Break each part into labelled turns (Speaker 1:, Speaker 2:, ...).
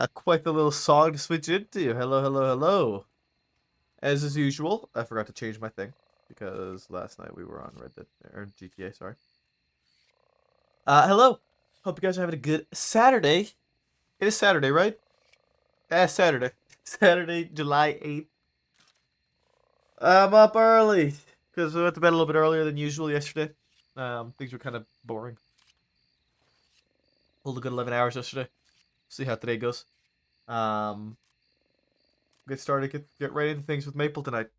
Speaker 1: Quite the little song to switch into. Hello, hello, hello. As is usual, I forgot to change my thing because last night we were on Red Dead or GTA. Sorry. Hello. Hope you guys are having a good Saturday. It is Saturday, right? Saturday. Saturday, July 8th. I'm up early because we went to bed a little bit earlier than usual yesterday. Things were kind of boring. Pulled a good 11 hours yesterday. See how today goes. Um, get started. Get right into things with Maple tonight.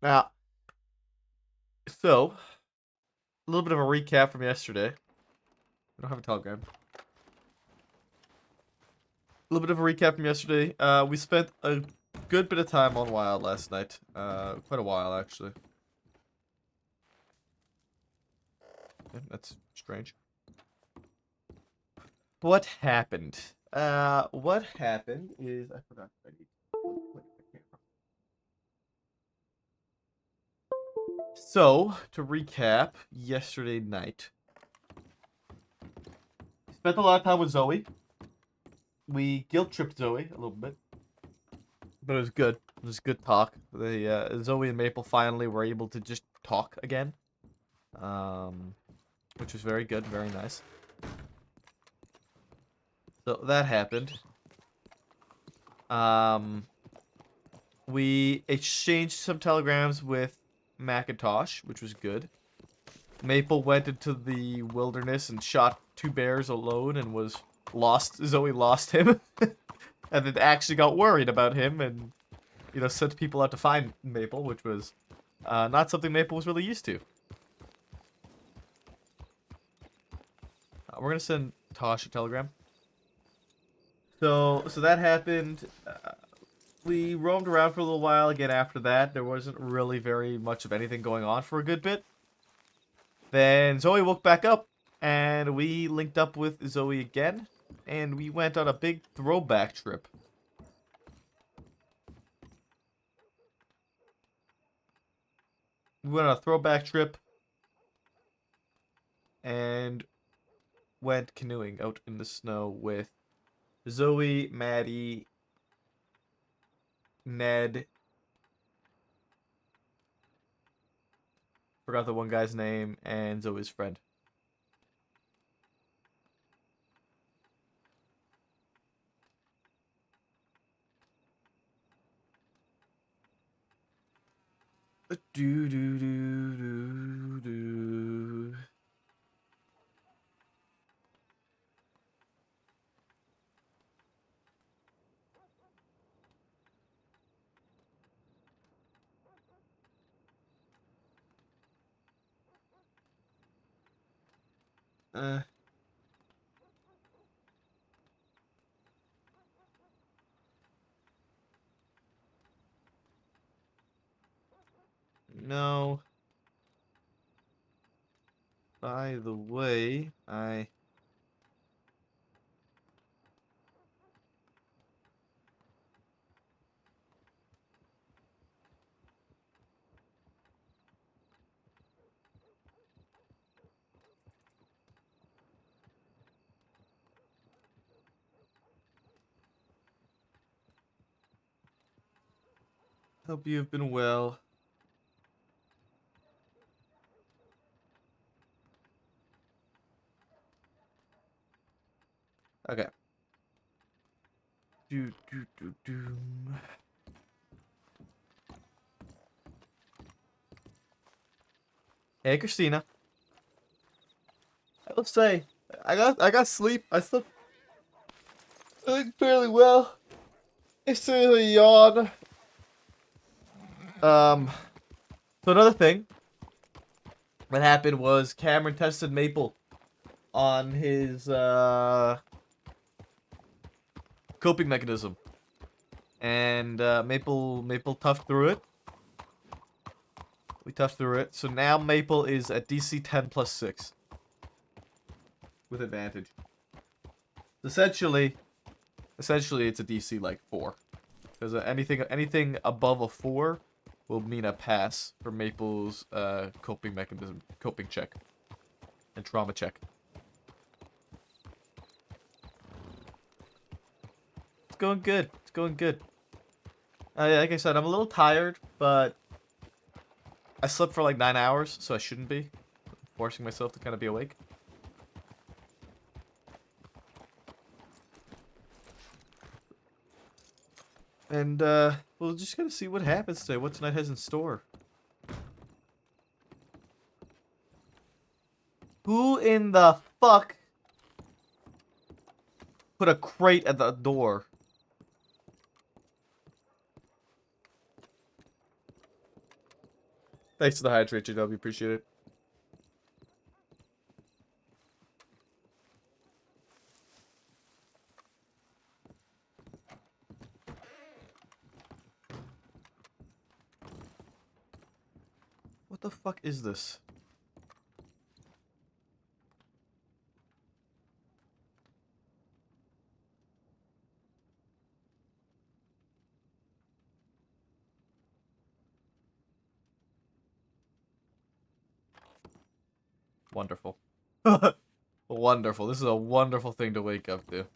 Speaker 1: Now, so a little bit of a recap from yesterday. I don't have a Telegram. A little bit of a recap from yesterday. We spent a good bit of time on Wild last night. Quite a while, actually. Yeah, that's strange. What happened? What happened is... I forgot. I need to point the camera. So, to recap, yesterday night. Spent a lot of time with Zoe. We guilt-tripped Zoe a little bit. But it was good. It was good talk. Zoe and Maple finally were able to just talk again. Which was very good, very nice. So that happened. We exchanged some telegrams with Macintosh, which was good. Maple went into the wilderness and shot 2 bears alone and was lost. Zoe lost him. And then actually got worried about him and, sent people out to find Maple, which was not something Maple was really used to. We're going to send Tosh a telegram. So that happened. We roamed around for a little while again after that. There wasn't really very much of anything going on for a good bit. Then Zoe woke back up, and we linked up with Zoe again, and we went on a big throwback trip. We went on a throwback trip and went canoeing out in the snow with Zoe, Maddie, Ned. Forgot the one guy's name, and Zoe's friend. Do do do do do. No. By the way, I... Hope you've been well. Okay. Do do do do. Hey, Christina. I will say, I got sleep. I slept fairly well. It's a yawn. So another thing that happened was Cameron tested Maple on his coping mechanism, and Maple toughed through it. We toughed through it, so now Maple is at DC 10 plus 6 with advantage. Essentially, it's a DC like 4, because anything above a 4 will mean a pass for Maple's coping mechanism, coping check, and trauma check. going good. It's going good. Like I said, I'm a little tired, but I slept for like 9 hours, so I shouldn't be forcing myself to kind of be awake. And, we'll just gotta see what happens today, what tonight has in store. Who in the fuck put a crate at the door? Thanks for the hydrate, JW. Appreciate it. What the fuck is this? Wonderful. Wonderful. This is a wonderful thing to wake up to.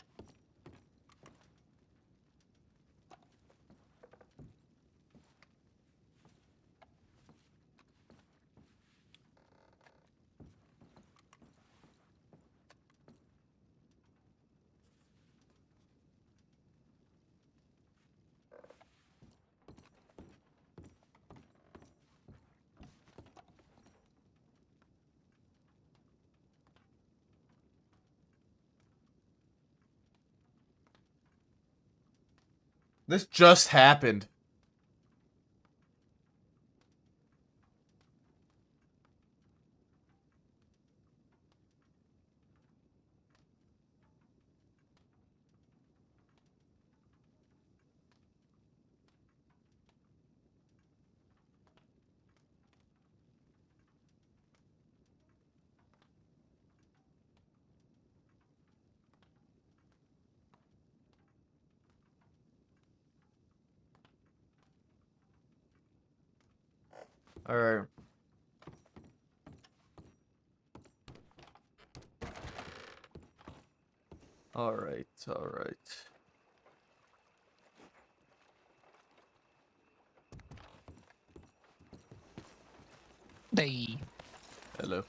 Speaker 1: This just happened. Alright. Alright, alright.
Speaker 2: Hey.
Speaker 1: Hello.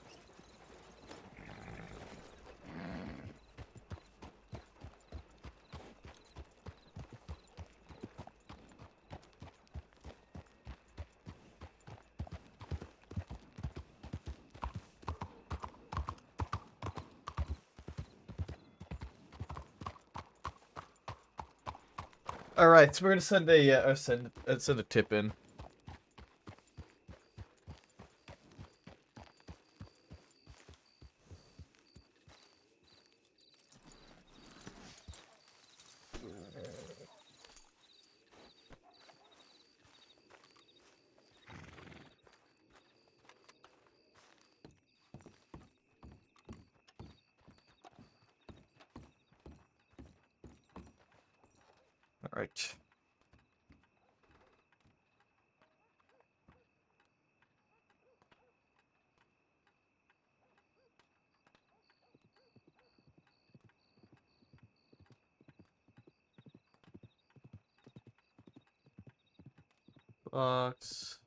Speaker 1: Alright, so we're gonna send a, send a tip in. Alright. Box.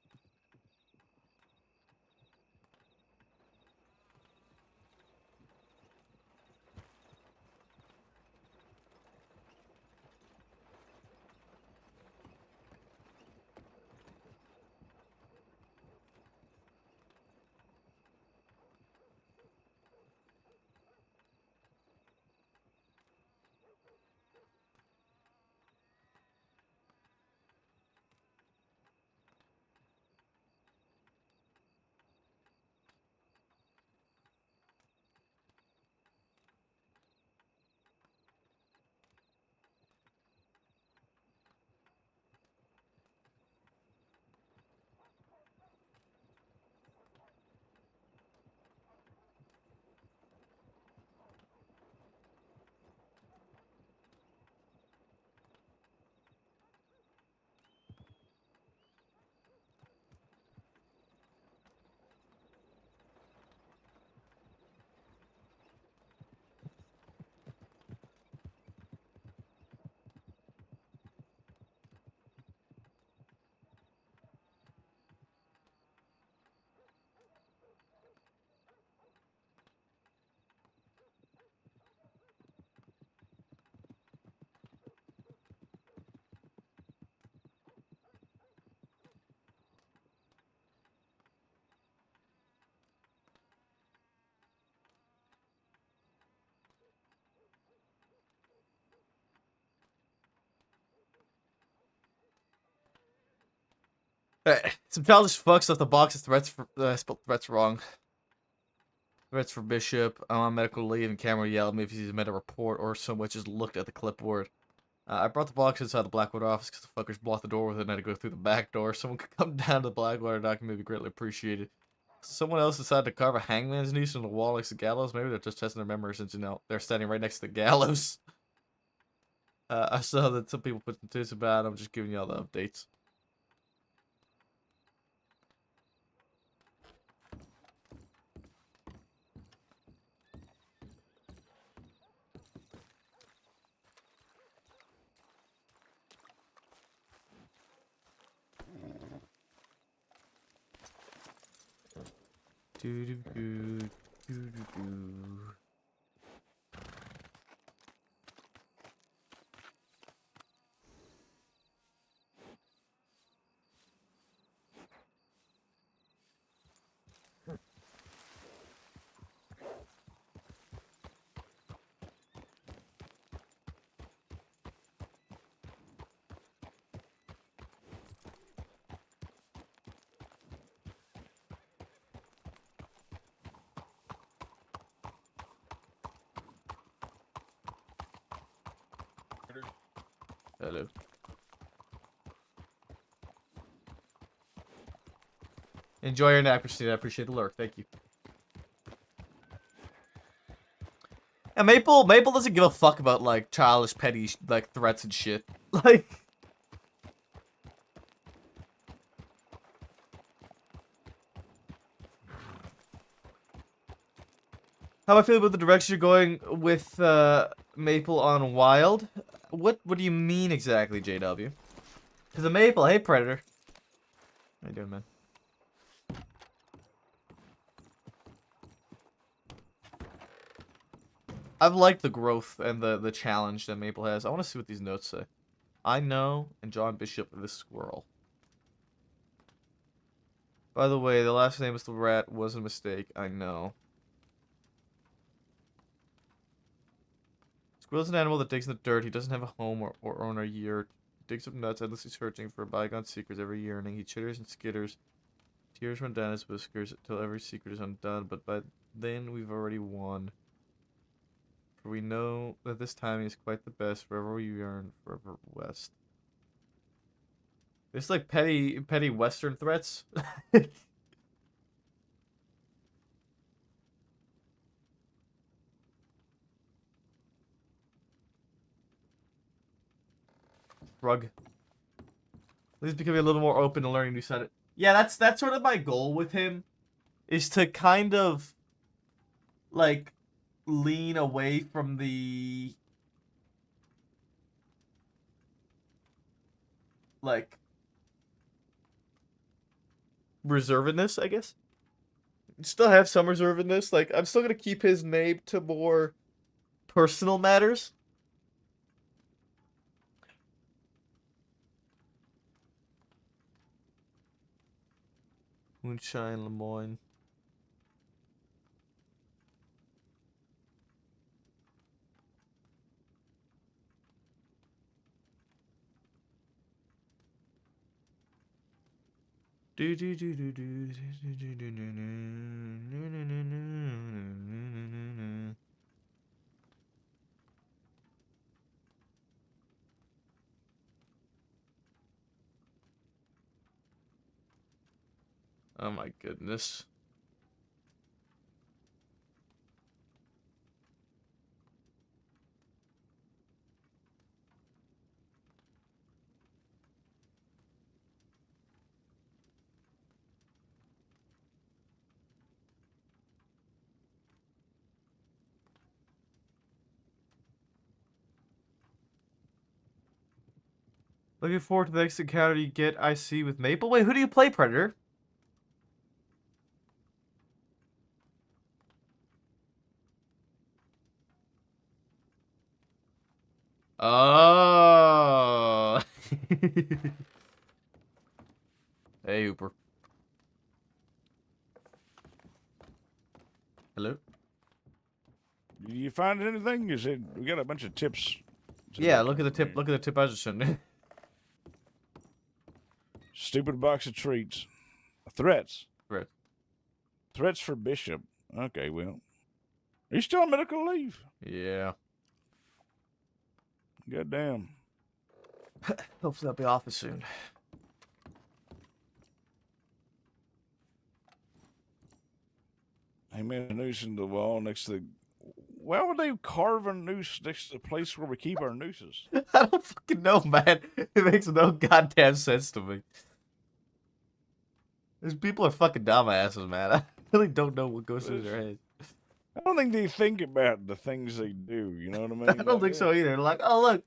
Speaker 1: Some childish fucks left the box as threats for. I spelled threats wrong. Threats for Bishop. I'm on medical leave, and Cameron yelled at me if he's made a report or so much just looked at the clipboard. I brought the box inside the Blackwater office because the fuckers blocked the door with it and I had to go through the back door. Someone could come down to the Blackwater document, would be greatly appreciated. Someone else decided to carve a hangman's noose on the wall next to the gallows. Maybe they're just testing their memory since, you know, they're standing right next to the gallows. I saw that some people put some tweets about it. I'm just giving you all the updates. Do. Hello. Enjoy your nap, Christina. I appreciate the lurk. Thank you. And Maple doesn't give a fuck about, like, childish, petty, like, threats and shit. Like... How I feel about the direction you're going with, Maple on Wild? What do you mean exactly, JW? Because the Maple, hey, Predator. How you doing, man? I've liked the growth and the challenge that Maple has. I want to see what these notes say. I know, and John Bishop, the squirrel. By the way, the last name is the rat was a mistake. I know. Squirrel's an animal that digs in the dirt. He doesn't have a home or own a year. He digs up nuts, endlessly searching for bygone secrets every yearning. He chitters and skitters. Tears run down his whiskers until every secret is undone. But by then, we've already won. For we know that this timing is quite the best. Forever we yearn, forever west. It's like petty Western threats. Rug. He's becoming a little more open to learning new side. Yeah, that's sort of my goal with him, is to kind of like lean away from the like reservedness, I guess. Still have some reservedness. Like I'm still gonna keep his name to more personal matters. Moonshine Lemoyne. Oh my goodness. Looking forward to the next encounter you get IC with Maple. Wait, who do you play, Predator? Oh. Hey, Hooper. Hello?
Speaker 2: Did you find anything? You said we got a bunch of tips.
Speaker 1: Yeah, look at the tip. Look at the tip I just sent.
Speaker 2: Stupid box of treats. Threats.
Speaker 1: Right.
Speaker 2: Threats for Bishop. Okay, well. Are you still on medical leave?
Speaker 1: Yeah.
Speaker 2: Goddamn.
Speaker 1: Hopefully I'll be off soon.
Speaker 2: He made a noose in the wall next to the... Why would they carve a noose next to the place where we keep our nooses?
Speaker 1: I don't fucking know, man. It makes no goddamn sense to me. These people are fucking dumbasses, man. I really don't know what goes through their heads.
Speaker 2: I don't think they think about the things they do. You know what I mean?
Speaker 1: I don't think so either. Like, oh look,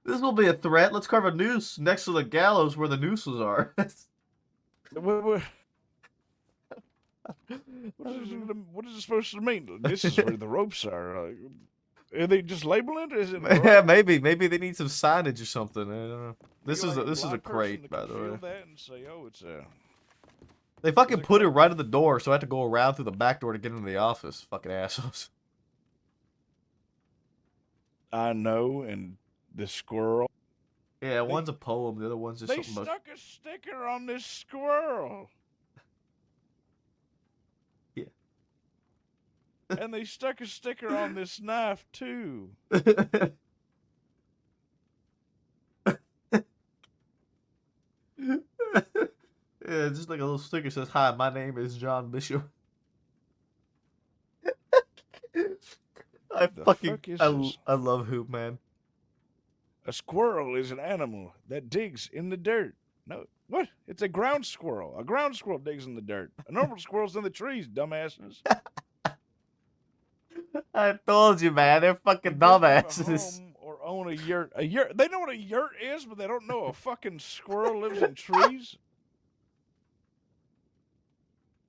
Speaker 1: this will be a threat. Let's carve a noose next to the gallows where the nooses are.
Speaker 2: What is it supposed to mean? This is where the ropes are. Are they just labeling it? Is it?
Speaker 1: Yeah, maybe they need some signage or something. I don't know. This is a crate, by the way.
Speaker 2: That and say, oh, it's a...
Speaker 1: They fucking put it right at the door, so I had to go around through the back door to get into the office. Fucking assholes.
Speaker 2: I know, and the squirrel.
Speaker 1: Yeah, one's a poem, the other one's just
Speaker 2: They
Speaker 1: something
Speaker 2: stuck a sticker on this squirrel.
Speaker 1: Yeah.
Speaker 2: And they stuck a sticker on this knife, too.
Speaker 1: Yeah, just like a little sticker says, "Hi, my name is John Bishop." I love Hoop, man.
Speaker 2: A squirrel is an animal that digs in the dirt. No, what? It's a ground squirrel. A ground squirrel digs in the dirt. A normal squirrel's in the trees, dumbasses.
Speaker 1: I told you, man. They're fucking dumbasses.
Speaker 2: Or own a yurt. A yurt. They know what a yurt is, but they don't know a fucking squirrel lives in trees.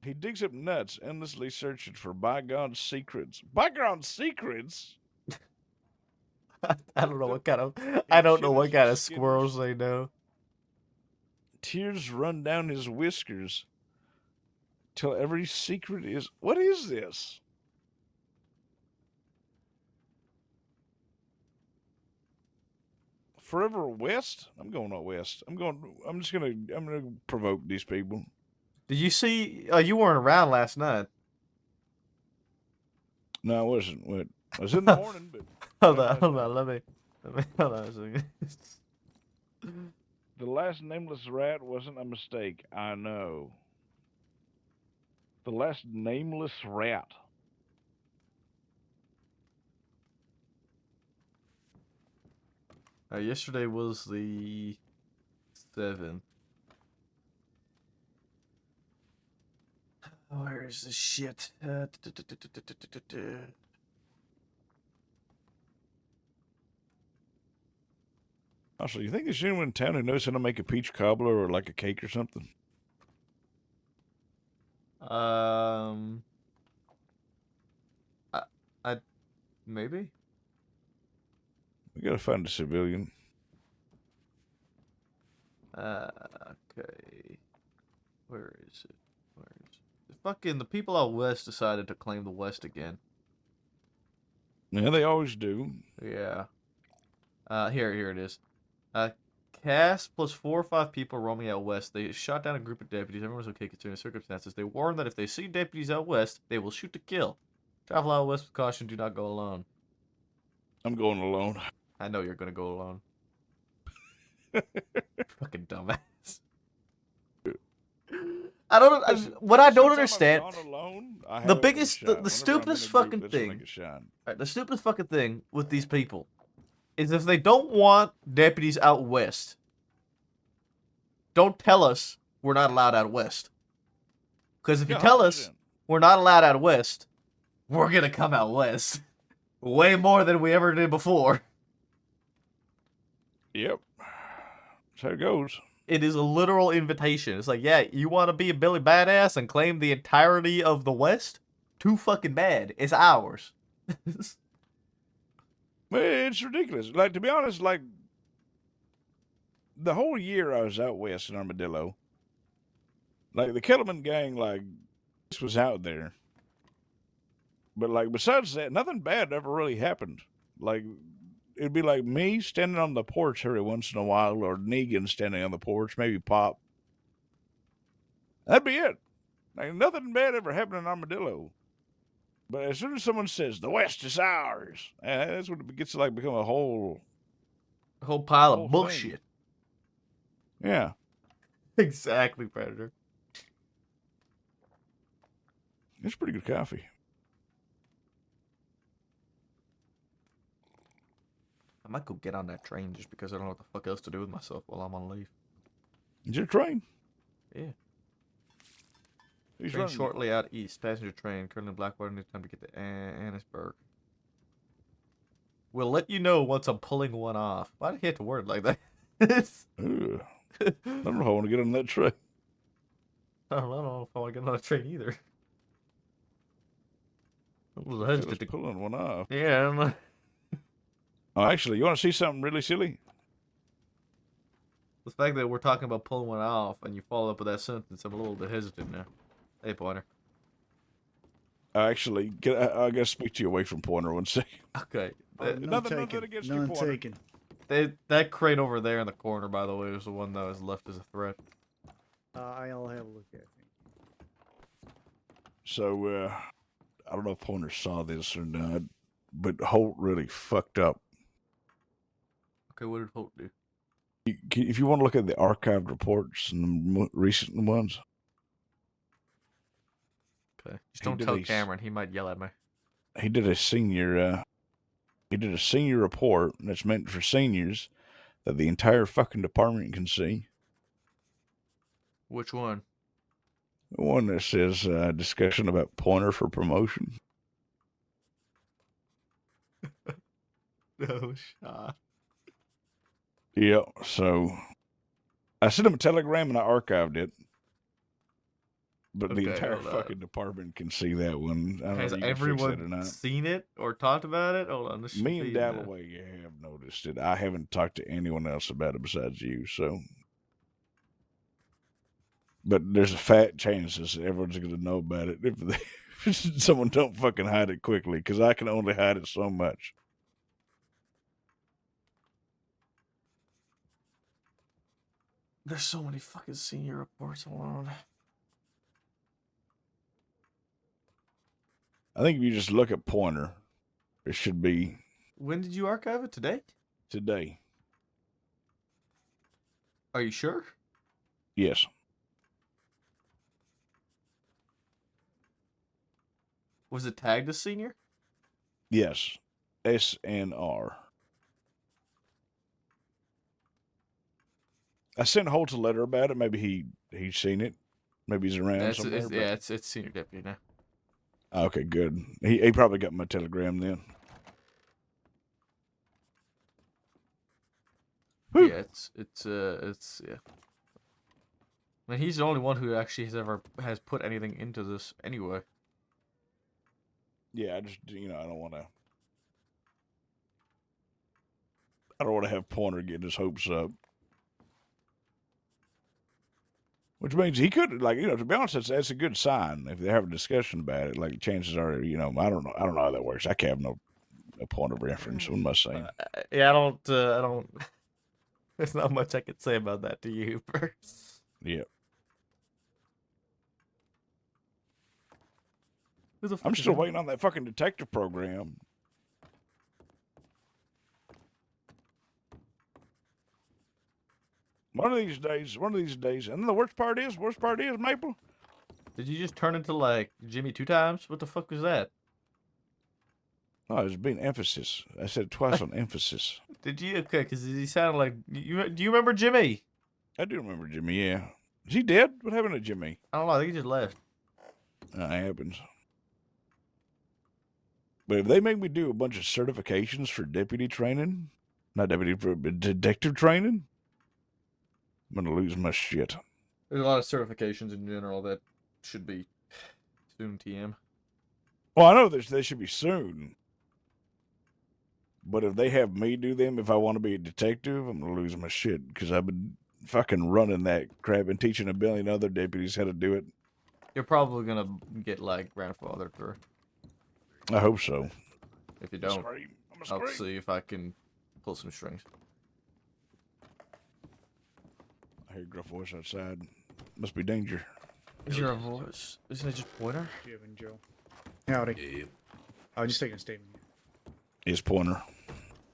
Speaker 2: He digs up nuts, endlessly searching for bygone secrets. Bygone secrets?
Speaker 1: I don't know what kind of squirrels they know.
Speaker 2: Tears run down his whiskers till every secret is... What is this? Forever West? I'm going out west. I'm gonna provoke these people.
Speaker 1: Did you see? Oh, you weren't around last night.
Speaker 2: No, I wasn't. What? I was in the morning, but
Speaker 1: hold on. Let me hold on a second.
Speaker 2: The last nameless rat wasn't a mistake. I know. The last nameless rat.
Speaker 1: Yesterday was the 7th. Where is this shit?
Speaker 2: Also, you think there's anyone in town who knows how to make a peach cobbler or like a cake or something?
Speaker 1: I maybe.
Speaker 2: We gotta find a civilian.
Speaker 1: Okay. Where is it? Fucking the people out west decided to claim the west again.
Speaker 2: Yeah, they always do.
Speaker 1: Yeah. Here it is. Cast plus 4 or 5 people roaming out west. They shot down a group of deputies. Everyone was okay considering the circumstances. They warned that if they see deputies out west, they will shoot to kill. Travel out west with caution. Do not go alone. I'm
Speaker 2: going alone.
Speaker 1: I know you're gonna go alone. Fucking dumbass. I don't. What I don't understand. The biggest, the stupidest fucking thing. Right, the stupidest fucking thing with these people is if they don't want deputies out west, don't tell us we're not allowed out west. Because if you tell us we're not allowed out west, we're gonna come out west. Way more than we ever did before.
Speaker 2: Yep. That's how it goes.
Speaker 1: It is a literal invitation. It's like, yeah, you want to be a Billy Badass and claim the entirety of the West? Too fucking bad. It's ours.
Speaker 2: It's ridiculous. Like, to be honest, like, the whole year I was out west in Armadillo, like, the Kellerman gang, like, this was out there. But, like, besides that, nothing bad ever really happened. Like, it'd be like me standing on the porch every once in a while, or Negan standing on the porch, maybe Pop. That'd be it. Like, nothing bad ever happened in Armadillo. But as soon as someone says, the West is ours, that's when it gets to, like, become a whole
Speaker 1: A whole pile
Speaker 2: whole
Speaker 1: of
Speaker 2: thing.
Speaker 1: bullshit.
Speaker 2: Yeah.
Speaker 1: Exactly, Predator.
Speaker 2: It's pretty good coffee.
Speaker 1: I might go get on that train just because I don't know what the fuck else to do with myself while I'm on leave.
Speaker 2: Is your train?
Speaker 1: Yeah.
Speaker 2: Who's
Speaker 1: Train
Speaker 2: running it?
Speaker 1: shortly out east. Passenger train. Currently in Blackwater. Need time to get to Annisburg. We'll let you know once I'm pulling one off. Why did he have to word like that?
Speaker 2: Ugh. I don't know how I want to get on that train.
Speaker 1: I don't know if I want to get on a train either. I was
Speaker 2: I
Speaker 1: hesitant
Speaker 2: was
Speaker 1: to...
Speaker 2: pulling one off.
Speaker 1: Yeah, I don't know.
Speaker 2: Oh, actually, you want to see something really silly?
Speaker 1: The fact that we're talking about pulling one off and you follow up with that sentence, I'm a little bit hesitant now. Hey, Pointer.
Speaker 2: Actually, I got to speak to you away from Pointer one second.
Speaker 1: Okay.
Speaker 2: Nothing against you,
Speaker 3: None
Speaker 2: Pointer.
Speaker 3: taken.
Speaker 1: That crate over there in the corner, by the way, was the one that was left as a threat.
Speaker 3: I'll have a look at it.
Speaker 2: So, I don't know if Pointer saw this or not, but Holt really fucked up.
Speaker 1: Okay, what did Holt do?
Speaker 2: If you want to look at the archived reports and the recent ones,
Speaker 1: Okay. Just
Speaker 2: He
Speaker 1: don't
Speaker 2: did
Speaker 1: tell
Speaker 2: a
Speaker 1: Cameron. He might yell at me.
Speaker 2: he did a senior report that's meant for seniors that the entire fucking department can see.
Speaker 1: Which one?
Speaker 2: The one that says discussion about Pointer for promotion.
Speaker 1: No shot.
Speaker 2: Yeah, so I sent him a telegram and I archived it. But the
Speaker 1: Okay,
Speaker 2: entire
Speaker 1: hold on.
Speaker 2: fucking department can see that one. I don't know
Speaker 1: Has
Speaker 2: if you can fix that or
Speaker 1: everyone
Speaker 2: not.
Speaker 1: seen it or talked about it? Hold on, this should
Speaker 2: Me and
Speaker 1: be in the-
Speaker 2: Dalloway have noticed it. I haven't talked to anyone else about it besides you, so. But there's a fat chance that everyone's going to know about it if someone don't fucking hide it quickly, because I can only hide it so much.
Speaker 1: There's so many fucking senior reports. Hold on.
Speaker 2: I think if you just look at Pointer, it should be
Speaker 1: When did you archive it? Today?
Speaker 2: today.
Speaker 1: Are you sure?
Speaker 2: Yes.
Speaker 1: Was it tagged as senior?
Speaker 2: Yes. SNR. I sent Holt a letter about it. Maybe he's seen it. Maybe he's around somewhere.
Speaker 1: It's senior deputy now.
Speaker 2: Okay, good. He probably got my telegram then. Whew.
Speaker 1: Yeah, it's yeah. I mean, he's the only one who actually has put anything into this anyway.
Speaker 2: Yeah, I just I don't want to have Pointer getting his hopes up. Which means he could, to be honest, that's a good sign. If they have a discussion about it, like, chances are, I don't know how that works. I have no point of reference. What am I saying?
Speaker 1: Yeah, I don't. There's not much I could say about that to you, Bert.
Speaker 2: Yeah.
Speaker 1: Who the fuck
Speaker 2: I'm
Speaker 1: is
Speaker 2: still
Speaker 1: that?
Speaker 2: waiting on that fucking detective program. One of these days, and then the worst part is, Maple,
Speaker 1: Did you just turn into like Jimmy 2 times? What the fuck was that?
Speaker 2: no, it was being emphasis. I said twice on emphasis.
Speaker 1: Did you? Okay, because he sounded like you. Do you remember Jimmy?
Speaker 2: I do remember Jimmy, yeah. Is he dead? What happened to Jimmy?
Speaker 1: I don't know. I think he just left.
Speaker 2: That happens. But if they make me do a bunch of certifications for deputy training, not deputy, but detective training, I'm going to lose my shit.
Speaker 1: There's a lot of certifications in general that should be soon TM.
Speaker 2: Well, I know they should be soon. But if they have me do them, if I want to be a detective, I'm going to lose my shit because I've been fucking running that crap and teaching a billion other deputies how to do it.
Speaker 1: You're probably gonna get like grandfathered through.
Speaker 2: I hope so.
Speaker 1: If you don't, I'll
Speaker 2: scream.
Speaker 1: see if I can pull some strings.
Speaker 2: I hear a gruff voice outside. Must be danger.
Speaker 1: Is your voice? Isn't it just pointer?
Speaker 3: Jib and Joe. Howdy.
Speaker 4: Yeah.
Speaker 3: I was just taking a statement.
Speaker 2: It's pointer.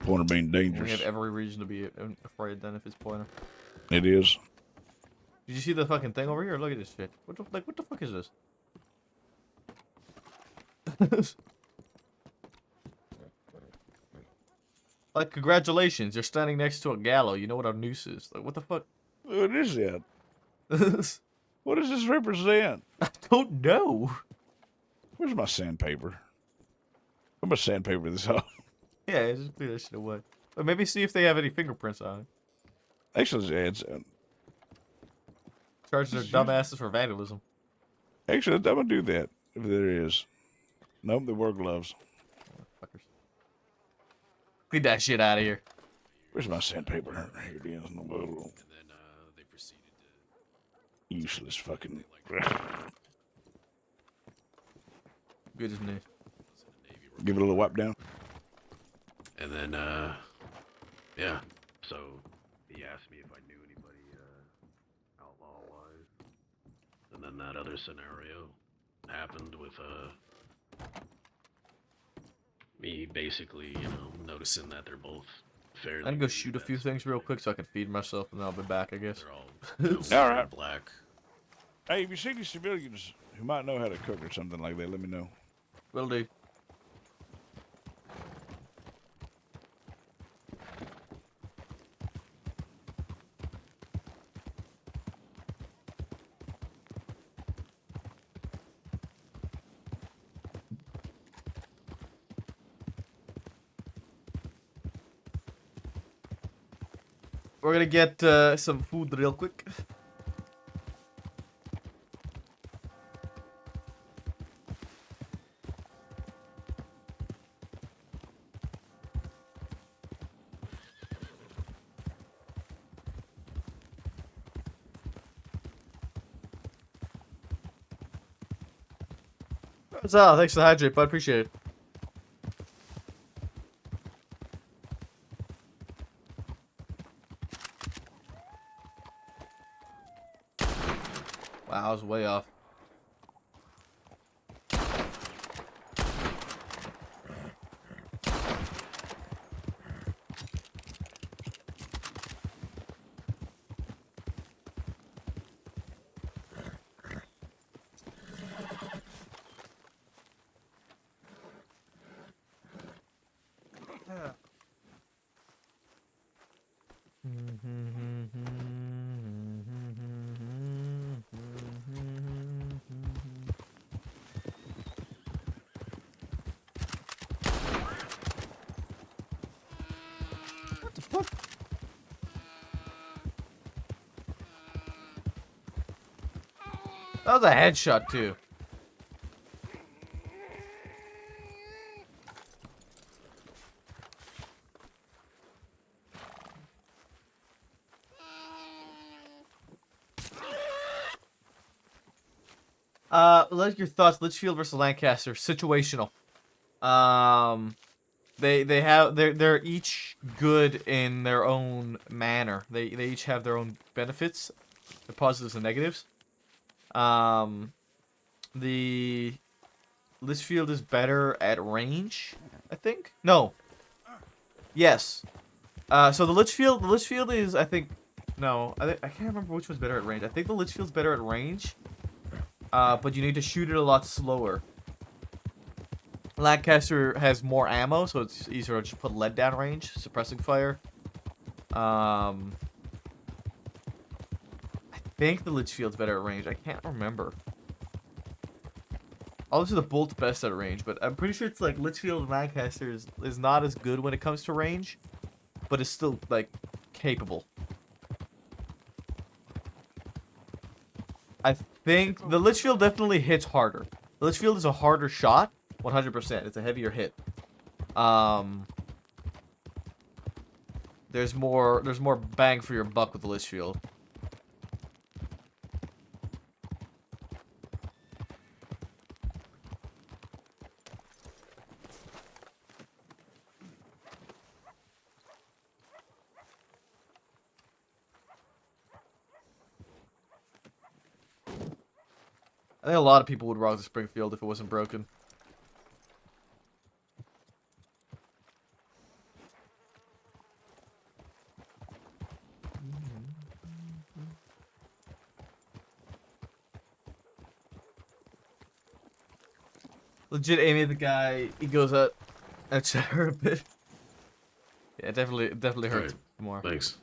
Speaker 2: Pointer being
Speaker 1: We have
Speaker 2: dangerous.
Speaker 1: every reason to be afraid then if it's pointer.
Speaker 2: It is.
Speaker 1: Did you see the fucking thing over here? Look at this shit. What the fuck is this? Like, congratulations, you're standing next to a gallows. You know what a noose is. Like, what the fuck?
Speaker 2: What is that?
Speaker 1: I
Speaker 2: What does this represent?
Speaker 1: don't know.
Speaker 2: Where's my sandpaper? I'm gonna sandpaper this off.
Speaker 1: Yeah, just clear that shit away. But maybe see if they have any fingerprints on it.
Speaker 2: Actually,
Speaker 1: Charge their dumbasses for vandalism.
Speaker 2: actually, I'm gonna do that if there is. Nope, they wear gloves.
Speaker 1: Fuckers. Clean that shit out of here.
Speaker 2: Where's my sandpaper? Here it is. No,
Speaker 4: And then they proceeded to
Speaker 2: useless fucking.
Speaker 1: Good as new.
Speaker 4: was in the Navy.
Speaker 2: Give it a little wipe down.
Speaker 4: And then yeah. So he asked me if I knew anybody outlaw wise. And then that other scenario happened with me basically, noticing that they're both fairly.
Speaker 1: I'm gonna go
Speaker 4: new
Speaker 1: shoot a few
Speaker 4: vets.
Speaker 1: things real quick so I can feed myself and then I'll be back, I guess.
Speaker 4: They're all
Speaker 2: All right.
Speaker 4: black.
Speaker 2: Hey, if you see any civilians who might know how to cook or something like that, let me know.
Speaker 1: Will do. We're gonna get some food real quick. What's up? Thanks for the hydrate, bud. Appreciate it. Wow, I was way off. What the fuck? That was a headshot too. Like your thoughts, Litchfield versus Lancaster, situational. They're each good in their own manner. They each have their own benefits, the positives and negatives. The Litchfield is better at range, I think. No. Yes. So the Litchfield is, I think, no, I can't remember which one's better at range. I think the Litchfield's better at range. But you need to shoot it a lot slower. Lancaster has more ammo, so it's easier to just put lead down range, suppressing fire. I think the Litchfield's better at range. I can't remember. Obviously, the Bolt's best at range, but I'm pretty sure it's like Litchfield and Lancaster is not as good when it comes to range, but it's still, like, capable. I think the Litchfield definitely hits harder. The Litchfield is a harder shot, 100%. It's a heavier hit. There's more bang for your buck with the Litchfield. think a lot of people would rock the Springfield if it wasn't broken. Legit Amy, the guy, he goes out and her a bit. Yeah, it definitely hurts
Speaker 4: Alright,
Speaker 1: more.
Speaker 4: Thanks.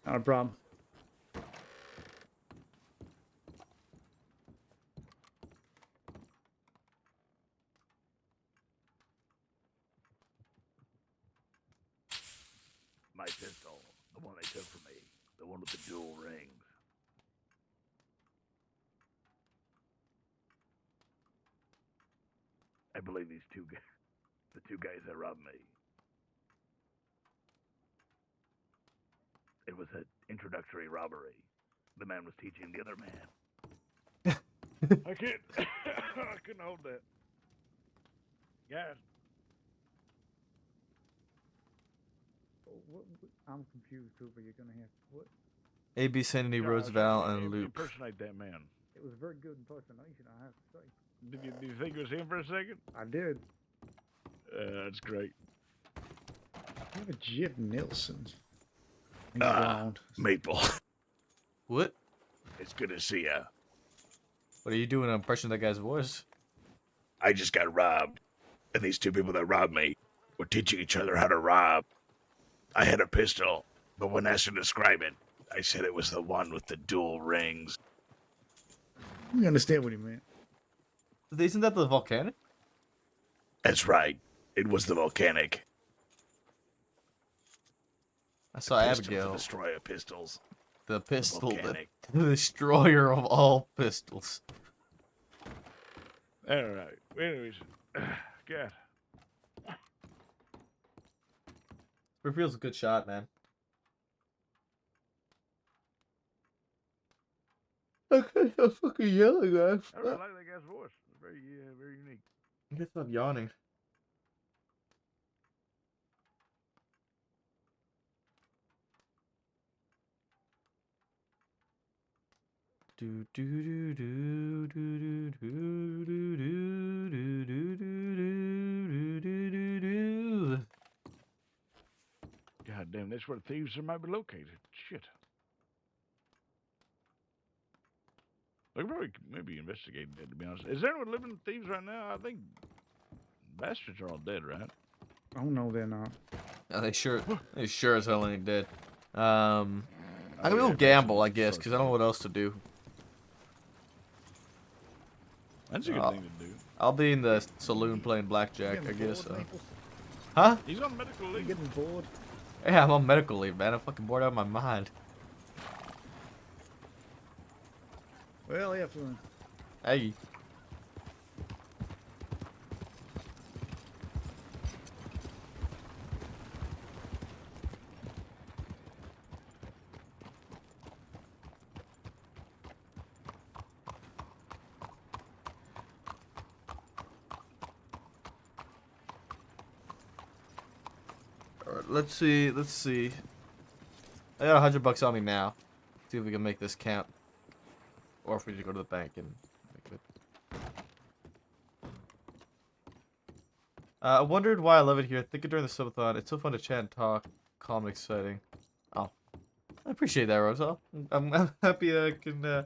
Speaker 3: Not a problem.
Speaker 5: My pistol, the one they took from me, the one with the dual rings. I believe these two guys, the two guys that robbed me. It was an introductory robbery. The man was teaching the other man. I can't. I couldn't hold that. Guys,
Speaker 3: I'm confused, Cooper. You're gonna have what?
Speaker 1: AB Sandy,
Speaker 2: Yeah, I was
Speaker 1: Roosevelt,
Speaker 2: trying to
Speaker 1: and Loop.
Speaker 2: impersonate that man.
Speaker 3: It was very good impersonation, I have to say.
Speaker 2: Did you think it was him for a second?
Speaker 3: I did.
Speaker 2: That's great.
Speaker 3: What a Jid Nilsson. He's
Speaker 5: Ah.
Speaker 3: blonde.
Speaker 5: Maple,
Speaker 1: What?
Speaker 5: it's good to see ya.
Speaker 1: What are you doing? An impression of that guy's voice?
Speaker 5: I just got robbed, and these two people that robbed me were teaching each other how to rob. I had a pistol, but when asked to describe it, I said it was the one with the dual rings.
Speaker 3: We understand what he meant.
Speaker 1: Isn't that the volcanic?
Speaker 5: That's right. It was the volcanic.
Speaker 1: I saw
Speaker 5: Pistol to
Speaker 1: Abigail,
Speaker 5: destroy pistols.
Speaker 1: the pistol, the
Speaker 5: volcanic.
Speaker 1: destroyer of all pistols.
Speaker 2: All right. Anyways, God.
Speaker 1: Springfield's a good shot, man. Okay, I'm fucking yelling, man.
Speaker 2: I really like that guy's voice. It's very, very unique.
Speaker 1: I guess I'm yawning. Do do do do do do do do do do do do do do do.
Speaker 2: God damn, that's where thieves might be located. Shit. They probably maybe investigate that, to be honest. Is there anyone living with thieves right now? I think bastards are all dead, right?
Speaker 3: Oh no, they're not.
Speaker 1: Oh, they sure as hell ain't dead. I'm
Speaker 2: Oh,
Speaker 1: gonna
Speaker 2: yeah,
Speaker 1: go gamble, I
Speaker 2: bastards
Speaker 1: guess,
Speaker 2: are
Speaker 1: because I don't know what else to do.
Speaker 2: That's a good
Speaker 1: Oh.
Speaker 2: thing to do.
Speaker 1: I'll be in the saloon playing blackjack, I
Speaker 3: Getting
Speaker 1: guess.
Speaker 3: bored, Maple?
Speaker 1: Huh?
Speaker 2: He's on medical
Speaker 3: You
Speaker 2: leave.
Speaker 3: getting bored?
Speaker 1: Yeah, I'm on medical leave, man. I'm fucking bored out of my mind.
Speaker 3: Well, yeah, fine.
Speaker 1: Hey. Alright, let's see. I got $100 on me now. See if we can make this count. Or if we just go to the bank and make it. I wondered why I love it here. Thinking during the subathon, it's so fun to chat and talk. Calm and exciting. Oh. I appreciate that, Rosal. I'm happy I can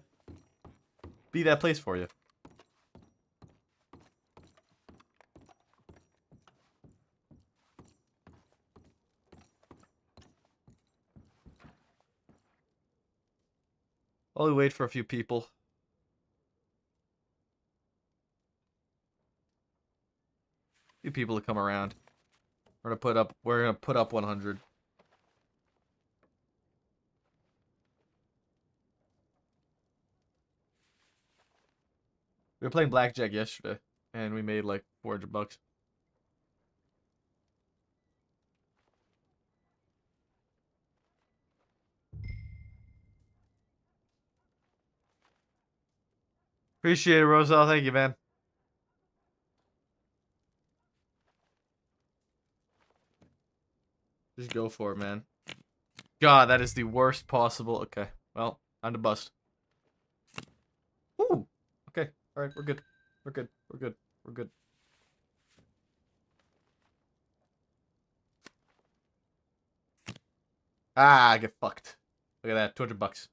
Speaker 1: be that place for you. While we wait for a few people. Few people to come around. We're gonna put up 100. We were playing blackjack yesterday, and we made like $400. Appreciate it, Rosal. Thank you, man. Just go for it, man. God, that is the worst possible. Okay, well, time to bust. Ooh, Okay. All right. We're good. We're good. We're good. We're good. Ah, I get fucked. Look at that. $200.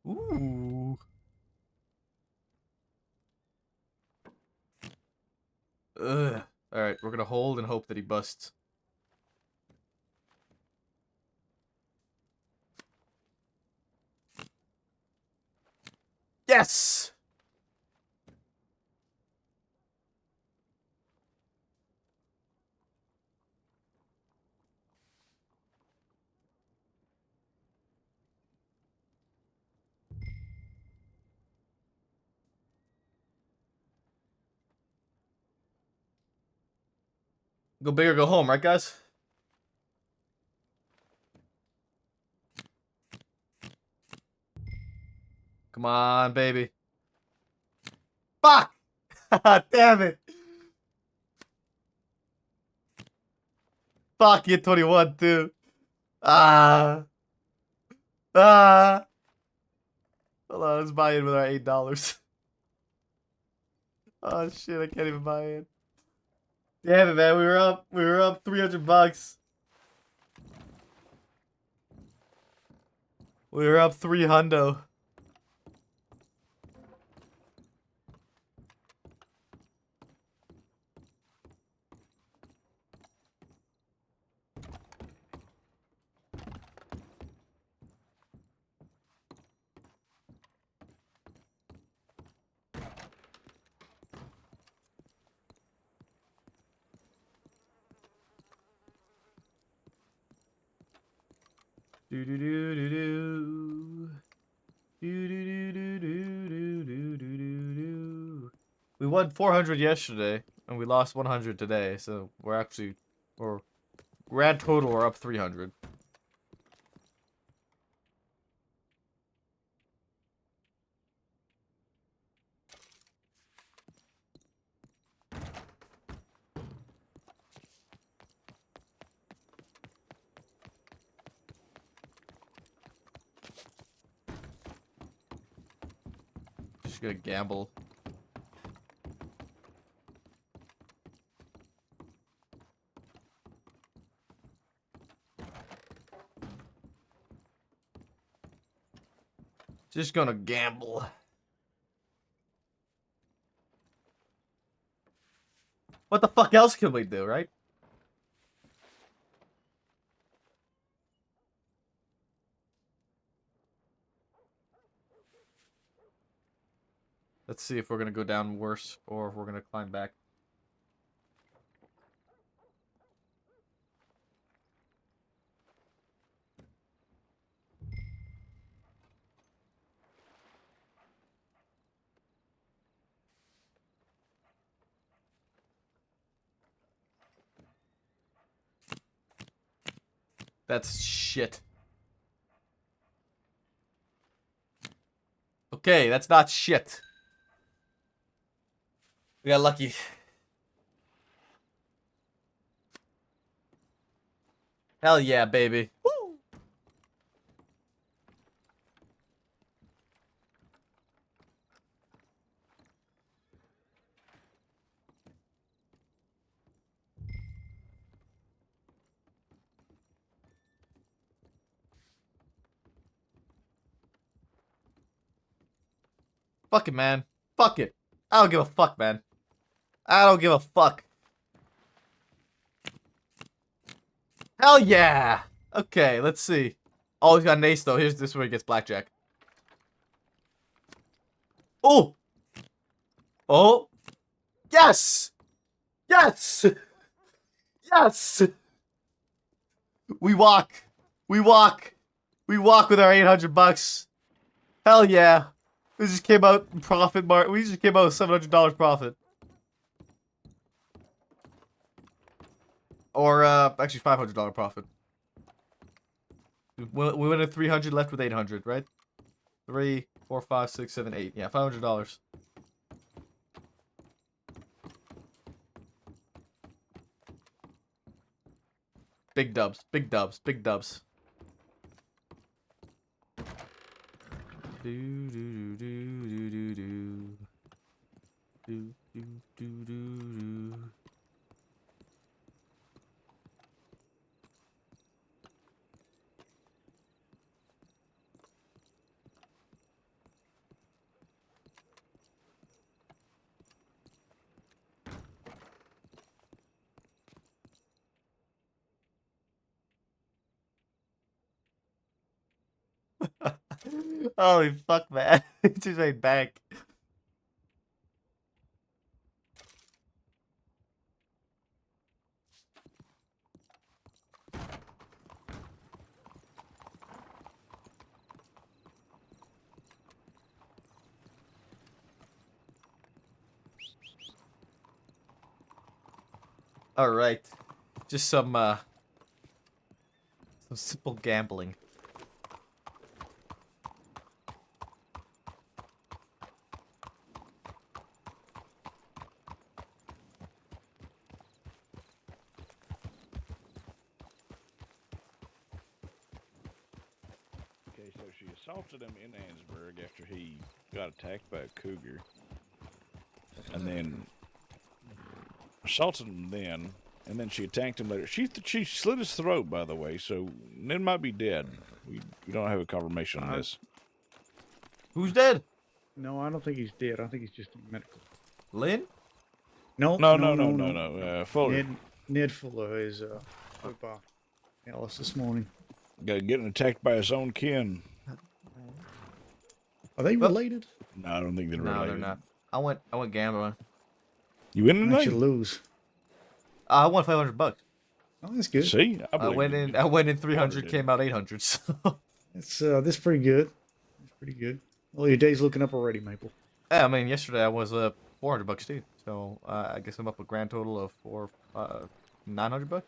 Speaker 1: Ooh. Ugh. All right. We're gonna hold and hope that he busts. Yes. Go big or go home, right, guys? Come on, baby. Fuck! Damn it. Fuck, you 21 too. Ah. Ah. Hold on, let's buy in with our $8. Oh shit, I can't even buy in. Damn it, man. We were up $300. We were up 3 hundo. Do do do do do. Do do do do do do do do do. We won 400 yesterday, and we lost 100 today. So we're actually, or grand total, we're up 300. Just gonna gamble. Just gonna gamble. What the fuck else can we do, right? Let's see if we're gonna go down worse or if we're gonna climb back. That's shit. Okay, that's not shit. We got lucky. Hell yeah, baby. Woo! Fuck it, man. Fuck it. I don't give a fuck, man. I don't give a fuck. Hell yeah! Okay, let's see. Oh, he's got an ace, though. Here's this is where he gets blackjack. Oh! Oh! Yes! Yes! Yes! We walk. We walk. We walk with our $800. Hell yeah. We just came out in profit, Mark. We just came out with $700 profit. Or actually $500 profit. We went at 300, left with 800, right? 3, 4, 5, 6, 7, 8. Yeah, $500. Big dubs, big dubs, big dubs. Do do do do do do do do do do do. Holy fuck, man! It just made bank. All right, just some simple gambling.
Speaker 2: Okay, so she assaulted him in Ansburg after he got attacked by a cougar. And then assaulted him then, and then she attacked him later. She slit his throat, by the way, so Ned might be dead. We don't have a confirmation on this.
Speaker 1: Who's dead?
Speaker 3: No, I don't think he's dead. I think he's just in medical.
Speaker 1: Lynn?
Speaker 3: No,
Speaker 2: No. Fuller.
Speaker 3: Ned Fuller is with Alice this morning.
Speaker 2: Getting attacked by his own kin.
Speaker 3: Are they related?
Speaker 2: No, I don't think they're
Speaker 1: No,
Speaker 2: related.
Speaker 1: they're not. I went gambling.
Speaker 2: You win
Speaker 3: Makes
Speaker 2: tonight?
Speaker 3: you lose.
Speaker 1: I won $500.
Speaker 3: Oh, that's good.
Speaker 2: See,
Speaker 1: I went in 300,
Speaker 2: did.
Speaker 1: came out 800. So
Speaker 3: That's pretty good. That's pretty good. Well, your day's looking up already, Maple.
Speaker 1: yeah, I mean, yesterday I was $400 too. So I guess I'm up a grand total of $900.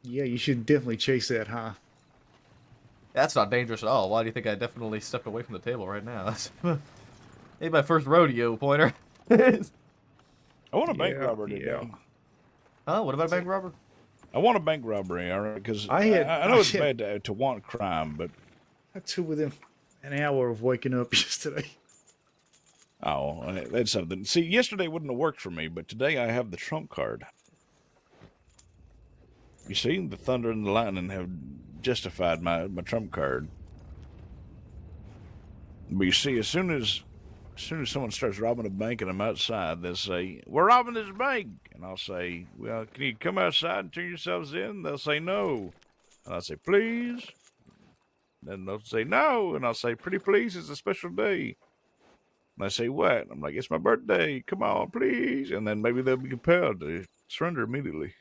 Speaker 3: Yeah, you should definitely chase that high.
Speaker 1: That's not dangerous at all. Why do you think I definitely stepped away from the table right now? That's ain't my first rodeo, Pointer.
Speaker 2: I want a bank
Speaker 3: Yeah,
Speaker 2: robber today.
Speaker 3: yeah.
Speaker 1: Oh, what about bank robber?
Speaker 2: I want a bank robbery, all right? Because
Speaker 3: I
Speaker 2: know it's
Speaker 3: had-
Speaker 2: bad to want crime, but
Speaker 3: I had two within an hour of waking up yesterday.
Speaker 2: oh, that's something. See, yesterday wouldn't have worked for me, but today I have the trump card. You see, the thunder and the lightning have justified my trump card. But you see, as soon as someone starts robbing a bank and I'm outside, they'll say, "We're robbing this bank," and I'll say, "Well, can you come outside and turn yourselves in?" They'll say no, and I'll say, "Please." Then they'll say no, and I'll say, "Pretty please, it's a special day." And I say, "What?" I'm like, "It's my birthday. Come on, please." And then maybe they'll be compelled to surrender immediately.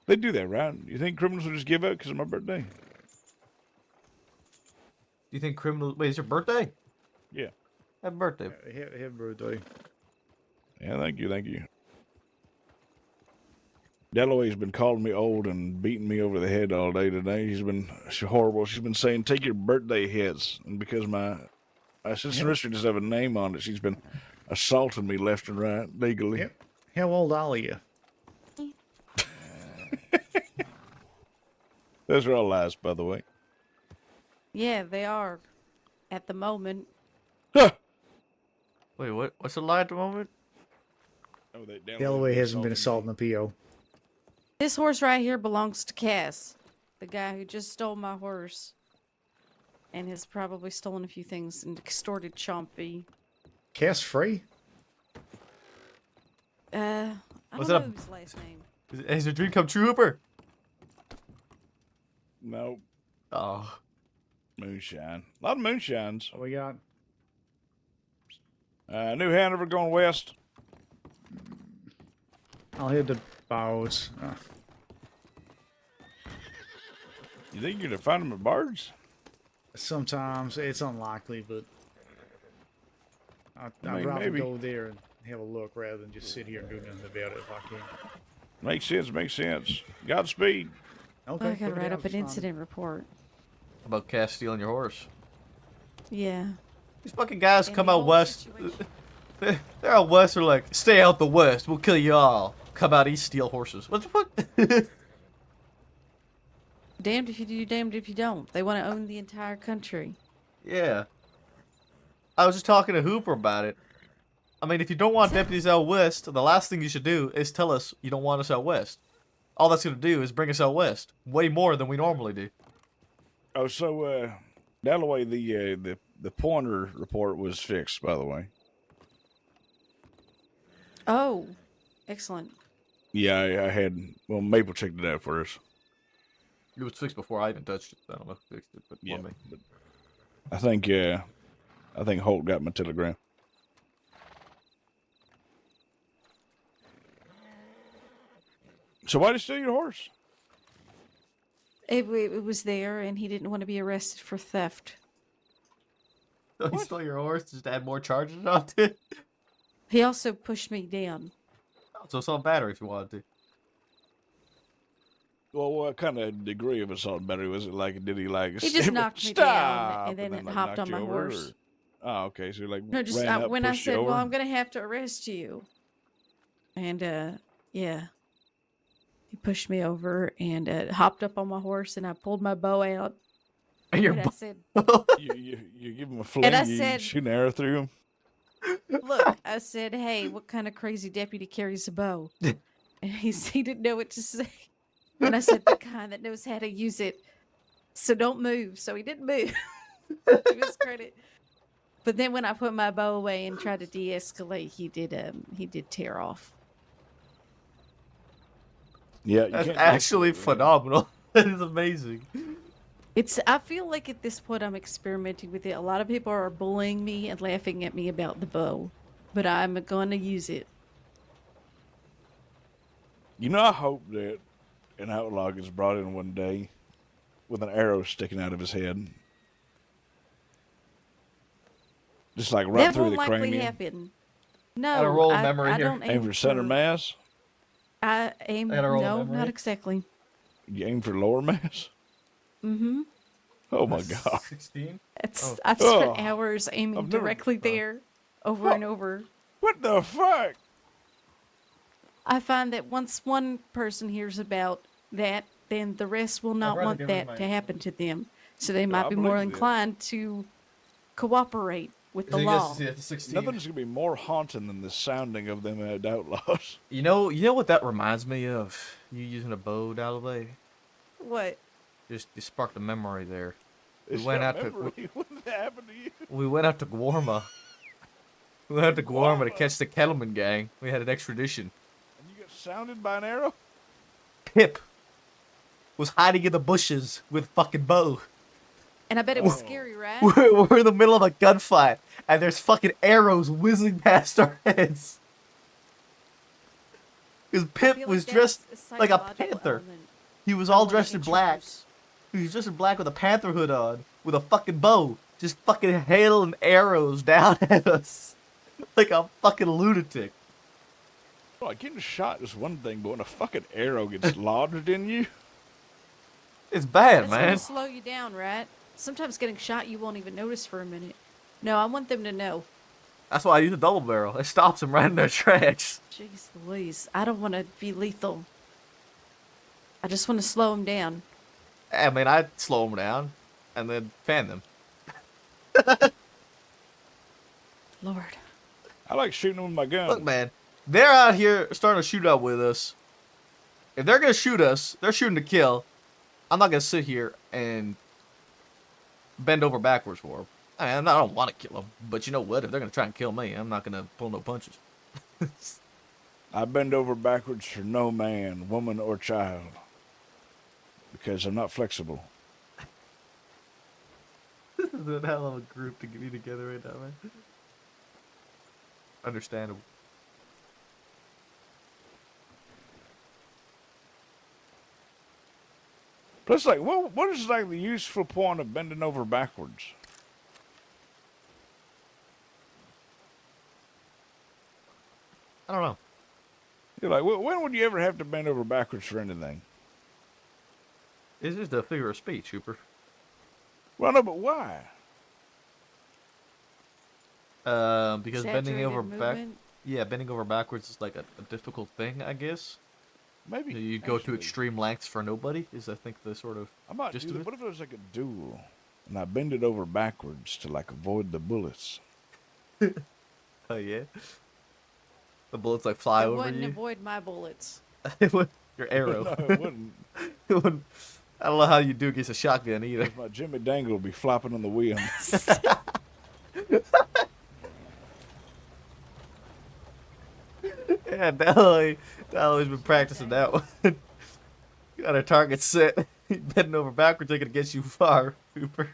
Speaker 2: They do that, right? You think criminals will just give up because of my birthday?
Speaker 1: Do you think criminals? Wait, it's your birthday?
Speaker 2: Yeah.
Speaker 1: Happy birthday.
Speaker 3: Happy birthday.
Speaker 2: Yeah, thank you. Dalloway's been calling me old and beating me over the head all day today. She's horrible. She's been saying, "Take your birthday hits." And because my assistant Richard doesn't have a name on it, she's been assaulting me left and right legally.
Speaker 3: Yep. How old are you?
Speaker 2: Those are all lies, by the way.
Speaker 6: Yeah, they are. At the moment.
Speaker 2: Huh.
Speaker 1: Wait, what? What's the lie at the moment?
Speaker 2: Oh, that
Speaker 3: Dalloway hasn't been
Speaker 2: assaulting
Speaker 3: assaulting the PO.
Speaker 6: This horse right here belongs to Cass, the guy who just stole my horse. And has probably stolen a few things and extorted Chompy.
Speaker 3: Cass Frey?
Speaker 6: I
Speaker 1: Was
Speaker 6: don't
Speaker 1: it
Speaker 6: know his last name.
Speaker 1: Has your dream come true, Hooper?
Speaker 2: me. No,
Speaker 1: Oh,
Speaker 2: moonshine. A lot of moonshines.
Speaker 3: What we got?
Speaker 2: New Hanover going west.
Speaker 3: I'll head to Bowes.
Speaker 2: You think you're gonna find them at Bard's?
Speaker 3: Sometimes it's unlikely, but I'd
Speaker 2: I mean,
Speaker 3: rather
Speaker 2: maybe.
Speaker 3: go there and have a look rather than just sit here and do nothing about it if I can.
Speaker 2: Makes sense, makes sense. Godspeed.
Speaker 3: Okay.
Speaker 6: I gotta
Speaker 3: check it
Speaker 6: write
Speaker 3: out,
Speaker 6: up an
Speaker 3: it's fine.
Speaker 6: incident report.
Speaker 1: About Cass stealing your horse.
Speaker 6: Yeah.
Speaker 1: These fucking guys
Speaker 6: And
Speaker 1: come
Speaker 6: the
Speaker 1: out
Speaker 6: whole
Speaker 1: west.
Speaker 6: situation.
Speaker 1: They're out west. They're like, stay out the west. We'll kill you all. Come out east, steal horses. What the fuck?
Speaker 6: Damned if you do, damned if you don't. They want to own the entire country.
Speaker 1: Yeah. I was just talking to Hooper about it. I mean, if you don't want deputies out west, the last thing you should do is tell us you don't want us out west. All that's gonna do is bring us out west, way more than we normally do.
Speaker 2: Oh, so Dalloway, the pointer report was fixed, by the way.
Speaker 6: Oh, excellent.
Speaker 2: Yeah, I had. Well, Maple checked it out for us.
Speaker 1: It was fixed before I even touched it. I don't know who fixed it, but
Speaker 2: Yeah,
Speaker 1: me.
Speaker 2: but I think Holt got my telegram. So why did he steal your horse?
Speaker 6: It was there, and he didn't want to be arrested for theft.
Speaker 1: So he stole your horse just to add more charges on it?
Speaker 6: He also pushed me down.
Speaker 1: So assault battery if you wanted to.
Speaker 2: Well, what kind of degree of assault battery was it? Like, did he like?
Speaker 6: He just knocked me down, and then
Speaker 2: like,
Speaker 6: hopped
Speaker 2: knocked
Speaker 6: on
Speaker 2: you
Speaker 6: my
Speaker 2: over,
Speaker 6: horse.
Speaker 2: or- Oh, okay. So like
Speaker 6: No, just
Speaker 2: ran up,
Speaker 6: when I
Speaker 2: pushed you
Speaker 6: said, "Well,
Speaker 2: over?
Speaker 6: I'm gonna have to arrest you," and yeah, he pushed me over and hopped up on my horse, and I pulled my bow out.
Speaker 1: And your
Speaker 6: And I said,
Speaker 2: you give him a fling.
Speaker 6: And I
Speaker 2: You
Speaker 6: said-
Speaker 2: shoot an arrow through him.
Speaker 6: "Look," I said, "Hey, what kind of crazy deputy carries a bow?" And he didn't know what to say. And I said, "The kind that knows how to use it. So don't move." So he didn't move. To his credit. But then when I put my bow away and tried to de-escalate, he did tear off.
Speaker 2: Yeah, you
Speaker 1: That's
Speaker 2: can't
Speaker 1: actually
Speaker 2: de-escalate, man.
Speaker 1: phenomenal. That is amazing.
Speaker 6: I feel like at this point I'm experimenting with it. A lot of people are bullying me and laughing at me about the bow, but I'm going to use it.
Speaker 2: You know, I hope that an outlaw gets brought in one day with an arrow sticking out of his head. Just like right
Speaker 6: That
Speaker 2: through
Speaker 6: won't
Speaker 2: the
Speaker 6: likely
Speaker 2: cranium.
Speaker 6: happen.
Speaker 1: Gotta
Speaker 6: No,
Speaker 1: roll a
Speaker 6: I,
Speaker 1: memory
Speaker 6: I
Speaker 1: here.
Speaker 6: don't
Speaker 2: Aim
Speaker 6: aim
Speaker 2: for center mass.
Speaker 6: I aim.
Speaker 1: I gotta roll a
Speaker 6: No,
Speaker 1: memory.
Speaker 6: not exactly.
Speaker 2: You aim for lower mass.
Speaker 6: Mm-hmm.
Speaker 2: Oh my god.
Speaker 1: 16?
Speaker 6: It's
Speaker 1: Oh.
Speaker 6: I've spent
Speaker 2: Oh,
Speaker 6: hours aiming
Speaker 2: I've never-
Speaker 6: directly there, over and over.
Speaker 2: What the fuck?
Speaker 6: I find that once one person hears about that, then the rest will not
Speaker 1: rather
Speaker 6: want
Speaker 1: give her
Speaker 6: that
Speaker 1: my
Speaker 6: to happen to them. So they might
Speaker 2: I
Speaker 6: be more
Speaker 2: believe that.
Speaker 6: inclined to cooperate with the
Speaker 1: You
Speaker 6: law.
Speaker 1: guys see that's 16.
Speaker 2: Nothing's gonna be more haunting than the sounding of them outlaws.
Speaker 1: You know what that reminds me of? You using a bow, Dalloway?
Speaker 6: What?
Speaker 1: Just you sparked a memory there. We
Speaker 2: It's
Speaker 1: went
Speaker 2: not
Speaker 1: out to
Speaker 2: memory. What happened to you?
Speaker 1: we went out to Guarma. We went out to Guarma to catch the Kettleman gang. We had an extradition.
Speaker 2: And you got sounded by an arrow?
Speaker 1: Pip was hiding in the bushes with fucking bow.
Speaker 6: And I bet it was scary, right?
Speaker 1: We're in the middle of a gunfight, and there's fucking arrows whizzing past our heads. Because
Speaker 6: I
Speaker 1: Pip
Speaker 6: feel
Speaker 1: was
Speaker 6: like
Speaker 1: dressed
Speaker 6: that's
Speaker 1: like a
Speaker 6: psychological
Speaker 1: panther.
Speaker 6: element.
Speaker 1: He was
Speaker 6: I
Speaker 1: all
Speaker 6: wanna
Speaker 1: dressed in black.
Speaker 6: introduce-
Speaker 1: He was dressed in black with a panther hood on, with a fucking bow, just fucking hailing arrows down at us, like a fucking lunatic.
Speaker 2: Well, like getting shot is one thing, but when a fucking arrow gets lodged in you,
Speaker 1: It's bad,
Speaker 6: That's
Speaker 1: man.
Speaker 6: gonna slow you down, right? Sometimes getting shot you won't even notice for a minute. No, I want them to know.
Speaker 1: That's why I use a double barrel. It stops them right in their tracks.
Speaker 6: Jeez Louise, I don't want to be lethal. I just want to slow them down.
Speaker 1: I mean, I'd slow them down, and then fan them.
Speaker 6: Lord.
Speaker 2: I like shooting them with my gun.
Speaker 1: Look, man, they're out here starting a shootout with us. If they're gonna shoot us, they're shooting to kill. I'm not gonna sit here and bend over backwards for them. I mean, I don't want to kill them, but you know what? If they're gonna try and kill me, I'm not gonna pull no punches.
Speaker 2: I bend over backwards for no man, woman, or child. Because I'm not flexible.
Speaker 1: This is a hell of a group to be together right now, man. Understandable.
Speaker 2: Plus, like, what is like the useful point of bending over backwards?
Speaker 1: I don't know.
Speaker 2: You're like, when would you ever have to bend over backwards for anything?
Speaker 1: It's just a figure of speech, Hooper.
Speaker 2: Well, no, but why?
Speaker 1: Because bending
Speaker 6: Exaggerated
Speaker 1: over
Speaker 6: movement.
Speaker 1: bending over backwards is like a difficult thing, I guess.
Speaker 2: Maybe
Speaker 1: You go to
Speaker 2: actually,
Speaker 1: extreme lengths for nobody is, I think, the sort of
Speaker 2: I might
Speaker 1: gist
Speaker 2: do
Speaker 1: of
Speaker 2: that.
Speaker 1: it.
Speaker 2: What if it was like a duel, and I bend it over backwards to like avoid the bullets?
Speaker 1: Oh yeah. The bullets like fly
Speaker 6: It
Speaker 1: over
Speaker 6: wouldn't
Speaker 1: you.
Speaker 6: avoid my bullets.
Speaker 1: It would. Your arrow.
Speaker 2: No, it wouldn't.
Speaker 1: It wouldn't. I don't know how you do against a shotgun either.
Speaker 2: 'Cause my Jimmy Dangle would be flopping on the wheel.
Speaker 1: Yeah, Dalloway's been practicing that one. Got her target set. Bending over backwards ain't gonna get you far, Hooper.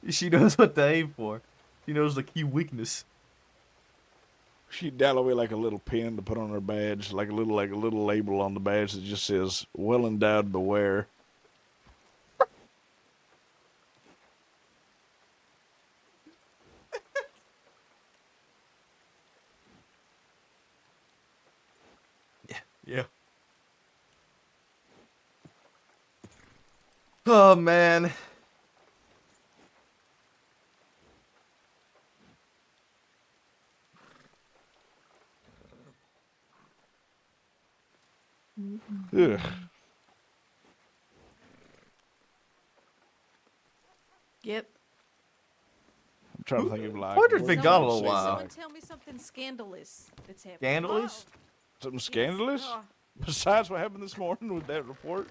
Speaker 1: She knows what to aim for. She knows the key weakness.
Speaker 2: She'd dial away like a little pin to put on her badge, like a little label on the badge that just says "Well endowed, beware."
Speaker 1: Yeah. Oh man.
Speaker 2: Ugh.
Speaker 6: Yep.
Speaker 2: I'm trying to think of like
Speaker 1: Hunter's
Speaker 2: what
Speaker 1: been
Speaker 2: you
Speaker 1: gone a
Speaker 2: would
Speaker 1: little
Speaker 2: say,
Speaker 1: while.
Speaker 6: Someone
Speaker 2: like,
Speaker 6: tell me something scandalous that's happened.
Speaker 1: Scandalous?
Speaker 2: something
Speaker 6: Yes.
Speaker 2: scandalous
Speaker 6: Oh,
Speaker 2: besides what happened this morning with that report.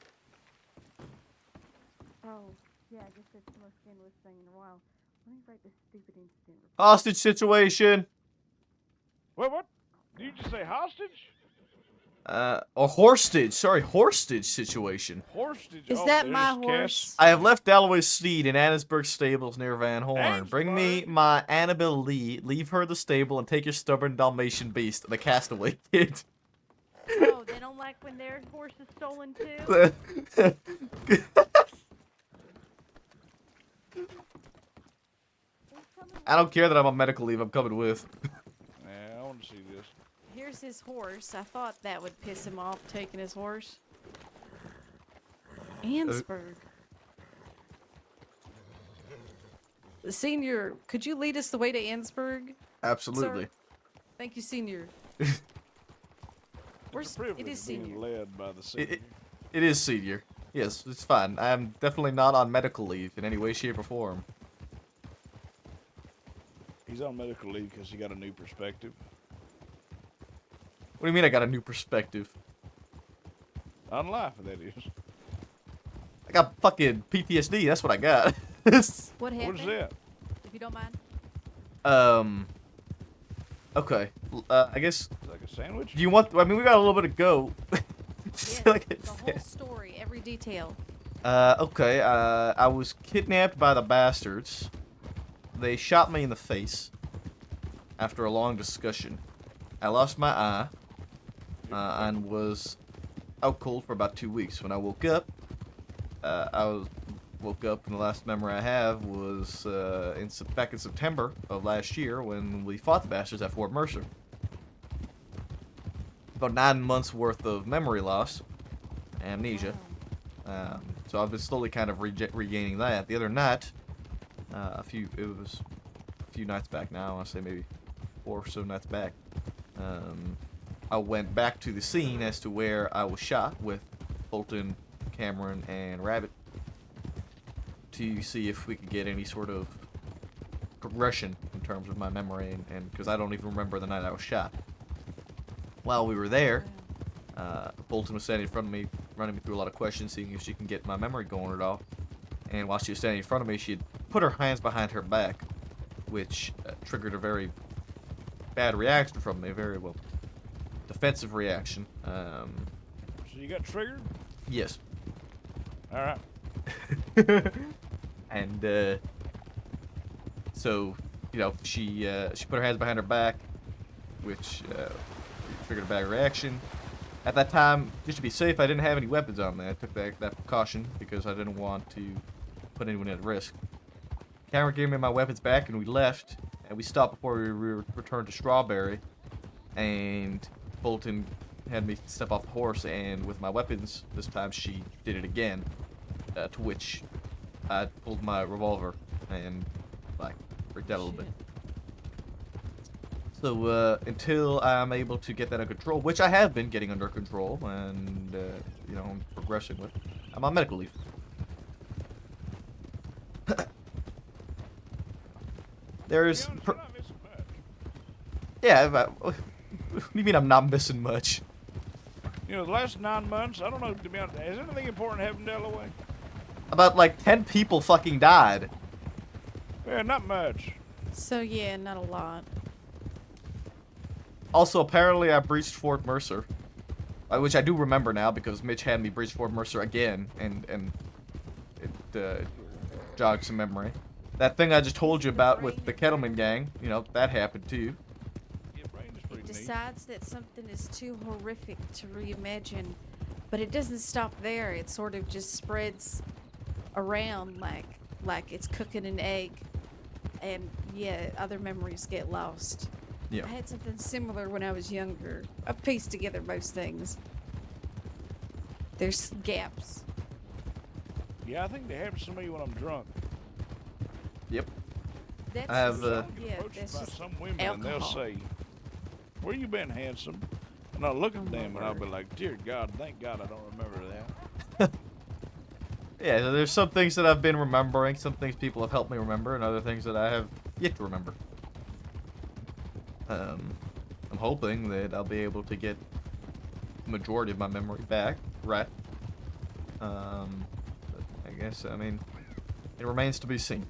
Speaker 6: yeah, I guess that's the most scandalous thing in a while. Let me write this stupid incident report.
Speaker 1: Hostage situation.
Speaker 2: What? Did you just say hostage?
Speaker 1: Or horstage. Sorry, horstage situation.
Speaker 2: Horstage.
Speaker 6: Is
Speaker 2: Oh,
Speaker 6: that
Speaker 2: there's
Speaker 6: my
Speaker 2: Cass.
Speaker 6: horse?
Speaker 1: I have left Dalloway's steed in Annisburg stables near Van Horn. Bring me
Speaker 2: Annisburg?
Speaker 1: my Annabelle Lee, leave her the stable, and take your stubborn Dalmatian beast, the castaway kid.
Speaker 6: Oh, they don't like when their horse is stolen too?
Speaker 1: I don't care that I'm on medical leave, I'm coming with.
Speaker 2: Yeah, I want to see this.
Speaker 6: Here's his horse. I thought that would piss him off, taking his horse. Ansburg. Senior, could you lead us the way to Ansburg?
Speaker 1: Absolutely.
Speaker 6: Sir? Thank you, Senior. Where's, it
Speaker 2: Privilege
Speaker 6: is
Speaker 2: being
Speaker 6: Senior.
Speaker 2: led by the senior.
Speaker 1: It is senior. Yes, it's fine. I'm definitely not on medical leave in any way, shape, or form.
Speaker 2: He's on medical leave because he got a new perspective.
Speaker 1: What do you mean I got a new perspective?
Speaker 2: On life, that is.
Speaker 1: I got fucking PTSD, that's what I got.
Speaker 6: What happened?
Speaker 2: What is that?
Speaker 6: If you don't mind.
Speaker 1: Okay. I guess,
Speaker 2: It's like a sandwich?
Speaker 1: do you want, I mean, we got a little bit to go.
Speaker 6: Yes,
Speaker 1: Like I
Speaker 6: the whole
Speaker 1: said.
Speaker 6: story, every detail.
Speaker 1: Okay, I was kidnapped by the bastards. They shot me in the face after a long discussion. I lost my eye and was out cold for about 2 weeks. When I woke up, woke up, and the last memory I have was back in September of last year when we fought the bastards at Fort Mercer. About 9 months worth of memory loss, amnesia. So I've been slowly kind of regaining that. The other night, it was a few nights back now. I want to say maybe 4 or so nights back. I went back to the scene as to where I was shot with Bolton, Cameron, and Rabbit to see if we could get any sort of progression in terms of my memory, and because I don't even remember the night I was shot. While we were there, Bolton was standing in front of me, running me through a lot of questions, seeing if she can get my memory going at all. And while she was standing in front of me, she had put her hands behind her back, which triggered a very bad reaction from me, a very, well, defensive reaction.
Speaker 2: So you got triggered?
Speaker 1: Yes.
Speaker 2: All right.
Speaker 1: And so, you know, she put her hands behind her back, which triggered a bad reaction. At that time, just to be safe, I didn't have any weapons on me. I took that precaution because I didn't want to put anyone at risk. Cameron gave me my weapons back, and we left. and we stopped before we returned to Strawberry, and Bolton had me step off the horse, and with my weapons, this time she did it again, to which I pulled my revolver and, like, freaked out a little bit. So, until I'm able to get that under control, which I have been getting under control, and, you know, progressing with, I'm on medical leave. There's...
Speaker 2: To be honest, you're not missing much.
Speaker 1: Yeah, what do you mean I'm not missing much?
Speaker 2: You know, the last 9 months, I don't know, to be honest, has anything important happened down the way?
Speaker 1: About, like, 10 people fucking died.
Speaker 2: Yeah, not much.
Speaker 6: So yeah, not a lot.
Speaker 1: Also, apparently I breached Fort Mercer. Which I do remember now, because Mitch had me breach Fort Mercer again, and it jogged some memory. That thing I just told you about with the Kettleman gang, you know, that happened too.
Speaker 2: Yeah, brain is pretty neat.
Speaker 6: Decides that something is too horrific to reimagine, but it doesn't stop there. It sort of just spreads around like it's cooking an egg, and yeah, other memories get lost.
Speaker 1: Yeah.
Speaker 6: I had something similar when I was younger. I pieced together most things. There's gaps.
Speaker 2: Yeah, I think that happens to me when I'm drunk.
Speaker 1: Yep.
Speaker 6: That's
Speaker 1: I have,
Speaker 6: just,
Speaker 2: I get
Speaker 6: yeah,
Speaker 2: approached
Speaker 6: that's
Speaker 2: by
Speaker 6: just
Speaker 2: some women and they'll
Speaker 6: alcohol.
Speaker 2: say, "Where you been, handsome?" And I'll look
Speaker 6: Oh,
Speaker 2: at
Speaker 6: my
Speaker 2: them and I'll be
Speaker 6: word.
Speaker 2: like, "Dear God, thank God I don't remember that."
Speaker 1: Yeah, there's some things that I've been remembering, some things people have helped me remember, and other things that I have yet to remember. I'm hoping that I'll be able to get the majority of my memory back, right? But I guess, I mean, it remains to be seen.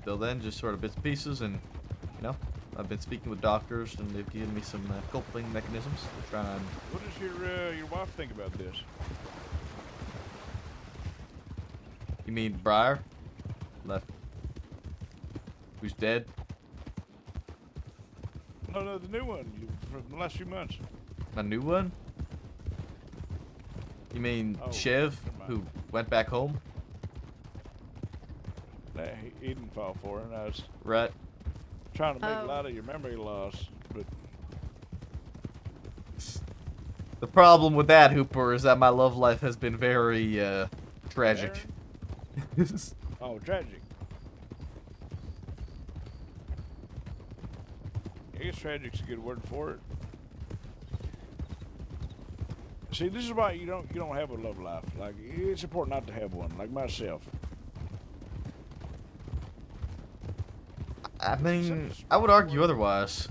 Speaker 1: Till then, just sort of bits and pieces, and, you know, I've been speaking with doctors, and they've given me some coping mechanisms to try and...
Speaker 2: What does your wife think about this?
Speaker 1: You mean Briar? Left. Who's dead?
Speaker 2: No, the new one from the last few months.
Speaker 1: A new one? You mean
Speaker 2: Oh,
Speaker 1: Chev,
Speaker 2: never mind.
Speaker 1: who went back home?
Speaker 2: Nah, he didn't fall for it. I was
Speaker 1: Right.
Speaker 2: trying to make
Speaker 6: Oh.
Speaker 2: light of your memory loss, but
Speaker 1: The problem with that, Hooper, is that my love life has been very, tragic.
Speaker 2: oh, tragic. I guess tragic's a good word for it. See, this is why you don't have a love life. Like, it's important not to have one. Like myself.
Speaker 1: I mean, I would argue otherwise.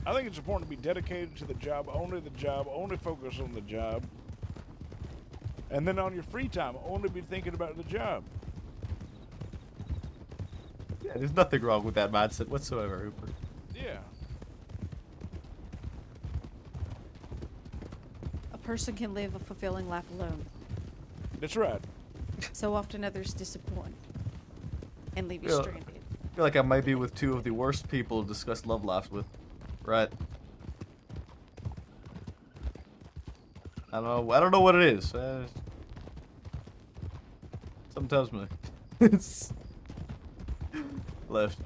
Speaker 2: I think it's important to be dedicated to the job, only focus on the job. And then on your free time, only be thinking about the job.
Speaker 1: Yeah, there's nothing wrong with that mindset whatsoever, Hooper.
Speaker 2: Yeah.
Speaker 6: A person can live a fulfilling life alone.
Speaker 2: That's right.
Speaker 6: So often others disappoint and leave you
Speaker 1: Yeah.
Speaker 6: stranded.
Speaker 1: I feel like I might be with two of the worst people to discuss love lives with. Right. I don't know what it is. Sometimes my it's left.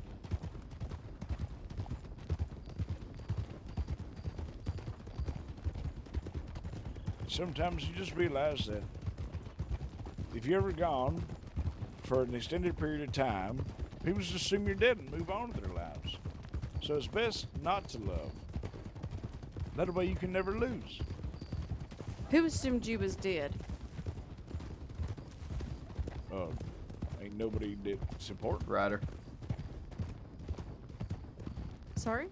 Speaker 2: Sometimes you just realize that if you're ever gone for an extended period of time, people just assume you're dead and move on with their lives. So it's best not to love. That way you can never lose.
Speaker 6: Who assumed you was dead?
Speaker 2: Ain't nobody that's important.
Speaker 1: Ryder.
Speaker 6: Sorry?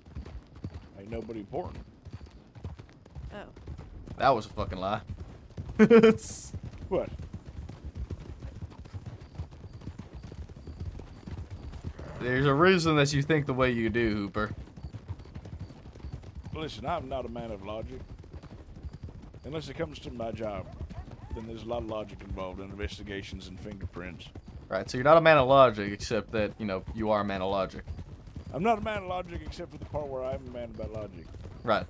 Speaker 2: Ain't nobody important.
Speaker 6: Oh.
Speaker 1: That was a fucking lie.
Speaker 2: What?
Speaker 1: There's a reason that you think the way you do, Hooper.
Speaker 2: Listen, I'm not a man of logic. Unless it comes to my job, then there's a lot of logic involved in investigations and fingerprints.
Speaker 1: Right, so you're not a man of logic, except that, you know, you are a man of logic.
Speaker 2: I'm not a man of logic except for the part where I'm a man about logic.
Speaker 1: Right.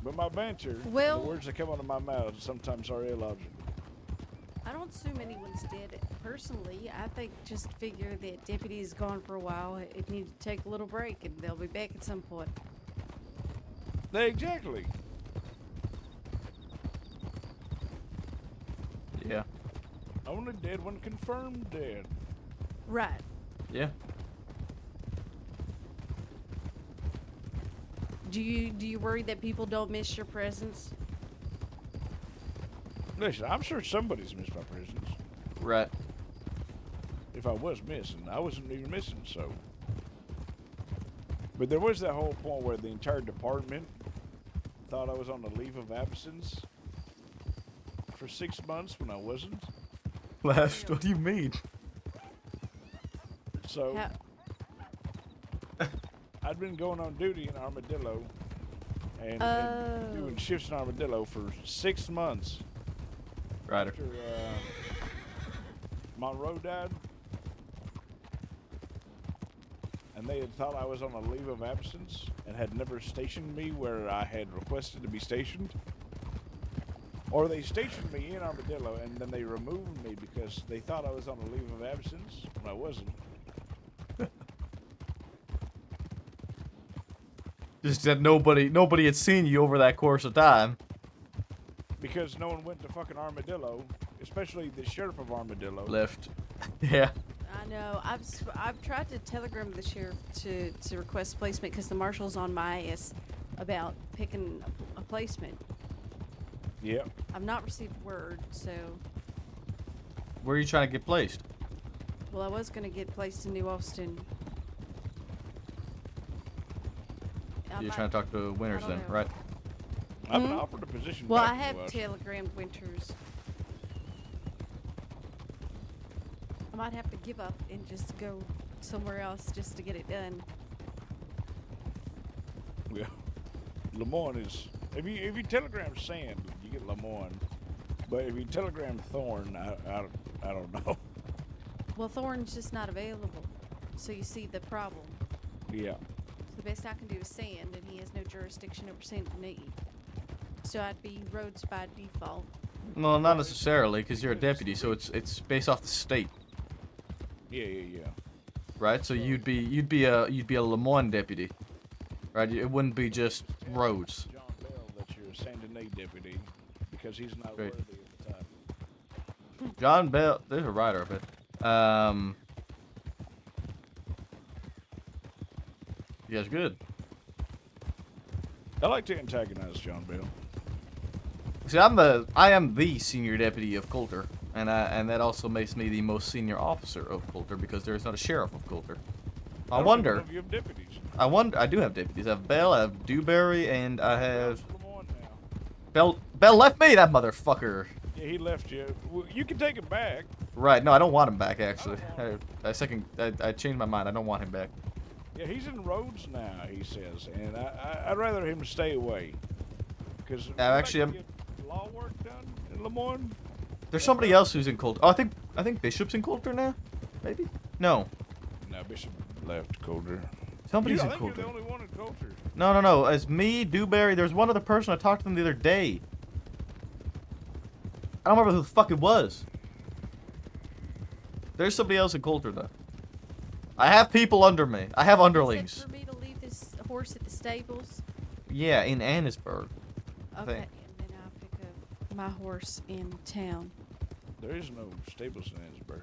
Speaker 2: But my banter,
Speaker 6: Well-
Speaker 2: the words that come out of my mouth, sometimes are illogical.
Speaker 6: I don't assume anyone's dead. Personally, I think just figure that deputy is gone for a while. It needs to take a little break, and they'll be back at some point.
Speaker 2: Exactly.
Speaker 1: Yeah.
Speaker 2: Only dead when confirmed dead.
Speaker 6: Right.
Speaker 1: Yeah.
Speaker 6: Do you worry that people don't miss your presence?
Speaker 2: Listen, I'm sure somebody's missed my presence.
Speaker 1: Right.
Speaker 2: If I was missing, I wasn't even missing, so. But there was that whole point where the entire department thought I was on a leave of absence for 6 months when I wasn't.
Speaker 1: Left. What do you mean?
Speaker 2: So
Speaker 6: How,
Speaker 2: I'd been going on duty in Armadillo and
Speaker 6: Oh.
Speaker 2: doing shifts in Armadillo for 6 months
Speaker 1: Ryder.
Speaker 2: after Monroe died. And they had thought I was on a leave of absence and had never stationed me where I had requested to be stationed. Or they stationed me in Armadillo and then they removed me because they thought I was on a leave of absence when I wasn't.
Speaker 1: Just that nobody had seen you over that course of time.
Speaker 2: Because no one went to fucking Armadillo, especially the sheriff of Armadillo.
Speaker 1: Left. Yeah.
Speaker 6: I know. I've tried to telegram the sheriff to request placement because the marshal's on my ass about picking a placement.
Speaker 2: Yep.
Speaker 6: I've not received word, so
Speaker 1: Where are you trying to get placed?
Speaker 6: well, I was gonna get placed in New Austin.
Speaker 1: You're trying to talk to Winters
Speaker 6: don't
Speaker 1: then,
Speaker 6: know.
Speaker 1: right?
Speaker 2: I've been offered a position
Speaker 6: Well,
Speaker 2: back
Speaker 6: I
Speaker 2: in
Speaker 6: have
Speaker 2: New Austin.
Speaker 6: telegrammed Winters. I might have to give up and just go somewhere else just to get it done.
Speaker 2: Yeah. Lemoyne is. If you telegram Sand, you get Lemoyne. But if you telegram Thorn, I don't know.
Speaker 6: Well, Thorne's just not available, so you see the problem.
Speaker 2: Yeah.
Speaker 6: So the best I can do is Sand, and he has no jurisdiction over Sand to me. So I'd be Rhodes by default.
Speaker 1: Well, not necessarily, because you're a deputy, so it's based off the state,
Speaker 2: Yeah.
Speaker 1: right? So you'd be a Lemoyne deputy, right? It wouldn't be just Rhodes.
Speaker 2: John Bell, that you're a Saint Denis deputy because he's not
Speaker 1: Great.
Speaker 2: worthy at the time.
Speaker 1: John Bell. There's a rider of it. You guys good?
Speaker 2: I like to antagonize John Bell.
Speaker 1: See, I am the senior deputy of Coulter, and that also makes me the most senior officer of Coulter because there is not a sheriff of Coulter. I
Speaker 2: don't
Speaker 1: wonder.
Speaker 2: even know if you have deputies.
Speaker 1: I do have deputies. I have Bell, I have Dewberry, and I have
Speaker 2: Lemoyne now.
Speaker 1: Bell left me, that motherfucker.
Speaker 2: Yeah, he left you. Well, you can take him back.
Speaker 1: Right? No, I don't want him back. Actually, I changed my mind. I don't want him back.
Speaker 2: Yeah, he's in Rhodes now, he says, and I'd rather him stay away. Because
Speaker 1: actually, I'm-
Speaker 2: get law work done in Lemoyne.
Speaker 1: There's somebody else who's in Coulter. Oh, I think Bishop's in Coulter now. Maybe. No,
Speaker 2: No, Bishop left Coulter.
Speaker 1: somebody's
Speaker 2: I
Speaker 1: in
Speaker 2: think
Speaker 1: Coulter.
Speaker 2: you're the only one in Coulter.
Speaker 1: No. As me, Dewberry. There's one other person. I talked to them the other day. I don't remember who the fuck it was. There's somebody else in Coulter though. I have people under me. I have
Speaker 6: Is
Speaker 1: underlings.
Speaker 6: it for me to leave this horse at the stables?
Speaker 1: Yeah, in Annisburg.
Speaker 6: Okay,
Speaker 1: think.
Speaker 6: and then I'll pick up my horse in town.
Speaker 2: There is no stables in Annisburg.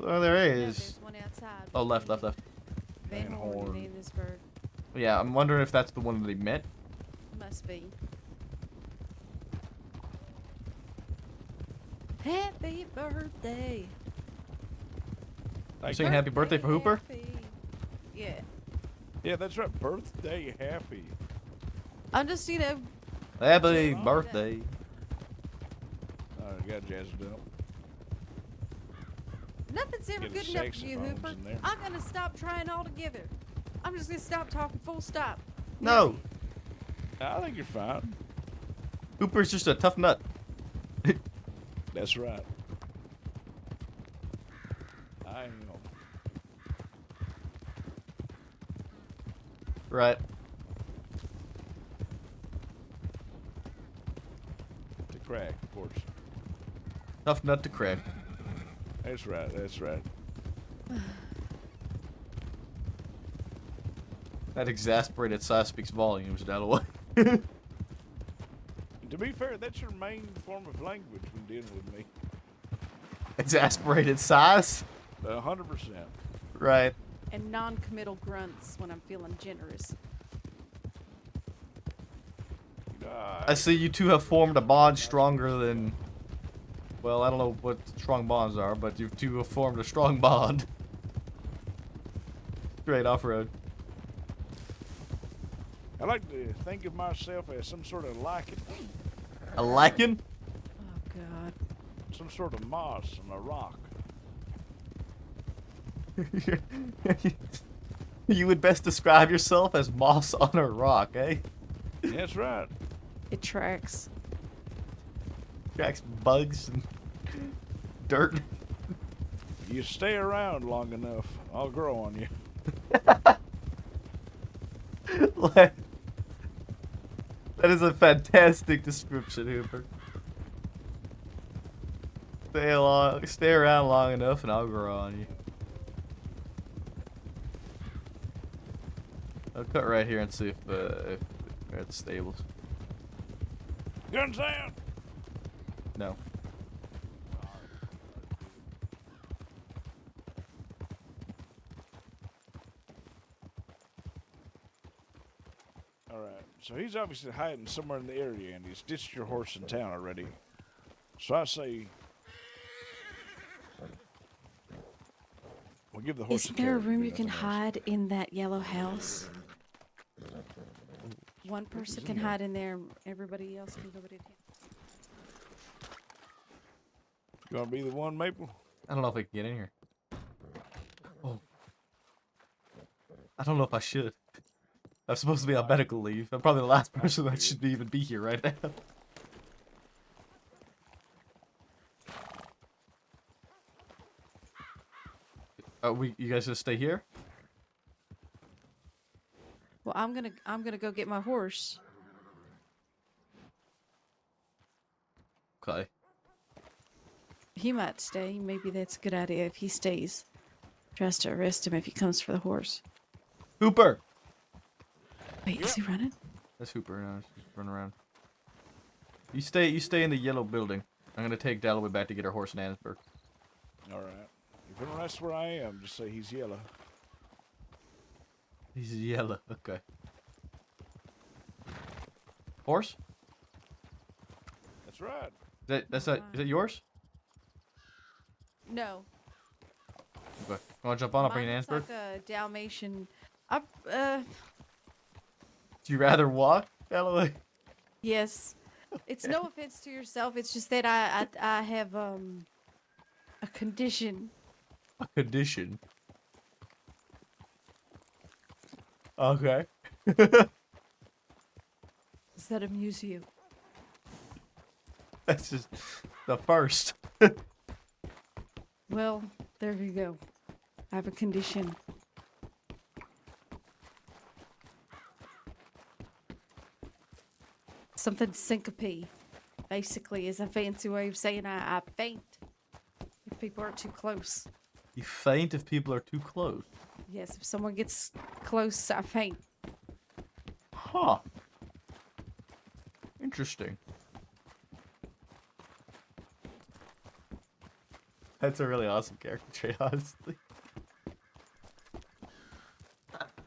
Speaker 1: Oh, there
Speaker 6: Yeah,
Speaker 1: is.
Speaker 6: there's one outside.
Speaker 1: Oh, left.
Speaker 6: Van
Speaker 2: Van
Speaker 6: Horn
Speaker 2: Horn.
Speaker 6: in Annisburg.
Speaker 1: Yeah, I'm wondering if that's the one that he met.
Speaker 6: Must be. Happy birthday.
Speaker 2: Like,
Speaker 1: Sing happy birthday for Hooper?
Speaker 6: Happy. Yeah.
Speaker 2: yeah, that's right. Birthday happy.
Speaker 6: I'm just,
Speaker 1: Happy
Speaker 2: Oh,
Speaker 1: birthday.
Speaker 2: Got jazzed up.
Speaker 6: nothing's ever
Speaker 2: Get
Speaker 6: good enough for you,
Speaker 2: saxophones
Speaker 6: Hooper.
Speaker 2: in there.
Speaker 6: I'm gonna stop trying altogether. I'm just gonna stop talking full stop.
Speaker 1: No,
Speaker 2: I think you're fine.
Speaker 1: Hooper's just a tough nut.
Speaker 2: That's right. I am.
Speaker 1: Right.
Speaker 2: To crack, of course.
Speaker 1: Tough nut to crack.
Speaker 2: That's right. That's right.
Speaker 1: That exasperated sigh speaks volumes, Dalloway.
Speaker 2: To be fair, that's your main form of language when dealing with me.
Speaker 1: Exasperated sighs?
Speaker 2: 100%.
Speaker 1: Right.
Speaker 6: And non-committal grunts when I'm feeling generous.
Speaker 1: I see you two have formed a bond stronger than... Well, I don't know what strong bonds are, but you two have formed a strong bond. Straight off-road.
Speaker 2: I like to think of myself as some sort of lichen,
Speaker 1: A lichen?
Speaker 6: Oh God.
Speaker 2: some sort of moss on a rock.
Speaker 1: You would best describe yourself as moss on a rock, eh?
Speaker 2: That's right.
Speaker 6: It tracks.
Speaker 1: Tracks bugs and dirt.
Speaker 2: You stay around long enough, I'll grow on you.
Speaker 1: That is a fantastic description, Hooper. Stay around long enough and I'll grow on you. I'll cut right here and see if they're at the stables.
Speaker 2: Guns down!
Speaker 1: No.
Speaker 2: Alright, so he's obviously hiding somewhere in the area and he's ditched your horse in town already. So I say... we'll give the horse
Speaker 6: Isn't there a
Speaker 2: carrot,
Speaker 6: room
Speaker 2: do
Speaker 6: you can
Speaker 2: nothing else.
Speaker 6: hide in that yellow house? One person can hide in there, and everybody else can go to town.
Speaker 2: You wanna be the one, Maple?
Speaker 1: I don't know if I can get in here. Oh. I don't know if I should. I'm supposed to be on medical leave. I'm probably the last person that should even be here right now. You guys just stay here?
Speaker 6: Well, I'm gonna go get my horse.
Speaker 1: Okay.
Speaker 6: He might stay. Maybe that's a good idea if he stays. Tries to arrest him if he comes for the horse.
Speaker 1: Hooper!
Speaker 6: Wait, is he running?
Speaker 1: That's Hooper. No, she's running around. You stay in the yellow building. I'm gonna take Dalloway back to get her horse in Annesburg.
Speaker 2: Alright. If you don't ask where I am, just say he's yellow.
Speaker 1: He's yellow. Okay. Horse?
Speaker 2: That's right.
Speaker 1: Is that yours?
Speaker 6: No.
Speaker 1: Okay. You wanna jump on? I'll bring you in
Speaker 6: Mine's
Speaker 1: Annesburg.
Speaker 6: like a Dalmatian.
Speaker 1: Do you rather walk, Dalloway?
Speaker 6: Yes. It's no offense to yourself. It's just that I have a condition.
Speaker 1: A condition. Okay.
Speaker 6: Does that amuse you?
Speaker 1: That's just the first.
Speaker 6: Well, there you go. I have a condition. Something syncope, basically, is a fancy way of saying I faint if people are too close.
Speaker 1: You faint if people are too close.
Speaker 6: Yes, if someone gets close, I faint.
Speaker 1: Huh. Interesting. That's a really awesome character trait, honestly.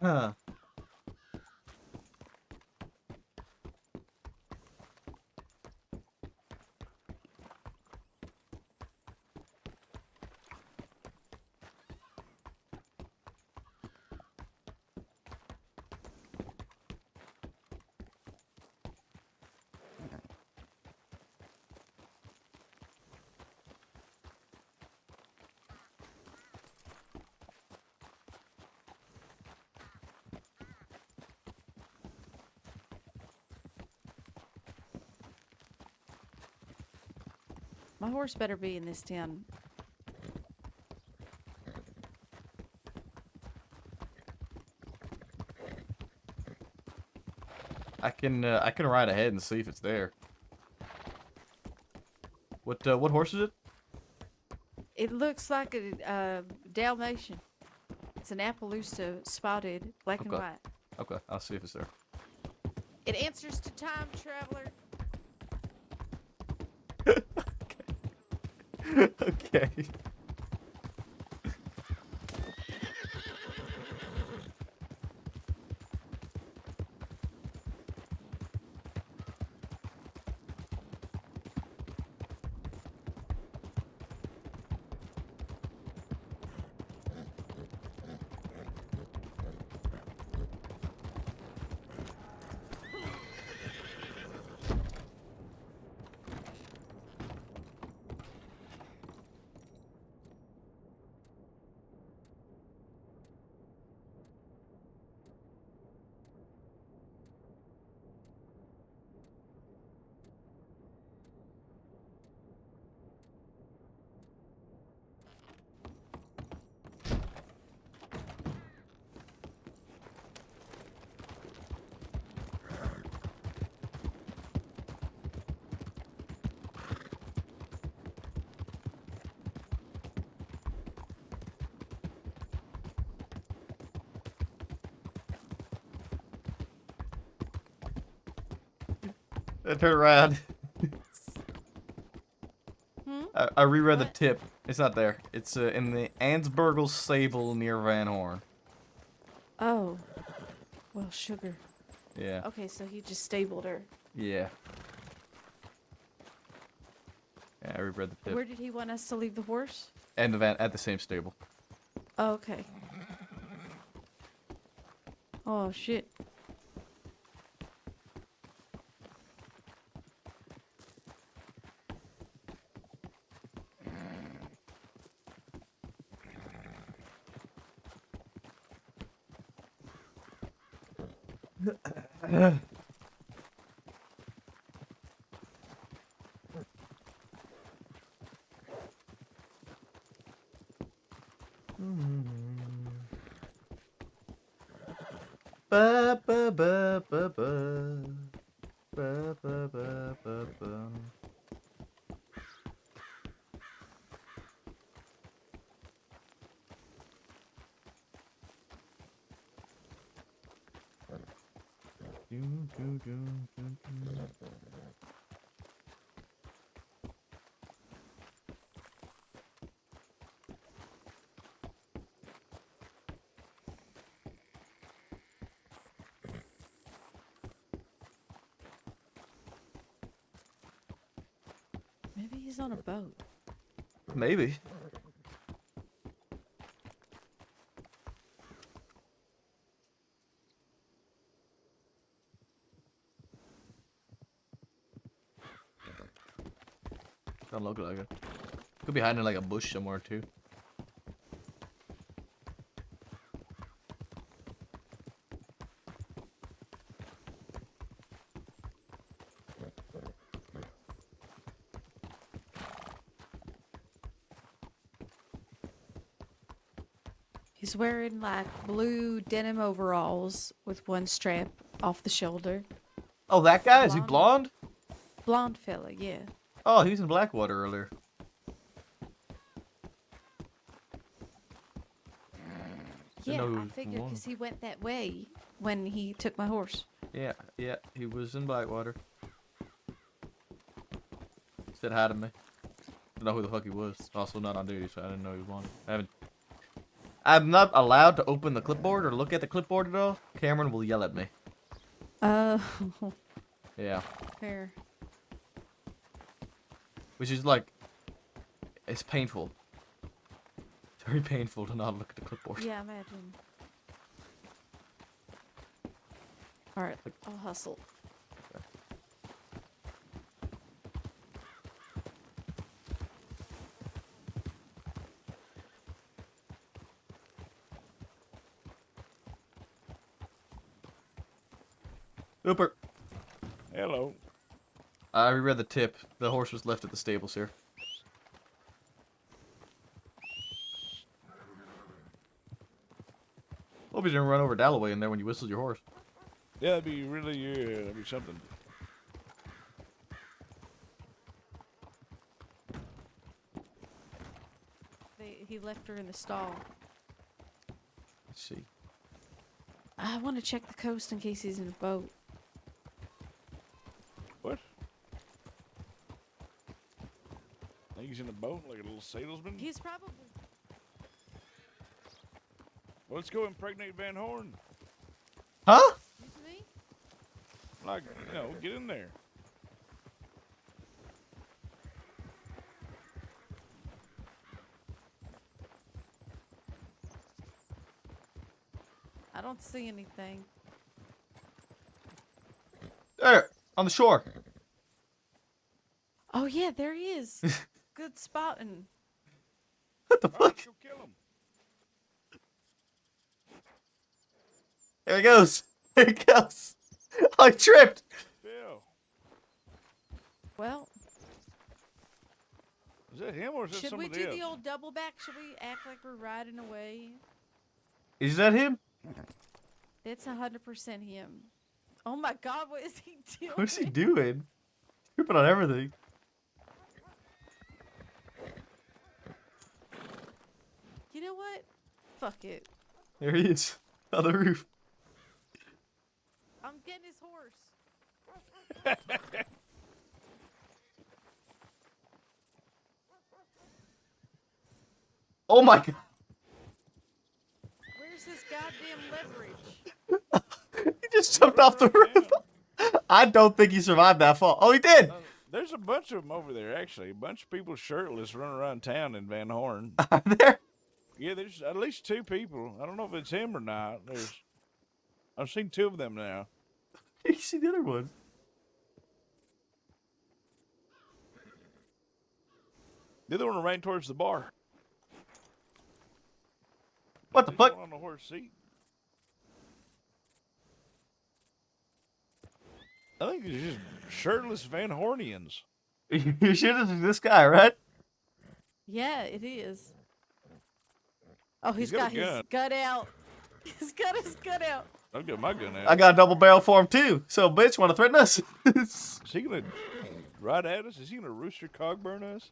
Speaker 1: Huh.
Speaker 6: My horse better be in this town.
Speaker 1: I can ride ahead and see if it's there. What horse is it?
Speaker 6: It looks like a Dalmatian. It's an Appaloosa spotted, black and
Speaker 1: Okay.
Speaker 6: white.
Speaker 1: Okay, I'll see if it's there.
Speaker 6: It answers to time traveler.
Speaker 1: Okay. Turn around. I reread the
Speaker 6: What?
Speaker 1: tip. It's not there. It's in the Ansburgel stable near Van Horn.
Speaker 6: Oh. Well, sugar.
Speaker 1: Yeah.
Speaker 6: Okay, so he just stabled her.
Speaker 1: Yeah. Yeah, I reread the tip.
Speaker 6: Where did he want us to leave the horse?
Speaker 1: And the van at the same stable.
Speaker 6: Oh, okay. Oh, shit.
Speaker 1: Ba ba ba ba ba. Ba ba ba ba ba. Do, do, do, do, do.
Speaker 6: Maybe he's on a boat.
Speaker 1: Maybe. Don't look like it. Could be hiding in like a bush somewhere too.
Speaker 6: He's wearing like blue denim overalls with one strap off the shoulder.
Speaker 1: Oh, that guy? Is he blonde?
Speaker 6: Blonde fella, yeah.
Speaker 1: Oh, he was in Blackwater earlier.
Speaker 6: Yeah,
Speaker 1: know he
Speaker 6: I
Speaker 1: was
Speaker 6: figured
Speaker 1: blonde.
Speaker 6: because he went that way when he took my horse.
Speaker 1: Yeah, yeah, he was in Blackwater. Said hi to me. Don't know who the fuck he was. Also not on duty, so I didn't know he was blonde. I'm not allowed to open the clipboard or look at the clipboard at all. Cameron will yell at me.
Speaker 6: Oh,
Speaker 1: Yeah.
Speaker 6: fair.
Speaker 1: Which is like, it's painful. It's very painful to not look at the clipboard.
Speaker 6: Yeah, imagine. Alright, I'll hustle.
Speaker 1: Super.
Speaker 2: Hello.
Speaker 1: I reread the tip. The horse was left at the stables here. Hope you didn't run over Dalloway in there when you whistled your horse.
Speaker 2: Yeah, that'd be really, that'd be something.
Speaker 6: left her in the stall.
Speaker 1: Let's see.
Speaker 6: I want to check the coast in case he's in a boat.
Speaker 2: What? Think he's in a boat like a little salesman?
Speaker 6: He's probably.
Speaker 2: Well, let's go impregnate Van Horn.
Speaker 1: Huh?
Speaker 6: Excuse me?
Speaker 2: Like, get in there.
Speaker 6: I don't see anything.
Speaker 1: There, on the shore.
Speaker 6: Oh yeah, there he is. Good spotting.
Speaker 1: What the
Speaker 2: All right,
Speaker 1: fuck?
Speaker 2: go kill him.
Speaker 1: There he goes. There he goes. I tripped.
Speaker 2: Bill.
Speaker 6: Well,
Speaker 2: Is that him or is that
Speaker 6: should we
Speaker 2: somebody
Speaker 6: do
Speaker 2: else?
Speaker 6: the old double back? Should we act like we're riding away?
Speaker 1: Is that him?
Speaker 6: It's 100% him. Oh my God, what is he doing?
Speaker 1: What is he doing? He's tripping on everything.
Speaker 6: You know what? Fuck it.
Speaker 1: There he is. On the roof.
Speaker 6: I'm getting his horse.
Speaker 1: Oh my god.
Speaker 6: Where's his goddamn leverage?
Speaker 1: He just jumped off the roof. I don't think he survived that fall. Oh, he did.
Speaker 2: There's a bunch of them over there, actually. A bunch of people shirtless running around town in Van Horn.
Speaker 1: There.
Speaker 2: Yeah, there's at least 2 people. I don't know if it's him or not. I've seen 2 of them now.
Speaker 1: You see the other one.
Speaker 2: The other one ran towards the bar.
Speaker 1: What the
Speaker 2: There's
Speaker 1: fuck?
Speaker 2: one on the horse seat. I think it's just shirtless Van Hornians.
Speaker 1: You sure this is this guy, right?
Speaker 6: Yeah, it is. Oh,
Speaker 2: He's
Speaker 6: he's
Speaker 2: got
Speaker 6: got
Speaker 2: a
Speaker 6: his
Speaker 2: gun.
Speaker 6: gut out. He's got his gut out.
Speaker 2: I've got my gun out.
Speaker 1: I got a double barrel for him too. So, bitch, want to threaten us?
Speaker 2: Is he gonna ride at us? Is he gonna rooster cogburn us?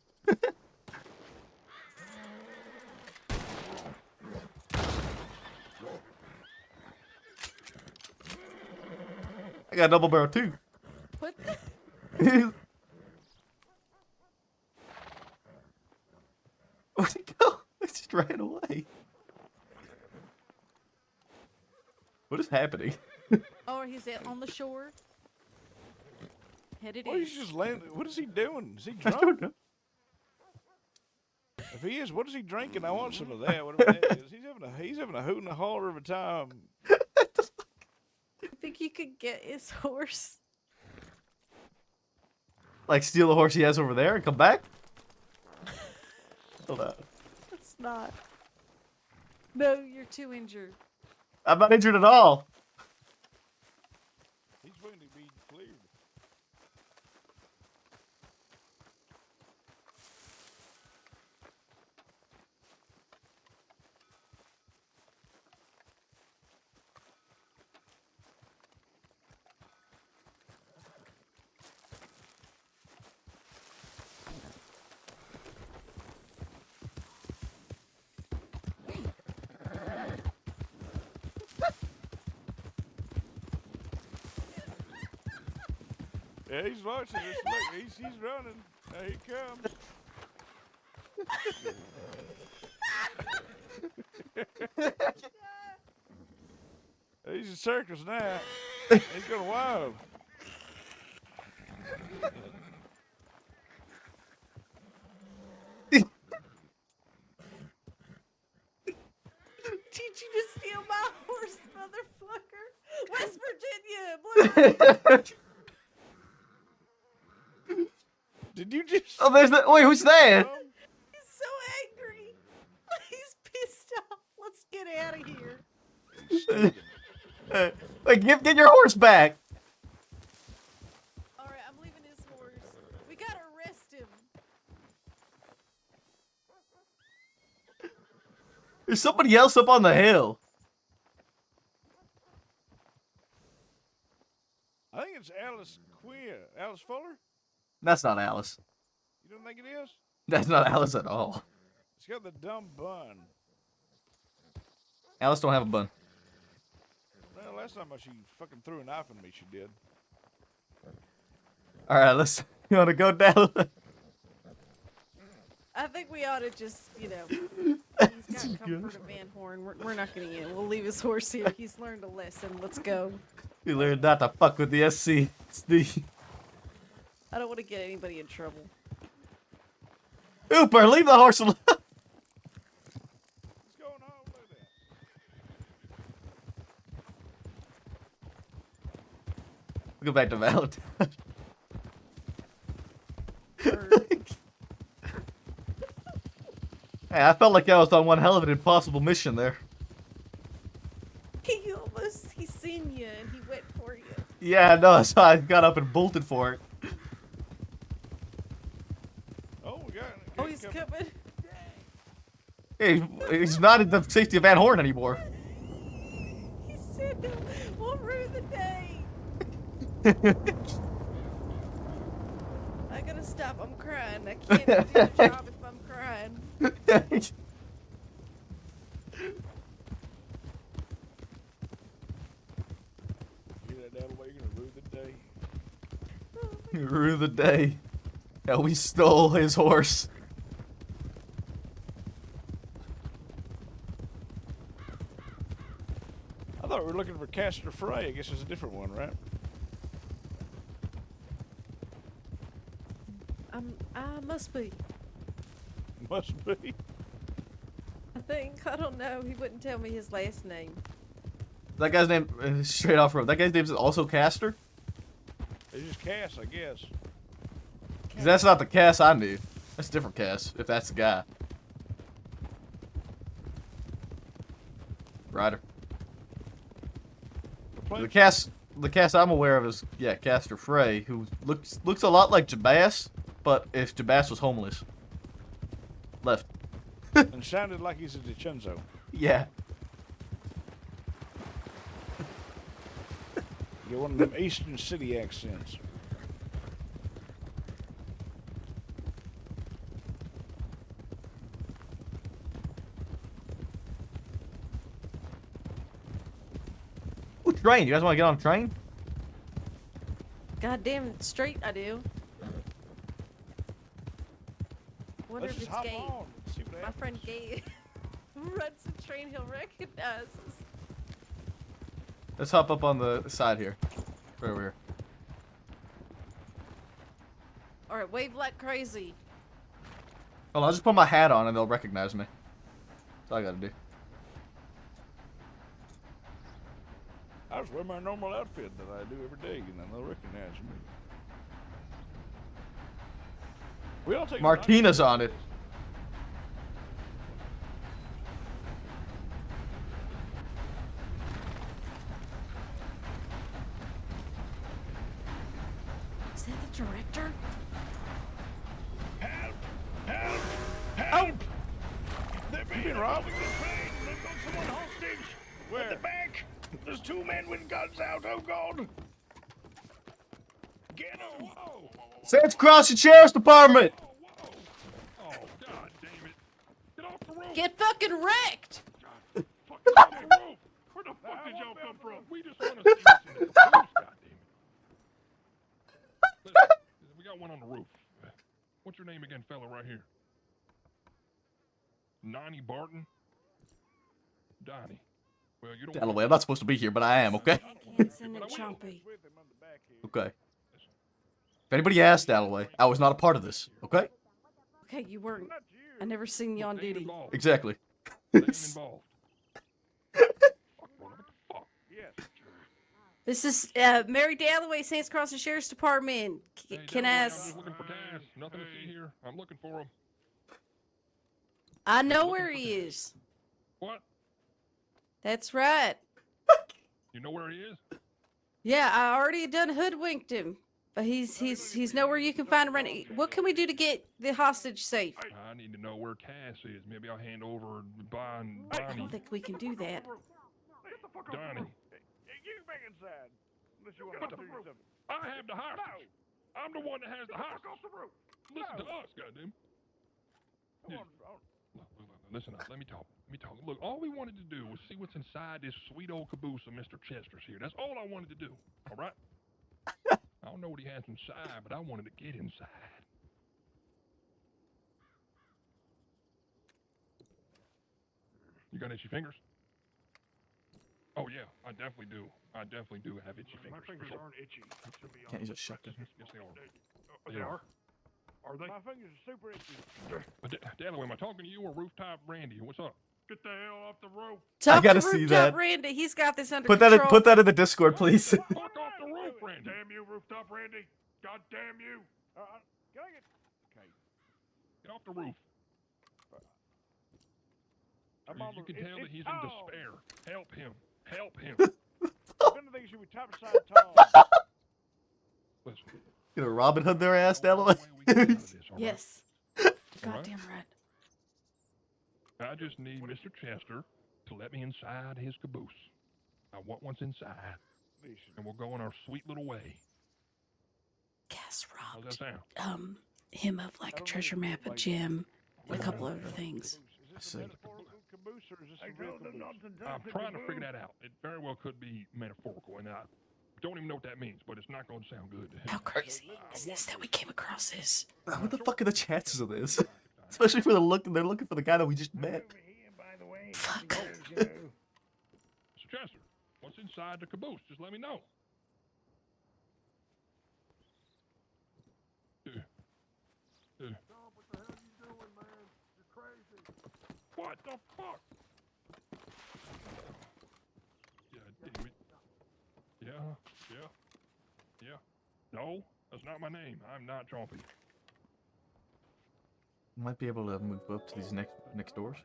Speaker 1: I got a double barrel too.
Speaker 6: What the?
Speaker 1: Where'd he go? He just ran away. What is happening?
Speaker 6: Oh, he's out on the shore. Headed
Speaker 2: Well,
Speaker 6: in.
Speaker 2: he's just landing. What is he doing? Is he
Speaker 1: I
Speaker 2: drunk?
Speaker 1: don't know.
Speaker 2: If he is, what is he drinking? I want some of that. Whatever that is. He's having a hoot and a holler of a time.
Speaker 6: I think you could get his horse.
Speaker 1: Like steal the horse he has over there and come back? Hold on.
Speaker 6: It's not. No, you're too injured.
Speaker 1: I'm not injured at all.
Speaker 2: He's waiting to be cleared. Yeah, he's watching us. Look, he's running. There he comes. He's in circus now. He's going wild.
Speaker 6: Did you just steal my horse, motherfucker? West Virginia, Blue.
Speaker 2: Did you just?
Speaker 1: Oh, there's the. Wait, who's there?
Speaker 6: He's so angry. He's pissed off. Let's get out of here.
Speaker 1: Wait, get your horse back.
Speaker 6: All right, I'm leaving his horse. We gotta arrest him.
Speaker 1: There's somebody else up on the hill.
Speaker 2: I think it's Alice Queer. Alice Fuller?
Speaker 1: That's not Alice.
Speaker 2: You don't think it is?
Speaker 1: That's not Alice at all.
Speaker 2: It's got the dumb bun.
Speaker 1: Alice don't have a bun.
Speaker 2: Well, last time she fucking threw a knife at me, she did.
Speaker 1: All right, let's. You want to go down?
Speaker 6: I think we ought to just, you know, he's got comfort of Van Horn. We're not going to get it. We'll leave his horse here. He's learned a lesson. Let's go.
Speaker 1: You learned not to fuck with the SC.
Speaker 6: I don't want to get anybody in trouble.
Speaker 1: Ooper, leave the horse alone.
Speaker 2: What's going on with that?
Speaker 1: Go back to Valentine. Hey, I felt like I was on one hell of an impossible mission there.
Speaker 6: He's seen you and he went for you.
Speaker 1: Yeah, no, so I got up and bolted for it.
Speaker 2: Oh, we got.
Speaker 6: Oh, he's coming.
Speaker 1: Hey, he's not in the safety of Van Horn anymore.
Speaker 6: He said, we'll rue the day. I gotta stop. I'm crying. I can't do the job if I'm crying.
Speaker 2: Get that out of the way. You're gonna rue the day.
Speaker 1: Rue the day that we stole his horse.
Speaker 2: I thought we were looking for Castor Frey. I guess it's a different one, right?
Speaker 6: I must be.
Speaker 2: Must be.
Speaker 6: I think. I don't know. He wouldn't tell me his last name.
Speaker 1: That guy's name, straight off road. That guy's name is also Castor?
Speaker 2: It's just Cass, I guess.
Speaker 1: 'Cause that's not the Cass I knew. That's a different Cass, if that's the guy. Ryder. The Cass I'm aware of is, yeah, Castor Frey, who looks a lot like Jabbass, but if Jabbass was homeless. Left.
Speaker 2: And sounded like he's a DiCenzo.
Speaker 1: Yeah.
Speaker 2: Get one of them Eastern City accents.
Speaker 1: Ooh, train. You guys want to get on a train?
Speaker 6: Goddamn straight I do. Wonder
Speaker 2: Let's
Speaker 6: if
Speaker 2: just
Speaker 6: it's
Speaker 2: hop
Speaker 6: Gabe.
Speaker 2: on. See what
Speaker 6: My
Speaker 2: happens.
Speaker 6: friend Gabe runs the train he'll recognize us.
Speaker 1: Let's hop up on the side here. Right over here.
Speaker 6: Alright, wave like crazy.
Speaker 1: Hold on, I'll just put my hat on and they'll recognize me. That's all I gotta do.
Speaker 2: I just wear my normal outfit that I do every day, and then they'll recognize me. We all take
Speaker 1: Martina's on it.
Speaker 6: Is that the director?
Speaker 5: Help! Help!
Speaker 6: Oh!
Speaker 5: Help! They're
Speaker 2: been
Speaker 5: being
Speaker 2: robbed?
Speaker 5: robbed. They've got someone hostage.
Speaker 2: Where?
Speaker 5: At the back. There's two men with guns out. Oh God! Get them! Whoa!
Speaker 1: Sands Crossing Sheriff's Department!
Speaker 4: Whoa! Oh, God damn it! Get off the roof!
Speaker 6: Get fucking wrecked!
Speaker 4: Fucking off the roof! Where the fuck did y'all come from? We just want to see this in the roof, God damn it! Listen, we got one on the roof. What's your name again, fella, right here? Donnie Barton? Donnie. Well, you don't.
Speaker 1: Dalloway, I'm not supposed to be here, but I am, okay?
Speaker 6: Hanson and Chompy.
Speaker 1: Okay. If anybody asked, Dalloway, I was not a part of this, okay?
Speaker 6: Okay, you weren't. I never seen you on
Speaker 4: Staying
Speaker 6: duty.
Speaker 4: involved.
Speaker 1: Exactly.
Speaker 4: Staying involved. Fuck, what the fuck?
Speaker 2: Yes.
Speaker 6: This is Mary Dalloway, Sands Crossing Sheriff's Department.
Speaker 4: Hey,
Speaker 6: Can
Speaker 4: Dalloway,
Speaker 6: I?
Speaker 4: I'm just looking for Cass. Nothing to see here. I'm looking for him.
Speaker 6: I know where he is.
Speaker 4: What?
Speaker 6: That's right.
Speaker 4: You know where he is?
Speaker 6: Yeah, I already done hoodwinked him, but he's nowhere you can find him. Right. What can we do to get the hostage safe?
Speaker 4: I need to know where Cass is. Maybe I'll hand over Bonnie.
Speaker 6: I don't think we can do that.
Speaker 4: Donnie.
Speaker 2: You back inside. Unless you want
Speaker 4: What
Speaker 2: to
Speaker 4: the
Speaker 2: do something.
Speaker 4: I have the hostage. I'm the one that has the hostage. Listen to us, goddamn.
Speaker 2: Come on,
Speaker 7: Listen up. Let me talk. Look, all we wanted to do was see what's inside this sweet old caboose of Mr. Chester's here. That's all I wanted to do. All right? I don't know what he has inside, but I wanted to get inside. You got itchy fingers? Oh yeah, I definitely do. I definitely do have itchy fingers.
Speaker 8: My fingers aren't itchy. To be
Speaker 1: Can't use
Speaker 8: honest.
Speaker 1: a shotgun here.
Speaker 7: Yes, they are.
Speaker 8: They are? Are they?
Speaker 5: My fingers are super itchy.
Speaker 7: But Dalloway, am I talking to you or Rooftop Randy? What's up?
Speaker 8: Get the hell off the roof.
Speaker 6: Talk
Speaker 1: gotta
Speaker 6: to
Speaker 1: see
Speaker 6: Rooftop
Speaker 1: that.
Speaker 6: Randy. He's got this under
Speaker 1: Put
Speaker 6: control.
Speaker 1: that in the Discord, please.
Speaker 7: Fuck off the roof, Randy.
Speaker 8: Damn you, Rooftop Randy. God damn you.
Speaker 5: Can I get... Okay.
Speaker 7: Get off the roof. You can tell that he's in despair. Help him. Help him.
Speaker 5: I think you would top side tall.
Speaker 7: Listen.
Speaker 1: You know, Robin Hood their ass, Dalloway.
Speaker 6: Yes.
Speaker 7: All right?
Speaker 6: Goddamn right.
Speaker 7: I just need Mr. Chester to let me inside his caboose. I want what's inside, and we'll go on our sweet little way.
Speaker 6: Cass
Speaker 7: How's that
Speaker 6: robbed
Speaker 7: sound?
Speaker 6: him of like a treasure map, a gem, and a couple other things.
Speaker 1: See.
Speaker 7: I'm trying to figure that out. It very well could be metaphorical, and I don't even know what that means, but it's not going to sound good.
Speaker 6: How crazy is this that we came across this?
Speaker 1: What the fuck are the chances of this? Especially for they're looking for the guy that we just met.
Speaker 6: Fuck.
Speaker 7: Mr. Chester, what's inside the caboose? Just let me know. What the fuck? Yeah, damn it. Yeah. No, that's not my name. I'm not Chompy.
Speaker 1: Might be able to move up to these next doors.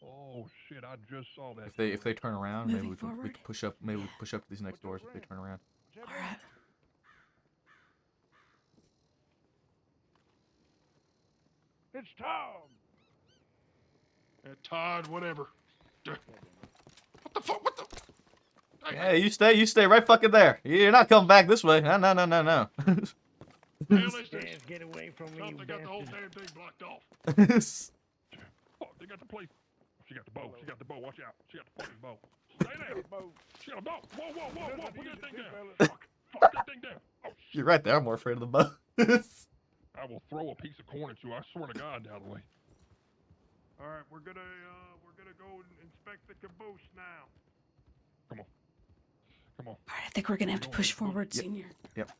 Speaker 7: Oh shit! I just saw that.
Speaker 1: If they turn around, maybe
Speaker 6: Moving
Speaker 1: we can
Speaker 6: forward?
Speaker 1: push up. Maybe we can push up to these next doors if they turn around.
Speaker 6: All right.
Speaker 5: It's Tom.
Speaker 8: Todd, whatever.
Speaker 7: What the fuck? What the?
Speaker 1: Hey, you stay right fucking there. You're not coming back this way. No.
Speaker 8: Hell is this?
Speaker 5: Get away from me,
Speaker 8: They got the whole damn thing blocked off.
Speaker 7: Fuck! They got the place. She got the bow. She got the bow. Watch out. She got the fucking bow. Stay there. She got a bow. Whoa! Put that thing down. Fuck that thing down. Oh shit!
Speaker 1: You're right there. I'm more afraid of the bow.
Speaker 7: I will throw a piece of corn at you. I swear to God, Dalloway.
Speaker 8: All right, we're gonna go and inspect the caboose now.
Speaker 7: Come on.
Speaker 6: All right, I think we're gonna have to push forward, Senior.
Speaker 1: Yep.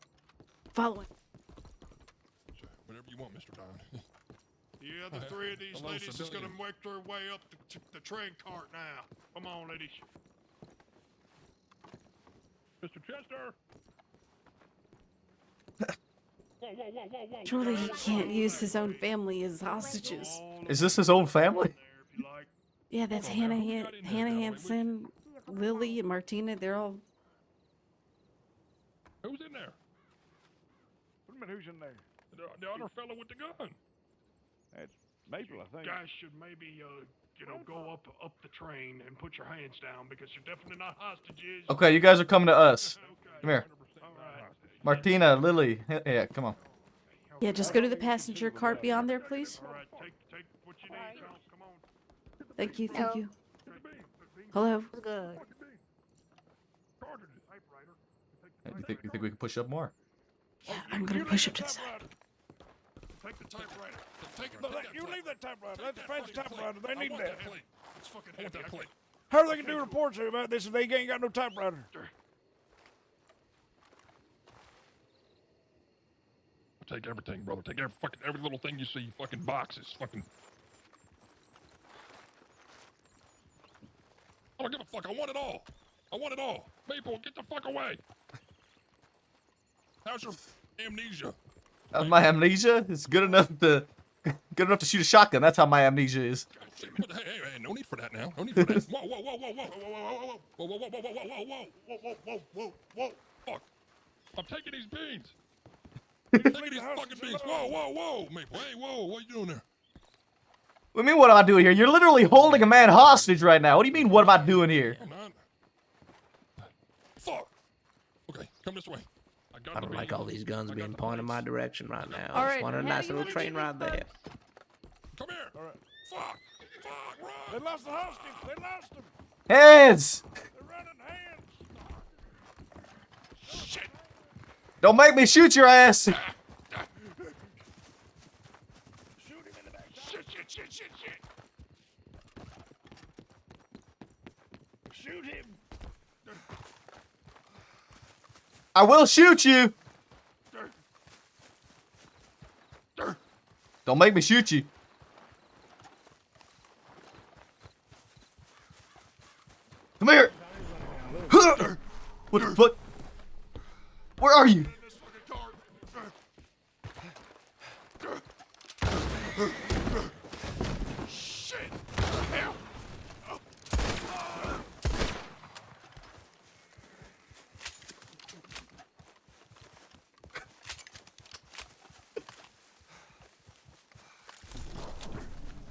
Speaker 6: Following.
Speaker 7: Whatever you want, Mr. Don.
Speaker 8: Yeah, the three of these
Speaker 7: Hello,
Speaker 8: ladies is gonna
Speaker 7: civilian.
Speaker 8: make their way up the train cart now. Come on, ladies.
Speaker 7: Mr. Chester. Whoa.
Speaker 6: Surely he can't use his own family as hostages.
Speaker 1: Is this his own family?
Speaker 6: Yeah, that's
Speaker 7: Hold on,
Speaker 6: Hannah,
Speaker 7: who got in there,
Speaker 6: Hannah
Speaker 7: Dalloway?
Speaker 6: Hansen, Lily, and Martina. They're all.
Speaker 7: Who's in there?
Speaker 5: What do you mean, who's in there?
Speaker 7: The other fellow with the gun.
Speaker 5: That's Maple, I think.
Speaker 8: Guys should maybe go up the train and put your hands down because you're definitely not hostages.
Speaker 1: Okay, you guys are coming to us.
Speaker 8: Okay.
Speaker 1: Come here.
Speaker 8: All right.
Speaker 1: Martina, Lily. Yeah, come on.
Speaker 6: Yeah, just go to the passenger cart beyond there, please.
Speaker 8: All right, take what you need. Tom. Come on.
Speaker 6: Thank you.
Speaker 7: Good
Speaker 6: Hello.
Speaker 7: Good.
Speaker 1: You think we can push up more?
Speaker 6: Yeah, I'm gonna push up to the side.
Speaker 8: Take the typewriter.
Speaker 5: You leave that typewriter. That's the fancy typewriter. They need that.
Speaker 8: It's fucking
Speaker 7: I want
Speaker 8: heavy.
Speaker 7: that plate.
Speaker 5: How are they gonna do reports about this if they ain't got no typewriter?
Speaker 7: Take everything, brother. Take every little thing you see. Fucking boxes. Fucking. I don't give a fuck. I want it all. I want it all. People, get the fuck away. How's your amnesia?
Speaker 1: My amnesia is good enough to shoot a shotgun. That's how my amnesia is.
Speaker 7: God, shit, hey, no need for that now. No need for that. Whoa. Fuck. I'm taking these beans. Taking these fucking beans. Whoa. Maple, hey, whoa. What are you doing there?
Speaker 1: What do you mean, what am I doing here? You're literally holding a man hostage right now. What do you mean, what am I doing here?
Speaker 7: I'm not. Fuck. Okay, come this way.
Speaker 9: I don't like all these guns being pointed in my direction right now.
Speaker 6: All
Speaker 9: I
Speaker 6: right,
Speaker 9: just want a
Speaker 6: how
Speaker 9: nice
Speaker 6: do you
Speaker 9: little
Speaker 6: wanna
Speaker 9: train
Speaker 6: do
Speaker 9: ride
Speaker 6: this,
Speaker 9: there.
Speaker 7: Come here.
Speaker 2: Fuck! Fuck! Run! They lost the hostage. They lost him.
Speaker 1: Hands!
Speaker 2: They're running hands. Shit!
Speaker 1: Don't make me shoot your ass!
Speaker 2: Shoot him in the back. Shit! Shoot him.
Speaker 1: I will shoot you! Don't make me shoot you. Come here! What? Where are you?
Speaker 2: Shit!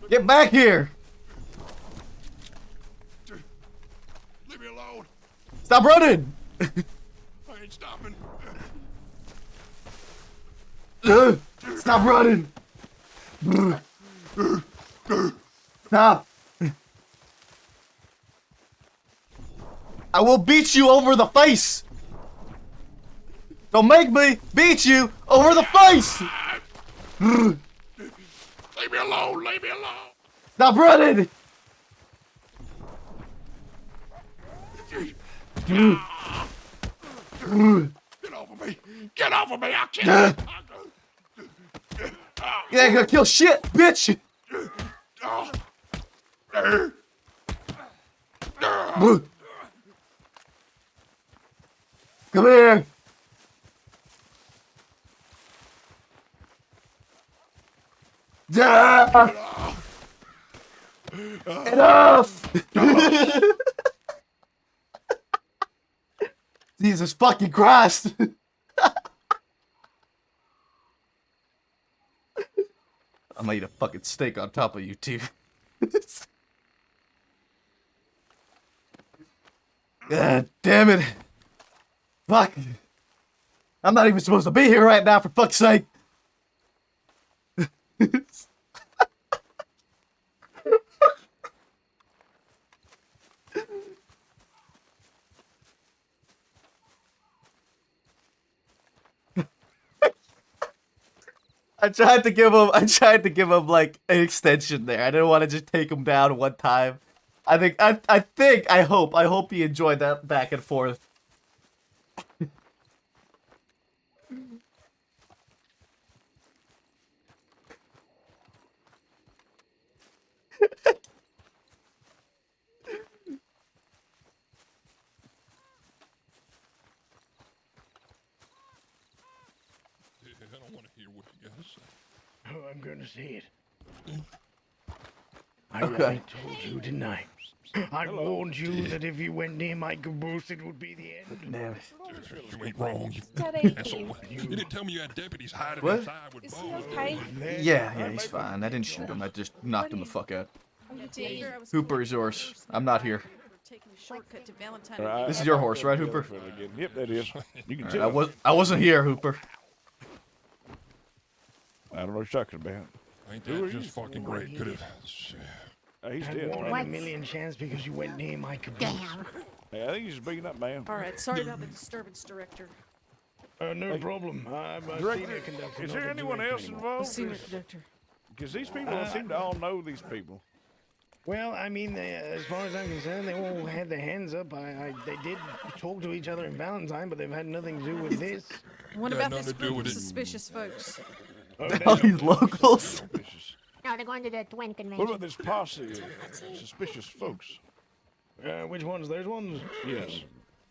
Speaker 1: Get back here!
Speaker 2: Leave me alone.
Speaker 1: Stop running!
Speaker 2: I ain't stopping.
Speaker 1: Stop running! Stop! I will beat you over the face! Don't make me beat you over the face!
Speaker 2: Leave me alone. Leave me alone.
Speaker 1: Stop running!
Speaker 2: Get off of me. Get off of me. I'll kill you.
Speaker 1: You ain't gonna kill shit, bitch! Come here! Enough! Jesus fucking Christ! I'm gonna eat a fucking steak on top of you two. God damn it! Fuck! I'm not even supposed to be here right now, for fuck's sake! I tried to give him like an extension there. I didn't want to just take him down one time. I hope he enjoyed that back and forth.
Speaker 7: I don't want to hear what you gotta say.
Speaker 5: Oh, I'm gonna see it.
Speaker 1: Okay.
Speaker 5: I told you, didn't I? I warned you that if you went near my caboose, it would be the end.
Speaker 1: Damn it.
Speaker 7: You ain't wrong, you
Speaker 10: Thank
Speaker 7: asshole.
Speaker 10: you.
Speaker 7: You didn't tell me you had deputies hiding
Speaker 1: What?
Speaker 7: inside with
Speaker 10: Is he
Speaker 7: bows.
Speaker 10: okay?
Speaker 1: Yeah, he's fine. I didn't shoot him. I just knocked him the fuck out. Hooper is yours. I'm not here. This is your horse, right, Hooper?
Speaker 2: Yep, that is. You can
Speaker 1: Alright,
Speaker 2: tell.
Speaker 1: I wasn't here, Hooper.
Speaker 2: I don't know what you're talking about.
Speaker 7: Ain't that just fucking great? Could have.
Speaker 2: He's
Speaker 5: I
Speaker 2: dead.
Speaker 5: won
Speaker 2: Man.
Speaker 5: a million chance because you went near my caboose.
Speaker 2: Hey, I think he's beating up, man.
Speaker 6: All right, sorry about the disturbance, Director.
Speaker 5: No problem. I'm a
Speaker 2: Director,
Speaker 5: senior conductor.
Speaker 2: is
Speaker 5: not
Speaker 2: there
Speaker 5: a
Speaker 2: anyone
Speaker 5: director
Speaker 2: else
Speaker 5: anymore.
Speaker 2: involved?
Speaker 6: Senior Conductor.
Speaker 2: Because these people seem to all know these people.
Speaker 5: Well, I mean, as far as I'm concerned, they all had their hands up. They did talk to each other in Valentine, but they've had nothing to do with this.
Speaker 6: What
Speaker 7: Yeah,
Speaker 6: about
Speaker 7: nothing
Speaker 6: this
Speaker 7: to do
Speaker 6: group
Speaker 7: with
Speaker 6: of
Speaker 7: it.
Speaker 6: suspicious folks?
Speaker 1: All these locals.
Speaker 10: No, they're going to the Twin
Speaker 2: What
Speaker 10: Convention.
Speaker 2: about this posse of suspicious folks?
Speaker 5: Which ones? Those ones?
Speaker 2: Yes.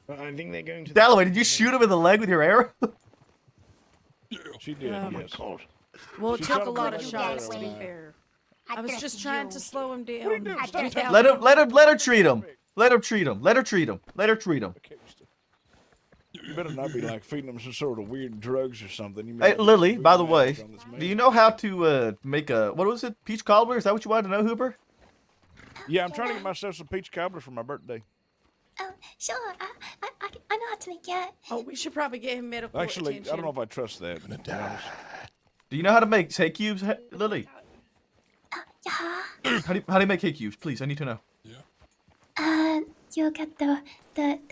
Speaker 5: I think they're going to.
Speaker 1: Dalloway, did you shoot him in the leg with your arrow?
Speaker 2: She did,
Speaker 6: Oh my
Speaker 2: yes.
Speaker 6: Well, it
Speaker 2: She
Speaker 6: took
Speaker 2: shot
Speaker 6: a
Speaker 2: him
Speaker 6: lot
Speaker 2: in
Speaker 6: of
Speaker 2: the
Speaker 6: shots,
Speaker 2: leg.
Speaker 6: to be fair.
Speaker 10: I
Speaker 6: I was
Speaker 10: trust
Speaker 6: just trying
Speaker 10: you.
Speaker 6: to slow him down.
Speaker 2: What are you doing? Stop
Speaker 10: just-
Speaker 2: tapping
Speaker 1: Let her treat him. Let her treat him. Let her treat him. Let her treat him.
Speaker 2: You better not be like feeding them some sort of weird drugs or something. You
Speaker 1: Hey,
Speaker 2: may
Speaker 1: Lily,
Speaker 2: be
Speaker 1: by the
Speaker 2: voodoo
Speaker 1: way,
Speaker 2: magic on this man.
Speaker 1: do you know how to make a, what was it, peach cobbler? Is that what you wanted to know, Hooper?
Speaker 2: Yeah, I'm trying to get myself some peach cobbler for my birthday.
Speaker 10: Oh, sure. I know how to make it.
Speaker 6: Oh, we should probably get him medical
Speaker 2: Actually,
Speaker 6: attention.
Speaker 2: I don't know if I trust that. To be honest.
Speaker 1: Do you know how to make take cubes, Lily?
Speaker 10: Yeah.
Speaker 1: How do you make cake cubes? Please, I need to know.
Speaker 10: You get the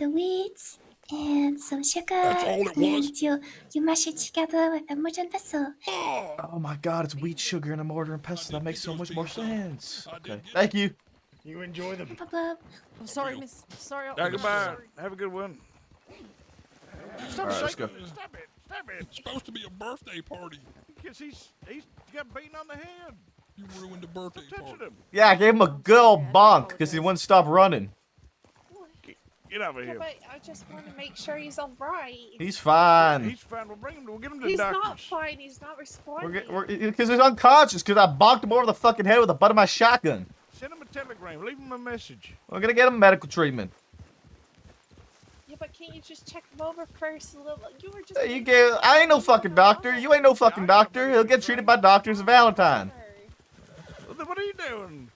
Speaker 10: wheats and some sugar,
Speaker 7: That's all it was?
Speaker 10: and you mash it together with a wooden pestle.
Speaker 1: Oh my god, it's wheat, sugar, and a mortar and pestle. That makes so much more sense.
Speaker 7: I did
Speaker 1: Okay.
Speaker 7: get
Speaker 1: Thank you.
Speaker 3: You enjoy them.
Speaker 10: No problem.
Speaker 6: I'm sorry, miss. Sorry.
Speaker 2: Yeah,
Speaker 6: I'm
Speaker 2: goodbye.
Speaker 6: sorry.
Speaker 2: Have a good one. Stop
Speaker 1: Alright, let's go.
Speaker 2: shaking. Stop it. Stop it.
Speaker 7: It's supposed to be a birthday party.
Speaker 2: Because he's got beaten on the head.
Speaker 7: You ruined the birthday
Speaker 2: Stop touching
Speaker 7: party.
Speaker 2: him.
Speaker 1: Yeah, I gave him a good old bonk because he wouldn't stop running.
Speaker 2: Get over
Speaker 11: Yeah,
Speaker 2: here.
Speaker 11: but I just want to make sure he's all right.
Speaker 1: He's fine.
Speaker 2: He's fine. We'll get him to the
Speaker 11: He's
Speaker 2: doctors.
Speaker 11: not fine. He's not responding.
Speaker 1: Because he's unconscious because I bonked him over the fucking head with the butt of my shotgun.
Speaker 2: Send him a telegram. Leave him a message.
Speaker 1: We're gonna get him medical treatment.
Speaker 11: Yeah, but can't you just check him over first? A little. You were just.
Speaker 1: I ain't no fucking doctor. You ain't no fucking doctor. He'll get treated by doctors in Valentine.
Speaker 2: What are you doing?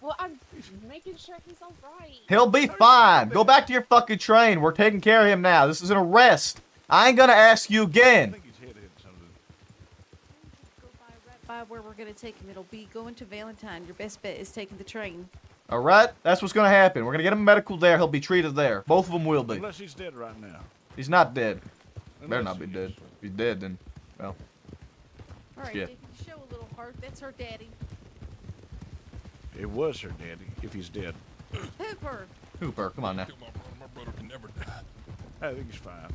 Speaker 11: Well, I'm making sure he's all right.
Speaker 1: He'll be fine. Go back to your fucking train. We're taking care of him now. This is an arrest. I ain't gonna ask you
Speaker 2: I
Speaker 1: again.
Speaker 2: think his head hit something.
Speaker 6: Go by where we're gonna take him. It'll be going to Valentine. Your best bet is taking the train.
Speaker 1: All right? That's what's gonna happen. We're gonna get him medical there. He'll be treated there. Both of them will be.
Speaker 2: Unless he's dead right now.
Speaker 1: He's not dead. Better
Speaker 2: Unless
Speaker 1: not be
Speaker 2: he
Speaker 1: dead.
Speaker 2: is.
Speaker 1: If he's dead, then, well.
Speaker 6: All right,
Speaker 1: Yeah.
Speaker 6: if you show a little heart, that's her daddy.
Speaker 2: It was her daddy, if he's dead.
Speaker 6: Hooper.
Speaker 1: Hooper, come on now.
Speaker 7: Kill my brother. My brother can never die.
Speaker 2: I think he's fine.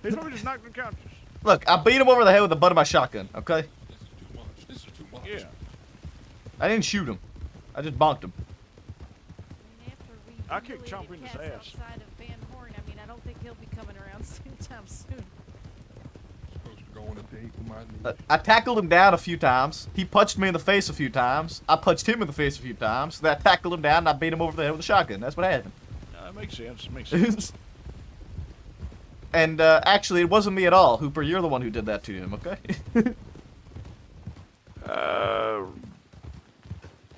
Speaker 2: He's probably just knocked unconscious.
Speaker 1: Look, I beat him over the head with the butt of my shotgun, okay?
Speaker 7: This is too much. This is too much.
Speaker 2: Yeah.
Speaker 1: I didn't shoot him. I just bonked him.
Speaker 6: I mean, after we
Speaker 2: I kicked
Speaker 6: humiliated
Speaker 2: Chomp in his
Speaker 6: Cass
Speaker 2: ass.
Speaker 6: outside of Van Horn, I mean, I don't think he'll be coming around anytime soon.
Speaker 7: Supposed to go on a date with my niece.
Speaker 1: I tackled him down a few times. He punched me in the face a few times. I punched him in the face a few times. Then I tackled him down and I beat him over the head with a shotgun. That's what happened.
Speaker 2: That makes sense. Makes sense.
Speaker 1: And actually, it wasn't me at all. Hooper, you're the one who did that to him, okay?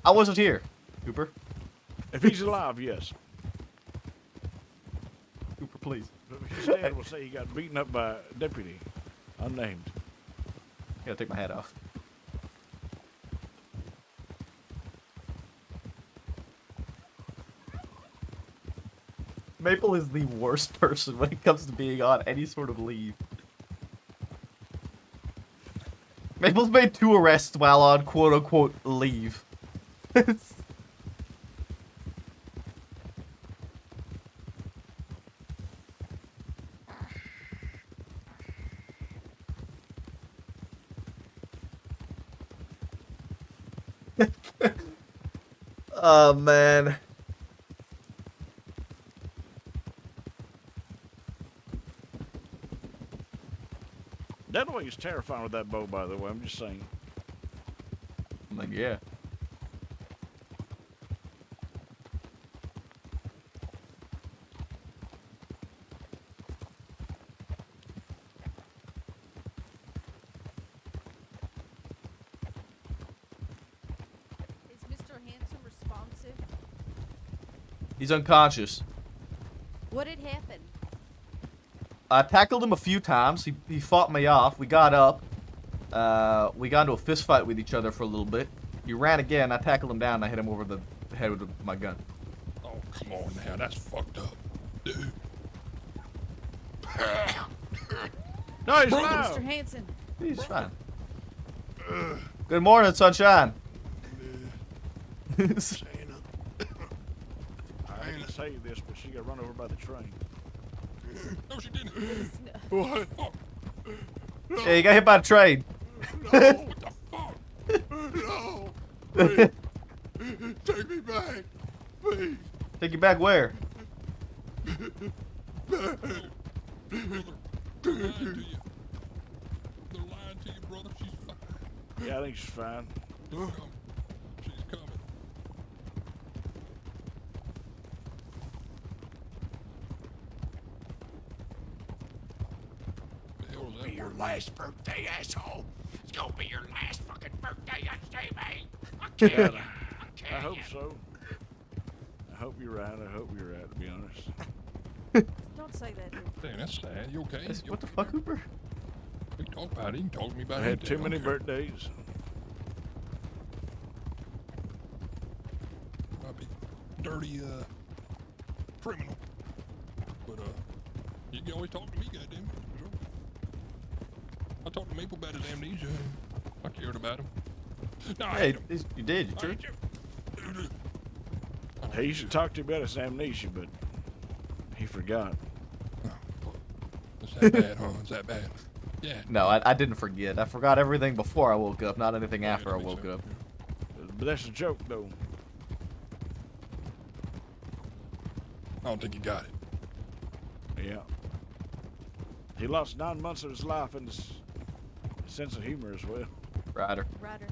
Speaker 1: I wasn't here, Hooper.
Speaker 2: If he's alive, yes.
Speaker 1: Hooper, please.
Speaker 2: But if he's dead, we'll say he got beaten up by a deputy. Unnamed.
Speaker 1: Gotta take my hat off. Maple is the worst person when it comes to being on any sort of leave. Maple's made 2 arrests while on quote-unquote leave. Oh, man.
Speaker 2: That way is terrifying with that bow, by the way. I'm just saying.
Speaker 1: I'm like, yeah.
Speaker 6: Is Mr. Handsome responsive?
Speaker 1: He's unconscious.
Speaker 6: What had happened?
Speaker 1: I tackled him a few times. He fought me off. We got up. We got into a fist fight with each other for a little bit. He ran again. I tackled him down. And I hit him over the head with my gun.
Speaker 7: Oh, come on now. That's fucked up. Dude.
Speaker 2: No, he's
Speaker 6: Mr.
Speaker 2: alive.
Speaker 6: Hanson.
Speaker 1: He's fine. Good morning, sunshine.
Speaker 2: I hate to say this, but she got run over by the train.
Speaker 7: No, she didn't. What? Fuck.
Speaker 1: Yeah, you got hit by a train.
Speaker 7: No, what the fuck? No. Please. Take me back. Please.
Speaker 1: Take you back where?
Speaker 7: Brother, they're lying to you. They're lying to you, brother. She's fine.
Speaker 2: Yeah, I think she's fine.
Speaker 7: She's coming. She's coming. The hell was that?
Speaker 5: Be your last birthday, asshole. It's gonna be your last fucking birthday, you see me? I
Speaker 2: Yeah,
Speaker 5: kill you.
Speaker 2: I hope so. I hope you're right. I hope you're right, to be honest.
Speaker 6: Don't say that.
Speaker 7: Dang, that's sad. You okay? You
Speaker 1: What the
Speaker 7: okay?
Speaker 1: fuck, Hooper?
Speaker 7: We can talk about it. You can talk to me about
Speaker 2: I
Speaker 7: it.
Speaker 2: had too
Speaker 7: anytime.
Speaker 2: many
Speaker 7: I don't care.
Speaker 2: birthdays.
Speaker 7: dirty criminal. But you can always talk to me, goddamn. Sure. I talked to Maple about his amnesia. I cared about him. No, I
Speaker 1: Hey,
Speaker 7: hate him.
Speaker 1: you did. You
Speaker 7: I
Speaker 1: sure?
Speaker 7: hate you.
Speaker 2: He used to talk to you about his amnesia, but he forgot.
Speaker 7: It's that bad, huh? It's that bad. Yeah.
Speaker 1: No, I didn't forget. I forgot everything before I woke up, not anything
Speaker 7: Yeah,
Speaker 1: after
Speaker 7: that
Speaker 1: I
Speaker 7: makes
Speaker 1: woke
Speaker 7: sense,
Speaker 1: up.
Speaker 7: yeah.
Speaker 2: But that's a joke, though.
Speaker 7: I don't think you got it.
Speaker 2: Yeah. He lost 9 months of his life and his sense of humor as well.
Speaker 1: Ryder.
Speaker 6: Ryder.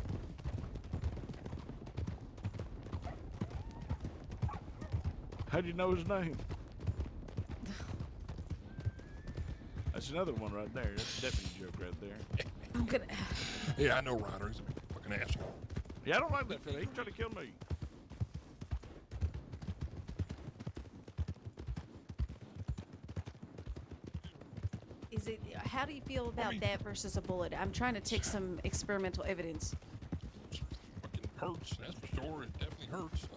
Speaker 2: How'd you know his name? That's another one right there. That's a deputy joke right there.
Speaker 6: I'm gonna.
Speaker 7: Yeah, I know Ryder. He's a big fucking asshole.
Speaker 2: Yeah, I don't like that fella. He tried to kill me.
Speaker 6: Is it? How do you feel about that versus a bullet? I'm trying to take some experimental evidence.
Speaker 7: Fucking hurts, that's for sure. It definitely hurts.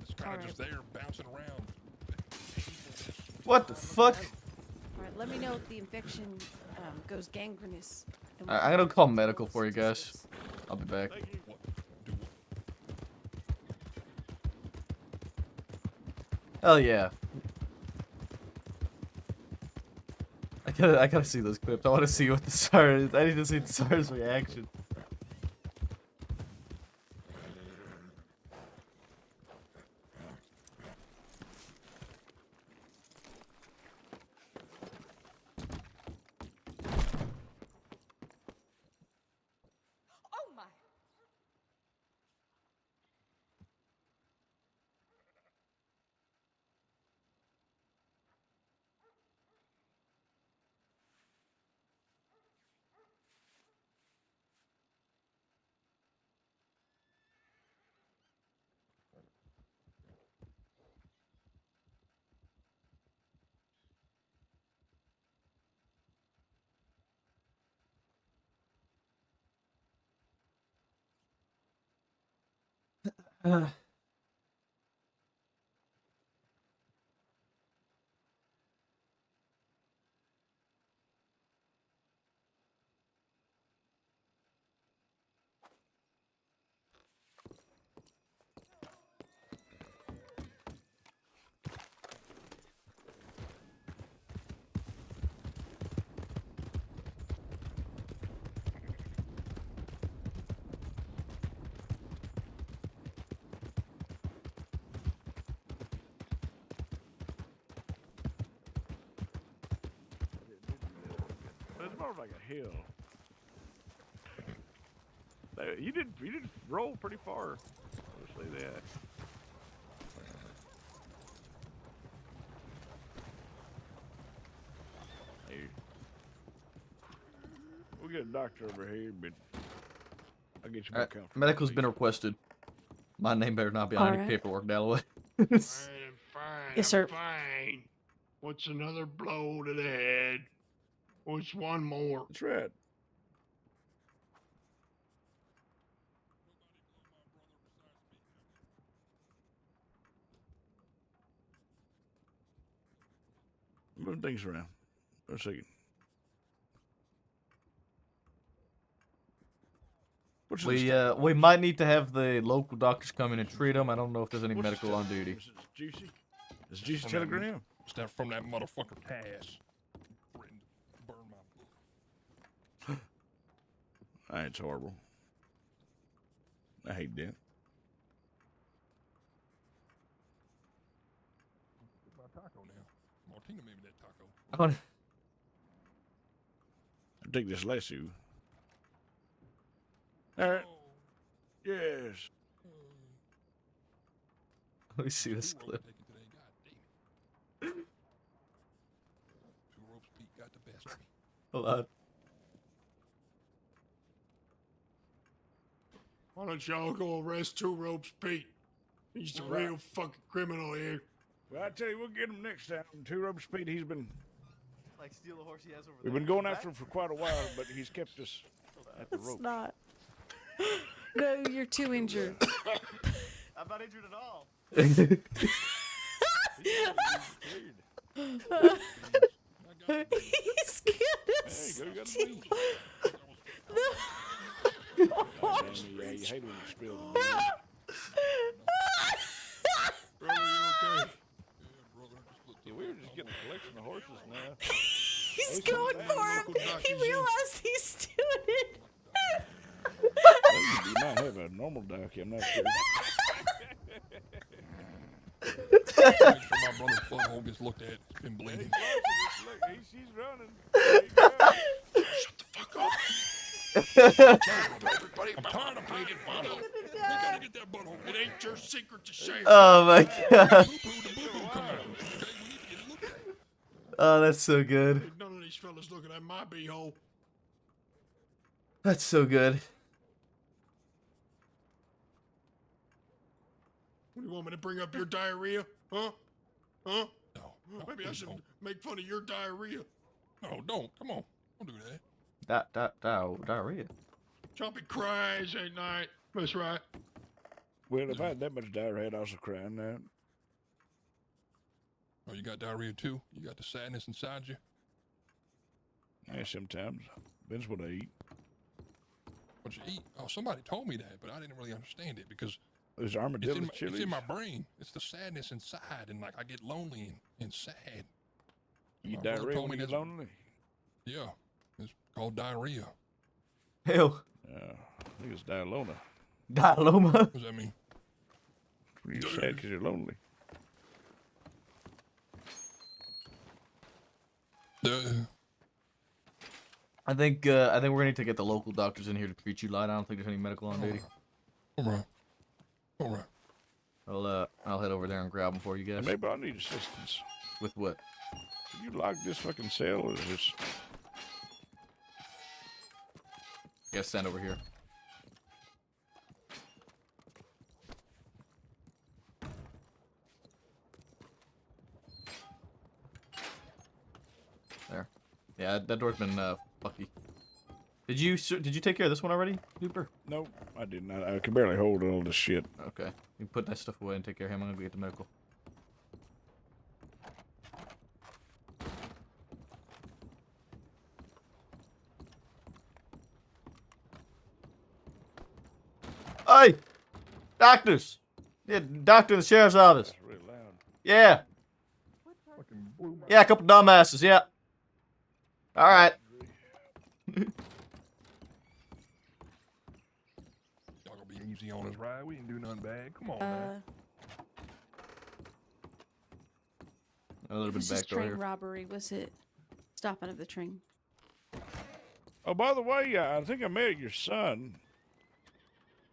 Speaker 7: It's kind of
Speaker 6: Alright.
Speaker 7: just there bouncing around.
Speaker 1: What the fuck?
Speaker 6: All right, let me know if the infection goes gangrenous. and we
Speaker 1: I'm
Speaker 6: can
Speaker 1: gonna call
Speaker 6: do
Speaker 1: medical
Speaker 6: bullet
Speaker 1: for you guys.
Speaker 6: statistics.
Speaker 1: I'll be back.
Speaker 2: Thank you.
Speaker 7: What? Do what?
Speaker 1: Hell yeah. I gotta see those clips. I want to see what the SAR is. I need to see the SAR's reaction.
Speaker 10: Oh my.
Speaker 2: But it's more like a hill. You did roll pretty far. I'll say that. Hey. We'll get a doctor over here, but I'll get you more
Speaker 1: Alright,
Speaker 2: comfortable.
Speaker 1: medical's been requested. My name better not be on any
Speaker 6: Alright.
Speaker 1: paperwork, Dalloway.
Speaker 8: Fine, fine.
Speaker 6: Yes, sir.
Speaker 8: I'm fine. What's another blow to the head? What's one more?
Speaker 2: That's right. Move things around. For a second. What's
Speaker 1: We might need to have the local doctors come in and treat him. I don't know if there's any medical on duty.
Speaker 2: Is it Juicy? Is it Juicy
Speaker 7: From that-
Speaker 2: telegram?
Speaker 7: It's that from that motherfucker Cass. Threatened to burn my book.
Speaker 2: That's horrible. I hate that.
Speaker 7: Get my taco now. Martina made me that taco.
Speaker 1: I wanna-
Speaker 2: I'll take this lasso. Alright.
Speaker 7: Oh,
Speaker 2: Yes.
Speaker 1: Let me see this
Speaker 7: two ropes
Speaker 1: clip.
Speaker 7: taken today. God damn it. Two ropes Pete got the best of me.
Speaker 1: Hold on.
Speaker 8: Why don't y'all go arrest Two Ropes Pete? He's the
Speaker 2: Right.
Speaker 8: real fucking criminal here.
Speaker 2: Well, I tell you, we'll get him next time. Two Rope Speed, he's been.
Speaker 1: Like steal the horse he has over
Speaker 2: We've been going after him for quite a while, but he's kept us at the
Speaker 6: It's
Speaker 2: rope.
Speaker 6: not. No, you're too injured.
Speaker 1: I'm not injured at all.
Speaker 6: He's gonna
Speaker 2: Hey, go get
Speaker 6: steal.
Speaker 2: the beans.
Speaker 6: No.
Speaker 2: God damn it, yeah, you hate when you spill the beans.
Speaker 8: Brother, you okay?
Speaker 7: Yeah, brother. Just looked
Speaker 2: Yeah,
Speaker 7: up
Speaker 2: we were
Speaker 7: there.
Speaker 2: just getting a collection of horses now.
Speaker 6: He's
Speaker 2: Oh,
Speaker 6: going
Speaker 2: something
Speaker 6: for
Speaker 8: local
Speaker 6: him. He
Speaker 8: doctors in.
Speaker 6: realized he's doing it.
Speaker 2: Well, you might have a normal duck, I'm not sure.
Speaker 7: Make sure my brother's butthole gets looked at. It's been bleeding.
Speaker 2: Look, she's running. There you go.
Speaker 5: Shut the fuck up. Everybody,
Speaker 7: I'm tired of bleeding butthole. We gotta get that butthole.
Speaker 8: It ain't your secret to share.
Speaker 1: Oh my god.
Speaker 7: Boo-boo, the boo-boo come out. Okay, we need to get it looked at.
Speaker 1: Oh, that's so good.
Speaker 8: Ain't none of these fellas looking at my beehole.
Speaker 1: That's so good.
Speaker 8: What do you want me to bring up your diarrhea? Huh? Huh?
Speaker 7: No,
Speaker 8: Maybe I
Speaker 7: please
Speaker 8: should
Speaker 7: don't.
Speaker 8: make fun of your diarrhea.
Speaker 7: No, don't. Come on. Don't do that.
Speaker 1: Diarrhea.
Speaker 8: Choppy cries at night. That's right.
Speaker 2: Well, if I had that much diarrhea, I'd also cry now.
Speaker 7: Oh, you got diarrhea too? You got the sadness inside you?
Speaker 2: Yeah, sometimes. Depends what I eat.
Speaker 7: What you eat? Oh, somebody told me that, but I didn't really understand it because
Speaker 2: There's
Speaker 7: it's
Speaker 2: armadillo
Speaker 7: in,
Speaker 2: chilies.
Speaker 7: it's in my brain. It's the sadness inside, and like I get lonely and sad.
Speaker 2: You
Speaker 7: My brother
Speaker 2: diarrhea
Speaker 7: told
Speaker 2: when
Speaker 7: me
Speaker 2: you're
Speaker 7: that's-
Speaker 2: lonely?
Speaker 7: Yeah, it's called diarrhea.
Speaker 1: Ew.
Speaker 2: I think it's dialona.
Speaker 1: Dialoma.
Speaker 7: What does that mean?
Speaker 2: You're sad because you're lonely.
Speaker 1: I think we're gonna need to get the local doctors in here to treat you, Light. I don't think there's any medical on duty.
Speaker 7: All right. All right.
Speaker 1: I'll head over there and grab them for you
Speaker 2: And
Speaker 1: guys.
Speaker 2: maybe I need assistance.
Speaker 1: With what?
Speaker 2: Can you lock this fucking cell or is this...
Speaker 1: You guys stand over here. There. Yeah, that door's been fucky. Did you take care of this one already, Hooper?
Speaker 2: Nope, I didn't. I can barely hold all this shit.
Speaker 1: Okay. You put that stuff away and take care of him. I'm gonna go get the medical. Hey! Doctors! Yeah, doctor in the sheriff's office.
Speaker 2: That's really loud.
Speaker 1: Yeah. Yeah, a couple dumbasses, yeah. Alright.
Speaker 7: Y'all gonna be easy on us, right? We didn't do nothing bad. Come on, man.
Speaker 1: A little bit
Speaker 6: This is
Speaker 1: back door
Speaker 6: train
Speaker 1: here.
Speaker 6: robbery. Was it stopping of the train?
Speaker 2: Oh, by the way, I think I met your son.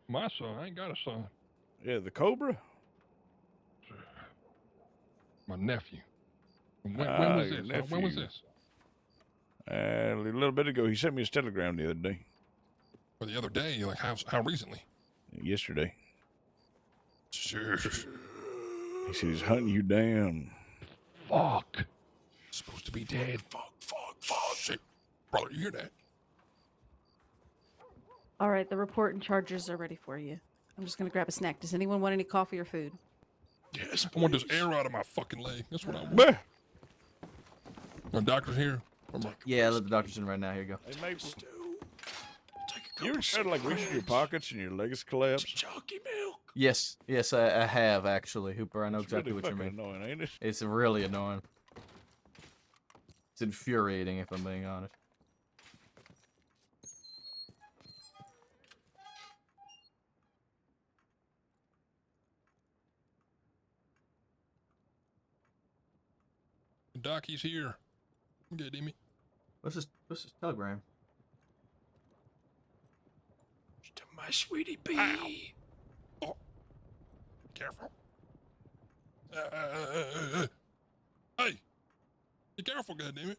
Speaker 7: My son, I ain't got a son.
Speaker 2: Yeah, the Cobra.
Speaker 7: My nephew. When was
Speaker 2: your
Speaker 7: this? When was
Speaker 2: nephew.
Speaker 7: this?
Speaker 2: A little bit ago, he sent me a telegram the other day.
Speaker 7: Or the other day? Like how recently?
Speaker 2: Yesterday.
Speaker 7: Sure.
Speaker 2: He said he's hunting you down.
Speaker 7: Fuck. Supposed to be dead. Fuck. Shit. Brother, you hear that?
Speaker 6: All right, the report and charges are ready for you. I'm just gonna grab a snack. Does anyone want any coffee or food?
Speaker 7: Yes, I want this air out of my fucking leg. That's what I want.
Speaker 2: Bah!
Speaker 7: The doctor's here.
Speaker 1: Yeah, let the doctor's in right now. Here you go.
Speaker 2: Hey, Maple. You ever tried to like reach in your pockets and your legs collapse?
Speaker 5: Chalky milk.
Speaker 1: Yes, I have actually, Hooper. I know
Speaker 2: It's
Speaker 1: exactly
Speaker 2: really
Speaker 1: what you
Speaker 2: fucking
Speaker 1: mean.
Speaker 2: annoying, ain't it?
Speaker 1: It's really annoying. It's infuriating, if I'm being honest.
Speaker 7: Doc, he's here. Get him.
Speaker 1: What's this telegram?
Speaker 5: To my sweetie bee.
Speaker 7: Oh. Careful. Hey. Be careful, goddammit.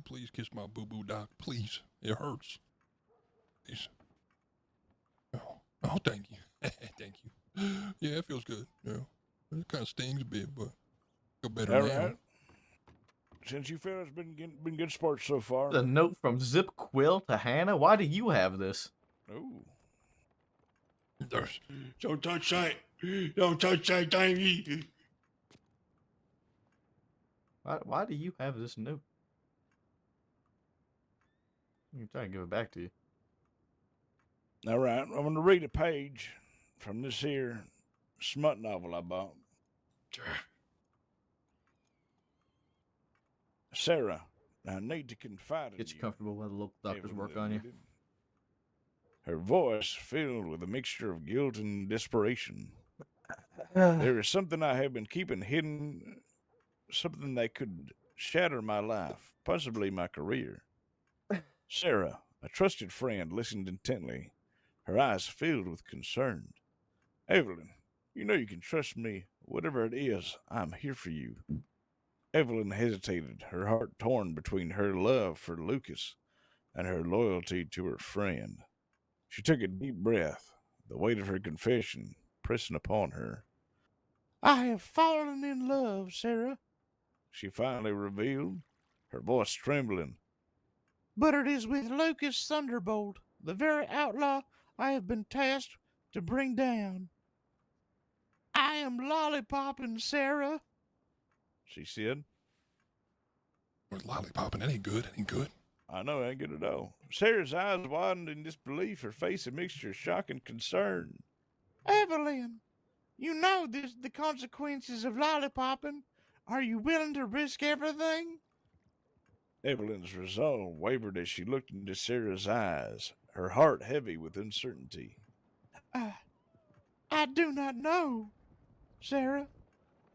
Speaker 7: Please kiss my boo-boo, Doc. Please. It hurts. Please. Oh, thank you. Thank you. Yeah, it feels good. Yeah. It kind of stings a bit, but feel better
Speaker 2: All
Speaker 7: now.
Speaker 2: right. since you fellas been good sports so far.
Speaker 1: A note from Zip Quill to Hannah. Why do you have this?
Speaker 2: Oh.
Speaker 5: Don't touch that. Don't touch that thing.
Speaker 1: Why do you have this note? I'm trying to give it back to you.
Speaker 2: All right, I'm going to read a page from this here smut novel I bought. Sarah, I need to confide in
Speaker 1: Get you
Speaker 2: you.
Speaker 1: comfortable while the local doctors
Speaker 2: Evelyn
Speaker 1: work on you.
Speaker 2: admitted. Her voice filled with a mixture of guilt and desperation. There is something I have been keeping hidden, something that could shatter my life, possibly my career. Sarah, a trusted friend, listened intently, her eyes filled with concern. Evelyn, you know you can trust me. Whatever it is, I'm here for you. Evelyn hesitated, her heart torn between her love for Lucas and her loyalty to her friend. She took a deep breath, the weight of her confession pressing upon her. I have fallen in love, Sarah, she finally revealed, her voice trembling. But it is with Lucas Thunderbolt, the very outlaw I have been tasked to bring down. I am lollipopping, Sarah, she said.
Speaker 7: With lollipopping, that ain't good. That ain't good.
Speaker 2: I know, I ain't good at all. Sarah's eyes widened in disbelief, her face a mixture of shock and concern. Evelyn, you know the consequences of lollipopping. Are you willing to risk everything? Evelyn's resolve wavered as she looked into Sarah's eyes, her heart heavy with uncertainty. I do not know, Sarah.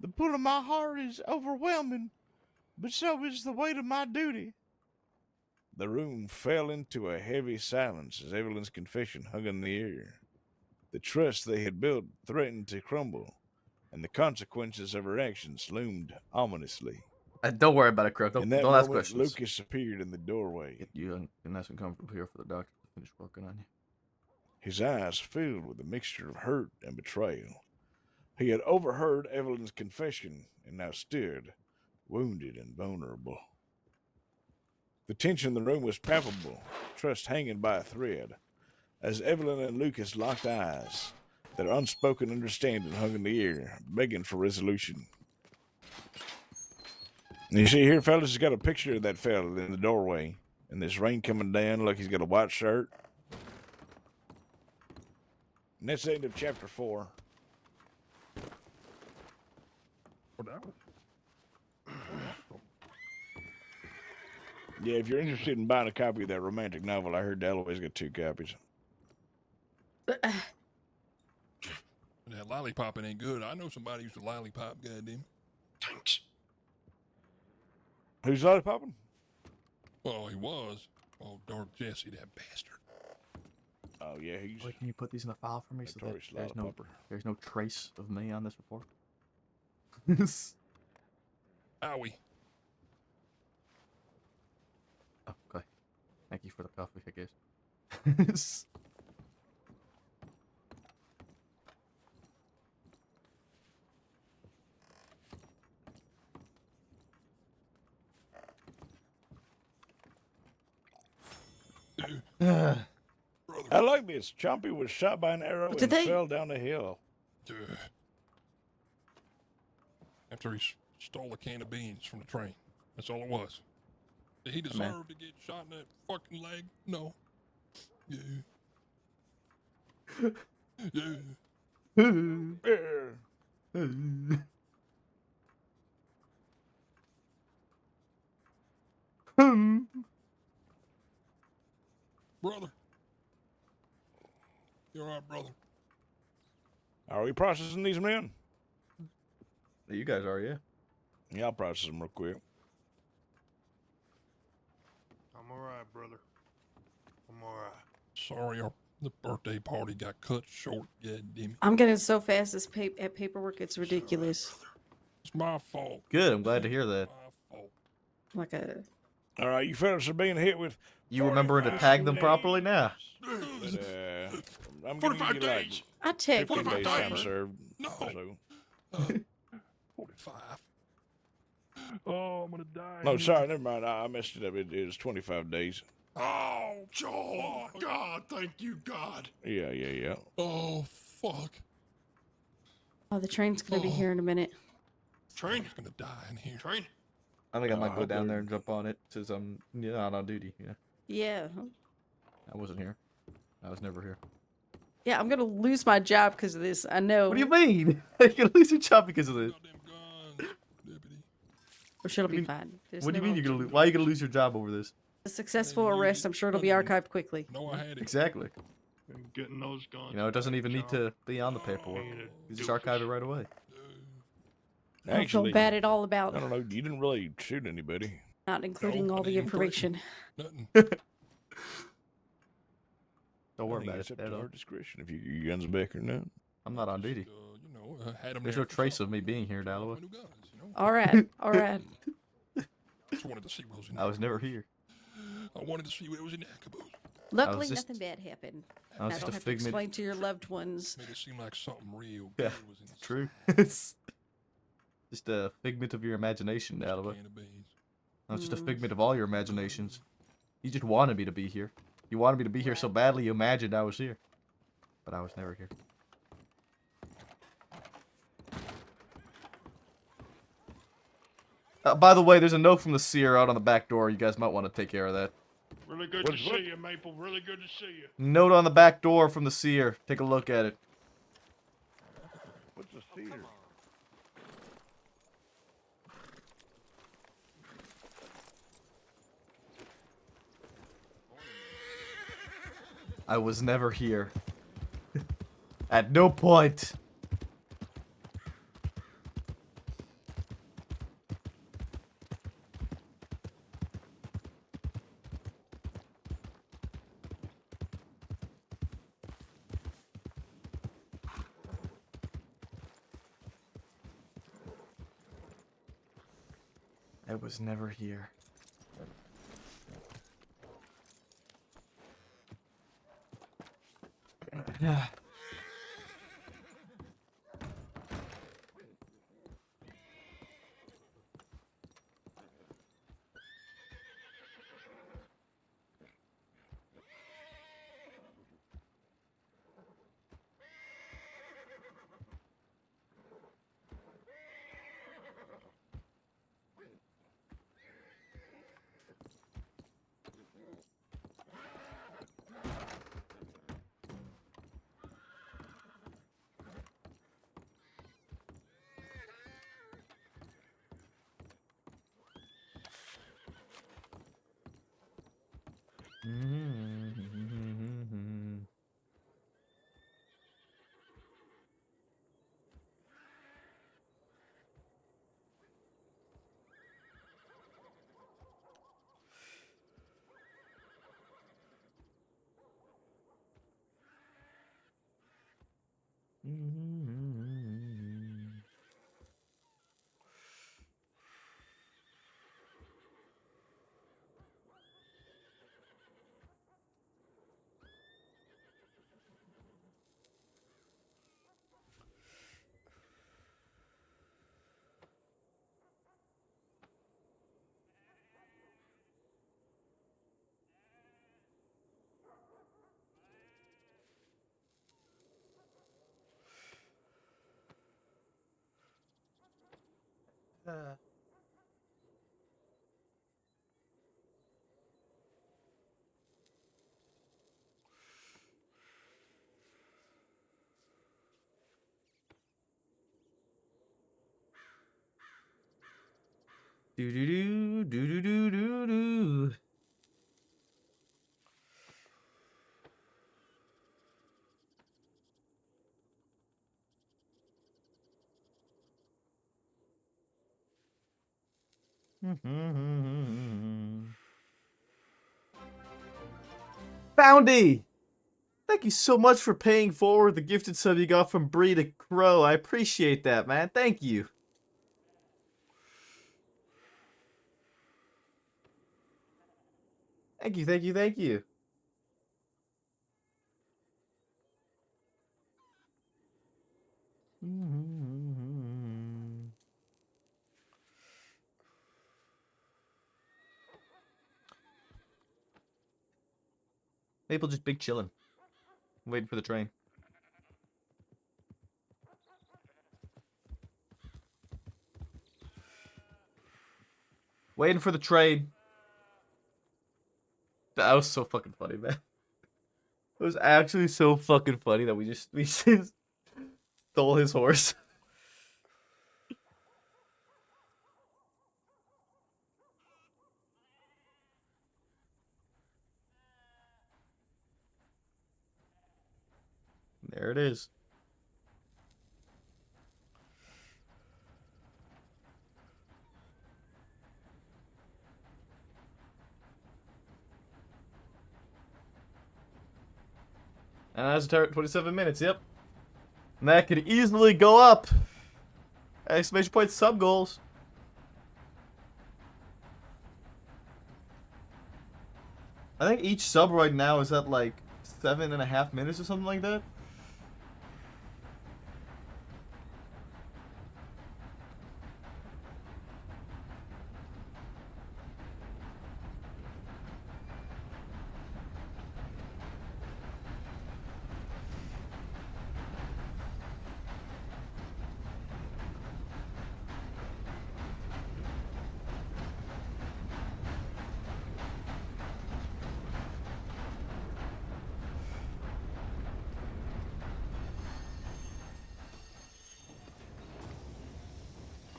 Speaker 2: The pull of my heart is overwhelming, but so is the weight of my duty. The room fell into a heavy silence as Evelyn's confession hung in the air. The trust they had built threatened to crumble, and the consequences of her actions loomed ominously.
Speaker 1: Don't worry about it, Crow. Don't ask questions.
Speaker 2: Lucas appeared in the doorway.
Speaker 1: Get you nice and comfortable here for the doctor to finish working on you.
Speaker 2: His eyes filled with a mixture of hurt and betrayal. He had overheard Evelyn's confession and now stood, wounded and vulnerable. The tension in the room was palpable, trust hanging by a thread, as Evelyn and Lucas locked eyes. Their unspoken understanding hung in the air, begging for resolution. And you see here, fellas, he's got a picture of that fella in the doorway, and this rain coming down. Look, he's got a white shirt. And that's the end of chapter 4. Yeah, if you're interested in buying a copy of that romantic novel, I heard Dalloway's got 2 copies.
Speaker 7: That lollipopping ain't good. I know somebody who's a lollipop, goddamn.
Speaker 5: Thanks.
Speaker 2: Who's lollipopping?
Speaker 7: Well, he was. Oh, dark Jesse, that bastard.
Speaker 2: Oh, yeah, he's...
Speaker 1: Wait, can you put these in the file for me so that there's no trace of me on this report?
Speaker 7: Owie.
Speaker 1: Oh, okay. Thank you for the coffee, I guess.
Speaker 2: I like this. Chompy was shot by an arrow and fell down a hill.
Speaker 7: After he stole a can of beans from the train. That's all it was. Did he deserve to get shot in that fucking leg? No. Yeah. Brother. You alright, brother?
Speaker 2: Are we processing these men?
Speaker 1: You guys are, yeah.
Speaker 2: Yeah, I'll process them real quick.
Speaker 8: I'm alright, brother. I'm alright.
Speaker 7: Sorry, the birthday party got cut short, goddamn it.
Speaker 6: I'm getting so fast at paperwork, it's ridiculous.
Speaker 7: It's my fault.
Speaker 1: Good, I'm glad to hear that.
Speaker 7: My fault.
Speaker 6: Like a...
Speaker 2: All right, you fellas are being hit with...
Speaker 1: You remember to tag them properly now.
Speaker 2: But, I'm
Speaker 7: 45
Speaker 2: giving you like
Speaker 7: days.
Speaker 6: I tagged
Speaker 2: 15 days time
Speaker 7: days.
Speaker 2: served.
Speaker 7: No.
Speaker 2: So.
Speaker 7: 45.
Speaker 8: Oh, I'm gonna die.
Speaker 2: No,
Speaker 8: in
Speaker 2: sorry,
Speaker 8: here.
Speaker 2: never mind. I messed it up. It was 25 days.
Speaker 7: Oh, Joe. God, thank you, God.
Speaker 2: Yeah.
Speaker 7: Oh, fuck.
Speaker 6: Oh, the train's gonna be
Speaker 7: Oh.
Speaker 6: here in a minute.
Speaker 7: Train's gonna die in here. Train.
Speaker 1: I think I might
Speaker 2: I
Speaker 1: go
Speaker 2: hope
Speaker 1: down
Speaker 2: they're-
Speaker 1: there and jump on it since I'm not on duty. Yeah,
Speaker 6: Yeah.
Speaker 1: I wasn't here. I was never here.
Speaker 6: Yeah, I'm gonna lose my job because of this. I know.
Speaker 1: What do you mean? You're gonna lose your job because of this?
Speaker 7: Goddamn guns, deputy.
Speaker 6: I'm sure it'll
Speaker 1: What do you
Speaker 6: be fine. There's
Speaker 1: What do you
Speaker 6: no
Speaker 1: mean you're gonna lose? Why are you gonna lose your job over this?
Speaker 6: a successful
Speaker 7: They
Speaker 6: arrest.
Speaker 7: use
Speaker 6: I'm sure it'll be
Speaker 7: guns.
Speaker 6: archived quickly.
Speaker 7: No, I had it.
Speaker 1: Exactly.
Speaker 8: Getting those guns.
Speaker 1: You know, it doesn't
Speaker 8: back,
Speaker 1: even need
Speaker 8: Joe.
Speaker 1: to be on the paperwork.
Speaker 8: Being a
Speaker 1: You just
Speaker 8: doofus.
Speaker 1: archive it right away.
Speaker 6: I don't feel
Speaker 2: Actually,
Speaker 6: bad at all
Speaker 2: I
Speaker 6: about
Speaker 2: don't know. You didn't really shoot anybody.
Speaker 6: not including
Speaker 7: No, I
Speaker 6: all the
Speaker 7: didn't even break
Speaker 6: information.
Speaker 7: Nothing.
Speaker 1: Don't
Speaker 2: I
Speaker 1: worry
Speaker 2: think
Speaker 1: about
Speaker 2: it's
Speaker 1: it.
Speaker 2: up to
Speaker 1: That'll-
Speaker 2: our discretion if you get your guns back or not.
Speaker 1: I'm not on duty.
Speaker 7: You know, had 'em
Speaker 1: There's
Speaker 7: there
Speaker 1: no
Speaker 7: for
Speaker 1: trace
Speaker 7: show.
Speaker 1: of me being here,
Speaker 7: Show off
Speaker 1: Dalloway.
Speaker 7: my new guns, you know?
Speaker 6: All right, all right.
Speaker 7: Just wanted to see what was in
Speaker 1: I was never here.
Speaker 7: I wanted to see what was in that caboose.
Speaker 6: Luckily,
Speaker 1: just-
Speaker 6: nothing bad happened.
Speaker 1: I was
Speaker 6: I
Speaker 1: just
Speaker 6: don't
Speaker 1: a
Speaker 6: have to
Speaker 1: figment.
Speaker 6: explain to your loved ones.
Speaker 7: Made it seem like something real
Speaker 1: Yeah,
Speaker 7: good was in
Speaker 1: it's true. It's just a figment of your imagination, Dalloway.
Speaker 7: can of beans.
Speaker 1: I was just a
Speaker 6: Mm.
Speaker 1: figment of all your imaginations. You just wanted me to be here. You wanted me to be here so badly you imagined I was here. But I was never here. By the way, there's a note from the seer out on the back door. You guys might want to take care of that.
Speaker 8: Really good
Speaker 2: What-
Speaker 8: to
Speaker 2: what?
Speaker 8: see you, Maple. Really good to see you.
Speaker 1: Note on the back door from the seer. Take a look at it.
Speaker 2: What's a seer?
Speaker 1: I was never here. At no point. I was never here. Yeah. Do do do do do do do. Bounty! Thank you so much for paying forward the gifted sub you got from Bree to Crow. I appreciate that, man. Thank you. Thank you, thank you, thank you. Maple just big chilling. Waiting for the train. Waiting for the train. That was so fucking funny, man. It was actually so fucking funny that we just stole his horse. There it is. And that's 27 minutes, yep. And that could easily go up. Exclamation point sub goals. I think each sub right now is at like 7.5 minutes or something like that.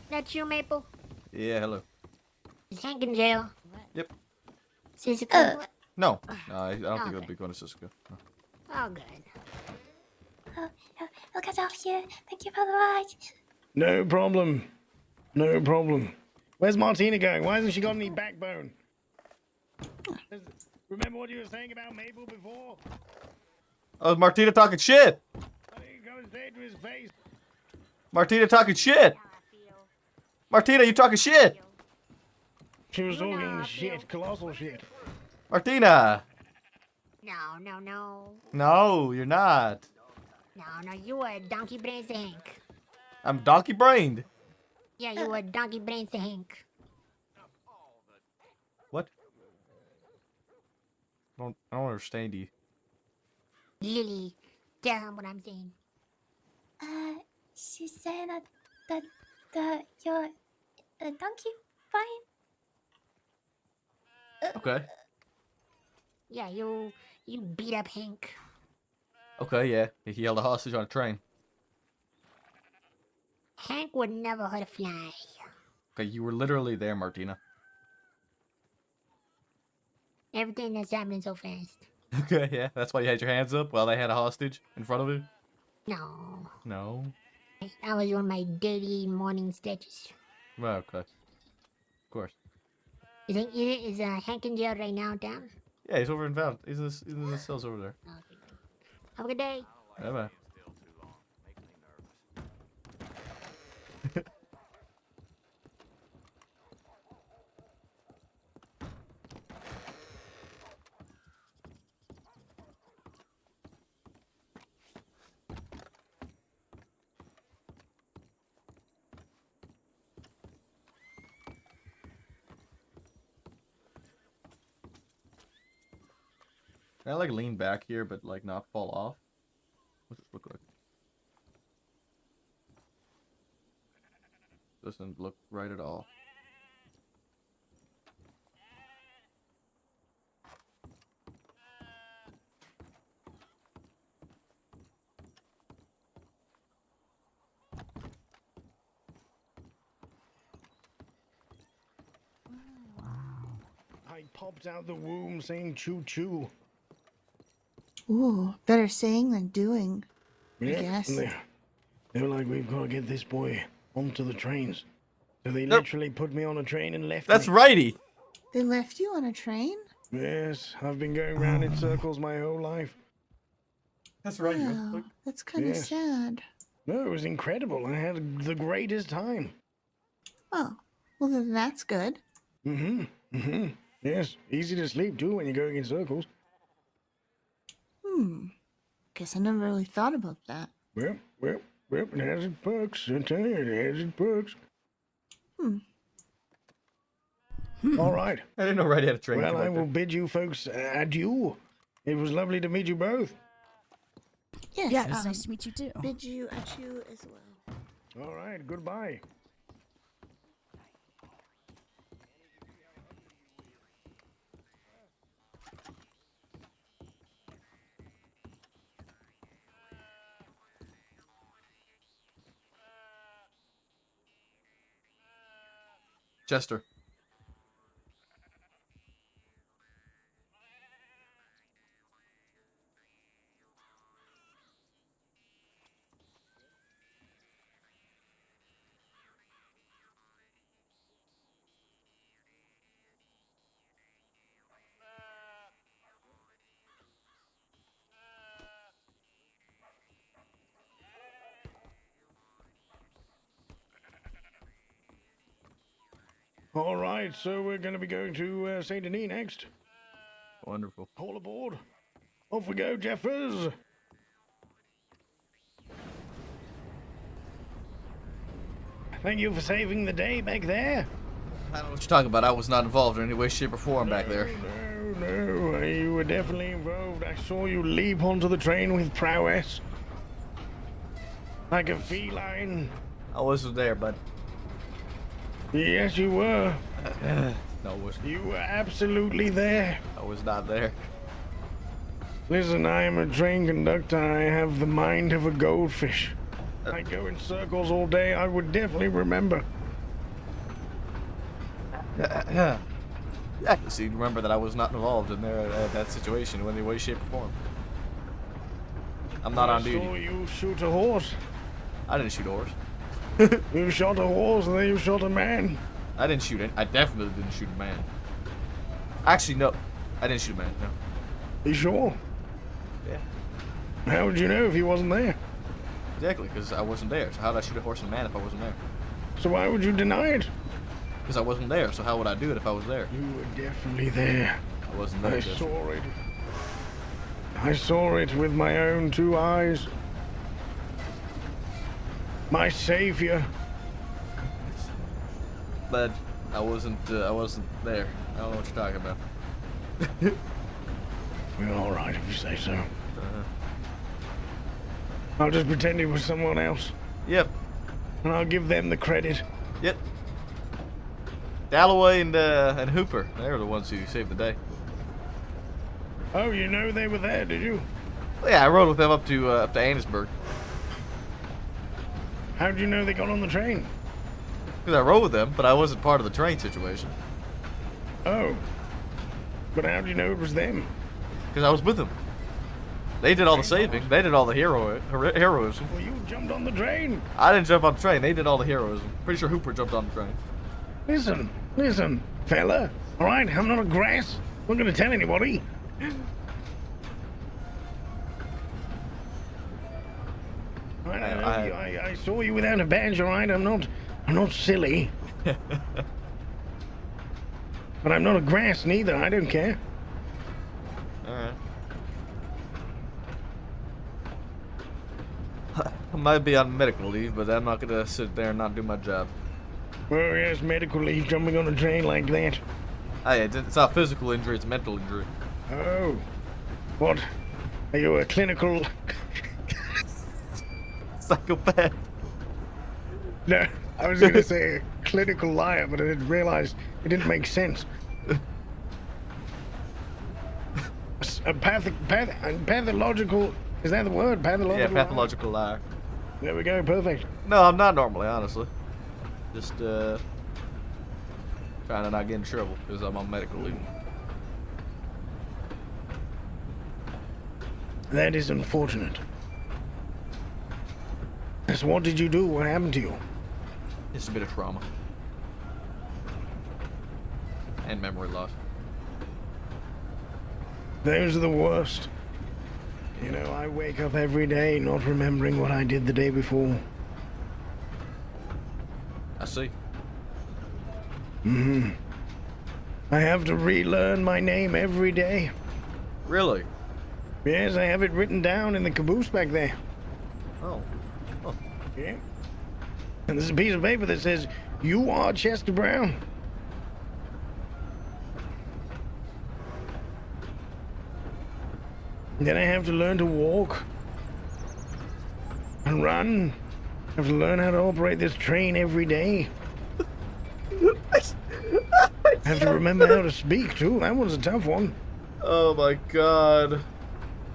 Speaker 10: That's you, Maple?
Speaker 1: Yeah, hello.
Speaker 10: Is Hank in jail?
Speaker 1: Yep.
Speaker 10: Sisica?
Speaker 1: No, I don't think it'll be going to Cisco. No.
Speaker 10: Oh, good.
Speaker 12: Look at off here. Thank you for the ride.
Speaker 3: No problem. No problem. Where's Martina going? Why hasn't she got any backbone? Remember what you were saying about Maple before?
Speaker 1: Oh, Martina talking shit.
Speaker 3: Why don't you go and say it to his face?
Speaker 1: Martina talking shit. Martina, you talking shit.
Speaker 3: She was talking shit, colossal shit.
Speaker 1: Martina.
Speaker 10: No.
Speaker 1: No, you're not.
Speaker 10: No, you are donkey brains to Hank.
Speaker 1: I'm donkey brained.
Speaker 10: Yeah, you are donkey brains to Hank.
Speaker 1: What? I don't understand you.
Speaker 10: Lily, tell him what I'm saying.
Speaker 12: She's saying that you're a donkey brain.
Speaker 1: Okay.
Speaker 10: Yeah, you beat up Hank.
Speaker 1: Okay, yeah. He held a hostage on a train.
Speaker 10: Hank would never hurt a fly.
Speaker 1: Okay, you were literally there, Martina.
Speaker 10: Everything that's happening so fast.
Speaker 1: Okay, yeah. That's why you had your hands up while they had a hostage in front of you?
Speaker 10: No.
Speaker 1: No.
Speaker 10: I was on my daily morning stretches.
Speaker 1: Well, okay. Of course.
Speaker 10: Is Hank in jail right now, Dan?
Speaker 1: Yeah, he's over in Val. He's in the cells over there.
Speaker 10: Okay, good. Have a good day.
Speaker 1: Yeah, man. Can I like lean back here, but like not fall off? What's this look like? Doesn't look right at all.
Speaker 3: I popped out the womb saying choo choo.
Speaker 13: Ooh, better saying than doing. I
Speaker 3: Yeah,
Speaker 13: guess.
Speaker 3: they were like, we've got to get this boy onto the trains. So they literally put me on a train and left
Speaker 1: That's
Speaker 3: me.
Speaker 1: righty.
Speaker 13: They left you on a train?
Speaker 3: Yes, I've been going round in circles my whole life.
Speaker 1: That's right.
Speaker 13: Wow, that's kind of
Speaker 3: Yes.
Speaker 13: sad.
Speaker 3: No, it was incredible. I had the greatest time.
Speaker 13: Oh, well then that's good.
Speaker 3: Yes, easy to sleep too when you're going in circles.
Speaker 13: Guess I never really thought about that.
Speaker 3: Well, it has its perks. I tell you, it has its perks. All right.
Speaker 1: I didn't know right had a train.
Speaker 3: Well,
Speaker 1: come
Speaker 3: I
Speaker 1: back
Speaker 3: will
Speaker 1: there.
Speaker 3: bid you folks adieu. It was lovely to meet you both.
Speaker 13: Yes.
Speaker 10: Yeah, it was nice to meet you too.
Speaker 13: Bid you adieu as well.
Speaker 3: All right, goodbye.
Speaker 1: Chester.
Speaker 3: All right, so we're going to be going to Saint Denis next.
Speaker 1: Wonderful.
Speaker 3: All aboard. Off we go, Jeffers. Thank you for saving the day back there.
Speaker 1: I don't know what you're talking about. I was not involved in any way, shape, or form back there.
Speaker 3: No, you were definitely involved. I saw you leap onto the train with prowess. Like a feline.
Speaker 1: I wasn't there, bud.
Speaker 3: Yes, you were.
Speaker 1: No, I wasn't.
Speaker 3: You were absolutely there.
Speaker 1: I was not there.
Speaker 3: Listen, I am a train conductor. I have the mind of a goldfish. I go in circles all day. I would definitely remember.
Speaker 1: Yeah. So you remember that I was not involved in that situation in any way, shape, or form. I'm not on duty.
Speaker 3: I saw you shoot a horse.
Speaker 1: I didn't shoot a horse.
Speaker 3: You shot a horse and then you shot a man.
Speaker 1: I didn't shoot it. I definitely didn't shoot a man. Actually, no. I didn't shoot a man, no.
Speaker 3: You sure?
Speaker 1: Yeah.
Speaker 3: How would you know if he wasn't there?
Speaker 1: Exactly, because I wasn't there. So how would I shoot a horse and a man if I wasn't there?
Speaker 3: So why would you deny it?
Speaker 1: Because I wasn't there, so how would I do it if I was there?
Speaker 3: You were definitely there.
Speaker 1: I wasn't there.
Speaker 3: I saw it. I saw it with my own 2 eyes. My savior.
Speaker 1: But I wasn't there. I don't know what you're talking about.
Speaker 3: Well, all right if you say so. I'll just pretend it was someone else.
Speaker 1: Yep.
Speaker 3: And I'll give them the credit.
Speaker 1: Yep. Dalloway and Hooper. They were the ones who saved the day.
Speaker 3: Oh, you know they were there, did you?
Speaker 1: Well, yeah, I rode with them up to Annisburg.
Speaker 3: How'd you know they got on the train?
Speaker 1: Because I rode with them, but I wasn't part of the train situation.
Speaker 3: Oh. But how'd you know it was them?
Speaker 1: Because I was with them. They did all the saving. They did all the heroism.
Speaker 3: Well, you jumped on the train.
Speaker 1: I didn't jump on the train. They did all the heroism. Pretty sure Hooper jumped on the train.
Speaker 3: Listen, fella. All right, I'm not a grass. I'm not going to tell anybody. I saw you without a badge, all right? I'm not silly. But I'm not a grass neither. I don't care.
Speaker 1: All right. I might be on medical leave, but I'm not gonna sit there and not do my job.
Speaker 3: Oh yes, medical leave, jumping on a train like that.
Speaker 1: Oh yeah, it's not physical injury; it's mental injury.
Speaker 3: Oh, what? Are you a clinical
Speaker 1: psychopath?
Speaker 3: No, I was gonna say a clinical liar, but I didn't realize it didn't make sense. A pathological. Is that the word? Pathological.
Speaker 1: Yeah, pathological liar.
Speaker 3: There we go. Perfect.
Speaker 1: No, I'm not normally, honestly. Just trying to not get in trouble because I'm on medical leave.
Speaker 3: That is unfortunate. So what did you do? What happened to you?
Speaker 1: Just a bit of trauma. And memory loss.
Speaker 3: Those are the worst. You know, I wake up every day not remembering what I did the day before.
Speaker 1: I see.
Speaker 3: Mm-hmm. I have to relearn my name every day.
Speaker 1: Really?
Speaker 3: Yes, I have it written down in the caboose back there.
Speaker 1: Oh. Oh.
Speaker 3: Yeah. And there's a piece of paper that says, "You are Chester Brown." Then I have to learn to walk and run. I have to learn how to operate this train every day. I have to remember how to speak too. That one's a tough one.
Speaker 1: Oh my god.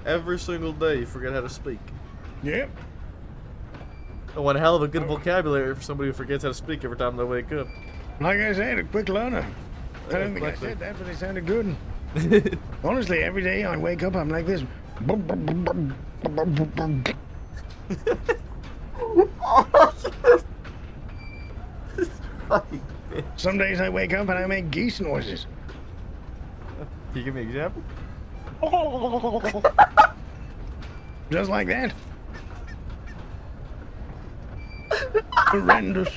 Speaker 1: Every single day you forget how to speak.
Speaker 3: Yep.
Speaker 1: Oh, one hell of a good vocabulary for somebody who forgets how to speak every time they wake up.
Speaker 3: Like I said, a quick learner. I don't think I
Speaker 1: quickly.
Speaker 3: said that, but it sounded good. Honestly, every day I wake up, I'm like this. Some days I wake up and I make geese noises.
Speaker 1: Can you give me an example?
Speaker 3: Just like that. Horrendous.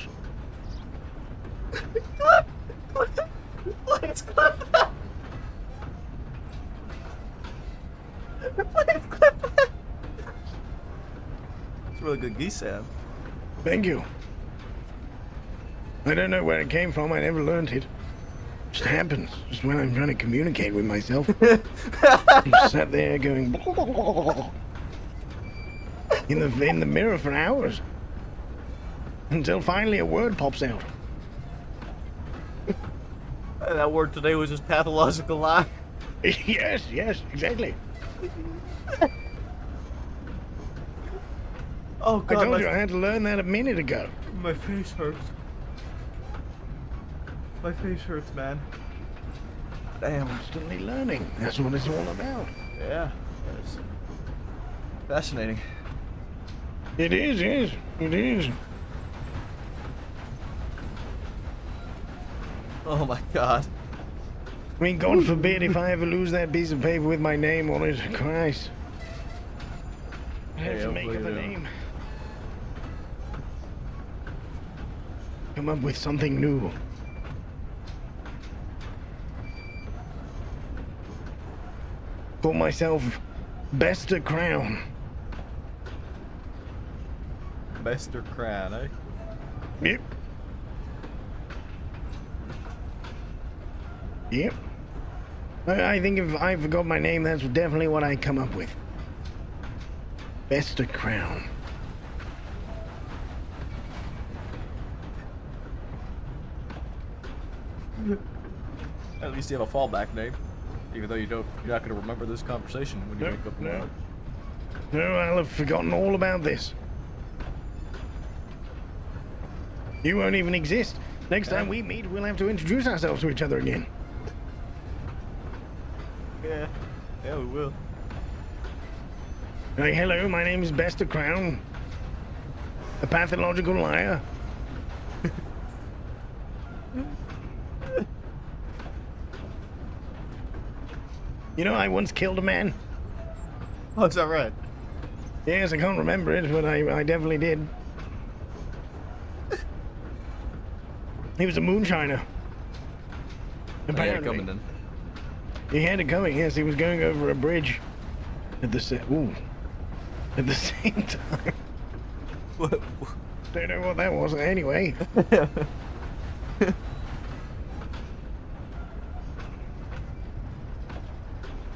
Speaker 1: Please clip that. Please clip that. It's a really good geese sound.
Speaker 3: Thank you. I don't know where it came from. I never learned it. It just happens. Just when I'm trying to communicate with myself. I'm sat there going in the mirror for hours until finally a word pops out.
Speaker 1: That word today was just pathological lie.
Speaker 3: Yes, exactly.
Speaker 1: Oh god,
Speaker 3: I told you I had to learn that a minute ago.
Speaker 1: My face hurts. My face hurts, man. Damn.
Speaker 3: Constantly learning. That's what it's all about.
Speaker 1: Yeah. It's fascinating.
Speaker 3: It is, yes. It is.
Speaker 1: Oh my god.
Speaker 3: I mean, God forbid if I ever lose that piece of paper with my name on it. Christ. I have to make up a name. Come up with something new. Call myself Bester Crown.
Speaker 1: Bester Crown, eh?
Speaker 3: Yep. Yep. I think if I forgot my name, that's definitely what I come up with. Bester Crown.
Speaker 1: At least you have a fallback name. Even though you're not going to remember this conversation when you wake up in the morning.
Speaker 3: No, I'll have forgotten all about this. You won't even exist. Next time we meet, we'll have to introduce ourselves to each other again.
Speaker 1: Yeah, we will.
Speaker 3: Like, hello, my name is Bester Crown. A pathological liar. You know, I once killed a man.
Speaker 1: Oh, is that right?
Speaker 3: Yes, I can't remember it, but I definitely did. He was a moonshiner.
Speaker 1: He had it coming then.
Speaker 3: He had it coming, yes. He was going over a bridge at the same time.
Speaker 1: What?
Speaker 3: Don't know what that was. Anyway.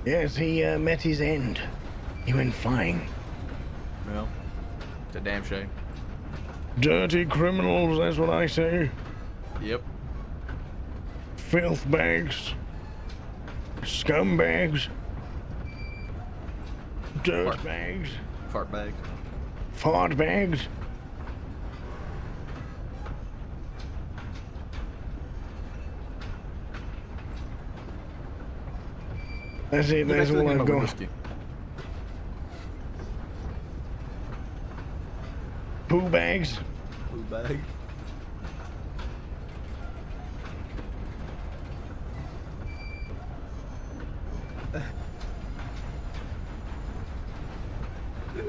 Speaker 3: Yes, he met his end. He went flying.
Speaker 1: Well, it's a damn shame.
Speaker 3: Dirty criminals, that's what I say.
Speaker 1: Yep.
Speaker 3: Filth bags. Scumbags. Dirt bags.
Speaker 1: Fart bag.
Speaker 3: Fart bags. That's it, that's all I've got. Poo bags.
Speaker 1: Poo bag.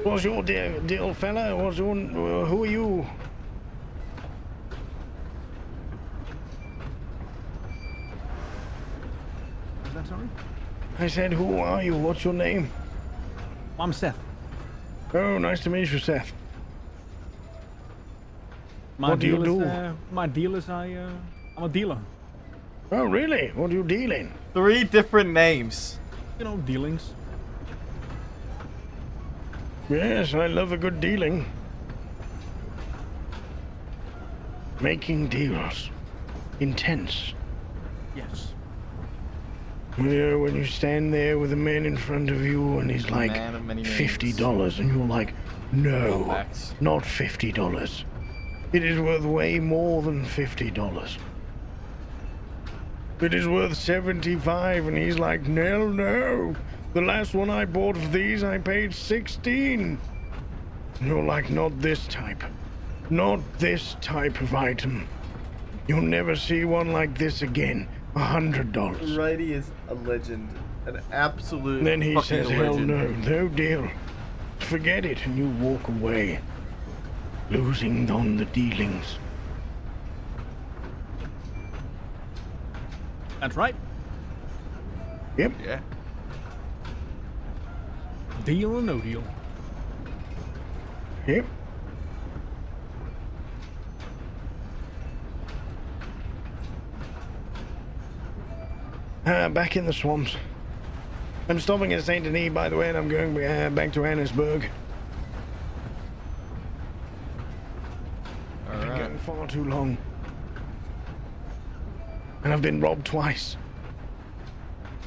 Speaker 3: What's your deal, fella? What's your, who are you?
Speaker 14: Is that sorry?
Speaker 3: I said, who are you? What's your name?
Speaker 14: I'm Seth.
Speaker 3: Oh, nice to meet you, Seth.
Speaker 14: My
Speaker 3: What do you
Speaker 14: deal
Speaker 3: do?
Speaker 14: Is, my deal is I'm a dealer.
Speaker 3: Oh, really? What are you dealing?
Speaker 1: 3 different names.
Speaker 14: You know, dealings.
Speaker 3: Yes, I love a good dealing. Making deals. Intense.
Speaker 14: Yes.
Speaker 3: You know, when you stand there with a man in front of you and he's like,
Speaker 1: Man of many names.
Speaker 3: $50, and you're like, no,
Speaker 1: Facts.
Speaker 3: not $50. It is worth way more than $50. It is worth 75, and he's like, no. The last one I bought of these, I paid 16. And you're like, not this type. Not this type of item. You'll never see one like this again. $100.
Speaker 1: Righty is a legend. An absolute
Speaker 3: Then he
Speaker 1: fucking
Speaker 3: says, hell
Speaker 1: legend.
Speaker 3: no deal. Forget it, and you walk away, losing on the dealings.
Speaker 14: That's right.
Speaker 3: Yep.
Speaker 1: Yeah.
Speaker 14: Deal or no deal.
Speaker 3: Yep. Back in the swamps. I'm stopping at Saint Denis, by the way, and I'm going back to Annesburg. I've been going far too long. And I've been robbed twice.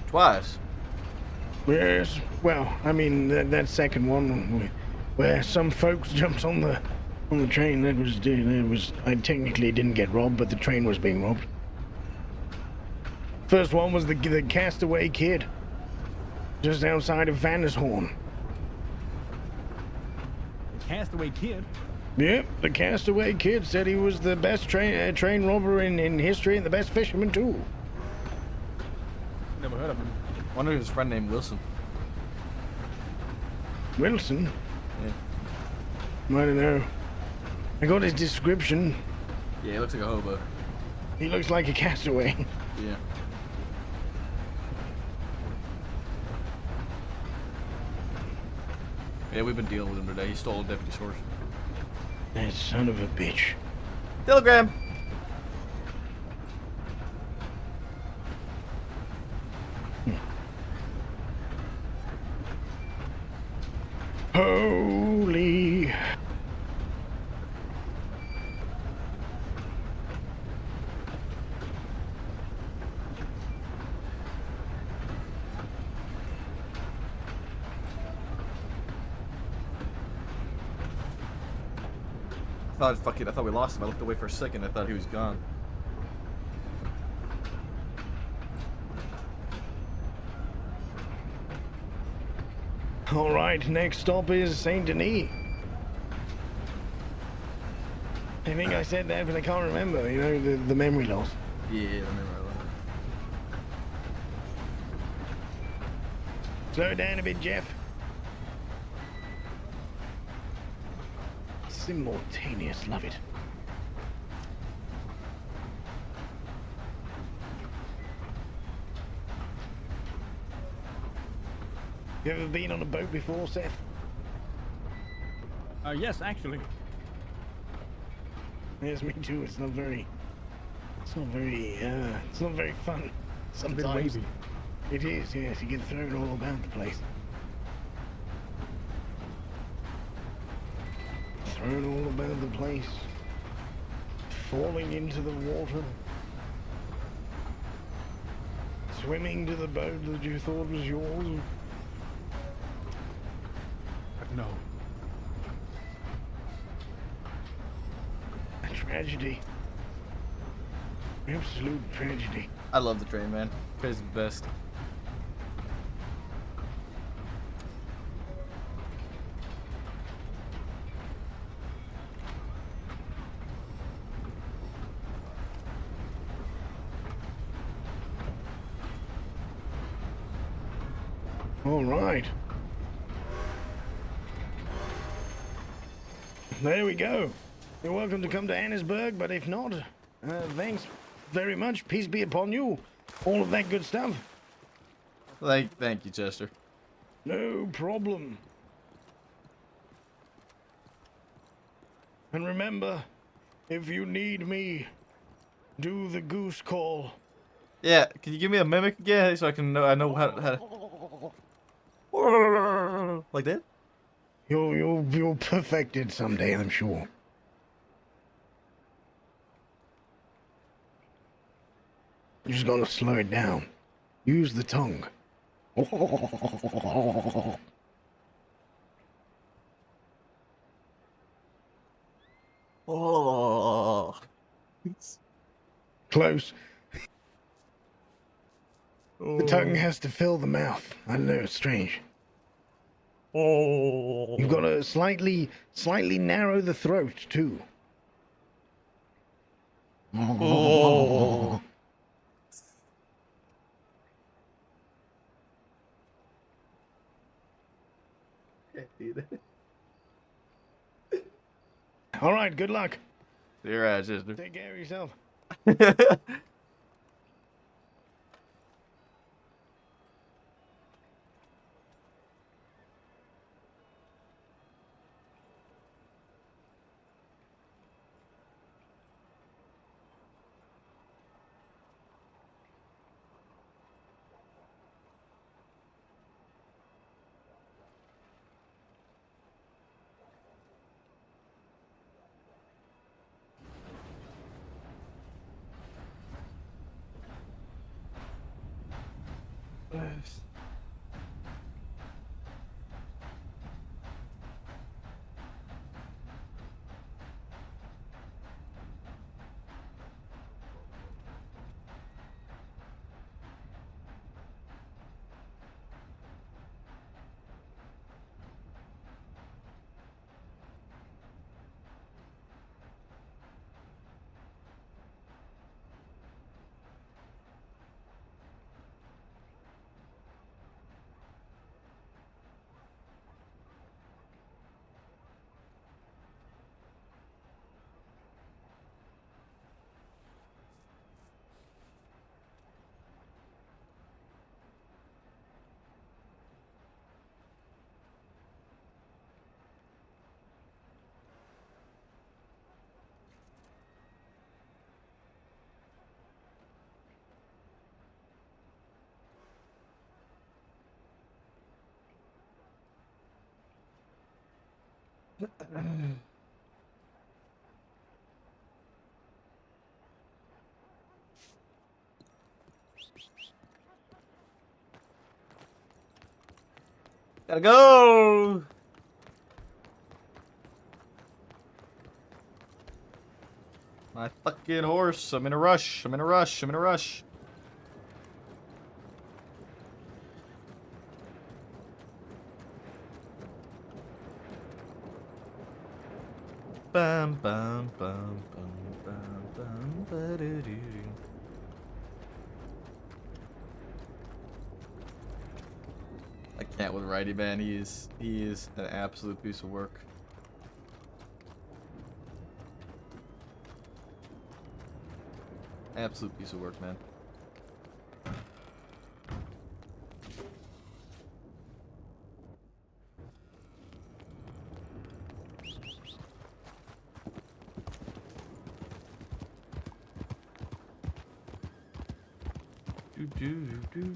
Speaker 1: Twice?
Speaker 3: Yes. Well, I mean, that second one, where some folks jumped on the train, I technically didn't get robbed, but the train was being robbed. First one was the castaway kid, just outside of Vandershorn.
Speaker 14: The castaway kid?
Speaker 3: Yep, the castaway kid said he was the best train robber in history and the best fisherman too.
Speaker 14: Never heard of him.
Speaker 1: Wonder if his friend named Wilson.
Speaker 3: Wilson?
Speaker 1: Yeah.
Speaker 3: I don't know. I got his description.
Speaker 1: Yeah, he looks like a hobo.
Speaker 3: He looks like a castaway.
Speaker 1: Yeah. Yeah, we've been dealing with him today. He stole a deputy's horse.
Speaker 3: That son of a bitch.
Speaker 1: Telegram!
Speaker 3: Holy.
Speaker 1: I thought we lost him. I looked away for a second. I thought he was gone.
Speaker 3: All right, next stop is Saint Denis. I think I said that, but I can't remember. You know, the memory loss.
Speaker 1: Yeah, I remember that.
Speaker 3: Slow down a bit, Jeff. Simultaneous, love it. You ever been on a boat before, Seth?
Speaker 14: Yes, actually.
Speaker 3: Yes, me too. It's not very fun. Sometimes.
Speaker 14: A bit wavy.
Speaker 3: It is, yes. You get thrown all about the place. Thrown all about the place. Falling into the water. Swimming to the boat that you thought was yours.
Speaker 14: No.
Speaker 3: A tragedy. Absolute tragedy.
Speaker 1: I love the train, man. Train's the best.
Speaker 3: All right. There we go. You're welcome to come to Annesburg, but if not, thanks very much. Peace be upon you. All of that good stuff.
Speaker 1: Thank you, Chester.
Speaker 3: No problem. And remember, if you need me, do the goose call.
Speaker 1: Yeah, can you give me a mimic again so I can know how to like that?
Speaker 3: You'll perfect it someday, I'm sure. You just gotta slow it down. Use the tongue.
Speaker 1: Oh.
Speaker 3: Close. The tongue
Speaker 1: Oh.
Speaker 3: has to fill the mouth. I know it's strange.
Speaker 1: Oh.
Speaker 3: You've got to slightly narrow the throat too.
Speaker 1: Oh.
Speaker 3: All right, good luck.
Speaker 1: You're right, sister.
Speaker 3: Take care of yourself.
Speaker 1: Gotta go. My fucking horse. I'm in a rush. I'm in a rush. I'm in a rush. Bum bum bum bum bum bum ba-do-do-do. I can't with Righty Man. He is an absolute piece of work. Absolute piece of work, man. Do do do do do.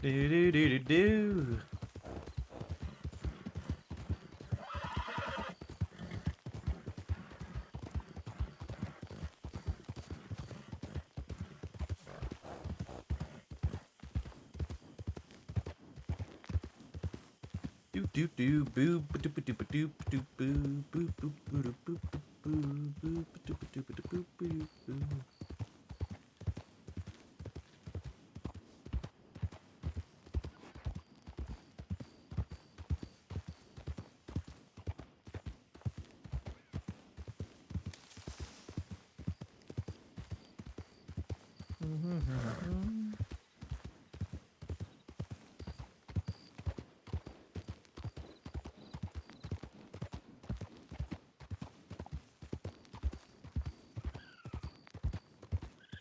Speaker 1: Do do do do do. Do do do boo ba do ba do ba do ba do boo boo boo boo boo boo boo boo boo boo boo boo boo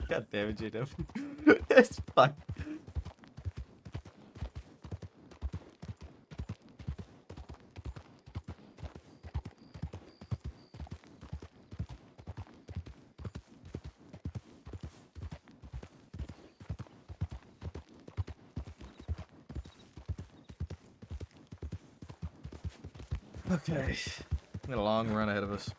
Speaker 1: God damn it, JW. It's fine. Okay. We got a long run ahead of us.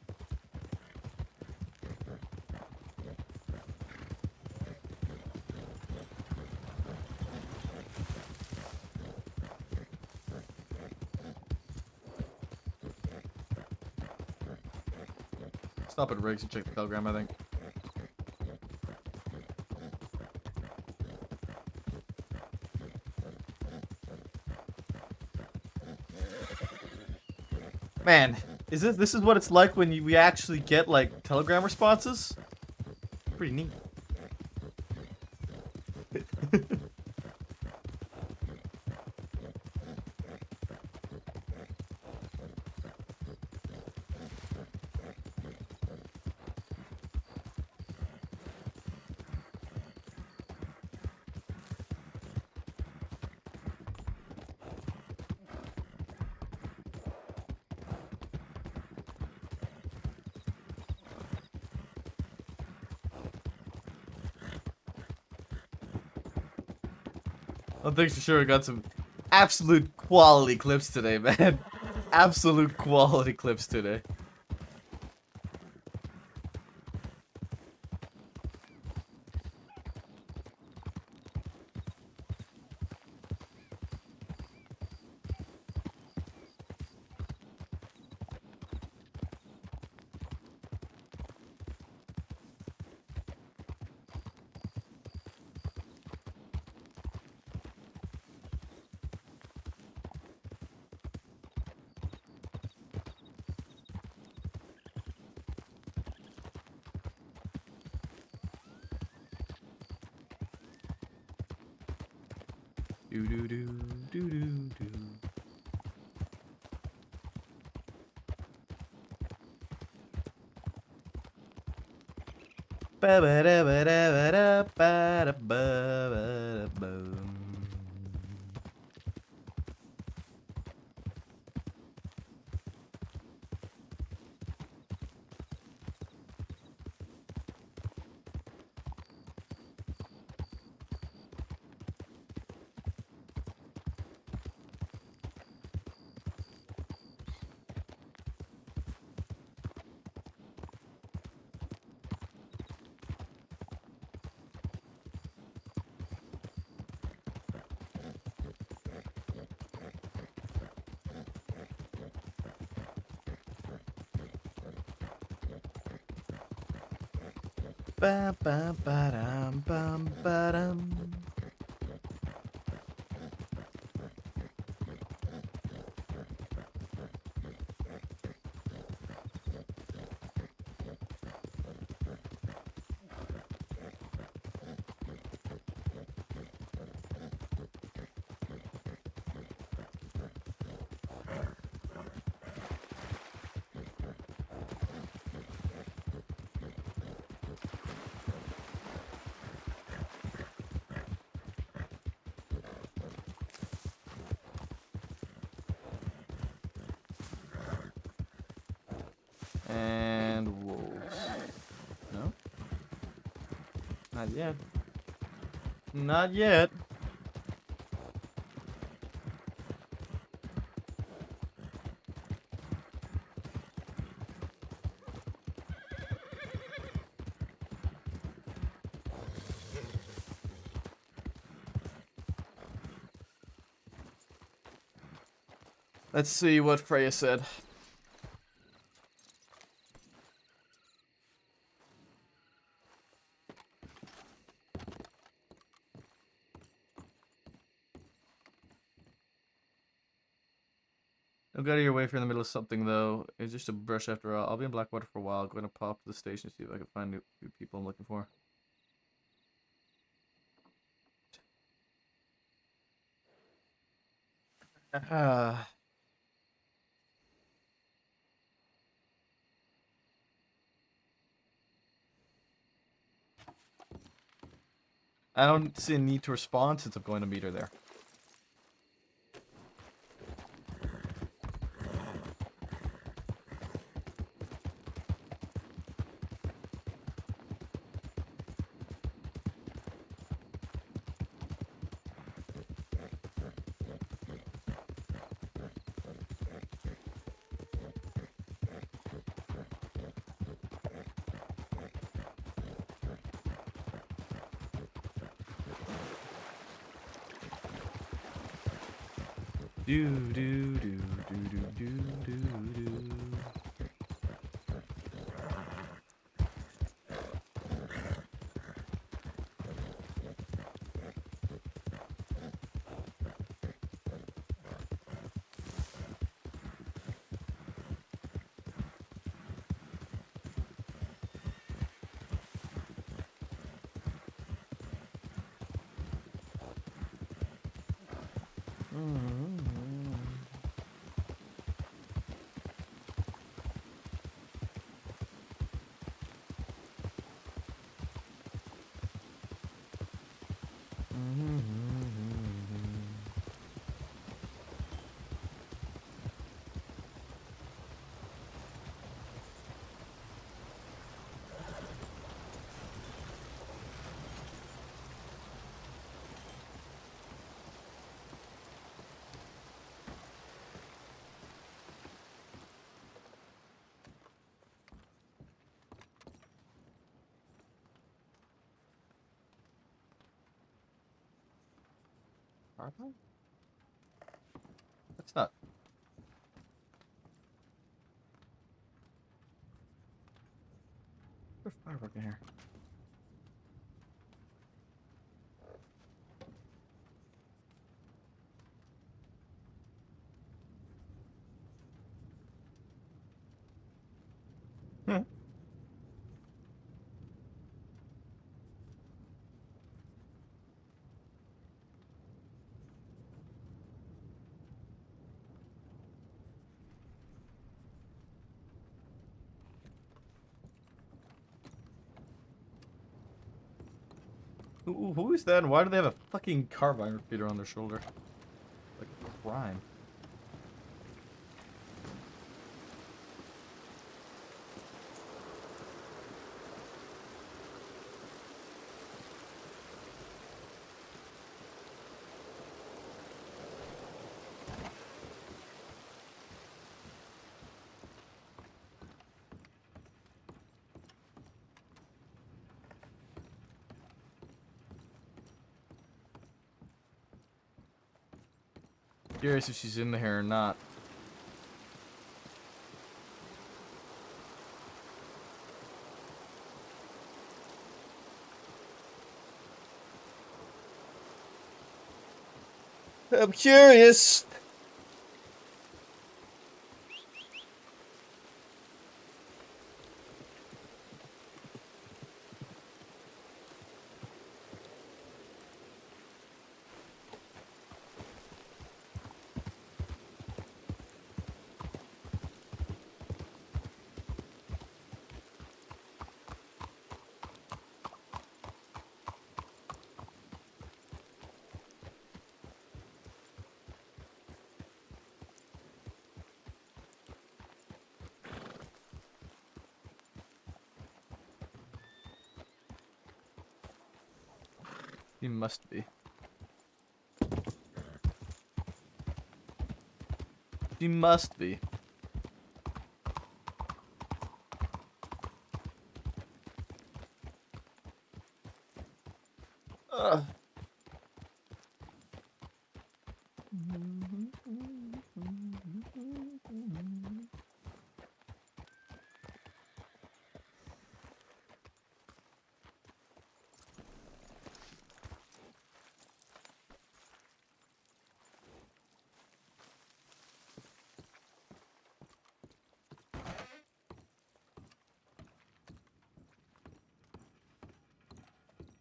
Speaker 1: Stop at Riggs and check the telegram, I think. Man, this is what it's like when we actually get like telegram responses? Pretty neat. One thing's for sure, we got some absolute quality clips today, man. Absolute quality clips today. Do do do do do do. Ba ba da ba da ba da ba da ba ba da boom. Ba ba ba dum bum ba dum. And wolves. No? Not yet. Not yet. Let's see what Freya said. Don't go out of your way if you're in the middle of something, though. It's just a brush after all. I'll be in Blackwater for a while. Going to pop to the station to see if I can find new people I'm looking for. Uh, I don't see a need to respond since I'm going to meet her there. Do do do do do do do do. Carbine? That's not. There's a firework in here. Hmm. Who is that and why do they have a fucking carbine repeater on their shoulder? Like a crime. Curious if she's in here or not. I'm curious. He must be. She must be. Ugh.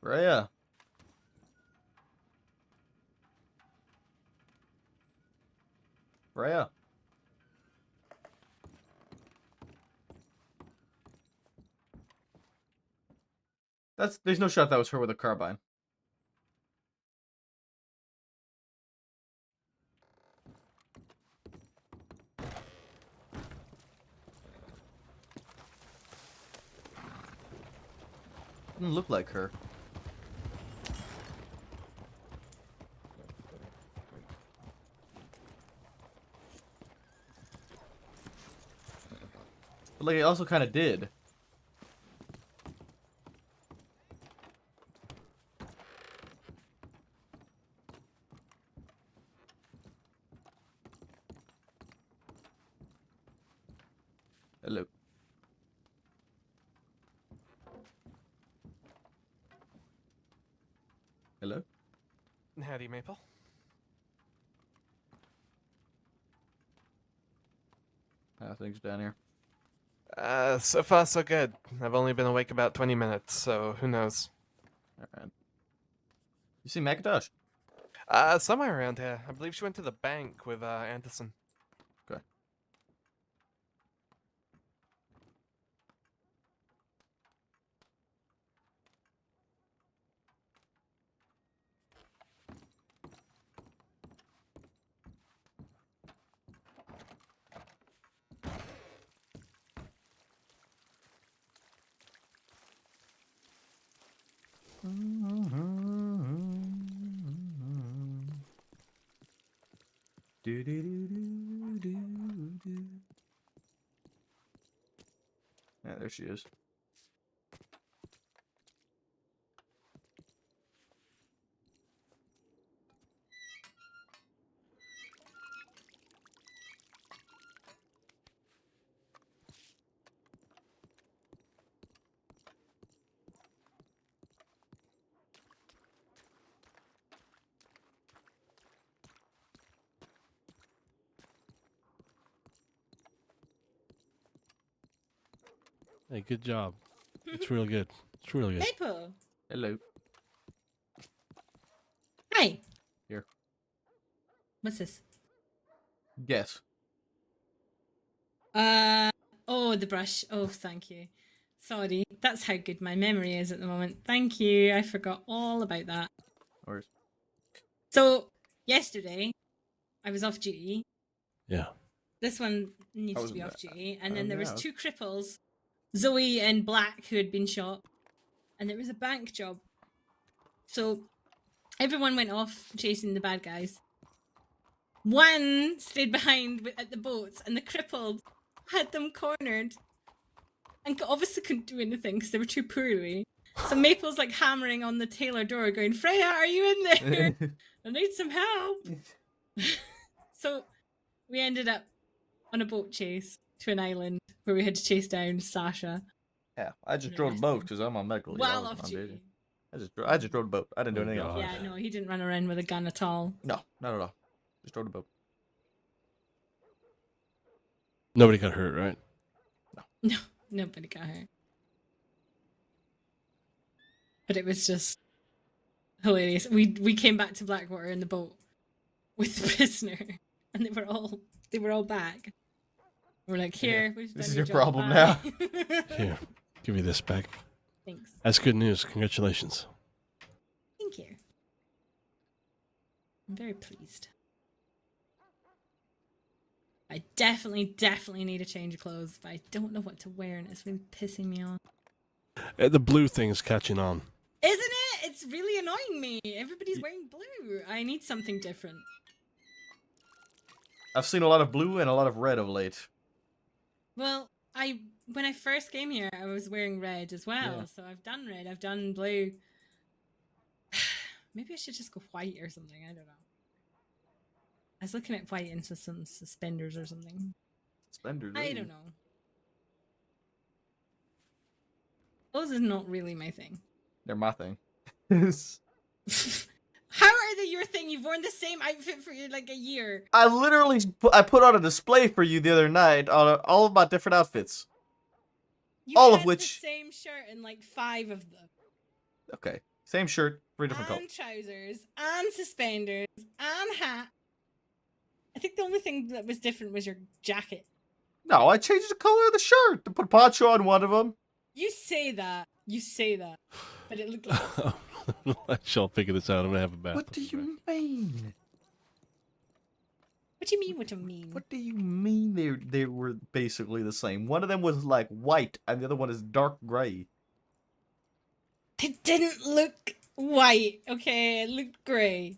Speaker 1: Rhea. There's no shot that was her with a carbine. Didn't look like her. But like, it also kind of did. Hello. Hello?
Speaker 15: Howdy, Maple.
Speaker 1: How are things down here?
Speaker 15: So far so good. I've only been awake about 20 minutes, so who knows?
Speaker 1: Alright. You see Macintosh?
Speaker 15: Somewhere around here. I believe she went to the bank with, Anderson.
Speaker 1: Okay. Yeah, there she is.
Speaker 16: Hey, good job. It's real good. It's really good.
Speaker 17: Maple.
Speaker 1: Hello.
Speaker 17: Hi.
Speaker 1: Here.
Speaker 17: What's this?
Speaker 1: Guess.
Speaker 17: Oh, the brush. Oh, thank you. Sorry. That's how good my memory is at the moment. Thank you. I forgot all about that.
Speaker 1: Or
Speaker 17: So, yesterday, I was off duty.
Speaker 16: Yeah.
Speaker 17: This one needs to
Speaker 1: wasn't
Speaker 17: be off
Speaker 1: that-
Speaker 17: duty. And then there was
Speaker 1: yeah.
Speaker 17: 2 cripples, Zoe and Black, who had been shot. And it was a bank job. So, everyone went off chasing the bad guys. One stayed behind at the boats, and the crippled had them cornered. And obviously couldn't do anything because they were too poorly. So Maple's like hammering on the Taylor door going, Freya, are you in there? I need some help. So we ended up on a boat chase to an island where we had to chase down Sasha.
Speaker 1: Yeah, I just drove the boat because I'm on medical leave.
Speaker 17: Well
Speaker 1: I
Speaker 17: off
Speaker 1: wasn't on
Speaker 17: duty.
Speaker 1: duty. I just drove the boat. I didn't do
Speaker 16: Oh,
Speaker 1: anything else.
Speaker 16: God.
Speaker 17: Yeah, no, he didn't run around with a gun at all.
Speaker 1: No, not at all. Just drove the boat.
Speaker 16: Nobody got hurt, right?
Speaker 17: No, nobody got hurt. But it was just hilarious. We came back to Blackwater in the boat with the prisoner, and they were all back. We're like, here, we've
Speaker 1: This
Speaker 17: done
Speaker 1: is your
Speaker 17: job,
Speaker 1: problem
Speaker 17: bye."
Speaker 1: now.
Speaker 16: Here, give me this back.
Speaker 17: Thanks.
Speaker 16: That's good news. Congratulations.
Speaker 17: Thank you. I'm very pleased. I definitely need a change of clothes, but I don't know what to wear, and it's really pissing me off.
Speaker 16: The blue thing's catching on.
Speaker 17: Isn't it? It's really annoying me. Everybody's wearing blue. I need something different.
Speaker 1: I've seen a lot of blue and a lot of red of late.
Speaker 17: Well, when I first came here, I was wearing red as well.
Speaker 1: Yeah.
Speaker 17: So I've done red, I've done blue. Maybe I should just go white or something. I don't know. I was looking at white into some suspenders or something.
Speaker 1: Suspenders?
Speaker 17: I don't know. Those is not really my thing.
Speaker 1: They're my thing.
Speaker 17: How are they your thing? You've worn the same outfit for like a year.
Speaker 1: I literally I put on a display for you the other night on all of my different outfits.
Speaker 17: You
Speaker 1: all
Speaker 17: had
Speaker 1: of which.
Speaker 17: the same shirt in like 5 of them.
Speaker 1: Okay, same shirt, 3 different
Speaker 17: And
Speaker 1: colors.
Speaker 17: trousers, and suspenders, and hat. I think the only thing that was different was your jacket.
Speaker 1: No, I changed the color of the shirt to put poncho on one of them.
Speaker 17: You say that. You say that. but it looked like.
Speaker 16: Let y'all figure this out. I'm gonna have a bath.
Speaker 1: What do you mean?
Speaker 17: What do you mean? What do you mean?
Speaker 1: What do you mean they were basically the same? One of them was like white, and the other one is dark gray.
Speaker 17: It didn't look white. Okay, it looked grey.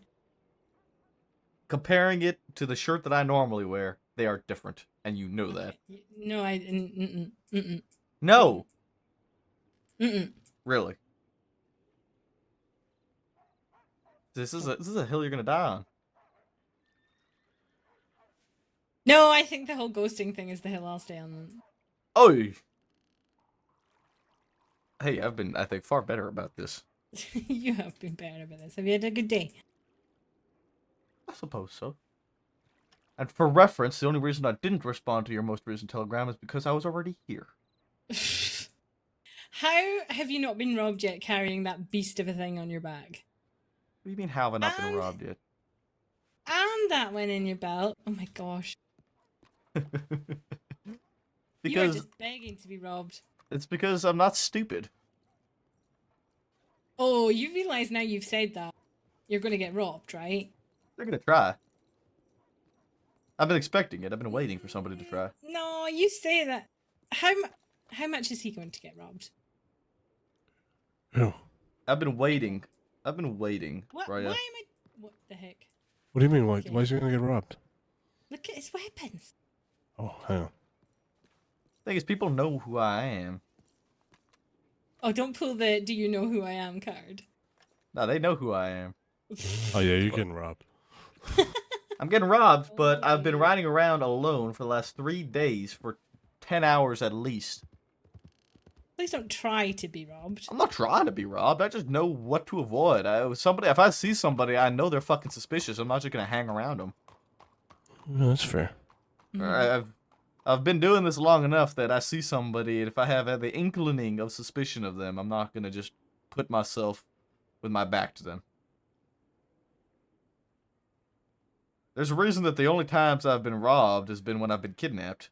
Speaker 1: Comparing it to the shirt that I normally wear, they are different, and you know that.
Speaker 17: No, I didn't.
Speaker 1: No.
Speaker 17: Mm-mm.
Speaker 1: Really. This is a hill you're gonna die on.
Speaker 17: No, I think the whole ghosting thing is the hill I'll stay on.
Speaker 1: Oh. Hey, I've been, I think, far better about this.
Speaker 17: You have been better about this. Have you had a good day?
Speaker 1: I suppose so. And for reference, the only reason I didn't respond to your most recent telegram is because I was already here.
Speaker 17: How have you not been robbed yet carrying that beast of a thing on your back?
Speaker 1: What do you mean, how have I not been robbed yet?
Speaker 17: And that one in your belt. Oh my gosh. You are
Speaker 1: Because
Speaker 17: just begging to be robbed.
Speaker 1: it's because I'm not stupid.
Speaker 17: Oh, you realize now you've said that you're going to get robbed, right?
Speaker 1: They're gonna try. I've been expecting it. I've been waiting for somebody to try.
Speaker 17: No, you say that. How much is he going to get robbed?
Speaker 16: Oh.
Speaker 1: I've been waiting.
Speaker 17: What?
Speaker 1: Right
Speaker 17: Why
Speaker 1: up.
Speaker 17: am I? What the heck?
Speaker 16: What do you mean? Why
Speaker 17: Okay.
Speaker 16: is he gonna get robbed?
Speaker 17: Look at his weapons.
Speaker 16: Oh, hang on.
Speaker 1: Thing is, people know who I am.
Speaker 17: Oh, don't pull the "Do you know who I am" card.
Speaker 1: No, they know who I am.
Speaker 16: Oh yeah, you're getting robbed.
Speaker 1: I'm getting robbed, but I've been riding around alone for the last 3 days for 10 hours at least.
Speaker 17: Please don't try to be robbed.
Speaker 1: I'm not trying to be robbed. I just know what to avoid. If I see somebody, I know they're fucking suspicious. I'm not just gonna hang around them.
Speaker 16: No, that's fair.
Speaker 1: I've been doing this long enough that I see somebody, and if I have the inkling of suspicion of them, I'm not gonna just put myself with my back to them. There's a reason that the only times I've been robbed has been when I've been kidnapped.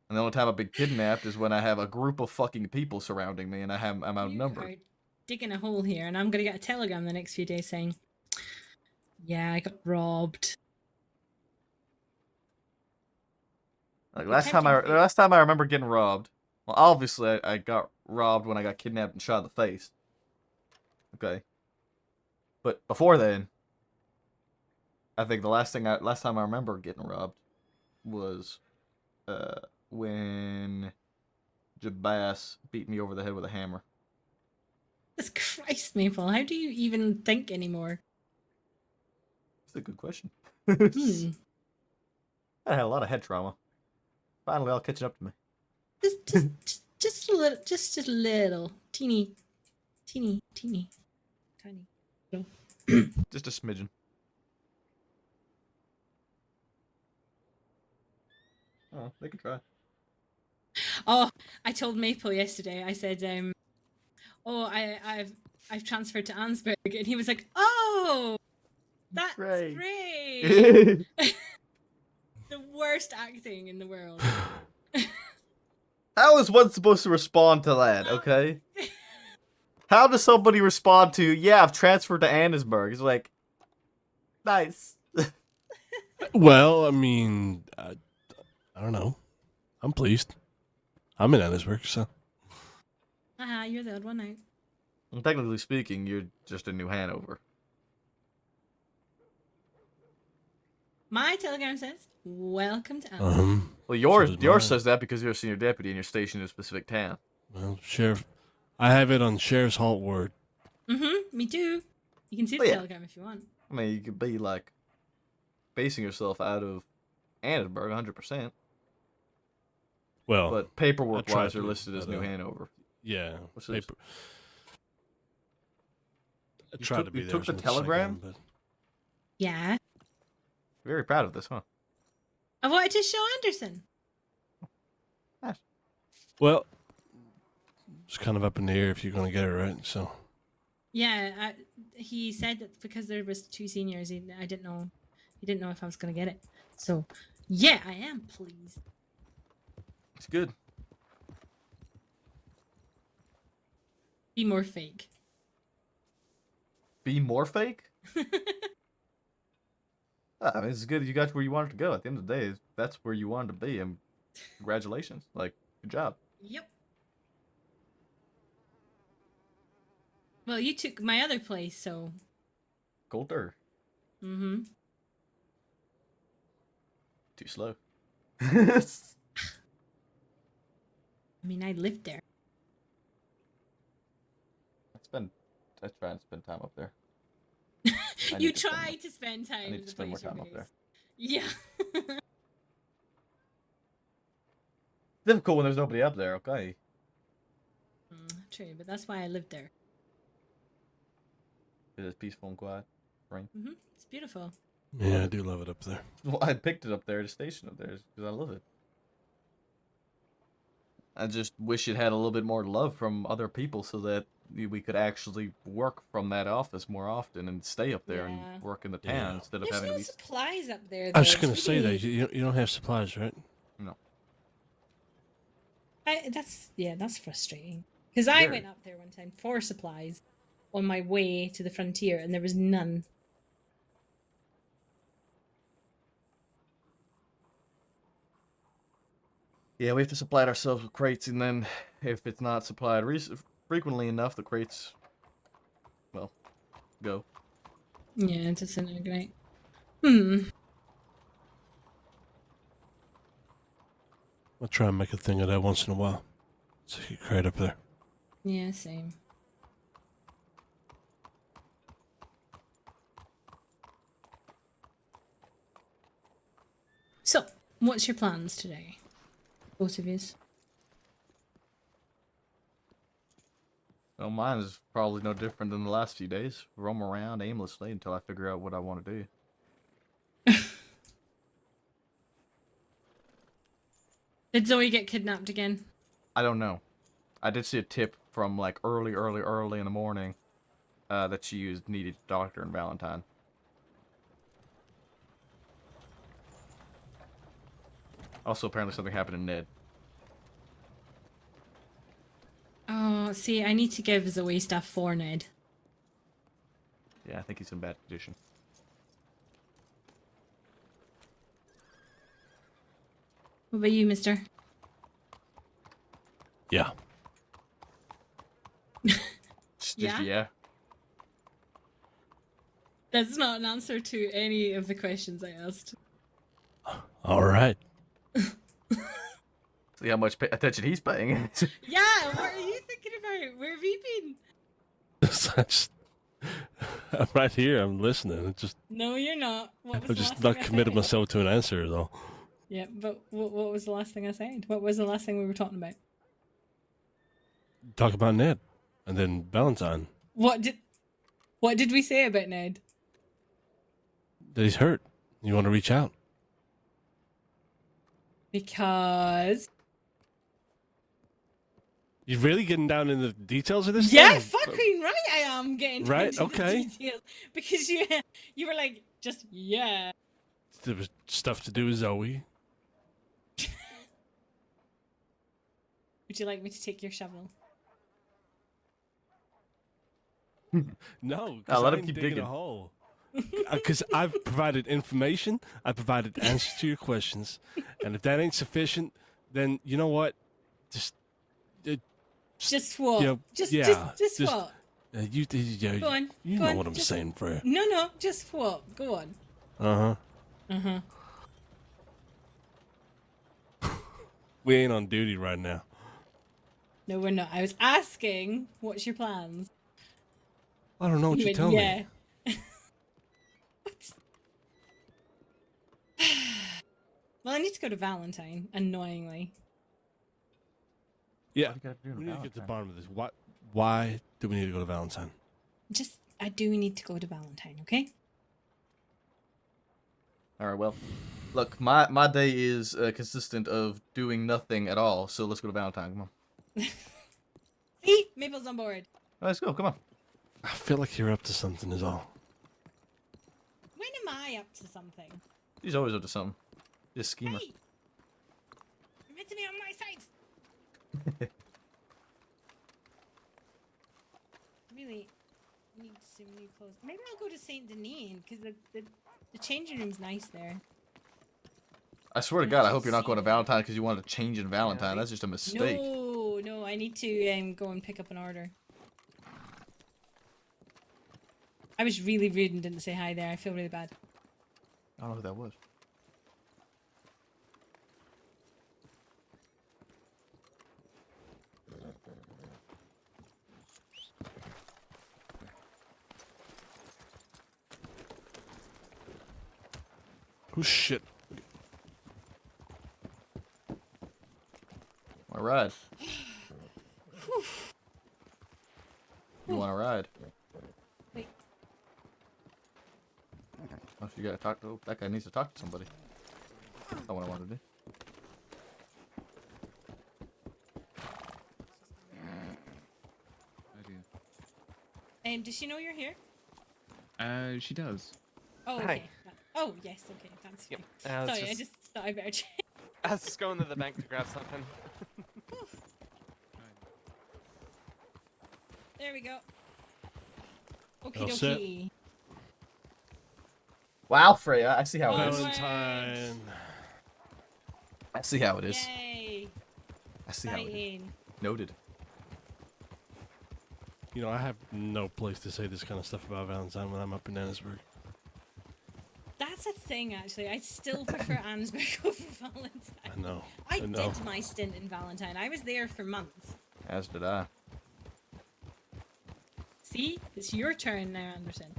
Speaker 1: And the only time I've been kidnapped is when I have a group of fucking people surrounding me and I'm outnumbered.
Speaker 17: You are digging a hole here, and I'm going to get a telegram the next few days saying, yeah, I got robbed.
Speaker 1: Like last time I remember getting robbed. Well, obviously I got robbed when I got kidnapped and shot in the face. Okay. But before then, I think the last time I remember getting robbed was when Jabbass beat me over the head with a hammer.
Speaker 17: Jesus Christ, Maple, how do you even think anymore?
Speaker 1: That's a good question.
Speaker 17: Hmm.
Speaker 1: I had a lot of head trauma. Finally, all catching up to me.
Speaker 17: Just a little, just a little, teeny. Tiny.
Speaker 1: Just a smidgen. Oh, they could try.
Speaker 17: Oh, I told Maple yesterday. I said, "Oh, I've transferred to Ansberg," and he was like, "Oh, that's great." The worst acting in the world.
Speaker 1: How is one supposed to respond to that? Okay. How does somebody respond to, yeah, I've transferred to Annesburg? It's like, nice.
Speaker 16: Well, I mean, I don't know. I'm pleased. I'm in Annesburg, so.
Speaker 17: Haha, you're the odd one out.
Speaker 1: Well, technically speaking, you're just in New Hanover.
Speaker 17: My telegram says, "Welcome to Ansberg."
Speaker 1: Well, yours says that because you're a senior deputy and you're stationed in a specific town.
Speaker 16: Well, Sheriff, I have it on Sheriff's Halt Ward.
Speaker 17: Me too. You can see the telegram if you want.
Speaker 1: I mean, you could be, like, basing yourself out of Annesburg 100%.
Speaker 16: Well,
Speaker 1: but paperwork-wise, they're listed as New Hanover.
Speaker 16: Yeah.
Speaker 1: What's this?
Speaker 16: I tried to be
Speaker 1: You
Speaker 16: there.
Speaker 1: took
Speaker 16: as
Speaker 1: the
Speaker 16: much as I
Speaker 1: telegram?
Speaker 16: can, but
Speaker 17: Yeah.
Speaker 1: Very proud of this, huh?
Speaker 17: I wanted to show Anderson.
Speaker 16: Well, it's kind of up in the air if you're going to get it right, so.
Speaker 17: Yeah, he said that because there was 2 seniors, I didn't know. He didn't know if I was going to get it. So, yeah, I am pleased.
Speaker 1: It's good.
Speaker 17: Be more fake.
Speaker 1: be more fake. I mean, it's good you got where you wanted to go. At the end of the day, that's where you wanted to be, and congratulations. Like, good job.
Speaker 17: Yep. Well, you took my other place, so.
Speaker 1: Colder.
Speaker 17: Mm-hmm.
Speaker 1: Too slow.
Speaker 17: I mean, I lived there.
Speaker 1: I try and spend time up there.
Speaker 17: You try to spend time
Speaker 1: I
Speaker 17: in
Speaker 1: need
Speaker 17: the
Speaker 1: to spend more
Speaker 17: place
Speaker 1: time up
Speaker 17: you're
Speaker 1: there.
Speaker 17: based. Yeah.
Speaker 1: Difficult when there's nobody up there, okay?
Speaker 17: True, but that's why I lived there.
Speaker 1: It is peaceful and quiet. Rain.
Speaker 17: It's beautiful.
Speaker 16: Yeah, I do love it up there.
Speaker 1: Well, I picked it up there to station up there because I love it. I just wish it had a little bit more love from other people so that we could actually work from that office more often and stay up there and work in the town
Speaker 16: Yeah.
Speaker 1: instead of
Speaker 17: There's
Speaker 1: having
Speaker 17: no
Speaker 1: to be.
Speaker 17: supplies up there.
Speaker 16: I was
Speaker 17: though.
Speaker 16: just gonna
Speaker 17: It's
Speaker 16: say
Speaker 17: really-
Speaker 16: that you don't have supplies, right?
Speaker 1: No.
Speaker 17: That's frustrating. Because I
Speaker 1: Very.
Speaker 17: went up there one time for supplies on my way to the frontier, and there was none.
Speaker 1: Yeah, we have to supply ourselves with crates, and then if it's not supplied frequently enough, the crates, well, go.
Speaker 17: Yeah, it doesn't look great.
Speaker 16: I'll try and make a thing of that once in a while. So you crate up there.
Speaker 17: Yeah, same. So, what's your plans today? Both of yous.
Speaker 1: Well, mine is probably no different than the last few days. Roam around aimlessly until I figure out what I want to do.
Speaker 17: Did Zoe get kidnapped again?
Speaker 1: I don't know. I did see a tip from like early in the morning that she needed a doctor in Valentine. Also, apparently something happened to Ned.
Speaker 17: Oh, see, I need to give Zoe stuff for Ned.
Speaker 1: Yeah, I think he's in bad condition.
Speaker 17: What about you, mister?
Speaker 16: Yeah.
Speaker 1: Just
Speaker 17: Yeah?
Speaker 1: yeah.
Speaker 17: That's not an answer to any of the questions I asked.
Speaker 16: All right.
Speaker 1: See how much attention he's paying.
Speaker 17: Yeah, what are you thinking about? Where have you been?
Speaker 16: I'm right here. I'm listening. It's just
Speaker 17: No, you're not. What was
Speaker 16: I'm
Speaker 17: the
Speaker 16: just
Speaker 17: last
Speaker 16: not
Speaker 17: thing I
Speaker 16: committed
Speaker 17: said?
Speaker 16: myself to an answer, though.
Speaker 17: Yeah, but what was the last thing I said? What was the last thing we were talking about?
Speaker 16: Talk about Ned, and then Valentine.
Speaker 17: What did we say about Ned?
Speaker 16: That he's hurt. You want to reach out?
Speaker 17: Because
Speaker 16: You really getting down in the details of this?
Speaker 17: yeah,
Speaker 16: thing?
Speaker 17: fucking right, I am getting
Speaker 16: Right,
Speaker 17: into
Speaker 16: okay.
Speaker 17: the details because you were like just yeah.
Speaker 16: There was stuff to do with Zoe.
Speaker 17: Would you like me to take your shovel?
Speaker 16: No,
Speaker 1: I'll
Speaker 16: because
Speaker 1: let
Speaker 16: I
Speaker 1: him
Speaker 16: ain't
Speaker 1: keep
Speaker 16: digging
Speaker 1: digging.
Speaker 16: a hole. Because I've provided information, I provided answers to your questions, and if that ain't sufficient, then you know what? Just
Speaker 17: what?
Speaker 16: you know,
Speaker 17: Just what?
Speaker 16: you
Speaker 17: Go on.
Speaker 16: You
Speaker 17: go
Speaker 16: know
Speaker 17: on,
Speaker 16: what I'm
Speaker 17: just-
Speaker 16: saying, Freya.
Speaker 17: No, just what? Go on.
Speaker 16: Uh-huh. We ain't on duty right now.
Speaker 17: No, we're not. I was asking, what's your plans?
Speaker 16: I don't know what
Speaker 17: You
Speaker 16: you
Speaker 17: went,
Speaker 16: tell
Speaker 17: yeah.
Speaker 16: me.
Speaker 17: Well, I need to go to Valentine, annoyingly.
Speaker 16: Yeah,
Speaker 1: What do you gotta do to
Speaker 16: we need to get to the
Speaker 1: Valentine?
Speaker 16: bottom of this. Why do we need to go to Valentine?
Speaker 17: I do need to go to Valentine, okay?
Speaker 1: All right, well, look, my day is consistent of doing nothing at all. So let's go to Valentine. Come on.
Speaker 17: See? Maple's on board.
Speaker 1: Let's go. Come on.
Speaker 16: I feel like you're up to something is all.
Speaker 17: When am I up to something?
Speaker 1: He's always up to something. Just schemer.
Speaker 17: Hey! You're meant to be on my side! Really need to some new clothes. Maybe I'll go to Saint Denis because the changing room's nice there.
Speaker 1: I swear to God, I hope you're not going to Valentine because you wanted to change in Valentine. That's just a mistake.
Speaker 17: No, I need to go and pick up an order. I was really rude and didn't say hi there. I feel really bad.
Speaker 1: I don't know who that was.
Speaker 16: Who's shit?
Speaker 1: Want to ride? You want to ride?
Speaker 17: Wait.
Speaker 1: Oh, so you gotta talk to. That guy needs to talk to somebody. That's not what I wanted to do.
Speaker 17: Does she know you're here?
Speaker 18: She does.
Speaker 17: Oh,
Speaker 15: Hi.
Speaker 17: okay. Oh, yes. Okay, that's
Speaker 15: Yep.
Speaker 17: fine. Sorry, I just thought I better check.
Speaker 15: I was just going to the bank to grab something.
Speaker 17: There we go.
Speaker 16: All
Speaker 17: Okie
Speaker 16: set.
Speaker 17: dokie.
Speaker 1: Wow, Freya, I see how it is.
Speaker 16: Valentine.
Speaker 1: I see how it is.
Speaker 17: Yay.
Speaker 1: I see how it is.
Speaker 17: Exciting.
Speaker 1: Noted.
Speaker 16: You know, I have no place to say this kind of stuff about Valentine when I'm up in Annesburg.
Speaker 17: That's a thing, actually. I still prefer Annesburg over Valentine.
Speaker 16: I know.
Speaker 17: I
Speaker 16: know.
Speaker 17: did my stint in Valentine. I was there for months.
Speaker 1: As did I.
Speaker 17: See? It's your turn now, Anderson.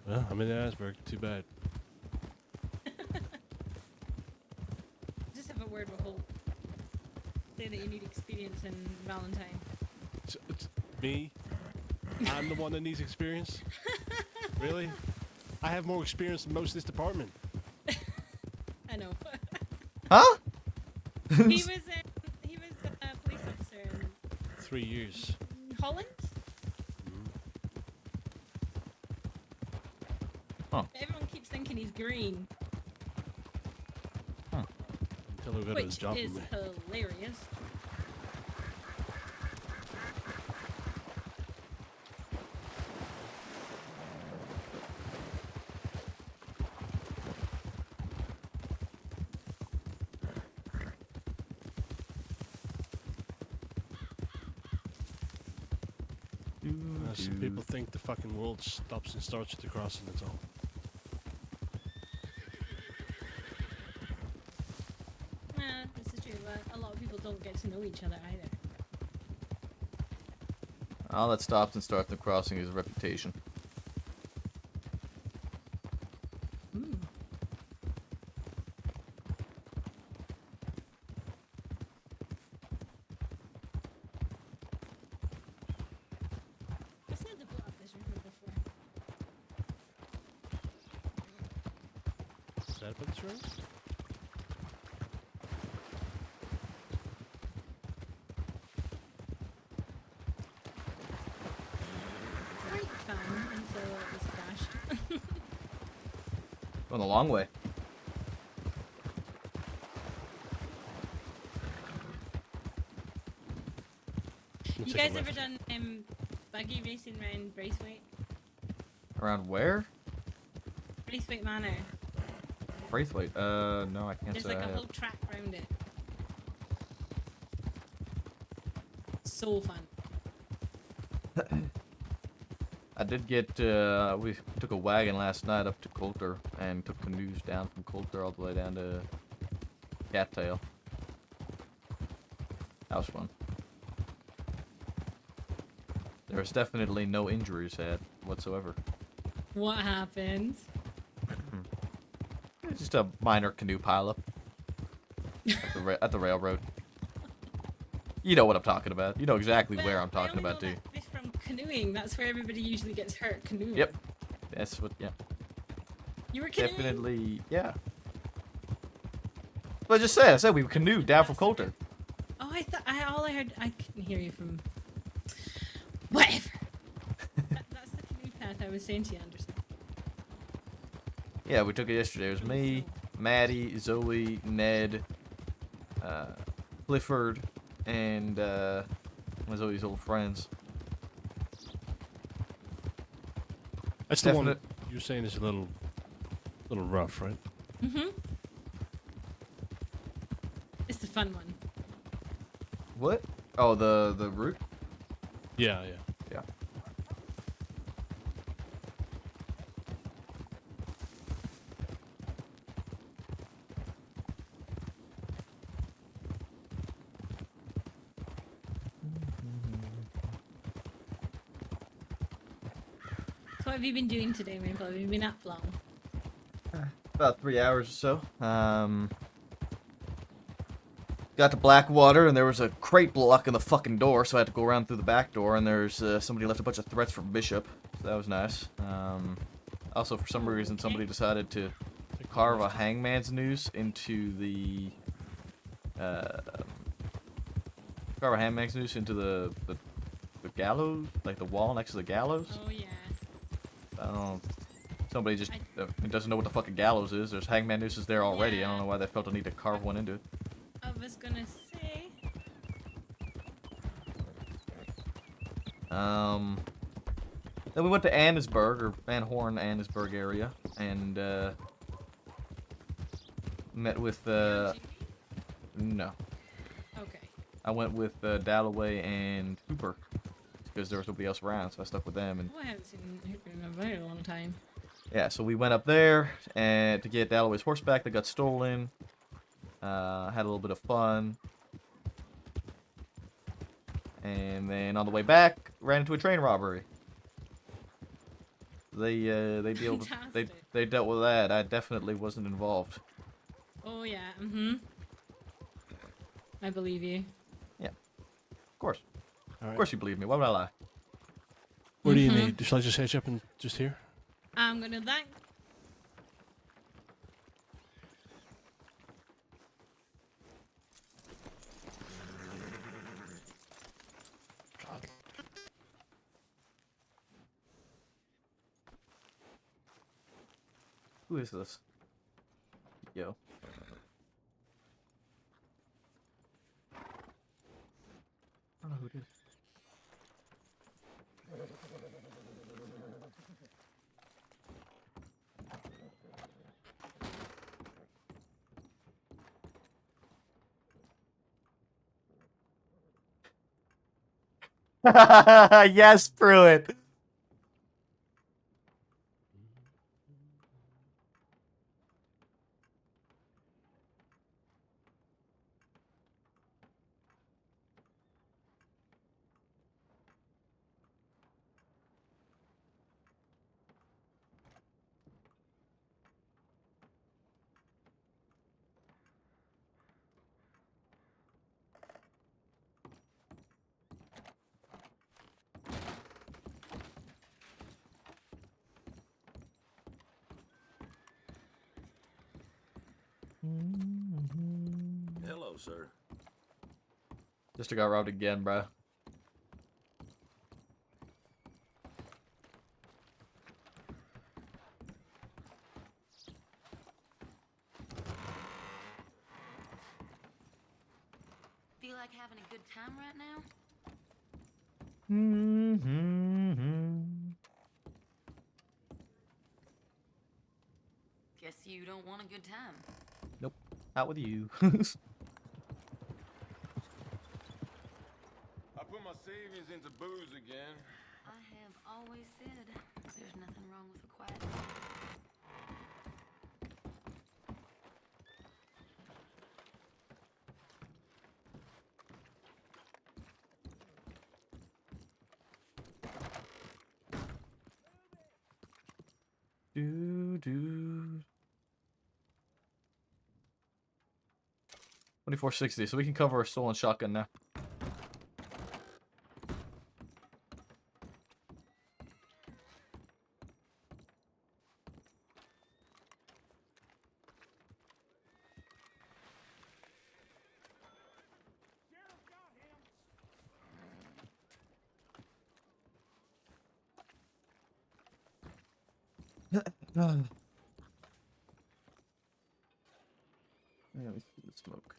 Speaker 16: Well, I'm in Annesburg. Too bad.
Speaker 17: Just have a word with Hope. Say that you need experience in Valentine.
Speaker 16: It's me? I'm the one that needs experience? Really? I have more experience than most of this department.
Speaker 17: I know.
Speaker 1: Huh?
Speaker 17: he was a police officer in
Speaker 16: 3 years.
Speaker 17: Holland?
Speaker 1: Huh.
Speaker 17: Everyone keeps thinking he's green.
Speaker 16: Until we got his
Speaker 17: Which
Speaker 16: job
Speaker 17: is
Speaker 16: from me.
Speaker 17: hilarious.
Speaker 16: Some people think the fucking world stops and starts at the crossing, that's all.
Speaker 17: Nah, this is true, but a lot of people don't get to know each other either.
Speaker 1: All that stops and starts the crossing is reputation.
Speaker 17: I've said to blow up this river before.
Speaker 16: Is that about this room?
Speaker 17: Quite fun until it was crashed.
Speaker 1: Going the long way.
Speaker 17: You guys ever done buggy racing around Braithwaite?
Speaker 1: Around where?
Speaker 17: Braithwaite Manor.
Speaker 1: Braithwaite. No, I can't
Speaker 17: There's
Speaker 1: say
Speaker 17: like
Speaker 1: I
Speaker 17: a
Speaker 1: have.
Speaker 17: whole track around it. So fun.
Speaker 1: I did get, we took a wagon last night up to Coulter and took canoes down from Coulter all the way down to Cattail. That was fun. There was definitely no injuries had whatsoever.
Speaker 17: What happened?
Speaker 1: It's just a minor canoe pileup at the railroad. You know what I'm talking about. You know exactly where I'm talking about, too.
Speaker 17: This from canoeing. That's where everybody usually gets hurt canoeing.
Speaker 1: Yep. That's what, yeah.
Speaker 17: You were canoeing?
Speaker 1: Definitely, yeah. But I said we canoed down from Coulter.
Speaker 17: Oh, I thought all I heard. I couldn't hear you from. Whatever. That's the canoe path I was saying to you, Anderson.
Speaker 1: Yeah, we took it yesterday. It was me, Maddie, Zoe, Ned, Clifford, and Zoe's old friends.
Speaker 16: That's the one
Speaker 1: Definite.
Speaker 16: you're saying is a little rough, right?
Speaker 17: Mm-hmm. It's the fun one.
Speaker 1: What? Oh, the route?
Speaker 16: Yeah.
Speaker 1: Yeah.
Speaker 17: So what have you been doing today, Maple? Have you been up long?
Speaker 1: About 3 hours or so. Got to Blackwater, and there was a crate blocking the fucking door, so I had to go around through the back door, and there's somebody left a bunch of threats from Bishop. So that was nice. Also, for some reason, somebody decided to carve a hangman's noose into the... carve a hangman's noose into the gallows? Like the wall next to the gallows?
Speaker 17: Oh, yeah.
Speaker 1: I don't know. Somebody just doesn't know what the fucking gallows is. There's hangman nooses there already. I don't know why they felt the need to carve one into it.
Speaker 17: I was gonna say.
Speaker 1: Then we went to Annesburg, or Van Horn, Annesburg area, and met with no.
Speaker 17: Okay.
Speaker 1: I went with Dalloway and Hooper because there was nobody else around, so I stuck with them. And
Speaker 17: Oh, I haven't seen Hooper in a very long time.
Speaker 1: yeah, so we went up there and to get Dalloway's horseback that got stolen. Had a little bit of fun. And then on the way back, ran into a train robbery. They dealt with that. I definitely wasn't involved.
Speaker 17: Oh yeah. Mm-hmm. I believe you.
Speaker 1: Yeah. Of course.
Speaker 16: All right.
Speaker 1: Of course you believe me. Why would I lie?
Speaker 16: What do you need? Shall I just hitch up and just here?
Speaker 17: I'm gonna do that.
Speaker 1: Who is this? Yo. I don't know who it is. Yes, Pruitt.
Speaker 5: Hello, sir.
Speaker 1: Just got robbed again, bro.
Speaker 19: Feel like having a good time right now? Guess you don't want a good time.
Speaker 1: Nope. Not with you.
Speaker 20: I put my savings into booze again.
Speaker 19: I have always said there's nothing wrong with a quiet.
Speaker 1: Do. 2460, so we can cover a stolen shotgun now. Yeah, let me see the smoke.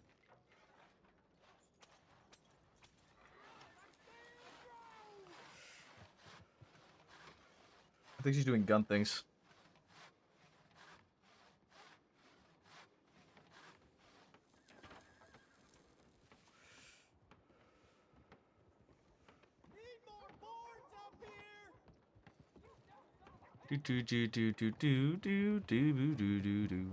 Speaker 1: I think she's doing gun things. Do do do do do do do do do do do do.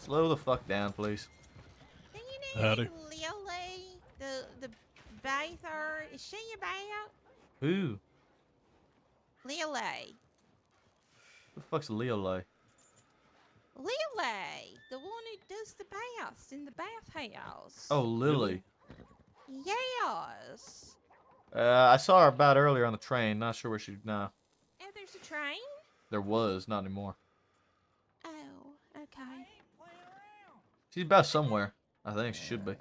Speaker 1: Slow the fuck down, please.
Speaker 16: Howdy.
Speaker 11: Lily, the bather, is she about?
Speaker 1: Who?
Speaker 11: Lily.
Speaker 1: The fuck's Leo like?
Speaker 11: Lily, the one who does the baths in the bathhouse.
Speaker 1: Oh, Lily.
Speaker 11: Yes.
Speaker 1: I saw her about earlier on the train. Not sure where she. Nah,
Speaker 11: Oh, there's a train?
Speaker 1: there was, not anymore.
Speaker 11: Oh, okay.
Speaker 1: She's about somewhere. I think she should be.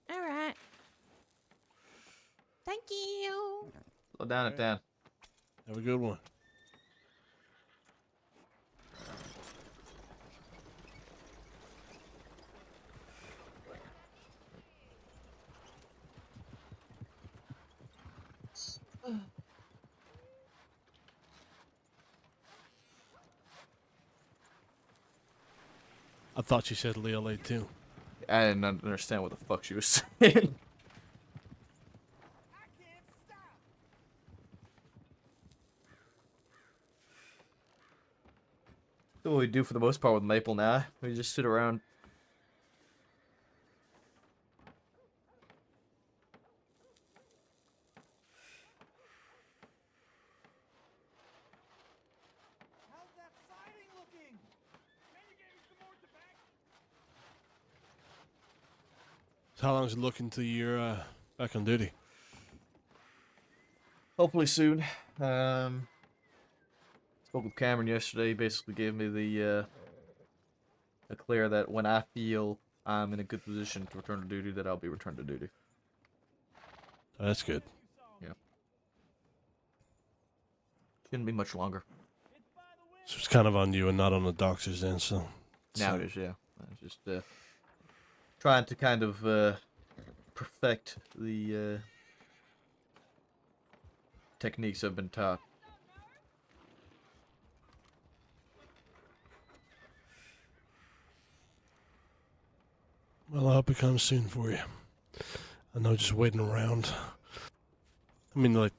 Speaker 11: All right. Thank you.
Speaker 1: Slow down it down.
Speaker 16: Have a good one. I thought she said Leolay too.
Speaker 1: I didn't understand what the fuck she was saying. That's what we do for the most part with Maple now. We just sit around.
Speaker 16: So how long is it looking till you're back on duty?
Speaker 1: Hopefully soon. Spoke with Cameron yesterday. He basically gave me the a clear that when I feel I'm in a good position to return to duty, that I'll be returned to duty.
Speaker 16: Oh, that's good.
Speaker 1: Yeah. Shouldn't be much longer.
Speaker 16: So it's kind of on you and not on the doctors then, so.
Speaker 1: Now it is, yeah. I'm just trying to kind of perfect the techniques I've been taught.
Speaker 16: Well, I hope it comes soon for you. I know just waiting around. I mean, like,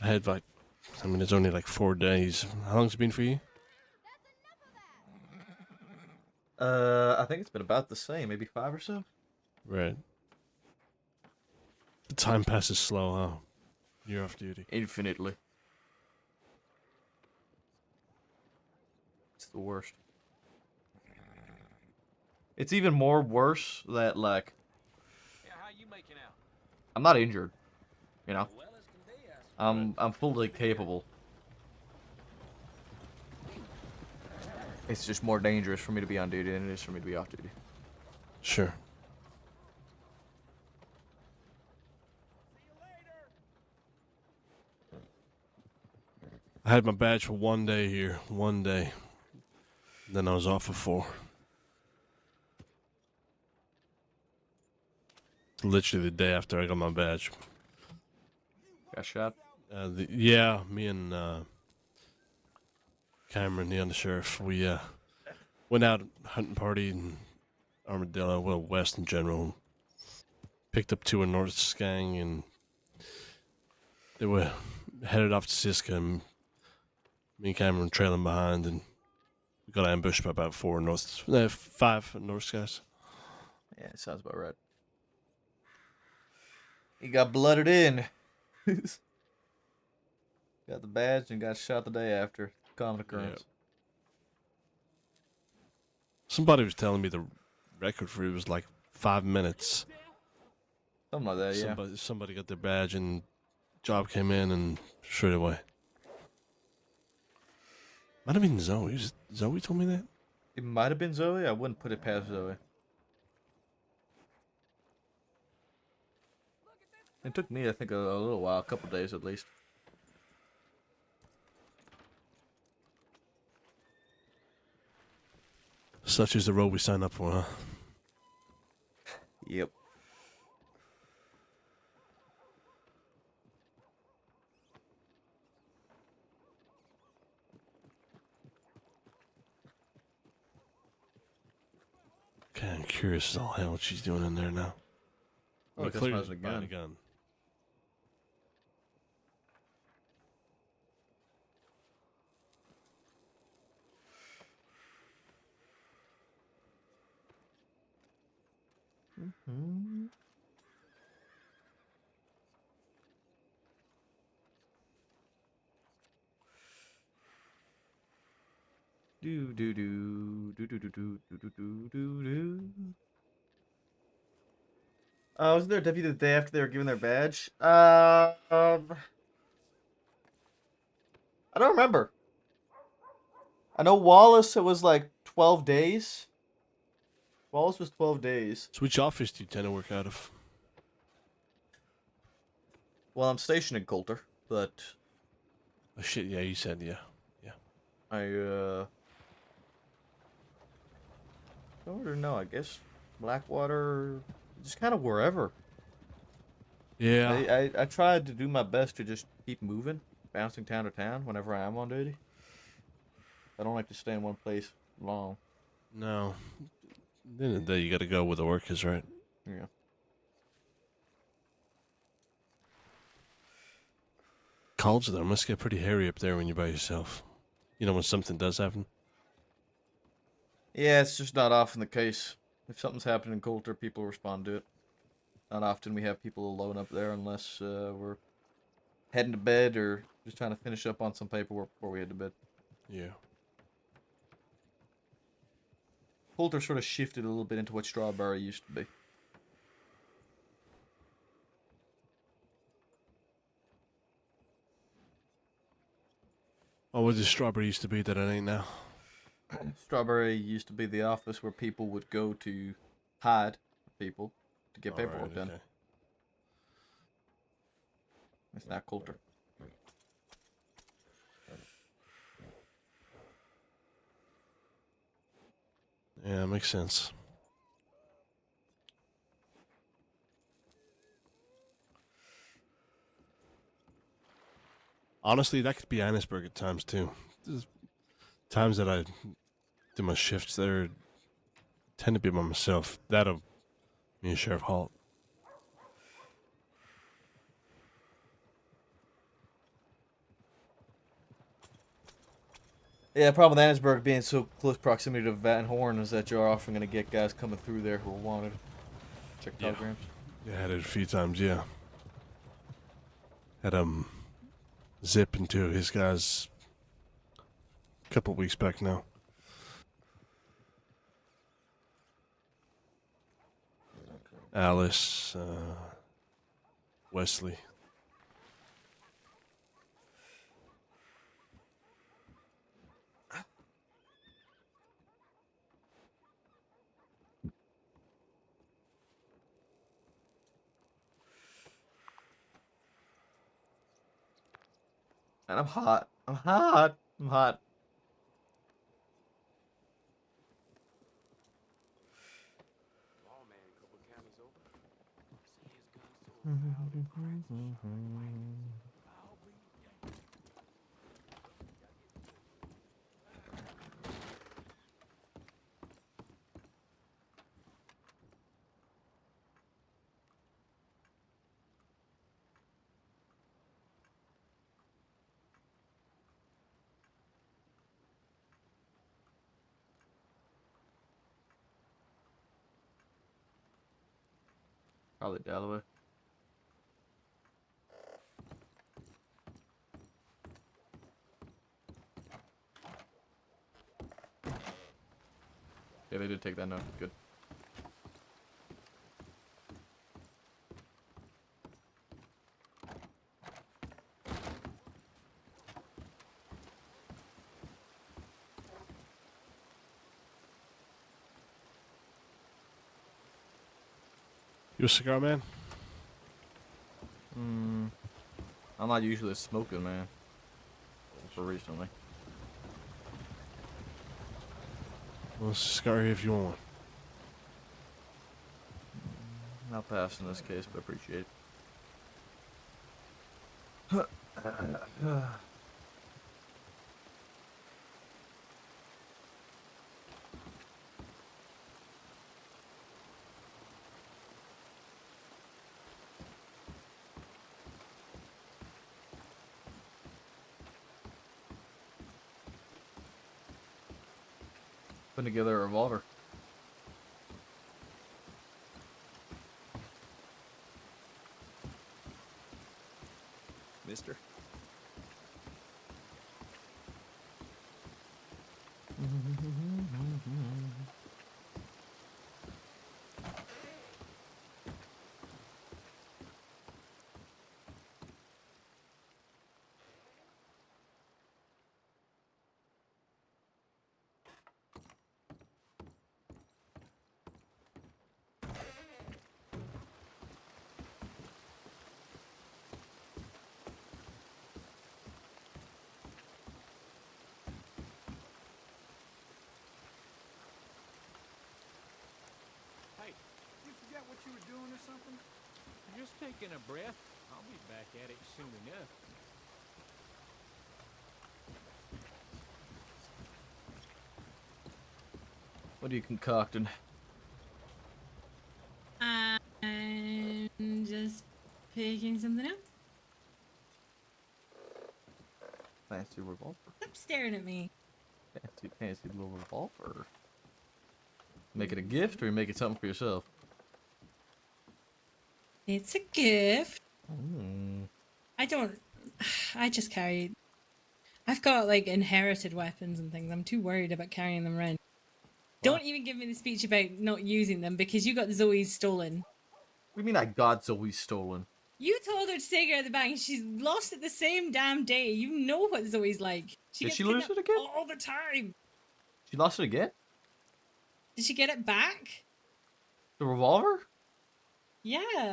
Speaker 16: it's only like 4 days. How long's it been for you?
Speaker 1: I think it's been about the same, maybe 5 or so.
Speaker 16: Right. The time passes slow, huh? You're off duty.
Speaker 1: Infinitely. It's the worst. It's even more worse that, like, I'm not injured, you know? I'm fully capable. It's just more dangerous for me to be on duty than it is for me to be off duty.
Speaker 16: Sure. I had my badge for 1 day here, 1 day. Then I was off for 4. Literally the day after I got my badge.
Speaker 1: Got shot?
Speaker 16: Yeah, me and Cameron, the undersheriff, we went out hunting party in Armadillo, well, west in general. Picked up 2 of North's gang, and they were headed off to Siska, and me and Cameron trailing behind, and we got ambushed by about 5 North guys.
Speaker 1: Yeah, it sounds about right. He got blooded in. Got the badge and got shot the day after. Common occurrence.
Speaker 16: Yep. Somebody was telling me the record for it was like 5 minutes.
Speaker 1: Something like that, yeah.
Speaker 16: Somebody got their badge and job came in and straight away. Might have been Zoe. Zoe told me that?
Speaker 1: It might have been Zoe. I wouldn't put it past Zoe. It took me, I think, a little while, a couple days at least.
Speaker 16: Such is the role we sign up for, huh?
Speaker 1: Yep.
Speaker 16: Kind of curious as all hell what she's doing in there now.
Speaker 1: Oh,
Speaker 16: I
Speaker 1: I guess
Speaker 16: clearly
Speaker 1: mine's a
Speaker 16: buying
Speaker 1: gun.
Speaker 16: a gun.
Speaker 1: Mm-hmm. Do do do do do do do do do do do. Was there a deputy the day after they were given their badge? I don't remember. I know Wallace. It was like 12 days. Wallace was 12 days.
Speaker 16: So which office do you tend to work out of?
Speaker 1: Well, I'm stationed in Coulter, but
Speaker 16: Oh shit, yeah, you said yeah.
Speaker 1: I don't really know. I guess Blackwater, just kind of wherever.
Speaker 16: Yeah.
Speaker 1: I tried to do my best to just keep moving, bouncing town to town whenever I am on duty. I don't like to stay in one place long.
Speaker 16: No. At the end of the day, you gotta go where the work is, right?
Speaker 1: Yeah.
Speaker 16: College, though, must get pretty hairy up there when you're by yourself. You know, when something does happen.
Speaker 1: Yeah, it's just not often the case. If something's happening in Coulter, people respond to it. Not often we have people alone up there unless we're heading to bed or just trying to finish up on some paperwork before we head to bed.
Speaker 16: Yeah.
Speaker 1: Coulter sort of shifted a little bit into what Strawberry used to be.
Speaker 16: Oh, what does Strawberry used to be that it ain't now?
Speaker 1: Strawberry used to be the office where people would go to hide people to get paperwork done.
Speaker 16: Okay.
Speaker 1: It's not Coulter.
Speaker 16: Yeah, makes sense. Honestly, that could be Annisburg at times, too. There's times that I do my shifts there, tend to be by myself. That'll me and Sheriff Holt.
Speaker 1: Yeah, the problem with Annisburg being so close proximity to Van Horn is that you're often going to get guys coming through there who are wanted. Check telegrams.
Speaker 16: Yeah, I had it a few times, yeah. Had zip into his guys a couple weeks back now. Alice, Wesley.
Speaker 1: And I'm hot. I'm hot. I'm hot. Probably Delaware. Yeah, they did take that note. Good.
Speaker 16: You a cigar man?
Speaker 1: I'm not usually a smoking man. For recently.
Speaker 16: Well, it's a cigar here if you want one.
Speaker 1: Not pass in this case, but appreciate it. Putting together a revolver.
Speaker 21: Mister?
Speaker 14: Hey, you forgot what you were doing or something? Just taking a breath. I'll be back at it soon enough.
Speaker 1: What are you concocting?
Speaker 17: I'm just picking something up.
Speaker 1: Fancy revolver.
Speaker 17: Stop staring at me.
Speaker 1: Fancy little revolver. Make it a gift or you make it something for yourself?
Speaker 17: It's a gift.
Speaker 1: Mm.
Speaker 17: I just carry. I've got like inherited weapons and things. I'm too worried about carrying them around. Don't even give me the speech about not using them because you got Zoe's stolen.
Speaker 1: What do you mean I got Zoe's stolen?
Speaker 17: You told her to take her out of the bank. She's lost it the same damn day. You know what Zoe's like.
Speaker 1: Did
Speaker 17: gets
Speaker 1: she lose
Speaker 17: kidnapped
Speaker 1: it again?
Speaker 17: all the time.
Speaker 1: She lost it again?
Speaker 17: Did she get it back?
Speaker 1: The revolver?
Speaker 17: Yeah.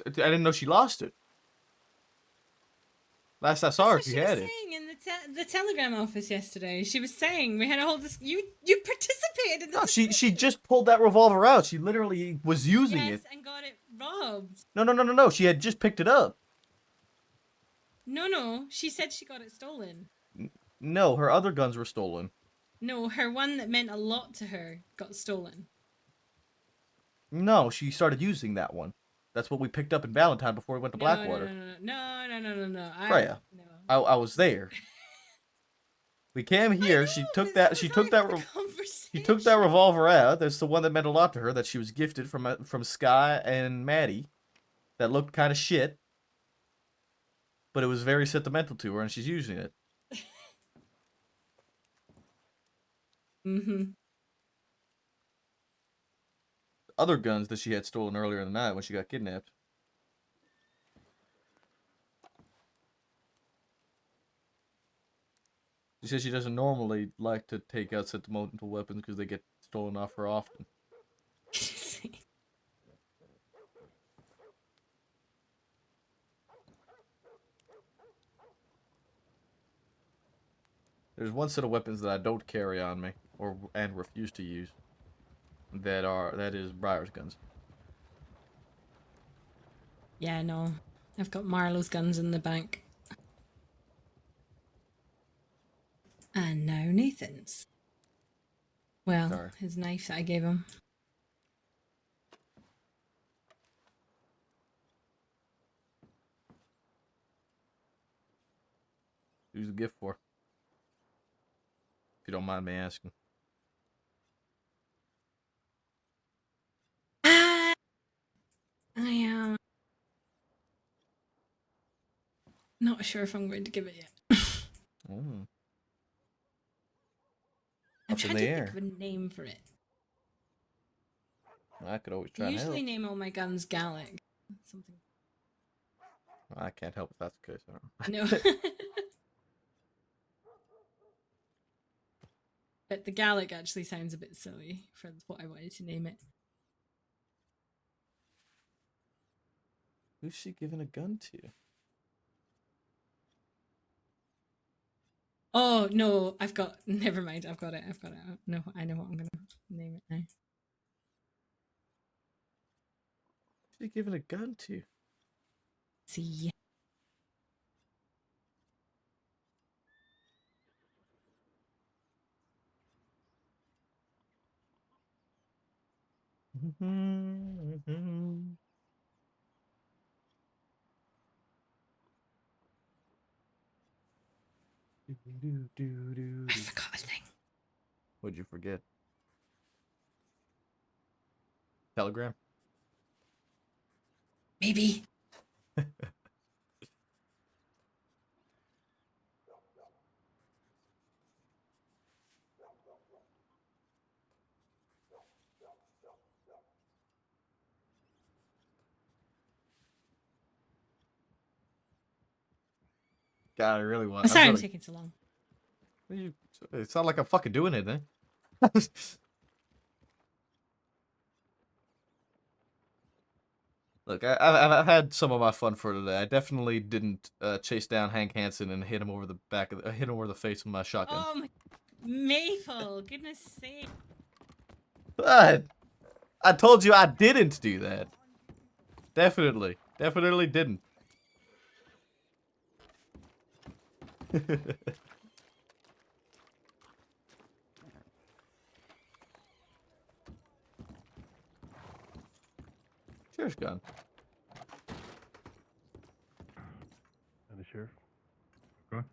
Speaker 1: I didn't know she lost it. Last I saw her, she had it.
Speaker 17: Saying in the telegram office yesterday, she was saying we had a whole you participated in the
Speaker 1: No, she just pulled that revolver out. She literally was using it.
Speaker 17: and got it robbed.
Speaker 1: No. She had just picked it up.
Speaker 17: No, she said she got it stolen.
Speaker 1: No, her other guns were stolen.
Speaker 17: No, her one that meant a lot to her got stolen.
Speaker 1: No, she started using that one. That's what we picked up in Valentine before we went to Blackwater.
Speaker 17: No.
Speaker 1: Freya, I was there. We came here. She took that. She took that revolver out. That's the one that meant a lot to her. That she was gifted from Sky and Maddie. That looked kind of shit, but it was very sentimental to her, and she's using it.
Speaker 17: Mm-hmm.
Speaker 1: Other guns that she had stolen earlier in the night when she got kidnapped. She says she doesn't normally like to take out sentimental weapons because they get stolen off her often. There's one set of weapons that I don't carry on me, and refuse to use. That is Briar's guns.
Speaker 17: Yeah, no. I've got Marlowe's guns in the bank. And now Nathan's. Well, his knife that I gave him.
Speaker 1: Who's the gift for? If you don't mind me asking.
Speaker 17: I am not sure if I'm going to give it yet.
Speaker 1: Mm.
Speaker 17: I'm
Speaker 1: Up in
Speaker 17: trying
Speaker 1: the
Speaker 17: to
Speaker 1: air.
Speaker 17: think of a name for it.
Speaker 1: I could always
Speaker 17: I
Speaker 1: try and help.
Speaker 17: usually name all my guns Gallic. Something.
Speaker 1: I can't help if that's the case.
Speaker 17: No. But the Gallic actually sounds a bit silly for what I wanted to name it.
Speaker 1: Who's she giving a gun to?
Speaker 17: Oh no, never mind, I've got it. No, I know what I'm gonna name it now.
Speaker 1: Who's she giving a gun to?
Speaker 17: See. I forgot a thing.
Speaker 1: What'd you forget? Telegram?
Speaker 17: Maybe.
Speaker 1: God, I really want.
Speaker 17: I'm sorry I'm
Speaker 1: gonna-
Speaker 17: taking so long.
Speaker 1: It's not like I'm fucking doing anything. Look, I've had some of my fun for today. I definitely didn't chase down Hank Hansen and hit him over the back of hit him over the face with my shotgun.
Speaker 17: Oh my Maple, goodness sake.
Speaker 1: But I told you I didn't do that. Definitely didn't. Sheriff's gun.
Speaker 16: And the sheriff. Okay.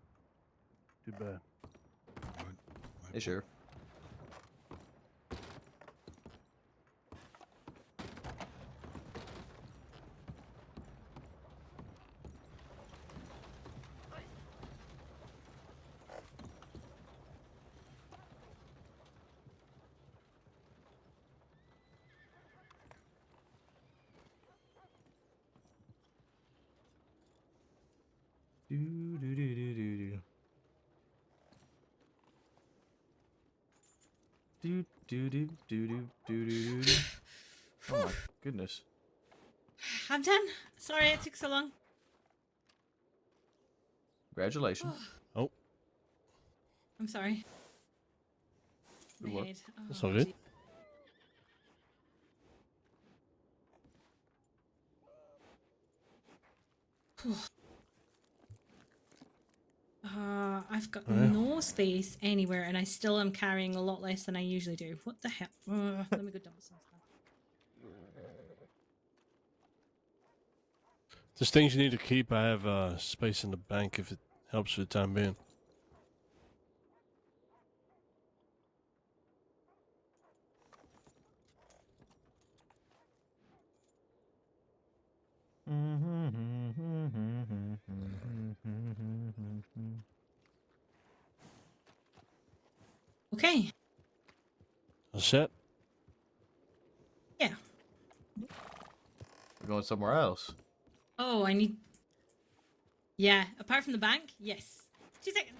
Speaker 16: Too bad.
Speaker 1: Hey, Sheriff. Do do do do do do. Do do do do do do do do. Oh my goodness.
Speaker 17: I'm done. Sorry it took so long.
Speaker 1: Congratulations.
Speaker 16: Oh.
Speaker 17: I'm sorry. My
Speaker 1: Good work.
Speaker 17: head.
Speaker 16: That's all good.
Speaker 17: gee. I've got
Speaker 16: Alright.
Speaker 17: no space anywhere, and I still am carrying a lot less than I usually do. What the hell? Let me go dump some stuff.
Speaker 16: There's things you need to keep. I have space in the bank if it helps for the time being.
Speaker 17: Okay.
Speaker 16: All set?
Speaker 17: Yeah.
Speaker 1: We're going somewhere else.
Speaker 17: Oh, I need. Yeah. Apart from the bank, yes. 2 seconds.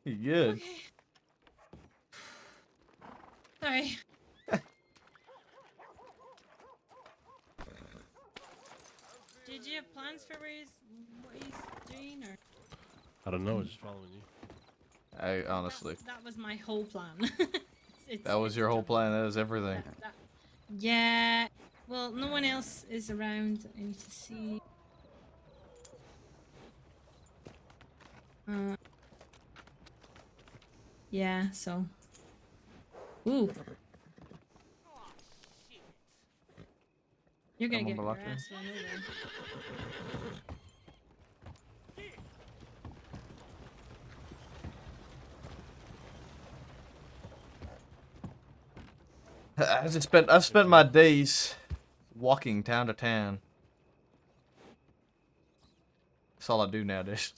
Speaker 1: You good?
Speaker 17: Okay. Sorry. Did you have plans for what he's doing, or?
Speaker 16: I don't know. Just following you.
Speaker 1: I honestly.
Speaker 17: That was my whole plan.
Speaker 1: That was your whole plan. That is everything.
Speaker 17: Yeah. Well, no one else is around. I need to see. Yeah. So. Ooh. You're gonna
Speaker 1: I'm on
Speaker 17: get
Speaker 1: the
Speaker 17: your
Speaker 1: locker.
Speaker 17: ass run over.
Speaker 1: I've spent my days walking town to town. That's all I do nowadays.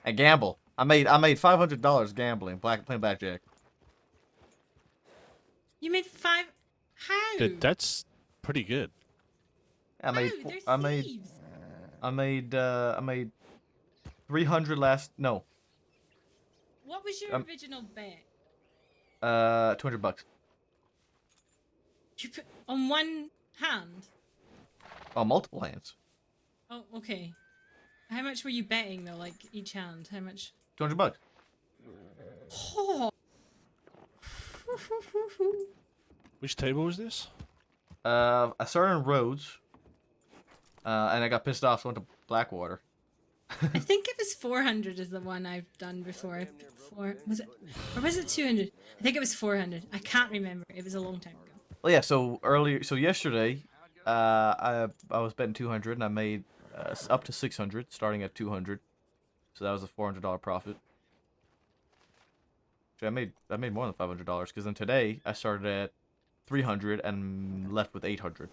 Speaker 1: I gamble. I made $500 gambling, playing blackjack.
Speaker 17: You made 5. How?
Speaker 16: That's pretty good.
Speaker 1: I made
Speaker 17: How? They're
Speaker 1: I made
Speaker 17: thieves.
Speaker 1: I made 300 last no.
Speaker 17: What was your original bet?
Speaker 1: $200.
Speaker 17: You put on one hand.
Speaker 1: On multiple hands.
Speaker 17: Oh, okay. How much were you betting though? Like each hand? How much?
Speaker 1: $200.
Speaker 17: Oh.
Speaker 16: Which table was this?
Speaker 1: I started in Rhodes. And I got pissed off, so I went to Blackwater.
Speaker 17: I think it was 400 is the one I've done before. Was it? Or was it 200? I think it was 400. I can't remember. It was a long time ago.
Speaker 1: Well, yeah. So yesterday, I was betting 200, and I made up to 600, starting at 200. So that was a $400 profit. Actually, I made more than $500 because then today I started at 300 and left with 800.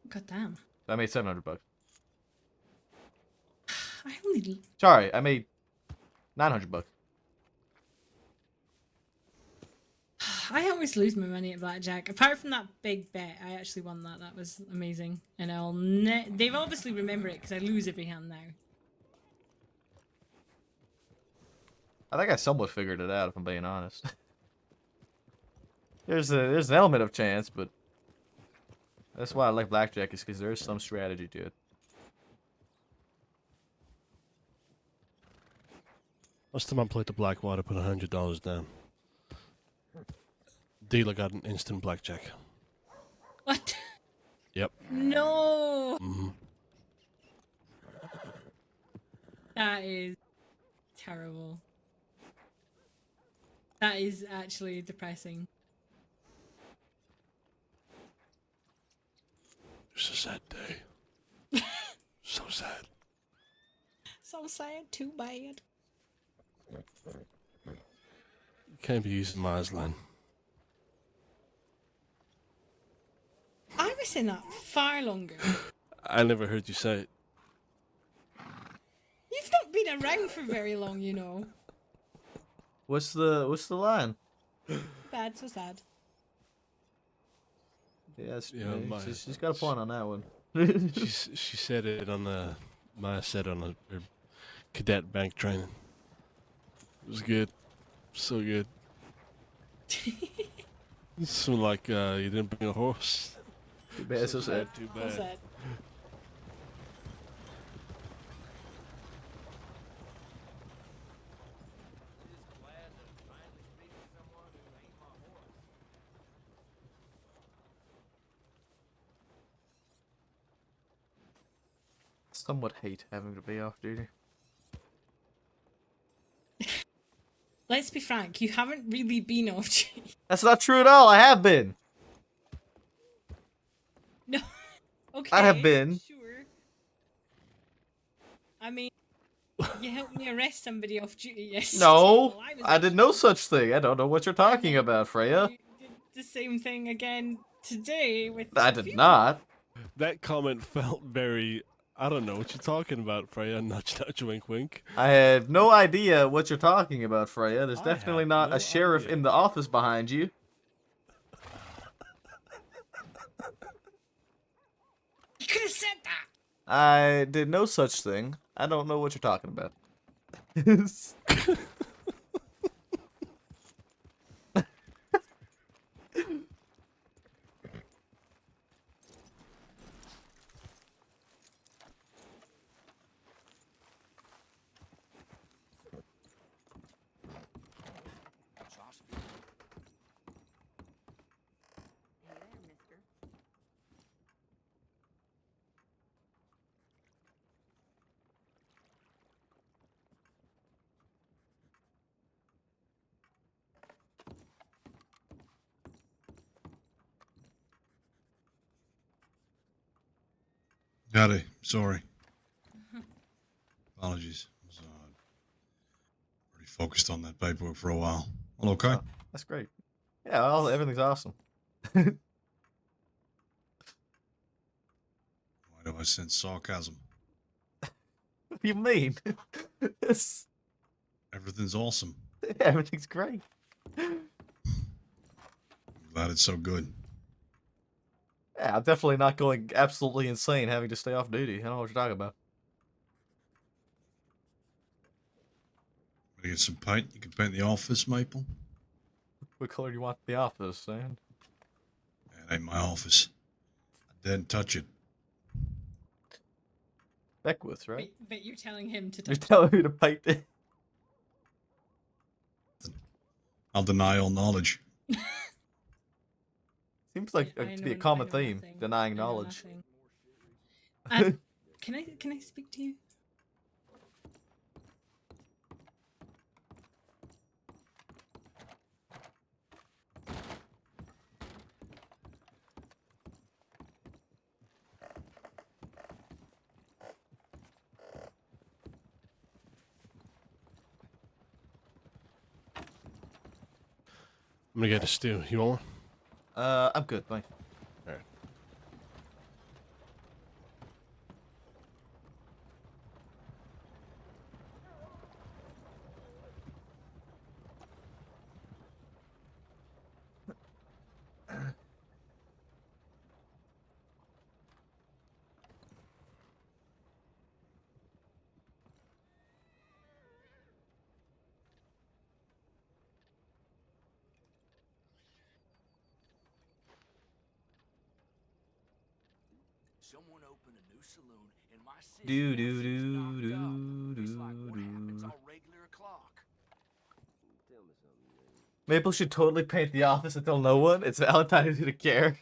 Speaker 17: God damn.
Speaker 1: I made $700.
Speaker 17: I only.
Speaker 1: Sorry, I made $900.
Speaker 17: I always lose my money at blackjack. Apart from that big bet, I actually won that. That was amazing, and they've obviously remember it because I lose every hand now.
Speaker 1: I think I somewhat figured it out, if I'm being honest. there's an element of chance, but that's why I like blackjack, is because there's some strategy to it.
Speaker 16: Last time I played the Blackwater, put $100 down. Dealer got an instant blackjack.
Speaker 17: What?
Speaker 16: Yep.
Speaker 17: No.
Speaker 16: Mm-hmm.
Speaker 17: That is terrible. That is actually depressing.
Speaker 16: It's a sad day. So sad.
Speaker 17: So sad. Too bad.
Speaker 16: Can't be using Marsland.
Speaker 17: I was in that far longer.
Speaker 16: I never heard you say it.
Speaker 17: You've not been around for very long, you know.
Speaker 1: What's the line?
Speaker 17: Bad, so sad.
Speaker 1: Yes,
Speaker 16: Yeah,
Speaker 1: she's got a point on that one.
Speaker 16: she said it on the Maya said on her cadet bank training. It was good, so good. It's like you didn't bring a horse.
Speaker 1: Too bad, so sad.
Speaker 16: Too bad.
Speaker 17: So sad.
Speaker 1: Somewhat hate having to be off duty.
Speaker 17: Let's be frank, you haven't really been off duty.
Speaker 1: That's not true at all. I have been.
Speaker 17: No. Okay.
Speaker 1: I have been.
Speaker 17: Sure. I mean, you helped me arrest somebody off duty yesterday.
Speaker 1: No,
Speaker 17: while was
Speaker 1: I
Speaker 17: off
Speaker 1: did no such thing. I don't know what you're talking about, Freya.
Speaker 17: duty. You did the same thing again today with.
Speaker 1: I did not.
Speaker 16: That comment felt very. I don't know what you're talking about, Freya. Nudge, nudge, wink, wink.
Speaker 1: I have no idea what you're talking about, Freya. There's definitely not
Speaker 16: no
Speaker 1: a sheriff
Speaker 16: idea.
Speaker 1: in the office behind you.
Speaker 17: You could have said that.
Speaker 1: I did no such thing. I don't know what you're talking about.
Speaker 21: Howdy. Sorry. Apologies. I was pretty focused on that paperwork for a while. All okay?
Speaker 1: Oh, that's great. Yeah, everything's awesome.
Speaker 21: Why do I sense sarcasm?
Speaker 1: What do you mean?
Speaker 21: Everything's awesome.
Speaker 1: Everything's great.
Speaker 21: I'm glad it's so good.
Speaker 1: Yeah, I'm definitely not going absolutely insane having to stay off duty. I don't know what you're talking about.
Speaker 21: Want to get some paint? You can paint the office, Maple.
Speaker 1: What color do you want the office, Sand?
Speaker 21: That ain't my office. Then touch it.
Speaker 1: Beckwith, right?
Speaker 17: But you're telling him to
Speaker 1: You're
Speaker 17: touch
Speaker 1: telling me to bite it.
Speaker 21: I'll deny all knowledge.
Speaker 1: Seems like
Speaker 17: I
Speaker 1: to be a
Speaker 17: know-
Speaker 1: common
Speaker 17: I know
Speaker 1: theme,
Speaker 17: nothing.
Speaker 1: denying
Speaker 17: I know
Speaker 1: knowledge.
Speaker 17: nothing. Can I speak to you?
Speaker 16: I'm gonna get a stew. You want one?
Speaker 1: I'm good, thanks.
Speaker 16: All right.
Speaker 14: Someone opened a new saloon in my city.
Speaker 1: Do do do do do do.
Speaker 14: Regular o'clock. Tell me something, man.
Speaker 1: Maple should totally paint the office and tell no one. It's Valentine's Day to care.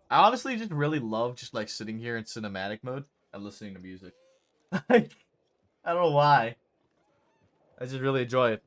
Speaker 1: I honestly just really love just like sitting here in cinematic mode and listening to music. I don't know why. I just really enjoy it.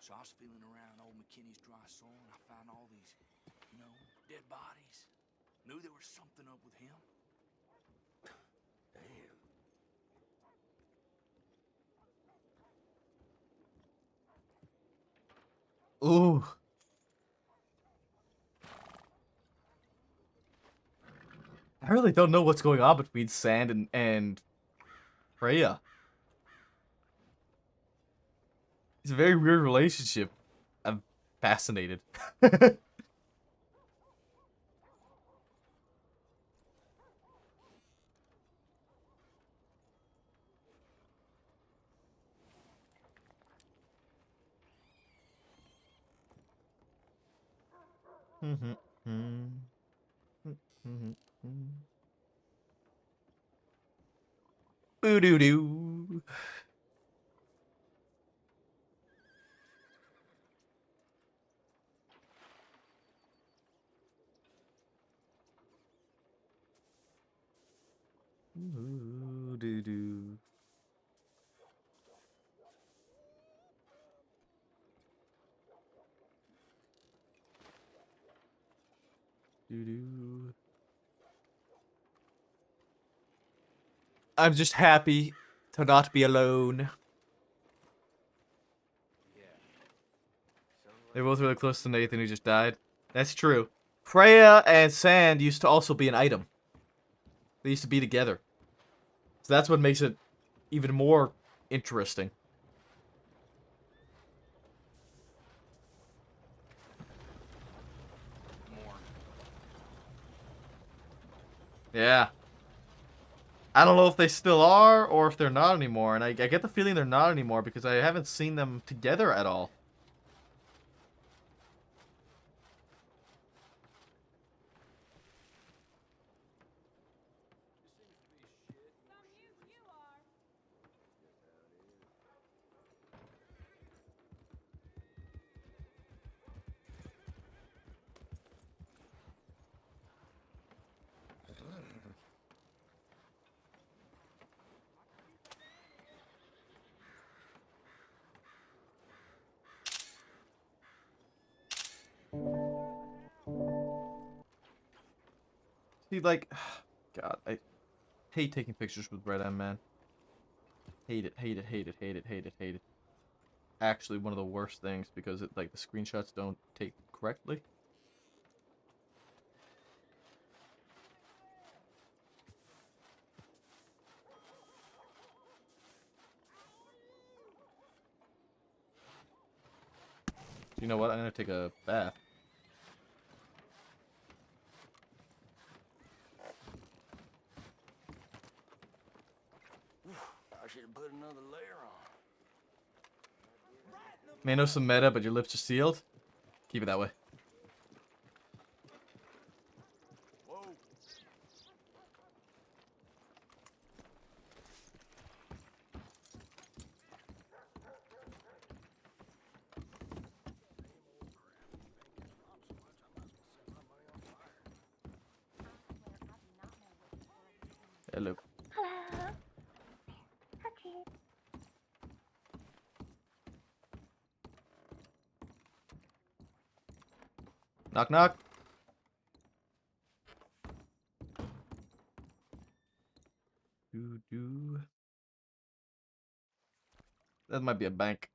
Speaker 14: So I was feeling around old McKinney's dry soil and I found all these, dead bodies. Knew there was something up with him. Damn.
Speaker 1: Ooh. I really don't know what's going on between Sand and Freya. It's a very weird relationship. I'm fascinated. Boo doo doo. Ooh, doo doo. Doo doo. I'm just happy to not be alone. They're both really close to Nathan, who just died. That's true. Freya and Sand used to also be an item. They used to be together. So that's what makes it even more interesting. Yeah. I don't know if they still are or if they're not anymore. And I get the feeling they're not anymore because I haven't seen them together at all. See, like, God, I hate taking pictures with Red M, man. Hate it, hate it, hate it, hate it, hate it, hate it. Actually, one of the worst things because it, like, the screenshots don't take correctly. You know what? I'm gonna take a bath.
Speaker 14: I should have put another layer on.
Speaker 1: May know some meta, but your lips are sealed. Keep it that way.
Speaker 14: Whoa.
Speaker 1: Hello.
Speaker 12: Hello. Okay.
Speaker 1: Knock, knock. Do. That might be a bank.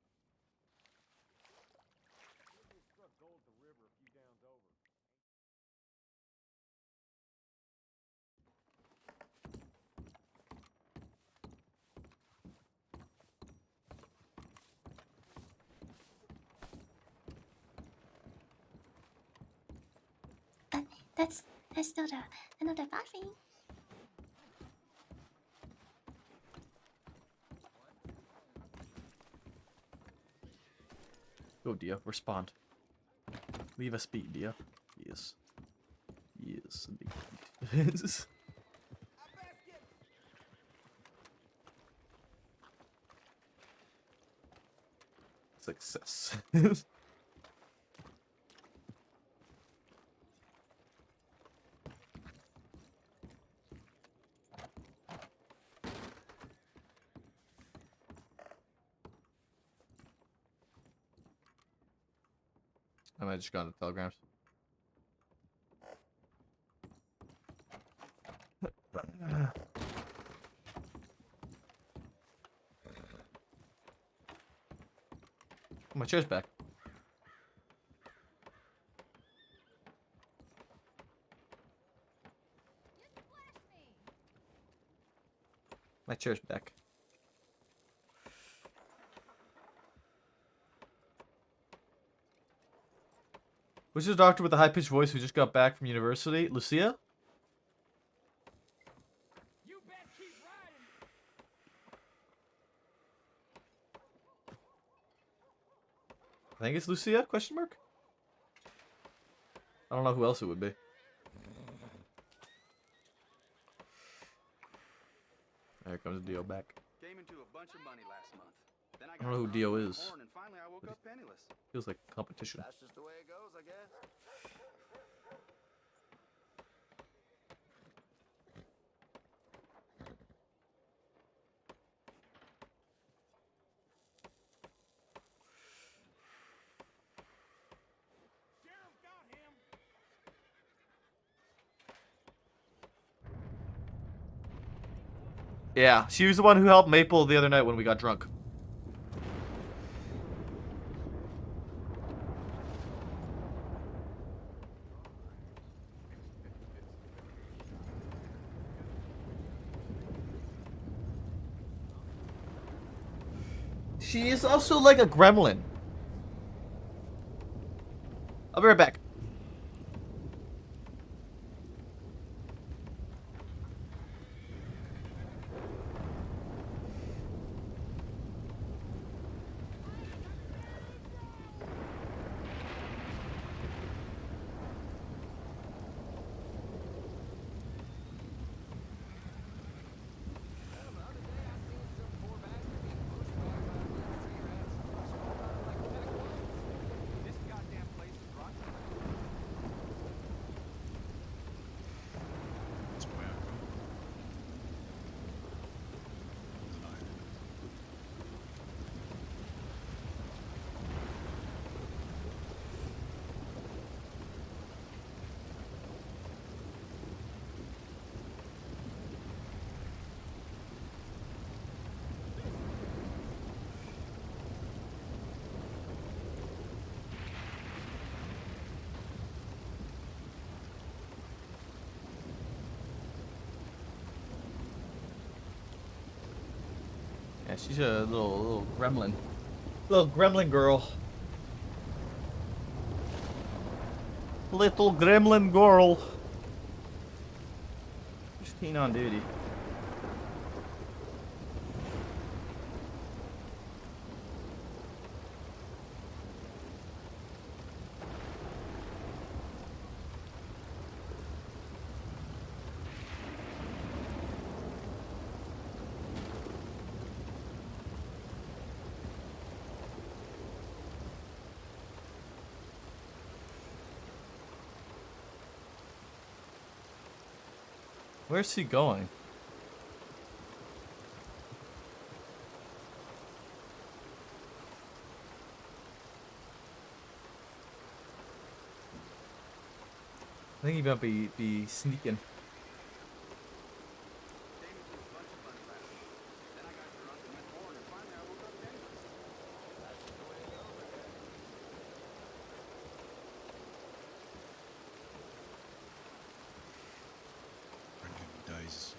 Speaker 12: That's not another bad thing.
Speaker 1: Go, Dia. Respond. Leave us be, Dia. Yes. Yes, indeed. Success. I might have just gone to telegrams. My chair's back. My chair's back. Which is the doctor with the high-pitched voice who just got back from university? Lucia? I think it's Lucia? Question mark? I don't know who else it would be. There comes Dio back.
Speaker 14: Came into a bunch of money last month. Then
Speaker 1: I don't know who Dio is.
Speaker 14: And finally I woke up penniless.
Speaker 1: Feels like competition.
Speaker 14: That's just the way it goes, I guess.
Speaker 1: Yeah, she was the one who helped Maple the other night when we got drunk. She is also like a gremlin. I'll be right back. Yeah, she's a little gremlin. Little gremlin girl. Little gremlin girl. 15 on duty. Where's he going? I think he might be sneaking.
Speaker 21: Days.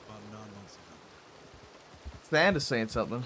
Speaker 21: About 9 months ago.
Speaker 1: Stan is saying something.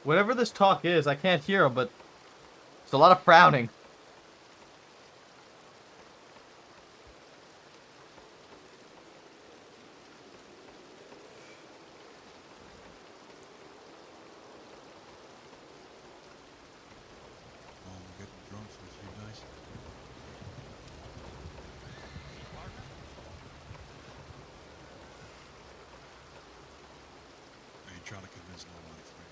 Speaker 1: Whatever this talk is, I can't hear him, but there's a lot of frowning.
Speaker 21: Getting drunk for a few days. Are you trying to convince nobody, Frank?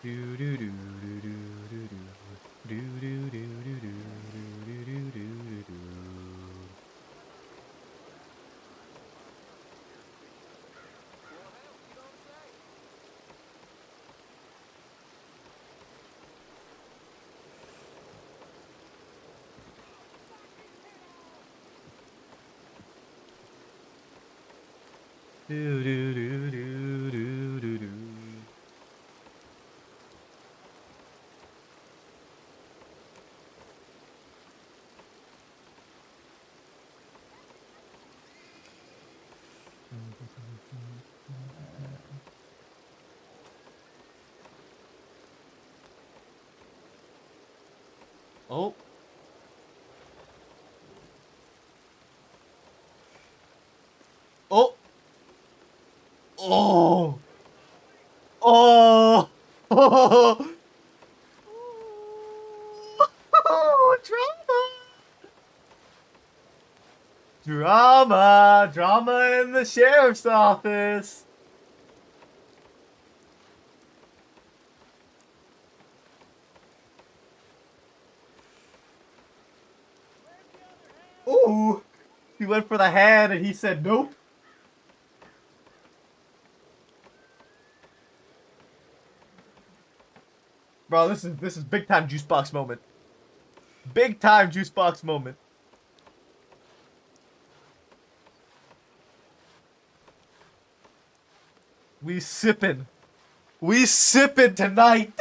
Speaker 1: Do do do do do do do do do do do do do do do do. Do do do do do do do. Oh. Oh. Oh. Oh. Oh. Oh, drama. Drama in the sheriff's office. Ooh. He went for the hand and he said nope. Bro, this is big time juice box moment. Big time juice box moment. We sippin'. We sippin' tonight.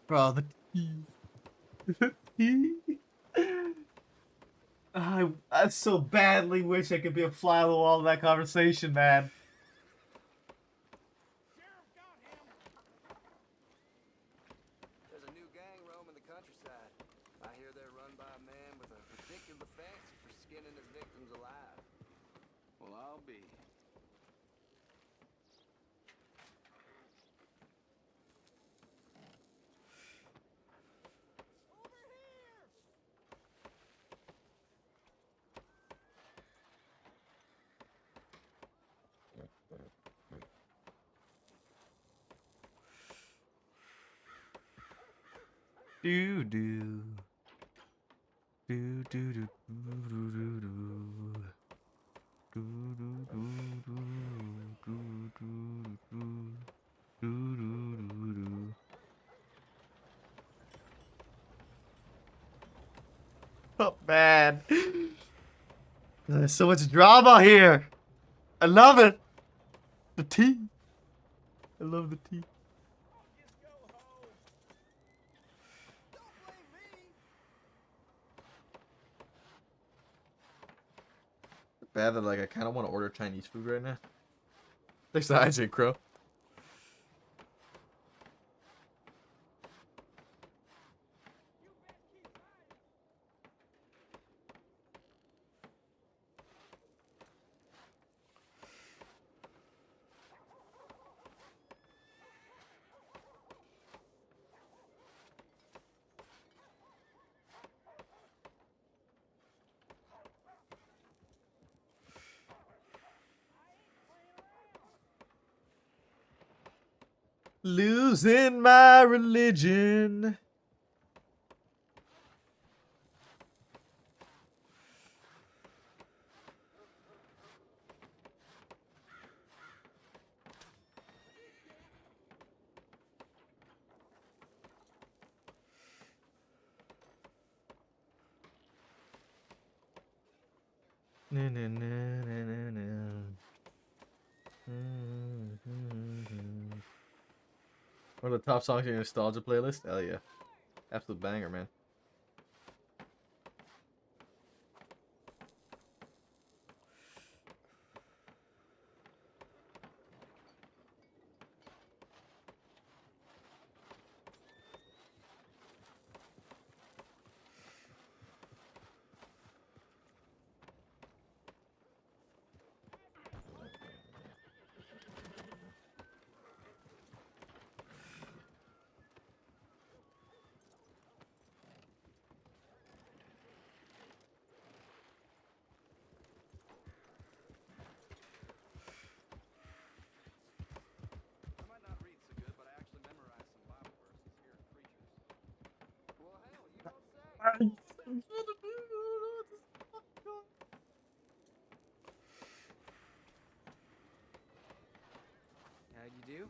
Speaker 1: Bro, the I so badly wish I could be a fly on the wall in that conversation, man.
Speaker 14: There's a new gang roaming the countryside. I hear they're run by a man with a particular fancy for skinning his victims alive. Well, I'll be.
Speaker 1: Do do. Do do do do do do do. Do do do do do do do do do. Oh man. There's so much drama here. I love it. The tea. I love the tea. Bad that like I kind of want to order Chinese food right now. Thanks to IJ Crow. Losing my religion. Na, na, na, na, na, na. One of the top songs in your nostalgia playlist? Hell yeah. Absolute banger, man.
Speaker 14: How'd you do?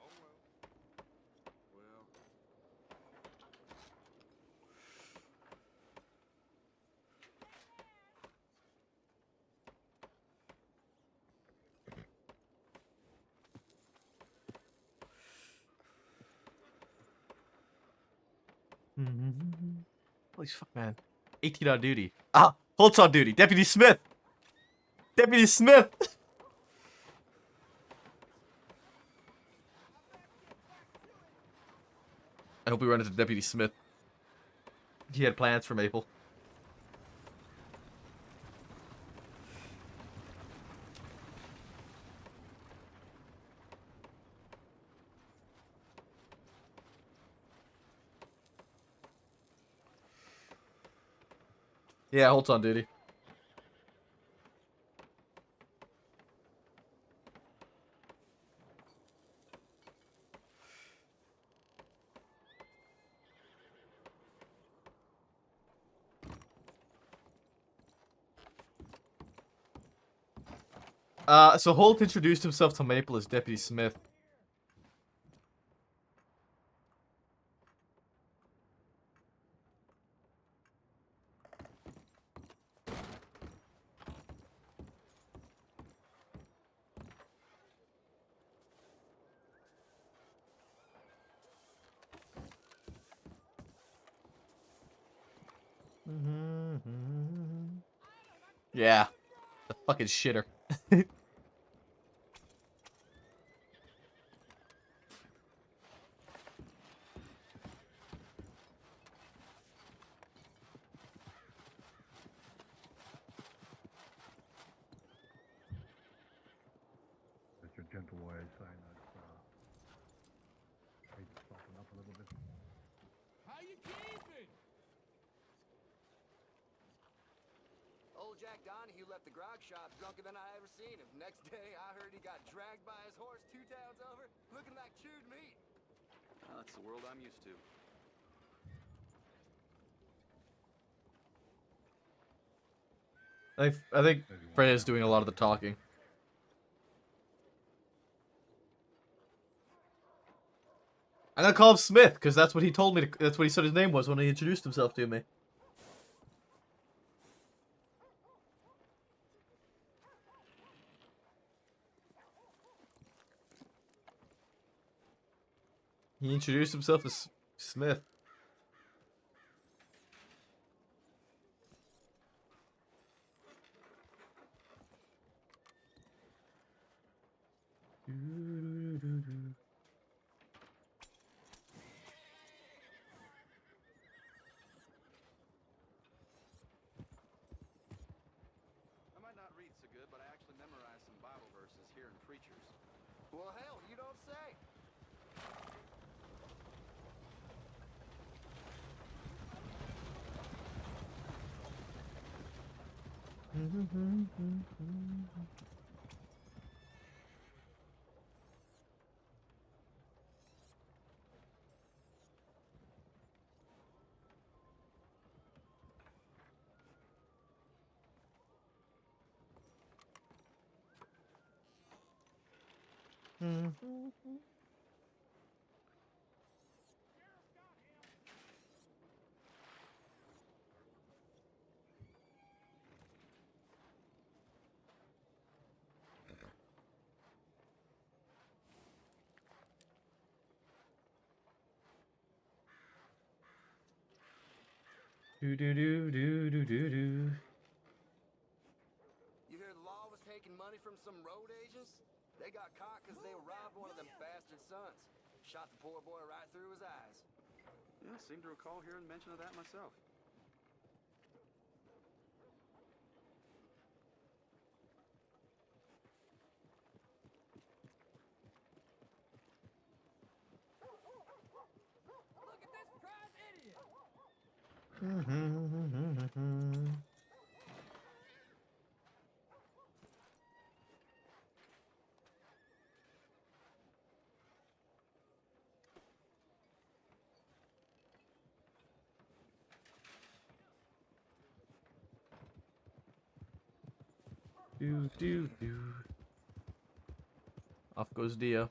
Speaker 14: Oh, well.
Speaker 1: Holy fuck, man. 18 on duty. Ah, Holt's on duty. Deputy Smith. Deputy Smith. I hope we run into Deputy Smith. He had plans for Maple. Yeah, hold on, duty. So Holt introduced himself to Maple as Deputy Smith. Yeah, the fucking shitter.
Speaker 3: That's your gentle way of saying that need to soften up a little bit.
Speaker 14: How you keeping? Old Jack Donahue left the grog shop drunker than I ever seen him. Next day, I heard he got dragged by his horse 2 towns over, looking like chewed meat. Well, that's the world I'm used to.
Speaker 1: I think Freya's doing a lot of the talking. I'm gonna call him Smith because that's what he told me. That's what he said his name was when he introduced himself to me. He introduced himself as Smith.
Speaker 14: I might not read so good, but I actually memorized some Bible verses here in preachers. Well, hell, you don't say.
Speaker 1: Do do do do do do do.
Speaker 14: You hear the law was taking money from some road agents? They got caught because they robbed one of them bastard sons. Shot the poor boy right through his eyes. Yeah, I seem to recall hearing mention of that myself. Look at this prize idiot!
Speaker 1: Do do do. Off goes Dio.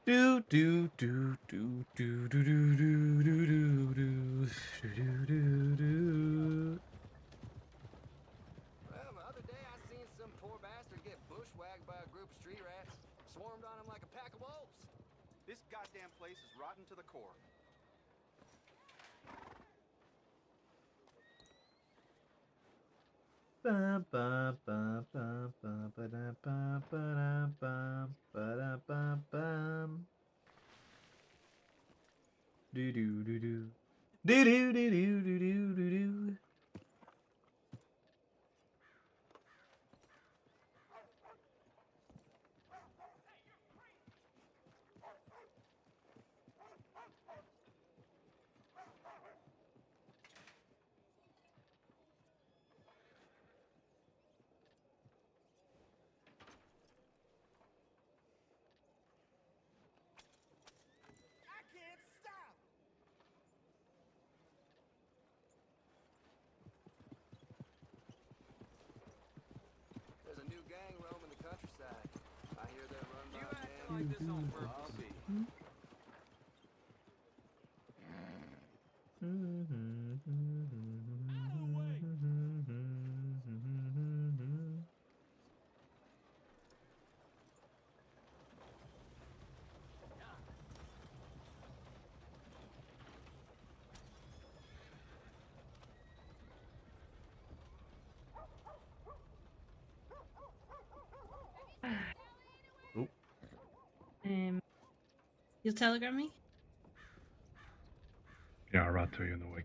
Speaker 1: Do do do do do do do do do do do do do.
Speaker 14: Well, the other day I seen some poor bastard get bushwhacked by a group of street rats. Swarmed on him like a pack of wolves. This goddamn place is rotten to the core.
Speaker 1: Ba ba ba ba ba ba da ba ba da ba da ba bam. Do do do do. Do do do do do do do do.
Speaker 14: There's a new gang roaming the countryside. I hear they're run by a man like this on purpose.
Speaker 17: You'll telegram me?
Speaker 3: Yeah, I'll write to you in the week.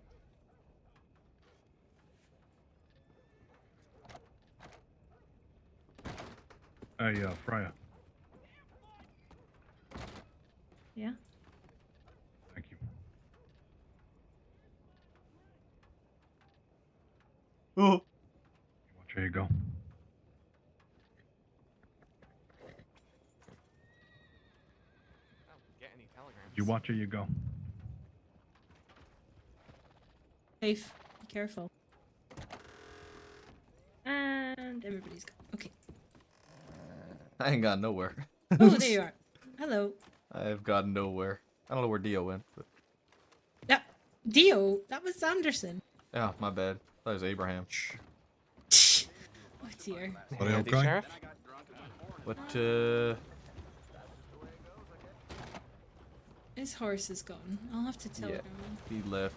Speaker 3: Hey, Freya.
Speaker 17: Yeah.
Speaker 3: Thank you.
Speaker 1: Oh.
Speaker 3: You watch where you go.
Speaker 15: Get any telegrams?
Speaker 3: You watch where you go.
Speaker 17: Safe. Be careful. And everybody's gone. Okay.
Speaker 1: I ain't gone nowhere.
Speaker 17: Oh, there you are. Hello.
Speaker 1: I've gone nowhere. I don't know where Dio went. But...
Speaker 17: That Dio. That was Sanderson.
Speaker 1: Yeah, my bad. That was Abraham.
Speaker 17: Oh dear.
Speaker 21: Are they okay?
Speaker 1: What,
Speaker 17: His horse is gone. I'll have to telegram him.
Speaker 1: he left.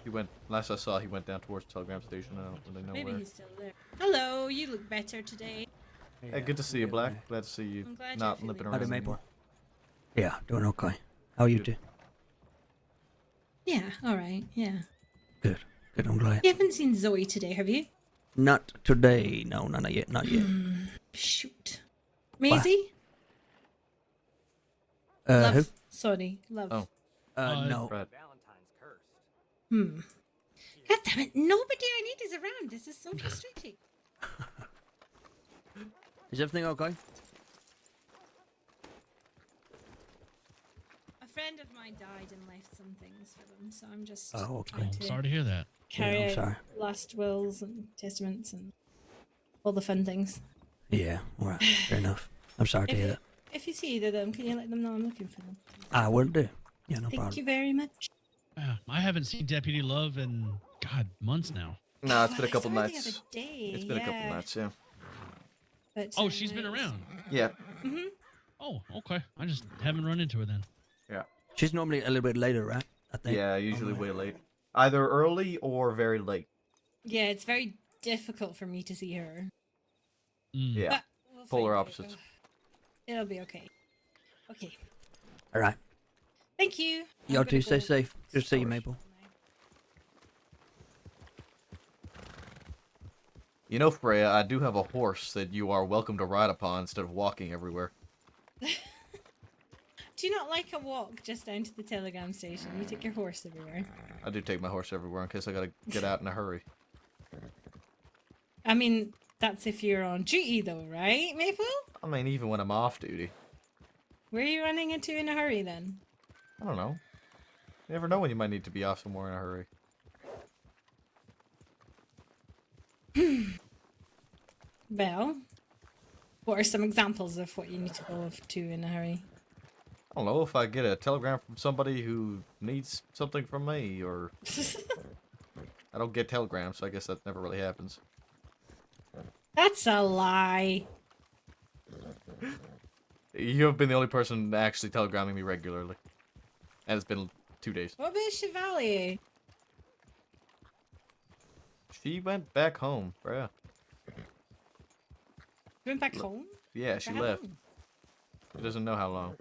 Speaker 1: He went, last I saw, he went down towards the telegram station. I don't really know
Speaker 17: Maybe
Speaker 1: where.
Speaker 17: he's still there. Hello, you look better today.
Speaker 1: Hey, good to see you, Black. Glad to see you
Speaker 17: I'm glad
Speaker 1: not
Speaker 17: you're
Speaker 1: limping
Speaker 17: feeling
Speaker 1: around
Speaker 17: better.
Speaker 1: anymore.
Speaker 9: Yeah, doing okay. How are you two?
Speaker 17: Yeah, alright, yeah.
Speaker 9: Good. Good, I'm glad.
Speaker 17: You haven't seen Zoe today, have you?
Speaker 9: Not today. No, not yet. Not yet.
Speaker 17: Shoot. Maisie?
Speaker 9: Who?
Speaker 17: Love. Sorry, love.
Speaker 1: Oh.
Speaker 9: No.
Speaker 1: Right.
Speaker 17: God damn it, nobody I need is around. This is so frustrating.
Speaker 9: Is everything okay?
Speaker 17: A friend of mine died and left some things for them, so I'm just
Speaker 9: Oh, okay.
Speaker 17: trying to
Speaker 18: Sorry to hear that.
Speaker 17: carry
Speaker 9: I'm
Speaker 17: out
Speaker 9: sorry.
Speaker 17: last wills and testaments and all the fun things.
Speaker 9: Yeah, alright. Fair enough. I'm sorry to hear that.
Speaker 17: If you see either of them, can you let them know I'm looking for them?
Speaker 9: I will do. Yeah, no
Speaker 17: Thank
Speaker 9: problem.
Speaker 17: you very much.
Speaker 18: I haven't seen Deputy Love in, God, months now.
Speaker 1: Nah, it's been a
Speaker 17: I
Speaker 1: couple
Speaker 17: saw her the
Speaker 1: nights.
Speaker 17: other day,
Speaker 1: It's been a couple
Speaker 17: yeah.
Speaker 1: nights, yeah.
Speaker 17: But,
Speaker 18: Oh, she's been around.
Speaker 1: Yeah.
Speaker 17: Mm-hmm.
Speaker 18: Oh, okay. I just haven't run into her then.
Speaker 1: Yeah.
Speaker 9: She's normally a little bit later, right? I think.
Speaker 1: Yeah, usually way late. Either early or very late.
Speaker 17: Yeah, it's very difficult for me to see her.
Speaker 1: Yeah.
Speaker 17: But we'll
Speaker 1: Polar
Speaker 17: find out.
Speaker 1: opposites.
Speaker 17: It'll be okay. Okay.
Speaker 9: Alright.
Speaker 17: Thank you.
Speaker 9: Y'all
Speaker 17: I'm
Speaker 9: two
Speaker 17: gonna
Speaker 9: stay
Speaker 17: go
Speaker 9: safe. Good to see you,
Speaker 17: source
Speaker 9: Maple.
Speaker 1: You know, Freya, I do have a horse that you are welcome to ride upon instead of walking everywhere.
Speaker 17: Do you not like a walk just down to the telegram station? You take your horse everywhere.
Speaker 1: I do take my horse everywhere in case I gotta get out in a hurry.
Speaker 17: I mean, that's if you're on duty though, right, Maple?
Speaker 1: I mean, even when I'm off duty.
Speaker 17: Where are you running into in a hurry then?
Speaker 1: I don't know. You never know when you might need to be off somewhere in a hurry.
Speaker 17: Well, what are some examples of what you need to go off to in a hurry?
Speaker 1: I don't know if I get a telegram from somebody who needs something from me, or... I don't get telegrams, so I guess that never really happens.
Speaker 17: That's a lie.
Speaker 1: You have been the only person actually telegramming me regularly. And it's been 2 days.
Speaker 17: What about Chevalier?
Speaker 1: She went back home, bruh.
Speaker 17: She went back home?
Speaker 1: Yeah,
Speaker 17: For
Speaker 1: she
Speaker 17: how
Speaker 1: left.
Speaker 17: long?
Speaker 1: She doesn't know how long.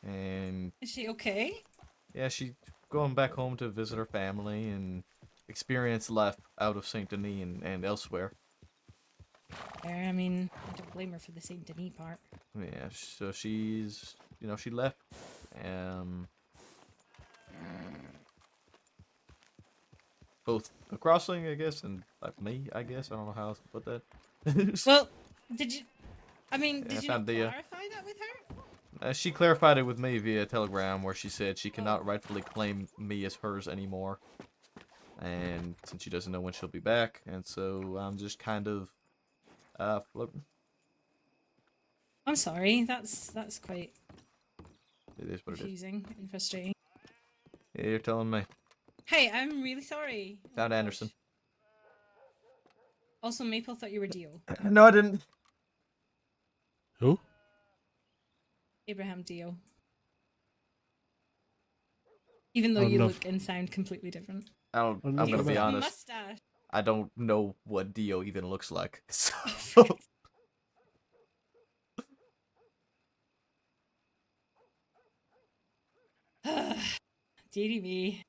Speaker 1: And
Speaker 17: Is she okay?
Speaker 1: yeah, she's going back home to visit her family and experience life out of Saint Denis and elsewhere.
Speaker 17: I mean, I don't blame her for the Saint Denis part.
Speaker 1: Yeah, so she's, she left. Both a crossing, I guess, and like me, I guess. I don't know how else to put that.
Speaker 17: Well, did you... I mean,
Speaker 1: Yeah,
Speaker 17: did
Speaker 1: I
Speaker 17: you not
Speaker 1: found the,
Speaker 17: clarify that with her?
Speaker 1: She clarified it with me via Telegram, where she said she cannot rightfully claim me as hers anymore. And since she doesn't know when she'll be back, and so I'm just kind of floating.
Speaker 17: I'm sorry, that's quite
Speaker 1: It is what it is.
Speaker 17: confusing and frustrating.
Speaker 1: Yeah, you're telling me.
Speaker 17: Hey, I'm really sorry.
Speaker 1: Found Anderson.
Speaker 17: Also, Maple thought you were Dio.
Speaker 1: No, I didn't.
Speaker 16: Who?
Speaker 17: Abraham Dio. Even though
Speaker 1: I don't
Speaker 17: you
Speaker 1: know
Speaker 17: look and sound completely different.
Speaker 1: I'm
Speaker 16: know
Speaker 1: gonna
Speaker 16: if
Speaker 1: be
Speaker 16: I-
Speaker 1: honest.
Speaker 17: Mustache.
Speaker 1: I don't know what Dio even looks like. So.
Speaker 17: Deary me.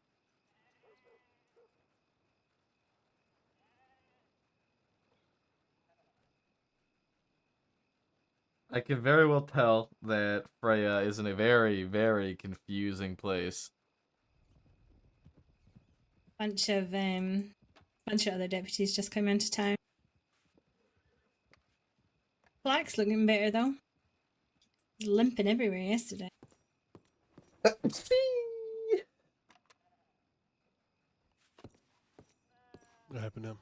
Speaker 1: I can very well tell that Freya is in a very, very confusing place.
Speaker 17: Bunch of other deputies just came into town. Black's looking better though. He's limping everywhere yesterday.
Speaker 16: What happened to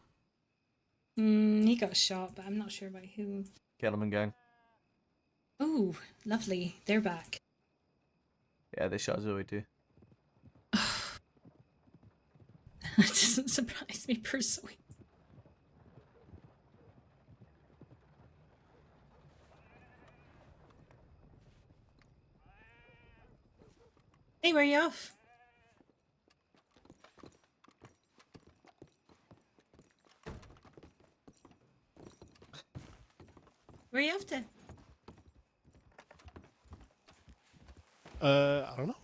Speaker 16: him?
Speaker 17: He got shot, but I'm not sure about who.
Speaker 1: Kettleman gang.
Speaker 17: Oh, lovely. They're back.
Speaker 1: Yeah, they shot Zoe too.
Speaker 17: That doesn't surprise me personally. Hey, where are you off? Where are you off to?
Speaker 16: I don't know.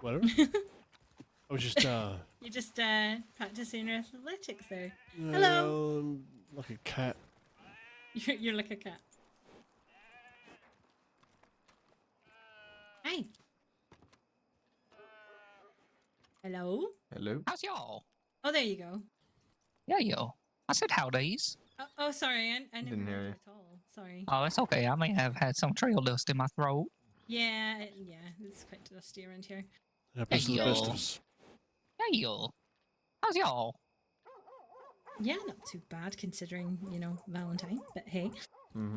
Speaker 16: Whatever. I was just
Speaker 17: You're just practicing your athletics there. Hello.
Speaker 16: Like a cat.
Speaker 17: You're like a cat. Hi. Hello.
Speaker 1: Hello.
Speaker 4: How's y'all?
Speaker 17: Oh, there you go.
Speaker 4: Yeah, yo. I said howdies.
Speaker 17: Oh, sorry. I never
Speaker 1: Didn't hear
Speaker 17: heard
Speaker 1: you.
Speaker 17: you at all. Sorry.
Speaker 4: Oh, that's okay. I may have had some trail dust in my throat.
Speaker 17: Yeah, it's quite dusty around here.
Speaker 16: Happens to the best of
Speaker 4: yo.
Speaker 16: us.
Speaker 4: Hey, yo. How's y'all?
Speaker 17: Yeah, not too bad considering, Valentine. But hey,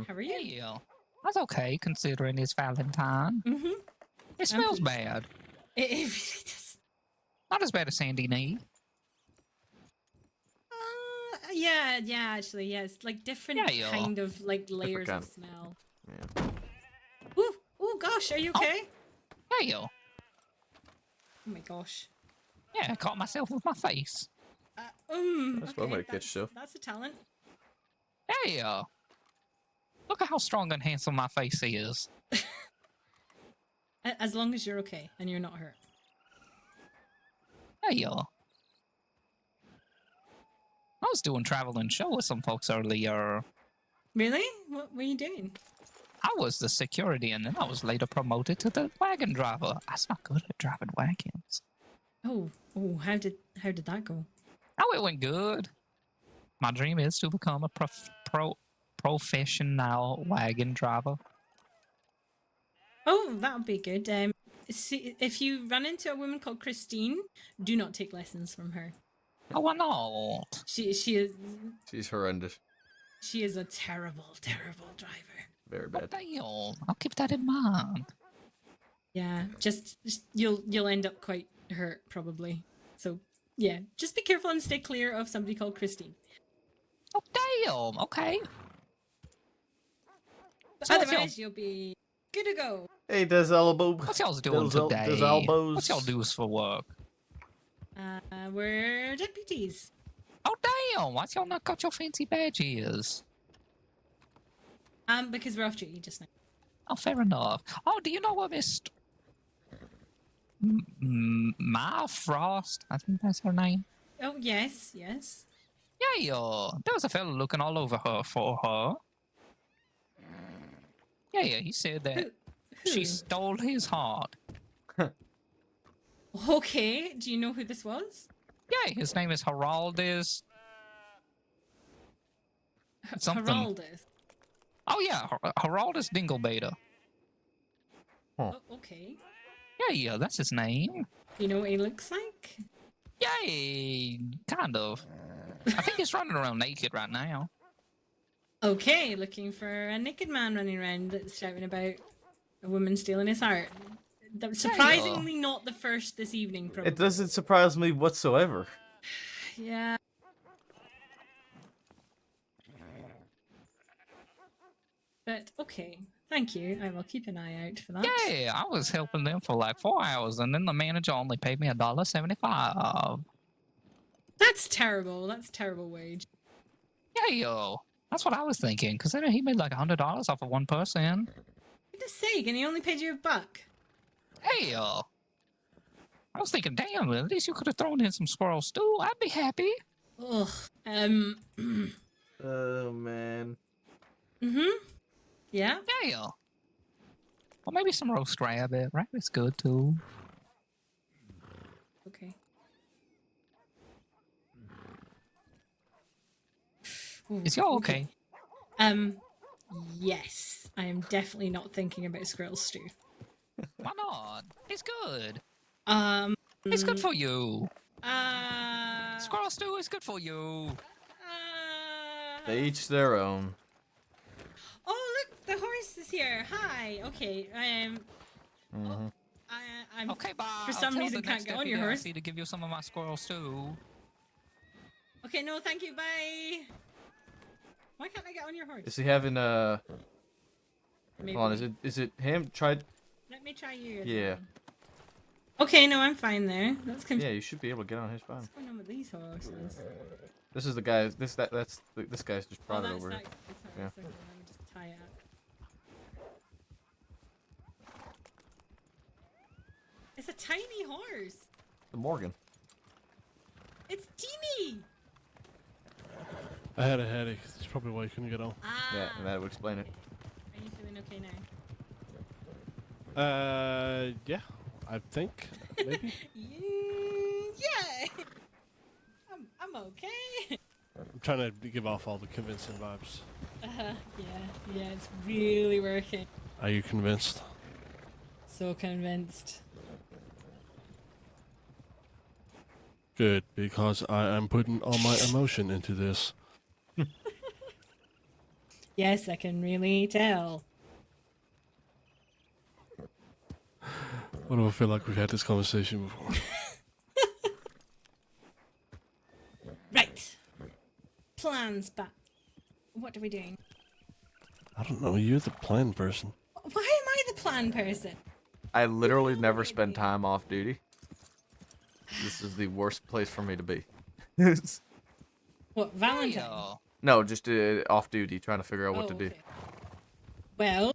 Speaker 17: how are you?
Speaker 4: Hey, yo. That's okay considering it's Valentine.
Speaker 17: Mm-hmm.
Speaker 4: It smells bad.
Speaker 17: It really does.
Speaker 4: Not as bad as Sandy Knee.
Speaker 17: Yeah, actually, yeah. It's like different
Speaker 4: Yeah.
Speaker 17: kind of like layers
Speaker 1: kind
Speaker 17: of
Speaker 1: of-
Speaker 17: smell.
Speaker 1: Yeah.
Speaker 17: Ooh, oh gosh, are you okay?
Speaker 4: Hey, yo.
Speaker 17: Oh my gosh.
Speaker 4: Yeah, I caught myself with my face.
Speaker 1: That's one way to catch yourself.
Speaker 17: That's a talent.
Speaker 4: Hey, look at how strong and handsome my face is.
Speaker 17: As long as you're okay and you're not hurt.
Speaker 4: Hey, I was doing traveling show with some folks earlier.
Speaker 17: Really? What were you doing?
Speaker 4: I was the security, and then I was later promoted to the wagon driver. I was not good at driving wagons.
Speaker 17: Oh, how did that go?
Speaker 4: Oh, it went good. My dream is to become a professional wagon driver.
Speaker 17: Oh, that would be good. See, if you run into a woman called Christine, do not take lessons from her.
Speaker 4: Oh, why not?
Speaker 17: She is
Speaker 1: She's horrendous.
Speaker 17: she is a terrible, terrible driver.
Speaker 1: Very bad.
Speaker 4: Damn, I'll keep that in mind.
Speaker 17: Yeah, just you'll end up quite hurt probably. So yeah, just be careful and stay clear of somebody called Christine.
Speaker 4: Oh, damn. Okay.
Speaker 17: Otherwise, you'll be good to go.
Speaker 1: Hey, there's elbow.
Speaker 4: What y'all's doing
Speaker 1: There's
Speaker 4: today?
Speaker 1: elbows.
Speaker 4: What y'all do for work?
Speaker 17: We're deputies.
Speaker 4: Oh, damn. Why y'all not got your fancy badges?
Speaker 17: Because we're off duty just now.
Speaker 4: Oh, fair enough. Oh, do you know what Mr. Ma Frost? I think that's her name.
Speaker 17: Oh, yes, yes.
Speaker 4: Yeah, there was a fella looking all over her for her. Yeah, he said that she stole his heart.
Speaker 17: Okay, do you know who this was?
Speaker 4: Yeah, his name is Heraldus. Something.
Speaker 17: Heraldus.
Speaker 4: Oh, yeah, Heraldus Dinglebater.
Speaker 17: Oh, okay.
Speaker 4: Yeah, that's his name.
Speaker 17: Do you know what he looks like?
Speaker 4: Yeah, kind of. I think he's running around naked right now.
Speaker 17: Okay, looking for a naked man running around that's shouting about a woman stealing his heart. That was surprisingly not the first this evening, probably.
Speaker 1: It doesn't surprise me whatsoever.
Speaker 17: Yeah. But, okay. Thank you. I will keep an eye out for that.
Speaker 4: Yeah, I was helping them for like 4 hours, and then the manager only paid me $1.75.
Speaker 17: That's terrible. That's terrible wage.
Speaker 4: Yeah, that's what I was thinking, because then he made like $100 off of one person.
Speaker 17: For goodness sake, and he only paid you $1.
Speaker 4: Hey, I was thinking, damn, at least you could have thrown in some squirrel stew. I'd be happy.
Speaker 17: Ugh.
Speaker 1: Oh, man.
Speaker 17: Yeah?
Speaker 4: Yeah. Or maybe some roast rabbit. Rabbit's good, too.
Speaker 17: Okay.
Speaker 4: Is y'all okay?
Speaker 17: Yes. I am definitely not thinking about squirrel stew.
Speaker 4: Why not? It's good.
Speaker 17: It's
Speaker 4: good for you.
Speaker 17: Uh...
Speaker 4: Squirrel stew is good for you.
Speaker 1: They each their own.
Speaker 17: Oh, look, the horse is here. Hi. Okay. I'm
Speaker 4: okay, bye.
Speaker 17: For some reason, can't get on your horse.
Speaker 4: To give you some of my squirrel stew.
Speaker 17: Okay, no, thank you. Bye. Why can't I get on your horse?
Speaker 1: Is he having
Speaker 17: Maybe.
Speaker 1: Hold on, is it him? Try.
Speaker 17: Let me try you.
Speaker 1: Yeah.
Speaker 17: Okay, no, I'm fine there. That's confusing.
Speaker 1: Yeah, you should be able to get on his phone.
Speaker 17: What's going on with these horses?
Speaker 1: This is the guy. This guy's just brought it over.
Speaker 17: That's
Speaker 1: Yeah.
Speaker 17: okay, let me just tie it up. It's a tiny horse.
Speaker 1: The Morgan.
Speaker 17: It's teeny.
Speaker 16: I had a headache. That's probably why you couldn't get on.
Speaker 1: Yeah, and that would explain it.
Speaker 17: Are you feeling okay now?
Speaker 16: Yeah, I think maybe.
Speaker 17: Yeah. I'm okay.
Speaker 16: I'm trying to give off all the convincing vibes.
Speaker 17: Yeah, it's really working.
Speaker 16: Are you convinced?
Speaker 17: So convinced.
Speaker 16: Good, because I am putting all my emotion into this.
Speaker 17: Yes, I can really tell.
Speaker 16: Why do I feel like we've had this conversation before?
Speaker 17: Right. Plans back. What are we doing?
Speaker 16: I don't know. You're the plan person.
Speaker 17: Why am I the plan person?
Speaker 1: I literally never spend time off duty. This is the worst place for me to be.
Speaker 17: What, Valentine?
Speaker 1: No, just off duty, trying to figure out what to do.
Speaker 17: Okay. Well,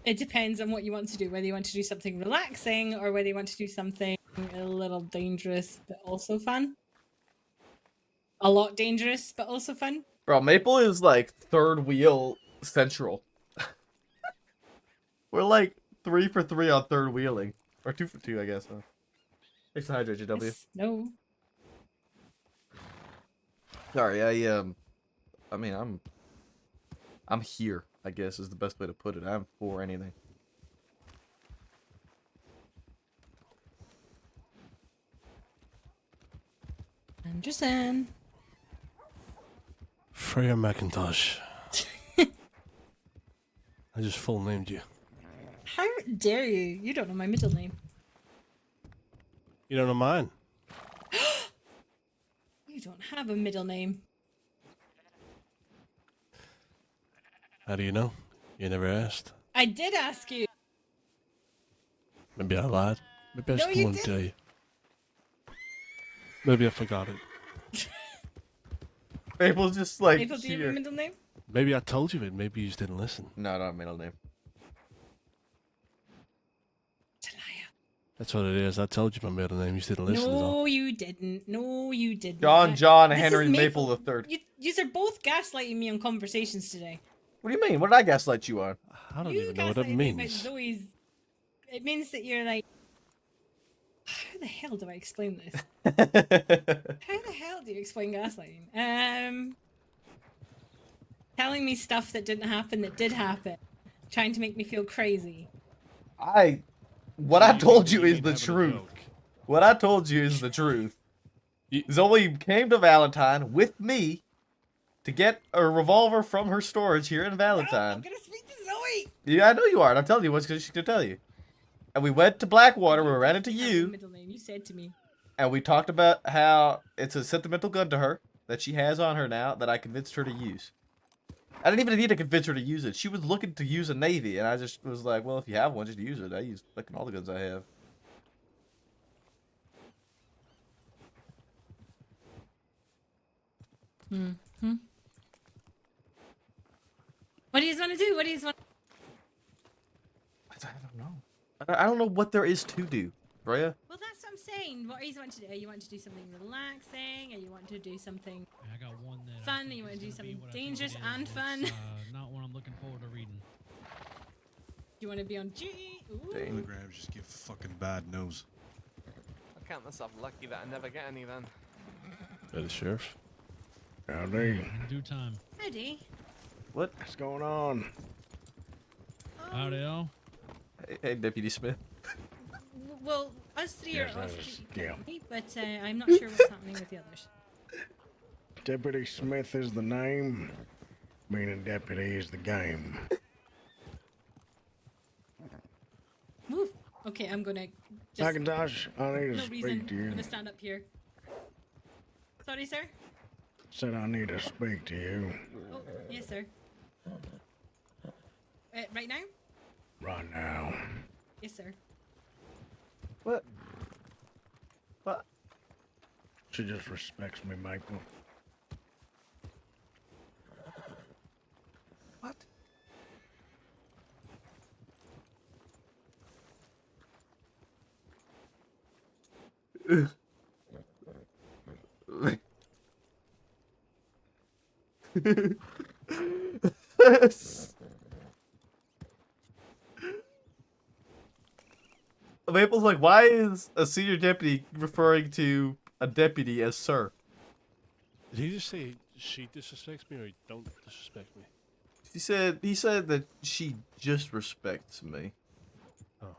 Speaker 17: it depends on what you want to do. Whether you want to do something relaxing or whether you want to do something a little dangerous but also fun. A lot dangerous but also fun.
Speaker 1: Bro, Maple is like third wheel central. We're like 3 for 3 on third wheeling. Or 2 for 2, I guess. Huh? Thanks to hydrate, JW.
Speaker 17: Yes, no.
Speaker 1: Sorry, I mean, I'm here, I guess, is the best way to put it. I'm for anything.
Speaker 17: I'm just saying.
Speaker 16: Freya McIntosh. I just full named you.
Speaker 17: How dare you? You don't know my middle name.
Speaker 16: You don't know mine.
Speaker 17: You don't have a middle name.
Speaker 16: How do you know? You never asked.
Speaker 17: I did ask you.
Speaker 16: Maybe I lied. Maybe I
Speaker 17: No,
Speaker 16: just
Speaker 17: you
Speaker 16: didn't want to tell you. Maybe I forgot it.
Speaker 1: Maple's just like
Speaker 17: Maple, do you have a
Speaker 1: here.
Speaker 17: middle name?
Speaker 16: Maybe I told you it. Maybe you just didn't listen.
Speaker 1: No, I don't have a middle name.
Speaker 16: That's what it is. I told you my middle name. You just didn't listen. is all.
Speaker 17: No, you didn't. No, you didn't.
Speaker 1: John
Speaker 17: This is
Speaker 1: Henry Maple III.
Speaker 17: You are both gaslighting me on conversations today.
Speaker 1: What do you mean? What did I gaslight you on?
Speaker 16: I don't
Speaker 17: You
Speaker 16: even know what that
Speaker 17: gaslighted me about
Speaker 16: means.
Speaker 17: Zoe's. It means that you're like. How the hell do I explain this? How the hell do you explain gaslighting? Telling me stuff that didn't happen that did happen. Trying to make me feel crazy.
Speaker 1: What I told you is the truth. What I told you is the truth. Zoe came to Valentine with me to get a revolver from her storage here in Valentine.
Speaker 17: I'm gonna speak to Zoe.
Speaker 1: Yeah, I know you are. And I'm telling you what's because she's gonna tell you. And we went to Blackwater. We ran into you.
Speaker 17: Middle name. You said to me.
Speaker 1: And we talked about how it's a sentimental gun to her that she has on her now that I convinced her to use. I didn't even need to convince her to use it. She was looking to use a Navy, and I just was like, well, if you have one, just use it. I use fucking all the guns I have.
Speaker 17: Hmm. What do you want to do? What do you want?
Speaker 1: I don't know. I don't know what there is to do, Freya.
Speaker 17: Well, that's what I'm saying. What do you want to do? You want to do something relaxing, or you want to do something
Speaker 18: I got one that
Speaker 17: fun, or you want to do something dangerous and fun?
Speaker 18: Not one I'm looking forward to reading.
Speaker 17: You want to be on G? Ooh.
Speaker 21: Telegrams just give fucking bad news.
Speaker 15: I count myself lucky that I never get any then.
Speaker 16: Hey, the sheriff.
Speaker 3: Howdy.
Speaker 18: In due time.
Speaker 17: Howdy.
Speaker 3: What's going on?
Speaker 18: Howdy, all.
Speaker 1: Hey, Deputy Smith.
Speaker 17: Well, us three
Speaker 3: Yes,
Speaker 17: are
Speaker 3: I
Speaker 17: off
Speaker 3: was-
Speaker 17: duty
Speaker 3: yeah.
Speaker 17: currently, but I'm not sure what's happening with the others.
Speaker 3: Deputy Smith is the name, meaning deputy is the game.
Speaker 17: Move. Okay, I'm gonna just.
Speaker 3: Macintosh, I need to
Speaker 17: No
Speaker 3: speak
Speaker 17: reason.
Speaker 3: to
Speaker 17: I'm
Speaker 3: you.
Speaker 17: gonna stand up here. Sorry, sir.
Speaker 3: Said I need to speak to you
Speaker 17: Oh, yes, sir. Right now?
Speaker 3: right now.
Speaker 17: Yes, sir.
Speaker 1: What? What?
Speaker 3: She just respects me, Maple.
Speaker 1: What? Maple's like, why is a senior deputy referring to a deputy as sir?
Speaker 16: Did he just say she disrespects me or he don't disrespect me?
Speaker 1: He said that she just respects me.
Speaker 16: Oh.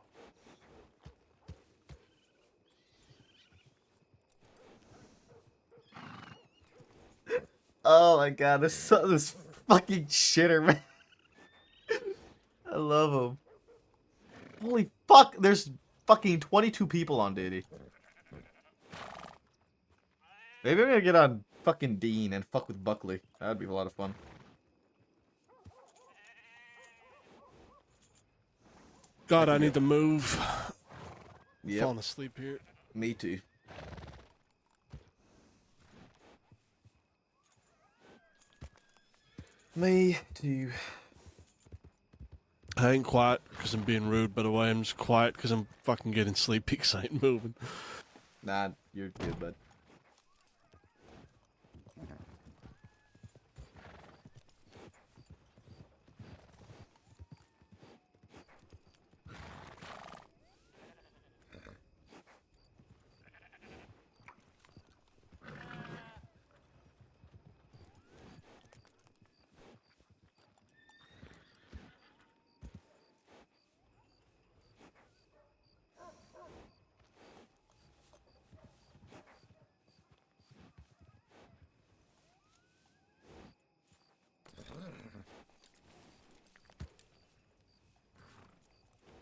Speaker 1: Oh my god, this fucking shitter, man. I love him. Holy fuck, there's fucking 22 people on duty. Maybe I'm gonna get on fucking Dean and fuck with Buckley. That'd be a lot of fun.
Speaker 16: God, I need to move.
Speaker 1: Yep.
Speaker 16: Falling asleep here.
Speaker 1: Me too. Me too.
Speaker 16: I ain't quiet because I'm being rude, by the way. I'm just quiet because I'm fucking getting sleepy because I ain't moving.
Speaker 1: Nah, you're good, bud.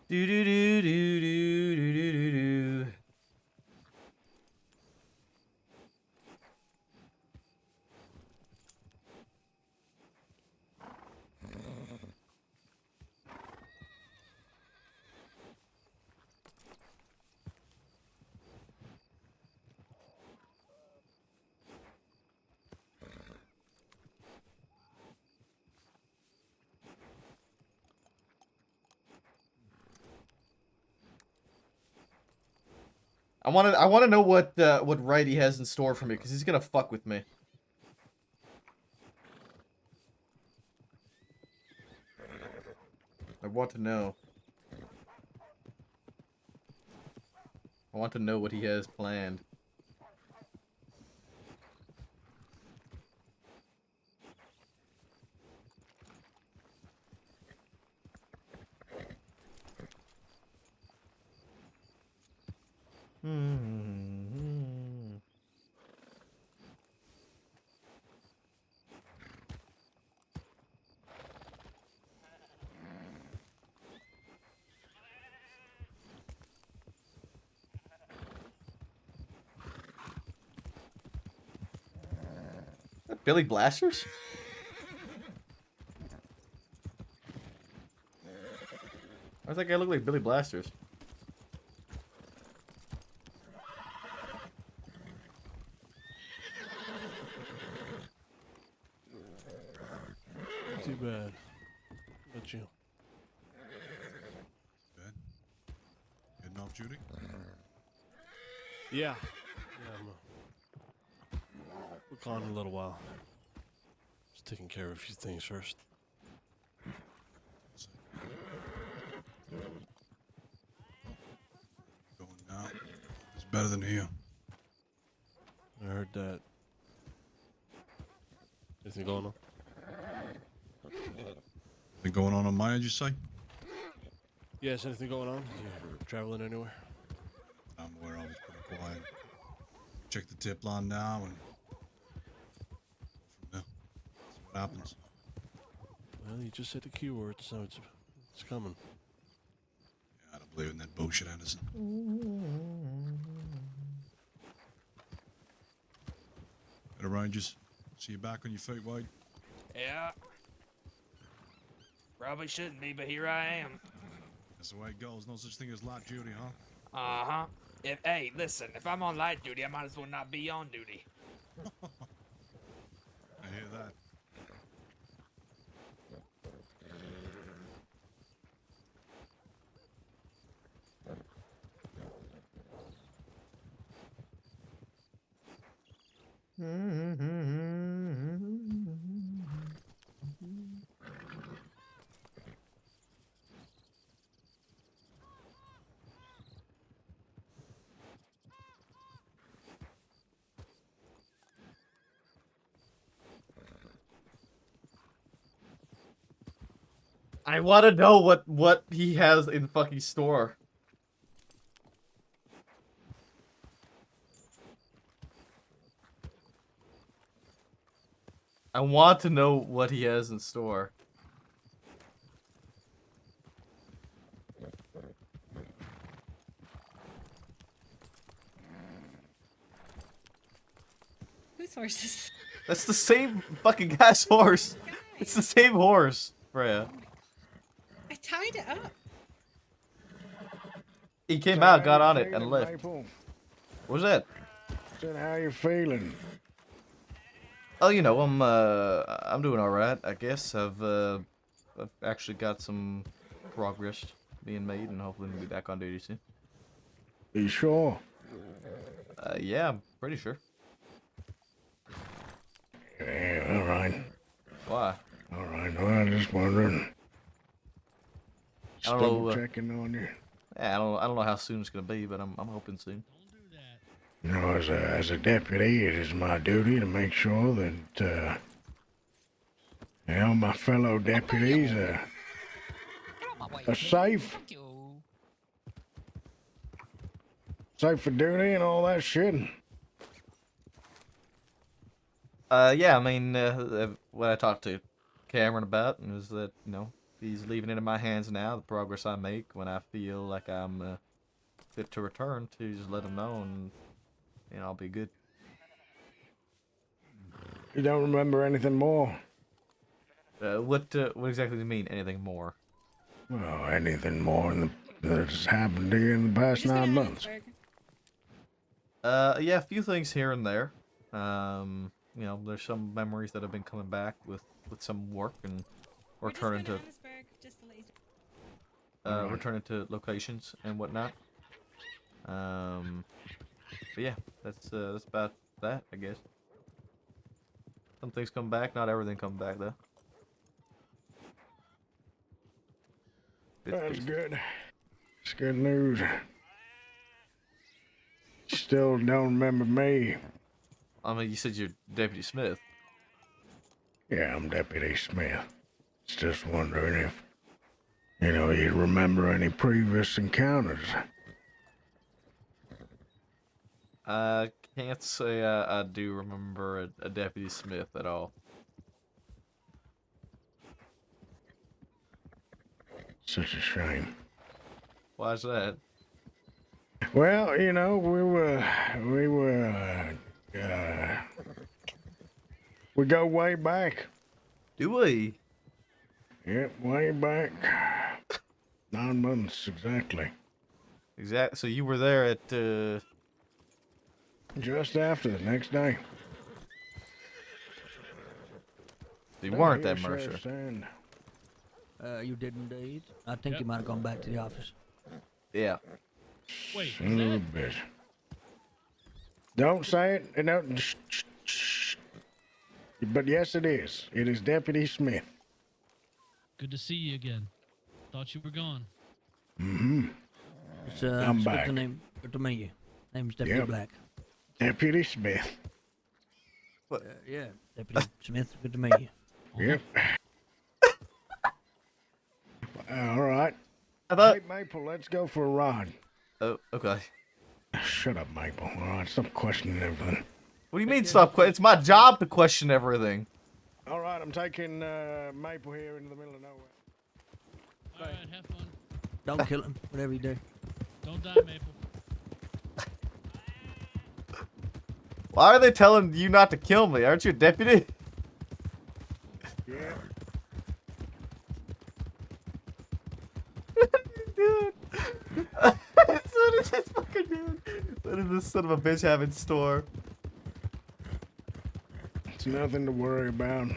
Speaker 1: Do do do do do do do do do. I want to know what right he has in store for me, because he's gonna fuck with me. I want to know. I want to know what he has planned. Billy Blasters? Why does that guy look like Billy Blasters?
Speaker 16: Too bad. But you.
Speaker 21: Bad. Heading off, Judy?
Speaker 16: Yeah. We're gone in a little while. Just taking care of a few things first.
Speaker 21: Going now. It's better than here.
Speaker 16: I heard that. Anything going on?
Speaker 21: Anything going on my end, you say?
Speaker 16: Yes, anything going on? You traveling anywhere?
Speaker 21: I'm aware of it's pretty quiet. Check the tip line now and from there, see what happens.
Speaker 16: Well, you just said the keyword, so it's coming.
Speaker 21: Yeah, I don't believe in that bullshit, Anderson. Better Rangers. See you back on your feet, Wade.
Speaker 7: Yeah. Probably shouldn't be, but here I am.
Speaker 21: That's the way it goes. No such thing as light duty, huh?
Speaker 7: Uh-huh. Hey, listen, if I'm on light duty, I might as well not be on duty.
Speaker 21: I hear that.
Speaker 1: I want to know what he has in the fucking store. I want to know what he has in store.
Speaker 17: Whose horse is?
Speaker 1: That's the same fucking guy's horse. It's the same horse, Freya.
Speaker 17: I tied it up.
Speaker 1: He came
Speaker 3: So
Speaker 1: out,
Speaker 3: how
Speaker 1: got
Speaker 3: you
Speaker 1: on it,
Speaker 3: feeling,
Speaker 1: and left.
Speaker 3: Maple?
Speaker 1: What was that?
Speaker 3: Said, how you feeling?
Speaker 1: Oh, you know, I'm doing all right, I guess. I've actually got some progress being made, and hopefully we'll be back on duty soon.
Speaker 3: You sure?
Speaker 1: Yeah, I'm pretty sure.
Speaker 3: Yeah, all right.
Speaker 1: Why?
Speaker 3: All right. Well, I'm just wondering.
Speaker 1: I don't
Speaker 3: Double
Speaker 1: know.
Speaker 3: checking on you.
Speaker 1: Yeah, I don't know how soon it's gonna be, but I'm hoping soon.
Speaker 3: You know, as a deputy, it is my duty to make sure that you know, my fellow deputies are safe. Safe for duty and all that shit.
Speaker 1: Yeah, I mean, what I talked to Cameron about is that, you know, he's leaving it in my hands now, the progress I make. When I feel like I'm fit to return, to just let him know, and, you know, I'll be good.
Speaker 3: You don't remember anything more?
Speaker 1: What exactly do you mean, anything more?
Speaker 3: Well, anything more that's happened to you in the past 9 months?
Speaker 1: Yeah, a few things here and there. You know, there's some memories that have been coming back with some work and returning to returning to locations and whatnot. But yeah, that's about that, I guess. Some things come back, not everything come back though.
Speaker 3: That's good. It's good news. Still don't remember me.
Speaker 1: I mean, you said you're Deputy Smith.
Speaker 3: Yeah, I'm Deputy Smith. Just wondering if, you remember any previous encounters.
Speaker 1: I can't say I do remember a Deputy Smith at all.
Speaker 3: Such a shame.
Speaker 1: Why's that?
Speaker 3: Well, we go way back.
Speaker 1: Do we?
Speaker 3: Yep, way back. 9 months exactly.
Speaker 1: Exactly. So you were there at
Speaker 3: Just after the next day.
Speaker 1: You weren't at Mercer.
Speaker 9: You did indeed. I think you might have gone back to the office.
Speaker 1: Yeah.
Speaker 18: Wait,
Speaker 3: Son of a bitch. Don't say it. Don't. Shh. But yes, it is. It is Deputy Smith.
Speaker 18: Good to see you again. Thought you were gone.
Speaker 3: Mm-hmm. I'm back.
Speaker 9: Good to meet you. Name's Deputy
Speaker 3: Yep.
Speaker 9: Black.
Speaker 3: Deputy Smith.
Speaker 9: Yeah, Deputy Smith. Good to meet you.
Speaker 3: Yep. All right.
Speaker 1: Hey,
Speaker 3: Maple, let's go for a ride.
Speaker 1: Oh, okay.
Speaker 3: Shut up, Maple. All right, stop questioning everything.
Speaker 1: What do you mean stop? It's my job to question everything.
Speaker 3: All right, I'm taking Maple here into the middle of nowhere.
Speaker 18: All right, have fun.
Speaker 9: Don't kill him. Whatever you do.
Speaker 18: Don't die, Maple.
Speaker 1: Why are they telling you not to kill me? Aren't you a deputy?
Speaker 3: Yeah.
Speaker 1: Dude. What is this fucking dude? What does this son of a bitch have in store?
Speaker 3: It's nothing to worry about.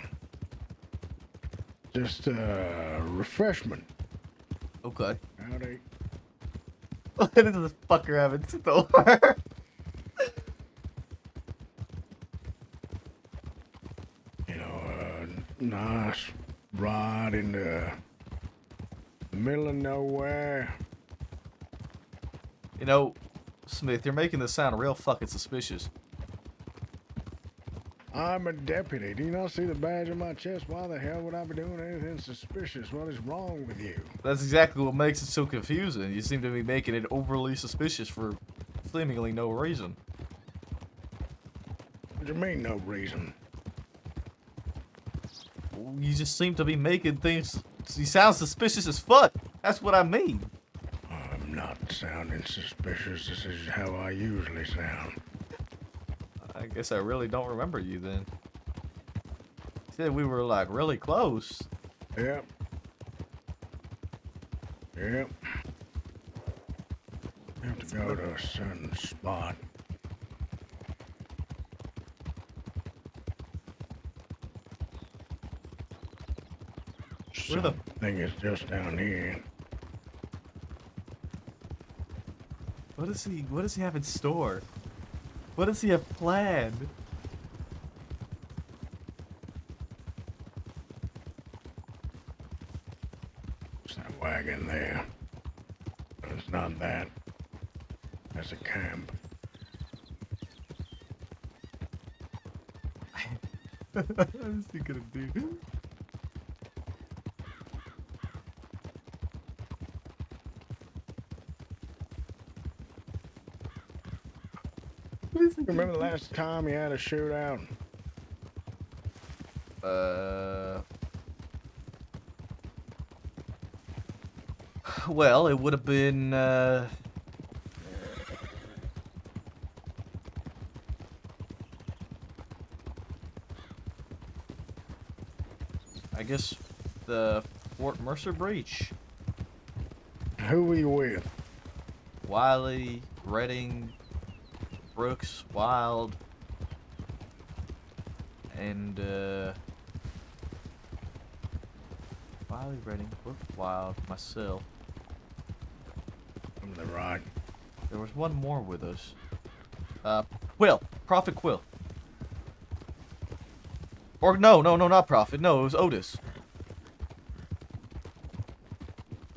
Speaker 3: Just refreshment.
Speaker 1: Okay.
Speaker 3: Howdy.
Speaker 1: What does this fucker have in store?
Speaker 3: Nice ride in the middle of nowhere.
Speaker 1: You know, Smith, you're making this sound real fucking suspicious.
Speaker 3: I'm a deputy. Do you not see the badge on my chest? Why the hell would I be doing anything suspicious? What is wrong with you?
Speaker 1: That's exactly what makes it so confusing. You seem to be making it overly suspicious for seemingly no reason.
Speaker 3: What do you mean, no reason?
Speaker 1: You just seem to be making things... You sound suspicious as fuck. That's what I mean.
Speaker 3: I'm not sounding suspicious. This is how I usually sound.
Speaker 1: I guess I really don't remember you then. You said we were like really close.
Speaker 3: Yep. Yep. Have to go to a certain spot.
Speaker 1: Where the...
Speaker 3: I think it's just down here.
Speaker 1: What does he have in store? What does he have planned?
Speaker 3: It's that wagon there. But it's not that. That's a camp.
Speaker 1: What is he gonna do?
Speaker 3: Remember the last time you had a shootout?
Speaker 1: Well, it would have been, I guess the Fort Mercer breach.
Speaker 3: Who were you with?
Speaker 1: Wiley, Redding, Brooks, Wild, and
Speaker 3: Wiley, Redding, Brooks, Wild, myself. I'm the right.
Speaker 1: There was one more with us. Quill. Prophet Quill. Or no, not Prophet. No, it was Otis.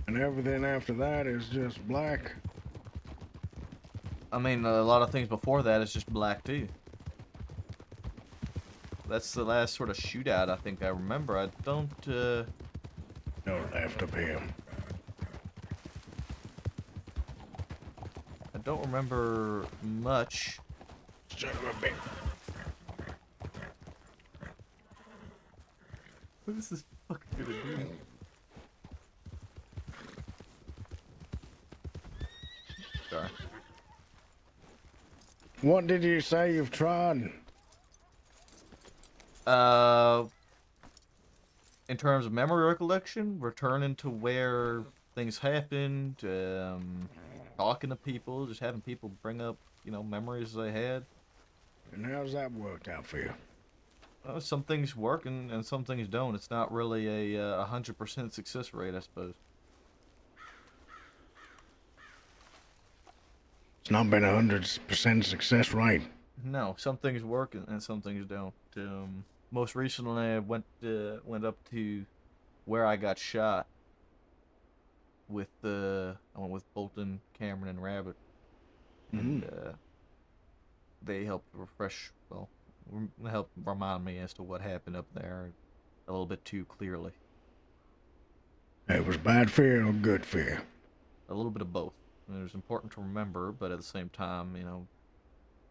Speaker 3: And everything after that is just black.
Speaker 1: I mean, a lot of things before that is just black too. That's the last sort of shootout I think I remember. I don't,
Speaker 3: No left of him.
Speaker 1: I don't remember much.
Speaker 3: Son of a bitch.
Speaker 1: What is this fucking gonna do? Sorry.
Speaker 3: What did you say you've tried?
Speaker 1: In terms of memory recollection, returning to where things happened, talking to people, just having people bring up, memories they had.
Speaker 3: And how's that worked out for you?
Speaker 1: Some things work and some things don't. It's not really a 100% success rate, I suppose.
Speaker 3: It's not been 100% success rate.
Speaker 1: No, some things work and some things don't. Most recently, I went up to where I got shot with I went with Bolton, Cameron, and Rabbit, and they helped help remind me as to what happened up there a little bit too clearly.
Speaker 3: It was bad fear or good fear?
Speaker 1: A little bit of both. I mean, it was important to remember, but at the same time,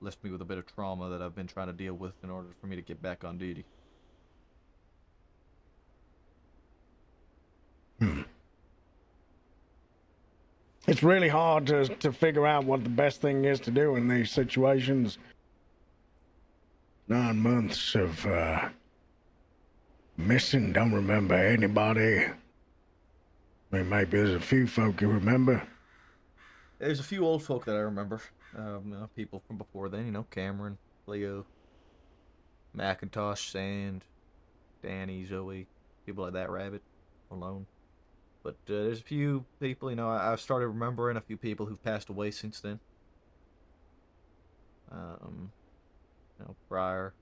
Speaker 1: left me with a bit of trauma that I've been trying to deal with in order for me to get back on duty.
Speaker 3: It's really hard to figure out what the best thing is to do in these situations. 9 months of missing, don't remember anybody. I mean, maybe there's a few folk you remember.
Speaker 1: There's a few old folk that I remember. People from before then, Cameron, Leo, Macintosh, Sand, Danny, Zoe, people like that, Rabbit, Alone. But there's a few people, I've started remembering a few people who've passed away since then. Pryor,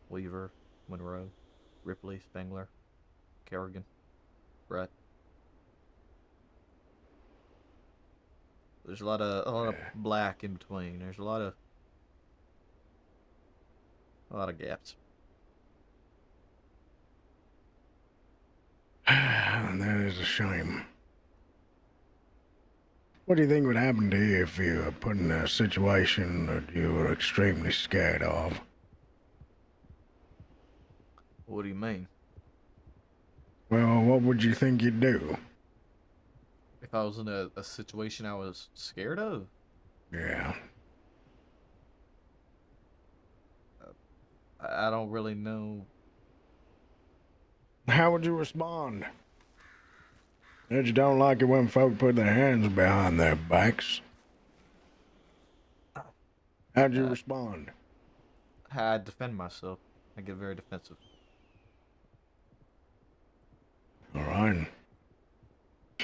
Speaker 1: Weaver, Monroe, Ripley, Spengler, Kerrigan, Brett. There's a lot of black in between. There's a lot of gaps.
Speaker 3: And that is a shame. What do you think would happen to you if you were put in a situation that you were extremely scared of?
Speaker 1: What do you mean?
Speaker 3: Well, what would you think you'd do?
Speaker 1: If I was in a situation I was scared of?
Speaker 3: Yeah.
Speaker 1: I don't really know.
Speaker 3: How would you respond? That you don't like it when folk put their hands behind their backs. How'd you respond?
Speaker 1: I'd defend myself. I get very defensive.
Speaker 3: All right.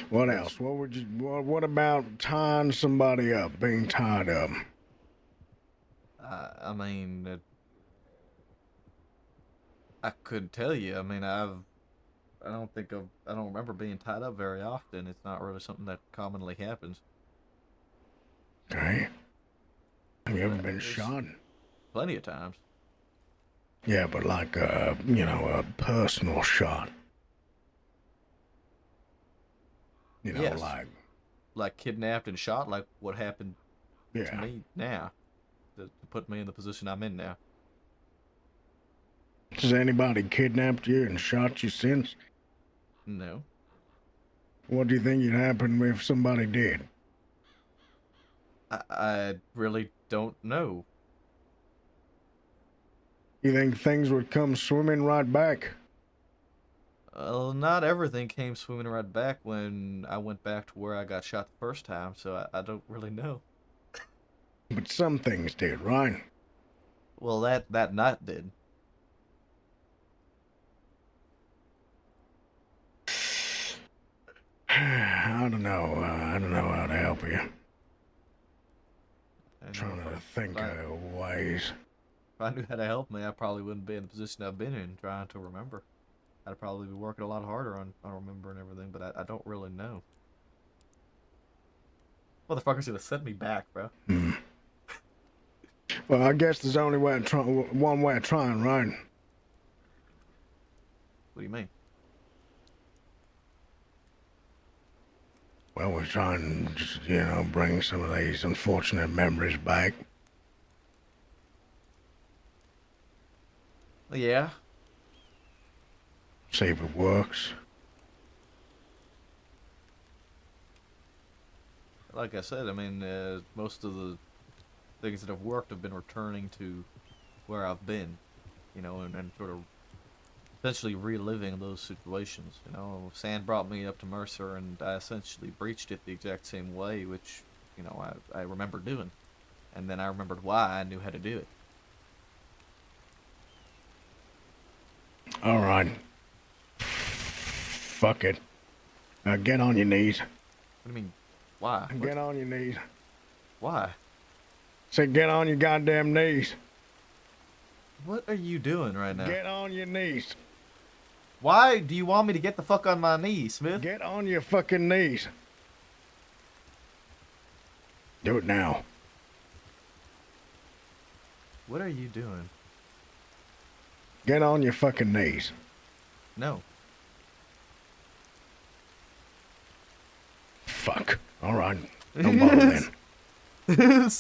Speaker 3: What else? What about tying somebody up, being tied up?
Speaker 1: I mean, I couldn't tell you. I mean, I don't remember being tied up very often. It's not really something that commonly happens.
Speaker 3: Okay. Have you ever been shot?
Speaker 1: Plenty of times.
Speaker 3: Yeah, but like a personal shot.
Speaker 1: Yes. Like kidnapped and shot, like what happened to
Speaker 3: Yeah.
Speaker 1: me now. To put me in the position I'm in now.
Speaker 3: Has anybody kidnapped you and shot you since?
Speaker 1: No.
Speaker 3: What do you think would happen if somebody did?
Speaker 1: I really don't know.
Speaker 3: You think things would come swimming right back?
Speaker 1: Not everything came swimming right back when I went back to where I got shot the first time, so I don't really know.
Speaker 3: But some things did, right?
Speaker 1: Well, that night did.
Speaker 3: I don't know. I don't know how to help you. think of ways.
Speaker 1: If I knew how to help me, I probably wouldn't be in the position I've been in trying to remember. I'd probably be working a lot harder on remembering everything, but I don't really know. Motherfucker's gonna send me back, bro.
Speaker 3: Well, I guess there's only one way of trying, right?
Speaker 1: What do you mean?
Speaker 3: Well, we're trying to just, bring some of these unfortunate memories back.
Speaker 1: Yeah.
Speaker 3: See if it works.
Speaker 1: Like I said, I mean, most of the things that have worked have been returning to where I've been, and sort of essentially reliving those situations. Sand brought me up to Mercer, and I essentially breached it the exact same way, which, I remember doing. And then I remembered why I knew how to do it.
Speaker 3: All right. Fuck it. Now get on your knees.
Speaker 1: What do you mean, why?
Speaker 3: Get on your knees.
Speaker 1: Why?
Speaker 3: Say get on your goddamn knees.
Speaker 1: What are you doing right now?
Speaker 3: Get on your knees.
Speaker 1: Why do you want me to get the fuck on my knees, Smith?
Speaker 3: Get on your fucking knees. Do it now.
Speaker 1: What are you doing?
Speaker 3: Get on your fucking knees.
Speaker 1: No.
Speaker 3: Fuck. All right. Don't bother then.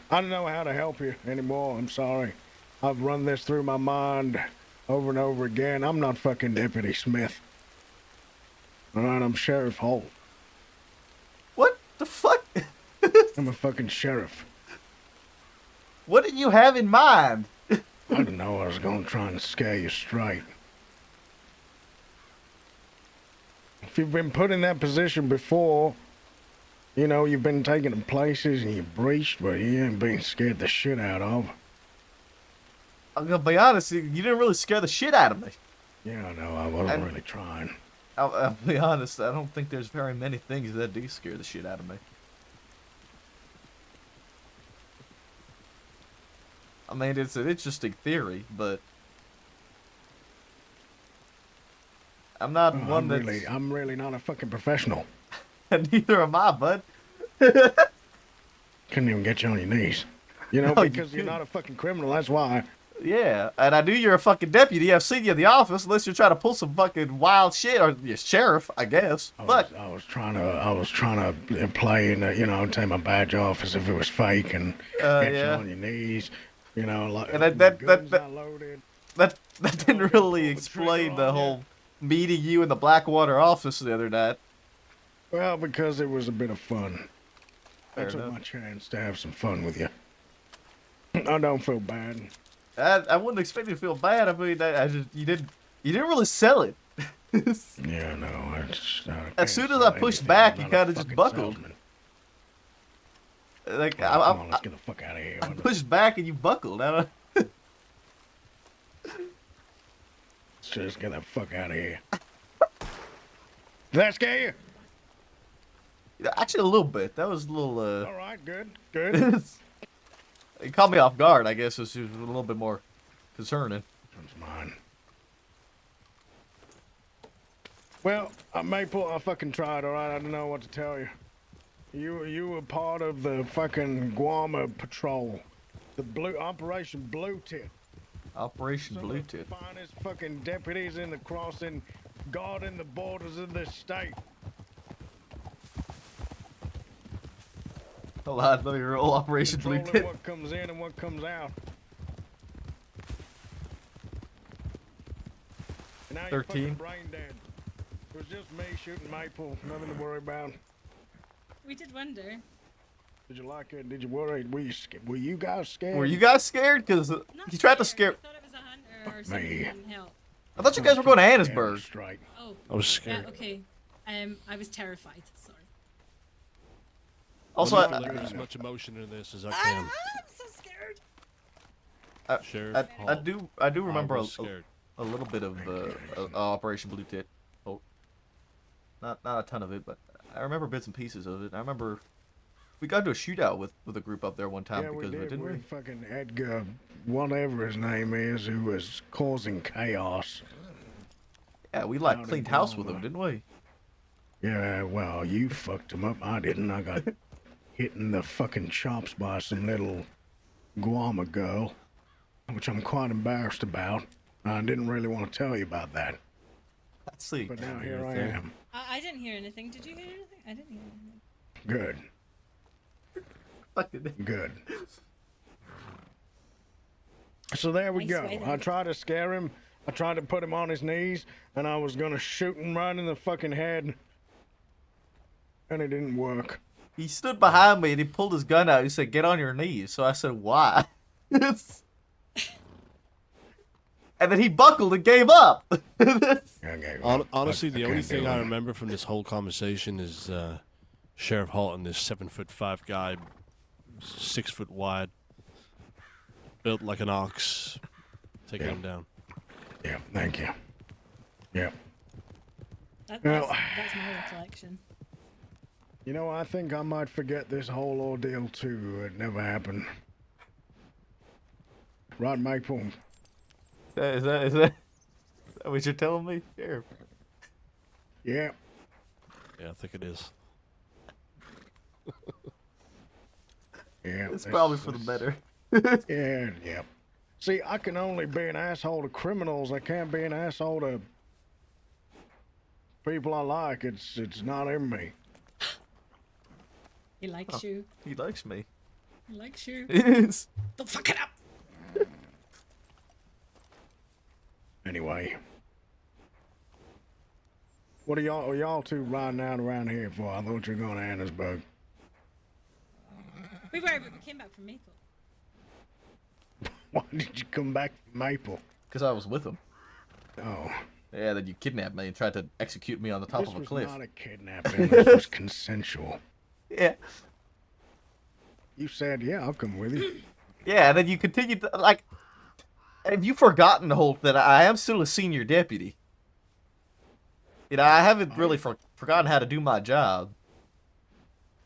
Speaker 3: I don't know how to help you anymore. I'm sorry. I've run this through my mind over and over again. I'm not fucking Deputy Smith. All right, I'm Sheriff Holt.
Speaker 1: What the fuck?
Speaker 3: I'm a fucking sheriff.
Speaker 1: What did you have in mind?
Speaker 3: I didn't know I was going to try and scare you straight. If you've been put in that position before, you've been taken to places and you breached, but you ain't been scared the shit out of.
Speaker 1: I'm gonna be honest, you didn't really scare the shit out of me.
Speaker 3: Yeah, I know, I wasn't really trying.
Speaker 1: I'll be honest, I don't think there's very many things that do scare the shit out of me. I mean, it's an interesting theory, but I'm not one that's...
Speaker 3: I'm really not a fucking professional.
Speaker 1: Neither am I, bud.
Speaker 3: Couldn't even get you on your knees.
Speaker 1: No,
Speaker 3: because you're not a fucking criminal, that's why.
Speaker 1: Yeah, and I knew you're a fucking deputy. I've seen you in the office, unless you're trying to pull some fucking wild shit, or you're sheriff, I guess.
Speaker 3: I was trying to play and take my badge off as if it was fake and get you on your knees. Like
Speaker 1: and that didn't really explain the whole meeting you in the Blackwater office the other night.
Speaker 3: Well, because it was a bit of fun.
Speaker 1: Fair
Speaker 3: I took
Speaker 1: enough.
Speaker 3: my chance to have some fun with you. I don't feel bad.
Speaker 1: I wouldn't expect you to feel bad. I mean, you didn't really sell it.
Speaker 3: Yeah, no.
Speaker 1: As soon as I pushed back, you kind of just buckled. Like
Speaker 3: come on, let's get the fuck out of here.
Speaker 1: I pushed back and you buckled. I don't...
Speaker 3: Let's just get the fuck out of here. Did that scare you?
Speaker 1: Actually, a little bit. That was a little.
Speaker 3: All right, good.
Speaker 1: It caught me off guard. I guess it was a little bit more concerning.
Speaker 3: That's mine. Well, Maple, I fucking tried. All right, I don't know what to tell you. You were part of the fucking Guama patrol, the Operation Blue Tit.
Speaker 1: Operation Blue Tit.
Speaker 3: Some of the finest fucking deputies in the crossing, guarding the borders of this state.
Speaker 1: Hold on, let me roll Operation Blue
Speaker 3: Controlling
Speaker 1: Tit.
Speaker 3: what comes in and what comes out. And now you're
Speaker 1: 13.
Speaker 3: fucking brain dead. It was just me shooting Maple, nothing to worry about.
Speaker 17: We did wonder.
Speaker 3: Did you like it? Did you worry? Were you guys scared?
Speaker 1: Were you guys scared? Because you tried to scare.
Speaker 17: I thought it was a hunter or something.
Speaker 3: Me.
Speaker 17: Didn't help.
Speaker 1: I thought you guys were going to Annisburg.
Speaker 17: Oh.
Speaker 16: I was scared.
Speaker 17: Yeah, okay. I was terrified. Sorry.
Speaker 1: Also,
Speaker 16: Let me deliver as much emotion in this as I can.
Speaker 17: I'm so scared.
Speaker 16: Sheriff
Speaker 1: I do remember
Speaker 16: was scared.
Speaker 1: a little bit of Operation Blue Tit. Oh, not a ton of it, but I remember bits and pieces of it. I remember We got into a shootout with a group up there one time
Speaker 3: Yeah, we
Speaker 1: because of it,
Speaker 3: did
Speaker 1: didn't we?
Speaker 3: with fucking Edgar, whatever his name is, who was causing chaos.
Speaker 1: Yeah, we like
Speaker 3: Out in
Speaker 1: cleaned house with
Speaker 3: Guam.
Speaker 1: him, didn't we?
Speaker 3: Yeah, well, you fucked him up. I didn't. I got hit in the fucking chops by some little Guama girl, which I'm quite embarrassed about. I didn't really want to tell you about that.
Speaker 1: Let's see.
Speaker 3: But now here I am.
Speaker 17: I didn't hear anything. Did you hear anything? I didn't hear anything.
Speaker 3: Good.
Speaker 1: Fucking
Speaker 3: Good. So there we
Speaker 17: Nice
Speaker 3: go.
Speaker 17: way to
Speaker 3: I
Speaker 17: look.
Speaker 3: tried to scare him. I tried to put him on his knees, and I was gonna shoot him right in the fucking head. And it didn't work.
Speaker 1: He stood behind me and he pulled his gun out. He said, "Get on your knees." So I said, "Why?" And then he buckled and gave up.
Speaker 16: Honestly, the only
Speaker 3: can't
Speaker 16: thing
Speaker 3: do
Speaker 16: I
Speaker 3: it.
Speaker 16: remember from this whole conversation is Sheriff Halton, this 7'5" guy, 6 foot wide, built like an ox, taking him down.
Speaker 3: Yeah, thank you. Yeah.
Speaker 17: That's
Speaker 3: Well-
Speaker 17: that's my recollection.
Speaker 3: You know, I think I might forget this whole ordeal too. It never happened. Right, Maple?
Speaker 1: Is that what you're telling me? Sheriff?
Speaker 3: Yeah.
Speaker 16: Yeah, I think it is.
Speaker 3: Yeah.
Speaker 1: It's probably for the better.
Speaker 3: Yeah. See, I can only be an asshole to criminals. I can't be an asshole to people I like. It's not in me.
Speaker 17: He likes you.
Speaker 1: He likes me.
Speaker 17: He likes you.
Speaker 1: It is.
Speaker 17: Don't fuck it up.
Speaker 3: Anyway. What are y'all two riding out around here for? I thought you were going to Annesburg.
Speaker 17: We were, but we came back from Maple.
Speaker 3: Why did you come back from Maple?
Speaker 1: Because I was with him.
Speaker 3: Oh.
Speaker 1: Yeah, then you kidnapped me and tried to execute me on the top
Speaker 3: This
Speaker 1: of a
Speaker 3: was
Speaker 1: cliff.
Speaker 3: not a kidnapping. This was consensual.
Speaker 1: Yeah.
Speaker 3: You said, yeah, I'll come with you.
Speaker 1: Yeah, and then you continued to, like, have you forgotten, Holt, that I am still a senior deputy? You know, I haven't really forgotten how to do my job.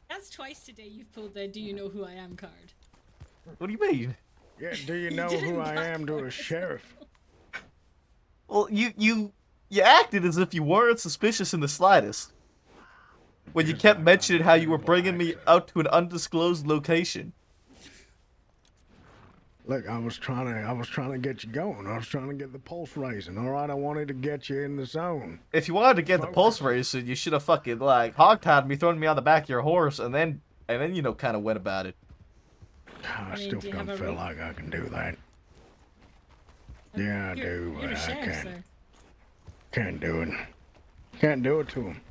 Speaker 17: That's twice today you've pulled the "Do you know who I am" card.
Speaker 1: What do you mean?
Speaker 3: Yeah, do you know who I am to a sheriff?
Speaker 1: Well, you acted as if you weren't suspicious in the slightest. When you kept mentioning how you were bringing me out to an undisclosed location.
Speaker 3: Look, I was trying to get you going. I was trying to get the pulse raising. All right, I wanted to get you in the zone.
Speaker 1: If you wanted to get the pulse racing, you should have fucking like hogtied me, thrown me on the back of your horse, and then you know kind of went about it.
Speaker 3: I
Speaker 17: mean,
Speaker 3: still
Speaker 17: do you
Speaker 3: don't
Speaker 17: have a
Speaker 3: feel
Speaker 17: rope?
Speaker 3: like I can do that. Yeah, I do,
Speaker 17: You're
Speaker 3: but
Speaker 17: a
Speaker 3: I
Speaker 17: sheriff,
Speaker 3: can't.
Speaker 17: sir.
Speaker 3: Can't do it. Can't do it to him.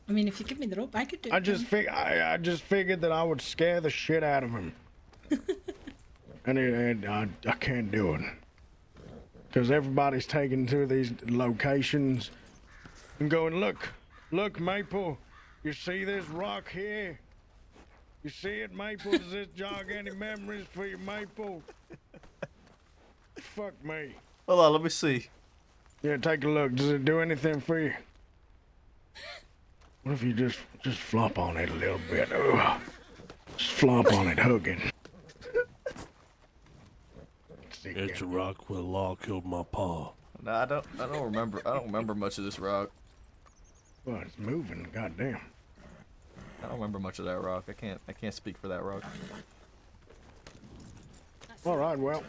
Speaker 17: I mean, if you give me the rope, I could do it.
Speaker 3: I just figured that I would scare the shit out of him. and I can't do it. Because everybody's taken to these locations and going, look, Maple, you see this rock here? You see it, Maple? Does this jog any memories for you, Maple? Fuck me.
Speaker 1: Hold on, let me see.
Speaker 3: Yeah, take a look. Does it do anything for you? What if you just flop on it a little bit? Ugh. Just flop on it, hug it.
Speaker 16: It's a rock where the law killed my pa.
Speaker 1: No, I don't remember much of this rock.
Speaker 3: Well, it's moving. Goddamn.
Speaker 1: I don't remember much of that rock. I can't speak for that rock.
Speaker 3: All right, well.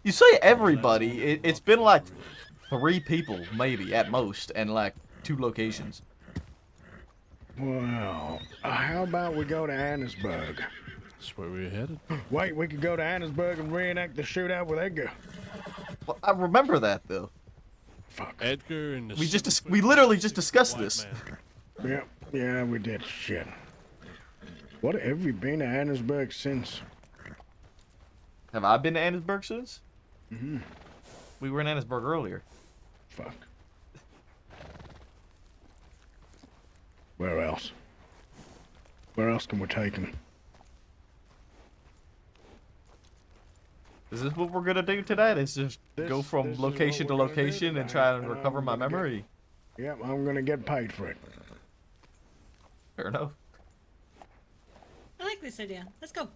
Speaker 1: You say everybody. It's been like 3 people, maybe, at most, and like 2 locations.
Speaker 3: Well, how about we go to Annesburg?
Speaker 16: That's where we're headed.
Speaker 3: Wait, we could go to Annesburg and reenact the shootout with Edgar.
Speaker 1: Well, I remember that, though.
Speaker 3: Fuck.
Speaker 16: Edgar and the
Speaker 1: We literally just discussed this.
Speaker 3: Yeah, we did. Shit. What have you been to Annesburg since?
Speaker 1: Have I been to Annesburg since?
Speaker 3: Mm-hmm.
Speaker 1: We were in Annesburg earlier.
Speaker 3: Fuck. Where else? Where else can we take him?
Speaker 1: Is this what we're gonna do tonight? Is just go from
Speaker 3: this is
Speaker 1: location to
Speaker 3: what we're gonna do
Speaker 1: location and
Speaker 3: tonight,
Speaker 1: try and
Speaker 3: and
Speaker 1: recover
Speaker 3: I'm
Speaker 1: my
Speaker 3: gonna
Speaker 1: memory?
Speaker 3: Yep, I'm gonna get paid for it.
Speaker 1: Fair enough.
Speaker 17: this idea. Let's go.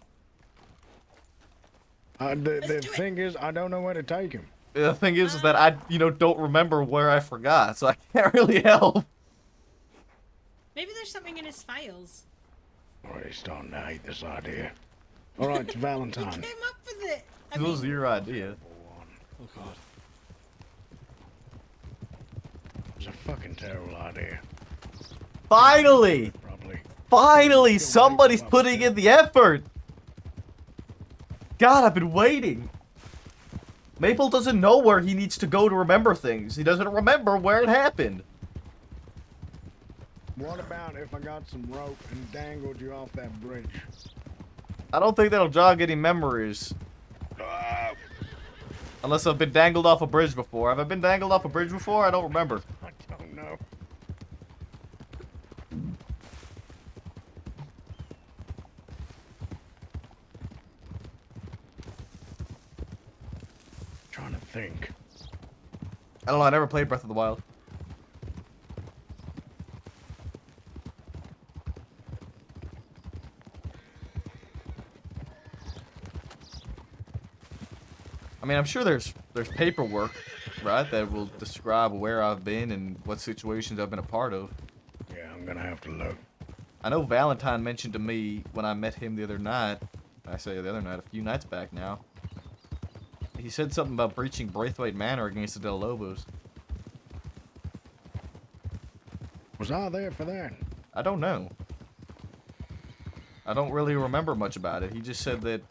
Speaker 3: The thing is, I don't know where to take him.
Speaker 1: The thing is that I, don't remember where I forgot, so I can't really help.
Speaker 17: Maybe there's something in his files.
Speaker 3: Already starting to hate this idea. All right, it's Valentine.
Speaker 17: You came up with it.
Speaker 1: It was your idea.
Speaker 16: Oh god.
Speaker 3: It's a fucking terrible idea.
Speaker 1: Finally! Finally, somebody's putting in the effort! God, I've been waiting. Maple doesn't know where he needs to go to remember things. He doesn't remember where it happened.
Speaker 3: What about if I got some rope and dangled you off that bridge?
Speaker 1: I don't think that'll jog any memories. Unless I've been dangled off a bridge before. Have I been dangled off a bridge before? I don't remember.
Speaker 3: I don't know. Trying to think.
Speaker 1: I don't know, I never played Breath of the Wild. I mean, I'm sure there's paperwork, right, that will describe where I've been and what situations I've been a part of.
Speaker 3: Yeah, I'm gonna have to look.
Speaker 1: I know Valentine mentioned to me when I met him the other night, I say the other night, a few nights back now, he said something about breaching Braithwaite Manor against the Del Lobos.
Speaker 3: Was I there for that?
Speaker 1: I don't know. I don't really remember much about it. He just said that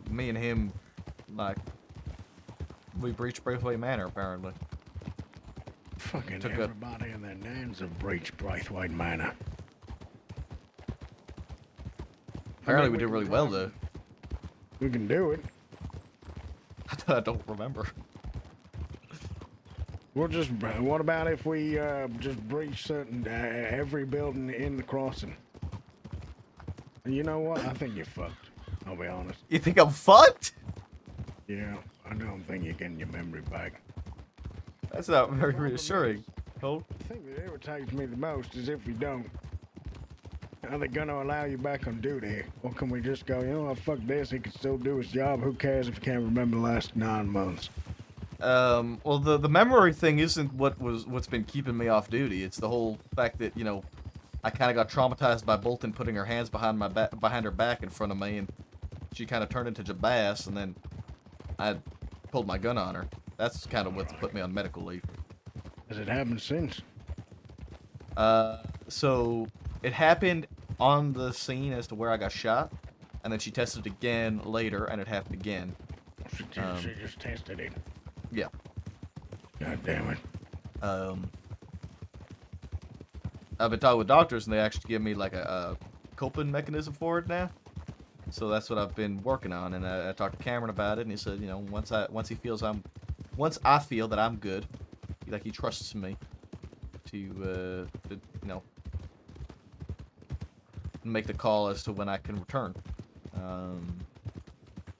Speaker 1: me and him, like, we breached Braithwaite Manor, apparently.
Speaker 3: Fucking everybody and their names have breached Braithwaite Manor.
Speaker 1: Apparently we did really well, though.
Speaker 3: We can do it.
Speaker 1: I don't remember.
Speaker 3: We'll just. What about if we just breach certain every building in the crossing? You know what? I think you're fucked. I'll be honest.
Speaker 1: You think I'm fucked?
Speaker 3: Yeah, I don't think you're getting your memory back.
Speaker 1: That's not very reassuring. Cole?
Speaker 3: The thing that irritates me the most is if we don't. Are they gonna allow you back on duty? Or can we just go, you know what, fuck this, he can still do his job, who cares if he can't remember the last 9 months?
Speaker 1: Well, the memory thing isn't what's been keeping me off duty. It's the whole fact that, I kind of got traumatized by Bolton putting her hands behind her back in front of me, and she kind of turned into Jabbass, and then I pulled my gun on her. That's kind of what's put me on medical leave.
Speaker 3: Has it happened since?
Speaker 1: So it happened on the scene as to where I got shot, and then she tested again later, and it happened again.
Speaker 3: She just tested it.
Speaker 1: Yeah.
Speaker 3: God damn it.
Speaker 1: I've been talking with doctors, and they actually give me like a coping mechanism for it now. So that's what I've been working on, and I talked to Cameron about it, and he said, once I feel that I'm good, like he trusts me to make the call as to when I can return.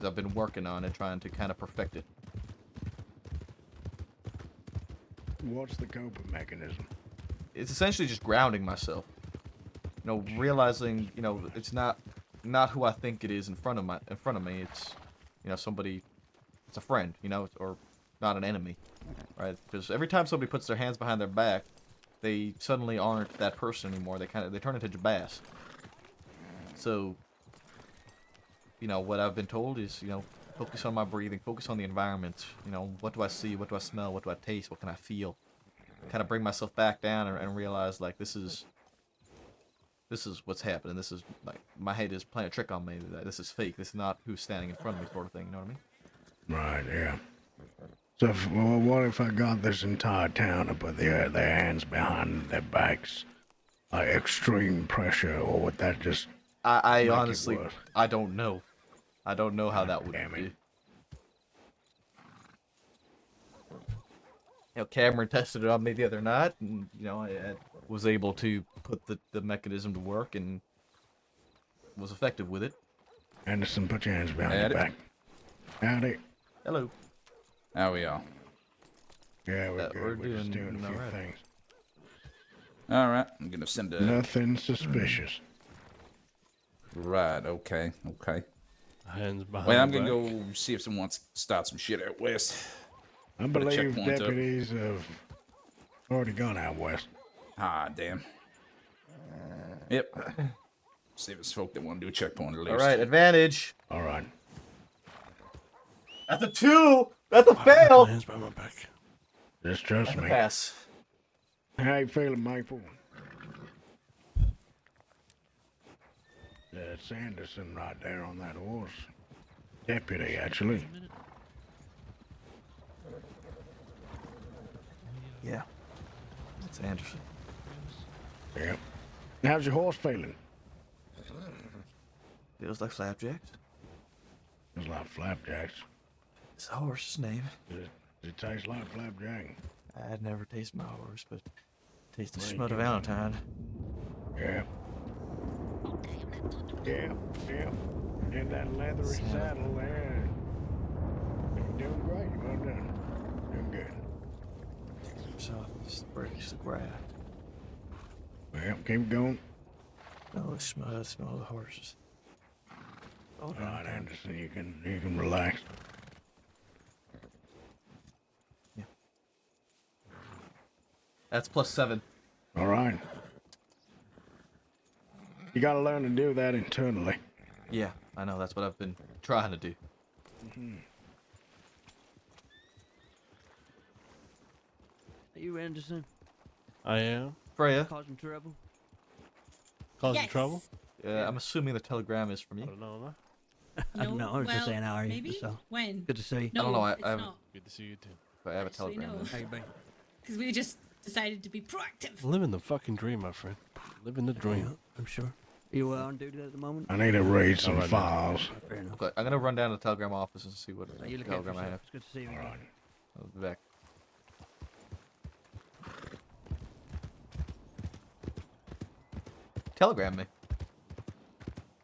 Speaker 1: I've been working on it, trying to kind of perfect it.
Speaker 3: What's the coping mechanism?
Speaker 1: It's essentially just grounding myself. Realizing, it's not who I think it is in front of me. It's, somebody, it's a friend, or not an enemy, right? Because every time somebody puts their hands behind their back, they suddenly aren't that person anymore. They turn into Jabbass. So, what I've been told is, focus on my breathing, focus on the environment. What do I see? What do I smell? What do I taste? What can I feel? Kind of bring myself back down and realize, like, this is what's happening. This is, like, my head is playing a trick on me. This is fake. This is not who's standing in front of me, sort of thing. You know what I mean?
Speaker 3: Right, yeah. So, what if I got this entire town to put their hands behind their backs? Like extreme pressure, or would that just...
Speaker 1: I honestly, I don't know. I don't know how that would be. Cameron tested it on me the other night, and, I was able to put the mechanism to work and was effective with it.
Speaker 3: Anderson, put your hands behind your back. Howdy.
Speaker 1: Hello.
Speaker 6: How we all?
Speaker 3: Yeah, we're good. We're just doing a few things.
Speaker 6: Alright, I'm gonna send a...
Speaker 3: Nothing suspicious.
Speaker 6: Right, okay, okay.
Speaker 16: Hands behind
Speaker 6: Well, I'm
Speaker 16: the
Speaker 6: gonna
Speaker 16: back.
Speaker 6: go see if someone wants to start some shit out west.
Speaker 3: I
Speaker 6: Put a
Speaker 3: believe
Speaker 6: checkpoint up.
Speaker 3: deputies have already gone out west.
Speaker 6: Ah, damn. Yep. See if it's folk that want to do a checkpoint at least.
Speaker 1: All right, advantage.
Speaker 3: All right.
Speaker 1: That's a 2. That's a
Speaker 16: My
Speaker 1: fail.
Speaker 16: hands behind my back.
Speaker 3: Just trust
Speaker 1: That's a
Speaker 3: me.
Speaker 1: pass.
Speaker 3: How you feeling, Maple? That's Anderson right there on that horse. Deputy, actually.
Speaker 1: Yeah. That's Anderson.
Speaker 3: Yep. How's your horse feeling?
Speaker 1: Feels like flapjacks.
Speaker 3: Feels like flapjacks.
Speaker 1: It's a horse's name.
Speaker 3: Does it taste like flapjack?
Speaker 1: I'd never taste my horse, but taste the
Speaker 3: Well,
Speaker 1: smut of
Speaker 3: you-
Speaker 1: Valentine.
Speaker 3: Yeah. Yeah, yeah. And that leathery saddle there. You're doing great. Well done. Doing good.
Speaker 1: So, just breaks the grass.
Speaker 3: Well, keep going.
Speaker 1: No, smell of the horses.
Speaker 3: All right, Anderson, you can relax.
Speaker 1: That's +7.
Speaker 3: All right. You gotta learn to do that internally.
Speaker 1: Yeah, I know. That's what I've been trying to do.
Speaker 9: Are you Anderson?
Speaker 16: I am.
Speaker 1: Freya.
Speaker 9: Causing trouble?
Speaker 16: Causing trouble?
Speaker 1: Yeah, I'm assuming the telegram is from you.
Speaker 16: I don't know.
Speaker 9: No, I was just saying, how are you?
Speaker 17: Maybe?
Speaker 9: So,
Speaker 17: When?
Speaker 9: good to see you.
Speaker 17: No,
Speaker 1: I don't know.
Speaker 17: it's
Speaker 1: I haven't.
Speaker 17: not.
Speaker 16: Good to see you too.
Speaker 1: But I have a
Speaker 17: Actually,
Speaker 1: telegram.
Speaker 17: no.
Speaker 9: How you been?
Speaker 17: Because we just decided to be proactive.
Speaker 16: Living the fucking dream, my friend. Living the dream.
Speaker 9: Yeah, I'm sure. You on duty at the moment?
Speaker 3: I need to read some
Speaker 16: right now.
Speaker 3: files.
Speaker 9: Fair enough.
Speaker 1: Okay, I'm gonna run down to the telegram office and see what
Speaker 9: So you look out for
Speaker 1: telegram I have.
Speaker 9: yourself. It's good to see you.
Speaker 3: All right.
Speaker 1: I'll be back. Telegram me.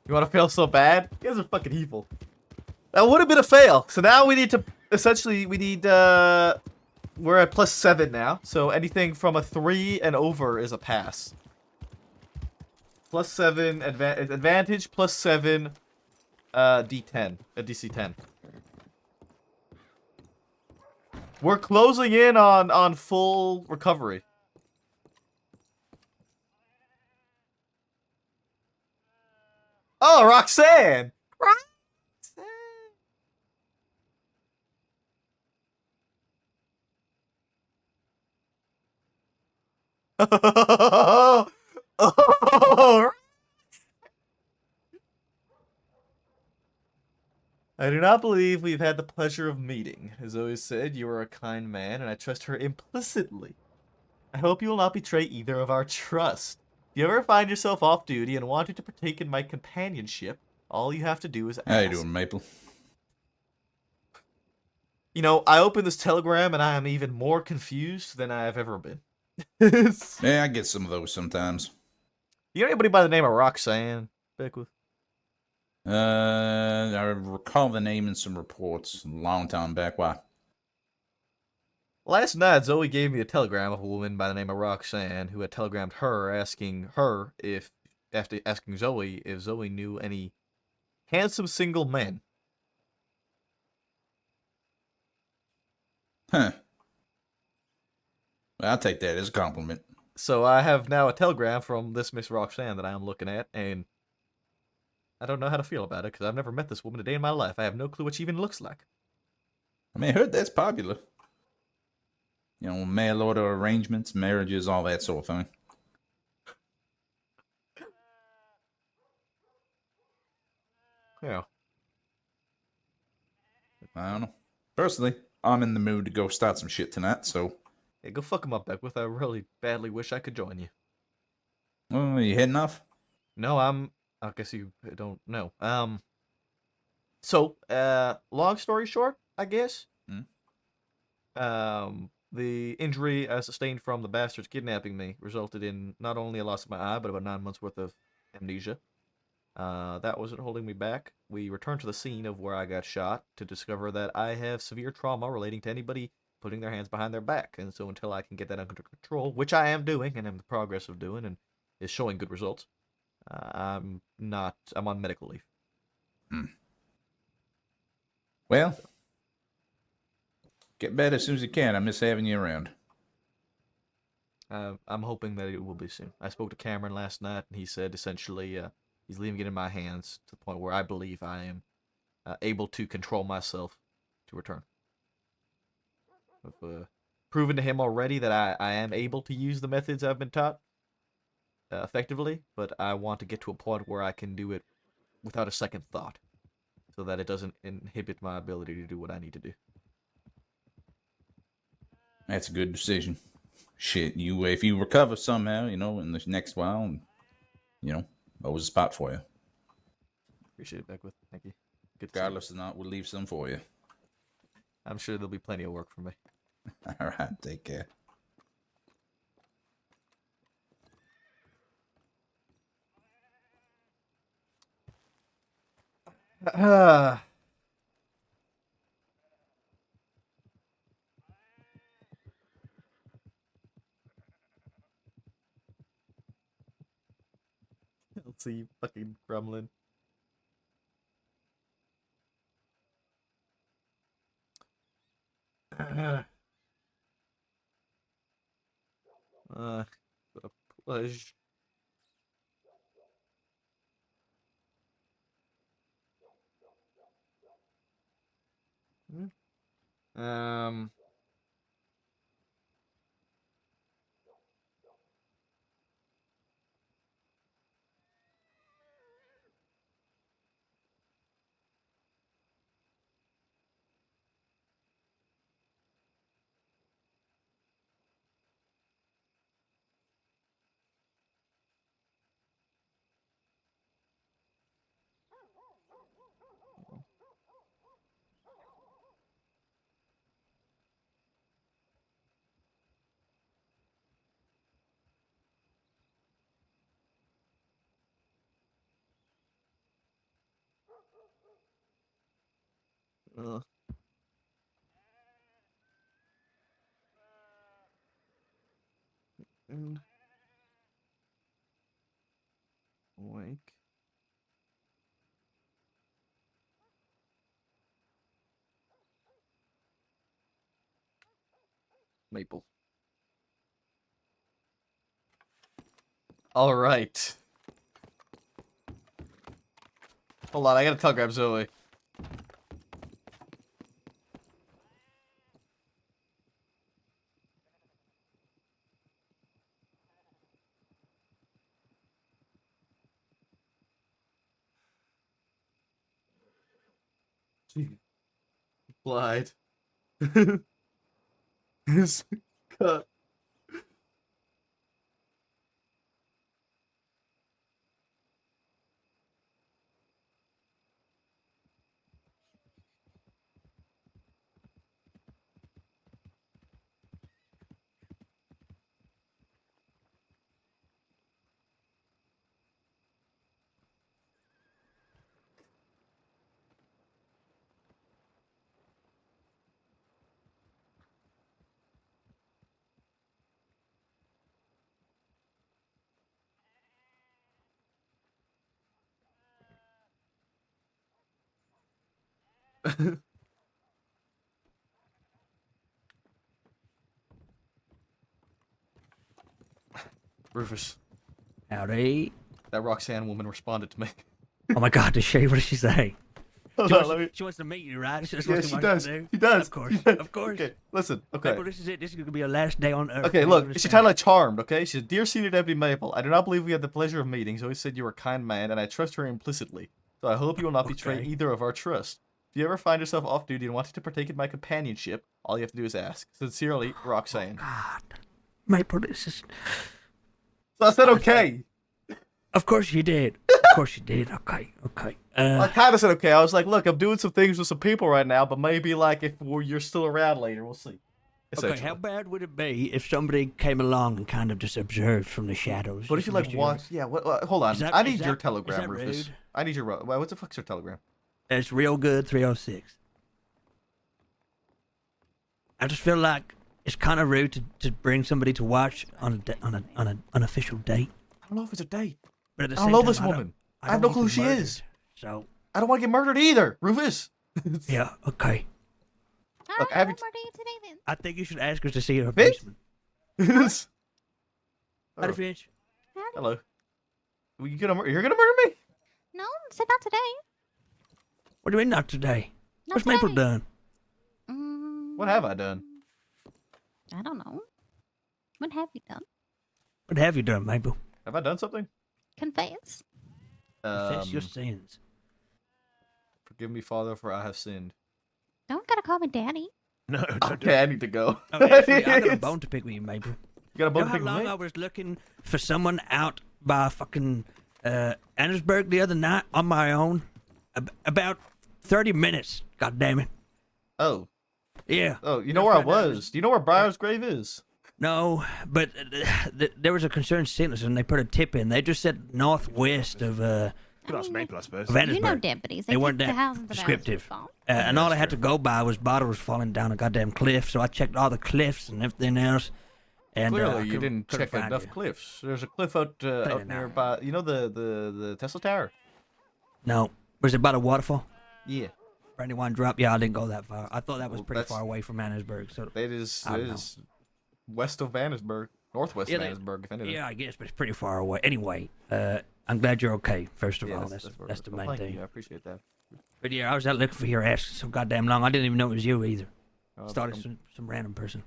Speaker 1: You want to fail so bad? You guys are fucking evil. That would have been a fail. So now we need to essentially we're at +7 now. So anything from a 3 and over is a pass. +7 advantage +7 D10 DC 10. We're closing in on full recovery. Oh, Roxanne! Oh, I do not believe we've had the pleasure of meeting. As always said, you are a kind man, and I trust her implicitly. I hope you will not betray either of our trust. If you ever find yourself off duty and wanted to partake in my companionship, all you have to do is ask.
Speaker 6: How you doing, Maple?
Speaker 1: You know, I opened this telegram and I am even more confused than I have ever been.
Speaker 6: Yeah, I get some of those sometimes.
Speaker 1: You know anybody by the name of Roxanne, Beckwith?
Speaker 6: I recall the name in some reports a long time back. Why?
Speaker 1: Last night, Zoe gave me a telegram of a woman by the name of Roxanne who had telegrammed her asking her if, after asking Zoe, if Zoe knew any handsome single men.
Speaker 6: Huh. Well, I'll take that as a compliment.
Speaker 1: So I have now a telegram from this Miss Roxanne that I am looking at, and I don't know how to feel about it because I've never met this woman a day in my life. I have no clue what she even looks like.
Speaker 6: I mean, I heard that's popular. You know, mail order arrangements, marriages, all that sort of thing.
Speaker 1: Yeah.
Speaker 6: I don't know. Personally, I'm in the mood to go start some shit tonight, so...
Speaker 1: Hey, go fuck him up, Beckwith. I really badly wish I could join you.
Speaker 6: Oh, are you heading off?
Speaker 1: No, I guess you don't know. So, long story short, I guess. The injury I sustained from the bastards kidnapping me resulted in not only a loss of my eye, but about 9 months worth of amnesia. That wasn't holding me back. We returned to the scene of where I got shot to discover that I have severe trauma relating to anybody putting their hands behind their back. And so until I can get that under control, which I am doing and am in the progress of doing and is showing good results, I'm not. I'm on medical leave.
Speaker 6: Well, get better as soon as you can. I miss having you around.
Speaker 1: I'm hoping that it will be soon. I spoke to Cameron last night, and he said essentially he's leaving it in my hands to the point where I believe I am able to control myself to return. I've proven to him already that I am able to use the methods I've been taught effectively, but I want to get to a point where I can do it without a second thought, so that it doesn't inhibit my ability to do what I need to do.
Speaker 6: That's a good decision. Shit, if you recover somehow, in the next while, always a spot for you.
Speaker 1: Appreciate it, Beckwith. Thank you. Good.
Speaker 6: Regardless or not, we'll leave some for you.
Speaker 1: I'm sure there'll be plenty of work for me.
Speaker 6: All right, take care.
Speaker 1: Let's see, fucking gremlin. A pleasure. Um. Wake. Maple. All right. Hold on, I gotta telegraph Zoe. Glide. His cut. Rufus.
Speaker 9: Howdy.
Speaker 1: That Roxanne woman responded to me.
Speaker 9: Oh my God, what did she say?
Speaker 1: Hold
Speaker 9: She
Speaker 1: on,
Speaker 9: wants,
Speaker 1: let me...
Speaker 9: she wants to meet you, right? That's
Speaker 1: Yeah,
Speaker 9: what
Speaker 1: she
Speaker 9: wants
Speaker 1: does.
Speaker 9: to do.
Speaker 1: She does.
Speaker 9: Of course.
Speaker 1: She does.
Speaker 9: Of course.
Speaker 1: Okay, listen. Okay.
Speaker 9: Maple, this is it. This is going to be your last day on Earth.
Speaker 1: Okay,
Speaker 9: You
Speaker 1: look. She
Speaker 9: understand?
Speaker 1: titled Charmed, okay? She said, Dear Senior Deputy Maple, I do not believe we had the pleasure of meeting. Zoe said you were a kind man, and I trust her implicitly. So I hope you will not betray either of our trust. If you ever find yourself off duty and wanting to partake in my companionship, all you have to do is ask. Sincerely, Roxanne.
Speaker 9: God. Maple, this is...
Speaker 1: So I said okay.
Speaker 9: Of course you did. Of course you did. Okay.
Speaker 1: I kind of said okay. I was like, look, I'm doing some things with some people right now, but maybe like if you're still around later, we'll see.
Speaker 9: Okay, how bad would it be if somebody came along and kind of just observed from the shadows?
Speaker 1: What if you like watch? Yeah. Hold on. I need your telegram,
Speaker 9: is that
Speaker 1: Rufus.
Speaker 9: rude?
Speaker 1: I need your. What the fuck's your telegram?
Speaker 9: It's real good 306. I just feel like it's kind of rude to bring somebody to watch on an unofficial date.
Speaker 1: I don't know if it's a date.
Speaker 9: But at the
Speaker 1: I don't
Speaker 9: same
Speaker 1: know
Speaker 9: time,
Speaker 1: this woman. I have
Speaker 9: don't
Speaker 1: no clue
Speaker 9: want
Speaker 1: who
Speaker 9: you
Speaker 1: she
Speaker 9: murdered,
Speaker 1: is.
Speaker 9: So
Speaker 1: I don't want to get murdered either, Rufus.
Speaker 9: yeah, okay.
Speaker 1: Look, I haven't.
Speaker 9: I think you should ask her to see her
Speaker 1: Me?
Speaker 9: basement. Howdy,
Speaker 1: Oh,
Speaker 9: Finch.
Speaker 1: hello. You're gonna murder me?
Speaker 12: No, said not today.
Speaker 9: What do you mean not today?
Speaker 12: Not
Speaker 9: What's Maple
Speaker 12: today.
Speaker 9: done?
Speaker 1: What have I done?
Speaker 12: I don't know. What have you done?
Speaker 9: What have you done, Maple?
Speaker 1: Have I done something?
Speaker 12: Confess.
Speaker 9: Confess your sins.
Speaker 1: Forgive me, Father, for I have sinned.
Speaker 12: Don't gotta call me daddy.
Speaker 3: No,
Speaker 1: Okay, I need to go.
Speaker 9: Oh, actually, I got a bone to pick with you, Maple.
Speaker 1: You got a bone
Speaker 9: know
Speaker 1: to pick
Speaker 9: how
Speaker 1: with
Speaker 9: long
Speaker 1: me?
Speaker 9: I was looking for someone out by fucking Annesburg the other night on my own? About 30 minutes. God damn it.
Speaker 1: Oh.
Speaker 9: Yeah.
Speaker 1: Oh, you know where I was? Do you know where Briar's grave is?
Speaker 9: No, but there was a concerned citizen and they put a tip in. They just said northwest of
Speaker 3: Could ask Maple, I suppose.
Speaker 9: of Annesburg.
Speaker 12: You know deputies.
Speaker 9: They weren't
Speaker 12: keep the
Speaker 9: that
Speaker 12: houses of
Speaker 9: descriptive.
Speaker 12: houses
Speaker 9: And all I had to go by was bottles falling down a goddamn cliff. So I checked all the cliffs and everything else. And
Speaker 1: Clearly,
Speaker 9: I
Speaker 1: you
Speaker 9: couldn't
Speaker 1: didn't check
Speaker 9: find
Speaker 1: enough
Speaker 9: you.
Speaker 1: cliffs. There's a cliff out nearby. You know the Tesla Tower?
Speaker 9: No. Was it by the waterfall?
Speaker 1: Yeah.
Speaker 9: Brandywine Drop? Yeah, I didn't go that far. I thought that was
Speaker 1: Well,
Speaker 9: pretty
Speaker 1: that's-
Speaker 9: far away from Annesburg. So
Speaker 1: It is.
Speaker 9: I
Speaker 1: It
Speaker 9: don't know.
Speaker 1: is west of Vannesburg, northwest of Vannesburg, if anything.
Speaker 9: Yeah, I guess, but it's pretty far away. Anyway, I'm glad you're okay. First of
Speaker 1: Yeah,
Speaker 9: all,
Speaker 1: that's
Speaker 9: that's the main
Speaker 1: thank
Speaker 9: thing.
Speaker 1: you. I appreciate that.
Speaker 9: But yeah, I was out looking for your ass so goddamn long. I didn't even know it was you either.
Speaker 1: Oh,
Speaker 9: Started
Speaker 1: I'm-
Speaker 9: some random person.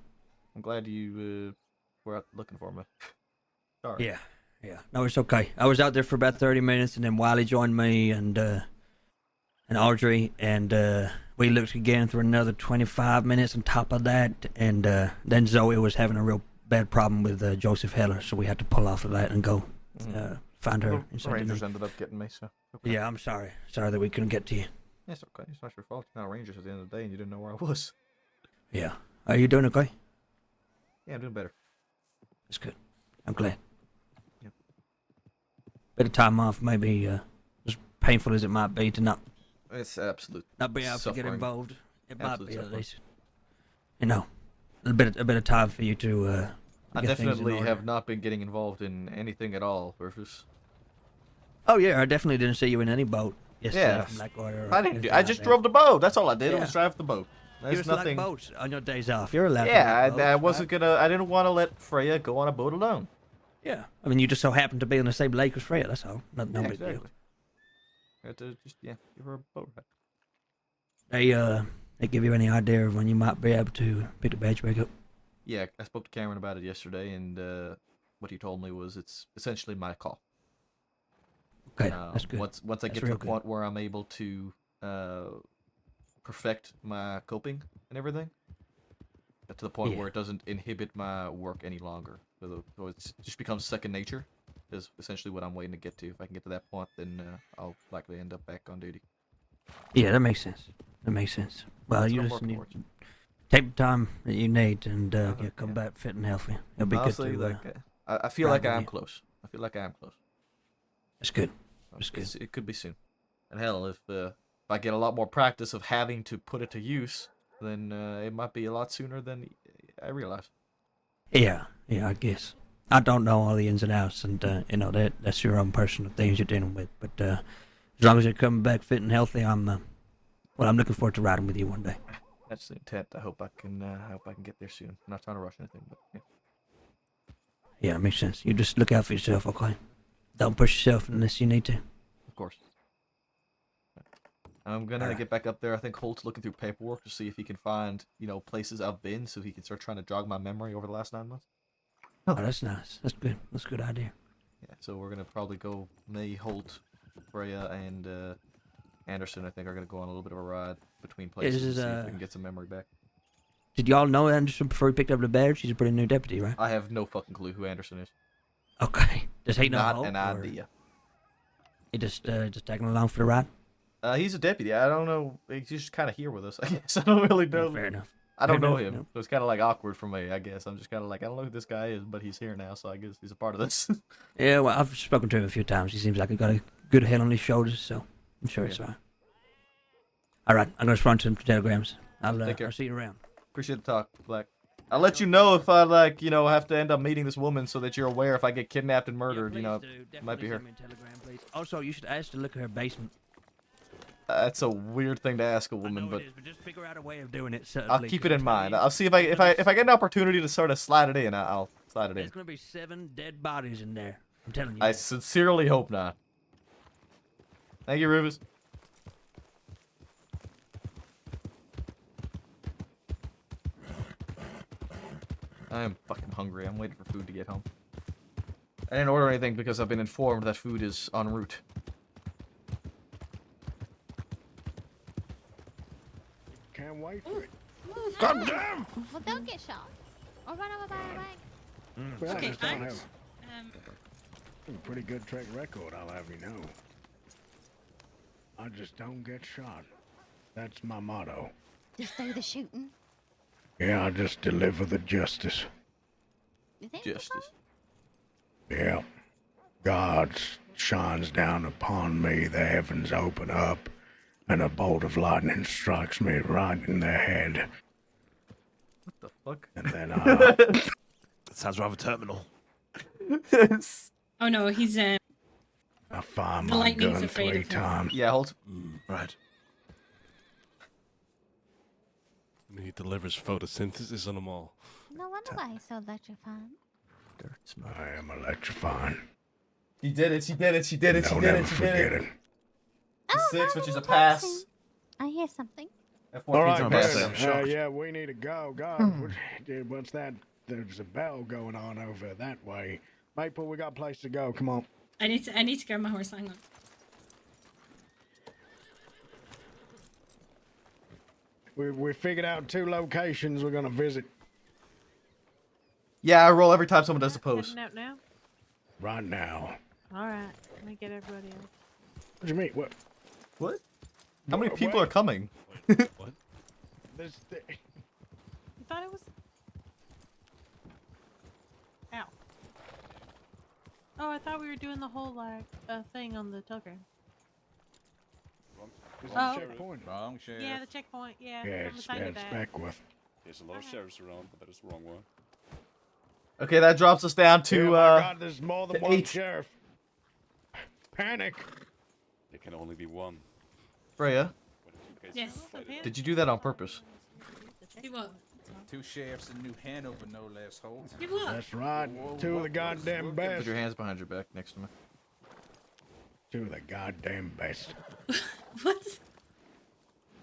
Speaker 1: I'm glad you were out looking for me. Sorry.
Speaker 9: Yeah. No, it's okay. I was out there for about 30 minutes, and then Wiley joined me and Audrey, and we looked again for another 25 minutes on top of that, and then Zoe was having a real bad problem with Joseph Heller, so we had to pull off of that and go find her.
Speaker 1: Well,
Speaker 9: in
Speaker 1: the
Speaker 9: Saint
Speaker 1: Rangers
Speaker 9: Denis.
Speaker 1: ended up getting me, so. Okay.
Speaker 9: Yeah, I'm sorry. Sorry that we couldn't get to you.
Speaker 1: Yeah, it's okay. It's not your fault. You're not Rangers at the end of the day, and you didn't know where I was.
Speaker 9: Yeah. Are you doing okay?
Speaker 1: Yeah, I'm doing better.
Speaker 9: That's good. I'm glad.
Speaker 1: Yep.
Speaker 9: Bit of time off, maybe as painful as it might be to not
Speaker 1: It's absolute.
Speaker 9: be able to get
Speaker 1: suffering.
Speaker 9: involved. It might
Speaker 1: Absolute
Speaker 9: be at
Speaker 1: suffering.
Speaker 9: least. You know, a bit of time for you to.
Speaker 1: I
Speaker 9: get things in
Speaker 1: definitely
Speaker 9: order.
Speaker 1: have not been getting involved in anything at all, Rufus.
Speaker 9: Oh yeah, I definitely didn't see you in any boat yesterday
Speaker 1: Yeah.
Speaker 9: from Blackwater. or
Speaker 1: I didn't.
Speaker 9: anything
Speaker 1: I
Speaker 9: like
Speaker 1: just
Speaker 9: that.
Speaker 1: drove the boat. That's all I did.
Speaker 9: Yeah.
Speaker 1: Was drive the boat.
Speaker 9: You
Speaker 1: There's
Speaker 9: just
Speaker 1: nothing.
Speaker 9: like boats on your days off. You're allowed.
Speaker 1: Yeah,
Speaker 9: to like boats,
Speaker 1: I wasn't
Speaker 9: right?
Speaker 1: gonna. I didn't want to let Freya go on a boat alone.
Speaker 9: Yeah, I mean, you just so happened to be on the same lake as Freya. That's all. No
Speaker 1: Yeah,
Speaker 9: big deal.
Speaker 1: exactly. I had to just give her a boat ride.
Speaker 9: They give you any idea of when you might be able to pick the badge back up?
Speaker 1: Yeah, I spoke to Cameron about it yesterday, and what he told me was it's essentially my call.
Speaker 9: Okay, that's good.
Speaker 1: Once I
Speaker 9: That's
Speaker 1: get to
Speaker 9: real
Speaker 1: the
Speaker 9: good.
Speaker 1: point where I'm able to perfect my coping and everything, to the point
Speaker 9: Yeah.
Speaker 1: where it doesn't inhibit my work any longer. So it just becomes second nature, is essentially what I'm waiting to get to. If I can get to that point, then I'll likely end up back on duty.
Speaker 9: Yeah, that makes sense. That makes sense. Well,
Speaker 1: That's
Speaker 9: you
Speaker 1: what I'm
Speaker 9: just
Speaker 1: working
Speaker 9: need
Speaker 1: towards.
Speaker 9: to take the time that you need and come back fit and healthy. It'll be
Speaker 1: Honestly,
Speaker 9: good to.
Speaker 1: like I feel
Speaker 9: ride
Speaker 1: like
Speaker 9: with
Speaker 1: I am
Speaker 9: you.
Speaker 1: close. I feel like I am close.
Speaker 9: That's good. That's good.
Speaker 1: It could be soon. And hell, if I get a lot more practice of having to put it to use, then it might be a lot sooner than I realize.
Speaker 9: Yeah, I guess. I don't know all the ins and outs, and that's your own personal things you're dealing with. But as long as you're coming back fit and healthy, I'm looking forward to riding with you one day.
Speaker 1: That's the intent. I hope I can get there soon. I'm not trying to rush anything, but yeah.
Speaker 9: Yeah, that makes sense. You just look out for yourself, okay? Don't push yourself unless you need to.
Speaker 1: Of course. I'm gonna get back up there. I think Holt's looking through paperwork to see if he can find, places I've been, so he can start trying to jog my memory over the last 9 months.
Speaker 9: Oh, that's nice. That's good. That's a good idea.
Speaker 1: Yeah, so we're gonna probably go. Me, Holt, Freya, and Anderson. I think are gonna go on a little bit of a ride between places
Speaker 9: is,
Speaker 1: to see if we can get some memory back.
Speaker 9: Did y'all know Anderson before he picked up the badge? She's a pretty new deputy, right?
Speaker 1: I have no fucking clue who Anderson is.
Speaker 9: Okay. Does he know
Speaker 1: Not
Speaker 9: Holt,
Speaker 1: an
Speaker 9: or
Speaker 1: idea.
Speaker 9: He just tagging along for the ride?
Speaker 1: He's a deputy. I don't know. He's just kind of here with us. I guess I don't really know.
Speaker 9: Fair enough.
Speaker 1: I don't
Speaker 9: Fair
Speaker 1: know
Speaker 9: enough,
Speaker 1: him,
Speaker 9: no.
Speaker 1: so it's kind of like awkward for me. I guess I'm just kind of like I don't know who this guy is, but he's here now, so I guess he's a part of this.
Speaker 9: Yeah, well, I've spoken to him a few times. He seems like he got a good head on his shoulders, so I'm sure it's fine. All right, I'm going to respond to some telegrams. I'll
Speaker 1: Take care.
Speaker 9: I'll see you around.
Speaker 1: Appreciate the talk, Black. I'll let you know if I, like, have to end up meeting this woman so that you're aware if I get kidnapped and murdered,
Speaker 9: Please do.
Speaker 1: it might be
Speaker 9: Definitely
Speaker 1: her.
Speaker 9: send me a telegram, please. Also, you should ask to look at her basement.
Speaker 1: That's a weird thing to ask a
Speaker 9: I
Speaker 1: woman,
Speaker 9: know
Speaker 1: but
Speaker 9: it is, but just figure out a way of doing it.
Speaker 1: I'll
Speaker 9: Subtly,
Speaker 1: keep
Speaker 9: 'cause
Speaker 1: it
Speaker 9: I'm
Speaker 1: in
Speaker 9: telling
Speaker 1: mind.
Speaker 9: you,
Speaker 1: I'll see if I get an opportunity to sort of slide it in. I'll slide it
Speaker 9: There's
Speaker 1: in.
Speaker 9: gonna be 7 dead bodies in there. I'm telling you.
Speaker 1: I sincerely hope not. Thank you, Rufus. I am fucking hungry. I'm waiting for food to get home. I didn't order anything because I've been informed that food is en route.
Speaker 3: Can't wait for it.
Speaker 12: God damn! Well, don't get shot. Or run over by a bank.
Speaker 3: Well,
Speaker 17: Okay,
Speaker 3: I just don't
Speaker 17: I'm-
Speaker 3: have a pretty good track record, I'll have you know. I just don't get shot. That's my motto.
Speaker 12: Just do the shooting.
Speaker 3: Yeah, I just deliver the justice.
Speaker 1: Justice.
Speaker 3: Yeah. God shines down upon me, the heavens open up, and a bolt of lightning strikes me right in the head.
Speaker 1: What the fuck?
Speaker 3: And then
Speaker 8: That sounds rather terminal.
Speaker 17: Oh no, he's
Speaker 3: I find
Speaker 17: The
Speaker 3: my
Speaker 17: lightning's
Speaker 3: gun
Speaker 17: afraid
Speaker 3: 3
Speaker 17: of her.
Speaker 3: times.
Speaker 1: Yeah, hold.
Speaker 8: Right.
Speaker 16: He delivers photosynthesis on them all.
Speaker 12: No wonder why he's so electrifying.
Speaker 3: I am electrifying.
Speaker 1: She did it. She did it. She did it. She
Speaker 3: Don't
Speaker 1: did
Speaker 3: ever
Speaker 1: it. She
Speaker 3: forget
Speaker 1: did
Speaker 3: it.
Speaker 1: it. 6, which is a pass.
Speaker 12: I hear something.
Speaker 1: F1
Speaker 3: All
Speaker 1: means
Speaker 3: right,
Speaker 1: a
Speaker 3: good.
Speaker 1: pass.
Speaker 3: Yeah, we need to go. God, what's that? There's a bell going on over that way. Maple, we got a place to go. Come on.
Speaker 17: I need to grab my horse. Hang on.
Speaker 3: We figured out 2 locations we're gonna visit.
Speaker 1: Yeah, I roll every time someone does the pose.
Speaker 11: Heading out now?
Speaker 3: Right now.
Speaker 11: Alright, let me get everybody else.
Speaker 3: What do you mean? What?
Speaker 1: What? How many people
Speaker 3: What?
Speaker 1: are coming?
Speaker 16: What?
Speaker 3: This
Speaker 11: You thought it was... Ow. Oh, I thought we were doing the whole, like, thing on the telegram. Oh.
Speaker 3: checkpoint.
Speaker 6: Wrong sheriff.
Speaker 11: Yeah, the checkpoint, yeah.
Speaker 3: Yeah,
Speaker 11: I'm
Speaker 3: it's
Speaker 11: assigned to that.
Speaker 3: Beckwith.
Speaker 20: There's a lot of sheriffs around, but that is the wrong one.
Speaker 1: Okay, that drops us down to
Speaker 3: Yeah, my God, there's more than
Speaker 1: to
Speaker 3: one
Speaker 1: 8.
Speaker 3: sheriff. Panic.
Speaker 20: There can only be one.
Speaker 1: Freya,
Speaker 17: Yes.
Speaker 1: did you do that on purpose?
Speaker 17: Do what?
Speaker 6: 2 sheriffs in New Hanover, no less. Hold.
Speaker 17: Do what?
Speaker 3: That's right. 2 of the goddamn best.
Speaker 1: Put your hands behind your back next to me.
Speaker 3: 2 of the goddamn best.
Speaker 17: What?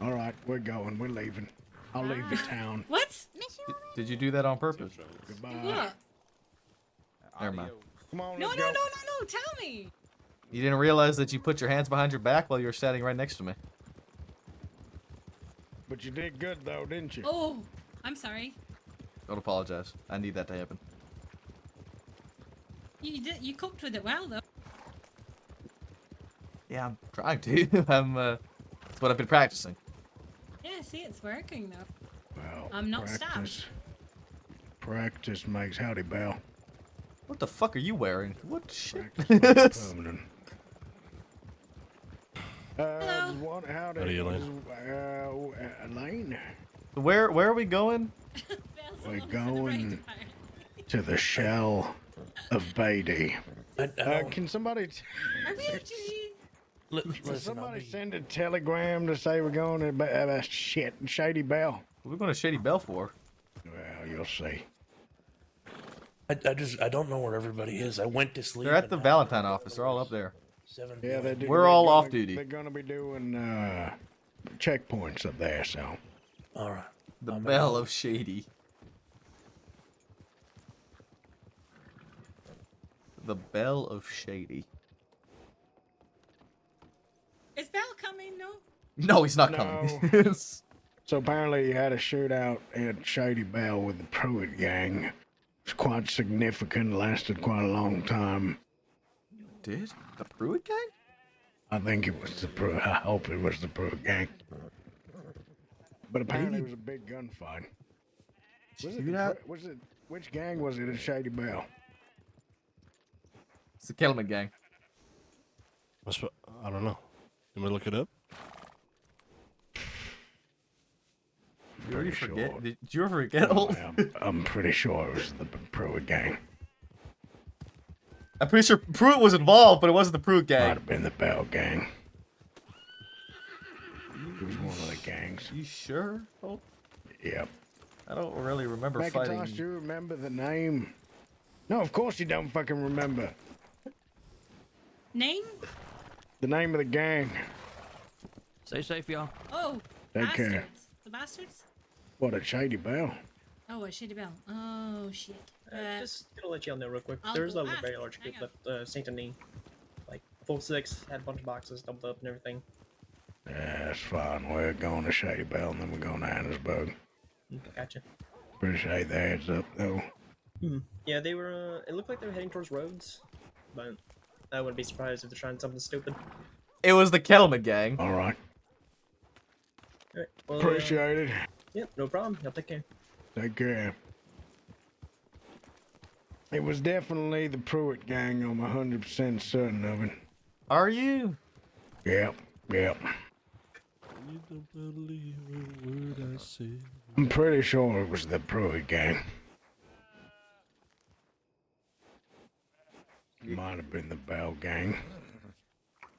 Speaker 3: All right, we're going. We're leaving. I'll leave the town.
Speaker 17: What?
Speaker 1: Did you do that on purpose?
Speaker 3: Goodbye.
Speaker 17: What?
Speaker 1: Never mind.
Speaker 3: Come on,
Speaker 17: No,
Speaker 3: let's
Speaker 17: no, no,
Speaker 3: go.
Speaker 17: no, no. Tell me.
Speaker 1: You didn't realize that you put your hands behind your back while you were standing right next to me.
Speaker 3: But you did good though, didn't you?
Speaker 17: Oh, I'm sorry.
Speaker 1: Don't apologize. I need that to happen.
Speaker 17: You did. You coped with it well, though.
Speaker 1: Yeah, I'm trying to. That's what I've been practicing.
Speaker 17: Yeah, see, it's working though.
Speaker 3: Well,
Speaker 17: I'm not stabbed.
Speaker 3: Practice makes howdy bell.
Speaker 1: What the fuck are you wearing? What shit?
Speaker 3: Permanent.
Speaker 17: Hello.
Speaker 3: What, howdy,
Speaker 16: Howdy, Elaine.
Speaker 3: Elaine?
Speaker 1: Where are we going?
Speaker 3: We're going to the shell of Beatty. Can somebody...
Speaker 17: Are we actually?
Speaker 3: Can somebody send a telegram to say we're going to Shady Bell?
Speaker 1: What are we going to Shady Bell for?
Speaker 3: Well, you'll see.
Speaker 8: I don't know where everybody is. I went to sleep.
Speaker 1: They're at the Valentine office. They're all up there.
Speaker 8: 7
Speaker 3: Yeah, they do.
Speaker 1: We're
Speaker 3: they're
Speaker 1: all
Speaker 3: gonna-
Speaker 1: off duty.
Speaker 3: They're gonna be doing checkpoints up there, so.
Speaker 8: All right.
Speaker 1: The Bell of Shady. The Bell of Shady.
Speaker 17: Is Belle coming? No.
Speaker 1: No, he's not
Speaker 3: No.
Speaker 1: coming.
Speaker 3: So apparently he had a shootout at Shady Bell with the Pruitt gang. It's quite significant, lasted quite a long time.
Speaker 1: Did? The Pruitt gang?
Speaker 3: I think it was the Pruitt. I hope it was the Pruitt gang. But apparently it was a big gunfight. Was it? Which gang was it at Shady Bell?
Speaker 1: It's the Kelman gang.
Speaker 16: I don't know. You want me to look it up?
Speaker 1: You already
Speaker 3: pretty
Speaker 1: forget?
Speaker 3: sure.
Speaker 1: Did you ever forget old?
Speaker 3: I'm pretty sure it was the Pruitt gang.
Speaker 1: I'm pretty sure Pruitt was involved, but it wasn't the Pruitt
Speaker 3: Might
Speaker 1: gang.
Speaker 3: have been the Bell gang. It was one of the gangs.
Speaker 1: You sure? Oh,
Speaker 3: Yep.
Speaker 1: I don't really remember
Speaker 3: Macintosh,
Speaker 1: fighting.
Speaker 3: do you remember the name? No, of course you don't fucking remember.
Speaker 17: Name?
Speaker 3: The name of the gang.
Speaker 9: Stay safe, y'all.
Speaker 17: Oh,
Speaker 3: Take
Speaker 17: bastards.
Speaker 3: care.
Speaker 17: The bastards?
Speaker 3: What, a Shady Bell?
Speaker 17: Oh, a shitty bell. Oh, shit.
Speaker 2: Just gonna let y'all know real quick.
Speaker 17: I'll
Speaker 2: There's
Speaker 17: go
Speaker 2: a
Speaker 17: ask.
Speaker 2: very large group
Speaker 17: Hang
Speaker 2: at Saint Denis. Like, full 6, had a bunch of boxes doubled up and everything.
Speaker 3: Yeah, that's fine. We're going to Shady Bell and then we're going to Annesburg.
Speaker 2: Gotcha.
Speaker 3: Appreciate the heads up, though.
Speaker 2: Yeah, they were, it looked like they were heading towards Rhodes, but I wouldn't be surprised if they're trying something stupid.
Speaker 1: It was the Kettleman gang.
Speaker 3: All right.
Speaker 2: Alright, well,
Speaker 3: Appreciate it.
Speaker 2: Yep, no problem. Y'all take care.
Speaker 3: Take care. It was definitely the Pruitt gang. I'm 100% certain of it.
Speaker 1: Are you?
Speaker 3: Yep. Yep.
Speaker 16: You don't believe a word I say.
Speaker 3: I'm pretty sure it was the Pruitt gang. Might have been the Bell gang.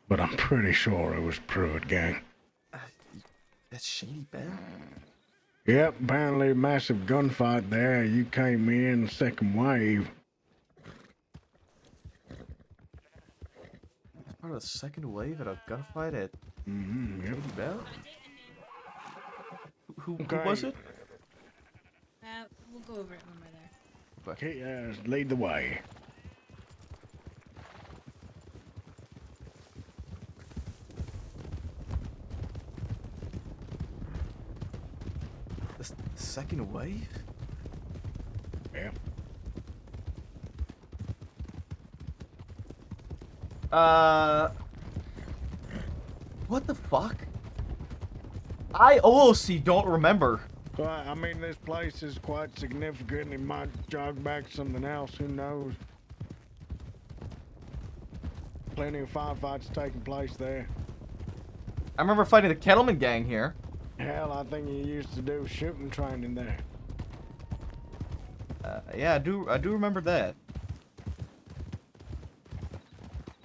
Speaker 3: But I'm pretty sure it was Pruitt gang.
Speaker 1: That's Shady Bell?
Speaker 3: Yep, apparently a massive gunfight there. You came in second wave.
Speaker 1: Part of the second wave at a gunfight at
Speaker 3: Yep.
Speaker 1: Shady Bell? Who
Speaker 3: Okay.
Speaker 1: was it?
Speaker 17: We'll go over it when we're there.
Speaker 3: Okay, lead the way.
Speaker 1: The second wave?
Speaker 3: Yep.
Speaker 1: What the fuck? I OOC don't remember.
Speaker 3: Well, I mean, this place is quite significant. It might jog back something else. Who knows? Plenty of firefights taking place there.
Speaker 1: I remember fighting the Kettleman gang here.
Speaker 3: Hell, I think you used to do shooting training there.
Speaker 1: Yeah, I do remember that.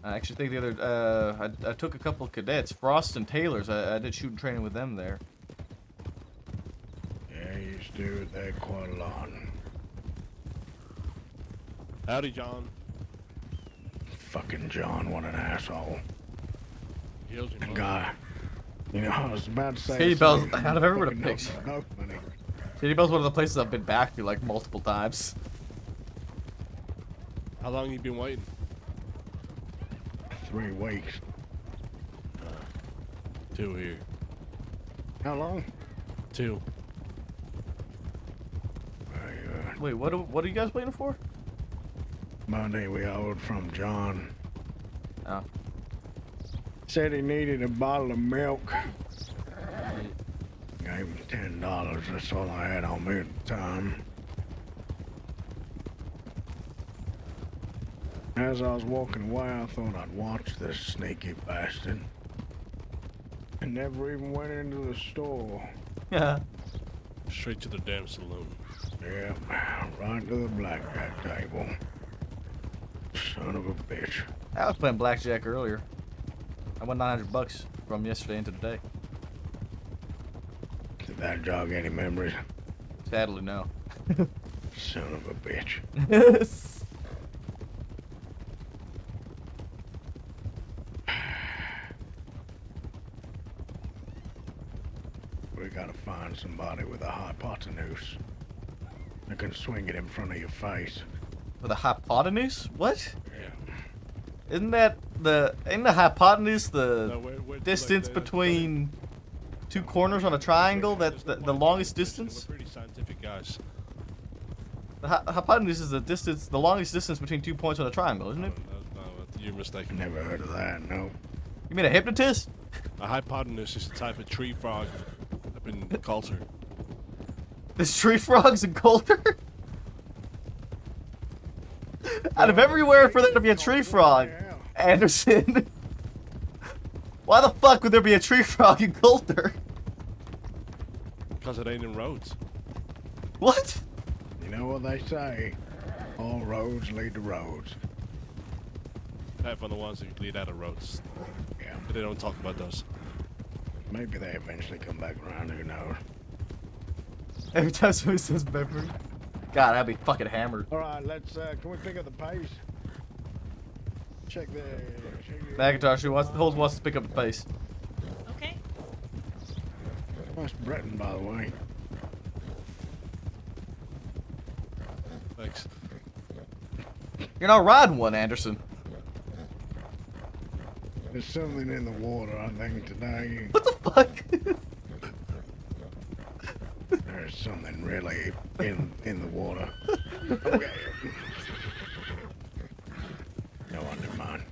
Speaker 1: I actually think the other, I took a couple of cadets, Frost and Taylor's. I did shooting training with them there.
Speaker 3: Yeah, you used to do it there quite a lot.
Speaker 16: Howdy, John.
Speaker 3: Fucking John, what an asshole.
Speaker 16: Here's your
Speaker 3: The
Speaker 16: money.
Speaker 3: guy. You know, I was about to say.
Speaker 1: Shady Bell's out of everywhere to
Speaker 3: fucking
Speaker 1: pick.
Speaker 3: smoke money.
Speaker 1: Shady Bell's one of the places I've been back to like multiple times.
Speaker 16: How long you been waiting?
Speaker 3: 3 weeks.
Speaker 16: 2 here.
Speaker 3: How long?
Speaker 16: 2.
Speaker 3: Very good.
Speaker 1: Wait, what are you guys waiting for?
Speaker 3: Monday we owed from John.
Speaker 1: Oh.
Speaker 3: Said he needed a bottle of milk. Gave him $10. That's all I had on me at the time. As I was walking away, I thought I'd watch this sneaky bastard. And never even went into the store.
Speaker 1: Yeah.
Speaker 16: Straight to the damn saloon.
Speaker 3: Yep, right to the blackjack table. Son of a bitch.
Speaker 1: I was playing blackjack earlier. I won $900 from yesterday into today.
Speaker 3: Did that jog any memories?
Speaker 1: Sadly, no.
Speaker 3: Son of a bitch. We gotta find somebody with a hypotenuse that can swing it in front of your face.
Speaker 1: With a hypotenuse? What?
Speaker 3: Yeah.
Speaker 1: Isn't the hypotenuse the
Speaker 16: No, where
Speaker 1: distance
Speaker 16: like the-
Speaker 1: between two corners on a triangle? That's the longest distance?
Speaker 16: We're pretty scientific guys.
Speaker 1: The hypotenuse is the longest distance between 2 points on a triangle, isn't it?
Speaker 16: No, you're mistaken.
Speaker 3: Never heard of that, no.
Speaker 1: You mean a hypnotist?
Speaker 16: A hypotenuse is a type of tree frog up in Coulter.
Speaker 1: There's tree frogs in Coulter? Out of everywhere for there to be a tree frog, Anderson. Why the fuck would there be a tree frog in Coulter?
Speaker 16: because it ain't in roads.
Speaker 1: What?
Speaker 3: You know what they say? All roads lead to roads.
Speaker 16: Except for the ones that lead out of roads.
Speaker 3: Yeah.
Speaker 16: But they don't talk about those.
Speaker 3: Maybe they eventually come back around, who knows?
Speaker 1: Every time somebody says memory. God, I'd be fucking hammered.
Speaker 3: Alright, let's, can we pick up the pace? Check the...
Speaker 1: Macintosh, who wants to pick up the pace?
Speaker 17: Okay.
Speaker 3: That's Breton, by the way.
Speaker 16: Thanks.
Speaker 1: You're not riding one, Anderson.
Speaker 3: There's something in the water, I think, today.
Speaker 1: What the fuck?
Speaker 3: There's something really in the water. Okay. No, never mind.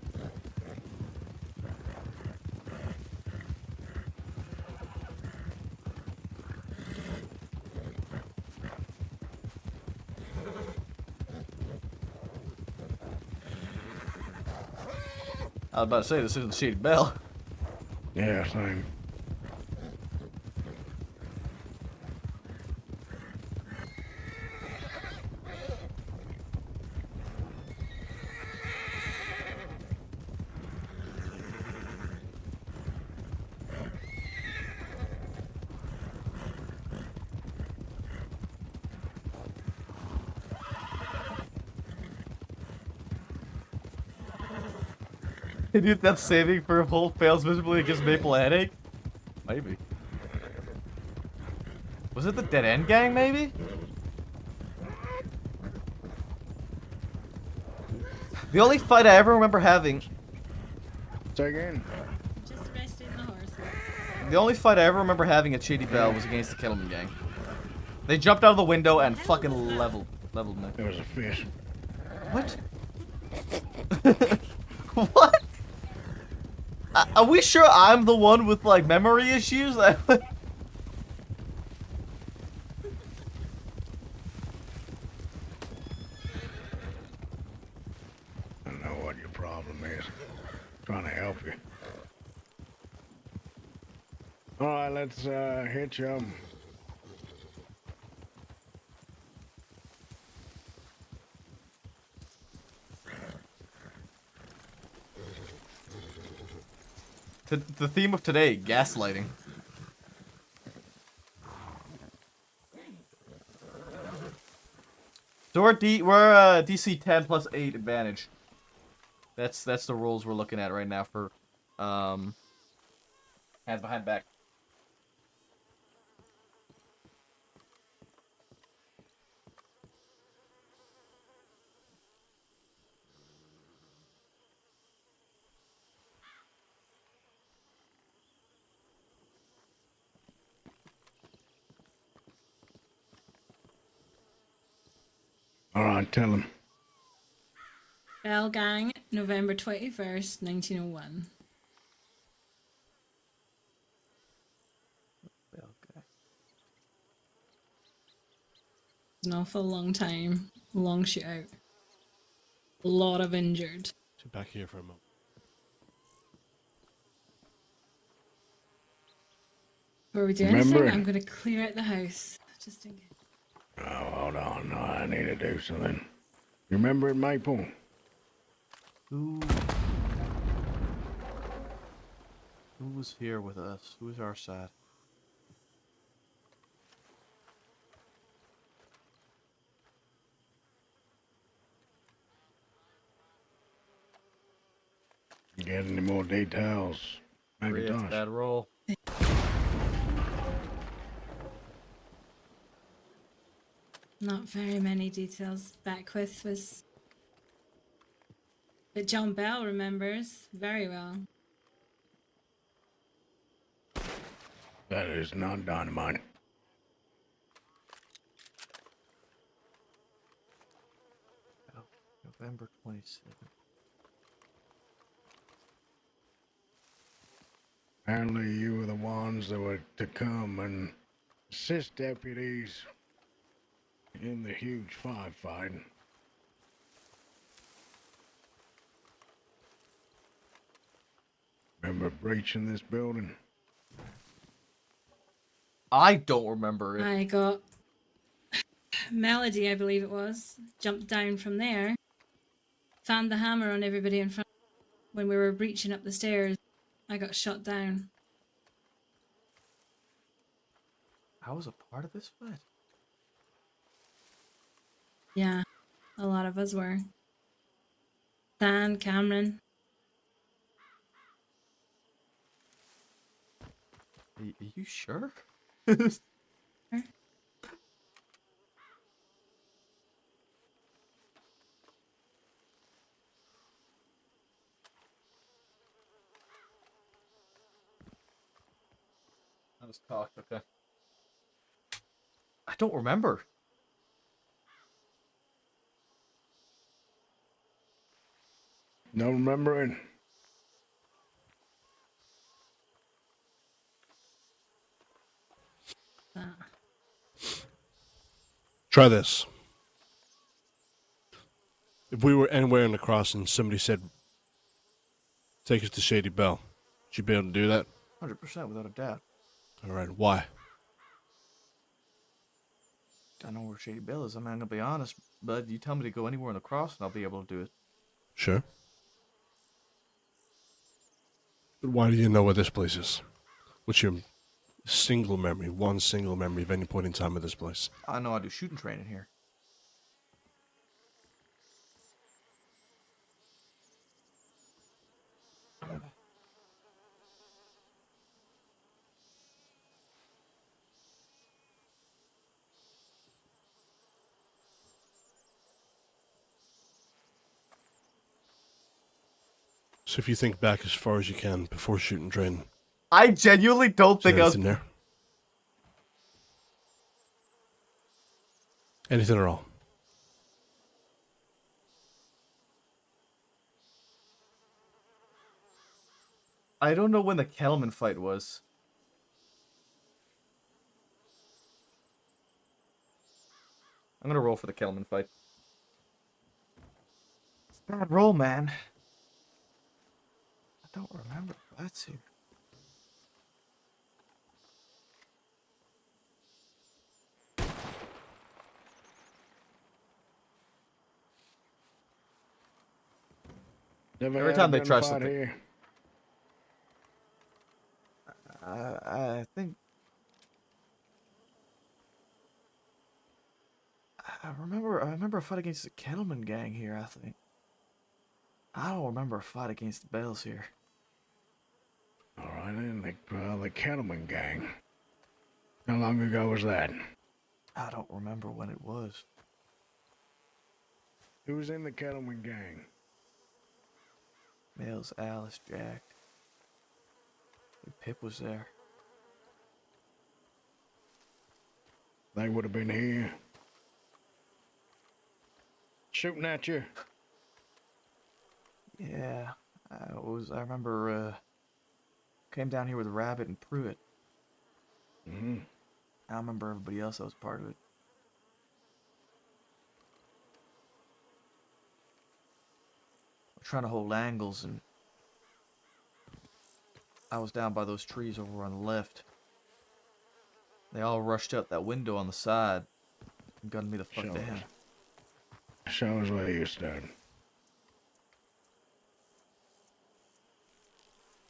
Speaker 1: I was about to say, this isn't Shady Bell.
Speaker 3: Yeah, same.
Speaker 1: Dude, that's saving for a whole fails miserably and gives Maple a headache? Maybe. Was it the Dead End Gang, maybe? The only fight I ever remember having...
Speaker 3: Say again?
Speaker 17: Just resting the horse.
Speaker 1: The only fight I ever remember having at Shady Bell was against the Kettleman Gang. They jumped out of the window and fucking leveled me.
Speaker 3: There was a fish.
Speaker 1: What? What? Are we sure I'm the one with, like, memory issues?
Speaker 3: I don't know what your problem is. Trying to help you. Alright, let's hit you.
Speaker 1: The theme of today, gaslighting. So we're DC 10 plus 8 advantage. That's the rules we're looking at right now for hands behind back.
Speaker 3: Alright, tell him.
Speaker 17: Bell Gang, November 21st, 1901. An awful long time. Long shootout. A lot of injured.
Speaker 16: Sit back here for a moment.
Speaker 17: Before we do
Speaker 3: Remember?
Speaker 17: anything, I'm going to clear out the house. Just in case.
Speaker 3: Oh, hold on. No, I need to do something. You remember it, Maple?
Speaker 1: Who was here with us? Who's our side?
Speaker 3: You get any more details? Macintosh?
Speaker 1: Bad roll.
Speaker 17: Not very many details. Beckwith was... But John Bell remembers very well.
Speaker 3: That is not dynamite.
Speaker 1: November 27th.
Speaker 3: Apparently you were the ones that were to come and assist deputies in the huge firefight. Remember breaching this building?
Speaker 1: I don't remember it.
Speaker 17: I got Melody, I believe it was, jumped down from there, found the hammer on everybody in front. When we were breaching up the stairs, I got shot down.
Speaker 1: I was a part of this fight.
Speaker 17: Yeah, a lot of us were. Dan, Cameron.
Speaker 1: Are you sure? I was talked. Okay. I don't remember.
Speaker 3: No remembering.
Speaker 16: Try this. If we were anywhere in the crossing, somebody said, take us to Shady Bell. Would you be able to do that?
Speaker 1: 100% without a doubt.
Speaker 16: All right. Why?
Speaker 1: I know where Shady Bell is. I'm not gonna be honest, bud. You tell me to go anywhere in the cross, and I'll be able to do it.
Speaker 16: Sure. But why do you know where this place is? What's your single memory, one single memory of any point in time of this place?
Speaker 1: I know I do shooting training here.
Speaker 16: So if you think back as far as you can before shooting training,
Speaker 1: I genuinely don't
Speaker 16: is there
Speaker 1: think I was.
Speaker 16: anything there? Anything at all?
Speaker 1: I don't know when the Kelman fight was. I'm gonna roll for the Kelman fight. Bad roll, man. I don't remember if that's here.
Speaker 3: Never
Speaker 1: Every
Speaker 3: had
Speaker 1: time
Speaker 3: a
Speaker 1: they try
Speaker 3: gunfight
Speaker 1: something.
Speaker 3: here.
Speaker 1: I think. I remember a fight against the Kettleman gang here, I think. I don't remember a fight against the Bells here.
Speaker 3: All right, then, the Cattleman gang. How long ago was that?
Speaker 1: I don't remember when it was.
Speaker 3: Who was in the Cattleman gang?
Speaker 1: Mills, Alice, Jack. Pip was there.
Speaker 3: They would have been here. Shooting at you.
Speaker 1: Yeah, I remember, came down here with Rabbit and Pruitt.
Speaker 3: Mm-hmm.
Speaker 1: I remember everybody else that was part of it. We're trying to hold angles, and I was down by those trees over on the left. They all rushed out that window on the side and gunned me the fuck down.
Speaker 3: Show us where you stood.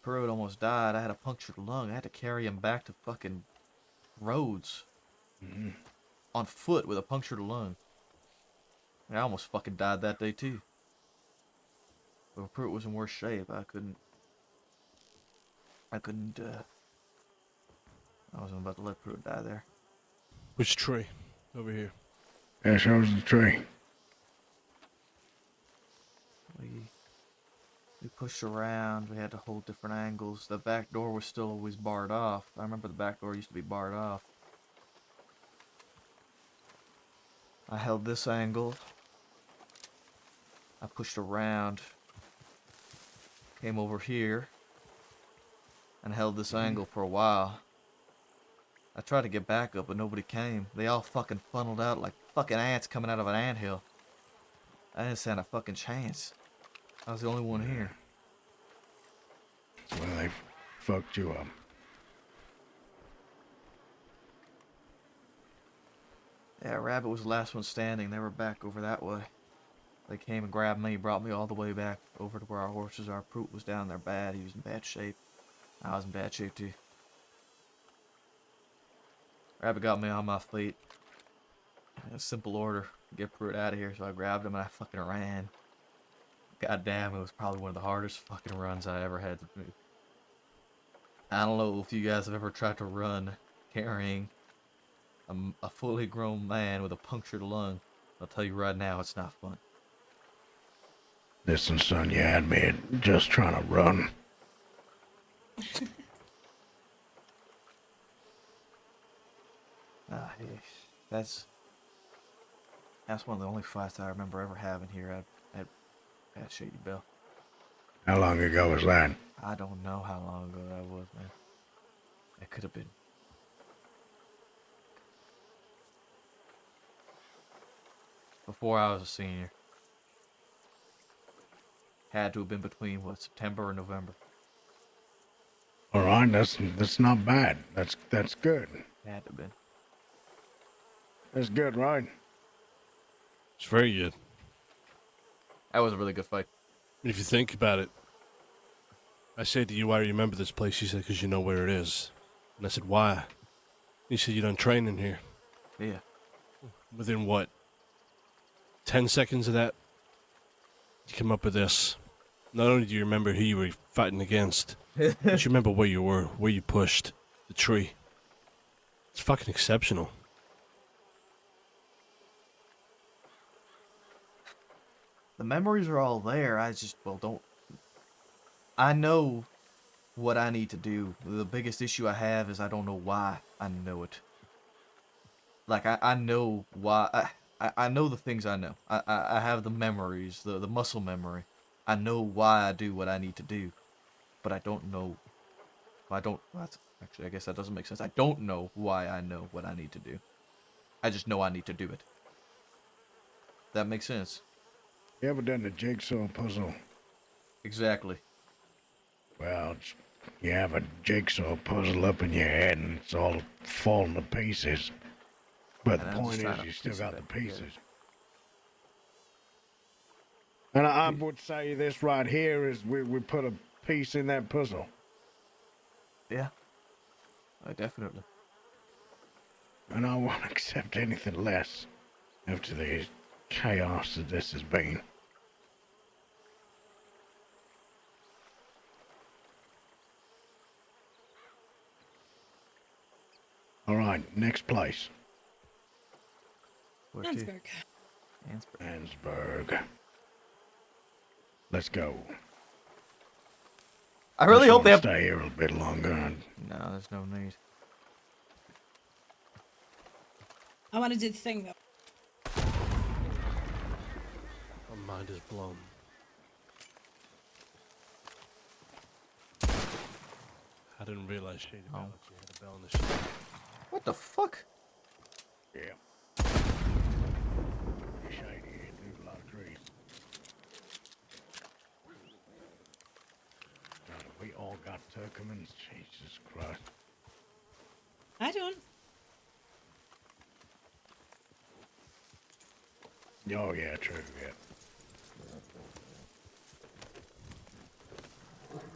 Speaker 1: Pruitt almost died. I had a punctured lung. I had to carry him back to fucking Rhodes.
Speaker 3: Mm-hmm.
Speaker 1: On foot with a punctured lung. And I almost fucking died that day too. But if Pruitt was in worse shape, I wasn't about to let Pruitt die there.
Speaker 16: Which tree? Over here.
Speaker 3: Yeah, shows the tree.
Speaker 1: We pushed around. We had to hold different angles. The back door was still always barred off. I remember the back door used to be barred off. I held this angle. I pushed around. Came over here. And held this angle for a while. I tried to get back up, but nobody came. They all fucking funneled out like fucking ants coming out of an anthill. I didn't stand a fucking chance. I was the only one here.
Speaker 3: That's why they fucked you up.
Speaker 1: Yeah, Rabbit was the last one standing. They were back over that way. They came and grabbed me, brought me all the way back over to where our horses are. Proot was down there bad. He was in bad shape. I was in bad shape too. Rabbit got me on my feet. A simple order. Get Proot out of here. So I grabbed him and I fucking ran. God damn, it was probably one of the hardest fucking runs I ever had to do. I don't know if you guys have ever tried to run carrying a fully grown man with a punctured lung. I'll tell you right now, it's not fun.
Speaker 3: Listen, son, you had me at just trying to run.
Speaker 1: That's one of the only fights I remember ever having here at Shady Bell.
Speaker 3: How long ago was that?
Speaker 1: I don't know how long ago that was, man. It could have been. Before I was a senior. Had to have been between, what, September and November.
Speaker 3: All right, that's not bad. That's good.
Speaker 1: Had to have been.
Speaker 3: That's good, right?
Speaker 16: It's very good.
Speaker 1: That was a really good fight.
Speaker 16: If you think about it, I said to you, why do you remember this place? You said, because you know where it is. And I said, why? You said, you done train in here.
Speaker 1: Yeah.
Speaker 16: Within what? 10 seconds of that, you come up with this. Not only do you remember who you were fighting against, but you remember where you were, where you pushed the tree. It's fucking exceptional.
Speaker 1: The memories are all there. I just, well, don't. I know what I need to do. The biggest issue I have is I don't know why I know it. Like, I know why. I know the things I know. I have the memories, the muscle memory. I know why I do what I need to do. But I don't know. Actually, I guess that doesn't make sense. I don't know why I know what I need to do. I just know I need to do it. That makes sense.
Speaker 3: You ever done the jigsaw puzzle?
Speaker 1: Exactly.
Speaker 3: Well, you have a jigsaw puzzle up in your head and it's all falling to pieces. But the point is, you still got the pieces. And I would say this right here is we put a piece in that puzzle.
Speaker 1: Yeah. Definitely.
Speaker 3: And I won't accept anything less after the chaos that this has been. All right, next place.
Speaker 17: Ansburg.
Speaker 3: Ansburg. Let's go.
Speaker 1: I really hope they have.
Speaker 3: Stay here a little bit longer.
Speaker 1: No, there's no need.
Speaker 17: I want to do the thing though.
Speaker 16: My mind is blown. I didn't realize Shady Bell actually had a bell in the ship.
Speaker 1: What the fuck?
Speaker 3: Yeah. Shady, there's a lot of trees. We all got Turkmans. Jesus Christ.
Speaker 17: I don't.
Speaker 3: Oh yeah, true, yeah.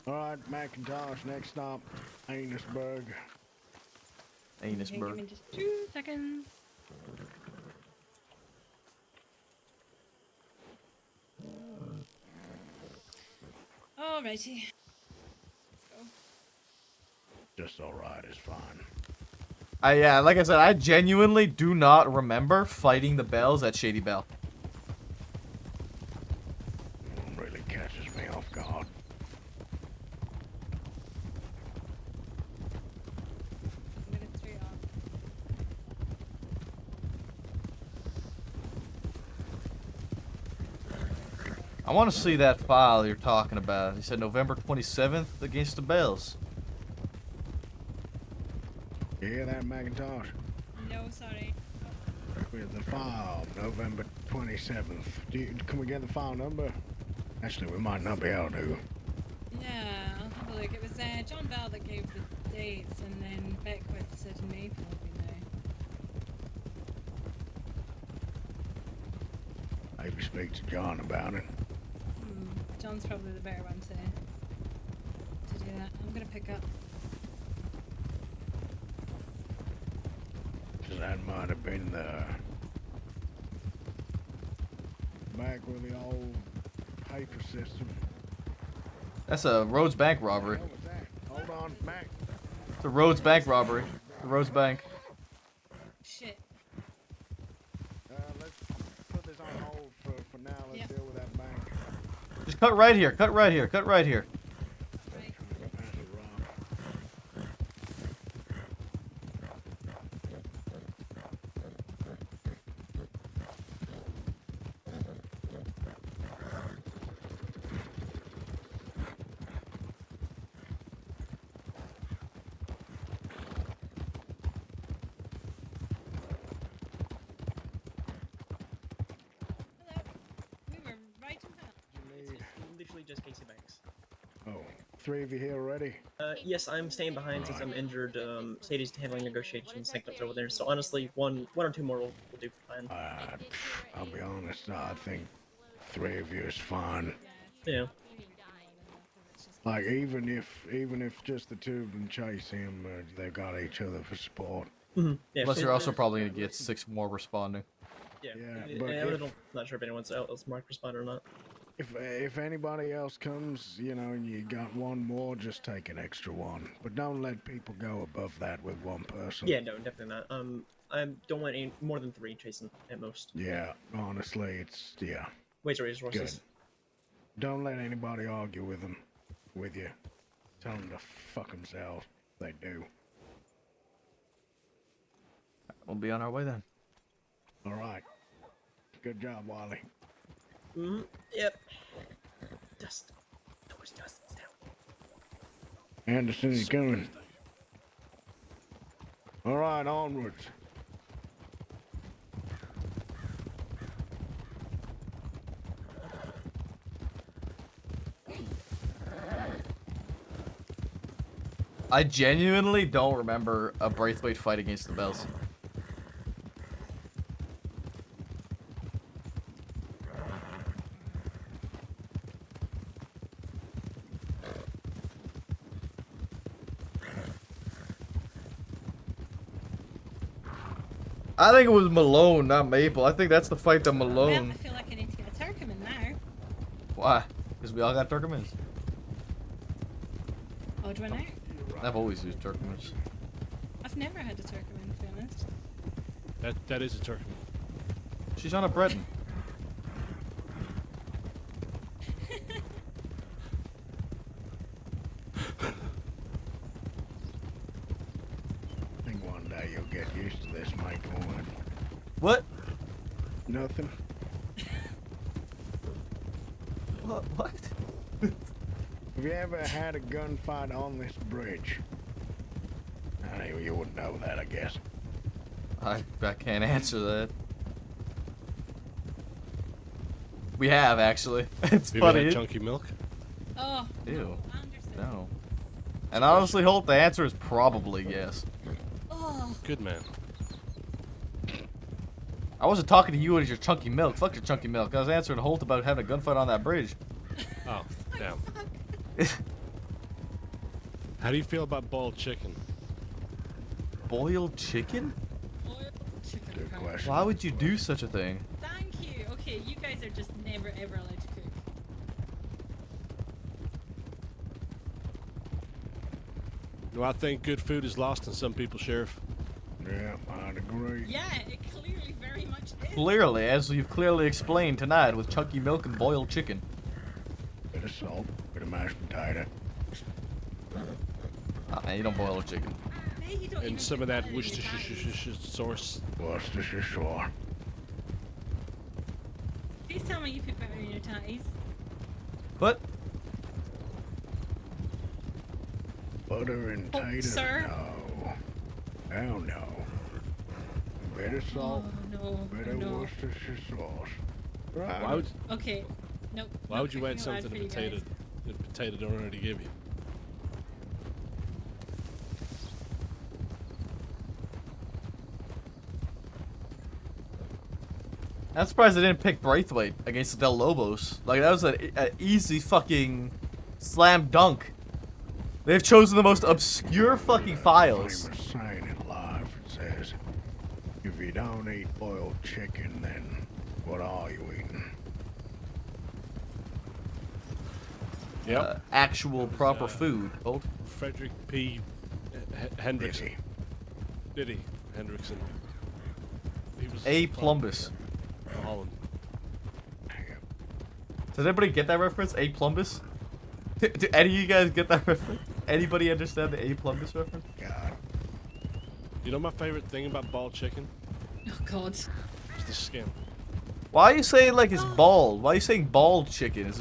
Speaker 3: Alright, Macintosh, next stop, Anusburg.
Speaker 11: Okay, give me just 2 seconds.
Speaker 17: Alrighty.
Speaker 3: Just alright is fine.
Speaker 1: Yeah, like I said, I genuinely do not remember fighting the bells at Shady Bell.
Speaker 3: Really catches me off guard.
Speaker 1: I want to see that file you're talking about. You said November 27th against the Bells.
Speaker 3: You hear that, Macintosh?
Speaker 17: No, sorry.
Speaker 3: With the file, November 27th. Can we get the file number? Actually, we might not be able to.
Speaker 17: Yeah, I'll have a look. It was John Bell that gave the dates, and then Beckwith said Maple would be there.
Speaker 3: Maybe speak to John about it.
Speaker 17: John's probably the better one to do that. I'm gonna pick up.
Speaker 3: That might have been the back with the old paper system.
Speaker 1: That's a Rhodes Bank robbery.
Speaker 3: What was that? Hold on, Mac.
Speaker 1: It's a Rhodes Bank robbery. The Rhodes Bank.
Speaker 17: Shit.
Speaker 3: Let's put this on hold for now. Let's deal with that bank.
Speaker 1: Just cut right here. Cut right here. Cut right here.
Speaker 17: We were right in that.
Speaker 2: It's literally just Casey Banks.
Speaker 3: Oh, 3 of you here already?
Speaker 2: Yes, I'm staying behind since I'm injured. Sadie's handling negotiations, Sanctum's over there. So honestly, one or two more will do fine.
Speaker 3: I'll be honest, I think 3 of you is fine.
Speaker 2: Yeah.
Speaker 3: Like, even if just the 2 of them chase him, they've got each other for support.
Speaker 2: Yeah,
Speaker 1: Plus, you're also probably going to get 6 more responding.
Speaker 2: Yeah,
Speaker 3: but
Speaker 2: I really not sure if anyone's else marked respond or not.
Speaker 3: If anybody else comes, you know, and you got 1 more, just take an extra 1. But don't let people go above that with 1 person.
Speaker 2: Yeah, no, definitely not. I don't want any more than 3 chasing at most.
Speaker 3: Yeah, honestly, it's, yeah.
Speaker 2: Ways to raise resources.
Speaker 3: Good. Don't let anybody argue with you. Tell them to fuck themselves. They do.
Speaker 1: We'll be on our way then.
Speaker 3: All right. Good job, Wally.
Speaker 2: Yep. Dust. Towards dust. Down.
Speaker 3: Anderson is coming. All right, onwards.
Speaker 1: I genuinely don't remember a Braithwaite fight against the Bells. I think it was Malone, not Maple. I think that's the fight that
Speaker 17: Well,
Speaker 1: Malone.
Speaker 17: I feel like I need to get a Turkman now.
Speaker 1: Why? Because we all got Turkmens.
Speaker 17: Oh, do I now?
Speaker 1: I've always used Turkmens.
Speaker 17: I've never had a Turkman, to be honest.
Speaker 16: That is a Turkman.
Speaker 1: She's on a Breton.
Speaker 3: I think one day you'll get used to this, Michael.
Speaker 1: What?
Speaker 3: Nothing.
Speaker 1: What?
Speaker 3: Have you ever had a gunfight on this bridge? Anyway, you wouldn't know that, I guess.
Speaker 1: I can't answer that. We have, actually. It's
Speaker 16: Have you ever
Speaker 1: funny.
Speaker 16: had chunky milk?
Speaker 17: Oh.
Speaker 1: Ew. No. And honestly, Holt, the answer is probably yes.
Speaker 17: Oh.
Speaker 16: Good man.
Speaker 1: I wasn't talking to you as your chunky milk. Fuck your chunky milk. I was answering Holt about having a gunfight on that bridge.
Speaker 16: Oh, damn. How do you feel about boiled chicken?
Speaker 1: Boiled chicken?
Speaker 3: Good question.
Speaker 1: Why would you do such a thing?
Speaker 17: Thank you. Okay, you guys are just never ever allowed to cook.
Speaker 16: No, I think good food is lost in some people, Sheriff.
Speaker 3: Yeah, I'd agree.
Speaker 17: Yeah, it clearly very much is.
Speaker 1: Clearly, as you've clearly explained tonight with chunky milk and boiled chicken.
Speaker 3: Bit of salt, bit of mashed potato.
Speaker 1: Oh, man, you don't boil a chicken.
Speaker 17: Hey, you don't even
Speaker 16: And some of
Speaker 17: put
Speaker 16: that
Speaker 17: in your
Speaker 16: Worcestershire sauce.
Speaker 3: Worcestershire.
Speaker 17: Please tell me you put butter in your tatties.
Speaker 1: What?
Speaker 3: Butter and
Speaker 17: Oh,
Speaker 3: tater?
Speaker 17: sir?
Speaker 3: No. Hell no. Bit of salt,
Speaker 17: Oh, no.
Speaker 3: bit
Speaker 17: Oh,
Speaker 3: of
Speaker 17: no.
Speaker 3: Worcestershire sauce. Right.
Speaker 16: Why would
Speaker 17: Okay. Nope.
Speaker 16: Why
Speaker 17: no
Speaker 16: would you add
Speaker 17: cooking allowed
Speaker 16: something to
Speaker 17: for you guys.
Speaker 16: potato that potato don't already give you?
Speaker 1: I'm surprised they didn't pick Braithwaite against the Del Lobos. Like, that was an easy fucking slam dunk. They've chosen the most obscure fucking files.
Speaker 3: Famous saying in life, it says, if you don't eat boiled chicken, then what are you eating?
Speaker 16: Yep.
Speaker 1: Actual proper food. Oh.
Speaker 16: Frederick P. Hendrickson. Did he? Hendrickson. He was
Speaker 1: A. Plumbus.
Speaker 16: Holland.
Speaker 1: Does anybody get that reference? A. Plumbus? Do any of you guys get that reference? Anybody understand the A. Plumbus reference?
Speaker 3: God.
Speaker 16: You know my favorite thing about bald chicken?
Speaker 17: Oh God.
Speaker 16: It's the skin.
Speaker 1: Why are you saying like it's bald? Why are you saying bald chicken?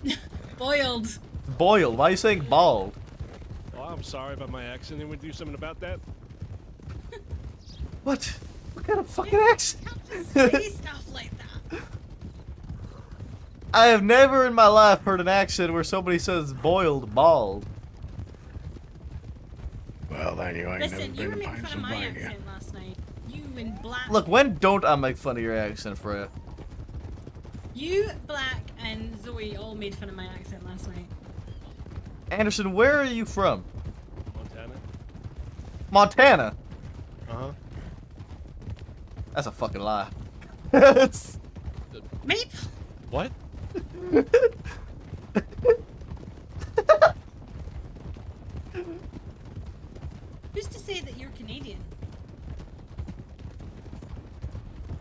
Speaker 1: It's
Speaker 17: Boiled.
Speaker 1: boiled. Why are you saying bald?
Speaker 16: Oh, I'm sorry about my accent. Anyone do something about that?
Speaker 1: What? What kind of fucking accent?
Speaker 17: Say stuff like that.
Speaker 1: I have never in my life heard an accent where somebody says boiled bald.
Speaker 3: Well, then you ain't
Speaker 17: Listen,
Speaker 3: never
Speaker 17: you
Speaker 3: been
Speaker 17: were
Speaker 3: to
Speaker 17: making fun of my
Speaker 3: Pennsylvania.
Speaker 17: accent last night. You and Black.
Speaker 1: Look, when don't I make fun of your accent, Freya?
Speaker 17: You, Black, and Zoe all made fun of my accent last night.
Speaker 1: Anderson, where are you from?
Speaker 16: Montana.
Speaker 1: Montana?
Speaker 16: Uh-huh.
Speaker 1: That's a fucking lie. It's...
Speaker 17: Maple.
Speaker 16: What?
Speaker 17: Who's to say that you're Canadian?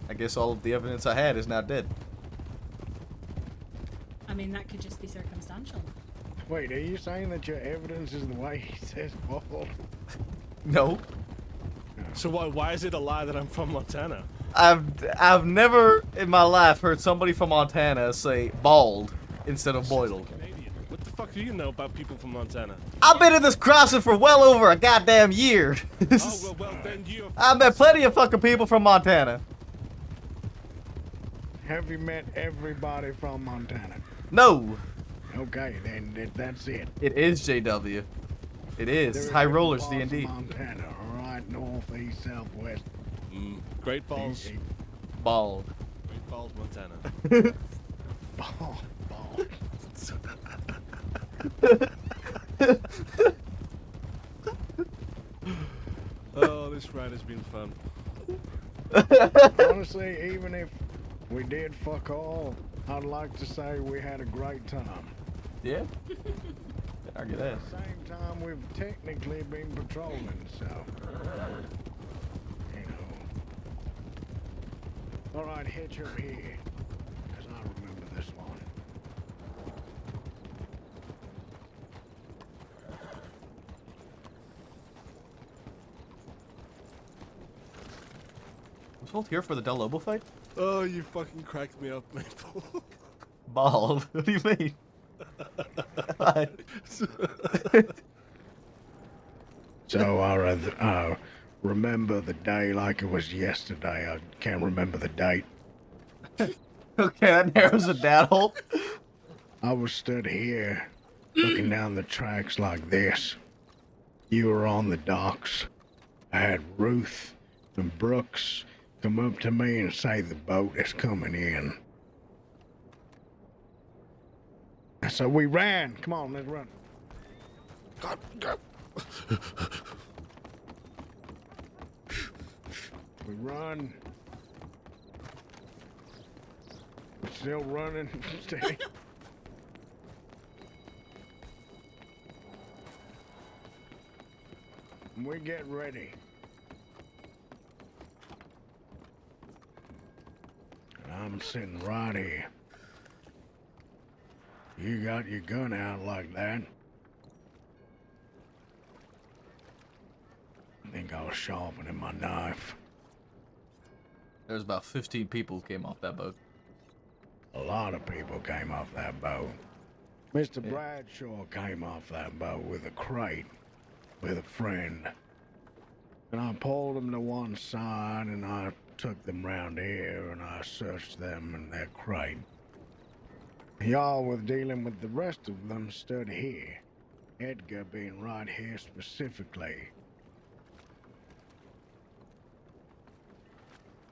Speaker 1: I guess all of the evidence I had is now dead.
Speaker 17: I mean, that could just be circumstantial.
Speaker 3: Wait, are you saying that your evidence is the way he says bald?
Speaker 1: No.
Speaker 16: So why is it a lie that I'm from Montana?
Speaker 1: I've never in my life heard somebody from Montana say bald instead of boiled.
Speaker 16: Canadian. What the fuck do you know about people from Montana?
Speaker 1: I've been in this crossing for well over a goddamn year.
Speaker 16: Oh, well, then you...
Speaker 1: I've met plenty of fucking people from Montana.
Speaker 3: Have you met everybody from Montana?
Speaker 1: No.
Speaker 3: Okay, then that's it.
Speaker 1: It is JW. It is.
Speaker 3: There are
Speaker 1: High
Speaker 3: different
Speaker 1: Rollers
Speaker 3: parts of
Speaker 1: D&D.
Speaker 3: Montana, all right, north, east, southwest.
Speaker 16: Great Falls.
Speaker 1: Bald.
Speaker 16: Great Falls, Montana.
Speaker 3: Bald.
Speaker 16: Oh, this ride has been fun.
Speaker 3: Honestly, even if we did fuck all, I'd like to say we had a great time.
Speaker 1: Yeah? Argue that.
Speaker 3: At the same time, we've technically been patrolling, so... You know. Alright, hitch up here. Because I remember this one.
Speaker 1: Was Holt here for the Del Lobo fight?
Speaker 16: Oh, you fucking cracked me up, Maple.
Speaker 1: Bald? What do you mean?
Speaker 3: So I remember the day like it was yesterday. I can't remember the date.
Speaker 1: Okay, that narrows it down, Holt.
Speaker 3: I was stood here, looking down the tracks like this. You were on the docks. I had Ruth and Brooks come up to me and say the boat is coming in. So we ran. Come on, let's run. We run. Still running. Steady. And we get ready. And I'm sitting right here. You got your gun out like that. I think I was sharpening my knife.
Speaker 1: There's about 15 people who came off that boat.
Speaker 3: A lot of people came off that boat. Mr. Bradshaw came off that boat with a crate, with a friend. And I pulled them to one side and I took them round here and I searched them in their crate. Y'all were dealing with the rest of them stood here. Edgar being right here specifically.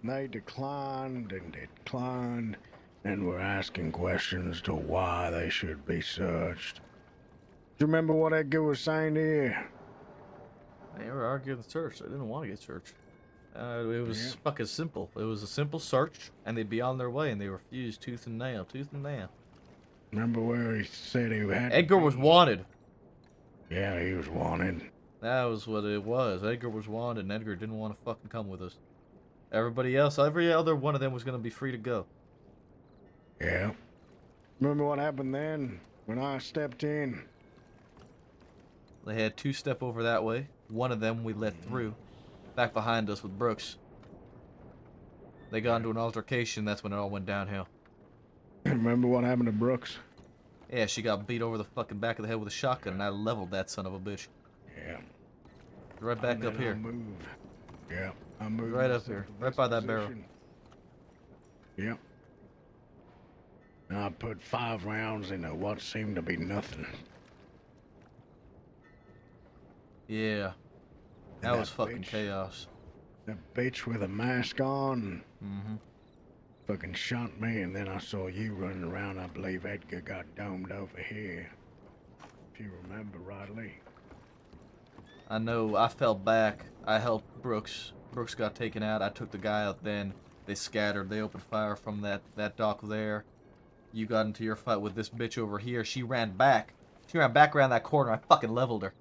Speaker 3: They declined and declined, and were asking questions to why they should be searched. Do you remember what Edgar was saying to you?
Speaker 1: They were arguing the search. They didn't want to get searched. It was fucking simple. It was a simple search, and they'd be on their way, and they refused tooth and nail, tooth and nail.
Speaker 3: Remember where he said he had...
Speaker 1: Edgar was wanted.
Speaker 3: Yeah, he was wanted.
Speaker 1: That was what it was. Edgar was wanted, and Edgar didn't want to fucking come with us. Everybody else, every other one of them was going to be free to go.
Speaker 3: Yeah. Remember what happened then, when I stepped in?
Speaker 1: They had 2 step over that way. One of them we let through. Back behind us with Brooks. They got into an altercation. That's when it all went downhill.
Speaker 3: Remember what happened to Brooks?
Speaker 1: Yeah, she got beat over the fucking back of the head with a shotgun, and I leveled that son of a bitch.
Speaker 3: Yeah.
Speaker 1: Right back up here.
Speaker 3: Yeah, I moved
Speaker 1: right up here. Right by that barrel.
Speaker 3: Yep. And I put 5 rounds into what seemed to be nothing.
Speaker 1: Yeah. That was fucking chaos.
Speaker 3: The bitch with a mask on.
Speaker 1: Mm-hmm.
Speaker 3: Fucking shot me, and then I saw you running around. I believe Edgar got domed over here. If you remember rightly.
Speaker 1: I know. I fell back. I helped Brooks. Brooks got taken out. I took the guy out then. They scattered. They opened fire from that dock there. You got into your fight with this bitch over here. She ran back. She ran back around that corner. I fucking leveled her.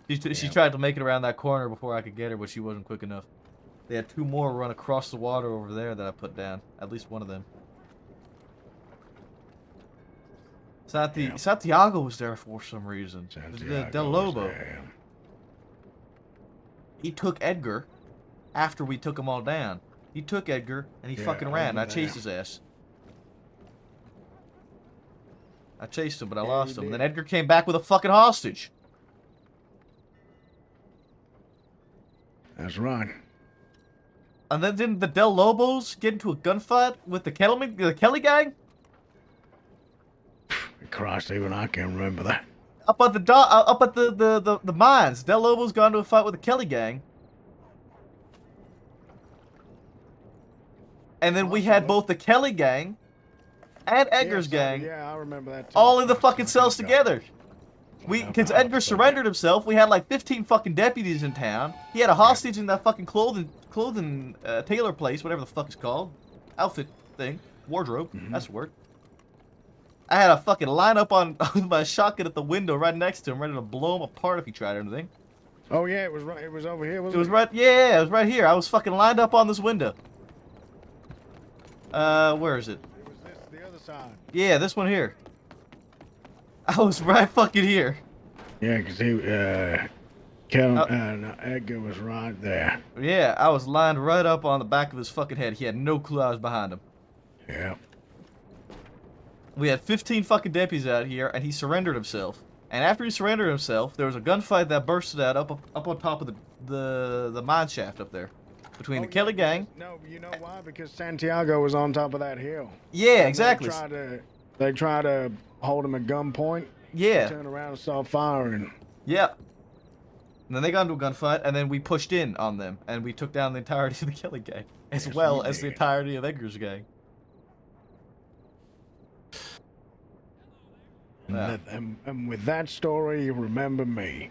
Speaker 1: She tried to make it around that corner before I could get her, but she wasn't quick enough. They had 2 more run across the water over there that I put down. At least one of them. Santiago was there for some reason. Del Lobo. He took Edgar after we took them all down. He took Edgar and he fucking ran. And I chased his ass. I chased him, but I lost him. Then Edgar came back with a fucking hostage.
Speaker 3: That's right.
Speaker 1: And then didn't the Del Lobos get into a gunfight with the Kelly gang?
Speaker 3: Christ, even I can't remember that.
Speaker 1: Up at the mines. Del Lobos got into a fight with the Kelly gang. And then we had both the Kelly gang and Edgar's gang.
Speaker 3: Yeah, I remember that too.
Speaker 1: All in the fucking cells together. Because Edgar surrendered himself. We had like 15 fucking deputies in town. He had a hostage in that fucking clothing tailor place, whatever the fuck it's called. Outfit thing. Wardrobe. That's the word. I had a fucking line up on with my shotgun at the window right next to him, ready to blow him apart if he tried anything.
Speaker 3: Oh yeah, it was right. It was over here, wasn't it?
Speaker 1: It was right. Yeah, it was right here. I was fucking lined up on this window. Where is it?
Speaker 3: It was the other side.
Speaker 1: Yeah, this one here. I was right fucking here.
Speaker 3: Yeah, because Edgar was right there.
Speaker 1: Yeah, I was lined right up on the back of his fucking head. He had no clue I was behind him.
Speaker 3: Yeah.
Speaker 1: We had 15 fucking deputies out here, and he surrendered himself. And after he surrendered himself, there was a gunfight that bursted out up on top of the mine shaft up there. Between the Kelly gang.
Speaker 3: No, you know why? Because Santiago was on top of that hill.
Speaker 1: Yeah, exactly.
Speaker 3: They tried to hold him at gunpoint.
Speaker 1: Yeah.
Speaker 3: Turn around and start firing.
Speaker 1: Yep. And then they got into a gunfight, and then we pushed in on them, and we took down the entirety of the Kelly gang, as well as the entirety of Edgar's gang.
Speaker 3: And with that story, you remember me.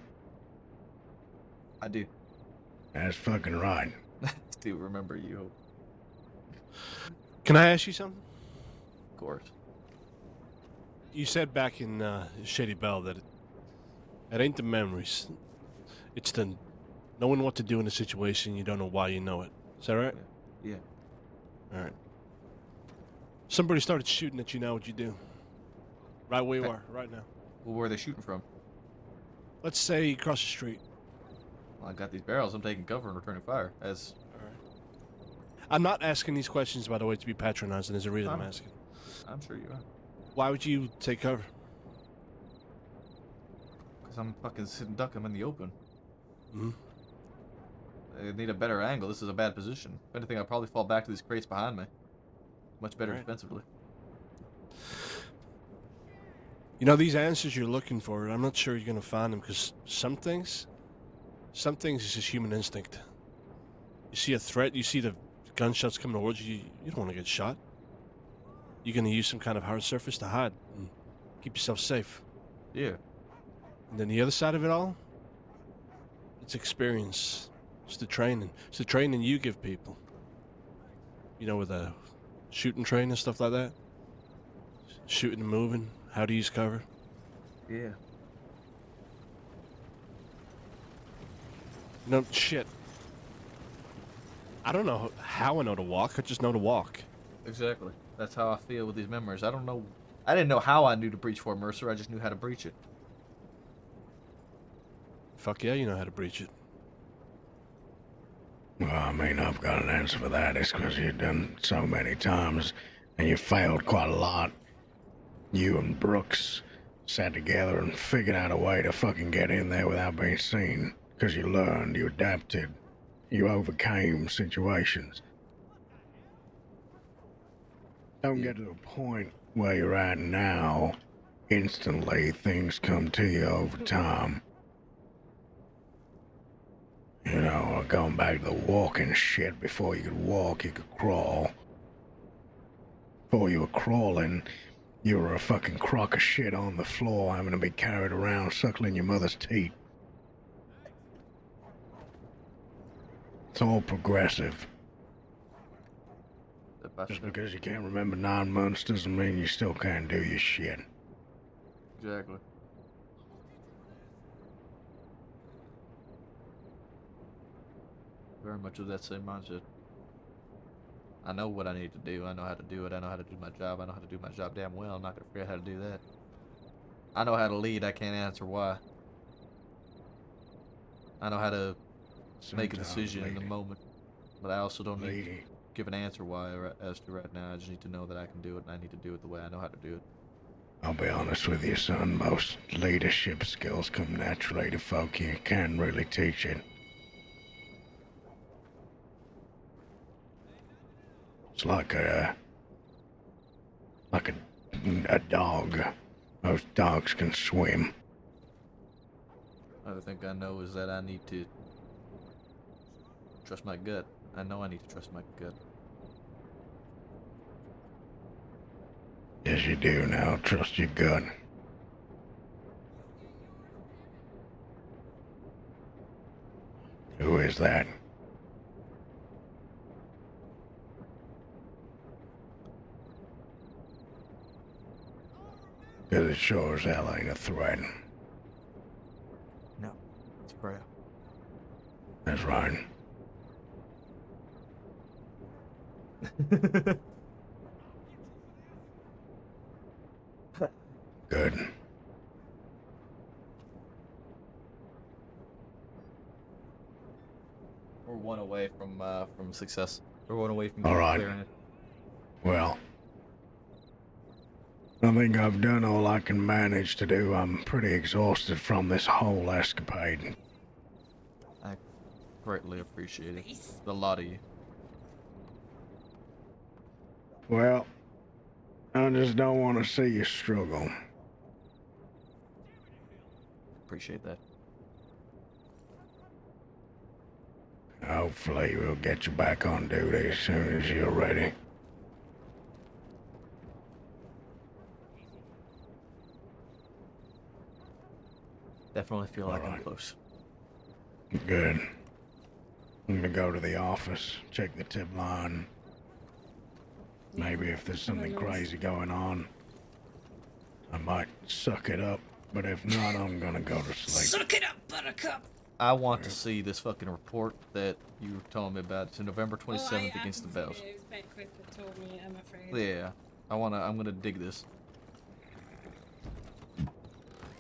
Speaker 1: I do.
Speaker 3: That's fucking right.
Speaker 1: I do remember you.
Speaker 16: Can I ask you something?
Speaker 1: Of course.
Speaker 16: You said back in Shady Bell that it ain't the memories. It's the knowing what to do in a situation you don't know why you know it. Is that right?
Speaker 1: Yeah.
Speaker 16: All right. Somebody started shooting at you, now what'd you do? Right where you are, right now.
Speaker 1: Well, where are they shooting from?
Speaker 16: Let's say across the street.
Speaker 1: Well, I got these barrels. I'm taking cover and returning fire. As
Speaker 16: I'm not asking these questions, by the way, to be patronizing. There's a reason I'm asking.
Speaker 1: I'm sure you are.
Speaker 16: Why would you take cover?
Speaker 1: Because I'm fucking sitting duck. I'm in the open.
Speaker 16: Mm-hmm.
Speaker 1: I need a better angle. This is a bad position. If anything, I'll probably fall back to these crates behind me. Much better defensively.
Speaker 16: You know, these answers you're looking for, I'm not sure you're going to find them, because some things is just human instinct. You see a threat, you see the gunshots coming towards you, you don't want to get shot. You're going to use some kind of hard surface to hide and keep yourself safe.
Speaker 1: Yeah.
Speaker 16: And then the other side of it all, it's experience. It's the training. It's the training you give people. You know, with a shooting training and stuff like that. Shooting and moving, how to use cover.
Speaker 1: Yeah.
Speaker 16: No, shit. I don't know how I know to walk. I just know to walk.
Speaker 1: Exactly. That's how I feel with these memories. I don't know. I didn't know how I knew to breach Fort Mercer. I just knew how to breach it.
Speaker 16: Fuck yeah, you know how to breach it.
Speaker 3: Well, I mean, I've got an answer for that. It's because you've done it so many times, and you failed quite a lot. You and Brooks sat together and figured out a way to fucking get in there without being seen. Because you learned, you adapted, you overcame situations. Don't get to the point where you're at now. Instantly, things come to you over time. You know, going back to the walking shit, before you could walk, you could crawl. Before you were crawling, you were a fucking crock of shit on the floor, having to be carried around, suckling your mother's teeth. It's all progressive. Just because you can't remember 9 months doesn't mean you still can't do your shit.
Speaker 1: Exactly. Very much of that same mindset. I know what I need to do. I know how to do it. I know how to do my job. I know how to do my job damn well. I'm not going to forget how to do that. I know how to lead. I can't answer why. I know how to make a decision in the moment. But I also don't need to give an answer why as to right now. I just need to know that I can do it, and I need to do it the way I know how to do it.
Speaker 3: I'll be honest with you, son. Most leadership skills come naturally to folk. You can't really teach it. It's like a dog. Most dogs can swim.
Speaker 1: Other thing I know is that I need to trust my gut. I know I need to trust my gut.
Speaker 3: Yes, you do now. Trust your gut. Who is that? Because it sure as hell ain't a threat.
Speaker 1: No, it's prayer.
Speaker 3: That's right. Good.
Speaker 1: We're one away from success. We're one away from
Speaker 3: All right.
Speaker 1: clearing it.
Speaker 3: Well, I think I've done all I can manage to do. I'm pretty exhausted from this whole escapade.
Speaker 1: I greatly appreciate it. A lot of you.
Speaker 3: Well, I just don't want to see you struggle.
Speaker 1: Appreciate that.
Speaker 3: Hopefully we'll get you back on duty as soon as you're ready.
Speaker 1: Definitely feel like I'm close.
Speaker 3: Good. I'm gonna go to the office, check the tip line. Maybe if there's something crazy going on, I might suck it up. But if not, I'm gonna go to sleep.
Speaker 17: Suck it up, buttercup!
Speaker 1: I want to see this fucking report that you were telling me about. It's November 27th against the Bells.
Speaker 17: It was Beckwith that told me, I'm afraid.
Speaker 1: Yeah. I'm gonna dig this.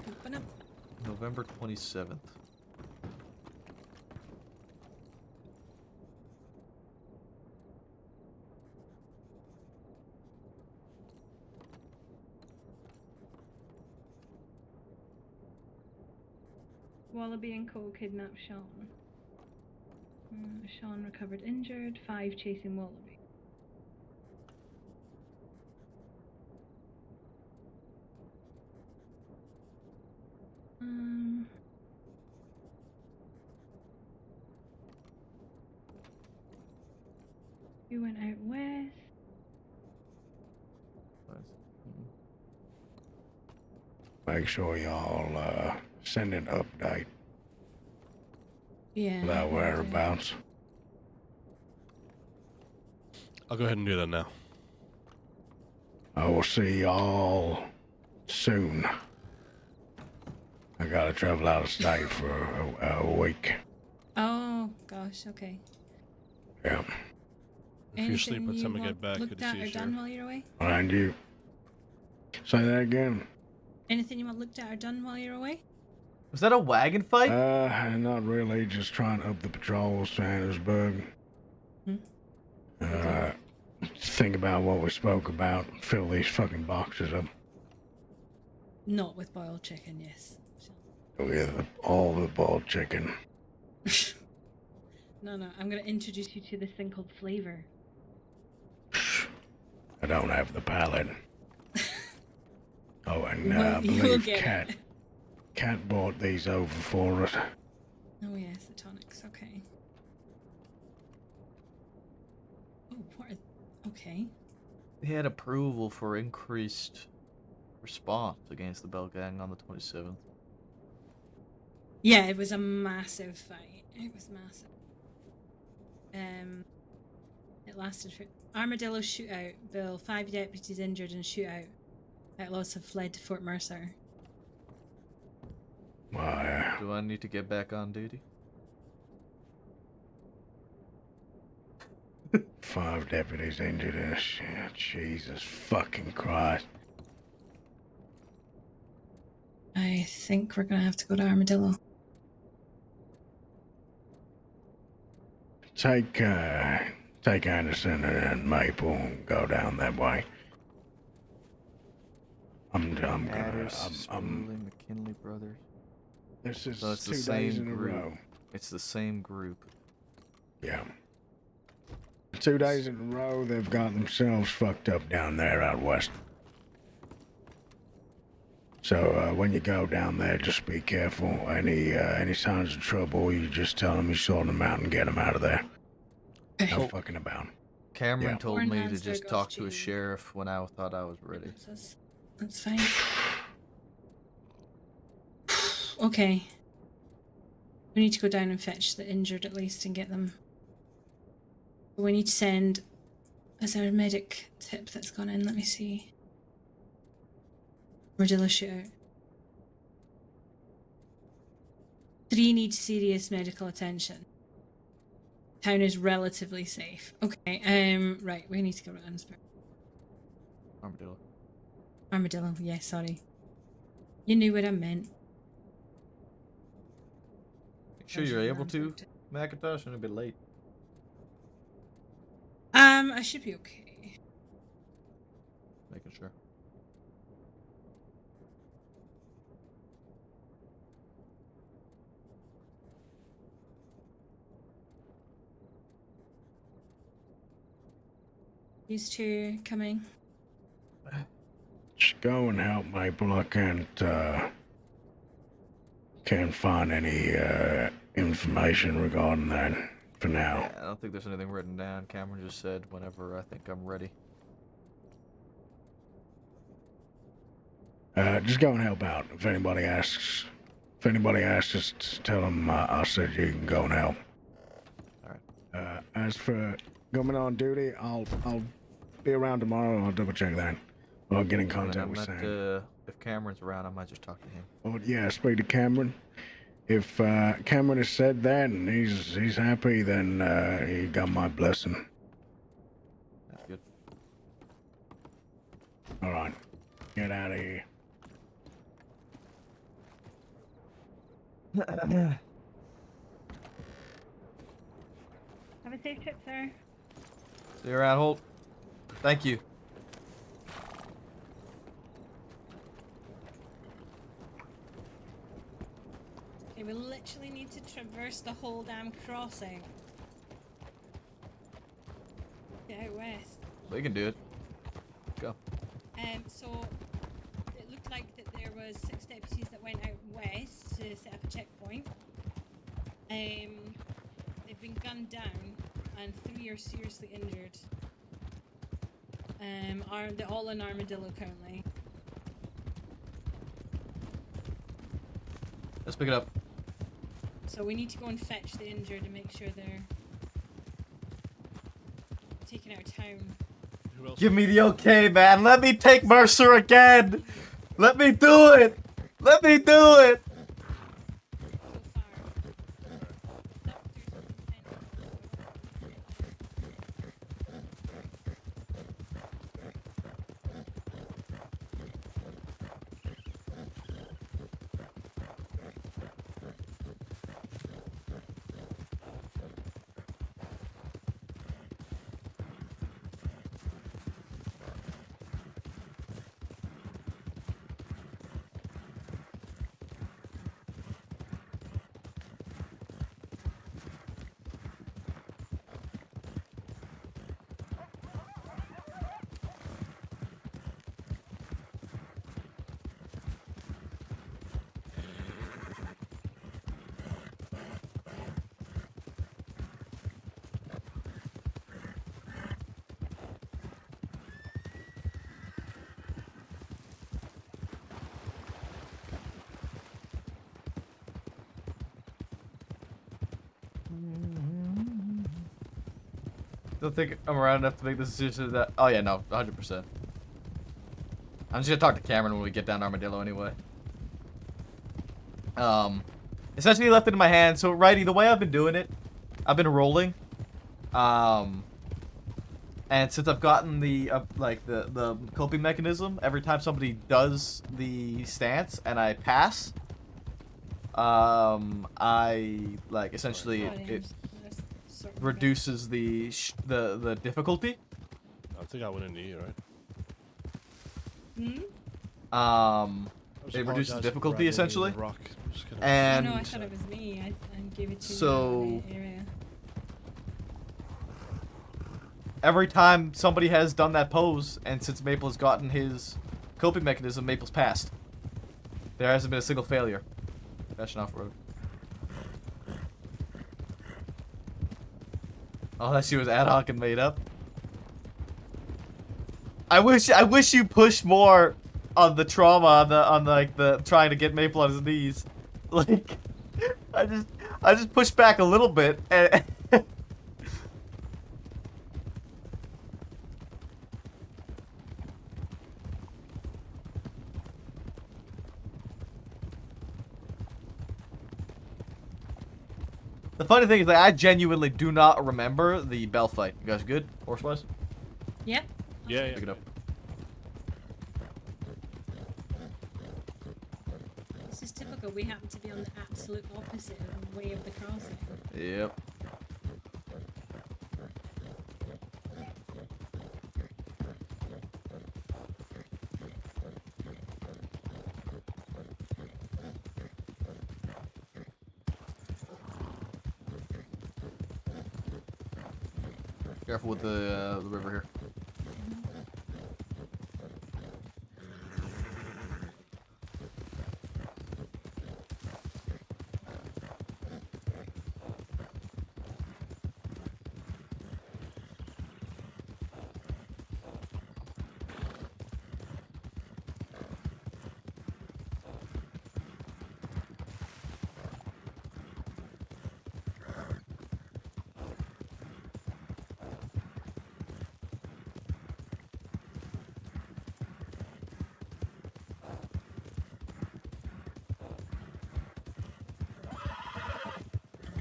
Speaker 17: Open up.
Speaker 1: November 27th.
Speaker 10: Wallaby and Cole kidnapped Sean. Sean recovered injured. 5 chasing Wallaby. You went out west.
Speaker 3: Make sure y'all send an update
Speaker 17: Yeah.
Speaker 3: about
Speaker 17: will do.
Speaker 3: whereabouts.
Speaker 16: I'll go ahead and do that now.
Speaker 3: I will see y'all soon. I gotta travel out of state for a week.
Speaker 17: Oh gosh. Okay.
Speaker 3: Yeah.
Speaker 16: If you're asleep by the time I
Speaker 17: you
Speaker 16: get back, good
Speaker 17: looked
Speaker 16: to
Speaker 17: at
Speaker 16: see
Speaker 17: or
Speaker 16: you,
Speaker 17: done
Speaker 16: Sheriff.
Speaker 17: while you're away?
Speaker 3: And you. Say that again.
Speaker 17: Anything you want looked at or done while you're away?
Speaker 1: Was that a wagon fight?
Speaker 3: Not really. Just trying to up the patrols to Andersburg. Think about what we spoke about. Fill these fucking boxes up
Speaker 17: Not with boiled chicken, yes.
Speaker 3: with all the boiled chicken.
Speaker 17: No, I'm gonna introduce you to this thing called flavor.
Speaker 3: I don't have the palate. Oh, and I
Speaker 17: Well, you'll
Speaker 3: believe
Speaker 17: get
Speaker 3: Cat bought these over for us.
Speaker 17: Oh yes, the tonics. Okay. Oh, what? Okay.
Speaker 1: He had approval for increased response against the Bell Gang on the 27th.
Speaker 17: Yeah, it was a massive fight. It was massive. It lasted for Armadillo shootout. Bill, 5 deputies injured in shootout. Outlaws have fled to Fort Mercer.
Speaker 3: Why?
Speaker 1: Do I need to get back on duty?
Speaker 3: 5 deputies injured in shit. Jesus fucking Christ.
Speaker 17: I think we're gonna have to go to Armadillo.
Speaker 3: Take Anderson and Maple and go down that way. I'm
Speaker 1: McKinley brothers.
Speaker 3: This is
Speaker 1: So it's the
Speaker 3: 2 days
Speaker 1: same
Speaker 3: in a
Speaker 1: group.
Speaker 3: row.
Speaker 1: It's the same group.
Speaker 3: Yeah. 2 days in a row, they've got themselves fucked up down there out west. So when you go down there, just be careful. Any signs of trouble, you just tell them you sort them out and get them out of there. No fucking about.
Speaker 1: Cameron
Speaker 3: Yeah.
Speaker 1: told me to
Speaker 17: Hansberg
Speaker 1: just
Speaker 17: off
Speaker 1: talk to a
Speaker 17: to-
Speaker 1: sheriff when I thought I was ready.
Speaker 17: That's fine. Okay. We need to go down and fetch the injured at least and get them. We need to send. Is there a medic tip that's gone in? Let me see. Armadillo shootout. 3 need serious medical attention. Town is relatively safe. Okay. Right. We need to go to Ansburg.
Speaker 1: Armadillo.
Speaker 17: Armadillo. Yeah. Sorry. You knew what I meant.
Speaker 1: Make sure you're able to, Macintosh, and a bit late.
Speaker 17: I should be okay.
Speaker 1: Making sure.
Speaker 17: These 2 coming.
Speaker 3: Just go and help Maple. I can't find any information regarding that for now.
Speaker 1: Yeah, I don't think there's anything written down. Cameron just said whenever I think I'm ready.
Speaker 3: Just go and help out. If anybody asks, just tell them I said you can go and help.
Speaker 1: Alright.
Speaker 3: As for coming on duty, I'll be around tomorrow. I'll double check that. I'll get in contact with Sam.
Speaker 1: If Cameron's around, I might just talk to him.
Speaker 3: Oh yeah, speak to Cameron. If Cameron has said that and he's happy, then he got my blessing.
Speaker 1: That's good.
Speaker 3: All right, get out of here.
Speaker 10: Have a safe trip, sir.
Speaker 1: See you around, Holt. Thank you.
Speaker 17: Okay, we literally need to traverse the whole damn crossing. Get out west.
Speaker 1: We can do it. Go.
Speaker 17: So it looked like that there was 6 deputies that went out west to set up a checkpoint. They've been gunned down. and 3 are seriously injured. They're all in Armadillo currently.
Speaker 1: Let's pick it up.
Speaker 17: So we need to go and fetch the injured and make sure they're taken out of town.
Speaker 1: Give me the okay, man. Let me take Mercer again. Let me do it. Let me do it. Don't think I'm around enough to make this decision that. Oh yeah, no, 100%. I'm just gonna talk to Cameron when we get down to Armadillo anyway. Essentially left it in my hands. So righty, the way I've been doing it, I've been rolling. And since I've gotten the like the coping mechanism, every time somebody does the stance and I pass, I like essentially it reduces the difficulty.
Speaker 16: I think I went in the E, right?
Speaker 1: It reduces the difficulty essentially.
Speaker 17: And
Speaker 1: And
Speaker 17: no, I thought it was me. I gave it to
Speaker 1: so
Speaker 17: the area.
Speaker 1: every time somebody has done that pose, and since Maple has gotten his coping mechanism, Maple's passed. There hasn't been a single failure. Fashion off road. Oh, that shit was ad hoc and made up. I wish you pushed more on the trauma on like the trying to get Maple on his knees. Like I just pushed back a little bit and the funny thing is that I genuinely do not remember the bell fight. You guys good? Horse-wise?
Speaker 17: Yep.
Speaker 16: Yeah.
Speaker 1: Pick it up.
Speaker 17: This is typical. We happen to be on the absolute opposite way of the crossing.
Speaker 1: Yep. Careful with the river here.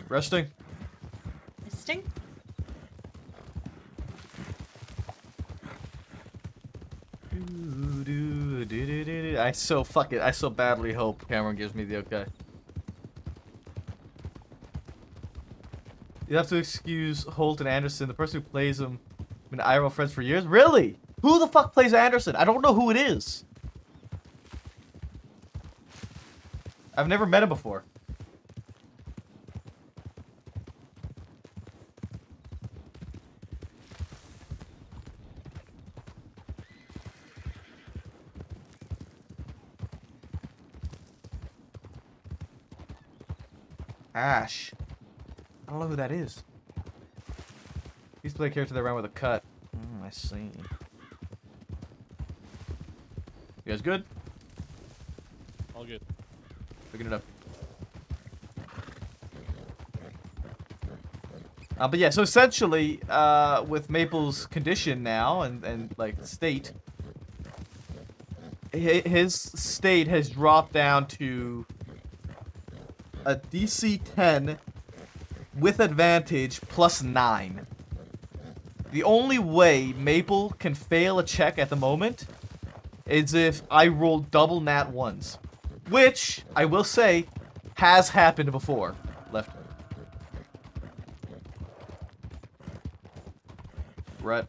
Speaker 1: Resting.
Speaker 17: Resting.
Speaker 1: I so badly hope Cameron gives me the okay. You have to excuse Holt and Anderson. The person who plays them been IRL friends for years. Really? Who the fuck plays Anderson? I don't know who it is. I've never met him before. Ash. I don't know who that is. Used to play a character that ran with a cut. I see. You guys good?
Speaker 16: All good.
Speaker 1: Picking it up. But yeah, so essentially, with Maple's condition now and like state, his state has dropped down to a DC 10 with advantage plus 9. The only way Maple can fail a check at the moment is if I roll double nat 1s. Which, I will say, has happened before. Left. Right.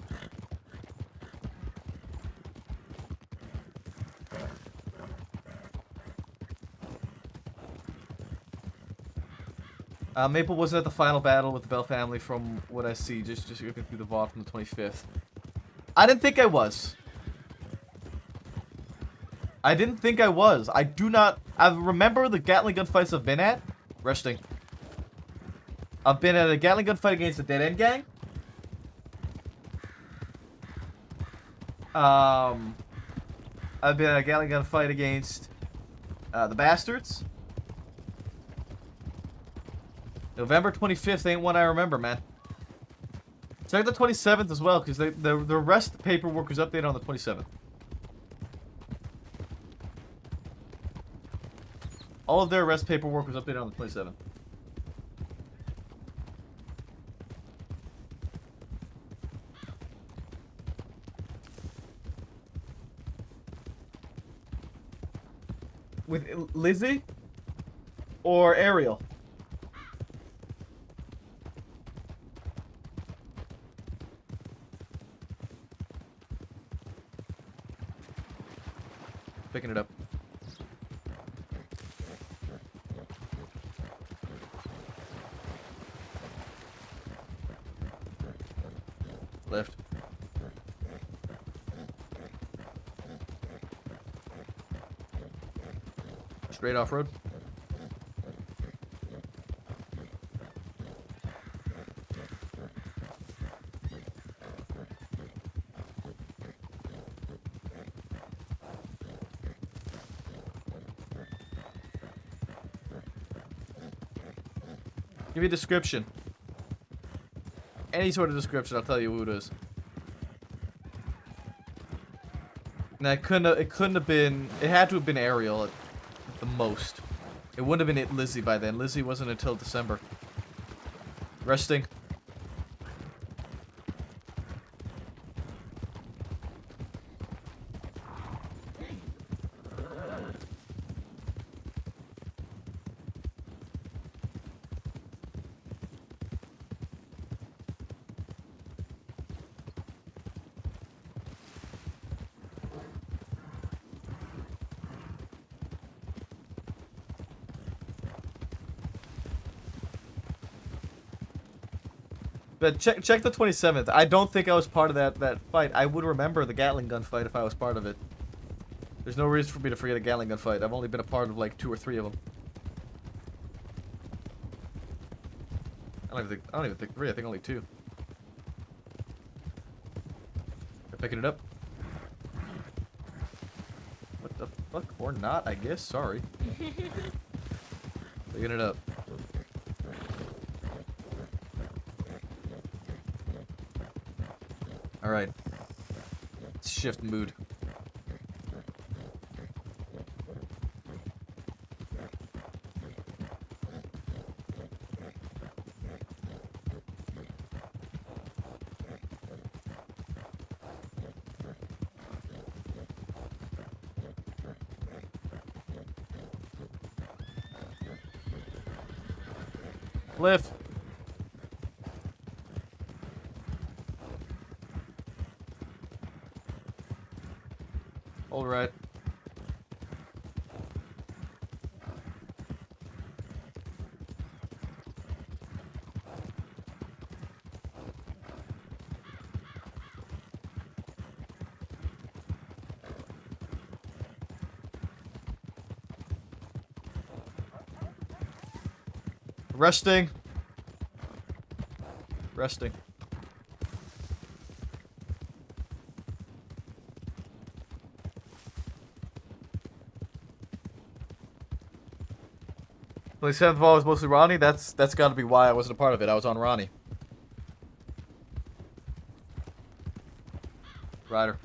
Speaker 1: Maple wasn't at the final battle with the Bell family from what I see, just looking through the vault from the 25th. I didn't think I was. I didn't think I was. I do not... I remember the Gatling gun fights I've been at. Resting. I've been at a Gatling gun fight against the Dead End Gang. I've been at a Gatling gun fight against the Bastards. November 25th ain't one I remember, man. Check the 27th as well, because the rest paperwork was updated on the 27th. All of their arrest paperwork was updated on the 27th. With Lizzie? Or Ariel? Picking it up. Left. Straight off road. Give me a description. Any sort of description, I'll tell you who it is. Now it couldn't have been. It had to have been Ariel at the most. It wouldn't have been Lizzie by then. Lizzie wasn't until December. Resting. But check the 27th. I don't think I was part of that fight. I would remember the Gatling gun fight if I was part of it. There's no reason for me to forget a Gatling gun fight. I've only been a part of like 2 or 3 of them. I don't even think 3. I think only 2. They're picking it up. What the fuck? Or not, I guess. Sorry. Picking it up. Alright. Let's shift mood. Lift. All right. Resting. Resting. 27th of all was mostly Ronnie. That's got to be why I wasn't a part of it. I was on Ronnie. Ryder.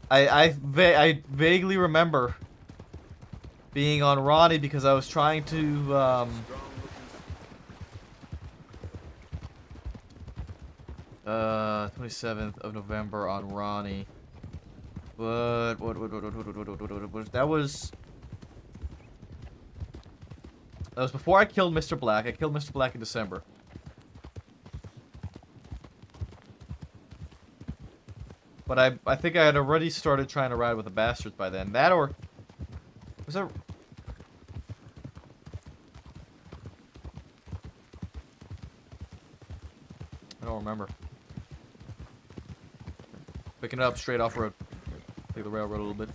Speaker 1: I vaguely remember being on Ronnie because I was trying to 27th of November on Ronnie. But what that was before I killed Mr. Black. I killed Mr. Black in December. But I think I had already started trying to ride with the bastards by then. That or was that? I don't remember. Picking it up straight off road. Take the railroad a little bit.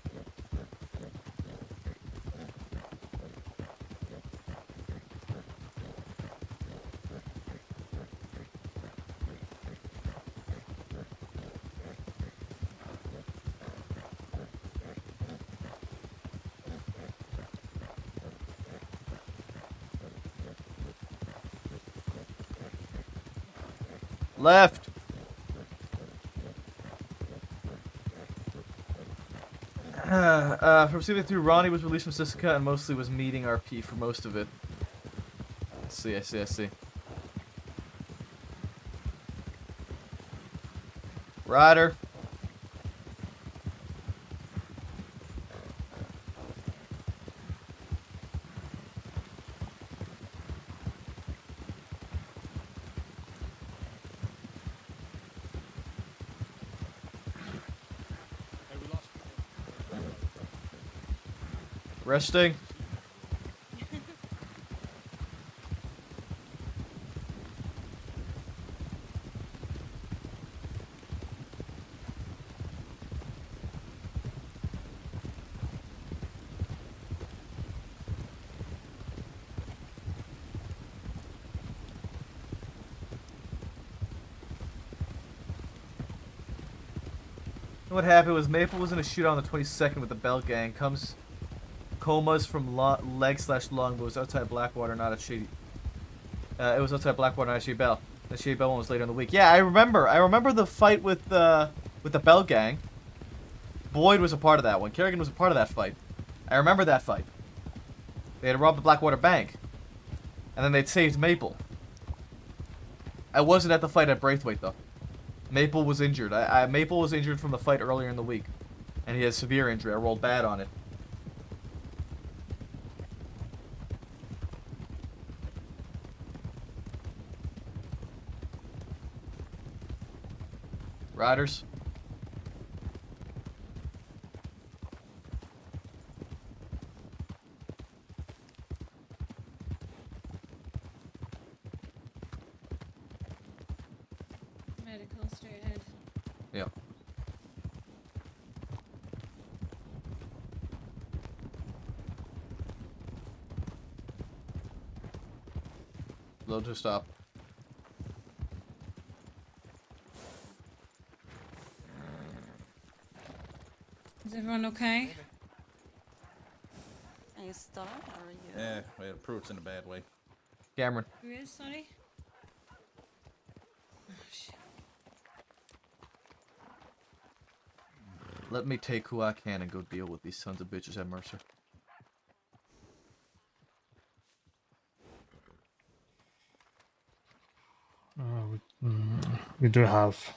Speaker 1: Left. From seeing through, Ronnie was released from Sisika and mostly was meeting RP for most of it. I see. Ryder. Resting. What happened was Maple was in a shootout on the 22nd with the Bell Gang. Comes comas from leg/lung, but was outside Blackwater, not at Shady. It was outside Blackwater, not at Shady Bell. The Shady Bell one was later in the week. Yeah, I remember. I remember the fight with the Bell Gang. Boyd was a part of that one. Kerrigan was a part of that fight. I remember that fight. They had robbed the Blackwater Bank, and then they'd saved Maple. I wasn't at the fight at Braithwaite though. Maple was injured. Maple was injured from the fight earlier in the week, and he had severe injury. I rolled bad on it. Riders.
Speaker 17: Medical straight ahead.
Speaker 1: Yeah. Load to stop.
Speaker 17: Is everyone okay?
Speaker 19: Are you stuck or are you?
Speaker 6: Yeah, it approves in a bad way.
Speaker 1: Cameron.
Speaker 17: Who is, sorry? Oh, shit.
Speaker 1: Let me take who I can and go deal with these sons of bitches at Mercer.
Speaker 18: We do have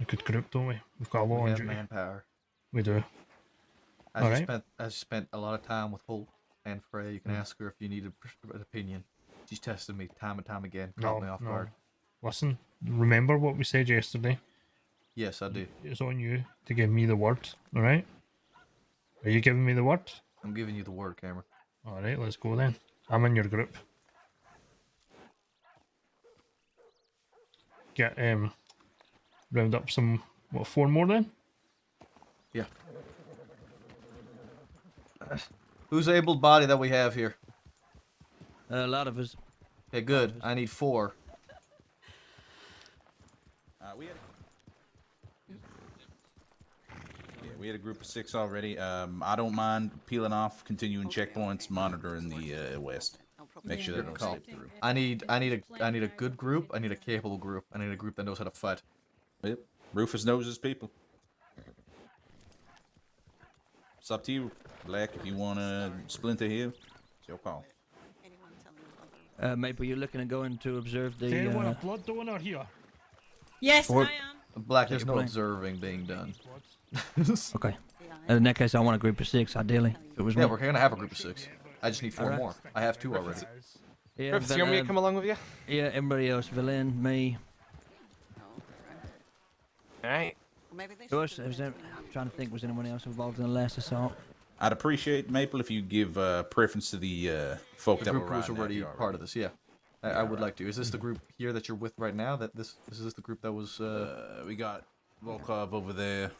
Speaker 18: a good group, don't we? We've got a lot
Speaker 1: We
Speaker 18: on
Speaker 1: have
Speaker 18: duty.
Speaker 1: manpower.
Speaker 18: We do.
Speaker 1: As you spent a lot of time with Holt and Frey, you can
Speaker 18: Mm.
Speaker 1: ask her if you need an opinion. She's tested me time and time again, caught me off guard.
Speaker 18: Listen, remember what we said yesterday?
Speaker 1: Yes, I do.
Speaker 18: It's on you to give me the word, alright? Are you giving me the word?
Speaker 1: I'm giving you the word, Cameron.
Speaker 18: Alright, let's go then. I'm in your group. Get, round up some, 4 more then?
Speaker 1: Yeah. Who's the able body that we have here?
Speaker 9: A lot of us.
Speaker 1: Okay, good. I need 4.
Speaker 6: We had a group of 6 already. I don't mind peeling off, continuing checkpoints, monitoring the west. Make sure they don't slip through.
Speaker 1: I need a good group. I need a capable group. I need a group that knows how to fight.
Speaker 6: Yep. Rufus knows his people. It's up to you, Black. If you want to splinter here, it's your call.
Speaker 9: Maple, you're looking to go in to observe the.
Speaker 18: Is anyone a blood donor here?
Speaker 17: Yes,
Speaker 9: Or-
Speaker 17: I am.
Speaker 1: Black,
Speaker 9: Take
Speaker 1: there's
Speaker 9: your
Speaker 1: no
Speaker 9: plan.
Speaker 1: observing being done.
Speaker 9: Okay. In that case, I want a group of 6, ideally. If it was
Speaker 1: Yeah,
Speaker 9: me.
Speaker 1: we're gonna have a group of 6. I just need 4
Speaker 9: Alright.
Speaker 1: more. I have 2 already.
Speaker 9: Yeah,
Speaker 15: Rufus, you want me to come along with you?
Speaker 9: Yeah, everybody else. Villain, me.
Speaker 15: Alright.
Speaker 9: I'm trying to think, was anyone else involved in the last assault?
Speaker 6: I'd appreciate, Maple, if you give preference to the folk
Speaker 1: The
Speaker 6: that were
Speaker 1: group was
Speaker 6: riding out
Speaker 1: already
Speaker 6: here
Speaker 1: part of this. Yeah, I would like to. Is this the group here that you're with right now? That this is this the group that was?
Speaker 6: We got Volkov over there.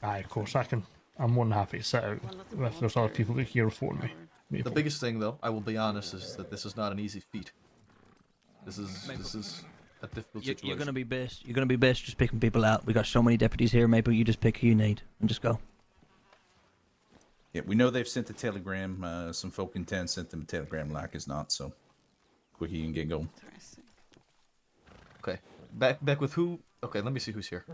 Speaker 18: Aye, of course, I'm more than happy to sit out if there's other people that are here for me.
Speaker 1: The
Speaker 18: Maple.
Speaker 1: biggest thing, though, I will be honest, is that this is not an easy feat. This is a difficult situation.
Speaker 9: You're gonna be best. You're gonna be best just picking people out. We got so many deputies here, Maple. You just pick who you need and just go.
Speaker 6: Yeah, we know they've sent a telegram. Some folk in town sent them a telegram like it's not, so quick you can get going.
Speaker 1: Okay, back with who? Okay, let me see who's here.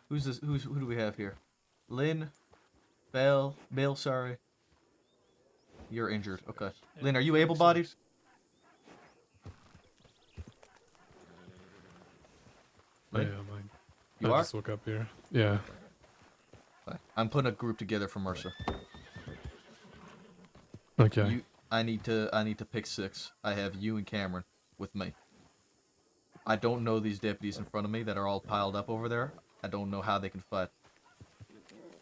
Speaker 1: Who's this? Who do we have here? Lynn, Bale, sorry. You're injured. Okay. Lynn, are you able-bodied?
Speaker 13: I
Speaker 1: Lynn?
Speaker 13: am.
Speaker 1: You
Speaker 13: I
Speaker 1: are?
Speaker 13: just woke up here. Yeah.
Speaker 1: Okay. I'm putting a group together for Mercer.
Speaker 13: Okay.
Speaker 1: I need to pick 6. I have you and Cameron with me. I don't know these deputies in front of me that are all piled up over there. I don't know how they can fight.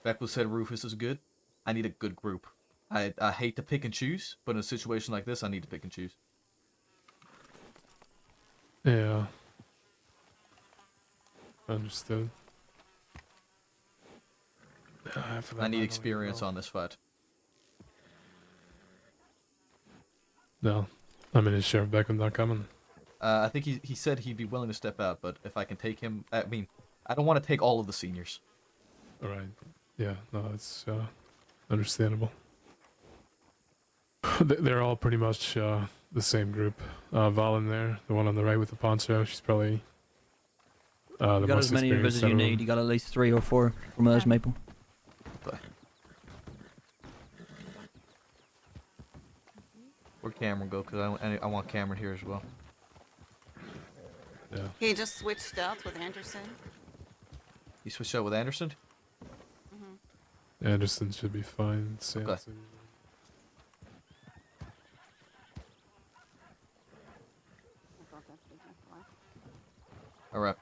Speaker 1: Beckles said Rufus is good. I need a good group. I hate to pick and choose, but in a situation like this, I need to pick and choose.
Speaker 13: Yeah. Understood.
Speaker 1: I need experience on this fight.
Speaker 13: No. I mean, is Sheriff Beckham not coming?
Speaker 1: I think he said he'd be willing to step out, but if I can take him, I mean, I don't want to take all of the seniors.
Speaker 13: Alright. Yeah, no, it's understandable. They're all pretty much the same group. Valen there, the one on the right with the poncho, she's probably the
Speaker 9: You got
Speaker 13: most
Speaker 9: as many of us
Speaker 13: experienced
Speaker 9: as you
Speaker 13: out of
Speaker 9: need.
Speaker 13: them.
Speaker 9: You got at least 3 or 4 from us, Maple.
Speaker 1: Okay. Where'd Cameron go? Because I want Cameron here as well.
Speaker 13: Yeah.
Speaker 22: He just switched out with Anderson.
Speaker 1: You switched out with Anderson?
Speaker 13: Anderson should be fine. Samson.
Speaker 1: Alright.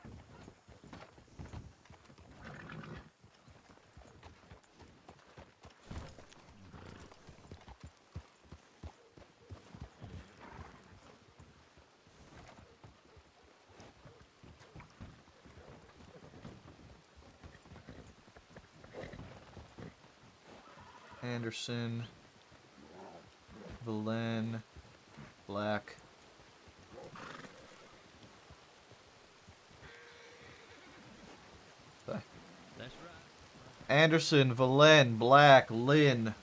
Speaker 1: Anderson, Belen, Black. Okay. Anderson, Valen, Black, Lynn.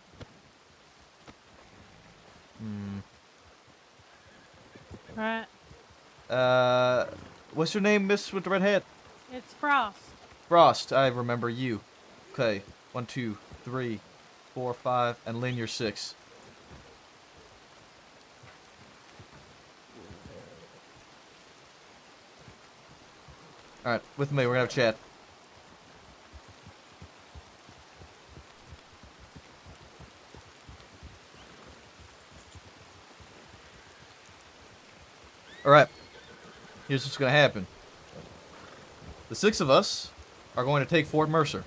Speaker 11: Right.
Speaker 1: What's your name, miss with the red hat?
Speaker 11: It's Frost.
Speaker 1: Frost, I remember you. Okay, 1, 2, 3, 4, 5, and Lynn, you're 6. Alright, with me, we're gonna have a chat. Alright, here's what's gonna happen. The 6 of us are going to take Fort Mercer.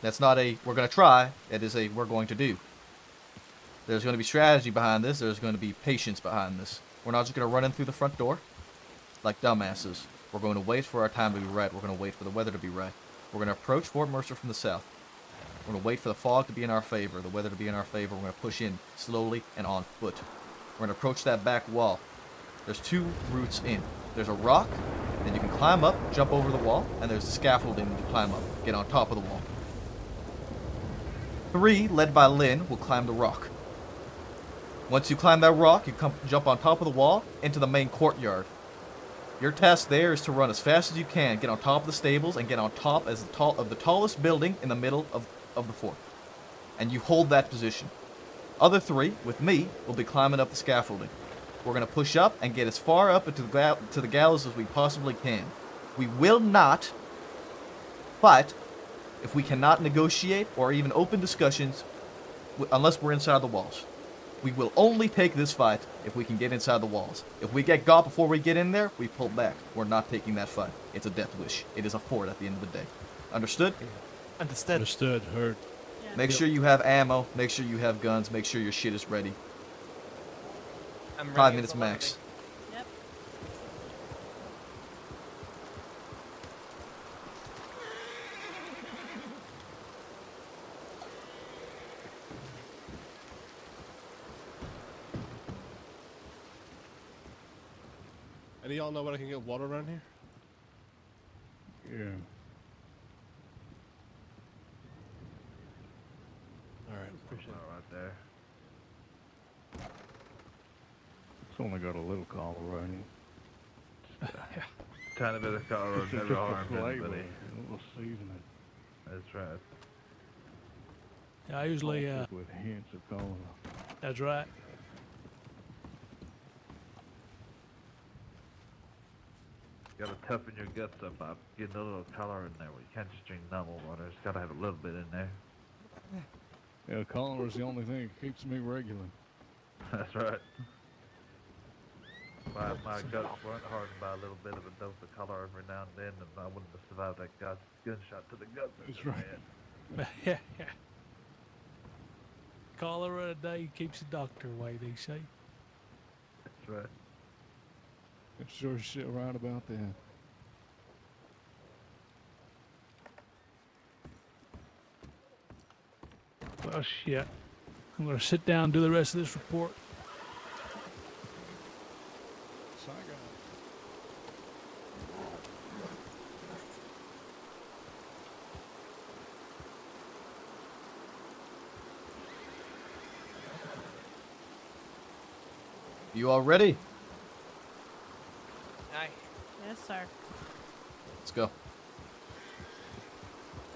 Speaker 1: That's not a we're going to try, it is a we're going to do. There's going to be strategy behind this, there's going to be patience behind this. We're not just going to run in through the front door like dumbasses. We're going to wait for our time to be right, we're going to wait for the weather to be right. We're going to approach Fort Mercer from the south. We're gonna wait for the fog to be in our favor, the weather to be in our favor. We're gonna push in slowly and on foot. We're gonna approach that back wall. There's 2 routes in. There's a rock, and you can climb up, jump over the wall, and there's the scaffolding to climb up, get on top of the wall. 3, led by Lynn, will climb the rock. Once you climb that rock, you jump on top of the wall into the main courtyard. Your task there is to run as fast as you can, get on top of the stables, and get on top of the tallest building in the middle of the fort. And you hold that position. Other 3, with me, will be climbing up the scaffolding. We're going to push up and get as far up to the gallows as we possibly can. We will not fight if we cannot negotiate or even open discussions unless we're inside the walls. We will only take this fight if we can get inside the walls. If we get got before we get in there, we pull back. We're not taking that fight. It's a death wish. It is a fort at the end of the day. Understood?
Speaker 15: Understood.
Speaker 16: Understood. Heard.
Speaker 1: Make sure you have ammo. Make sure you have guns. Make sure your shit is ready.
Speaker 2: I'm
Speaker 1: 5
Speaker 2: ready
Speaker 1: minutes
Speaker 2: as well,
Speaker 1: max.
Speaker 11: Yep.
Speaker 16: Any of y'all know where I can get water around here?
Speaker 3: Yeah.
Speaker 16: Alright.
Speaker 5: Appreciate it right there. It's only got a little collar on it. Tiny bit of collar,
Speaker 3: It's
Speaker 5: never
Speaker 3: just a
Speaker 5: harmed
Speaker 3: flavor,
Speaker 5: anybody.
Speaker 3: a little seasoning.
Speaker 5: That's right.
Speaker 18: Yeah, I usually,
Speaker 3: Salted with hints of color.
Speaker 18: that's right.
Speaker 5: You gotta toughen your guts up by getting a little color in there. You can't just drink normal water. It's gotta have a little bit in there.
Speaker 3: Yeah, collar is the only thing that keeps me regular.
Speaker 5: That's right. My guts weren't hardened by a little bit of a dose of color every now and then, and I wouldn't have survived that gunshot to the gut.
Speaker 3: That's right.
Speaker 18: Yeah. Cholera a day keeps the doctor away, they say.
Speaker 5: That's right.
Speaker 3: It's sure shit right about that.
Speaker 18: Well, shit. I'm gonna sit down and do the rest of this report.
Speaker 1: You all ready?
Speaker 2: Aye.
Speaker 11: Yes, sir.
Speaker 1: Let's go.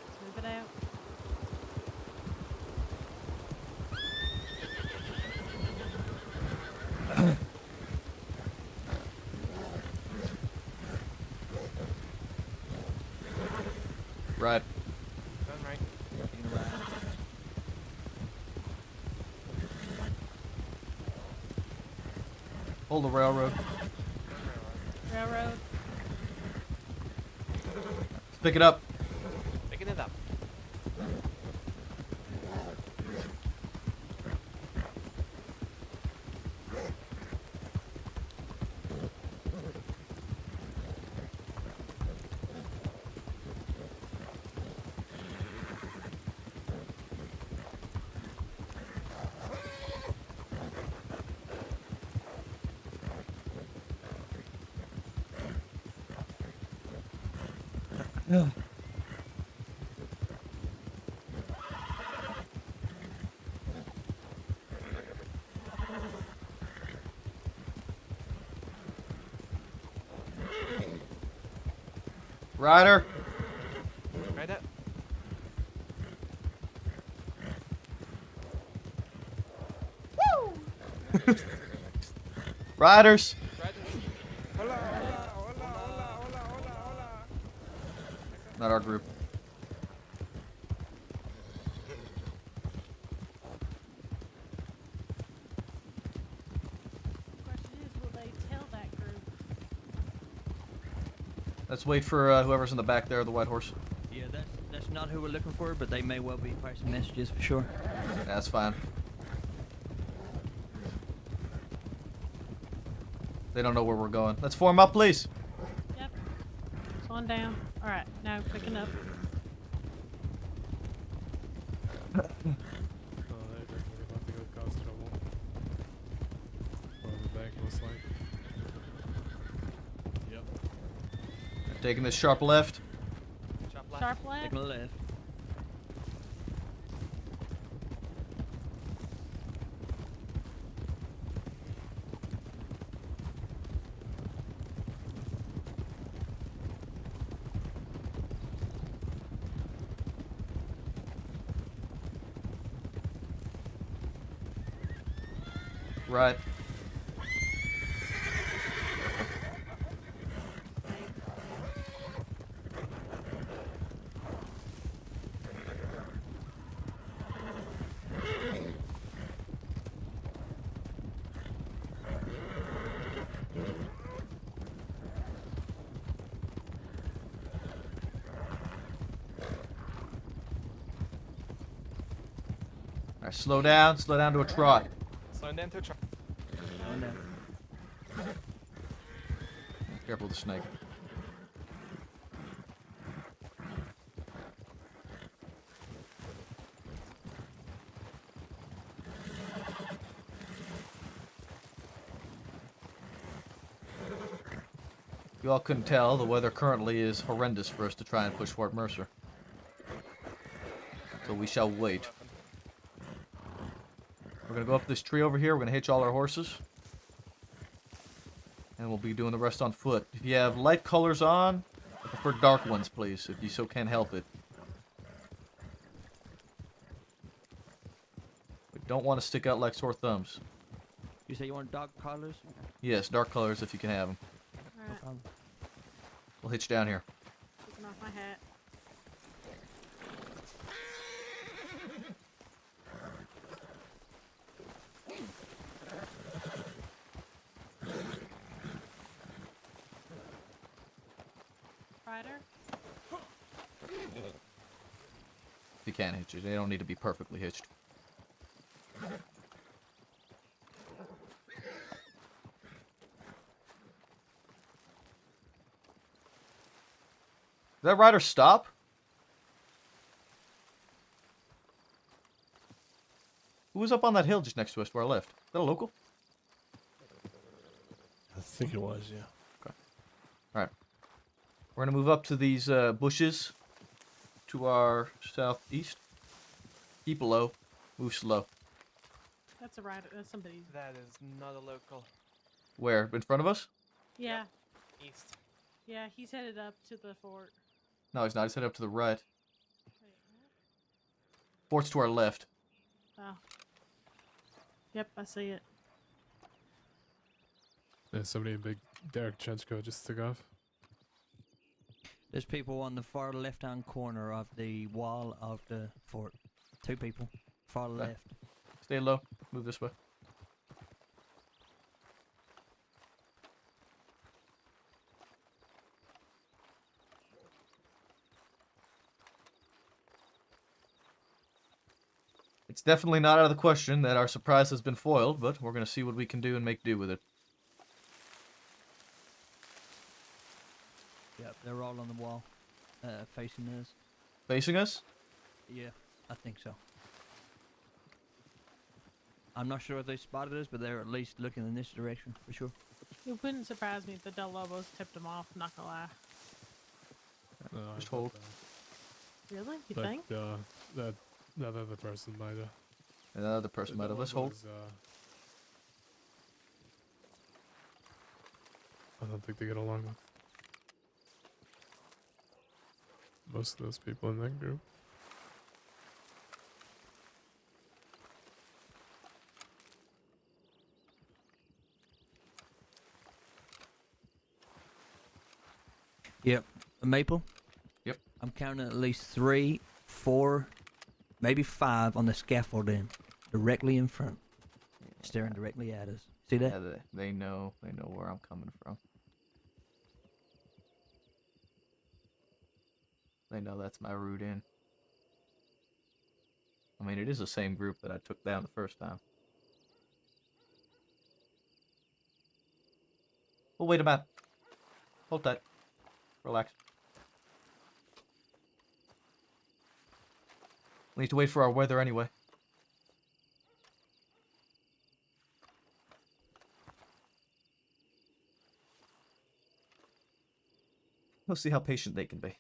Speaker 11: Let's move it out.
Speaker 1: Right.
Speaker 2: Going right.
Speaker 1: Hold the railroad.
Speaker 11: Railroad.
Speaker 1: Pick it up.
Speaker 2: Picking it up.
Speaker 1: Yeah. Ryder.
Speaker 2: Right up.
Speaker 1: Riders. Not our group.
Speaker 11: Question is, will they tell that group?
Speaker 1: Let's wait for whoever's in the back there, the white horse.
Speaker 9: Yeah, that's not who we're looking for, but they may well be passing messages for sure.
Speaker 1: That's fine. They don't know where we're going. Let's form up, please.
Speaker 11: Yep. Slowing down. Alright, now picking up.
Speaker 1: Taking this sharp left.
Speaker 11: Sharp left.
Speaker 9: Taking a left.
Speaker 1: Right. Alright, slow down to a trot.
Speaker 15: Slow down to a trot.
Speaker 1: Careful with the snake. You all couldn't tell, the weather currently is horrendous for us to try and push Fort Mercer. So we shall wait. We're gonna go up this tree over here, we're gonna hitch all our horses. And we'll be doing the rest on foot. If you have light colors on, I prefer dark ones, please, if you so can help it. We don't want to stick out like sore thumbs.
Speaker 9: You say you want dark colors?
Speaker 1: Yes, dark colors if you can have them.
Speaker 11: Alright.
Speaker 1: We'll hitch down here.
Speaker 11: Taking off my hat. Rider?
Speaker 1: If you can hitch it. They don't need to be perfectly hitched. Did that rider stop? Who was up on that hill just next to us to our left? Is that a local?
Speaker 16: I think it was, yeah.
Speaker 1: Okay. Alright. We're going to move up to these bushes to our southeast. Keep low. Move slow.
Speaker 11: That's a rider. That's somebody.
Speaker 15: That is not a local.
Speaker 1: Where? In front of us?
Speaker 11: Yeah.
Speaker 15: East.
Speaker 11: Yeah, he's headed up to the fort.
Speaker 1: No, he's not. He's headed up to the right. Fort's to our left.
Speaker 11: Oh. Yep, I see it.
Speaker 13: There's somebody in big Derek trench coat just took off.
Speaker 9: There's people on the far left-hand corner of the wall of the fort. 2 people. Far
Speaker 1: Okay.
Speaker 9: left.
Speaker 1: Stay low. Move this way. It's definitely not out of the question that our surprise has been foiled, but we're going to see what we can do and make do with it.
Speaker 9: Yep, they're all on the wall, facing us.
Speaker 1: Facing us?
Speaker 9: Yeah, I think so. I'm not sure if they spotted us, but they're at least looking in this direction, for sure.
Speaker 11: It wouldn't surprise me if the Del Lobos tipped him off, not gonna lie.
Speaker 13: No,
Speaker 1: Just hold.
Speaker 11: Really? You
Speaker 13: Like,
Speaker 11: think?
Speaker 13: that other person might have.
Speaker 1: Another person might have. Let's hold.
Speaker 13: I don't think they get along with most of those people in that group.
Speaker 9: Yep. A maple?
Speaker 1: Yep.
Speaker 9: I'm counting at least 3, 4, maybe 5 on the scaffolding, directly in front, staring directly at us. See that?
Speaker 1: Yeah, they know where I'm coming from. They know that's my route in. I mean, it is the same group that I took down the first time. Well, wait a minute. Hold tight. Relax. We need to wait for our weather anyway. We'll see how patient they can be.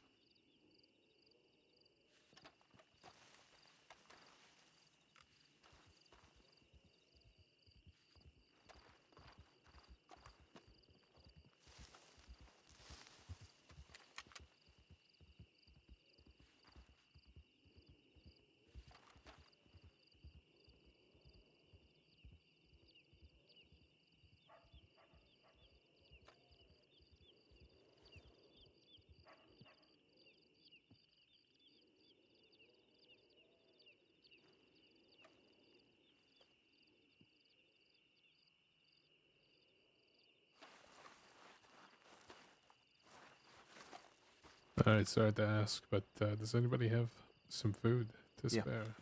Speaker 13: Alright, sorry to ask, but does anybody have some food to
Speaker 1: Yeah.
Speaker 13: spare?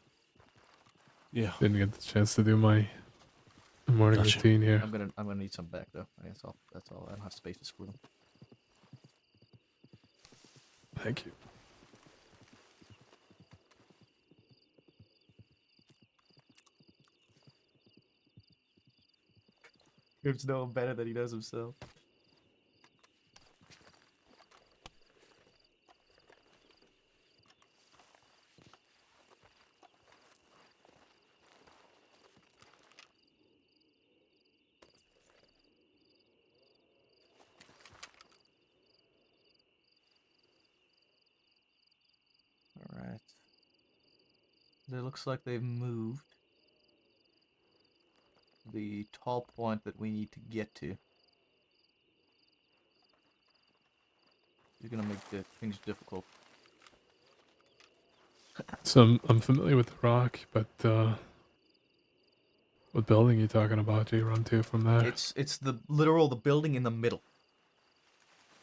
Speaker 16: Yeah.
Speaker 13: Didn't get the chance to do my morning
Speaker 16: Gotcha.
Speaker 13: routine here.
Speaker 1: I'm gonna need some back though. That's all. That's all. I don't have space to screw them.
Speaker 13: Thank you.
Speaker 1: Gives no better than he does himself. Alright. It looks like they've moved the tall point that we need to get to. You're gonna make things difficult.
Speaker 13: So I'm familiar with the rock, but what building are you talking about? Do you run to from there?
Speaker 1: It's the building in the middle.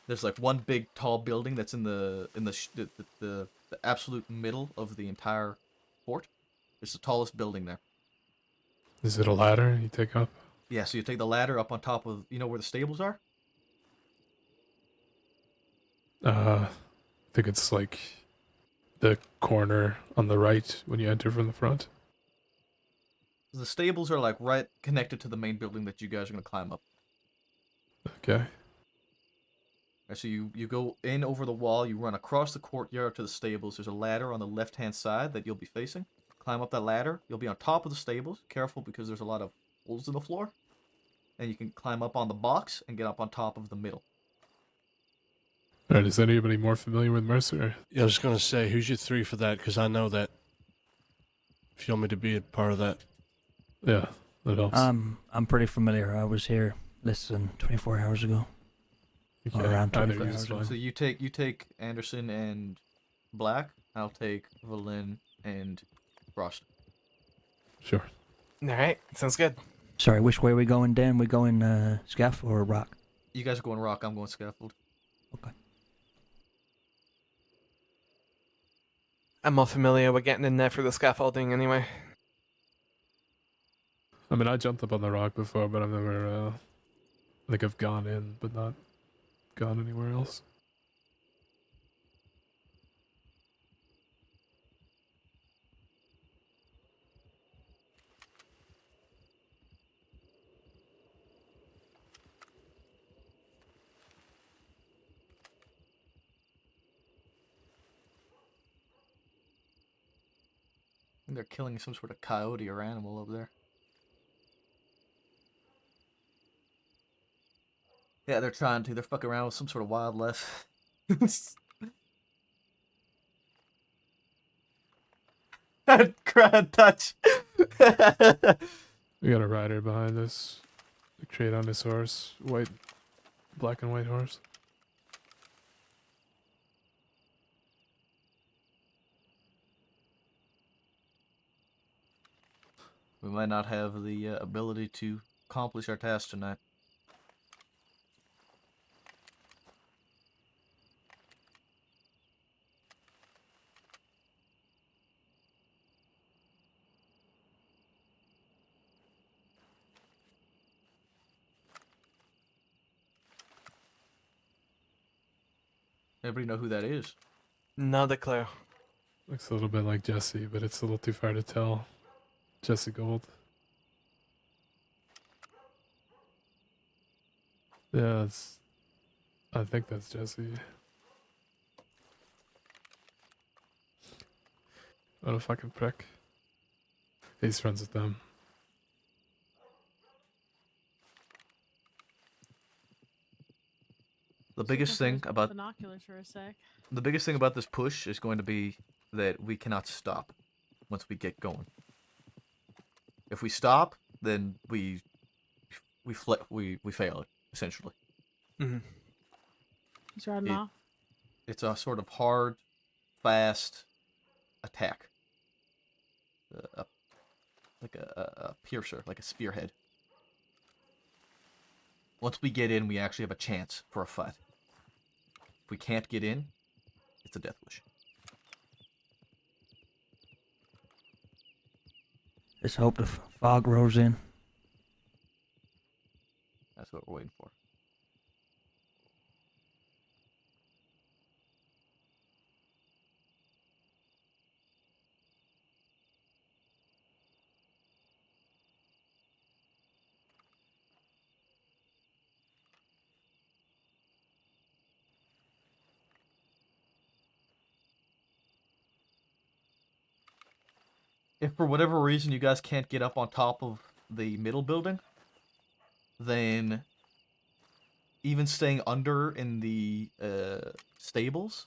Speaker 1: There's like one big tall building that's in the absolute middle of the entire fort. It's the tallest building there.
Speaker 13: Is it a ladder you take up?
Speaker 1: Yeah, so you take the ladder up on top of, you know where the stables are?
Speaker 13: I think it's like the corner on the right when you enter from the front.
Speaker 1: The stables are like right connected to the main building that you guys are gonna climb up.
Speaker 13: Okay.
Speaker 1: Right, so you go in over the wall, you run across the courtyard to the stables. There's a ladder on the left-hand side that you'll be facing. Climb up that ladder. You'll be on top of the stables. Careful because there's a lot of holes in the floor. And you can climb up on the box and get up on top of the middle.
Speaker 13: Alright, is anybody more familiar with Mercer?
Speaker 16: Yeah, I was going to say, who's your three for that? Because I know that. If you want me to be a part of that.
Speaker 13: Yeah, that helps.
Speaker 9: I'm pretty familiar. I was here less than 24 hours ago. Or around 24 hours ago.
Speaker 1: So you take Anderson and Black. I'll take Valin and Frost.
Speaker 13: Sure.
Speaker 15: Alright, sounds good.
Speaker 9: Sorry, which way are we going, Dan? We going scaff or rock?
Speaker 1: You guys are going rock, I'm going scaffold.
Speaker 9: Okay.
Speaker 15: I'm more familiar with getting in there for the scaffolding anyway.
Speaker 13: I mean, I jumped up on the rock before, but I've never, I think I've gone in, but not gone anywhere else.
Speaker 1: I think they're killing some sort of coyote or animal over there. Yeah, they're trying to. They're fucking around with some sort of wildlife. Crowd touch.
Speaker 13: We got a rider behind us. The crate on his horse. Black and white horse.
Speaker 1: We might not have the ability to accomplish our task tonight. Everybody know who that is?
Speaker 15: Not a clue.
Speaker 13: Looks a little bit like Jesse, but it's a little too far to tell. Jesse Gold. Yeah, I think that's Jesse. What a fucking prick. He's friends with them.
Speaker 1: The biggest thing about
Speaker 11: binoculars for a sec.
Speaker 1: the biggest thing about this push is going to be that we cannot stop once we get going. If we stop, then we fail it essentially.
Speaker 11: He's riding
Speaker 1: It-
Speaker 11: off.
Speaker 1: It's a sort of hard, fast attack. Like a piercer, like a spearhead. Once we get in, we actually have a chance for a fight. If we can't get in, it's a death wish.
Speaker 9: Let's hope the fog rolls in.
Speaker 1: That's what we're waiting for. If for whatever reason you guys can't get up on top of the middle building, then even staying under in the stables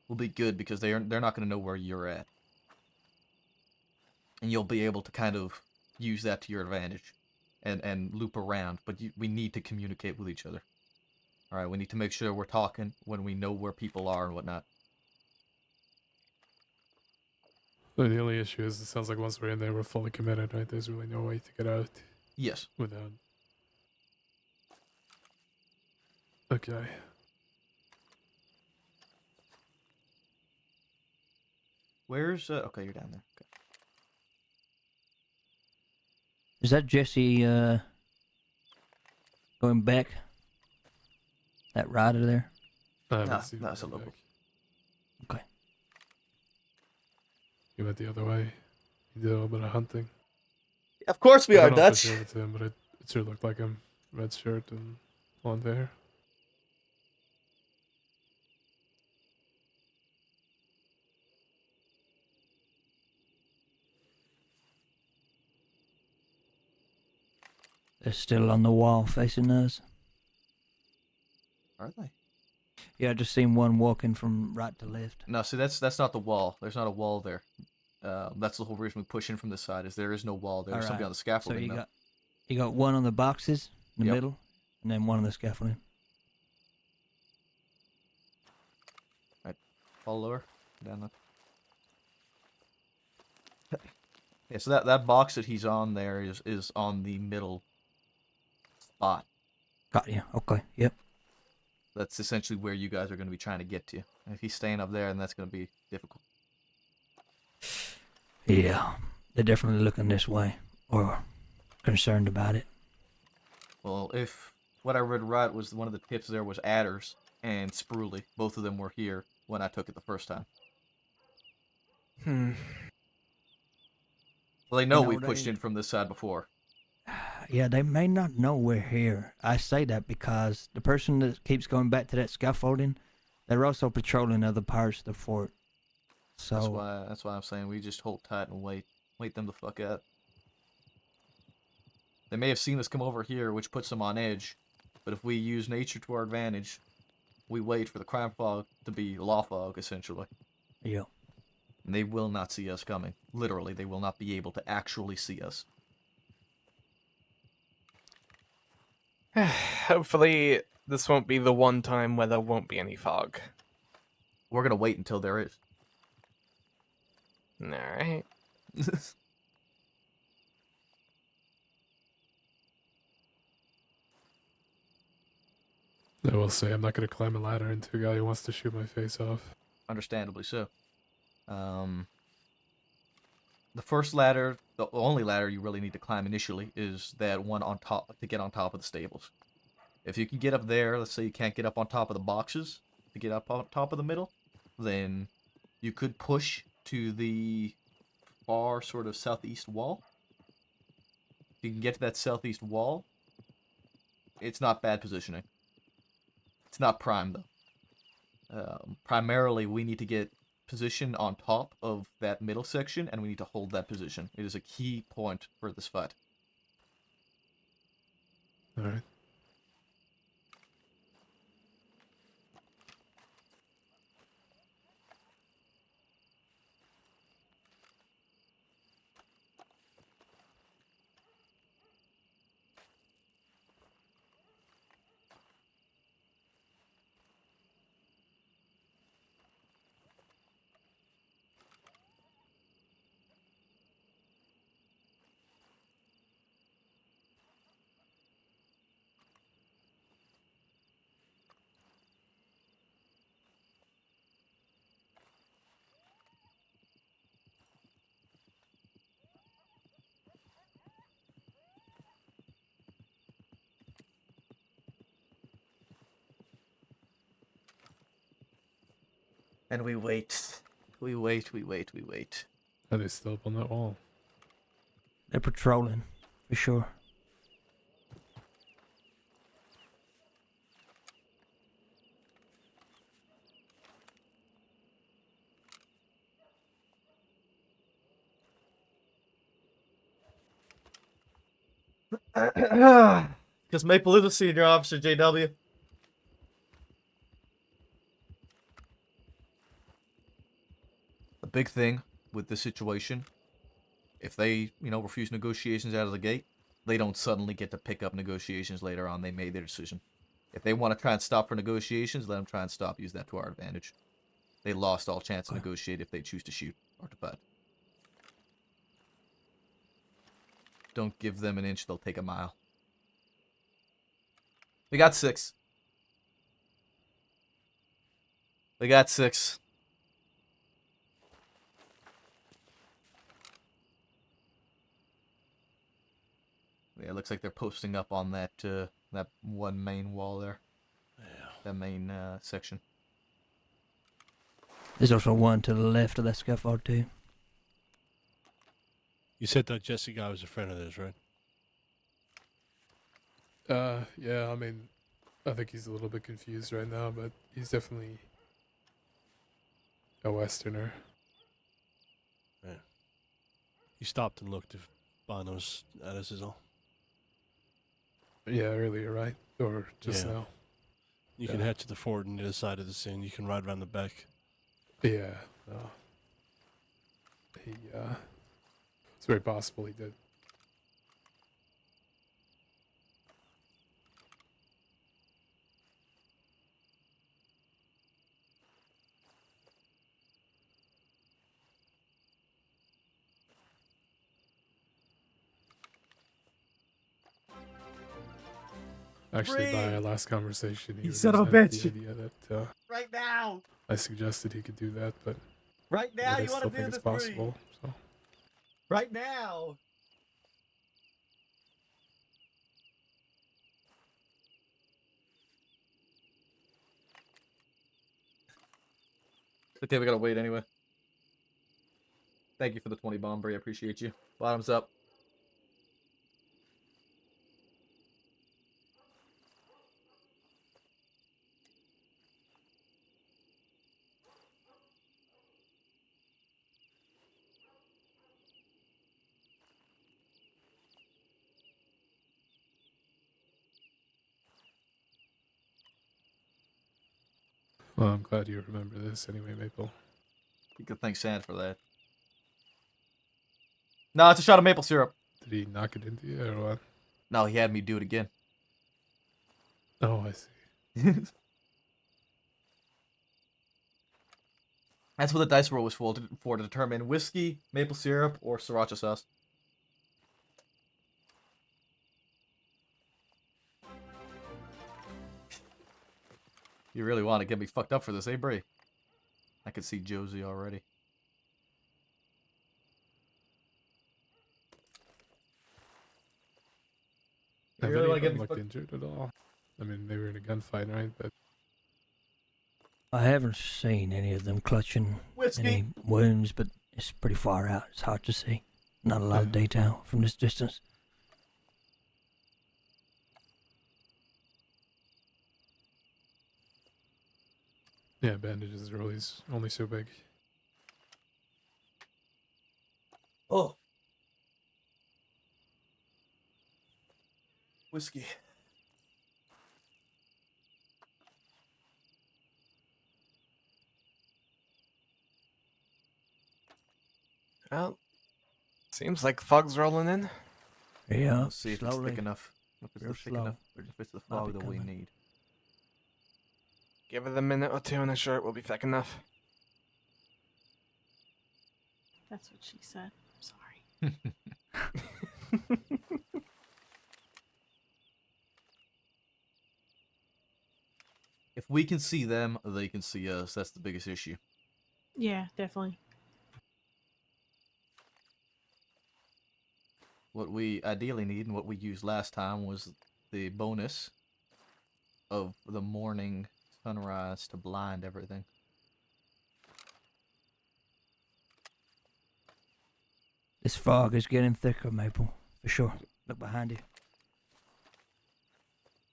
Speaker 1: will be good because they're not going to know where you're at, and you'll be able to kind of use that to your advantage, and loop around. But we need to communicate with each other. All right, we need to make sure we're talking when we know where people are and whatnot.
Speaker 13: The only issue is it sounds like once we're in there, we're fully committed, right? There's really no way to get out.
Speaker 1: Yes.
Speaker 13: Without. Okay.
Speaker 1: Where's okay? You're down there. Okay.
Speaker 9: Is that Jesse going back? That rider there?
Speaker 13: No,
Speaker 1: that's a local.
Speaker 9: Okay.
Speaker 13: He went the other way. He did a little bit of hunting.
Speaker 1: Of course we
Speaker 13: I
Speaker 1: are
Speaker 13: don't know
Speaker 1: Dutch.
Speaker 13: for sure it's him, but it sure looked like him. Red shirt and blonde hair.
Speaker 9: They're still on the wall facing us.
Speaker 1: Are they?
Speaker 9: Yeah, I just seen one walking from right to left.
Speaker 1: No, see that's not the wall. There's not a wall there. That's the whole reason we push in from this side. Is there is no wall. There's somebody on the scaffolding.
Speaker 9: So you got one on the boxes in the
Speaker 1: Yep.
Speaker 9: middle, and then one on the scaffolding.
Speaker 1: Right, follow her down the. Yeah, so that box that he's on there is on the middle spot.
Speaker 9: Got you. Okay. Yep.
Speaker 1: That's essentially where you guys are going to be trying to get to. And if he's staying up there, then that's going to be difficult.
Speaker 9: Yeah, they're definitely looking this way, or concerned about it.
Speaker 1: Well, if what I read right was one of the tips there was adders and Spruely. Both of them were here when I took it the first time. Well, they know we pushed in from this side before.
Speaker 9: Yeah, they may not know we're here. I say that because the person that keeps going back to that scaffolding, they're also patrolling other parts of the fort. So
Speaker 1: That's why I'm saying we just hold tight and wait them the fuck out. They may have seen us come over here, which puts them on edge. But if we use nature to our advantage, we wait for the crime fog to be law fog, essentially.
Speaker 9: Yeah.
Speaker 1: And they will not see us coming. Literally, they will not be able to actually see us.
Speaker 15: Hopefully, this won't be the one time where there won't be any fog.
Speaker 1: We're gonna wait until there is.
Speaker 15: Alright.
Speaker 13: I will say, I'm not going to climb a ladder into a guy who wants to shoot my face off.
Speaker 1: Understandably so. The first ladder, the only ladder you really need to climb initially, is that one on top to get on top of the stables. If you can get up there, let's say you can't get up on top of the boxes to get up on top of the middle, then you could push to the far sort of southeast wall. If you can get to that southeast wall, it's not bad positioning. It's not prime though. Primarily, we need to get position on top of that middle section, and we need to hold that position. It is a key point for this fight.
Speaker 13: All right.
Speaker 1: And we wait. We wait, we wait, we wait.
Speaker 13: Are they still up on that wall?
Speaker 9: They're patrolling, for sure.
Speaker 1: Because Maple is a senior officer, JW. The big thing with this situation, if they, refuse negotiations out of the gate, they don't suddenly get to pick up negotiations later on. They made their decision. If they want to try and stop for negotiations, let them try and stop. Use that to our advantage. They lost all chance to negotiate if they choose to shoot or to fight. Don't give them an inch, they'll take a mile. We got 6. We got 6. Yeah, it looks like they're posting up on that that one main wall there.
Speaker 16: Yeah.
Speaker 1: That main section.
Speaker 9: There's also one to the left of that scaffold too.
Speaker 16: You said that Jesse guy was a friend of theirs, right?
Speaker 13: Yeah, I mean, I think he's a little bit confused right now, but he's definitely a Westerner.
Speaker 16: Yeah. He stopped and looked if Bono's at us is all.
Speaker 13: Yeah, earlier, right? Or just now?
Speaker 16: You can head to the fort on the other side of the scene. You can ride around the back.
Speaker 13: Yeah. It's very possible he did. Actually, by our last conversation, he
Speaker 1: son of a
Speaker 13: resented
Speaker 1: bitch.
Speaker 13: the idea that
Speaker 1: Right now!
Speaker 13: I suggested he could do that, but
Speaker 1: Right now,
Speaker 13: I
Speaker 1: you want
Speaker 13: still
Speaker 1: to
Speaker 13: think
Speaker 1: do
Speaker 13: it's
Speaker 1: this,
Speaker 13: possible. So
Speaker 1: Right now! Okay, we gotta wait anyway. Thank you for the 20 bomb, Brie. I appreciate you. Bottoms up.
Speaker 13: well, I'm glad you remember this anyway, Maple.
Speaker 1: You could thank Sand for that. No, it's a shot of maple syrup.
Speaker 13: Did he knock it into you or what?
Speaker 1: No, he had me do it again.
Speaker 13: Oh, I see.
Speaker 1: That's what the dice roll was for to determine whiskey, maple syrup, or sriracha sauce. You really want to get me fucked up for this, eh, Brie? I could see Josie already. You
Speaker 13: Have
Speaker 1: really
Speaker 13: any
Speaker 1: want
Speaker 13: of
Speaker 1: to get
Speaker 13: them
Speaker 1: me
Speaker 13: looked
Speaker 1: fucked?
Speaker 13: injured at all? I mean, they were in a gunfight, right? But
Speaker 9: I haven't seen any of them clutching any wounds, but it's pretty far out. It's hard to see. Not a lot of detail from this distance.
Speaker 13: yeah, bandages are always only so big.
Speaker 1: whiskey.
Speaker 15: Well, seems like fog's rolling in.
Speaker 9: Yeah,
Speaker 1: We'll see if it's
Speaker 9: slowly.
Speaker 1: thick enough. If it's
Speaker 9: Real
Speaker 1: thick
Speaker 9: slow.
Speaker 1: enough, or if it's the
Speaker 9: Might
Speaker 1: fog
Speaker 9: be
Speaker 1: that we
Speaker 9: coming.
Speaker 1: need.
Speaker 15: Give it a minute or two and I'm sure it will be thick enough.
Speaker 11: That's what she said. I'm sorry.
Speaker 1: If we can see them, they can see us. That's the biggest issue.
Speaker 11: Yeah, definitely.
Speaker 1: What we ideally need and what we used last time was the bonus of the morning sunrise to blind everything.
Speaker 9: This fog is getting thicker, Maple. For sure. Look behind you.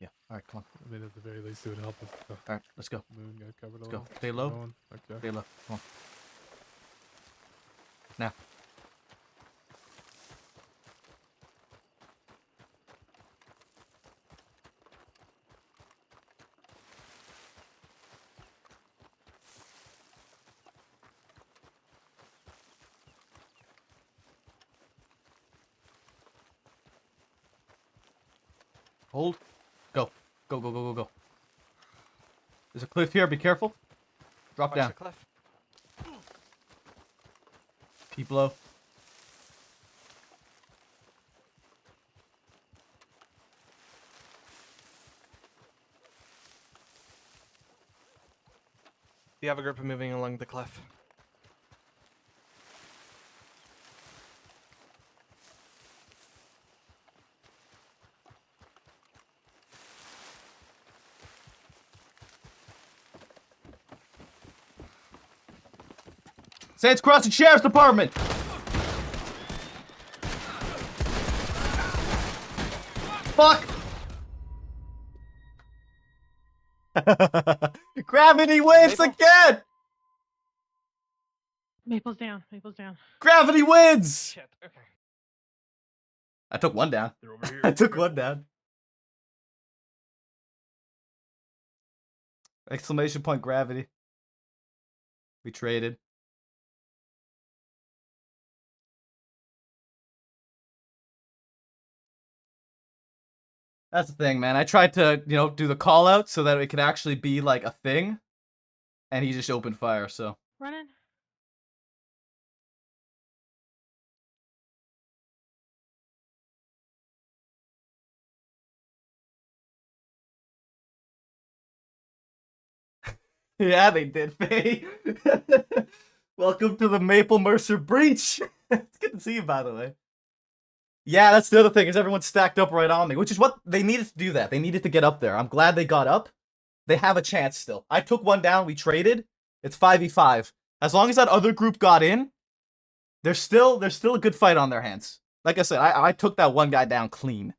Speaker 1: Yeah. All right, come on.
Speaker 13: I mean, at the very least, it would help if the
Speaker 1: All right, let's go.
Speaker 13: moon got covered a
Speaker 1: Let's go.
Speaker 13: little.
Speaker 1: Stay low.
Speaker 13: Going. Okay.
Speaker 1: Stay low. Come on. Now. Hold. Go. Go, go, go, go, go. There's a cliff here. Be careful. Drop
Speaker 15: Watch
Speaker 1: down.
Speaker 15: the cliff.
Speaker 1: Keep low.
Speaker 15: The other group are moving along the cliff.
Speaker 1: Sands Crossing Sheriff's Department! Fuck! Gravity wins
Speaker 15: Maple?
Speaker 1: again!
Speaker 11: Maple's down. Maple's down.
Speaker 1: Gravity wins!
Speaker 15: Shit, okay.
Speaker 1: I took one down.
Speaker 15: They're over here.
Speaker 1: I took one down. Exclamation point gravity. We traded. That's the thing, man. I tried to, do the call out so that it could actually be like a thing. And he just opened fire, so.
Speaker 11: Running.
Speaker 1: Yeah, they did, Faye. Welcome to the Maple Mercer Breach. It's good to see you, by the way. Yeah, that's the other thing, is everyone's stacked up right on me, which is what they needed to do that. They needed to get up there. I'm glad they got up. They have a chance still. I took one down, we traded. It's 5v5. As long as that other group got in, there's still a good fight on their hands. Like I said, I took that one guy down clean.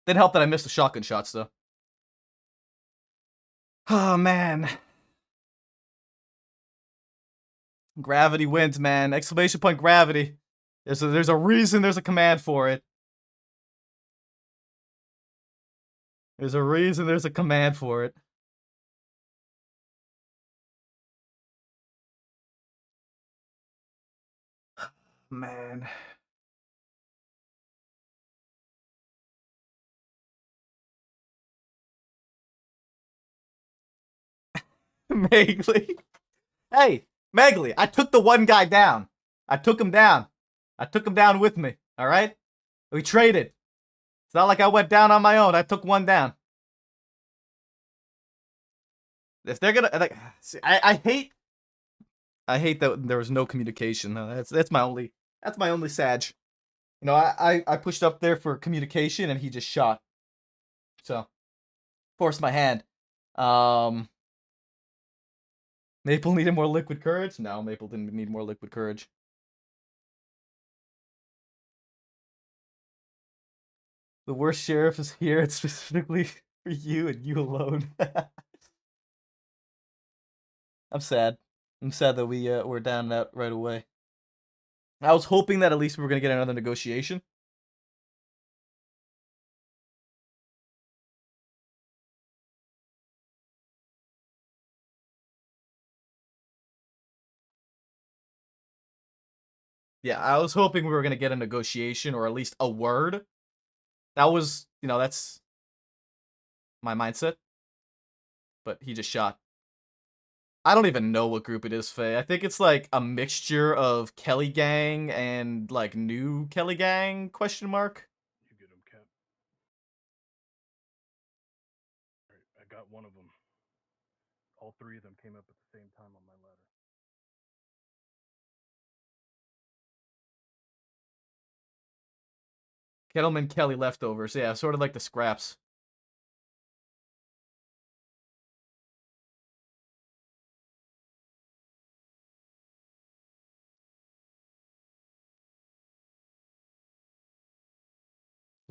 Speaker 1: Didn't help that I missed the shotgun shots, though. Oh, man. Gravity wins, man. Exclamation point gravity. There's a reason there's a command for it. There's a reason there's a command for it. Man. Megley. Hey, Megley, I took the one guy down. I took him down. I took him down with me, alright? We traded. It's not like I went down on my own. I took one down. If they're gonna, like, see, I hate that there was no communication. That's my only sag. I pushed up there for communication and he just shot. So, forced my hand. Maple needed more liquid courage? No, Maple didn't need more liquid courage. The worst sheriff is here. It's specifically for you and you alone. I'm sad. I'm sad that we're down and out right away. I was hoping that at least we were going to get another negotiation. Yeah, I was hoping we were gonna get a negotiation or at least a word. That was, that's my mindset. But he just shot. I don't even know what group it is, Faye. I think it's like a mixture of Kelly Gang and like new Kelly Gang question mark.
Speaker 3: You get him, Cap. Alright, I got one of them. All three of them came up at the same time on my ladder.
Speaker 1: Kettleman Kelly leftovers. Yeah, sort of like the scraps.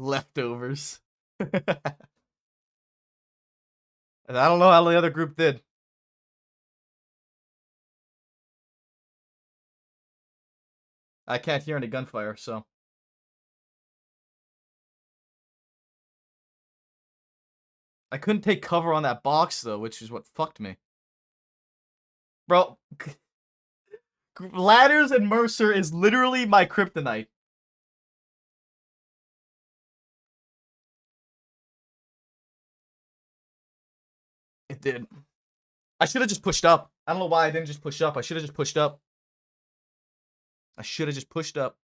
Speaker 1: Leftovers. And I don't know how the other group did. I can't hear any gunfire, so. I couldn't take cover on that box, though, which is what fucked me. Bro, Ladders and Mercer is literally my kryptonite. It did. I should have just pushed up. I don't know why I didn't just push up. I should have just pushed up. I should have just pushed up.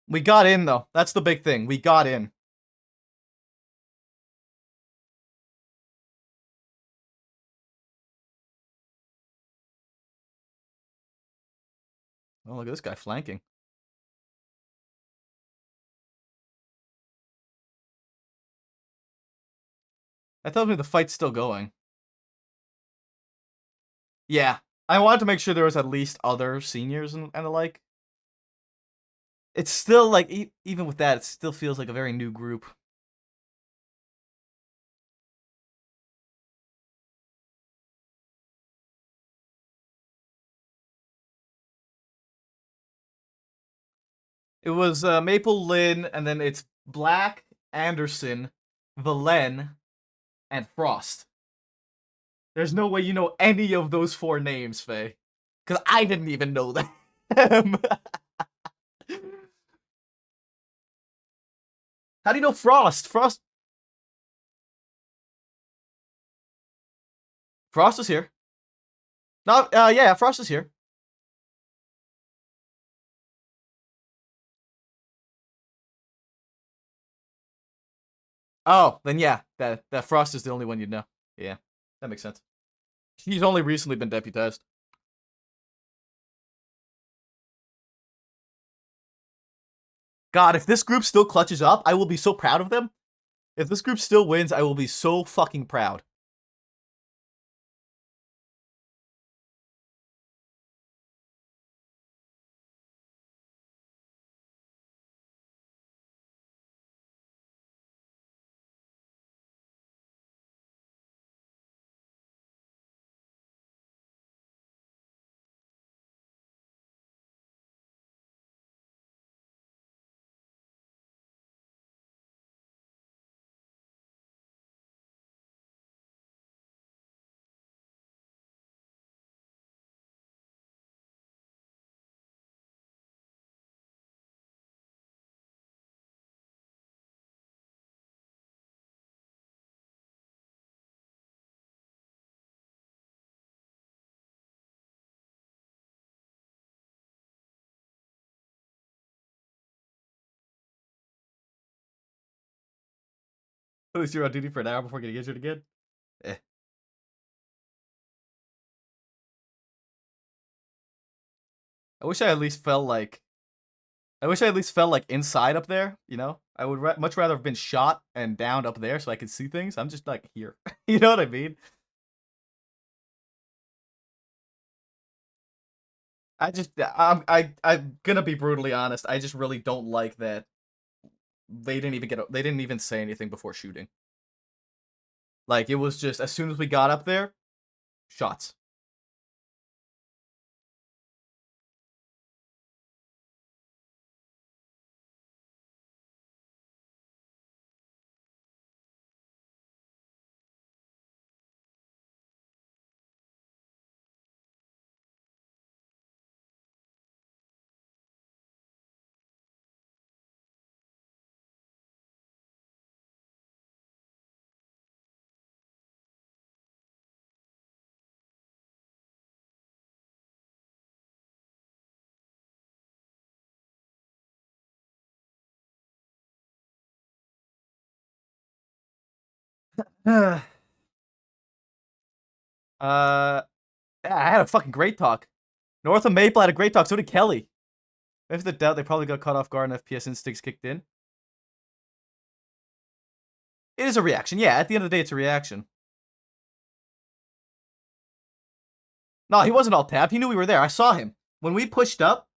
Speaker 1: We got in, though. That's the big thing. We got in. Oh, look at this guy flanking. That tells me the fight's still going. Yeah. I wanted to make sure there was at least other seniors and the like. It's still, like, even with that, it still feels like a very new group. It was Maple Lynn, and then it's Black, Anderson, Valen, and Frost. There's no way you know any of those 4 names, Faye. Because I didn't even know them. How do you know Frost? Frost is here. No, yeah, Frost is here. Oh, then yeah, that Frost is the only one you'd know. Yeah, that makes sense. He's only recently been deputized. God, if this group still clutches up, I will be so proud of them. If this group still wins, I will be so fucking proud. At least you're on duty for an hour before getting injured again. Eh. I wish I at least felt like inside up there, you know? I would much rather have been shot and downed up there so I could see things. I'm just like here. You know what I mean? I'm gonna be brutally honest. I just really don't like that they didn't even say anything before shooting. Like, it was just, as soon as we got up there, shots. Yeah, I had a fucking great talk. North of Maple had a great talk. So did Kelly. If the doubt, they probably got caught off guard and FPS instincts kicked in. It is a reaction. Yeah, at the end of the day, it's a reaction. No, he wasn't all tapped. He knew we were there. I saw him. When we pushed up,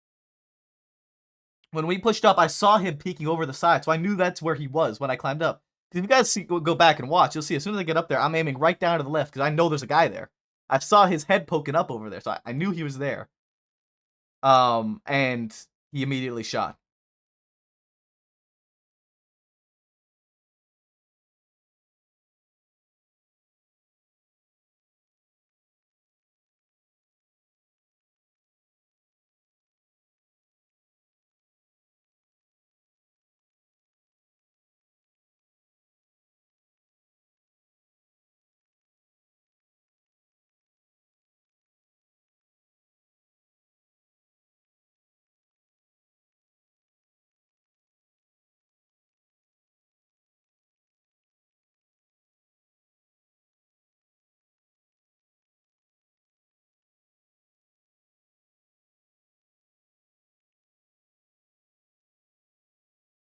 Speaker 1: I saw him peeking over the side. So I knew that's where he was when I climbed up. If you guys go back and watch, you'll see as soon as I get up there, I'm aiming right down to the left because I know there's a guy there. I saw his head poking up over there, so I knew he was there. And he immediately shot.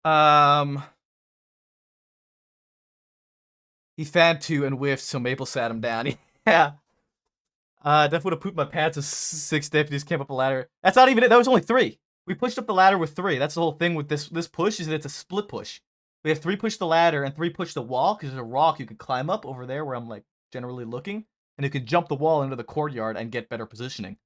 Speaker 1: He fanned two and whiffed, so Maple sat him down. Yeah. Definitely would have pooped my pants if 6 deputies came up a ladder. That's not even it. That was only 3. We pushed up the ladder with 3. That's the whole thing with this push, is that it's a split push. We have 3 push the ladder and 3 push the wall, because there's a rock you can climb up over there where I'm, like, generally looking. And you can jump the wall into the courtyard and get better positioning.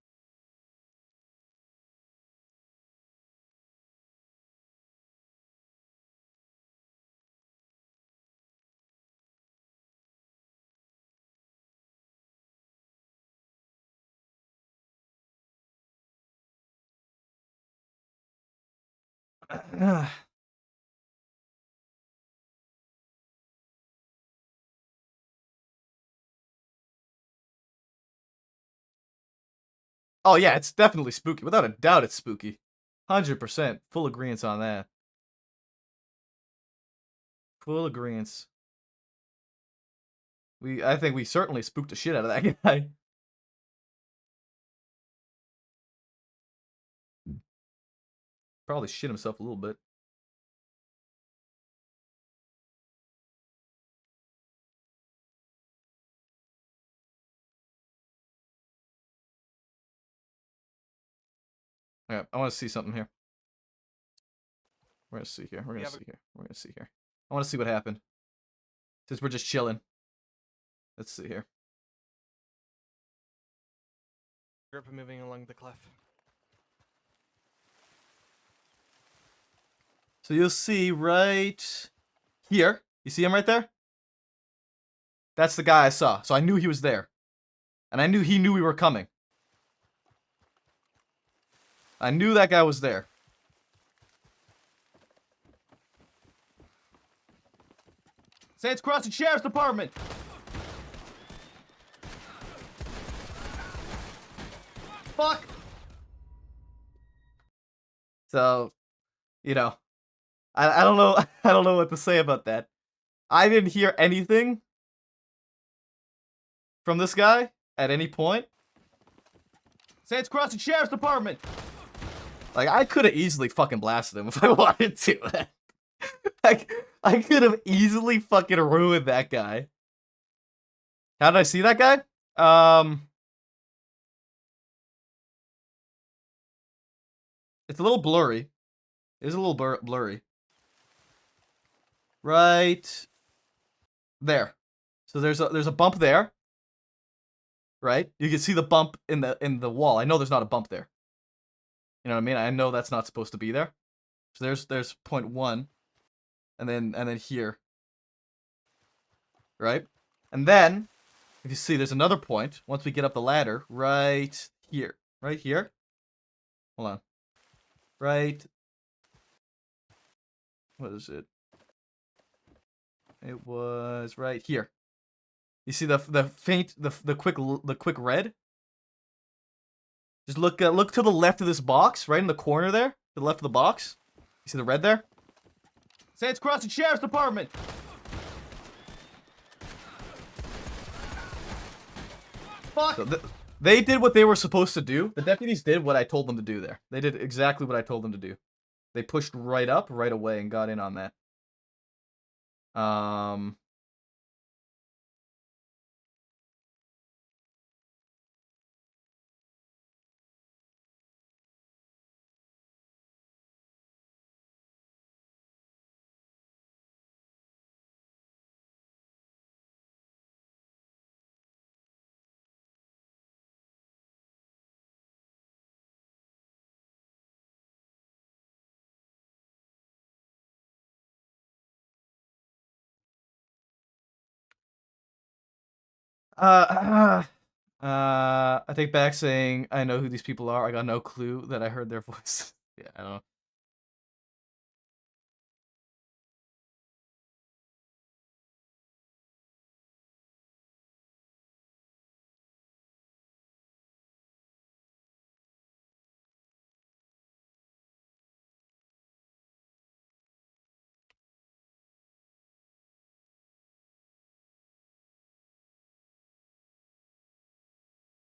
Speaker 1: Oh, yeah, it's definitely spooky. Without a doubt, it's spooky. 100%. Full agreement on that. Full agreement. I think we certainly spooked the shit out of that guy. Probably shit himself a little bit. Yeah, I want to see something here. We're gonna see here. We're gonna see here. We're gonna see here. I want to see what happened. Since we're just chilling. Let's see here.
Speaker 15: Group moving along the cliff.
Speaker 1: So you'll see right here. You see him right there? That's the guy I saw. So I knew he was there. And I knew he knew we were coming. I knew that guy was there. Saints Crossing Sheriff's Department! Fuck! So, you know, I don't know I don't know what to say about that. I didn't hear anything from this guy at any point. Saints Crossing Sheriff's Department! Like, I could have easily fucking blasted him if I wanted to. Like, I could have easily fucking ruined that guy. How did I see that guy? It's a little blurry. It is a little blurry. right there. So there's a bump there, right? You can see the bump in the wall. I know there's not a bump there. You know what I mean? I know that's not supposed to be there. So there's point 1, and then here, right? And then if you see, there's another point once we get up the ladder right here, right here. Hold on, right. What is it? It was right here. You see the faint the quick red. Just look to the left of this box, right in the corner there, to the left of the box. You see the red there? Say it's across the sheriff's department. Fuck. So they did what they were supposed to do. The deputies did what I told them to do there. They did exactly what I told them to do. They pushed right up, right away, and got in on that. I take back saying I know who these people are. I got no clue that I heard their voice. Yeah, I don't know.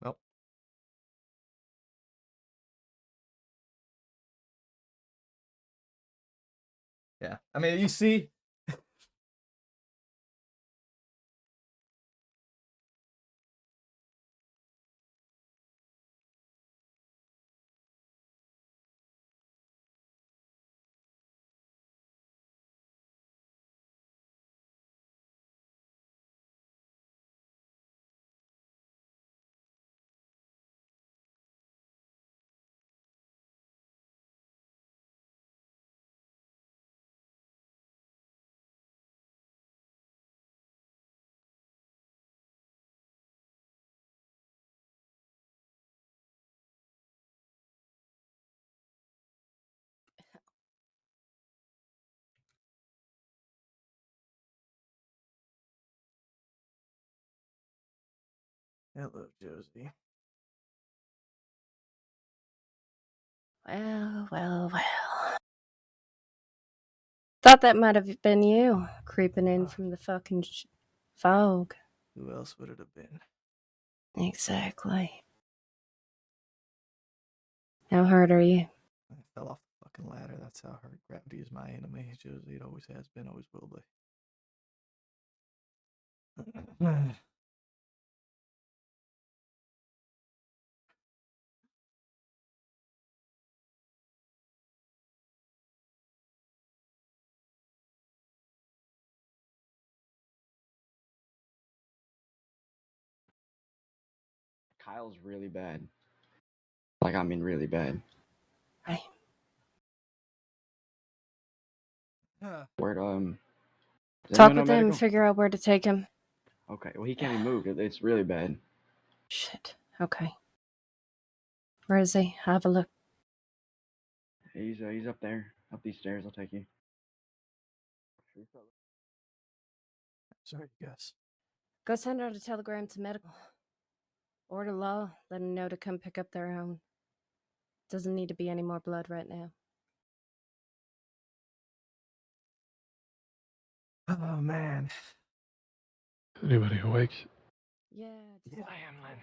Speaker 1: Nope. Yeah, I mean, you see. Hello, Josie.
Speaker 4: Well, well, well. Thought that might have been you creeping in from the fucking fog.
Speaker 1: Who else would it have been?
Speaker 4: Exactly. How hurt are you?
Speaker 1: I fell off the fucking ladder. That's how hurt. Gravity is my enemy, Josie. It always has been, always will be.
Speaker 14: Kyle's really bad. Like, I mean, really bad.
Speaker 4: Right.
Speaker 14: Where to, does
Speaker 4: Talk
Speaker 14: anyone know
Speaker 4: with him and
Speaker 14: medical?
Speaker 4: figure out where to take him.
Speaker 14: Okay, well, he can't be moved. It's really bad.
Speaker 4: Shit. Okay. Where is he? Have a look.
Speaker 14: He's up there. Up these stairs. I'll take you.
Speaker 1: Sorry, guys.
Speaker 4: Go send out a telegram to medical. Or to law. Let them know to come pick up their own. Doesn't need to be any more blood right now.
Speaker 1: Oh, man.
Speaker 13: Anybody awake?
Speaker 4: Yeah.
Speaker 23: I am, Lynn.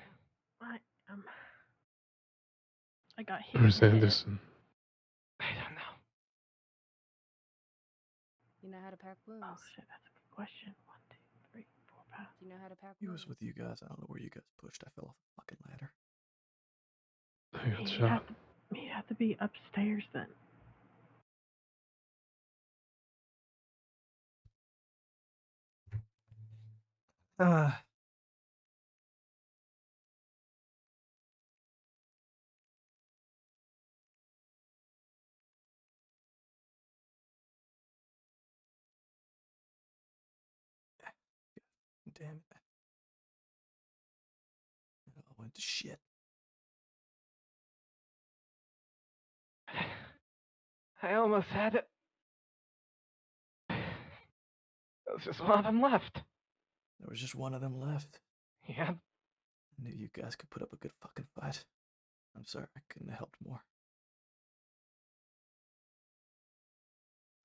Speaker 23: I got hit.
Speaker 13: Where's Anderson?
Speaker 23: I don't know.
Speaker 4: You know how to pack wounds?
Speaker 23: Oh shit, that's a good question. 1, 2, 3, 4 pounds.
Speaker 4: Do you know how to pack
Speaker 1: He
Speaker 4: wounds?
Speaker 1: was with you guys. I don't know where you guys pushed. I fell off the fucking ladder.
Speaker 13: I got shot.
Speaker 23: He'd have to be upstairs then.
Speaker 1: Damn it. It all went to shit.
Speaker 23: I almost had it. There's just one of them left.
Speaker 1: There was just one of them left.
Speaker 23: Yeah.
Speaker 1: I knew you guys could put up a good fucking fight. I'm sorry I couldn't have helped more.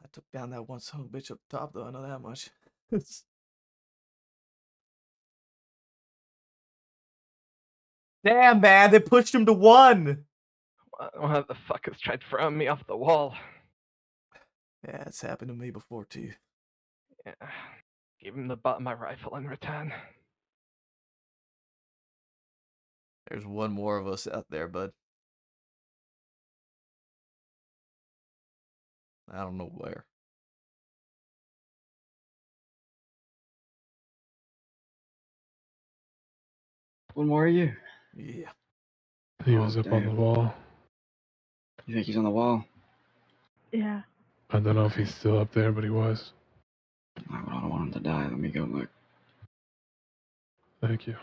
Speaker 1: I took down that one son of a bitch up top, though. I know that much. Damn, man, they pushed him to 1.
Speaker 23: One of the fuckers tried throwing me off the wall.
Speaker 1: Yeah, it's happened to me before, too.
Speaker 23: Yeah. Gave him the butt of my rifle in return.
Speaker 1: There's one more of us out there, bud. I don't know where.
Speaker 14: One more of you?
Speaker 1: Yeah.
Speaker 13: He was up on the wall.
Speaker 14: You think he's on the wall?
Speaker 23: Yeah.
Speaker 13: I don't know if he's still up there, but he was.
Speaker 14: I don't want him to die. Let me go look.
Speaker 13: Thank you.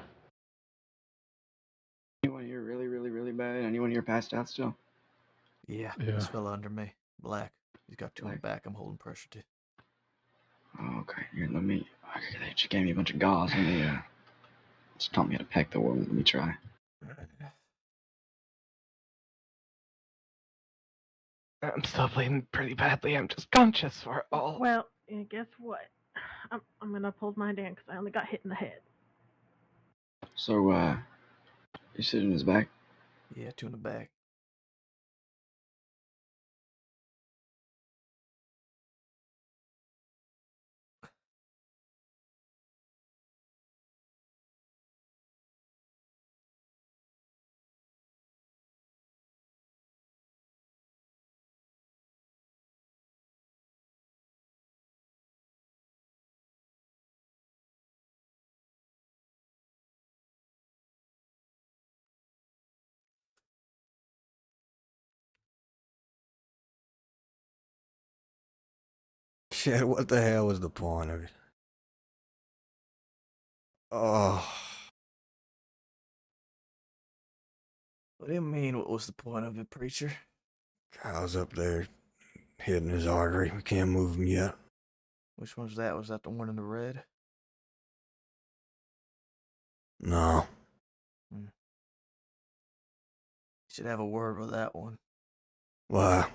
Speaker 14: Anyone here really bad? Anyone here passed out still?
Speaker 1: Yeah, this fella under me. Black. He's got 2 in the back. I'm holding pressure to.
Speaker 14: Oh, okay. Here, let me. They just gave me a bunch of gauze. Let me, just taught me how to peck the wound. Let me try.
Speaker 23: I'm still bleeding pretty badly. I'm just conscious for it all. Well, yeah, guess what? I'm gonna pull mine down because I only got hit in the head.
Speaker 14: So, you sit in his back?
Speaker 1: Yeah, 2 in the back.
Speaker 9: Shit, what the hell was the point of it? Oh.
Speaker 1: What do you mean, what was the point of it, preacher?
Speaker 9: Kyle's up there hitting his artery. We can't move him yet.
Speaker 1: Which one's that? Was that the one in the red?
Speaker 9: No.
Speaker 1: You should have a word with that one.
Speaker 9: Why?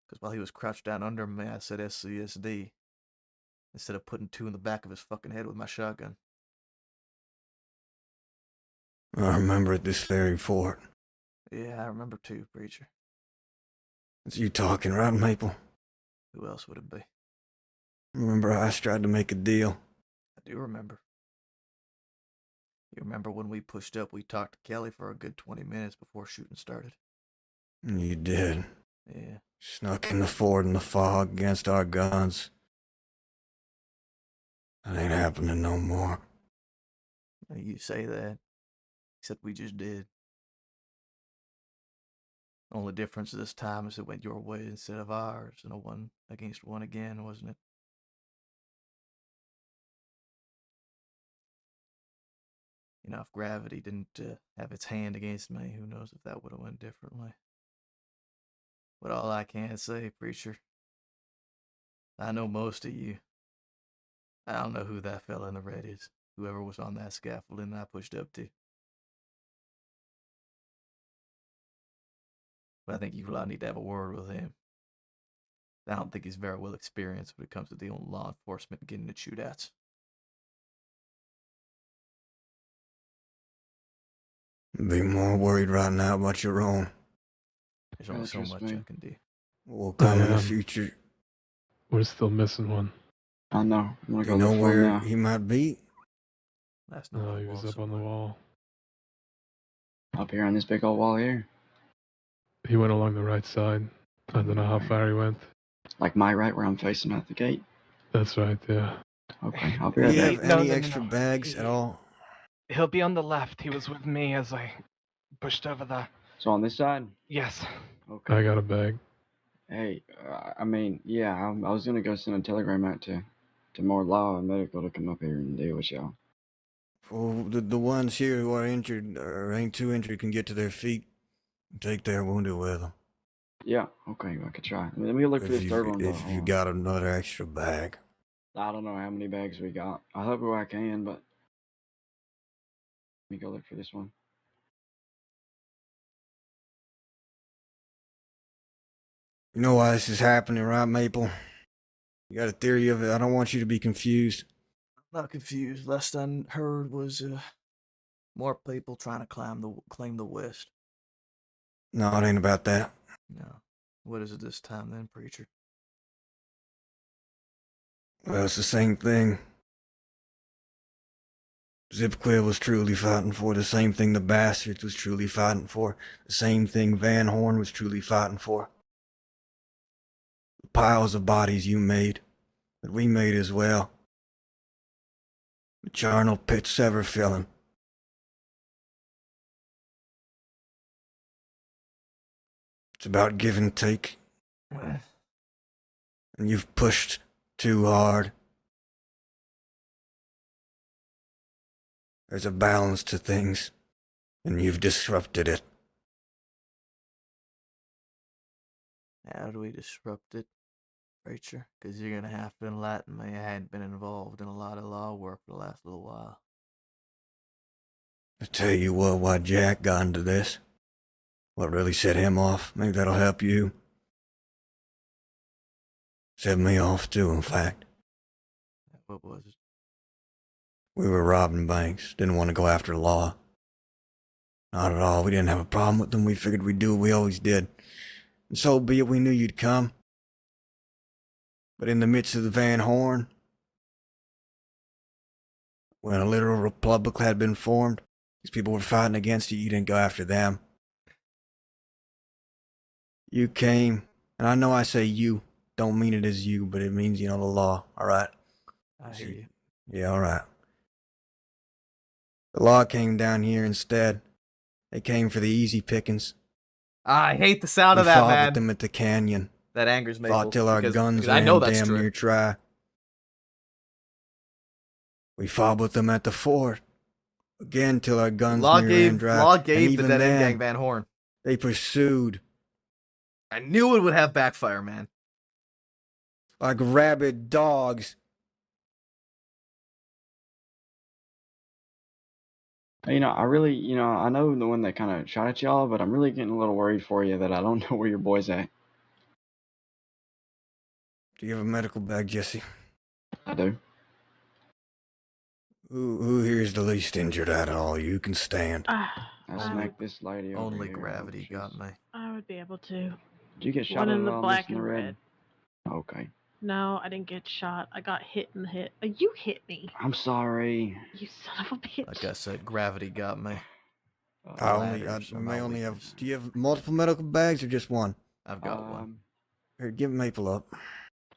Speaker 1: Because while he was crouched down under me, I said SCSD. Instead of putting 2 in the back of his fucking head with my shotgun.
Speaker 9: I remember at this ferry fort.
Speaker 1: Yeah, I remember too, preacher.
Speaker 9: It's you talking, right, Maple?
Speaker 1: Who else would it be?
Speaker 9: Remember I tried to make a deal?
Speaker 1: I do remember. You remember when we pushed up, we talked to Kelly for a good 20 minutes before shooting started?
Speaker 9: You did.
Speaker 1: Yeah.
Speaker 9: Snuck in the fort in the fog against our guns. That ain't happening no more.
Speaker 1: You say that. Except we just did. Only difference this time is it went your way instead of ours, and a 1 against 1 again, wasn't it? You know, if gravity didn't have its hand against me, who knows if that would have went differently. But all I can say, preacher, I know most of you. I don't know who that fella in the red is. Whoever was on that scaffolding I pushed up to. But I think you lot need to have a word with him. I don't think he's very well experienced when it comes to dealing with law enforcement and getting into shootouts.
Speaker 9: Be more worried right now about your own.
Speaker 1: There's only so much I can do.
Speaker 9: What will come in the future?
Speaker 13: We're still missing one.
Speaker 14: I know. I'm gonna
Speaker 9: Do
Speaker 14: go
Speaker 9: you know
Speaker 14: look for him
Speaker 9: where
Speaker 14: now.
Speaker 9: he might be?
Speaker 1: That's
Speaker 13: No, he was up on the wall.
Speaker 14: Up here on this big old wall here.
Speaker 13: He went along the right side. I don't know how far he went.
Speaker 14: Like my right, where I'm facing out the gate.
Speaker 13: That's right, yeah.
Speaker 14: Okay, I'll be
Speaker 7: Do
Speaker 14: right
Speaker 7: you
Speaker 14: back.
Speaker 7: have
Speaker 15: No,
Speaker 7: any
Speaker 15: no, no,
Speaker 7: extra
Speaker 15: no.
Speaker 7: bags at all?
Speaker 15: He'll be on the left. He was with me as I pushed over the.
Speaker 14: So on this side?
Speaker 15: Yes.
Speaker 14: Okay.
Speaker 13: I got a bag.
Speaker 14: Hey, I mean, yeah, I was gonna go send a telegram out to more law and medical to come up here and deal with y'all.
Speaker 7: Well, the ones here who are injured or ain't too injured can get to their feet and take their wounded with them.
Speaker 14: Yeah, okay, I could try. Let me look for this third one though.
Speaker 7: If
Speaker 14: Hold
Speaker 7: you
Speaker 14: on.
Speaker 7: got another extra bag.
Speaker 14: I don't know how many bags we got. I hope I can, but let me go look for this one.
Speaker 7: You know why this is happening, right, Maple? You got a theory of it. I don't want you to be confused.
Speaker 1: Not confused. Last I heard was more people trying to claim the West.
Speaker 7: No, it ain't about that.
Speaker 1: No. What is it this time then, preacher?
Speaker 7: Well, it's the same thing. Zipquil was truly fighting for, the same thing the Bastards was truly fighting for, the same thing Van Horn was truly fighting for. The piles of bodies you made, that we made as well. The charnel pits ever filling. It's about give and take. And you've pushed too hard. There's a balance to things, and you've disrupted it.
Speaker 1: How do we disrupt it, preacher? Because you're going to have to enlighten me. I hadn't been involved in a lot of law work for the last little while.
Speaker 7: I tell you what, why Jack got into this. What really set him off. Maybe that'll help you. Set me off too, in fact.
Speaker 1: What was it?
Speaker 7: We were robbing banks. Didn't want to go after the law. Not at all. We didn't have a problem with them. We figured we'd do what we always did. And so be it, we knew you'd come. But in the midst of the Van Horn, when a literal republic had been formed, these people were fighting against you, you didn't go after them. You came, and I know I say you, don't mean it as you, but it means, the law, alright?
Speaker 1: I hear you.
Speaker 7: Yeah, alright. The law came down here instead. They came for the easy pickings.
Speaker 1: I hate the sound
Speaker 7: We
Speaker 1: of that,
Speaker 7: fought
Speaker 1: man.
Speaker 7: with them at the canyon.
Speaker 1: That angers me.
Speaker 7: Fought till our guns
Speaker 1: because I know
Speaker 7: ran
Speaker 1: that's
Speaker 7: damn
Speaker 1: true.
Speaker 7: near dry. We fought with them at the fort. Again till our guns near ran dry.
Speaker 1: Law
Speaker 7: And
Speaker 1: gave the
Speaker 7: even
Speaker 1: Dead End
Speaker 7: then,
Speaker 1: Gang Van Horn.
Speaker 7: they pursued
Speaker 1: I knew it would have backfire, man.
Speaker 7: like rabid dogs.
Speaker 14: I really, I know the one that kind of shot at y'all, but I'm really getting a little worried for you that I don't know where your boy's at.
Speaker 7: Do you have a medical bag, Jesse?
Speaker 14: I do.
Speaker 7: Who here is the least injured out of all? You can stand.
Speaker 14: I smacked this lady over
Speaker 1: Only
Speaker 14: here.
Speaker 1: gravity got me.
Speaker 23: I would be able to.
Speaker 14: Did you get shot
Speaker 23: One
Speaker 14: at
Speaker 23: in the
Speaker 14: all,
Speaker 23: black
Speaker 14: Miss in the
Speaker 23: and
Speaker 14: red?
Speaker 23: red.
Speaker 14: Okay.
Speaker 23: No, I didn't get shot. I got hit in the head. You hit me.
Speaker 14: I'm sorry.
Speaker 23: You son of a bitch.
Speaker 1: Like I said, gravity got me.
Speaker 7: We may only have. Do you have multiple medical bags or just one?
Speaker 1: I've got one.
Speaker 7: Here, give Maple up.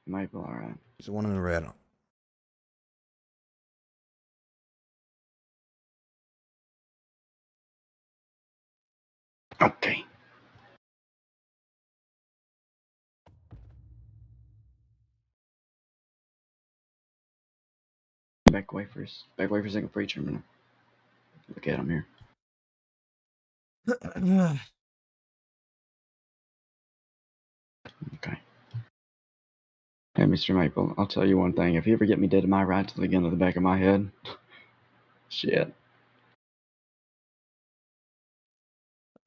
Speaker 14: Maple, alright.
Speaker 7: It's the one in the red.
Speaker 14: Okay. Back away for a second, preacher. I'm gonna look at him here. Okay. Hey, Mr. Maple, I'll tell you one thing. If you ever get me dead to my right till the gun to the back of my head, shit.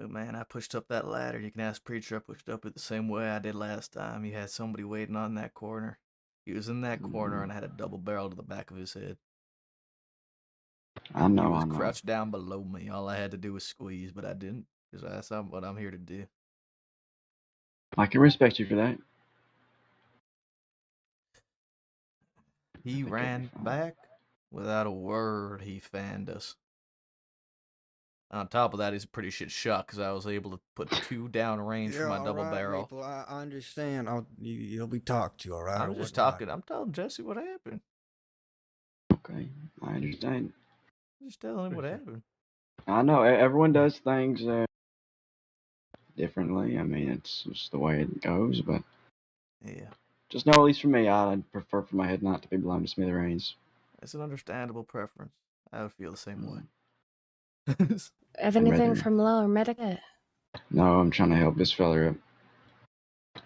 Speaker 1: Oh, man, I pushed up that ladder. You can ask Preacher. I pushed up it the same way I did last time. You had somebody waiting on that corner. He was in that corner, and I had a double barrel to the back of his head.
Speaker 14: I know,
Speaker 1: He was
Speaker 14: I know.
Speaker 1: crouched down below me. All I had to do was squeeze, but I didn't, because that's what I'm here to do.
Speaker 14: I can respect you for that.
Speaker 1: He ran back without a word. He fanned us. On top of that, he's a pretty shit shot because I was able to put 2 down range from my double barrel.
Speaker 7: Maple, I understand. You'll be talked to, all right?
Speaker 1: I'm just talking. I'm telling Jesse what happened.
Speaker 14: Okay, I understand.
Speaker 1: Just tell him what happened.
Speaker 14: I know everyone does things differently. I mean, it's just the way it goes. But
Speaker 1: Yeah.
Speaker 14: just know, at least for me, I'd prefer for my head not to be blown to smithereens.
Speaker 1: It's an understandable preference. I would feel the same way.
Speaker 4: Have
Speaker 14: And
Speaker 4: anything
Speaker 14: rather-
Speaker 4: from Law or Medica?
Speaker 14: No, I'm trying to help this fella up.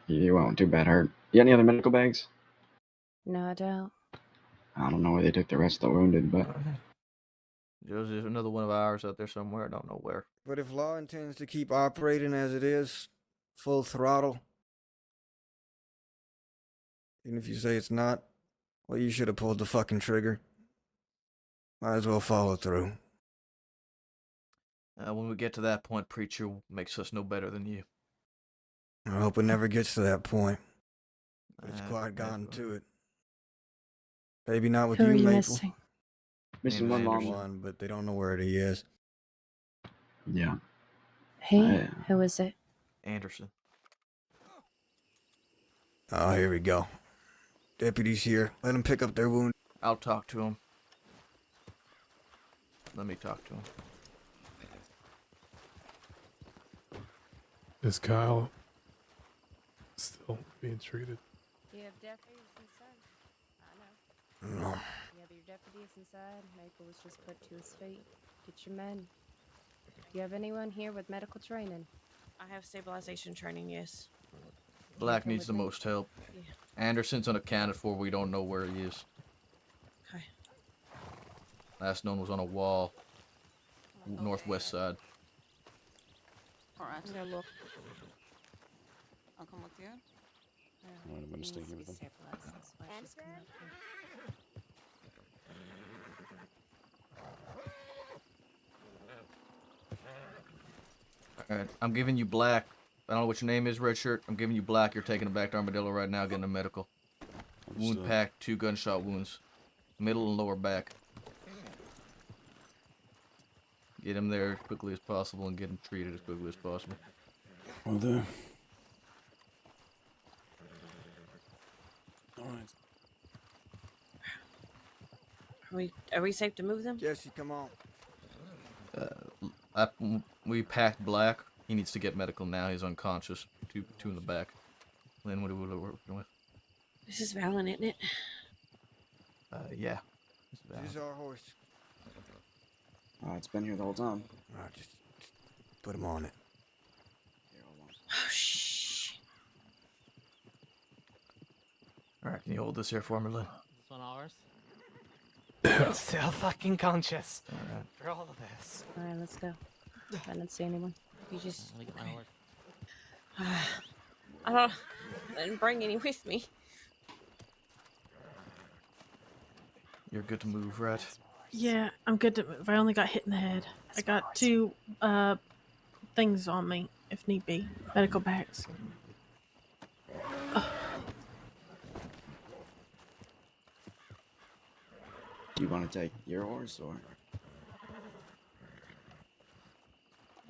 Speaker 14: He won't too bad hurt. You got any other medical bags?
Speaker 4: No, I don't.
Speaker 14: I don't know where they took the rest of the wounded, but
Speaker 1: There's another one of ours out there somewhere. I don't know where.
Speaker 7: But if Law intends to keep operating as it is, full throttle, even if you say it's not, well, you should have pulled the fucking trigger. Might as well follow through.
Speaker 1: When we get to that point, Preacher makes us no better than you.
Speaker 7: I hope it never gets to that point. But it's
Speaker 1: Uh,
Speaker 7: quite
Speaker 1: maybe
Speaker 7: gotten
Speaker 1: we'll-
Speaker 7: to it. Maybe not with
Speaker 4: Who
Speaker 7: you,
Speaker 4: are you
Speaker 7: Maple.
Speaker 4: missing?
Speaker 14: missing
Speaker 1: Maybe
Speaker 14: one
Speaker 1: Anderson.
Speaker 14: long.
Speaker 7: But they don't know where he is.
Speaker 14: Yeah.
Speaker 4: He? Who is it?
Speaker 1: Anderson.
Speaker 7: Oh, here we go. Deputy's here. Let him pick up their wound.
Speaker 1: I'll talk to him. Let me talk to him.
Speaker 13: Is Kyle still being treated?
Speaker 4: You have deputies inside. I know.
Speaker 7: No.
Speaker 4: You have your deputies inside. Maple was just put to his feet. Get your men. Do you have anyone here with medical training?
Speaker 22: I have stabilization training, yes.
Speaker 1: Black
Speaker 4: come
Speaker 1: needs the
Speaker 4: with me?
Speaker 1: most help.
Speaker 22: Yeah.
Speaker 1: Anderson's unaccounted for. We don't know where he is.
Speaker 22: Okay.
Speaker 1: Last known was on a wall, northwest side.
Speaker 22: Alright. I'm gonna look. I'll come with you.
Speaker 16: I'm gonna stay here with them.
Speaker 1: Alright, I'm giving you Black. I don't know what your name is, Red Shirt. I'm giving you Black. You're taking him back to Armadillo right now, getting a medical. Wound
Speaker 16: Understood.
Speaker 1: packed, 2 gunshot wounds. Middle and lower back. Get him there as quickly as possible and get him treated as quickly as possible.
Speaker 16: Will do. Alright.
Speaker 22: Are we safe to move them?
Speaker 7: Jesse, come on.
Speaker 1: We packed Black. He needs to get medical now. He's unconscious. Two in the back. Lynn, what are we working with?
Speaker 22: This is Valen, isn't it?
Speaker 1: Yeah.
Speaker 7: This is our horse.
Speaker 14: It's been here the whole time.
Speaker 7: Alright, just put him on it.
Speaker 22: Oh, shh.
Speaker 1: Alright, can you hold this here for me, Lynn?
Speaker 12: This one ours?
Speaker 15: I'm still fucking conscious.
Speaker 1: Alright.
Speaker 15: For all of this.
Speaker 4: Alright, let's go. I didn't see anyone.
Speaker 22: You just.
Speaker 12: Let me get my horse.
Speaker 22: I didn't bring any with me.
Speaker 1: You're good to move, right?
Speaker 11: Yeah, I'm good to move. I only got hit in the head. I got 2 things on me, if need be. Medical bags.
Speaker 14: Do you want to take your horse or?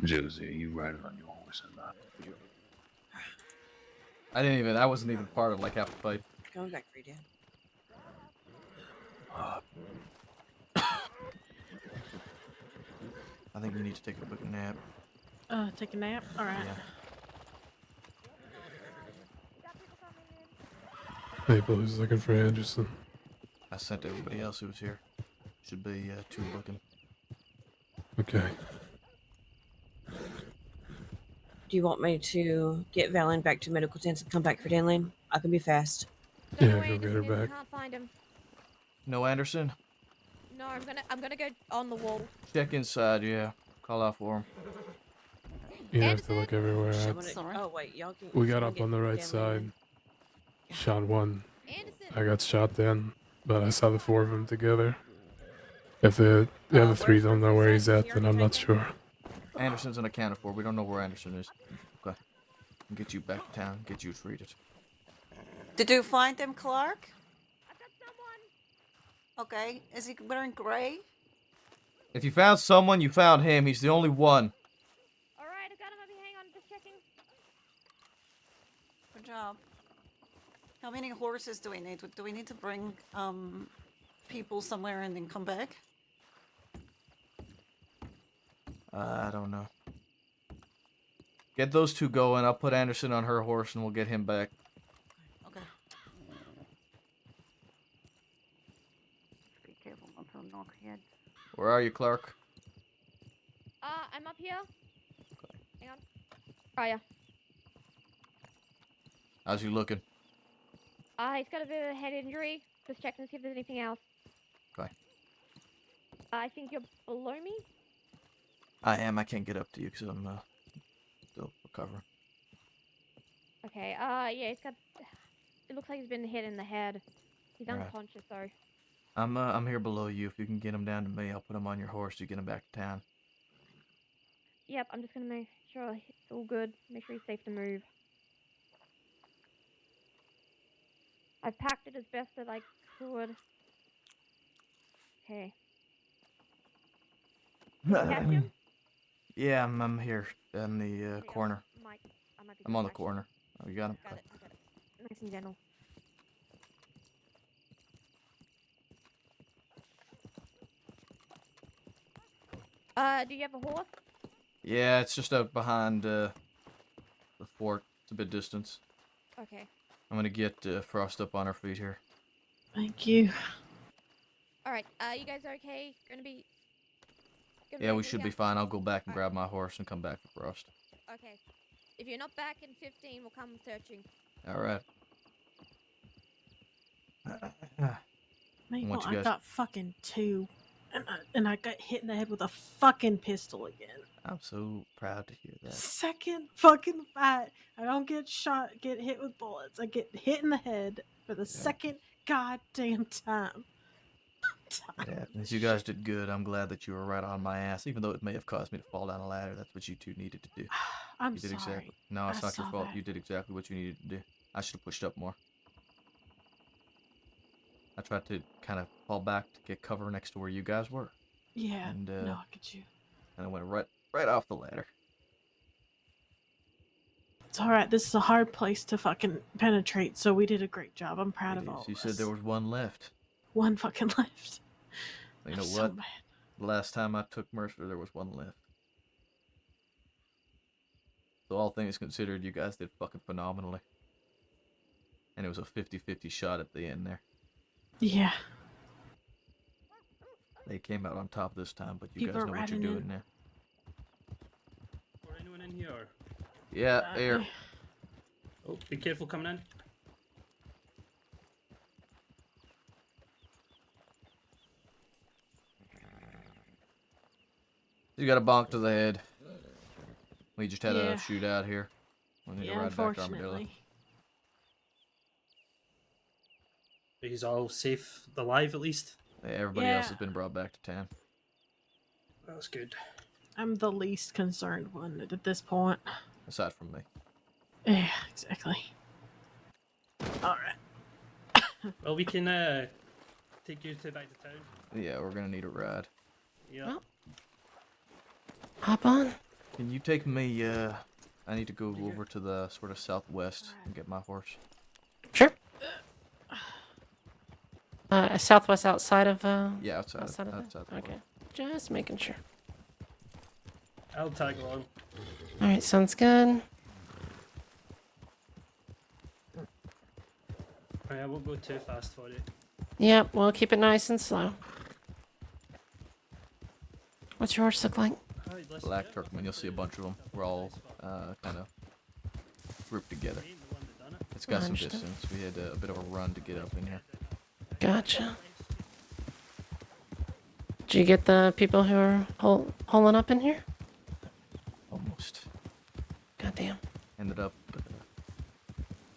Speaker 6: Josie, you ride it on your horse and not.
Speaker 1: I wasn't even part of like half the fight.
Speaker 22: Going back for you, Dan.
Speaker 1: I think you need to take a quick nap.
Speaker 11: Take a nap? Alright.
Speaker 1: Yeah.
Speaker 13: Maple is looking for Anderson.
Speaker 1: I sent everybody else who was here. Should be 2 looking.
Speaker 13: Okay.
Speaker 22: Do you want me to get Valen back to medical tents and come back for Danlane? I can be fast.
Speaker 13: Yeah, go get her back.
Speaker 20: Can't find him.
Speaker 1: No Anderson?
Speaker 20: No, I'm gonna go on the wall.
Speaker 1: Check inside, yeah. Call out for him.
Speaker 13: You have to look everywhere.
Speaker 22: Oh wait, y'all can.
Speaker 13: We got
Speaker 22: someone
Speaker 13: up
Speaker 22: get
Speaker 13: on the right
Speaker 22: Danlane
Speaker 13: side. Shot one. I got shot then, but I saw the 4 of them together. If the other 3 don't know where he's at, then I'm not sure.
Speaker 1: Anderson's unaccounted for. We don't know where Anderson is. Okay. I'll get you back to town. Get you treated.
Speaker 22: Did you find him, Clark? Okay. Is he wearing gray?
Speaker 1: If you found someone, you found him. He's the only one.
Speaker 20: Alright, I got him. Hang on, just checking.
Speaker 22: Good job. How many horses do we need? Do we need to bring
Speaker 8: people somewhere and then come back?
Speaker 1: I don't know. Get those two going. I'll put Anderson on her horse and we'll get him back.
Speaker 8: Okay.
Speaker 19: Be careful not to knock heads.
Speaker 1: Where are you, Clark?
Speaker 20: I'm up here. Hang on. Oh, yeah.
Speaker 1: How's you looking?
Speaker 20: He's got a bit of a head injury. Just checking to see if there's anything else.
Speaker 1: Okay.
Speaker 20: I think you're below me?
Speaker 1: I am. I can't get up to you because I'm still recovering.
Speaker 20: Okay, yeah, he's got... It looks like he's been hit in the head. He's
Speaker 1: Right.
Speaker 20: unconscious, though.
Speaker 1: I'm here below you. If you can get him down to me, I'll put him on your horse to get him back to town.
Speaker 20: Yep, I'm just gonna make sure it's all good. Make sure he's safe to move. I've packed it as best that I could. Okay. Did you catch him?
Speaker 1: Yeah, I'm here in the corner.
Speaker 20: I might be
Speaker 1: I'm
Speaker 20: good,
Speaker 1: on the
Speaker 20: actually.
Speaker 1: corner. Oh, you got him?
Speaker 20: Got it. Nice and gentle. Do you have a horse?
Speaker 1: Yeah, it's just out behind the fort. It's a bit distance.
Speaker 20: Okay.
Speaker 1: I'm gonna get Frost up on her feet here.
Speaker 11: Thank you.
Speaker 20: Alright, you guys okay? Gonna be...
Speaker 1: Yeah, we should be fine. I'll go back and grab my horse and come back for Frost.
Speaker 20: Okay. If you're not back in 15, we'll come searching.
Speaker 1: Alright.
Speaker 11: Maple,
Speaker 1: want you
Speaker 11: I
Speaker 1: guys-
Speaker 11: got fucking 2. And I got hit in the head with a fucking pistol again.
Speaker 1: I'm so proud to hear that.
Speaker 11: Second fucking fight. I don't get hit with bullets. I get hit in the head for the second goddamn time.
Speaker 1: Yeah, you guys did good. I'm glad that you were right on my ass, even though it may have caused me to fall down a ladder. That's what you two needed to do.
Speaker 11: I'm
Speaker 1: you did
Speaker 11: sorry.
Speaker 1: Exactly. No, it's
Speaker 11: I
Speaker 1: not your
Speaker 11: saw
Speaker 1: fault.
Speaker 11: that.
Speaker 1: You did exactly what you needed to do. I should have pushed up more. I tried to kind of fall back to get cover next to where you guys were.
Speaker 11: Yeah,
Speaker 1: And,
Speaker 11: no, I get you.
Speaker 1: And I went right off the ladder.
Speaker 11: It's alright. This is a hard place to fucking penetrate, so we did a great job. I'm proud of all
Speaker 1: You
Speaker 11: of
Speaker 1: said
Speaker 11: us.
Speaker 1: there was one left.
Speaker 11: One fucking left.
Speaker 1: You know
Speaker 11: I'm
Speaker 1: what?
Speaker 11: so mad.
Speaker 1: The last time I took Mercer, there was one left. So all things considered, you guys did fucking phenomenally. And it was a 50-50 shot at the end there.
Speaker 11: Yeah.
Speaker 1: They came out on top this time, but you
Speaker 11: People
Speaker 1: guys
Speaker 11: are
Speaker 1: know what you're
Speaker 11: ratting
Speaker 1: doing
Speaker 11: in.
Speaker 1: now.
Speaker 12: Or anyone in here?
Speaker 1: Yeah, here.
Speaker 12: Oh, be careful coming in.
Speaker 1: You got a bonk to the head. We just had
Speaker 11: Yeah.
Speaker 1: a shootout here. We need to ride back to Armadillo.
Speaker 11: Unfortunately.
Speaker 12: He's all safe, alive at least.
Speaker 1: Yeah, everybody else
Speaker 11: Yeah.
Speaker 1: has been brought back to town.
Speaker 12: That's good.
Speaker 11: I'm the least concerned one at this point.
Speaker 1: Aside from me.
Speaker 11: Yeah, exactly. Alright.
Speaker 12: Well, we can take you to back to town.
Speaker 1: Yeah, we're gonna need a ride.
Speaker 12: Yeah.
Speaker 21: Well, hop on.
Speaker 1: Can you take me, I need to go over to the sort of southwest and get my horse.
Speaker 21: Sure. Southwest outside of
Speaker 1: Yeah, outside
Speaker 21: of that?
Speaker 1: outside the
Speaker 21: Okay. Just making sure.
Speaker 12: I'll tag along.
Speaker 21: Alright, sounds good.
Speaker 12: I won't go too fast for you.
Speaker 21: Yep, we'll keep it nice and slow. What's your horse look like?
Speaker 1: Black Turkmen, you'll see a bunch of them. We're all kind of grouped together. It's got some
Speaker 21: Understood.
Speaker 1: distance. We had a bit of a run to get up in here.
Speaker 21: Gotcha. Did you get the people who are holing up in here?
Speaker 1: Almost.
Speaker 21: Goddamn.
Speaker 1: Ended up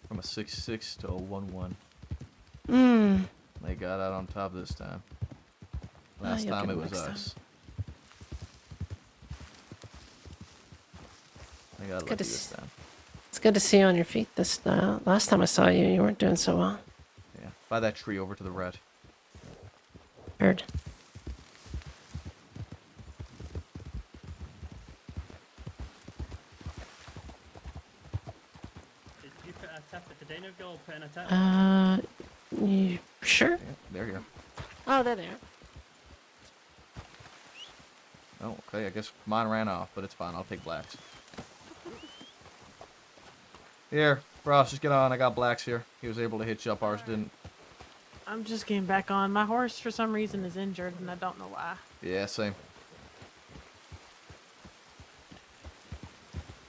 Speaker 1: from a 6-6 to a 1-1.
Speaker 21: Hmm.
Speaker 1: They got out on top this time. Last
Speaker 21: you'll
Speaker 1: time
Speaker 21: get
Speaker 1: it
Speaker 21: 'em
Speaker 1: was
Speaker 21: next time.
Speaker 1: us. They got
Speaker 21: Good
Speaker 1: lucky
Speaker 21: to
Speaker 1: this
Speaker 21: see.
Speaker 1: time.
Speaker 21: It's good to see you on your feet this last time I saw you, you weren't doing so well.
Speaker 1: Yeah, by that tree over to the right.
Speaker 21: Heard.
Speaker 12: Did you put a tip at the diner girl putting a tip?
Speaker 21: You sure?
Speaker 1: There you go.
Speaker 21: Oh, there they are.
Speaker 1: Oh, okay. I guess mine ran off, but it's fine. I'll take blacks. Here, Ross, just get on. I got blacks here. He was able to hitch up. Ours didn't.
Speaker 11: I'm just getting back on. My horse, for some reason, is injured, and I don't know why.
Speaker 1: Yeah, same.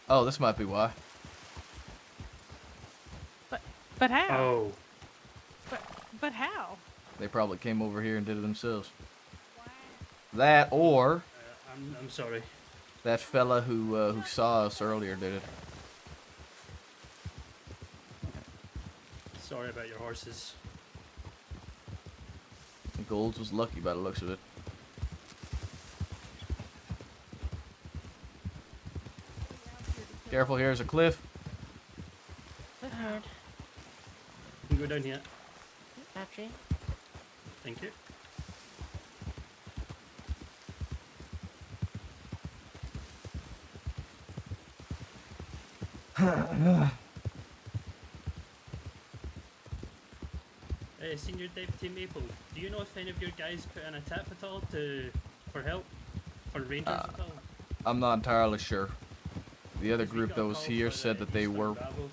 Speaker 1: Oh, this might be why.
Speaker 11: But how?
Speaker 12: Oh.
Speaker 11: But how?
Speaker 1: They probably came over here and did it themselves. That or
Speaker 12: I'm sorry.
Speaker 1: that fella who saw us earlier did it.
Speaker 12: Sorry about your horses.
Speaker 1: Golds was lucky by the looks of it. Careful, here's a cliff.
Speaker 21: Cliff hard.
Speaker 12: You can go down here.
Speaker 21: After you.
Speaker 12: Thank you. Senior Deputy Maple, do you know if any of your guys put in a tip at all for help? For Rangers at all?
Speaker 1: I'm not entirely sure. The other
Speaker 12: Because we
Speaker 1: group
Speaker 12: got
Speaker 1: that
Speaker 12: a
Speaker 1: was
Speaker 12: call
Speaker 1: here
Speaker 12: for
Speaker 1: said
Speaker 12: the
Speaker 1: that they
Speaker 12: Eastern
Speaker 1: were.
Speaker 12: Bravo.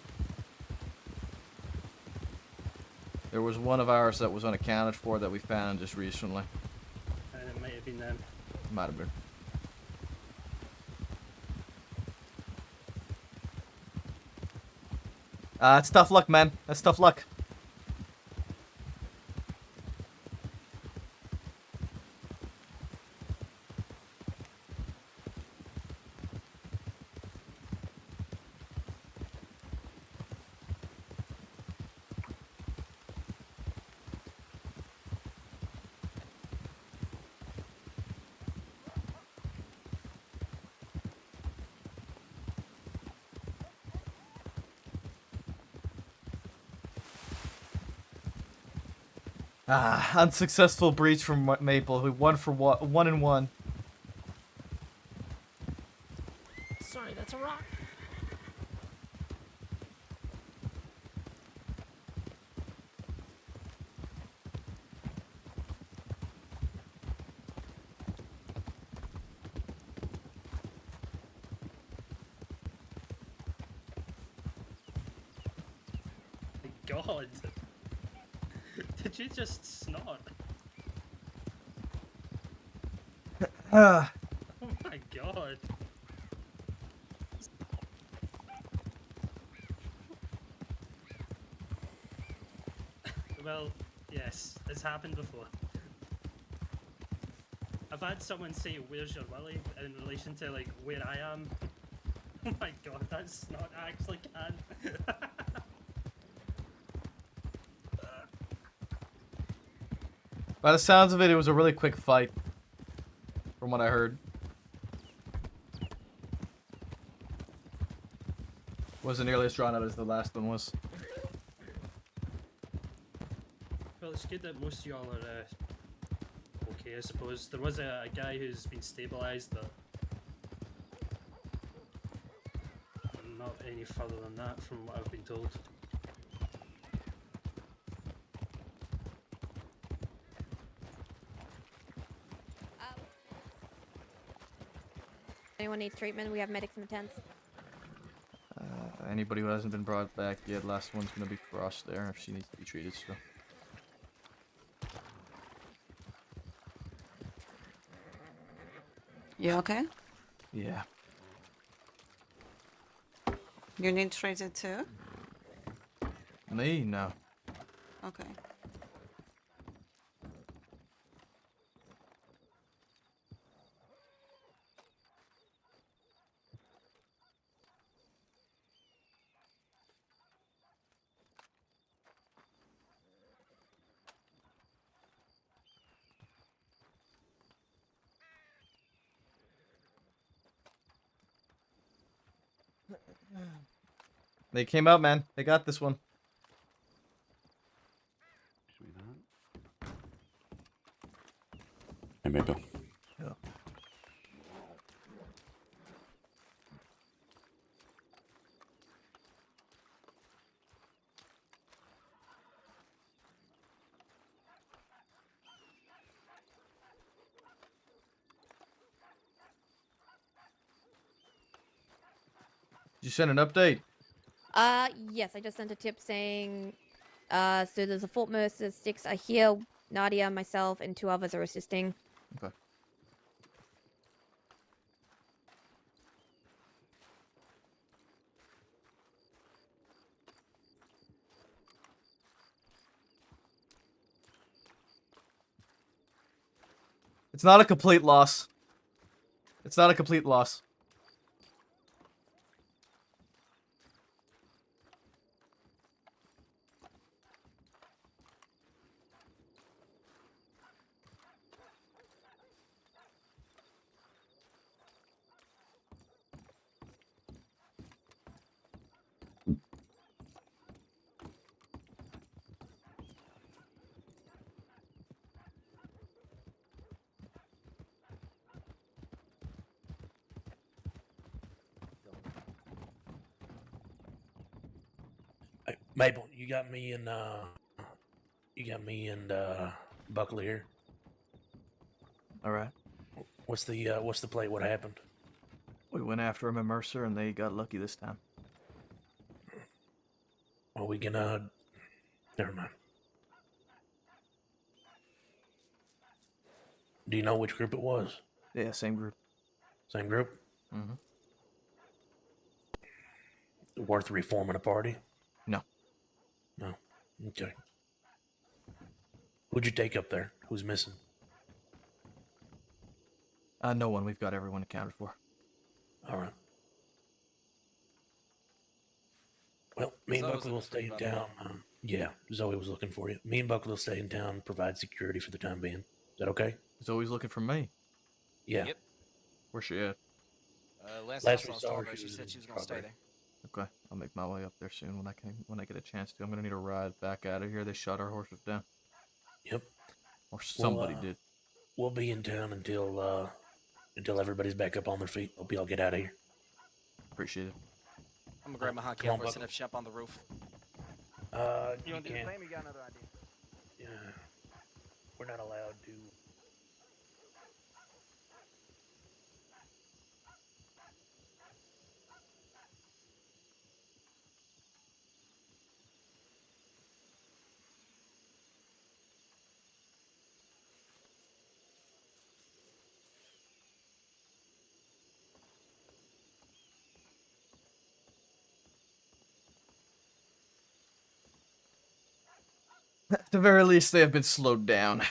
Speaker 1: There was one of ours that was unaccounted for that we found just recently.
Speaker 12: And it might have been them.
Speaker 1: Might have been. It's tough luck, man. That's tough luck. Unsuccessful breach from Maple, who won for 1-1.
Speaker 21: Sorry, that's a rock.
Speaker 12: God. Did you just snort? Oh my god. Well, yes, it's happened before. I've had someone say, "Where's your willy?" in relation to like where I am. Oh my god, that's not actually can.
Speaker 1: By the sounds of it, it was a really quick fight. From what I heard. Wasn't nearly as drawn out as the last one was.
Speaker 12: Well, it's good that most of y'all are okay, I suppose. There was a guy who's been stabilised, but not any further than that from what I've been told.
Speaker 20: Anyone needs treatment? We have medics in the tents.
Speaker 1: Anybody who hasn't been brought back yet, last one's gonna be Frost there if she needs to be treated still.
Speaker 8: You okay?
Speaker 1: Yeah.
Speaker 8: You need treated too?
Speaker 1: Me? No.
Speaker 8: Okay.
Speaker 1: They came out, man. They got this one.
Speaker 5: Hey, Maple.
Speaker 1: Yeah. Did you send an update?
Speaker 20: Yes, I just sent a tip saying, so there's a Fort Mercer 6 are here. Nadia, myself, and 2 others are assisting.
Speaker 1: Okay. It's not a complete loss. It's not a complete loss.
Speaker 5: Hey, Maple, you got me and Buckley here.
Speaker 1: All right.
Speaker 5: What's the play? What happened?
Speaker 1: We went after him in Mercer, and they got lucky this time.
Speaker 5: Well, we can never mind. Do you know which group it was?
Speaker 1: Yeah, same group.
Speaker 5: Same group?
Speaker 1: Mm-hmm.
Speaker 5: Worth reforming a party?
Speaker 1: No.
Speaker 5: No. Okay. Who'd you take up there? Who's missing?
Speaker 1: No one. We've got everyone accounted for.
Speaker 5: All right. Well, me and Buckley will stay in town. Yeah, Zoe was looking for you. Me and Buckley will stay in town, provide security for the time being. Is that okay?
Speaker 1: Zoe's looking for me.
Speaker 5: Yeah.
Speaker 10: Yep.
Speaker 1: Where's she at?
Speaker 10: Last we saw her, she said she was gonna stay there.
Speaker 1: Okay, I'll make my way up there soon when I get a chance to. I'm gonna need a ride back out of here. They shot our horses down.
Speaker 5: Yep.
Speaker 1: Or somebody
Speaker 5: We'll,
Speaker 1: did.
Speaker 5: We'll be in town until everybody's back up on their feet. Hope y'all get out of here.
Speaker 1: Appreciate it.
Speaker 10: I'm gonna grab my hockey
Speaker 5: Come on,
Speaker 10: helmet and set
Speaker 5: Buckley.
Speaker 10: up shop on the roof.
Speaker 5: You want to do the same? You got another idea? Yeah. We're not allowed to.
Speaker 1: At the very least, they have been slowed down.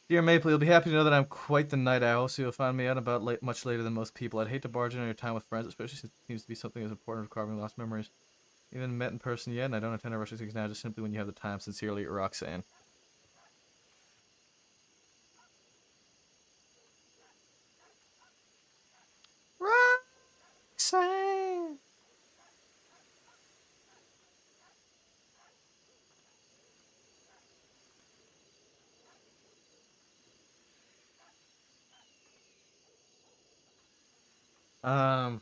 Speaker 1: Dear Maple, you'll be happy to know that I'm quite the night owl, so you'll find me out about much later than most people. I'd hate to barge in on your time with friends, especially since it seems to be something as important as carving lost memories. Even met in person yet, and I don't intend to rush these things now, just simply when you have the time. Sincerely, Roxanne. Roxanne! Um...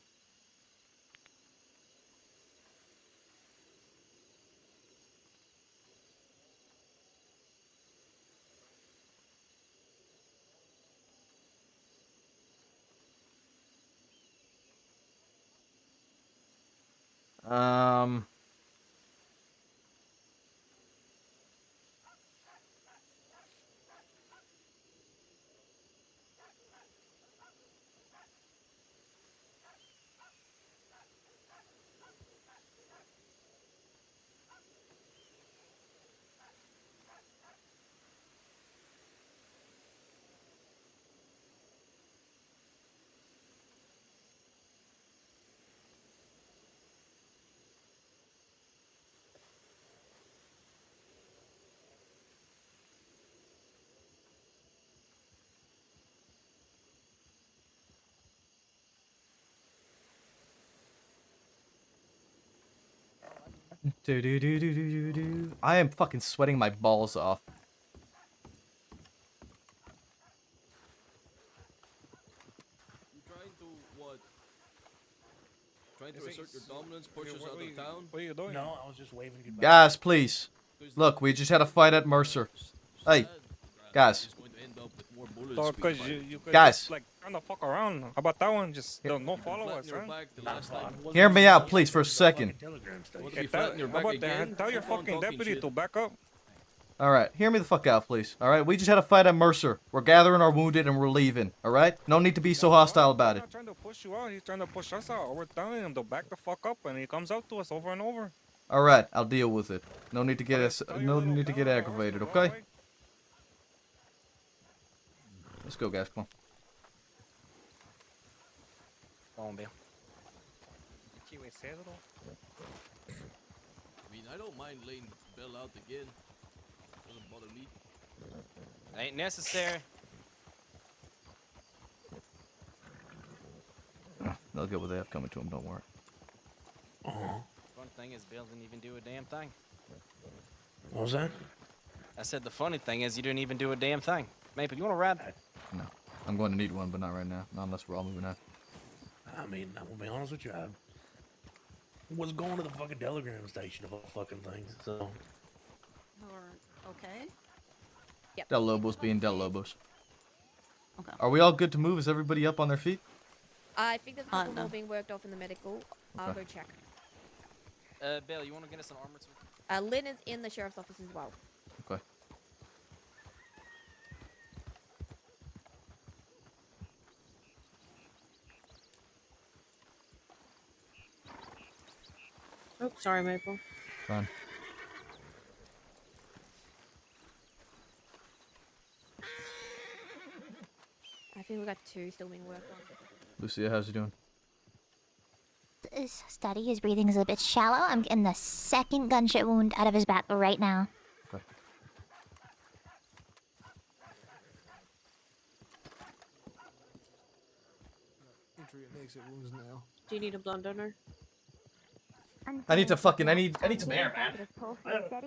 Speaker 1: I am fucking sweating my balls off.
Speaker 16: Trying to what? Trying to assert your dominance, push us out of town?
Speaker 10: What are you doing?
Speaker 5: No, I was just waving goodbye.
Speaker 1: Guys, please. Look, we just had a fight at Mercer. Hey, guys.
Speaker 10: So, cause you could
Speaker 1: Guys.
Speaker 10: just, like, kind of fuck around. How about that one? Just don't follow us, huh?
Speaker 1: Hear me out, please, for a second.
Speaker 10: Hey, how about that? Tell your fucking deputy to back up.
Speaker 1: Alright, hear me the fuck out, please. Alright, we just had a fight at Mercer. We're gathering our wounded and we're leaving. Alright? No need to be so hostile about it.
Speaker 10: He's not trying to push you out. He's trying to push us out. We're telling him to back the fuck up, and he comes out to us over and over.
Speaker 1: Alright, I'll deal with it. No need to get aggravated, okay? Let's go, guys. Come on.
Speaker 10: Come on, Bill.
Speaker 16: I mean, I don't mind laying Bill out again. Doesn't bother me.
Speaker 10: Ain't necessary.
Speaker 1: They'll get what they have coming to them, don't worry.
Speaker 10: Fun thing is, Bill didn't even do a damn thing.
Speaker 5: What was that?
Speaker 10: I said the funny thing is you didn't even do a damn thing. Maple, you want to ride?
Speaker 1: No. I'm going to need one, but not right now. Not unless we're all moving out.
Speaker 5: I mean, I'm gonna be honest with you. I was going to the fucking telegram station of all fucking things, so.
Speaker 8: You're okay?
Speaker 20: Yep.
Speaker 1: Del Lobos being Del Lobos.
Speaker 8: Okay.
Speaker 1: Are we all good to move? Is everybody up on their feet?
Speaker 20: I think there's a couple
Speaker 8: no.
Speaker 20: more being worked off in the medical. I'll go check.
Speaker 10: Bill, you want to get us an armored suit?
Speaker 20: Lynn is in the sheriff's office as well.
Speaker 1: Okay.
Speaker 22: Oh, sorry, Maple.
Speaker 1: Fine.
Speaker 20: I think we got two still being worked on.
Speaker 1: Lucia, how's he doing?
Speaker 2: Is steady. His breathing is a bit shallow. I'm getting the second gunshot wound out of his back right now.
Speaker 1: Okay.
Speaker 22: Do you need a blood donor?
Speaker 1: I need some air, man.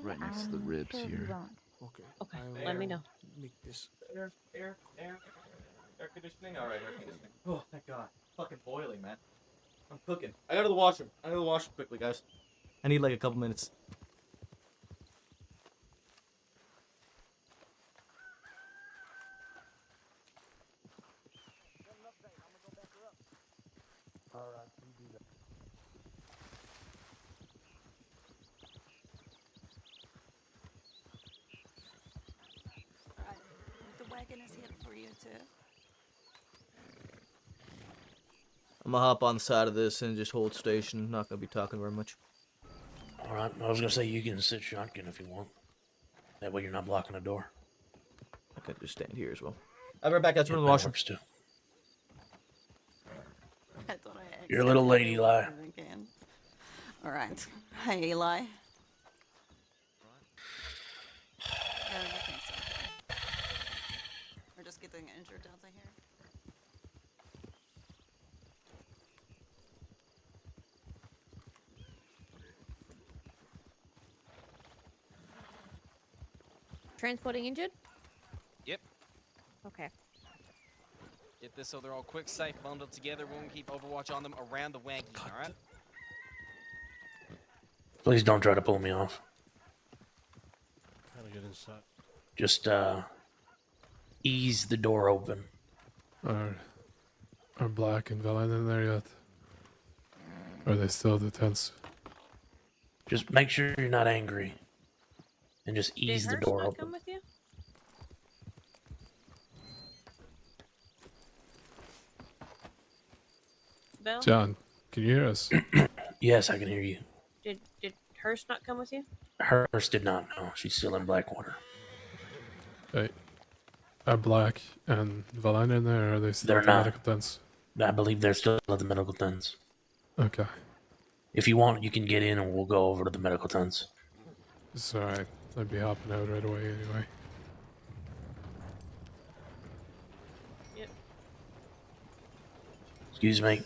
Speaker 17: Right next to the ribs here.
Speaker 22: Okay, let me know.
Speaker 1: Air conditioning? Alright, air conditioning. Oh, thank God. Fucking boiling, man. I'm cooking. I gotta the washroom. Quickly, guys. I need like a couple minutes.
Speaker 8: The wagon is here for you too.
Speaker 1: I'm gonna hop on the side of this and just hold station. Not gonna be talking very much.
Speaker 5: Alright, I was gonna say you can sit shotgun if you want. That way you're not blocking the door.
Speaker 1: I could just stand here as well. I'll be right back, guys. We're in the washroom.
Speaker 5: Works too.
Speaker 8: I thought I
Speaker 5: You're a little lady, Eli.
Speaker 8: Again. All right. Hi, Eli. Everything's okay. We're just getting injured out of here.
Speaker 20: Transporting injured?
Speaker 10: Yep.
Speaker 20: Okay.
Speaker 10: Get this so they're all quick, safe, bundled together. We won't keep Overwatch on them around the wagon, alright?
Speaker 5: Please don't try to pull me off.
Speaker 16: How to get inside?
Speaker 5: Just, ease the door open.
Speaker 13: Are Black and Valen in there yet? Or are they still at the tents?
Speaker 5: Just make sure you're not angry. And just
Speaker 22: Did
Speaker 5: ease the
Speaker 22: Hurst
Speaker 5: door
Speaker 22: not
Speaker 5: open.
Speaker 22: come with you? Bill?
Speaker 13: John, can you hear us?
Speaker 5: Yes, I can hear you.
Speaker 22: Did Hurst not come with you?
Speaker 5: Hers did not know. She's still in Blackwater.
Speaker 13: Hey, are Black and Valen in there, or are they still
Speaker 5: They're
Speaker 13: at the
Speaker 5: not.
Speaker 13: medical tents?
Speaker 5: I believe they're still at the medical tents.
Speaker 13: Okay.
Speaker 5: If you want, you can get in and we'll go over to the medical tents.
Speaker 13: It's alright. I'd be hopping out right away anyway.
Speaker 22: Yep.
Speaker 5: Excuse me.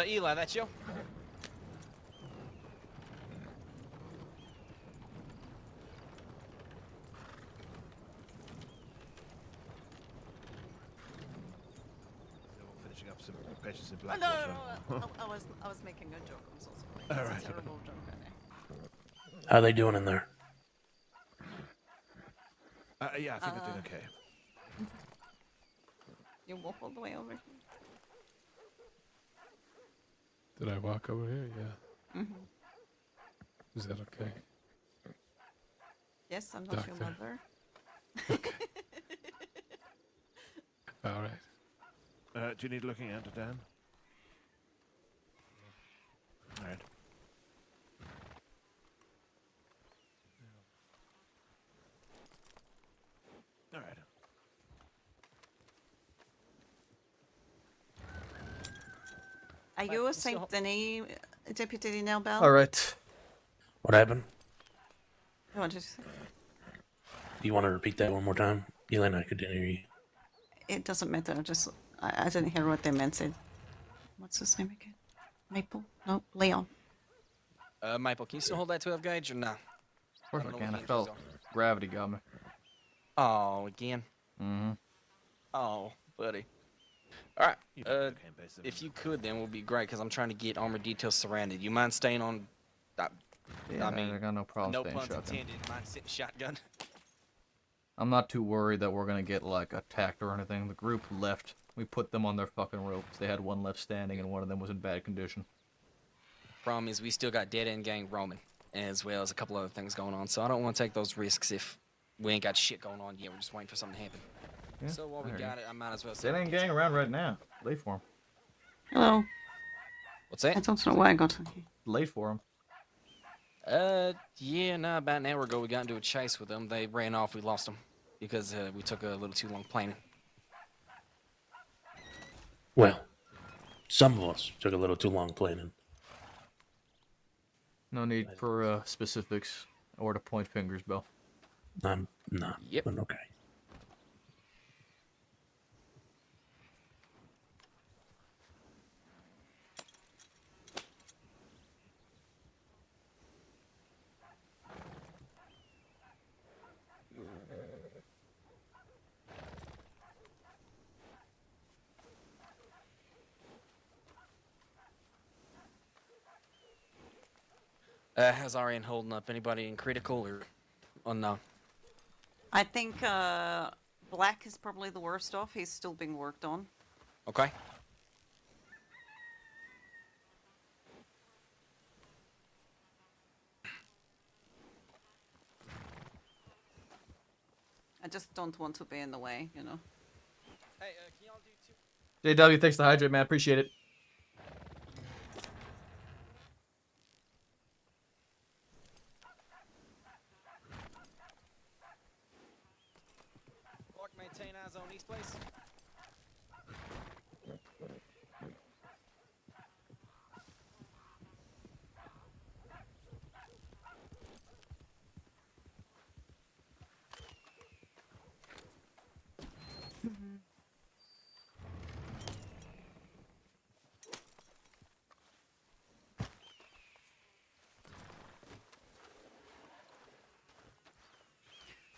Speaker 10: Eli, that's you?
Speaker 17: Finishing up some patients in
Speaker 8: Oh,
Speaker 17: Blackwater.
Speaker 8: no. I was making a joke. I'm so sorry.
Speaker 17: All
Speaker 8: It's
Speaker 17: right.
Speaker 8: a terrible joke, I know.
Speaker 5: How they doing in there?
Speaker 17: Yeah, I think they're doing okay.
Speaker 8: You walk all the way over here.
Speaker 13: Did I walk over here? Yeah. Is that okay?
Speaker 8: Yes, I'm not your
Speaker 13: Doctor.
Speaker 8: mother.
Speaker 13: Alright.
Speaker 17: Do you need looking at, Dan? All right. All right.
Speaker 8: Are you a Saint Denis deputy now, Bell?
Speaker 1: All right.
Speaker 5: What happened?
Speaker 8: I want to say.
Speaker 5: Do you want to repeat that one more time? Elena, I couldn't hear you.
Speaker 8: It doesn't matter. I didn't hear what they meant. What's his name again? Maple? No, Leon.
Speaker 10: Maple, can you still hold that 12 gauge or nah?
Speaker 1: Of course I can. I felt gravity got me.
Speaker 10: Oh, again?
Speaker 1: Mm-hmm.
Speaker 10: Oh, buddy. All right. If you could, then would be great because I'm trying to get armor details surrounded. You mind staying on?
Speaker 1: Yeah,
Speaker 10: I mean,
Speaker 1: I got no problem
Speaker 10: no
Speaker 1: staying
Speaker 10: puns
Speaker 1: shotgun.
Speaker 10: intended. Mind sitting shotgun.
Speaker 1: I'm not too worried that we're gonna get like attacked or anything. The group left. We put them on their fucking ropes. They had one left standing, and one of them was in bad condition.
Speaker 10: Problem is, we still got dead end gang roaming, as well as a couple other things going on. So I don't want to take those risks if we ain't got shit going on yet. We're just waiting for something to happen.
Speaker 1: Yeah,
Speaker 10: So while we
Speaker 1: I hear
Speaker 10: got
Speaker 1: you.
Speaker 10: it, I might as well.
Speaker 1: They ain't gang around right now. Late for them.
Speaker 8: Hello.
Speaker 10: What's that?
Speaker 8: I don't know why I got here.
Speaker 1: Late for them.
Speaker 10: Yeah, no, about an hour ago we got into a chase with them. They ran off. We lost them because we took a little too long planning.
Speaker 5: Well, some of us took a little too long planning.
Speaker 1: No need for specifics or to point fingers, Bill.
Speaker 5: I'm not.
Speaker 10: Yep.
Speaker 5: But okay.
Speaker 10: How's Arian holding up? Anybody in critical or unknown?
Speaker 8: I think Black is probably the worst off. He's still being worked on.
Speaker 10: Okay.
Speaker 8: I just don't want to be in the way, you know.
Speaker 10: Hey, can y'all do two?
Speaker 1: JW, thanks to hydrate, man. Appreciate it.
Speaker 10: Clark, maintain eyes on East Place.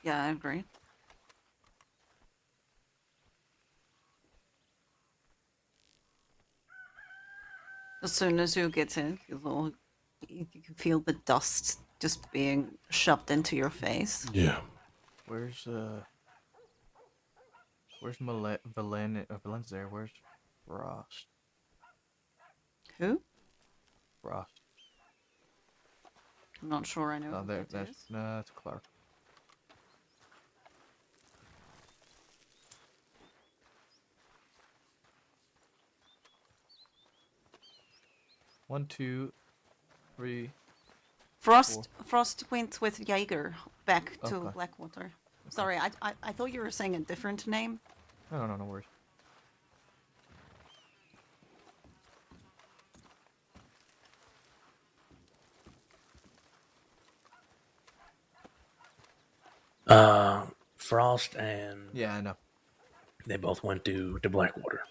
Speaker 8: Yeah, I agree. As soon as you get in, you can feel the dust just being shoved into your face.
Speaker 16: Yeah.
Speaker 1: Where's Valen's there? Where's Frost?
Speaker 8: Who?
Speaker 1: Frost.
Speaker 8: I'm not sure I know
Speaker 1: Oh,
Speaker 8: who
Speaker 1: there,
Speaker 8: that
Speaker 1: that's
Speaker 8: is.
Speaker 1: no, that's Clark. One, two, three.
Speaker 8: Frost went with Jaeger back to
Speaker 1: Okay.
Speaker 8: Blackwater. Sorry, I thought you were saying a different name.
Speaker 1: No worries.
Speaker 5: Frost and
Speaker 1: Yeah, I know.
Speaker 5: they both went to Blackwater.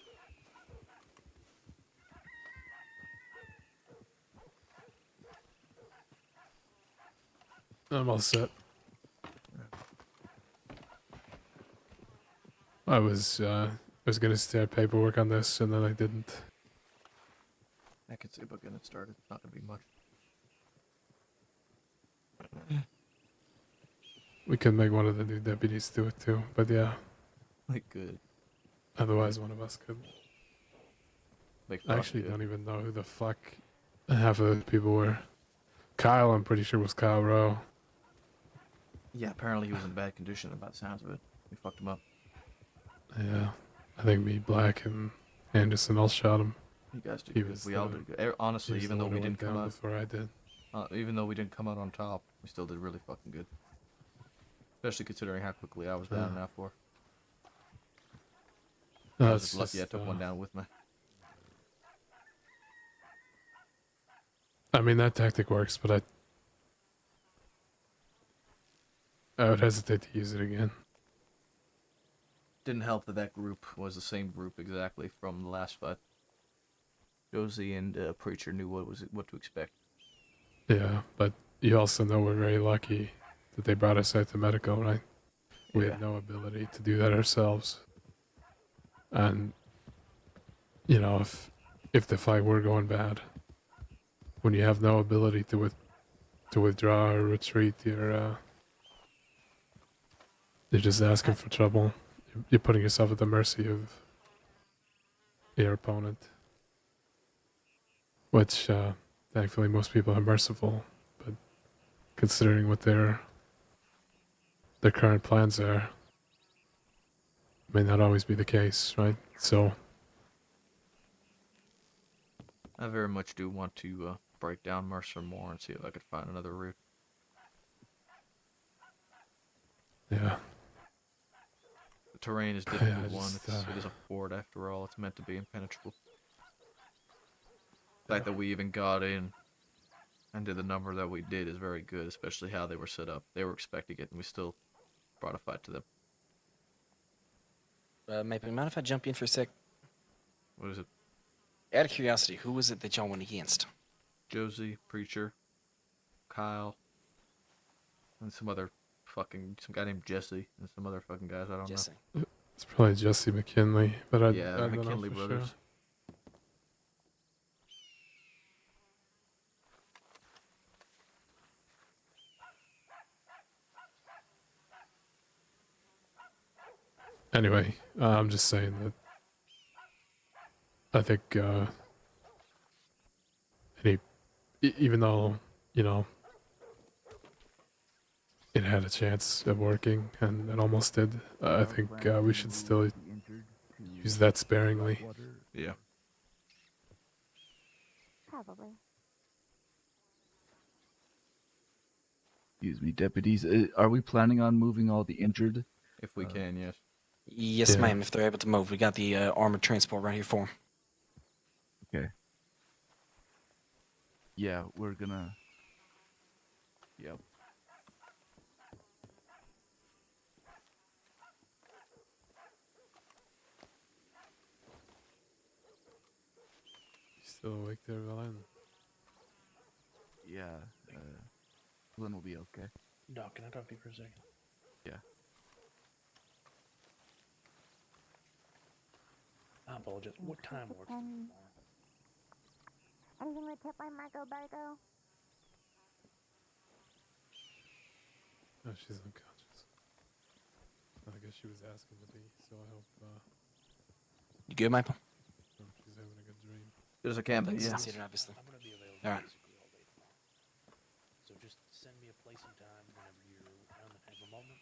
Speaker 13: I'm all set. I was gonna start paperwork on this, and then I didn't.
Speaker 1: I can see about getting it started. It's not gonna be much.
Speaker 13: We could make one of the new deputies do it too, but yeah.
Speaker 1: Like good.
Speaker 13: Otherwise, one of us could.
Speaker 1: Make
Speaker 13: I
Speaker 1: Frost
Speaker 13: actually
Speaker 1: do it.
Speaker 13: don't even know who the fuck half of the people were. Kyle, I'm pretty sure was Kyle Rowe.
Speaker 1: Yeah, apparently he was in bad condition. About the sounds of it, we fucked him up.
Speaker 13: Yeah, I think me, Black, and Anderson all shot him.
Speaker 1: You guys did
Speaker 13: He
Speaker 1: good.
Speaker 13: was
Speaker 1: We all
Speaker 13: the-
Speaker 1: did good. Honestly,
Speaker 13: he was
Speaker 1: even
Speaker 13: the
Speaker 1: though
Speaker 13: one
Speaker 1: we
Speaker 13: who
Speaker 1: didn't
Speaker 13: went
Speaker 1: come
Speaker 13: down
Speaker 1: out,
Speaker 13: before I did.
Speaker 1: Even though we didn't come out on top, we still did really fucking good. Especially considering how quickly I was down now for.
Speaker 13: No,
Speaker 1: I was
Speaker 13: it's
Speaker 1: just lucky I
Speaker 13: just,
Speaker 1: took one down with me.
Speaker 13: I mean, that tactic works, but I would hesitate to use it again.
Speaker 1: Didn't help that that group was the same group exactly from the last fight. Josie and Preacher knew what to expect.
Speaker 13: Yeah, but you also know we're very lucky that they brought us out to medical, right? We
Speaker 1: Yeah.
Speaker 13: had no ability to do that ourselves. And, you know, if the fight were going bad, when you have no ability to withdraw or retreat, you're just asking for trouble. You're putting yourself at the mercy of your opponent. Which, thankfully, most people are merciful, but considering what their current plans are, may not always be the case, right? So,
Speaker 1: I very much do want to break down Mercer more and see if I could find another route.
Speaker 13: yeah.
Speaker 1: The terrain is
Speaker 13: Yeah,
Speaker 1: difficult
Speaker 13: I just,
Speaker 1: it is a fort after all. It's meant to be impenetrable. The fact that we even got in and did the number that we did is very good, especially how they were set up. They were expecting it, and we still brought a fight to them.
Speaker 10: Maybe mind if I jump in for a sec?
Speaker 1: What is it?
Speaker 10: Out of curiosity, who was it that y'all went against?
Speaker 1: Josie, Preacher, Kyle, and some guy named Jesse, and some other fucking guys I don't
Speaker 10: Jesse.
Speaker 1: know.
Speaker 13: It's probably Jesse McKinley, but I
Speaker 1: Yeah,
Speaker 13: don't know
Speaker 1: McKinley
Speaker 13: for
Speaker 1: brothers.
Speaker 13: sure. Anyway, I'm just saying that I think even though, you know, it had a chance of working, and it almost did, I think we should still use that sparingly.
Speaker 1: Yeah.
Speaker 2: Probably.
Speaker 3: Excuse me, deputies. Are we planning on moving all the injured?
Speaker 1: If we can, yes.
Speaker 10: Yes,
Speaker 13: Yeah.
Speaker 10: ma'am, if they're able to move. We got the armored transport right here for them.
Speaker 3: Okay. Yeah, we're gonna. Yep.
Speaker 13: You still awake there, Valen?
Speaker 3: Yeah. Lynn will be okay.
Speaker 5: Doc, can I talk to you for a second?
Speaker 3: Yeah.
Speaker 5: I apologize. What time works?
Speaker 2: Anything with tip by Marco Bargo?
Speaker 13: No, she's unconscious. I guess she was asking to be, so I hope
Speaker 10: You good, Maple?
Speaker 13: she's having a good dream.
Speaker 1: There's a camp,
Speaker 10: Things
Speaker 1: yeah.
Speaker 10: considered, obviously. All right.
Speaker 5: So just send me a place and time whenever you're around the have a moment,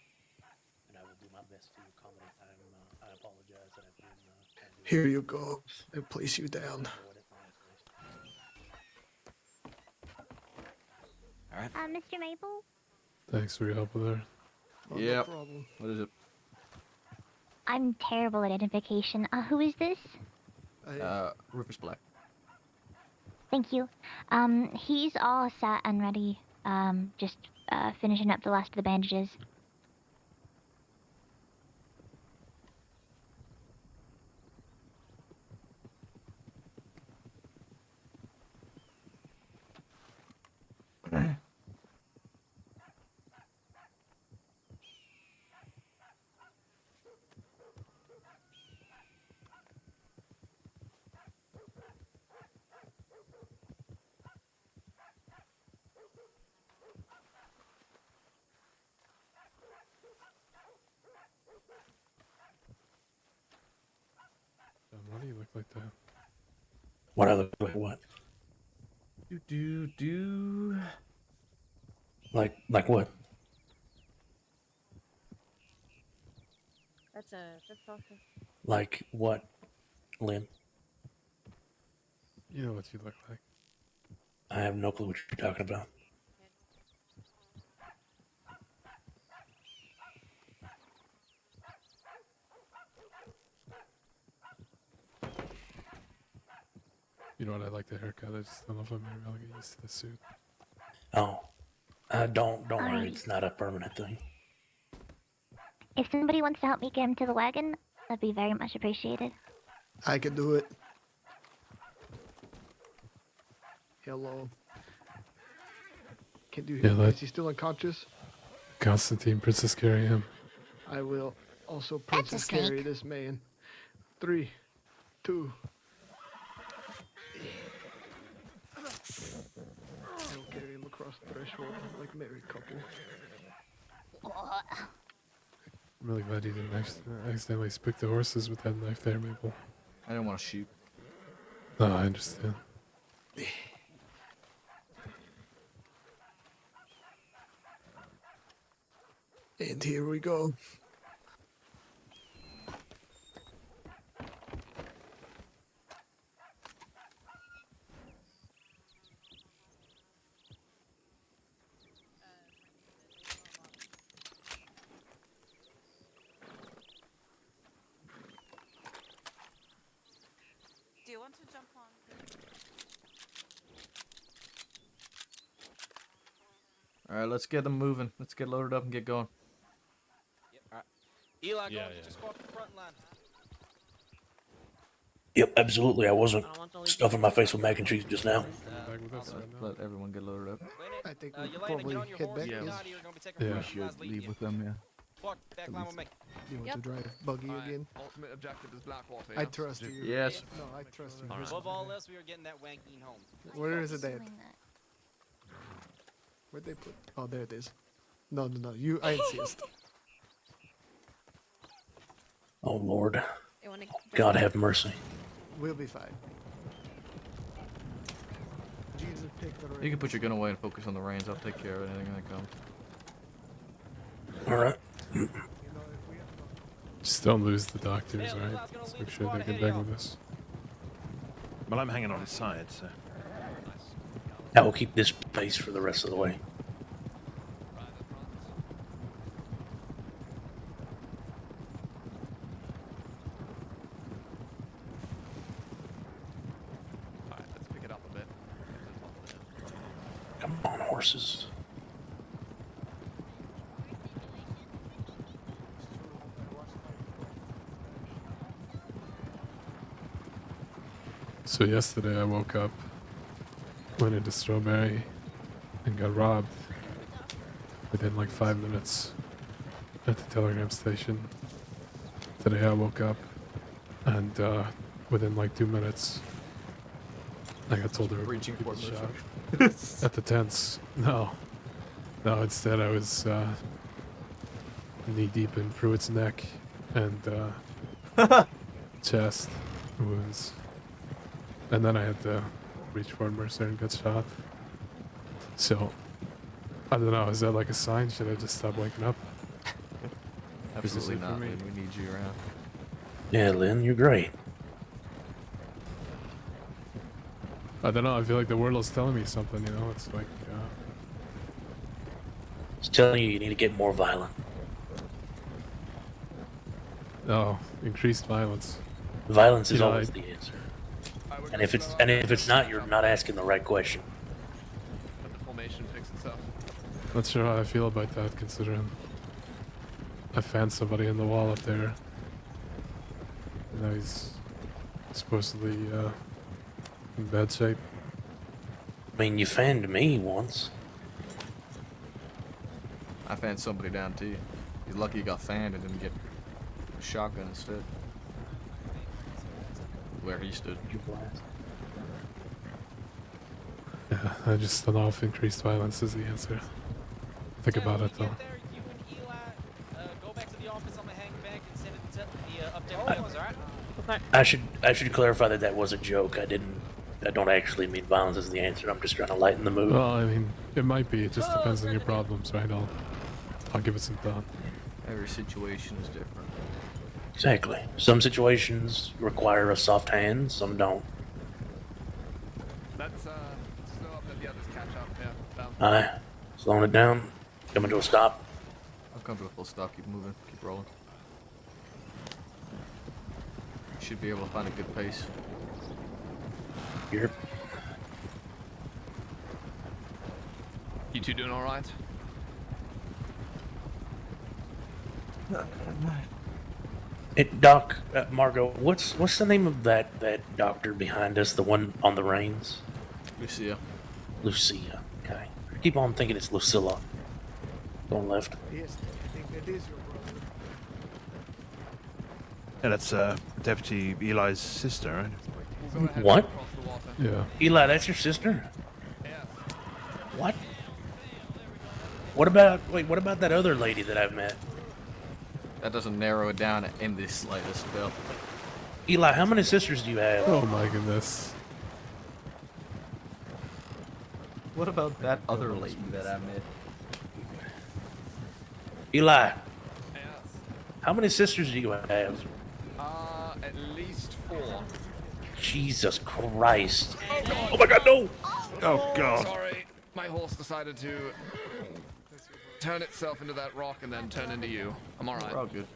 Speaker 5: and I will do my best to accommodate. I apologize that I've been kind of
Speaker 7: Here you go. I place you down.
Speaker 10: All right.
Speaker 2: Mr. Maple?
Speaker 13: Thanks for your help with her.
Speaker 7: Oh,
Speaker 1: Yep.
Speaker 7: No problem.
Speaker 1: What is it?
Speaker 2: I'm terrible at identification. Who is this?
Speaker 1: Rufus Black.
Speaker 2: Thank you. He's all set and ready. Just finishing up the last of the bandages.
Speaker 13: Why do you look like that?
Speaker 5: What I look like? What?
Speaker 1: Do.
Speaker 5: Like what?
Speaker 20: That's awesome.
Speaker 5: Like what, Lynn?
Speaker 13: You know what you look like.
Speaker 5: I have no clue what you're talking about.
Speaker 13: You know what? I like the haircut. I just don't know if I'm ever gonna get used to the suit.
Speaker 5: Oh, don't worry.
Speaker 2: Alright.
Speaker 5: It's not a permanent thing.
Speaker 2: If somebody wants to help me get him to the wagon, that'd be very much appreciated.
Speaker 7: I can do it. Hello. Can you
Speaker 13: Yeah,
Speaker 7: hear me?
Speaker 13: let-
Speaker 7: Is he still unconscious?
Speaker 13: Constantine, Princess carry him.
Speaker 7: I will also
Speaker 2: That's a
Speaker 7: princess
Speaker 2: snake.
Speaker 7: carry this man. 3, 2. I will carry him across the threshold like a married couple.
Speaker 13: I'm really glad you didn't accidentally spick the horses with that knife there, Maple.
Speaker 1: I didn't want to shoot.
Speaker 13: No, I understand.
Speaker 7: And here we go.
Speaker 8: Do you want to jump on?
Speaker 1: All right, let's get them moving. Let's get loaded up and get going.
Speaker 10: Yep. All right. Eli,
Speaker 16: Yeah,
Speaker 10: go.
Speaker 16: yeah.
Speaker 10: Just go off the front line.
Speaker 5: Yep, absolutely. I wasn't stuffing my face with mac and cheese just now.
Speaker 13: Back with us right now.
Speaker 1: Let everyone get loaded up.
Speaker 7: I think we
Speaker 10: Yelena,
Speaker 7: could
Speaker 10: get
Speaker 7: probably
Speaker 10: on your
Speaker 7: head
Speaker 10: horse.
Speaker 7: back.
Speaker 10: You and
Speaker 7: Yes.
Speaker 10: Nadia are gonna be taking
Speaker 13: Yeah.
Speaker 10: the
Speaker 3: We
Speaker 10: front
Speaker 3: should
Speaker 10: lines,
Speaker 3: leave
Speaker 10: yeah.
Speaker 3: with them, yeah.
Speaker 10: Clark, back line with me.
Speaker 7: You want
Speaker 20: Yep.
Speaker 7: to drive buggy again?
Speaker 17: Ultimate objective is Blackwater.
Speaker 7: I trust you.
Speaker 1: Yes.
Speaker 7: No, I trust you.
Speaker 10: Above all else, we are getting that wanking home.
Speaker 7: Where is it at?
Speaker 2: Doing that.
Speaker 7: Where'd they put? Oh, there it is. No. You, I insist.
Speaker 5: Oh Lord,
Speaker 20: You wanna
Speaker 5: God have mercy.
Speaker 7: We'll be fine. Jesus picked the right.
Speaker 1: You can put your gun away and focus on the reins. I'll take care of anything that comes.
Speaker 5: All right.
Speaker 13: Just don't lose the doctors, right? Let's make sure they get back with us.
Speaker 17: Well, I'm hanging on his side, so.
Speaker 5: I will keep this pace for the rest of the way.
Speaker 17: Alright, let's pick it up a bit.
Speaker 5: Come on, horses.
Speaker 13: So yesterday I woke up, went into Strawberry, and got robbed within like 5 minutes at the telegram station. Today I woke up, and within like 2 minutes, I got told there were
Speaker 1: Breaching
Speaker 13: people
Speaker 1: formation.
Speaker 13: shot at the tents. No, instead I was knee deep in Pruitt's neck and chest wounds. And then I had to reach for Mercer and get shot. So, I don't know, is that like a sign? Should I just stop waking up? Is this
Speaker 1: Absolutely
Speaker 13: it for
Speaker 1: not,
Speaker 13: me?
Speaker 1: Lynn. We need you around.
Speaker 9: Yeah, Lynn, you're great.
Speaker 13: I don't know, I feel like the world is telling me something, you know? It's like,
Speaker 9: It's telling you need to get more violent.
Speaker 13: oh, increased violence.
Speaker 9: Violence is
Speaker 13: You know,
Speaker 9: always the answer. And if it's not, you're not asking the right question.
Speaker 15: Let the formation fix itself.
Speaker 13: Not sure how I feel about that, considering I found somebody in the wall up there. And now he's supposedly in bad shape.
Speaker 9: I mean, you fanned me once.
Speaker 1: I fanned somebody down too. You're lucky you got fanned and didn't get a shotgun instead. Where he stood.
Speaker 13: Yeah, I just don't know if increased violence is the answer. Think about it though.
Speaker 9: I should clarify that was a joke. I don't actually mean violence is the answer. I'm just trying to lighten the mood.
Speaker 13: Well, I mean, it might be. It just depends on your problems, right? I'll give it some thought.
Speaker 1: Every situation is different.
Speaker 9: Exactly. Some situations require a soft hand, some don't.
Speaker 15: Let's slow up, let the others catch up here.
Speaker 9: Aye. Slowing it down. Coming to a stop.
Speaker 1: I'll come to a full stop. Keep moving. Keep rolling. You should be able to find a good pace.
Speaker 9: Here.
Speaker 15: You two doing alright?
Speaker 9: Doc, Margot, what's the name of that doctor behind us, the one on the reins?
Speaker 1: Lucia.
Speaker 9: Lucia. Okay. I keep on thinking it's Lucilla. Going left.
Speaker 18: Yes, I think that is your brother.
Speaker 17: Yeah, that's Deputy Eli's sister, right?
Speaker 9: What?
Speaker 13: Yeah.
Speaker 9: Eli, that's your sister? What? What about that other lady that I've met?
Speaker 1: That doesn't narrow it down in the slightest, Bill.
Speaker 9: Eli, how many sisters do you have?
Speaker 13: Oh my goodness.
Speaker 1: What about that other lady that I met?
Speaker 9: Eli, how many sisters do you have?
Speaker 15: At least 4.
Speaker 9: Jesus Christ. Oh my god, no!
Speaker 17: Oh god.
Speaker 15: Sorry, my horse decided to turn itself into that rock and then turn into you. I'm alright.
Speaker 1: We're all good.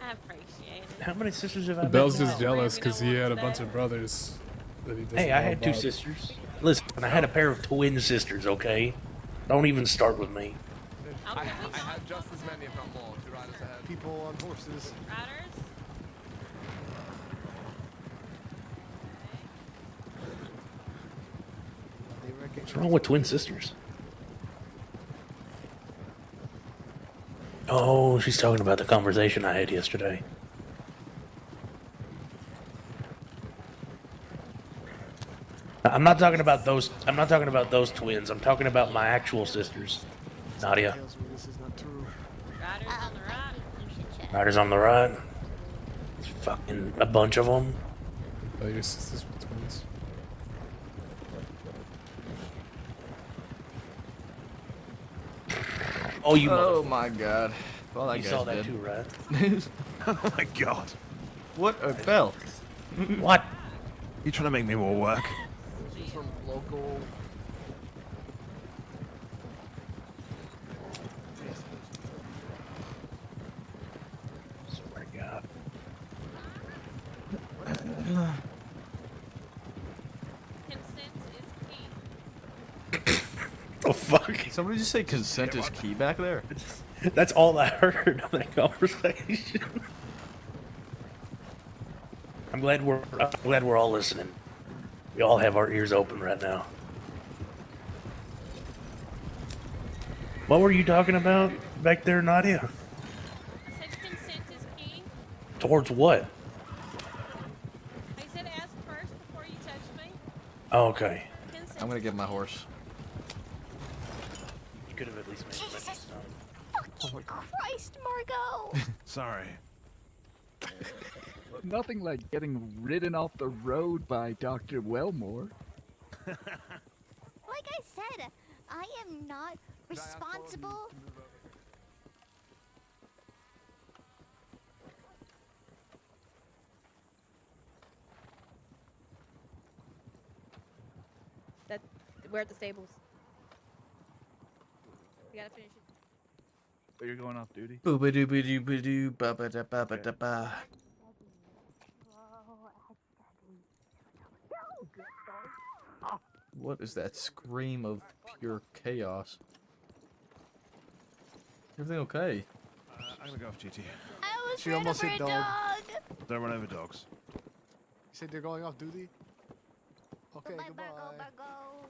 Speaker 21: I appreciate it.
Speaker 9: How many sisters have I met?
Speaker 13: Bell's just jealous because he had a bunch of brothers that he doesn't
Speaker 9: Hey, I
Speaker 13: know
Speaker 9: had 2
Speaker 13: about.
Speaker 9: sisters. Listen, I had a pair of twin sisters, okay? Don't even start with me.
Speaker 15: I had just as many, if not more, 2 riders ahead.
Speaker 18: People on horses.
Speaker 21: Riders?
Speaker 9: What's wrong with twin sisters? Oh, she's talking about the conversation I had yesterday. I'm not talking about those. I'm not talking about those twins. I'm talking about my actual sisters, Nadia.
Speaker 18: Tells me this is not true.
Speaker 21: Riders on the right?
Speaker 2: You should check.
Speaker 9: Riders on the right. It's fucking a bunch of them.
Speaker 13: Oh, your sisters were twins.
Speaker 9: Oh, you.
Speaker 1: Oh
Speaker 9: motherfucker.
Speaker 1: my god. Well, that
Speaker 9: You
Speaker 1: guy's
Speaker 9: saw that
Speaker 1: dead.
Speaker 9: too, right?
Speaker 17: Oh my god.
Speaker 1: What a bell.
Speaker 9: What?
Speaker 17: You trying to make me more work?
Speaker 1: She's from local.
Speaker 9: Swear to God.
Speaker 21: Consent is key.
Speaker 9: Oh fuck.
Speaker 1: Somebody just say consent is key back there?
Speaker 9: That's all I heard of that conversation. I'm glad we're all listening. We all have our ears open right now. What were you talking about back there, Nadia?
Speaker 21: I said consent is key.
Speaker 9: Towards what?
Speaker 21: I said ask first before you touch me.
Speaker 9: Oh, okay.
Speaker 21: Consent
Speaker 1: I'm gonna get my horse.
Speaker 9: You could have at least made it.
Speaker 2: Fucking Christ, Margot!
Speaker 17: Sorry.
Speaker 3: Nothing like getting ridden off the road by Dr. Wellmore.
Speaker 4: Like I said, I am not responsible.
Speaker 20: That we're at the stables. We gotta finish it.
Speaker 3: But you're going off duty?
Speaker 1: Booba dooba dooba doo ba ba da ba ba da ba. What is that scream of pure chaos? Everything okay?
Speaker 17: I'm gonna go off duty.
Speaker 4: I was
Speaker 18: She
Speaker 4: ran
Speaker 18: almost
Speaker 4: over
Speaker 18: hit
Speaker 4: a
Speaker 18: dog.
Speaker 4: dog.
Speaker 17: Don't run over dogs.
Speaker 18: You said you're going off duty? Okay,
Speaker 4: Goodbye,
Speaker 18: goodbye.
Speaker 4: Bargo, Bargo.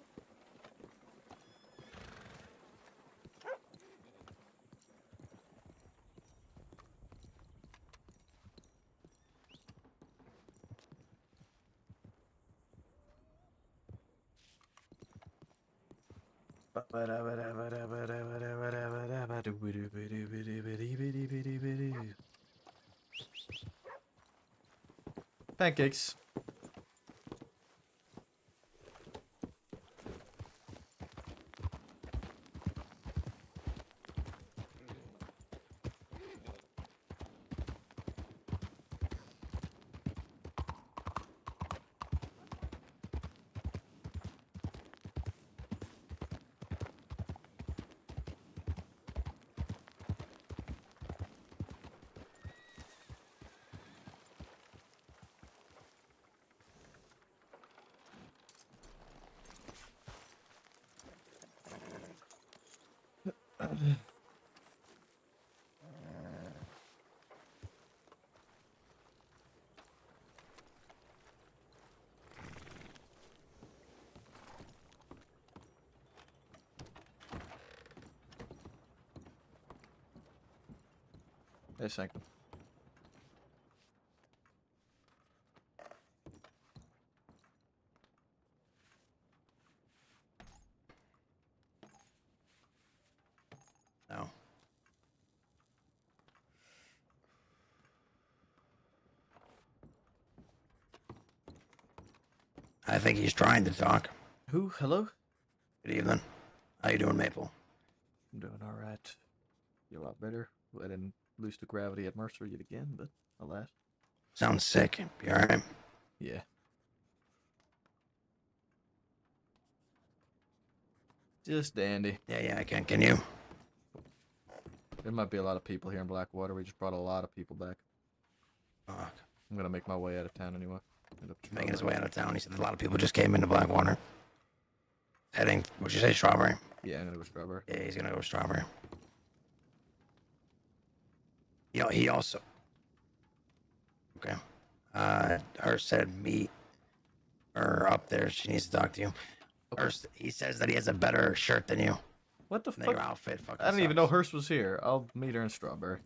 Speaker 1: Pancakes. Yes, thank you.
Speaker 14: No. I think he's trying to talk.
Speaker 1: Who? Hello?
Speaker 14: Good evening. How you doing, Maple?
Speaker 1: I'm doing alright. You're a lot better. I didn't lose to gravity at Mercer yet again, but alas.
Speaker 14: Sounds sick. You alright?
Speaker 1: Yeah. Just dandy.
Speaker 14: Yeah, I can. Can you?
Speaker 1: There might be a lot of people here in Blackwater. We just brought a lot of people back.
Speaker 14: Fuck.
Speaker 1: I'm gonna make my way out of town anyway.
Speaker 14: Making his way out of town. He said a lot of people just came into Blackwater. Heading, what'd you say, Strawberry?
Speaker 1: Yeah, I'm gonna go Strawberry.
Speaker 14: Yeah, he's gonna go Strawberry. He also... Okay. Her said meet her up there. She needs to talk to you. Hurst, he says that he has a better shirt than you.
Speaker 1: What the
Speaker 14: And
Speaker 1: fuck?
Speaker 14: your outfit fucking
Speaker 1: I didn't even know
Speaker 14: sucks.
Speaker 1: Hearst was here. I'll meet her in Strawberry.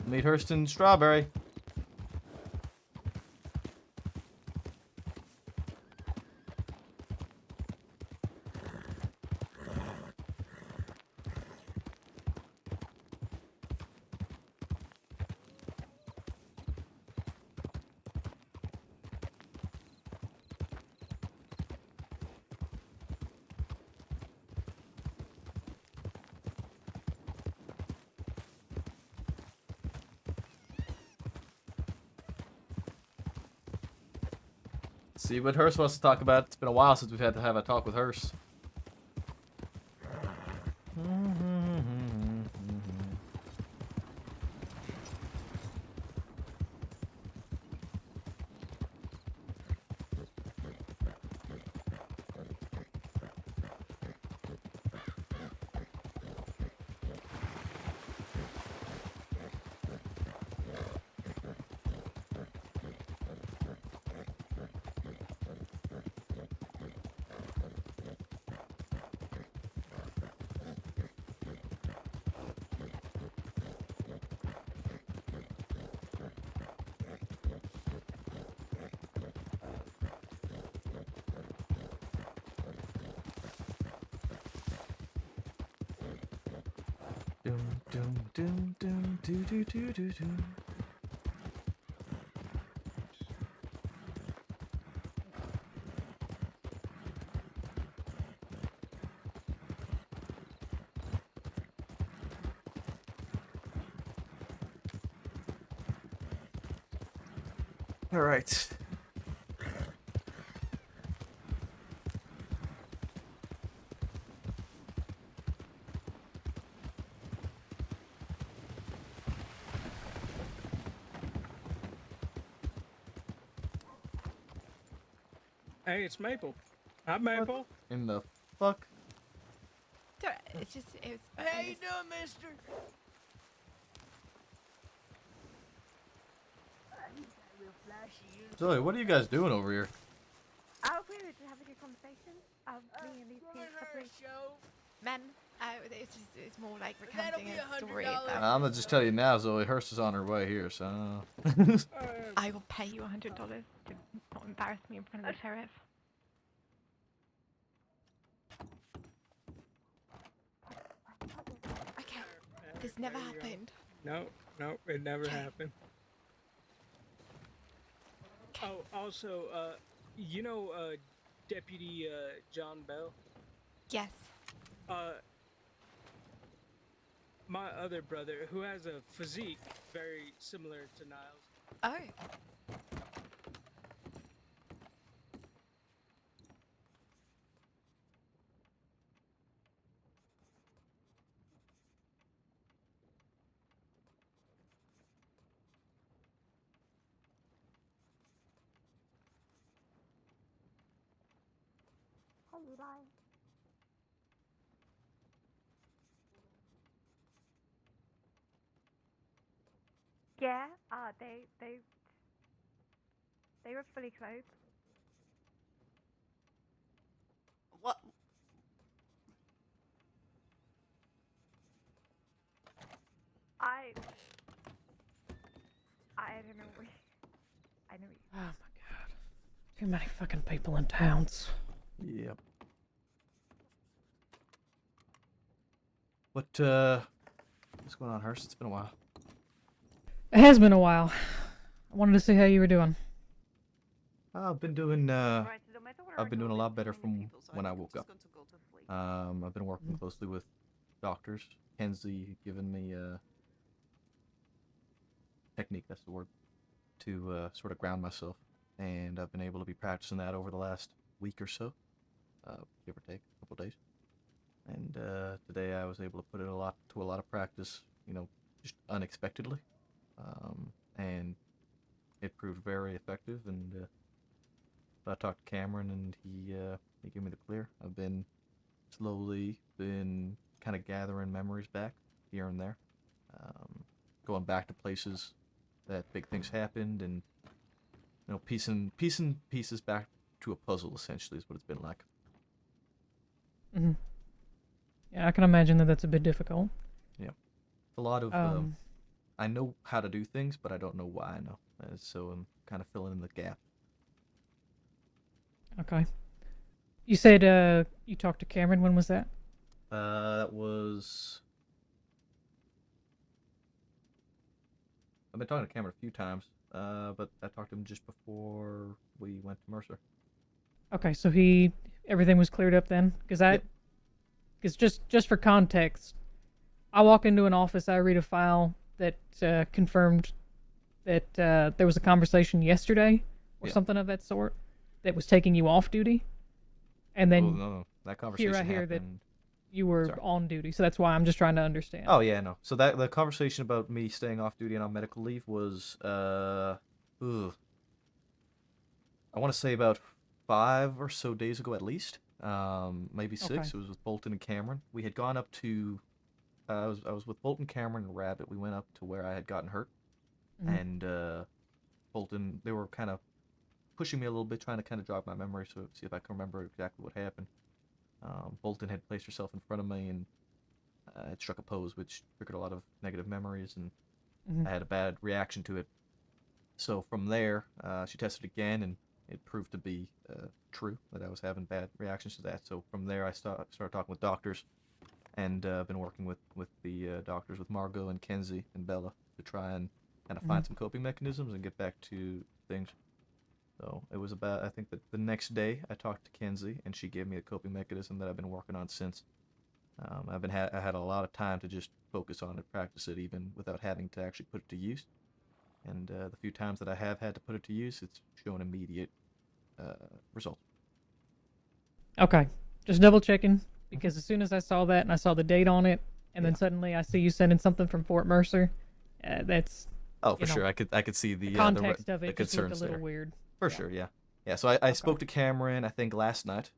Speaker 1: Meet Hearst in Strawberry. See what Hearst wants to talk about. It's been a while since we've had to have a talk with Hearst. Doom, doom, doom, doom, doo, doo, doo, doo, doo. All right.
Speaker 12: Hey, it's Maple. Hi, Maple.
Speaker 1: In the fuck?
Speaker 4: It's just, it was.
Speaker 14: How you doing, mister?
Speaker 1: Zoe, what are you guys doing over here?
Speaker 4: Oh, we were just having a conversation. Me and these two couple. Men, it's more like recounting a story about.
Speaker 1: I'm gonna just tell you now, Zoe. Hearst is on her way here, so.
Speaker 4: I will pay you $100 to not embarrass me in front of the sheriff. Okay, this never happened.
Speaker 12: No, it never happened. Oh, also, you know, Deputy John Bell?
Speaker 4: Yes.
Speaker 12: My other brother, who has a physique very similar to Niles.
Speaker 4: Oh. Hey, Eli. Yeah, they were fully clothed.
Speaker 8: What?
Speaker 4: I don't know. I know.
Speaker 21: Oh my god. Too many fucking people in towns.
Speaker 1: Yep. What's going on, Hearst? It's been a while.
Speaker 21: It has been a while. I wanted to see how you were doing.
Speaker 1: I've been doing a lot better from when I woke up. I've been working closely with doctors. Kenzie given me a technique, that's the word, to sort of ground myself, and I've been able to be practicing that over the last week or so, give or take a couple days. And today I was able to put it a lot of practice, just unexpectedly, and it proved very effective. And I talked to Cameron, and he gave me the clear. I've been slowly kind of gathering memories back here and there, going back to places that big things happened, and piecing pieces back to a puzzle. Essentially, is what it's been like.
Speaker 21: Mm-hmm. Yeah, I can imagine that that's a bit difficult.
Speaker 1: Yeah, a lot of I know how to do things, but I don't know why I know. So I'm kind of filling in the gap.
Speaker 21: Okay. You said you talked to Cameron. When was that?
Speaker 1: That was. I've been talking to Cameron a few times, but I talked to him just before we went to Mercer.
Speaker 21: Okay, so everything was cleared up then, because just for context, I walk into an office, I read a file that confirmed that there was a conversation yesterday or something of that sort that was taking you off duty, and then
Speaker 1: no, that conversation
Speaker 21: here I hear that
Speaker 1: happened.
Speaker 21: you were on duty, so that's why I'm just trying to understand.
Speaker 1: Oh yeah, no. So the conversation about me staying off duty and on medical leave was I want to say about 5 or so days ago at least. Maybe 6.
Speaker 21: Okay.
Speaker 1: It was with Bolton and Cameron. We had gone up to I was with Bolton, Cameron, and Rabbit. We went up to where I had gotten hurt.
Speaker 21: Mhm.
Speaker 1: And Bolton, they were kind of pushing me a little bit, trying to kind of jog my memory, so see if I can remember exactly what happened. Bolton had placed herself in front of me and had struck a pose, which triggered a lot of negative memories, and
Speaker 21: Mhm.
Speaker 1: I had a bad reaction to it. So from there, she tested again, and it proved to be true that I was having bad reactions to that. So from there, I started talking with doctors, and been working with the doctors, with Margot and Kenzie and Bella, to try and kind of find some coping mechanisms and get back to things. So it was about, I think that the next day I talked to Kenzie, and she gave me a coping mechanism that I've been working on since. I had a lot of time to just focus on it, practice it, even without having to actually put it to use. And the few times that I have had to put it to use, it's shown immediate results.
Speaker 21: Okay, just double checking, because as soon as I saw that and I saw the date on it, and then suddenly I see you sending something from Fort Mercer, that's
Speaker 1: Oh, for sure. I could see the
Speaker 21: context of
Speaker 1: the
Speaker 21: it just looked a
Speaker 1: concerns
Speaker 21: little
Speaker 1: there.
Speaker 21: weird.
Speaker 1: For sure, yeah. Yeah, so I spoke to Cameron, I think last night,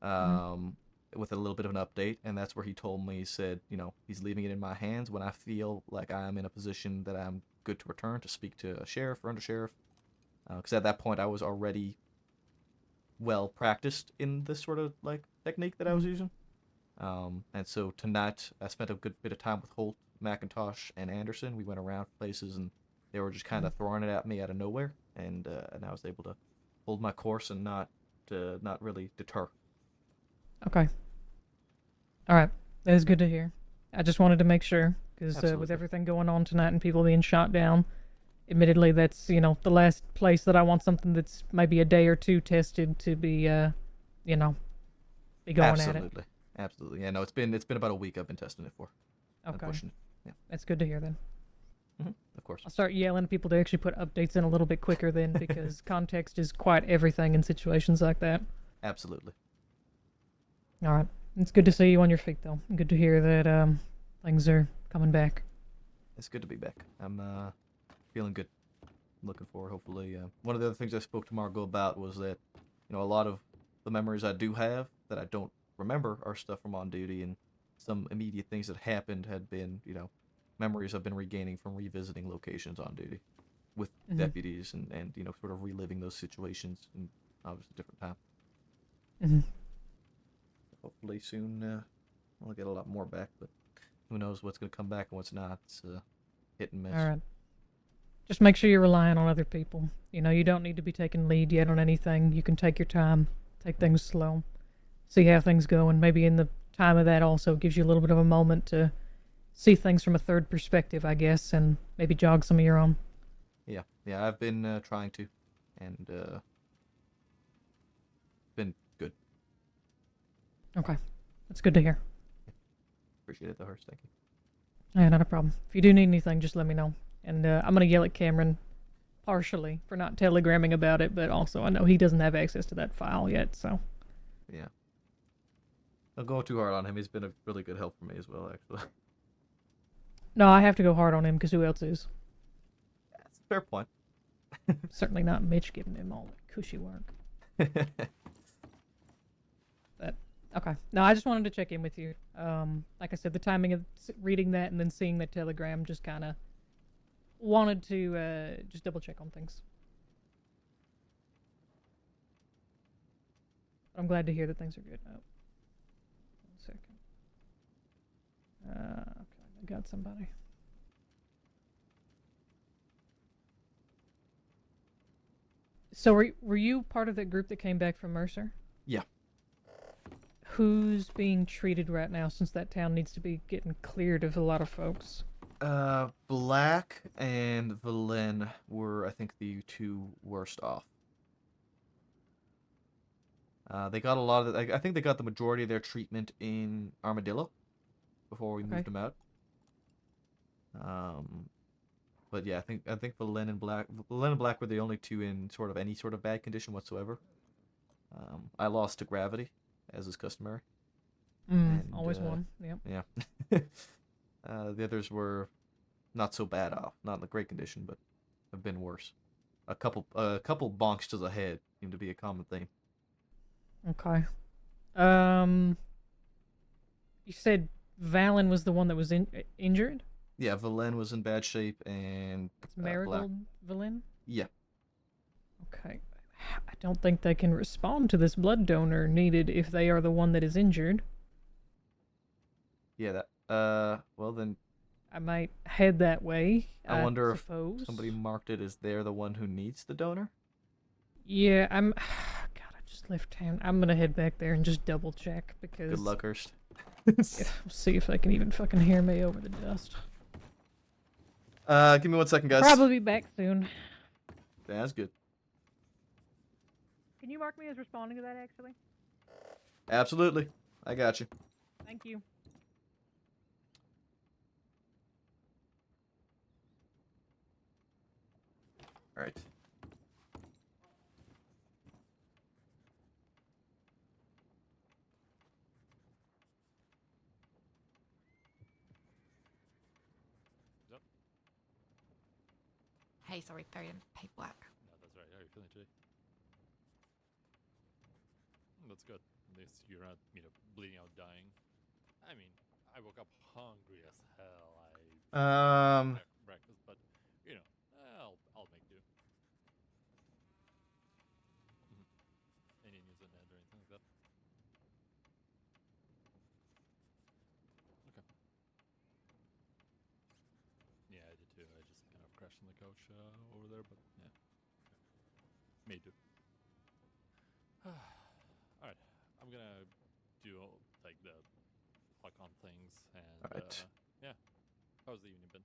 Speaker 1: with a little bit of an update, and that's where he told me, he said, he's leaving it in my hands when I feel like I'm in a position that I'm good to return to speak to a sheriff or undersheriff. Because at that point I was already well practiced in this sort of like technique that I was using. And so tonight I spent a good bit of time with Holt, McIntosh, and Anderson. We went around places, and they were just kind of throwing it at me out of nowhere, and I was able to hold my course and not really deter.
Speaker 21: Okay. All right, that is good to hear. I just wanted to make sure, because with
Speaker 1: Absolutely.
Speaker 21: everything going on tonight and people being shot down, admittedly, that's the last place that I want something that's maybe a day or two tested to be, be going at it.
Speaker 1: Absolutely. Yeah, no, it's been about a week I've been testing it for.
Speaker 21: Okay.
Speaker 1: And pushing it. Yeah.
Speaker 21: That's good to hear then.
Speaker 1: Of course.
Speaker 21: I'll start yelling at people to actually put updates in a little bit quicker then, because context is quite everything in situations like that.
Speaker 1: Absolutely.
Speaker 21: All right. It's good to see you on your feet, though. Good to hear that things are coming back.
Speaker 1: It's good to be back. I'm feeling good. Looking forward, hopefully. One of the other things I spoke to Margot about was that, a lot of the memories I do have that I don't remember are stuff from on duty, and some immediate things that happened had been, memories I've been regaining from revisiting locations on duty with deputies and sort of reliving those situations in obviously a different time. Hopefully soon I'll get a lot more back, but who knows what's going to come back and what's not. It's hit and miss.
Speaker 21: All right. Just make sure you're relying on other people. You don't need to be taking lead yet on anything. You can take your time, take things slow, see how things go, and maybe in the time of that also gives you a little bit of a moment to see things from a third perspective, I guess, and maybe jog some of your own.
Speaker 1: Yeah, I've been trying to, and been good.
Speaker 21: Okay, that's good to hear.
Speaker 1: Appreciate it, though, Hurst. Thank you.
Speaker 21: Yeah, not a problem. If you do need anything, just let me know. And I'm going to yell at Cameron partially for not telegramming about it, but also I know he doesn't have access to that file yet, so.
Speaker 1: Yeah. Don't go too hard on him. He's been a really good help for me as well, actually.
Speaker 21: No, I have to go hard on him because who else is?
Speaker 1: That's a fair point.
Speaker 21: Certainly not Mitch giving him all the cushy work. But, okay. No, I just wanted to check in with you. Like I said, the timing of reading that and then seeing that telegram just kind of wanted to just double check on things. I'm glad to hear that things are good. Oh, 1 second. Okay, I got somebody. So were you part of that group that came back from Mercer?
Speaker 1: Yeah.
Speaker 21: Who's being treated right now, since that town needs to be getting cleared of a lot of folks?
Speaker 1: Black and Valen were, I think, the two worst off. They got a lot of, I think they got the majority of their treatment in Armadillo before we moved them out. But yeah, I think Valen and Black were the only two in sort of any sort of bad condition whatsoever. I lost to gravity, as is customary. And,
Speaker 21: always one. Yep.
Speaker 1: Yeah. The others were not so bad off, not in the great condition, but have been worse. A couple bonks to the head seem to be a common theme.
Speaker 21: Okay. You said Valen was the one that was injured?
Speaker 1: Yeah, Valen was in bad shape, and
Speaker 21: It's Marigold Valen?
Speaker 1: Yeah.
Speaker 21: Okay. I don't think they can respond to this blood donor needed if they are the one that is injured.
Speaker 1: Yeah, well then...
Speaker 21: I might head that way,
Speaker 1: I wonder if
Speaker 21: suppose.
Speaker 1: somebody marked it as they're the one who needs the donor?
Speaker 21: Yeah, God, I just left town. I'm gonna head back there and just double check, because...
Speaker 1: Good luck, Hurst.
Speaker 21: We'll see if I can even fucking hear me over the dust.
Speaker 1: Give me 1 second, guys.
Speaker 21: Probably be back soon.
Speaker 1: That's good.
Speaker 21: Can you mark me as responding to that, actually?
Speaker 1: Absolutely. I got you.
Speaker 21: Thank you.
Speaker 1: All right.
Speaker 4: Hey, sorry, very paperwork.
Speaker 6: No, that's right. How are you feeling today? That's good. At least you're not, bleeding out, dying. I mean, I woke up hungry as hell. I breakfast, but I'll make do. Any news on Ned or anything like that? Okay. Yeah, I did too. I just kind of crashed on the couch over there, but yeah. Made do. Alright, I'm gonna do like the clock on things and yeah. How's the evening been?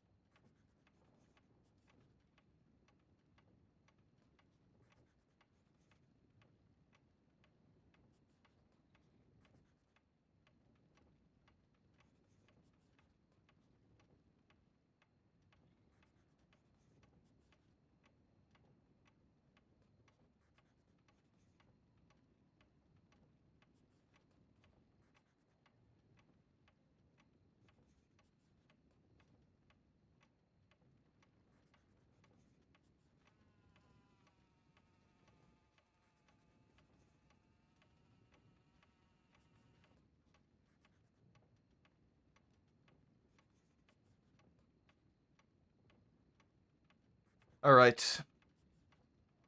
Speaker 1: All right.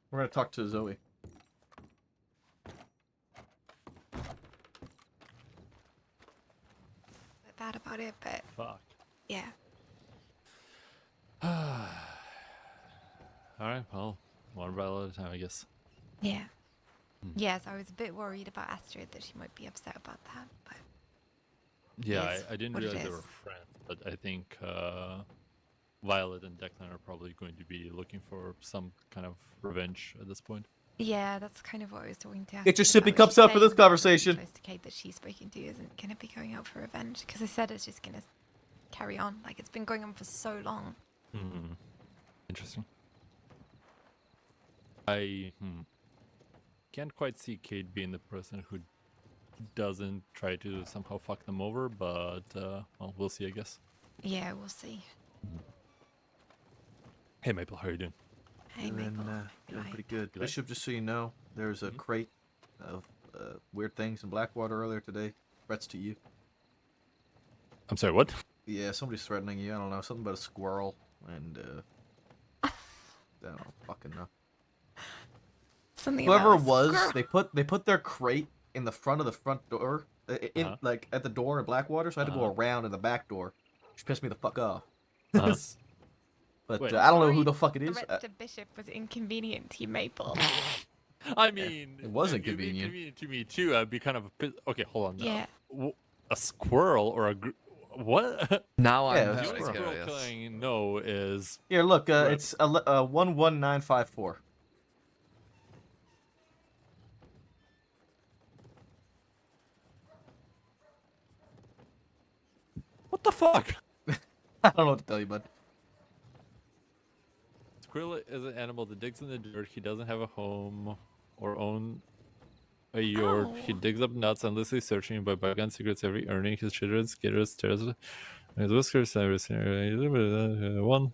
Speaker 1: We're gonna talk to Zoe.
Speaker 4: Bad about it, but
Speaker 6: fuck.
Speaker 4: Yeah.
Speaker 6: Alright, well, one battle at a time, I guess.
Speaker 4: Yeah. Yes, I was a bit worried about Astrid that she might be upset about that, but
Speaker 6: Yeah,
Speaker 4: is
Speaker 6: I didn't
Speaker 4: what it
Speaker 6: realize they were
Speaker 4: is.
Speaker 6: friends, but I think Violet and Declan are probably going to be looking for some kind of revenge at this point.
Speaker 4: yeah, that's kind of what I was talking to.
Speaker 1: Get your
Speaker 4: Astrid
Speaker 1: sippy
Speaker 4: about.
Speaker 1: cups
Speaker 4: She's
Speaker 1: up for this
Speaker 4: saying
Speaker 1: conversation.
Speaker 4: Close to Kate that she's speaking to isn't going to be going out for revenge because I said it's just going to carry on. Like it's been going on for so long.
Speaker 6: Hmm. Interesting. I can't quite see Kate being the person who doesn't try to somehow fuck them over, but well, we'll see, I guess.
Speaker 4: Yeah, we'll see.
Speaker 6: Hey, Maple, how are you doing?
Speaker 4: Hey, Maple.
Speaker 1: Doing pretty good. Bishop, just so you know, there's a crate of weird things in Blackwater earlier today. Threats to you.
Speaker 6: I'm sorry, what?
Speaker 1: Yeah, somebody's threatening you. I don't know, something about a squirrel and I don't fucking know.
Speaker 4: Something
Speaker 1: Whoever it
Speaker 4: about a
Speaker 1: was,
Speaker 4: squirrel.
Speaker 1: they put their crate in the front of the front door, like at the door in Blackwater, so I had to go around in the back door, which pissed me the fuck off. But
Speaker 6: Wait.
Speaker 1: I don't know who the fuck it is.
Speaker 4: Threats to Bishop was inconvenient to you, Maple.
Speaker 6: I mean,
Speaker 1: it was
Speaker 6: it'd be
Speaker 1: inconvenient.
Speaker 6: inconvenient to me too. I'd be kind of okay. Hold on.
Speaker 4: Yeah.
Speaker 6: A squirrel or a what?
Speaker 15: Now
Speaker 1: Yeah,
Speaker 15: I'm
Speaker 1: it's
Speaker 6: the only
Speaker 1: a
Speaker 6: squirrel
Speaker 15: curious.
Speaker 6: killing no is
Speaker 1: Here, look, it's 11954.
Speaker 6: What the fuck?
Speaker 1: I don't know what to tell you, bud.
Speaker 6: Squirrel is an animal that digs in the dirt. He doesn't have a home or own a yard. He digs up nuts, endlessly searching by bygone secrets, every earning his children, skitters, tears, his whiskers, everything. One.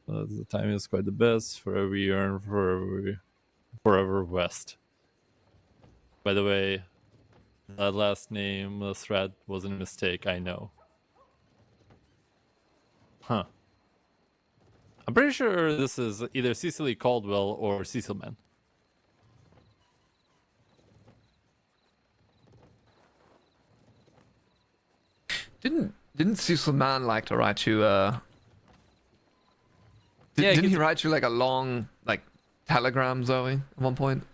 Speaker 6: The timing is quite the best. Forever yearn, forever west. By the way, that last name, the thread, wasn't a mistake, I know. Huh. I'm pretty sure this is either Cecily Caldwell or Cecil Man.
Speaker 15: Didn't Cecil Man like to write you
Speaker 6: Yeah,
Speaker 15: didn't he write you like a long telegram, Zoe, at one point?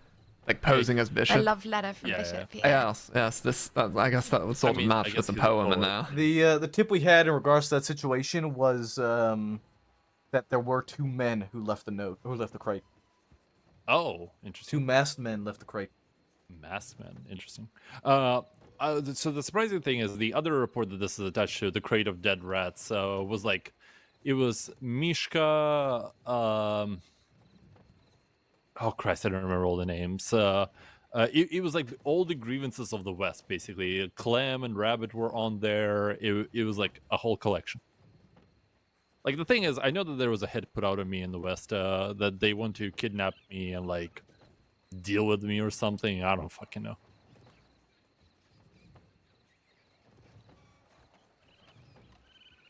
Speaker 15: like posing as
Speaker 4: A
Speaker 15: Bishop.
Speaker 4: love letter from
Speaker 6: Yeah,
Speaker 4: Bishop. Yeah.
Speaker 15: Yes. I guess that would sort of match with the poem in there.
Speaker 1: The tip we had in regards to that situation was that there were 2 men who left the note, who left the crate.
Speaker 6: Oh,
Speaker 1: 2
Speaker 6: interesting.
Speaker 1: masked men left the crate.
Speaker 6: Masked men, interesting. So the surprising thing is the other report that this is attached to, the crate of dead rats, was like, it was Mishka. Oh Christ, I don't remember all the names. It was like all the grievances of the West, basically. Clam and Rabbit were on there. It was like a whole collection. Like, the thing is, I know that there was a hit put out on me in the West, that they want to kidnap me and like deal with me or something. I don't fucking know.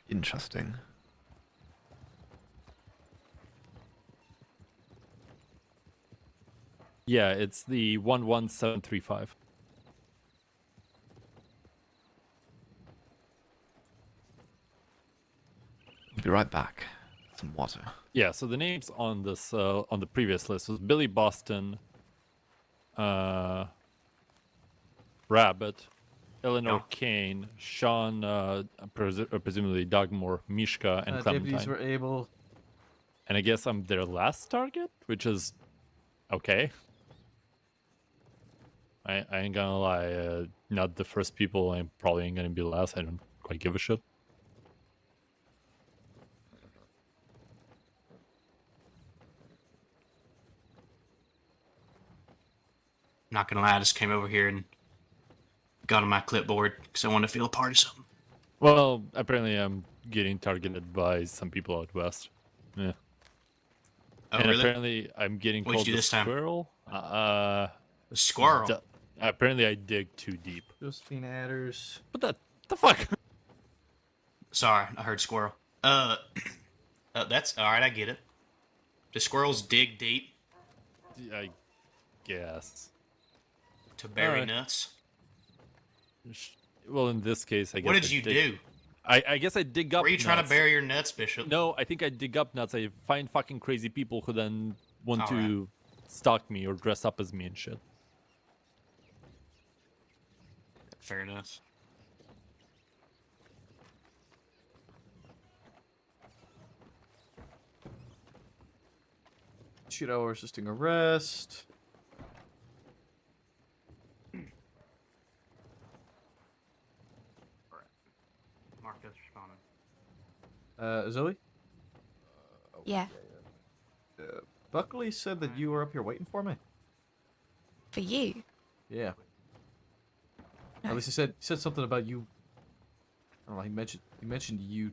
Speaker 15: Interesting.
Speaker 6: Yeah, it's the 11735.
Speaker 15: I'll be right back. Some water.
Speaker 6: Yeah, so the names on this on the previous list was Billy Boston, Rabbit, Eleanor Kane, Sean, presumably Dugmore, Mishka, and
Speaker 1: Deputies
Speaker 6: Clementine.
Speaker 1: were able.
Speaker 6: And I guess I'm their last target, which is okay. I ain't gonna lie, not the first people. I probably ain't gonna be last. I don't quite give a shit.
Speaker 11: Not gonna lie, I just came over here and got on my clipboard because I wanted to feel a part of something.
Speaker 6: Well, apparently I'm getting targeted by some people out west. Yeah.
Speaker 11: Oh,
Speaker 6: and
Speaker 11: really?
Speaker 6: apparently I'm getting
Speaker 11: What'd
Speaker 6: called
Speaker 11: you do
Speaker 6: the
Speaker 11: this time?
Speaker 6: squirrel.
Speaker 11: The squirrel?
Speaker 6: Apparently I dig too deep.
Speaker 1: Josephine Adders.
Speaker 6: What the fuck?
Speaker 11: Sorry, I heard squirrel. That's alright, I get it. Do squirrels dig deep?
Speaker 6: I guess.
Speaker 11: To bury
Speaker 6: Alright.
Speaker 11: nuts?
Speaker 6: Well, in this case, I guess.
Speaker 11: What did you do?
Speaker 6: I guess I dig up.
Speaker 11: Where are you trying to
Speaker 6: nuts.
Speaker 11: bury your nuts, Bishop?
Speaker 6: No, I think I dig up nuts. I find fucking crazy people who then want
Speaker 11: All
Speaker 6: to stalk me or dress up as me and shit.
Speaker 11: Fair enough.
Speaker 1: Cheeto resisting arrest.
Speaker 11: Marcus responding.
Speaker 1: Zoe?
Speaker 4: Yeah.
Speaker 1: Buckley said that you were up here waiting for me.
Speaker 4: For you.
Speaker 1: Yeah. At least he said something about you. I don't know. He mentioned you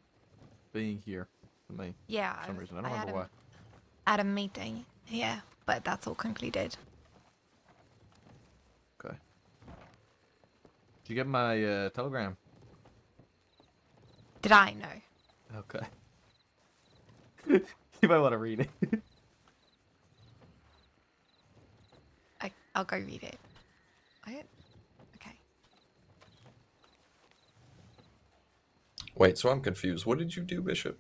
Speaker 1: being here to me.
Speaker 4: Yeah.
Speaker 1: For some reason, I don't remember why.
Speaker 4: At a meeting. Yeah, but that's all concluded.
Speaker 1: Okay. Did you get my telegram?
Speaker 4: Did I know?
Speaker 1: Okay. You might want to read it.
Speaker 4: I'll go read it. Okay.
Speaker 19: Wait, so I'm confused. What did you do, Bishop?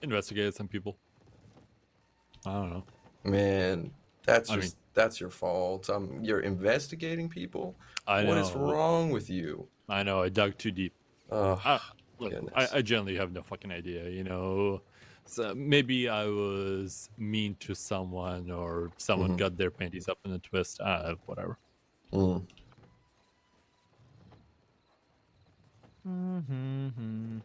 Speaker 6: Investigated some people. I don't know.
Speaker 19: Man, that's that's your fault. You're investigating people.
Speaker 6: I know.
Speaker 19: What is wrong with you?
Speaker 6: I know. I dug too deep.
Speaker 19: Oh,
Speaker 6: Look, I generally have no fucking idea. You know, so maybe I was mean to someone, or someone got their panties up in a twist. Whatever.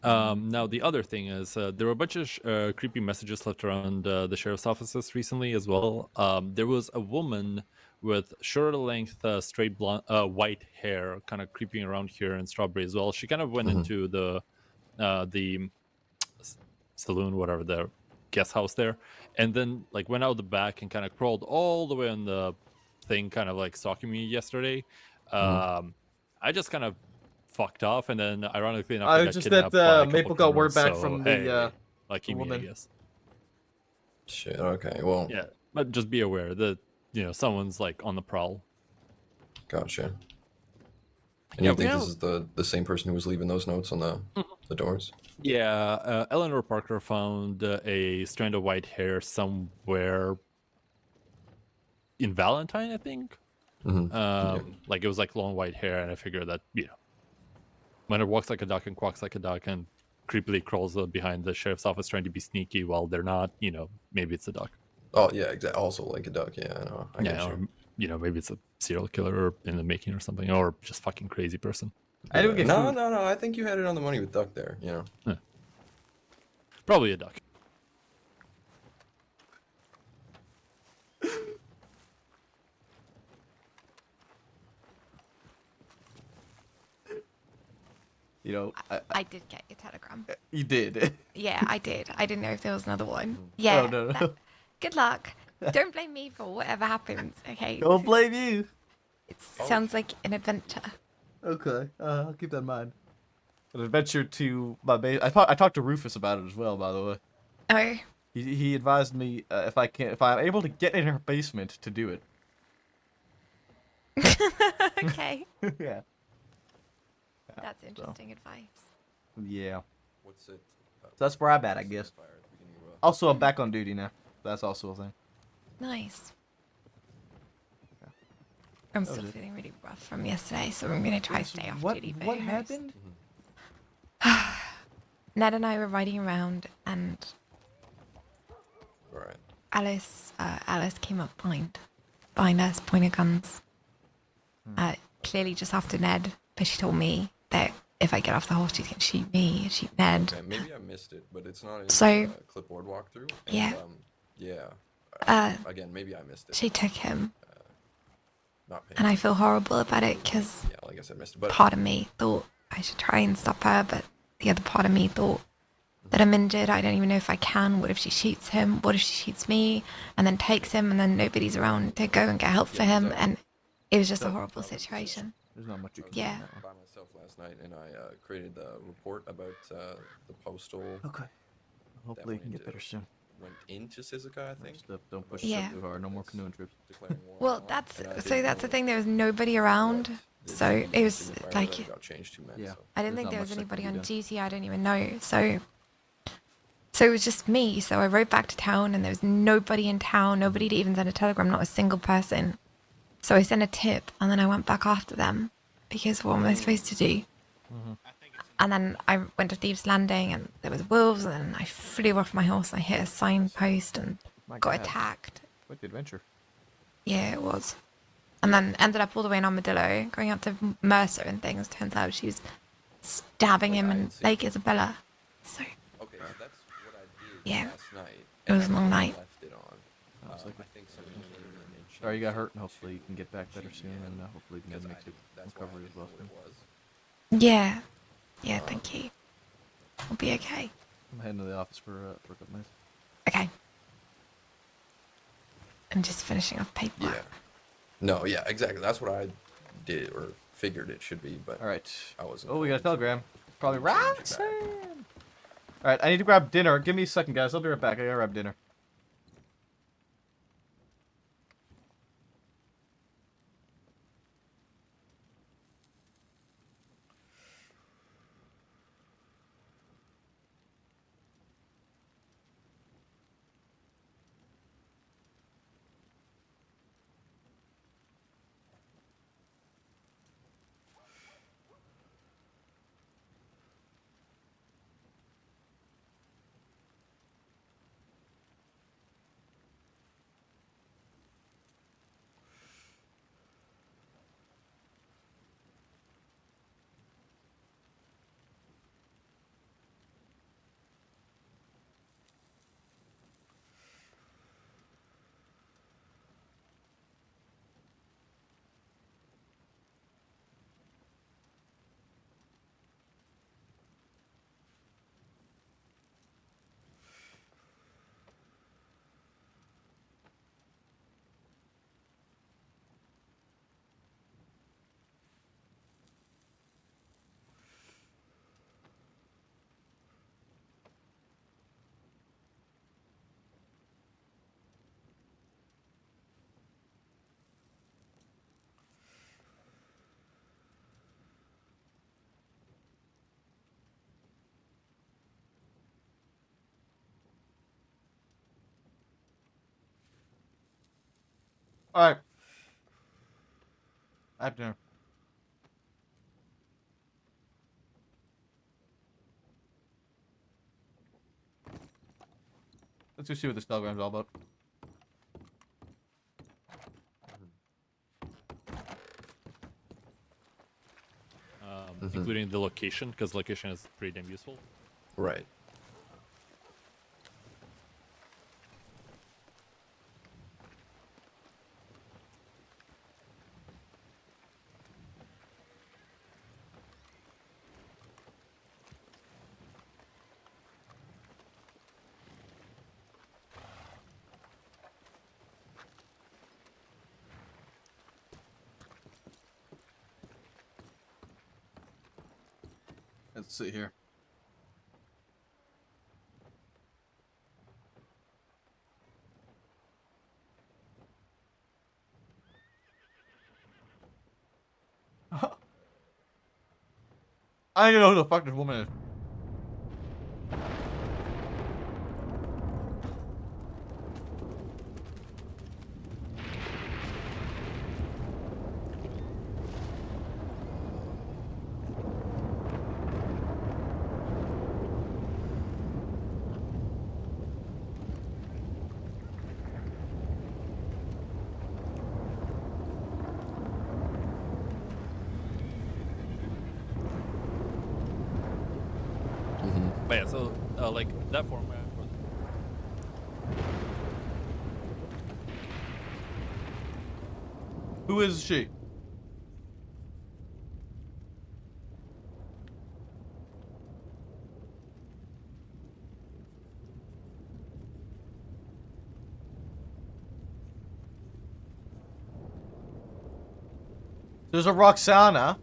Speaker 6: Now the other thing is there were a bunch of creepy messages left around the sheriff's offices recently as well. There was a woman with shoulder-length, straight blonde, white hair, kind of creeping around here in Strawberry as well. She kind of went into the saloon, whatever, the guest house there, and then like went out the back and kind of crawled all the way on the thing, kind of like stalking me yesterday. I just kind of fucked off, and then ironically enough, I got
Speaker 1: just
Speaker 6: kidnapped
Speaker 1: that
Speaker 6: by a couple
Speaker 1: Maple got word
Speaker 6: criminals,
Speaker 1: back
Speaker 6: so,
Speaker 1: from
Speaker 6: hey,
Speaker 1: the
Speaker 6: lucky me, I
Speaker 1: woman.
Speaker 6: guess.
Speaker 19: Shit. Okay. Well.
Speaker 6: Yeah, but just be aware that someone's like on the prowl.
Speaker 19: Gotcha. And you think this is the same person who was leaving those notes on the doors?
Speaker 6: Yeah, Eleanor Parker found a strand of white hair somewhere in Valentine, I think.
Speaker 19: Mhm.
Speaker 6: Like it was like long white hair, and I figured that when it walks like a duck and quacks like a duck and creepily crawls behind the sheriff's office trying to be sneaky while they're not, maybe it's a duck.
Speaker 19: Oh yeah, exactly. Also like a duck. Yeah, I know. I get
Speaker 6: Or
Speaker 19: you.
Speaker 6: maybe it's a serial killer or in the making or something, or just fucking crazy person.
Speaker 1: I do get
Speaker 19: no,
Speaker 1: food.
Speaker 19: no. I think you had it on the money with duck there.
Speaker 6: Yeah. Probably a duck.
Speaker 4: I did get your telegram.
Speaker 1: You did.
Speaker 4: Yeah, I did. I didn't know if there was another one.
Speaker 1: Oh,
Speaker 4: Yeah.
Speaker 1: no.
Speaker 4: Good luck. Don't blame me for whatever happens, okay?
Speaker 1: Don't blame you.
Speaker 4: It sounds like an adventure.
Speaker 1: Okay, I'll keep that in mind. An adventure to my base. I talked to Rufus about it as well, by the way.
Speaker 4: Oh.
Speaker 1: He advised me if I'm able to get in her basement to do it.
Speaker 4: Okay.
Speaker 1: Yeah.
Speaker 4: That's interesting advice.
Speaker 1: Yeah.
Speaker 19: What's it?
Speaker 1: So that's where I'm at, I guess. Also, I'm back on duty now. That's also a thing.
Speaker 4: Nice. I'm still feeling really rough from yesterday, so I'm gonna try to stay off duty.
Speaker 1: What happened?
Speaker 4: Ned and I were riding around, and
Speaker 19: Right.
Speaker 4: Alice came up behind us, pointed guns. Clearly just after Ned, but she told me that if I get off the horse, she's gonna shoot me, shoot Ned.
Speaker 19: Okay, maybe I missed it, but it's not in
Speaker 4: So-
Speaker 19: the clipboard walkthrough. And,
Speaker 4: Yeah.
Speaker 19: Yeah. Again, maybe I missed it.
Speaker 4: She took him,
Speaker 19: Not paying
Speaker 4: and I feel horrible about it because
Speaker 19: Yeah, like I said, missed it. But
Speaker 4: part of me thought I should try and stop her, but the other part of me thought that I'm injured. I don't even know if I can. What if she shoots him? What if she shoots me and then takes him and then nobody's around to go and get help for him? And it was just a horrible situation.
Speaker 1: There's not much you can
Speaker 4: Yeah.
Speaker 1: do.
Speaker 19: by myself last night, and I created the report about the postal.
Speaker 1: Okay. Hopefully you can get better soon.
Speaker 19: Went into Shizuka, I think.
Speaker 1: Don't push
Speaker 4: Yeah.
Speaker 1: it too hard. No more canoeing trips.
Speaker 4: Well, that's the thing. There was nobody around, so it was like
Speaker 19: got changed to men.
Speaker 1: Yeah.
Speaker 19: So.
Speaker 4: I didn't think there was anybody on duty. I don't even know. So it was just me. So I rode back to town, and there was nobody in town. Nobody to even send a telegram. Not a single person. So I sent a tip, and then I went back after them because what am I supposed to do? And then I went to Thieves' Landing, and there was wolves, and I flew off my horse. I hit a signpost and
Speaker 1: My
Speaker 4: got
Speaker 1: God.
Speaker 4: attacked.
Speaker 1: Quite the adventure.
Speaker 4: Yeah, it was. And then ended up all the way in Armadillo, going up to Mercer and things. Turns out she was stabbing him in Lake Isabella. So
Speaker 19: Okay, so that's what I did
Speaker 4: Yeah.
Speaker 19: last night.
Speaker 4: It was a
Speaker 19: and
Speaker 4: long
Speaker 19: I
Speaker 4: night.
Speaker 19: Left it on. I think somebody came in and
Speaker 1: Sorry you got
Speaker 19: changed
Speaker 1: hurt,
Speaker 19: it.
Speaker 1: and hopefully you can get back better soon, and hopefully you can make the recovery as well soon.
Speaker 4: yeah, yeah. Thank you. I'll be okay.
Speaker 1: I'm heading to the office for a couple minutes.
Speaker 4: Okay. I'm just finishing off paperwork.
Speaker 19: Yeah. No, yeah, exactly. That's what I did or figured it should be, but
Speaker 1: All right.
Speaker 19: I wasn't.
Speaker 1: Oh, we got a
Speaker 19: going to.
Speaker 1: telegram. Probably right.
Speaker 19: Change it back.
Speaker 1: All right, I need to grab dinner. Give me a second, guys. I'll be right back. I gotta grab dinner. Alright. I have dinner. Let's go see what this telegram's all about.
Speaker 6: Including the location, because location is pretty damn useful.
Speaker 19: Right.
Speaker 1: Let's see here. I don't even know who the fuck this woman is.
Speaker 6: But yeah, so like that format for
Speaker 1: Who is she? There's a Roxana,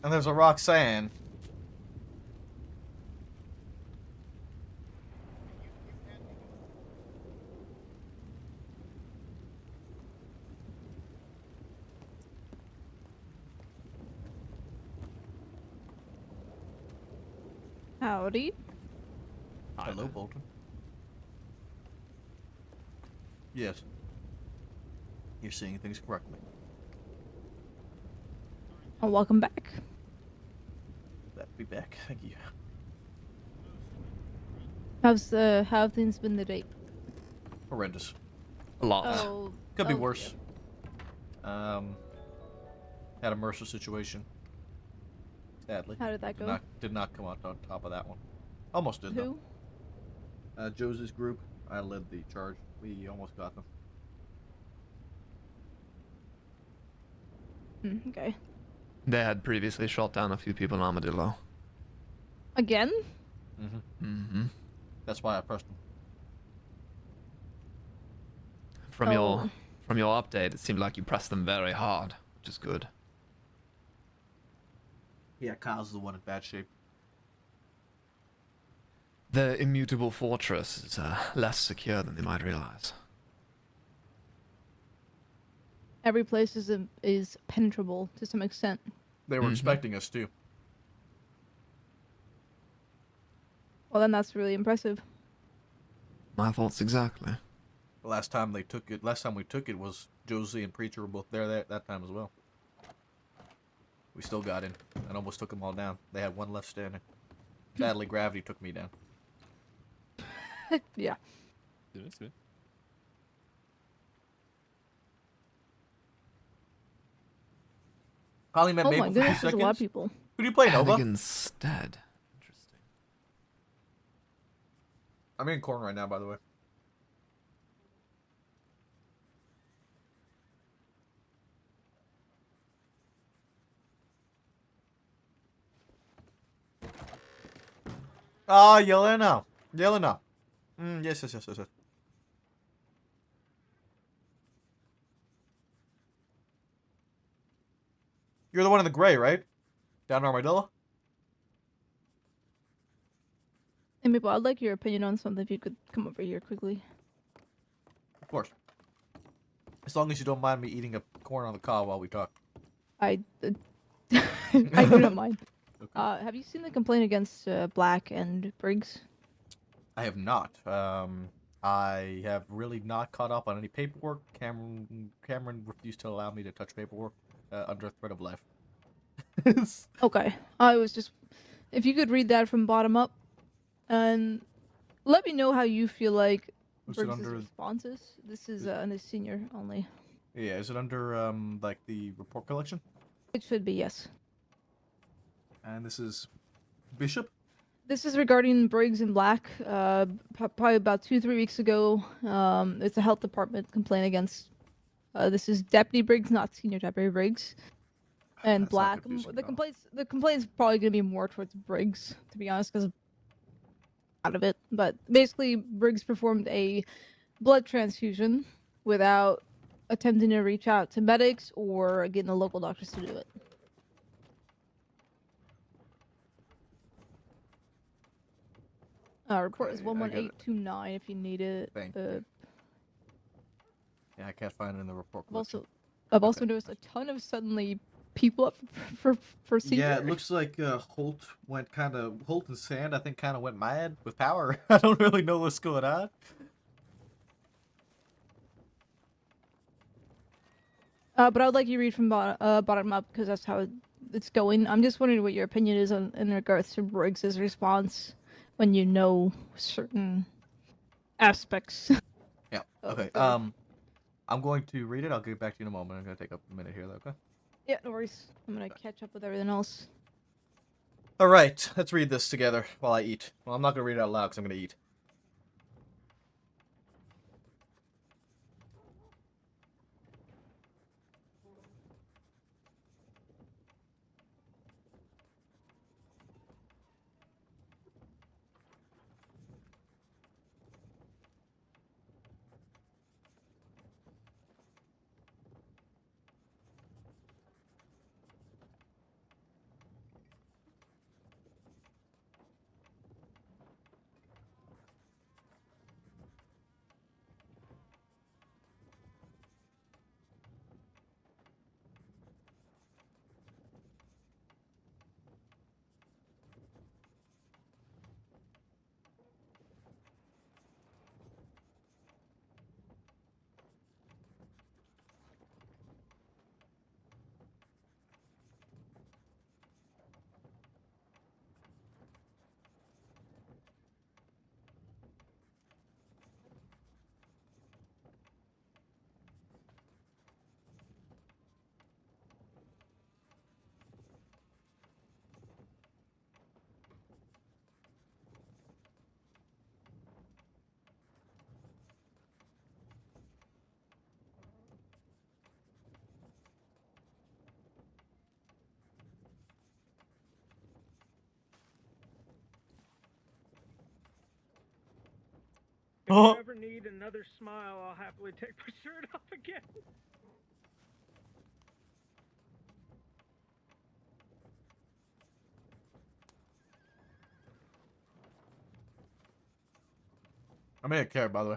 Speaker 1: and there's a Roxanne.
Speaker 16: Howdy.
Speaker 1: Hello, Bolton. Yes. You're seeing things correctly.
Speaker 16: Oh, welcome back.
Speaker 1: Glad to be back. Thank you.
Speaker 16: How have things been today?
Speaker 1: Horrendous.
Speaker 17: A lot.
Speaker 16: Oh,
Speaker 1: Could be
Speaker 16: oh,
Speaker 1: worse. Had a Mercer situation. Sadly.
Speaker 16: How did that go?
Speaker 1: Did not come out on top of that one. Almost did
Speaker 16: Who?
Speaker 1: though. Jose's group. I led the charge. We almost got them.
Speaker 16: Okay.
Speaker 17: They had previously shot down a few people in Armadillo.
Speaker 16: Again?
Speaker 17: Mm-hmm.
Speaker 1: That's why I pressed them.
Speaker 17: From your update, it seemed like you pressed them very hard, which is good.
Speaker 1: Yeah, Kyle's the one in bad shape.
Speaker 17: The immutable fortress is less secure than they might realize.
Speaker 16: Every place is penetrable to some extent.
Speaker 1: They were expecting us too.
Speaker 16: Well, then that's really impressive.
Speaker 17: My thoughts exactly.
Speaker 1: The last time we took it was Josie and Preacher were both there that time as well. We still got in and almost took them all down. They had one left standing. Sadly, gravity took me down.
Speaker 16: Yeah.
Speaker 1: Holly met
Speaker 16: Oh
Speaker 1: Maple
Speaker 16: my
Speaker 1: for 2
Speaker 16: goodness, there's a
Speaker 1: seconds.
Speaker 16: lot of people.
Speaker 1: Who do you play, Nova?
Speaker 17: Instead.
Speaker 1: I'm in corn right now, by the way. Ah, Yelena. Yelena. Yes. You're the one in the gray, right? Down in Armadillo?
Speaker 16: Hey, Maple, I'd like your opinion on something if you could come over here quickly.
Speaker 1: Of course. As long as you don't mind me eating a corn on the cob while we talk.
Speaker 16: I do not mind. Have you seen the complaint against Black and Briggs?
Speaker 1: I have not. I have really not caught up on any paperwork. Cameron refused to allow me to touch paperwork under threat of life.
Speaker 16: Okay. I was just, if you could read that from bottom up, and let me know how you feel like
Speaker 1: Was it
Speaker 16: Briggs's
Speaker 1: under-
Speaker 16: responses. This is on the senior only.
Speaker 1: Yeah, is it under like the report collection?
Speaker 16: It should be, yes.
Speaker 1: And this is Bishop.
Speaker 16: This is regarding Briggs and Black. Probably about 2-3 weeks ago. It's a health department complaint against. This is Deputy Briggs, not Senior Deputy Briggs. And
Speaker 1: That's not
Speaker 16: Black.
Speaker 1: confusing
Speaker 16: The
Speaker 1: at all.
Speaker 16: complaint's probably gonna be more towards Briggs, to be honest, because out of it. But basically, Briggs performed a blood transfusion without attempting to reach out to medics or getting the local doctors to do it. Report is
Speaker 1: Okay, I got it.
Speaker 16: 11829 if you need it.
Speaker 1: Thank you. Yeah, I can't find it in the report collection.
Speaker 16: I've also noticed a ton of suddenly people up for senior.
Speaker 1: Yeah, it looks like Holt and Sand, I think, kind of went mad with power. I don't really know what's going on.
Speaker 16: But I would like you to read from bottom up because that's how it's going. I'm just wondering what your opinion is in regards to Briggs's response when you know certain aspects.
Speaker 1: Yeah. Okay. I'm going to read it. I'll get back to you in a moment. I'm gonna take up a minute here, though. Okay.
Speaker 16: Yeah, no worries. I'm gonna catch up with everything else.
Speaker 1: All right. Let's read this together while I eat. Well, I'm not gonna read it out loud because I'm gonna eat.
Speaker 12: If you ever need another smile, I'll happily take my shirt off again.
Speaker 1: I made a carrot, by the way.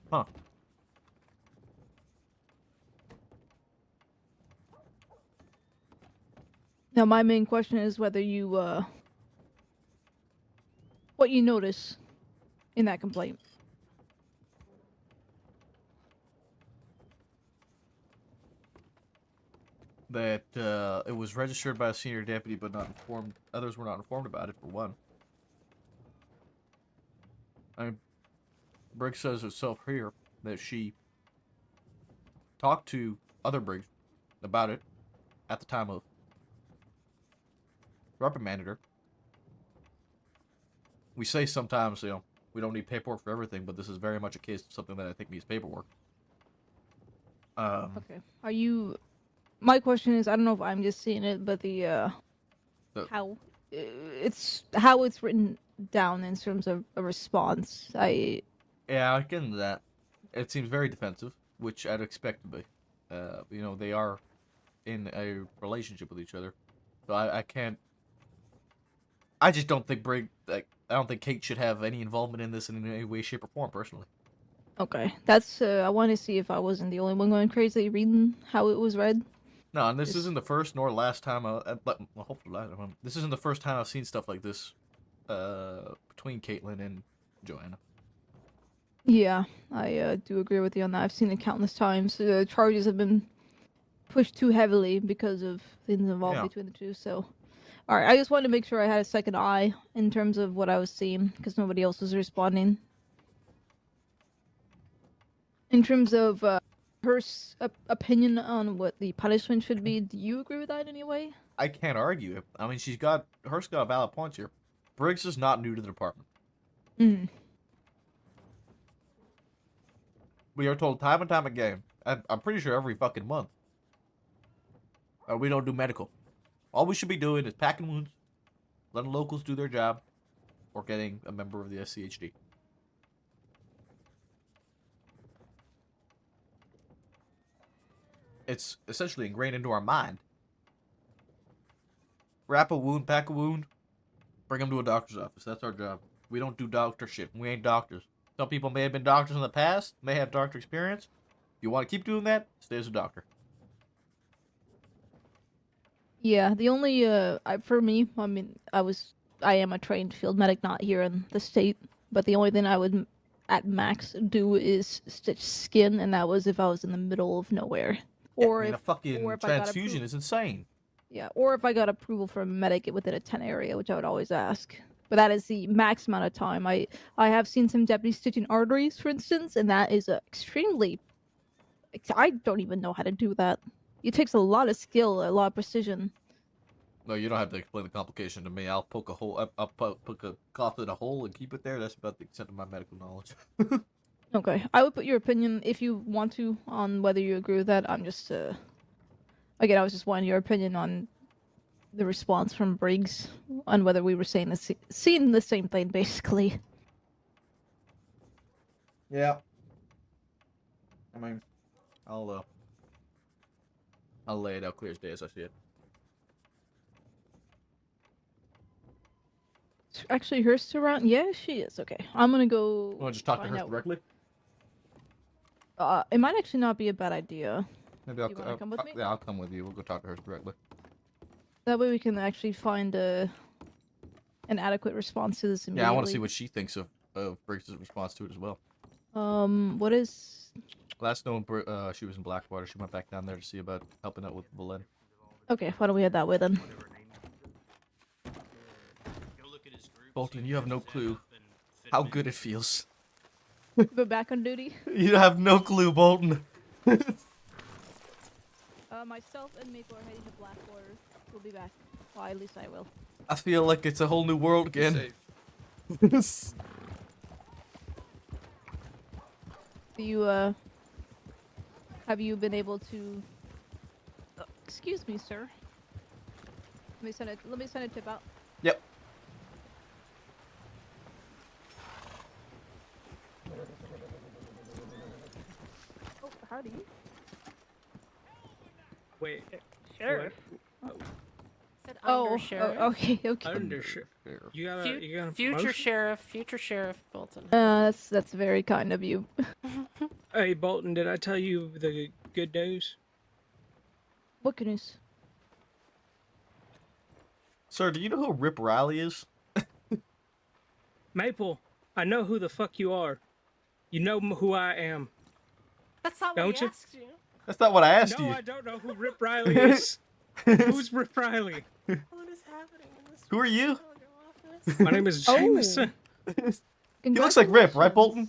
Speaker 1: Huh.
Speaker 16: Now, my main question is whether you, what you notice in that complaint.
Speaker 1: That it was registered by a senior deputy, but not informed. Others were not informed about it. For one, I mean, Briggs says herself here that she talked to other Briggs about it at the time of reprimanded her. We say sometimes, we don't need paperwork for everything, but this is very much a case of something that I think needs paperwork.
Speaker 16: Okay. Are you? My question is, I don't know if I'm just seeing it, but how it's how it's written down in terms of a response.
Speaker 1: Yeah, I get into that. It seems very defensive, which I'd expect to be. You know, they are in a relationship with each other, so I can't. I just don't think I don't think Kate should have any involvement in this in any way, shape, or form. Personally.
Speaker 16: Okay, that's I want to see if I wasn't the only one going crazy reading how it was read.
Speaker 1: No, and this isn't the first nor last time. Well, hopefully, this isn't the first time I've seen stuff like this between Caitlin and Joanna.
Speaker 16: Yeah, I do agree with you on that. I've seen it countless times. Charges have been pushed too heavily because of things involved
Speaker 1: Yeah.
Speaker 16: between the two. So, all right, I just wanted to make sure I had a second eye in terms of what I was seeing because nobody else was responding. In terms of her opinion on what the punishment should be, do you agree with that in any way?
Speaker 1: I can't argue. I mean, she's got valid points here. Briggs is not new to the department.
Speaker 16: Mm.
Speaker 1: We are told time and time again. I'm pretty sure every fucking month. We don't do medical. All we should be doing is packing wounds, letting locals do their job, or getting a member of the SCHD. It's essentially ingrained into our mind. Wrap a wound, pack a wound, bring them to a doctor's office. That's our job. We don't do doctor shit. We ain't doctors. Some people may have been doctors in the past, may have doctor experience. If you want to keep doing that, stay as a doctor.
Speaker 16: Yeah, the only for me, I mean, I am a trained field medic, not here in the state, but the only thing I would at max do is stitch skin, and that was if I was in the middle of nowhere. Or
Speaker 1: I mean,
Speaker 16: if
Speaker 1: a fucking
Speaker 16: or if I got
Speaker 1: transfusion is insane.
Speaker 16: Yeah, or if I got approval from a medic within a 10 area, which I would always ask. But that is the max amount of time. I have seen some deputies stitching arteries, for instance, and that is extremely. I don't even know how to do that. It takes a lot of skill, a lot of precision.
Speaker 1: No, you don't have to explain the complication to me. I'll poke a hole. I'll poke a cloth in a hole and keep it there. That's about the extent of my medical knowledge.
Speaker 16: Okay, I would put your opinion if you want to on whether you agree with that. I'm just again, I was just wanting your opinion on the response from Briggs on whether we were seeing the same thing, basically.
Speaker 1: Yeah. I mean, I'll lay it out clear as day as I see it.
Speaker 16: Actually, Hurst around? Yeah, she is. Okay, I'm gonna go.
Speaker 1: You want to just talk to
Speaker 16: find
Speaker 1: her
Speaker 16: out.
Speaker 1: directly?
Speaker 16: It might actually not be a bad idea.
Speaker 1: Maybe
Speaker 16: You wanna come with me?
Speaker 1: Yeah, I'll come with you. We'll go talk to her directly.
Speaker 16: That way we can actually find an adequate response to this immediately.
Speaker 1: Yeah, I want to see what she thinks of Briggs' response to it as well.
Speaker 16: What is?
Speaker 1: Last known, she was in Blackwater. She went back down there to see about helping out with Belen.
Speaker 16: Okay, why don't we head that way then?
Speaker 1: Bolton, you have no clue how good it feels.
Speaker 16: Go back on duty.
Speaker 1: You have no clue, Bolton.
Speaker 16: Myself and Maple are heading to Blackwater. We'll be back. Well, at least I will.
Speaker 1: I feel like it's a whole new world again.
Speaker 16: Do you have you been able to? Excuse me, sir. Let me send a tip out.
Speaker 1: Yep.
Speaker 16: Oh, howdy.
Speaker 12: Wait,
Speaker 16: Sheriff.
Speaker 20: Said
Speaker 16: Oh,
Speaker 20: undersheriff.
Speaker 16: okay.
Speaker 12: Undersheriff. You got a
Speaker 20: Future
Speaker 12: promotion?
Speaker 20: future sheriff Bolton.
Speaker 16: That's very kind of you.
Speaker 12: Hey Bolton, did I tell you the good news?
Speaker 16: What news?
Speaker 1: Sir, do you know who Rip Riley is?
Speaker 12: Maple, I know who the fuck you are. You know who I am.
Speaker 20: That's not
Speaker 12: Don't
Speaker 20: what he
Speaker 12: you?
Speaker 20: asked you.
Speaker 1: That's not what I asked
Speaker 12: No,
Speaker 1: you.
Speaker 12: I don't know who Rip Riley is. Who's Rip Riley?
Speaker 20: What is happening in this
Speaker 1: Who are you?
Speaker 12: My name is Jameson.
Speaker 1: He looks like Rip, right, Bolton?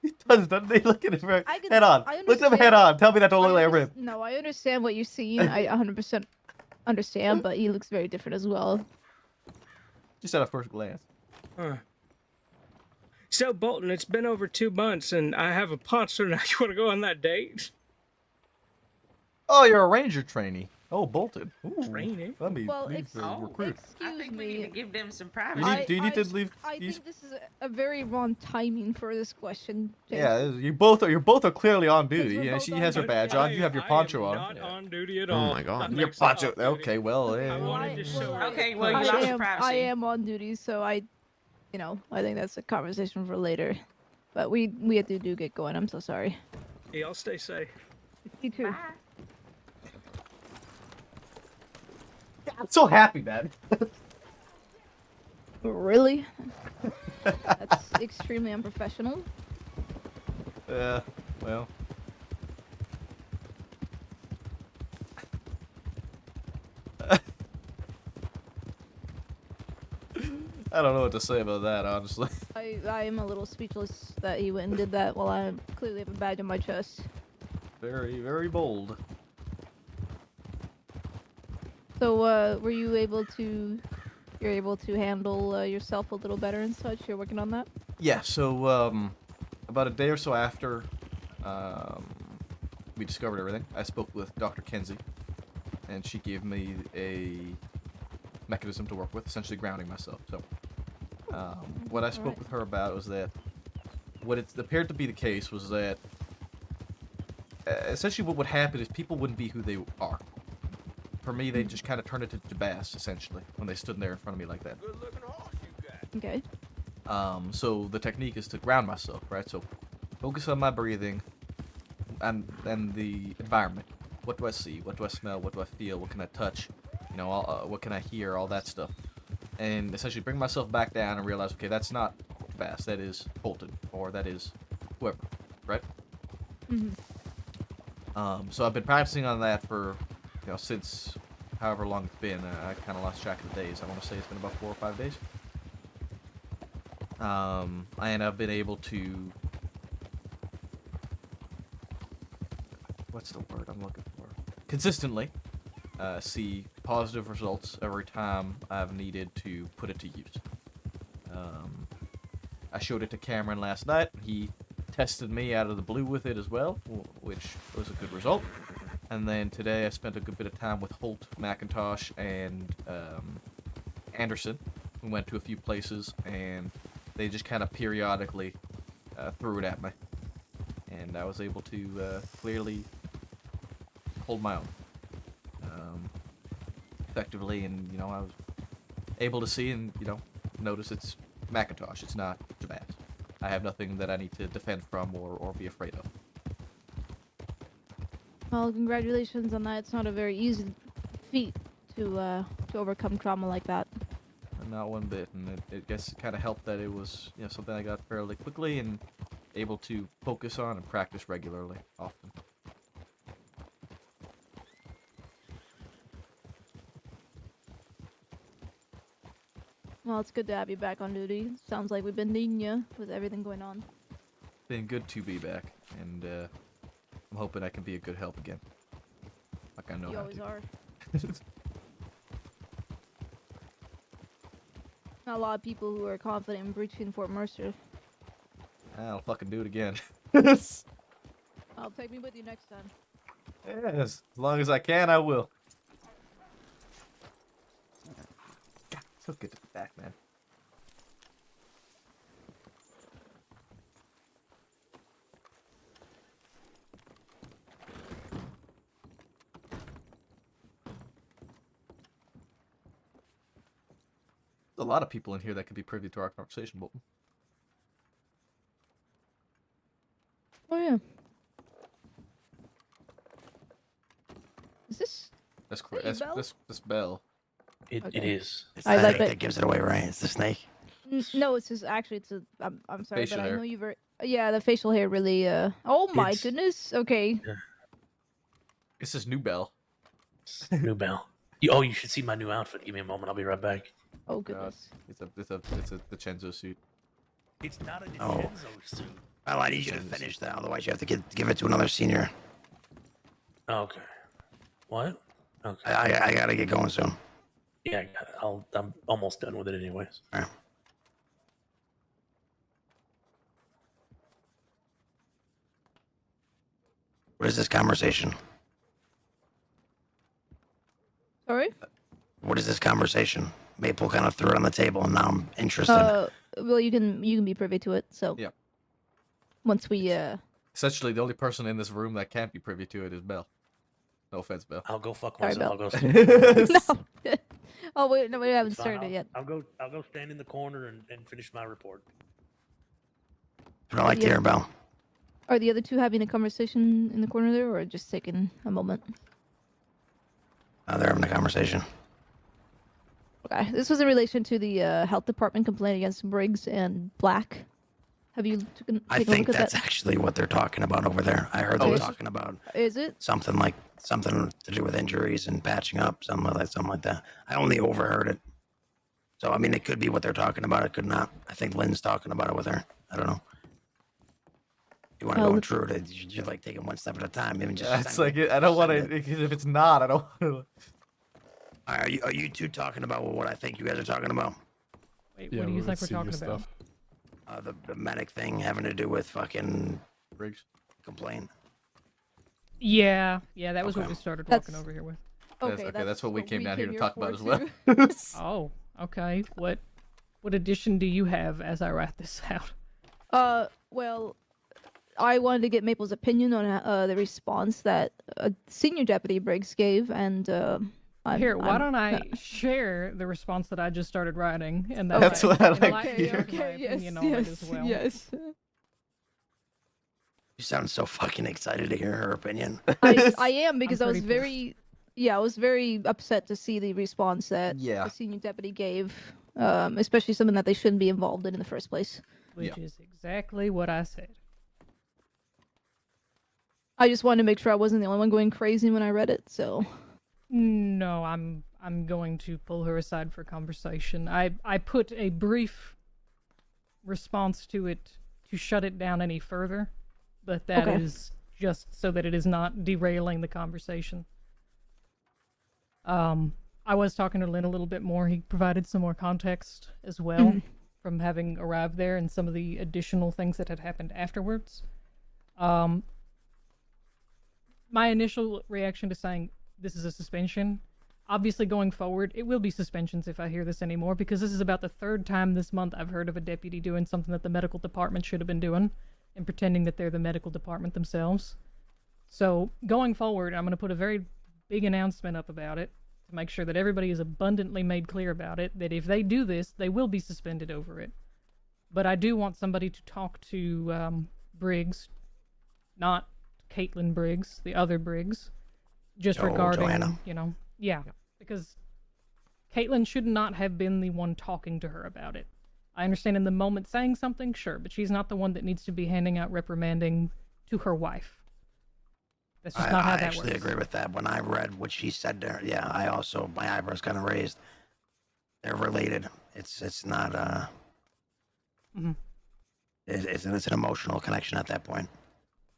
Speaker 1: He does, doesn't he? Look at him right. Head on. Look at him head on. Tell me that don't look like Rip.
Speaker 16: No, I understand what you're seeing. I 100% understand, but he looks very different as well.
Speaker 1: Just at a first glance.
Speaker 12: So Bolton, it's been over 2 months, and I have a sponsor. Now you want to go on that date?
Speaker 1: Oh, you're a ranger trainee. Oh, bolted. Ooh,
Speaker 12: Training.
Speaker 1: let me
Speaker 16: Well,
Speaker 1: leave the
Speaker 16: oh,
Speaker 1: recruit.
Speaker 16: excuse
Speaker 10: I think we
Speaker 16: me.
Speaker 10: need to give them some
Speaker 1: You
Speaker 10: privacy.
Speaker 1: need, do you need to leave?
Speaker 16: I think this is a very wrong timing for this question.
Speaker 1: Yeah, you both are clearly on duty,
Speaker 16: we're
Speaker 1: and
Speaker 16: both
Speaker 1: she
Speaker 16: on
Speaker 1: has her
Speaker 16: duty.
Speaker 1: badge on. You have your poncho on.
Speaker 12: Not on duty at
Speaker 17: Oh
Speaker 12: all.
Speaker 17: my God.
Speaker 1: Your poncho. Okay, well,
Speaker 12: I wanted to show her.
Speaker 10: Okay, well, you lost your privacy.
Speaker 16: I am on duty, so I think that's a conversation for later. But we have to get going. I'm so sorry.
Speaker 12: Hey, I'll stay safe.
Speaker 16: You too.
Speaker 1: I'm so happy, man.
Speaker 16: Really? That's extremely unprofessional.
Speaker 1: Yeah, well. I don't know what to say about that, honestly.
Speaker 16: I am a little speechless that he went and did that while I clearly have a badge on my chest.
Speaker 1: Very, very bold.
Speaker 16: So, were you able to... You're able to handle yourself a little better and such? You're working on that?
Speaker 1: Yeah, so, about a day or so after, we discovered everything, I spoke with Dr. Kenzie, and she gave me a mechanism to work with, essentially grounding myself. So, what I spoke with her about was that what it appeared to be the case was that essentially what would happen is people wouldn't be who they are. For me, they just kind of turned into Jabas, essentially, when they stood there in front of me like that.
Speaker 16: Okay.
Speaker 1: So the technique is to ground myself, right? So focus on my breathing and the environment. What do I see? What do I smell? What do I feel? What can I touch? You know, what can I hear? All that stuff. And essentially bring myself back down and realize, okay, that's not Jabas. That is Bolton, or that is whoever, right? So I've been practicing on that for, since however long it's been. I kind of lost track of the days. I want to say it's been about 4 or 5 days. And I've been able to... What's the word I'm looking for? Consistently see positive results every time I've needed to put it to use. I showed it to Cameron last night. He tested me out of the blue with it as well, which was a good result. And then today I spent a good bit of time with Holt, McIntosh, and Anderson. We went to a few places, and they just kind of periodically threw it at me. And I was able to clearly hold my own effectively, and I was able to see and notice it's McIntosh. It's not Jabaz. I have nothing that I need to defend from or be afraid of.
Speaker 16: Well, congratulations on that. It's not a very easy feat to overcome trauma like that.
Speaker 1: Not one bit, and it guess it kind of helped that it was something I got fairly quickly and able to focus on and practice regularly, often.
Speaker 16: Well, it's good to have you back on duty. Sounds like we've been needing you with everything going on.
Speaker 1: Been good to be back, and I'm hoping I can be a good help again. Like I know
Speaker 16: You
Speaker 1: how
Speaker 16: always
Speaker 1: to.
Speaker 16: are. Not a lot of people who are confident in breaching Fort Mercer.
Speaker 1: I'll fucking do it again.
Speaker 16: I'll take me with you next time.
Speaker 1: Yes, as long as I can, I will. God, so good to be back, man. There's a lot of people in here that could be privy to our conversation, Bolton.
Speaker 16: Oh yeah. Is this?
Speaker 1: That's correct.
Speaker 16: Hey,
Speaker 1: That's
Speaker 16: Belle?
Speaker 1: this bell.
Speaker 9: It
Speaker 16: Okay.
Speaker 9: is.
Speaker 14: It's
Speaker 16: I
Speaker 14: the
Speaker 16: like
Speaker 14: snake
Speaker 16: it.
Speaker 14: that gives it away, right? It's the snake.
Speaker 16: No, it's just actually it's a. I'm sorry,
Speaker 1: Facial
Speaker 16: but I
Speaker 1: hair.
Speaker 16: know you very. Yeah, the facial hair really. Oh my
Speaker 9: It's-
Speaker 16: goodness. Okay.
Speaker 1: This is new bell.
Speaker 9: New bell. You should see my new outfit. Give me a moment. I'll be right back.
Speaker 16: Oh goodness.
Speaker 1: It's a Vincenzo suit.
Speaker 9: It's not a
Speaker 14: Oh.
Speaker 9: Vincenzo suit.
Speaker 14: Well, I need you to finish that. Otherwise, you have to give it to another senior.
Speaker 9: Okay. What? Okay.
Speaker 14: I gotta get going soon.
Speaker 9: Yeah, I'm almost done with it anyways.
Speaker 14: All right. What is this conversation?
Speaker 16: Sorry.
Speaker 14: What is this conversation? Maple kind of threw it on the table, and now I'm interested.
Speaker 16: Well, you can be privy to it. So.
Speaker 1: Yep.
Speaker 16: Once we
Speaker 1: Essentially, the only person in this room that can't be privy to it is Belle. No offense, Belle.
Speaker 5: I'll go fuck
Speaker 16: Sorry,
Speaker 5: myself.
Speaker 16: Bill.
Speaker 5: I'll go.
Speaker 16: No. Oh wait, no, we haven't
Speaker 5: It's fine.
Speaker 16: started yet.
Speaker 5: I'll go stand in the corner and finish my report.
Speaker 14: I like to hear, Belle.
Speaker 16: Are the other two having a conversation in the corner there, or just taking a moment?
Speaker 14: They're having a conversation.
Speaker 16: Okay, this was in relation to the health department complaint against Briggs and Black. Have you taken
Speaker 14: I
Speaker 16: a
Speaker 14: think
Speaker 16: look at
Speaker 14: that's
Speaker 16: that?
Speaker 14: actually what they're talking about over there. I heard them talking about
Speaker 16: Is it?
Speaker 14: something to do with injuries and patching up, something like that. I only overheard it. So I mean, it could be what they're talking about. It could not. I think Lynn's talking about it with her. I don't know. You want to go through it? You're like taking one step at a time. Even just.
Speaker 1: It's like I don't want to. Because if it's not, I don't want to.
Speaker 14: Are you two talking about what I think you guys are talking about?
Speaker 21: Wait, what do you think we're talking about?
Speaker 14: The medic thing having to do with fucking
Speaker 1: Briggs
Speaker 14: complaint.
Speaker 21: Yeah, that was what we started walking over here with.
Speaker 16: Okay,
Speaker 1: that's what we came down here to
Speaker 16: here
Speaker 1: talk
Speaker 16: for
Speaker 1: about as well.
Speaker 21: Oh, okay. What addition do you have as I write this out?
Speaker 16: Well, I wanted to get Maple's opinion on the response that Senior Deputy Briggs gave, and
Speaker 21: why don't I share the response that I just started writing, and that
Speaker 1: That's what I like.
Speaker 16: Okay, yes.
Speaker 14: You sound so fucking excited to hear her opinion.
Speaker 16: I am because I was
Speaker 21: pretty
Speaker 16: very upset to see the response that the Senior Deputy gave, especially something that they shouldn't be involved in the first place.
Speaker 21: Which is exactly what I said.
Speaker 16: I just wanted to make sure I wasn't the only one going crazy when I read it, so.
Speaker 21: No, I'm going to pull her aside for conversation. I put a brief response to it to shut it down any further, but that is just so that it is not derailing the conversation. I was talking to Lynn a little bit more. He provided some more context as well from having arrived there and some of the additional things that had happened afterwards. My initial reaction to saying this is a suspension, obviously going forward, it will be suspensions if I hear this anymore, because this is about the third time this month I've heard of a deputy doing something that the medical department should have been doing and pretending that they're the medical department themselves. So going forward, I'm going to put a very big announcement up about it to make sure that everybody is abundantly made clear about it, that if they do this, they will be suspended over it. But I do want somebody to talk to Briggs, not Caitlin Briggs, the other Briggs, just regarding,
Speaker 14: Joanna.
Speaker 21: Because Caitlin should not have been the one talking to her about it. I understand in the moment saying something, sure, but she's not the one that needs to be handing out reprimanding to her wife. That's just not how that works.
Speaker 14: I actually agree with that. When I read what she said there, I also, my eyebrows kind of raised. They're related. It's not, it's an emotional connection at that point.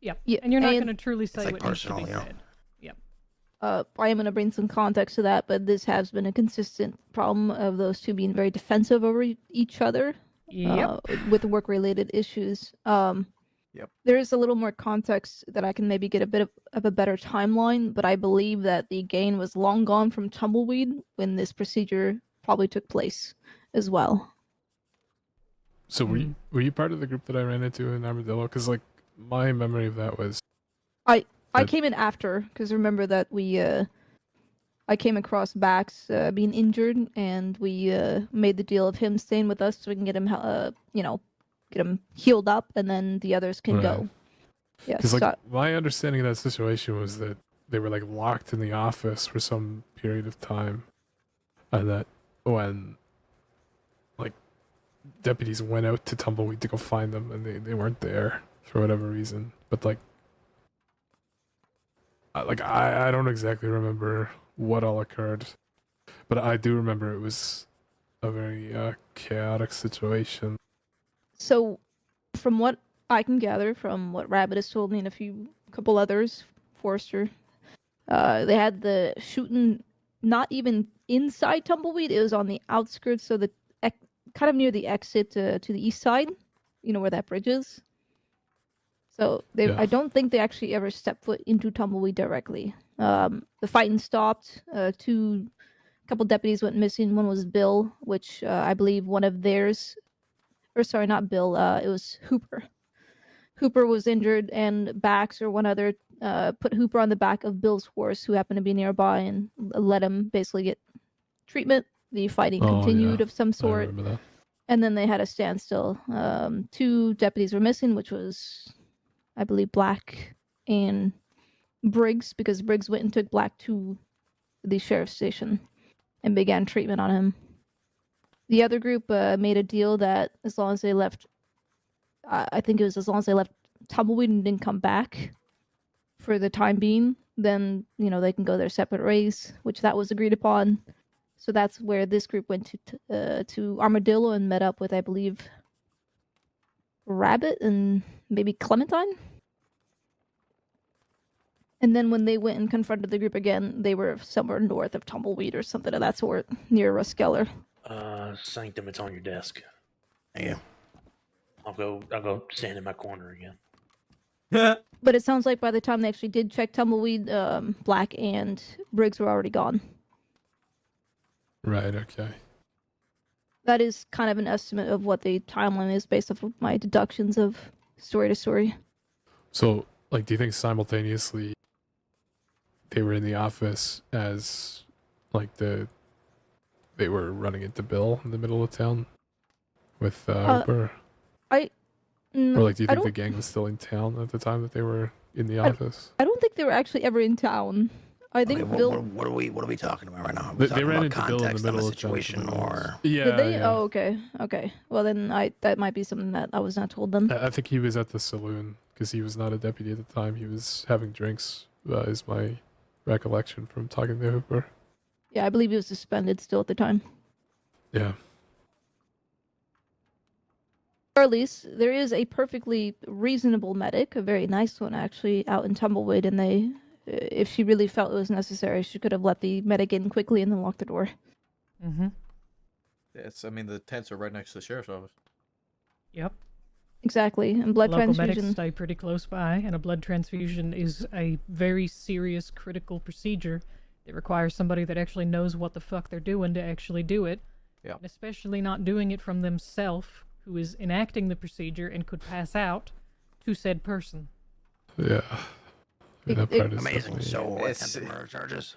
Speaker 21: Yeah, and you're not going to truly say
Speaker 14: like
Speaker 21: what needs to be
Speaker 14: personal,
Speaker 21: said.
Speaker 16: I am going to bring some context to that, but this has been a consistent problem of those two being very defensive over each other with work-related issues. There is a little more context that I can maybe get a bit of a better timeline, but I believe that the gain was long gone from Tumbleweed when this procedure probably took place as well.
Speaker 13: So were you part of the group that I ran into in Armadillo? Because like my memory of that was
Speaker 16: I came in after, because remember that I came across Bax being injured, and we made the deal of him staying with us so we can get him, get him healed up, and then the others can go. Yeah.
Speaker 13: Because like my understanding of that situation was that they were like locked in the office for some period of time, and that when like deputies went out to Tumbleweed to go find them, and they weren't there for whatever reason, but like. I don't exactly remember what all occurred, but I do remember it was a very chaotic situation.
Speaker 16: So, from what I can gather from what Rabbit has told me and couple others, Forrester, they had the shooting not even inside Tumbleweed. It was on the outskirts, so kind of near the exit to the east side, where that bridge is. So I don't think they actually ever stepped foot into Tumbleweed directly. The fighting stopped. Two couple deputies went missing. One was Bill, which I believe one of theirs, or sorry, not Bill. It was Hooper. Hooper was injured, and Bax or one other put Hooper on the back of Bill's horse, who happened to be nearby, and let him basically get treatment. The fighting continued of some
Speaker 13: I
Speaker 16: sort,
Speaker 13: remember that.
Speaker 16: and then they had a standstill. 2 deputies were missing, which was, I believe, Black and Briggs, because Briggs went and took Black to the sheriff's station and began treatment on him. The other group made a deal that as long as they left, I think it was as long as they left Tumbleweed and didn't come back for the time being, then they can go their separate ways, which that was agreed upon. So that's where this group went to Armadillo and met up with, I believe, Rabbit and maybe Clementine. And then when they went and confronted the group again, they were somewhere north of Tumbleweed or something of that sort, near Ruskeller.
Speaker 9: Sanctum, it's on your desk. Thank you. I'll go stand in my corner again.
Speaker 16: But it sounds like by the time they actually did check Tumbleweed, Black and Briggs were already gone.
Speaker 13: Right, okay.
Speaker 16: That is kind of an estimate of what the timeline is based off of my deductions of story to story.
Speaker 13: So, like, do you think simultaneously they were in the office as, like, they were running into Bill in the middle of town with Hooper? Or, like, do you think the gang was still in town at the time that they were in the office?
Speaker 16: I don't think they were actually ever in town. I think
Speaker 14: Okay,
Speaker 16: Bill.
Speaker 14: what are we talking about right now? Are we
Speaker 13: They
Speaker 14: talking
Speaker 13: ran
Speaker 14: about
Speaker 13: into Bill in the
Speaker 14: context on
Speaker 13: middle
Speaker 14: the
Speaker 13: of town.
Speaker 14: situation, or
Speaker 13: Yeah.
Speaker 16: Did they?
Speaker 13: Yeah.
Speaker 16: Oh, okay. Well, then that might be something that I was not told then.
Speaker 13: I think he was at the saloon because he was not a deputy at the time. He was having drinks, is my recollection from talking to Hooper.
Speaker 16: Yeah, I believe he was suspended still at the time.
Speaker 13: Yeah.
Speaker 16: Or at least there is a perfectly reasonable medic, a very nice one actually, out in Tumbleweed, and they, if she really felt it was necessary, she could have let the medic in quickly and then locked the door.
Speaker 21: Mm-hmm.
Speaker 1: I mean, the tents are right next to the sheriff's office.
Speaker 21: Yep.
Speaker 16: Exactly, and blood
Speaker 21: Local
Speaker 16: transfusion.
Speaker 21: medics stay pretty close by, and a blood transfusion is a very serious, critical procedure that requires somebody that actually knows what the fuck they're doing to actually do it.
Speaker 1: Yeah.
Speaker 21: And especially not doing it from themselves, who is enacting the procedure and could pass out to said person.
Speaker 13: Yeah. That part is
Speaker 14: amazing.
Speaker 13: definitely-
Speaker 14: So, attempted murder charges.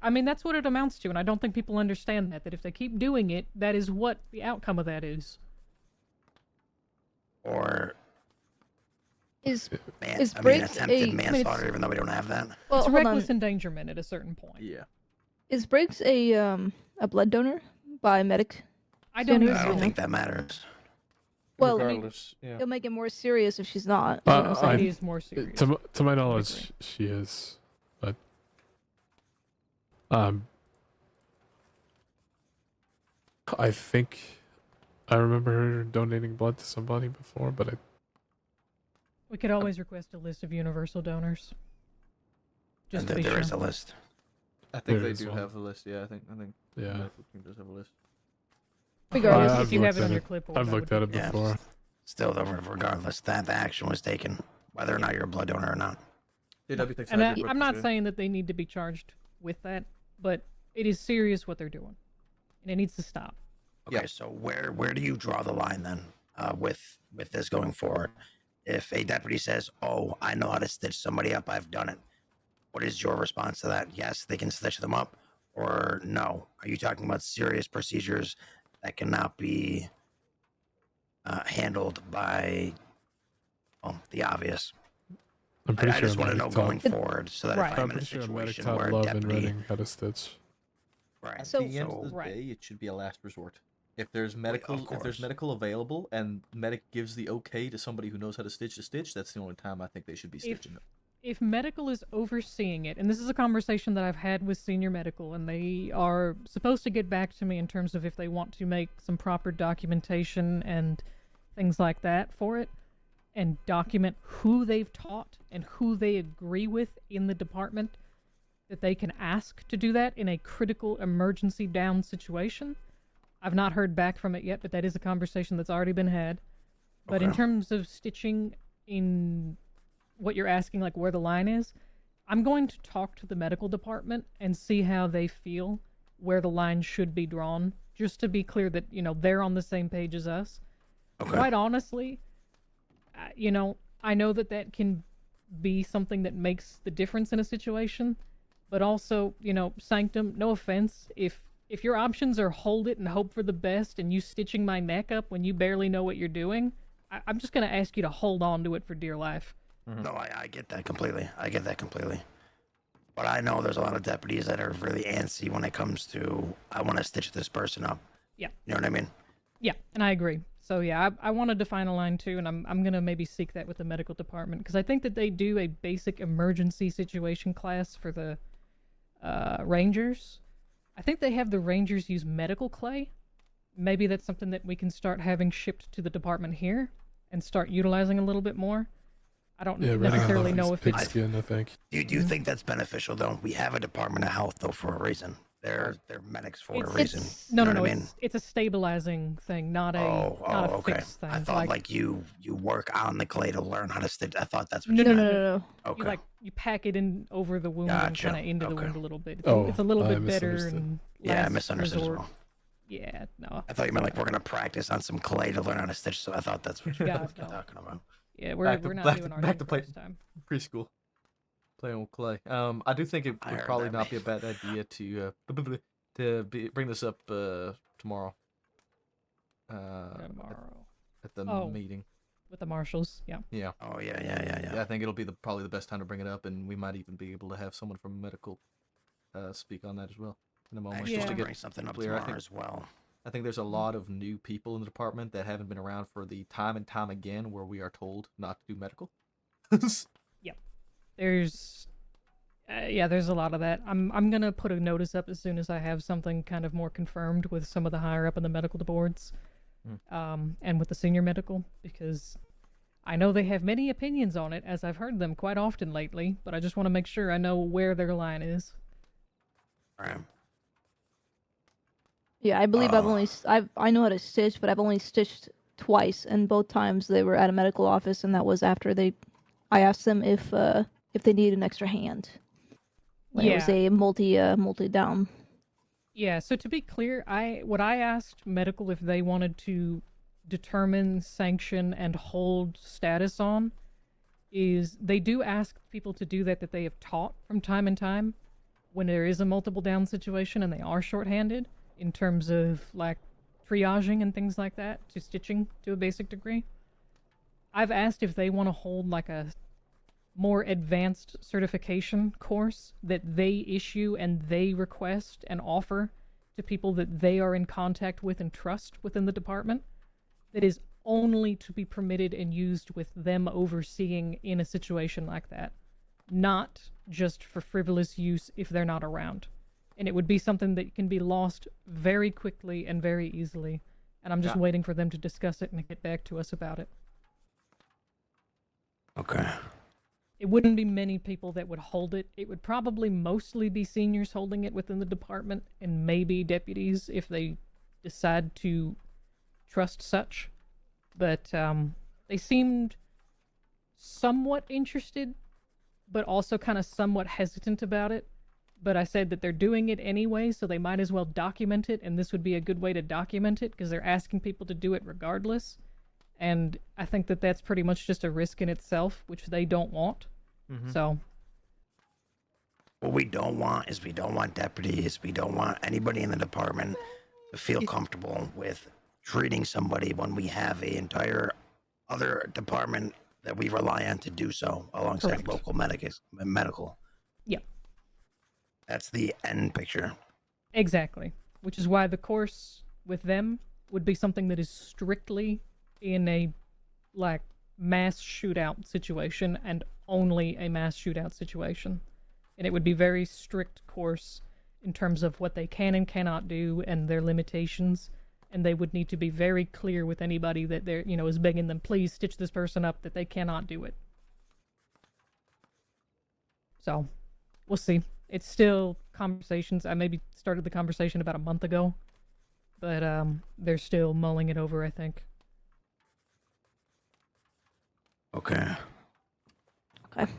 Speaker 21: I mean, that's what it amounts to, and I don't think people understand that if they keep doing it, that is what the outcome of that is.
Speaker 14: Or
Speaker 16: is
Speaker 14: attempted
Speaker 16: Briggs
Speaker 14: manslaughter, even though we don't have that.
Speaker 16: Well,
Speaker 21: it's
Speaker 16: hold
Speaker 21: reckless
Speaker 16: on.
Speaker 21: endangerment at a certain point.
Speaker 1: Yeah.
Speaker 16: Is Briggs a blood donor by medic?
Speaker 21: I don't
Speaker 16: standards,
Speaker 14: I
Speaker 16: you
Speaker 14: don't
Speaker 16: know?
Speaker 14: think that matters.
Speaker 16: Well, I mean,
Speaker 1: Regardless, yeah.
Speaker 16: it'll make it more serious if she's not. You know what I'm saying?
Speaker 21: It is more serious.
Speaker 13: To my knowledge, she is, but I think I remember her donating blood to somebody before, but
Speaker 21: We could always request a list of universal donors. Just to be
Speaker 14: There
Speaker 21: sure.
Speaker 14: is a list.
Speaker 1: I think
Speaker 13: There
Speaker 1: they
Speaker 13: is
Speaker 1: do
Speaker 13: one.
Speaker 1: have a list. Yeah, I think
Speaker 13: Yeah.
Speaker 1: medical team does have a list.
Speaker 16: Regardless,
Speaker 13: I've
Speaker 21: if you have
Speaker 13: looked
Speaker 21: it on
Speaker 13: at
Speaker 21: your clipboard,
Speaker 13: I've
Speaker 21: that
Speaker 13: looked
Speaker 21: would
Speaker 13: at
Speaker 21: be
Speaker 13: it
Speaker 14: Yeah,
Speaker 13: before.
Speaker 14: Still, though, regardless, that the action was taken, whether or not you're a blood donor or not.
Speaker 1: JW thinks
Speaker 21: And
Speaker 1: I did
Speaker 21: I'm not
Speaker 1: represent-
Speaker 21: saying that they need to be charged with that, but it is serious what they're doing, and it needs to stop.
Speaker 14: Okay, so where do you draw the line then, with this going forward? If a deputy says, "Oh, I know how to stitch somebody up. I've done it," what is your response to that? Yes, they can stitch them up, or no? Are you talking about serious procedures that cannot be handled by, well, the obvious?
Speaker 13: I'm pretty
Speaker 14: I
Speaker 13: sure
Speaker 14: just
Speaker 13: a
Speaker 14: want to know
Speaker 13: medic
Speaker 14: going
Speaker 13: taught-
Speaker 14: forward, so that
Speaker 21: Right.
Speaker 14: if
Speaker 13: I'm
Speaker 14: I'm in a
Speaker 13: pretty sure a medic
Speaker 14: situation
Speaker 13: taught
Speaker 14: where a
Speaker 13: Love and
Speaker 14: deputy,
Speaker 13: Reading how to stitch.
Speaker 14: right?
Speaker 1: At
Speaker 16: So-
Speaker 1: the end of the
Speaker 21: Right.
Speaker 1: day, it should be a last resort. If there's medical, if there's
Speaker 14: course.
Speaker 1: medical available and medic gives the okay to somebody who knows how to stitch a stitch, that's the only time I think they should be stitching it.
Speaker 21: If medical is overseeing it, and this is a conversation that I've had with senior medical, and they are supposed to get back to me in terms of if they want to make some proper documentation and things like that for it, and document who they've taught and who they agree with in the department, that they can ask to do that in a critical emergency down situation. I've not heard back from it yet, but that is a conversation that's already been had. But in
Speaker 14: Okay.
Speaker 21: terms of stitching, in what you're asking, like where the line is, I'm going to talk to the medical department and see how they feel where the line should be drawn, just to be clear that, they're on the same page as us.
Speaker 14: Okay.
Speaker 21: Quite honestly, I know that that can be something that makes the difference in a situation, but also, Sanctum, no offense, if your options are hold it and hope for the best and you stitching my neck up when you barely know what you're doing, I'm just going to ask you to hold on to it for dear life.
Speaker 14: No, I get that completely. I get that completely. But I know there's a lot of deputies that are really antsy when it comes to, I want to stitch this person up.
Speaker 21: Yeah.
Speaker 14: You know what I mean?
Speaker 21: Yeah, and I agree. So yeah, I want to define a line too, and I'm gonna maybe seek that with the medical department because I think that they do a basic emergency situation class for the rangers. I think they have the rangers use medical clay. Maybe that's something that we can start having shipped to the department here and start utilizing a little bit more. I don't necessarily know if it's
Speaker 13: pigskin, I think.
Speaker 14: Do you think that's beneficial though? We have a Department of Health though for a reason. They're medics for a reason.
Speaker 21: No,
Speaker 14: You know
Speaker 21: no,
Speaker 14: what I mean?
Speaker 21: it's a stabilizing thing, not a
Speaker 14: okay.
Speaker 21: fixed thing.
Speaker 14: I thought like you work on the clay to learn how to stitch. I thought that's what
Speaker 21: No,
Speaker 14: you
Speaker 21: no,
Speaker 14: meant.
Speaker 21: no.
Speaker 14: Okay.
Speaker 21: You pack it in over the wound
Speaker 14: Gotcha.
Speaker 21: and kind of into the
Speaker 14: Okay.
Speaker 21: wound a little bit.
Speaker 13: Oh,
Speaker 21: It's a little
Speaker 13: I
Speaker 21: bit better
Speaker 13: misunderstood.
Speaker 21: and
Speaker 14: Yeah, I
Speaker 21: last
Speaker 14: misunderstood as
Speaker 21: resort.
Speaker 14: well.
Speaker 21: Yeah, no.
Speaker 14: I thought you meant like we're gonna practice on some clay to learn how to stitch. So I thought that's what you
Speaker 21: God,
Speaker 14: were
Speaker 21: no.
Speaker 14: talking about.
Speaker 21: Yeah, we're not doing our
Speaker 1: back
Speaker 21: thing
Speaker 1: to play
Speaker 21: first time.
Speaker 1: preschool. Playing with clay. I do think it
Speaker 14: I
Speaker 1: would
Speaker 14: heard
Speaker 1: probably
Speaker 14: that,
Speaker 1: not be a bad idea bring this up tomorrow.
Speaker 21: Tomorrow.
Speaker 1: At the
Speaker 21: Oh.
Speaker 1: meeting.
Speaker 21: With the marshals, yeah.
Speaker 1: Yeah.
Speaker 14: Oh yeah.
Speaker 1: I think it'll be probably the best time to bring it up, and we might even be able to have someone from medical speak on that as well in a moment.
Speaker 14: Actually,
Speaker 1: just to
Speaker 14: I'll
Speaker 1: get
Speaker 14: bring something up
Speaker 1: clear.
Speaker 14: tomorrow as well.
Speaker 1: I think there's a lot of new people in the department that haven't been around for the time and time again where we are told not to do medical.
Speaker 21: Yep. There's there's a lot of that. I'm gonna put a notice up as soon as I have something kind of more confirmed with some of the higher up in the medical boards, and with the senior medical, because I know they have many opinions on it, as I've heard them quite often lately. But I just want to make sure I know where their line is.
Speaker 14: Right.
Speaker 16: Yeah, I believe I know how to stitch, but I've only stitched twice, and both times they were at a medical office, and that was after I asked them if they needed an extra hand. When it was a multi down.
Speaker 21: Yeah, so to be clear, I asked medical if they wanted to determine, sanction, and hold status on is they do ask people to do that they have taught from time and time when there is a multiple down situation and they are shorthanded in terms of like triaging and things like that, to stitching to a basic degree. I've asked if they want to hold like a more advanced certification course that they issue and they request and offer to people that they are in contact with and trust within the department, that is only to be permitted and used with them overseeing in a situation like that, not just for frivolous use if they're not around. And it would be something that can be lost very quickly and very easily, and I'm just waiting for them to discuss it and get back to us about it.
Speaker 14: Okay.
Speaker 21: It wouldn't be many people that would hold it. It would probably mostly be seniors holding it within the department, and maybe deputies if they decide to trust such. But they seemed somewhat interested, but also kind of somewhat hesitant about it. But I said that they're doing it anyway, so they might as well document it, and this would be a good way to document it, because they're asking people to do it regardless. And I think that that's pretty much just a risk in itself, which they don't want. So
Speaker 14: What we don't want is we don't want deputies, we don't want anybody in the department to feel comfortable with treating somebody when we have a entire other department that we rely on to do so alongside
Speaker 21: Correct.
Speaker 14: local medical.
Speaker 21: Yeah.
Speaker 14: That's the end picture.
Speaker 21: Exactly. Which is why the course with them would be something that is strictly in a, like, mass shootout situation, and only a mass shootout situation. And it would be very strict course in terms of what they can and cannot do and their limitations. And they would need to be very clear with anybody that they're, is begging them, please stitch this person up, that they cannot do it. So, we'll see. It's still conversations. I maybe started the conversation about a month ago, but they're still mulling it over, I think.
Speaker 14: Okay.
Speaker 16: Okay.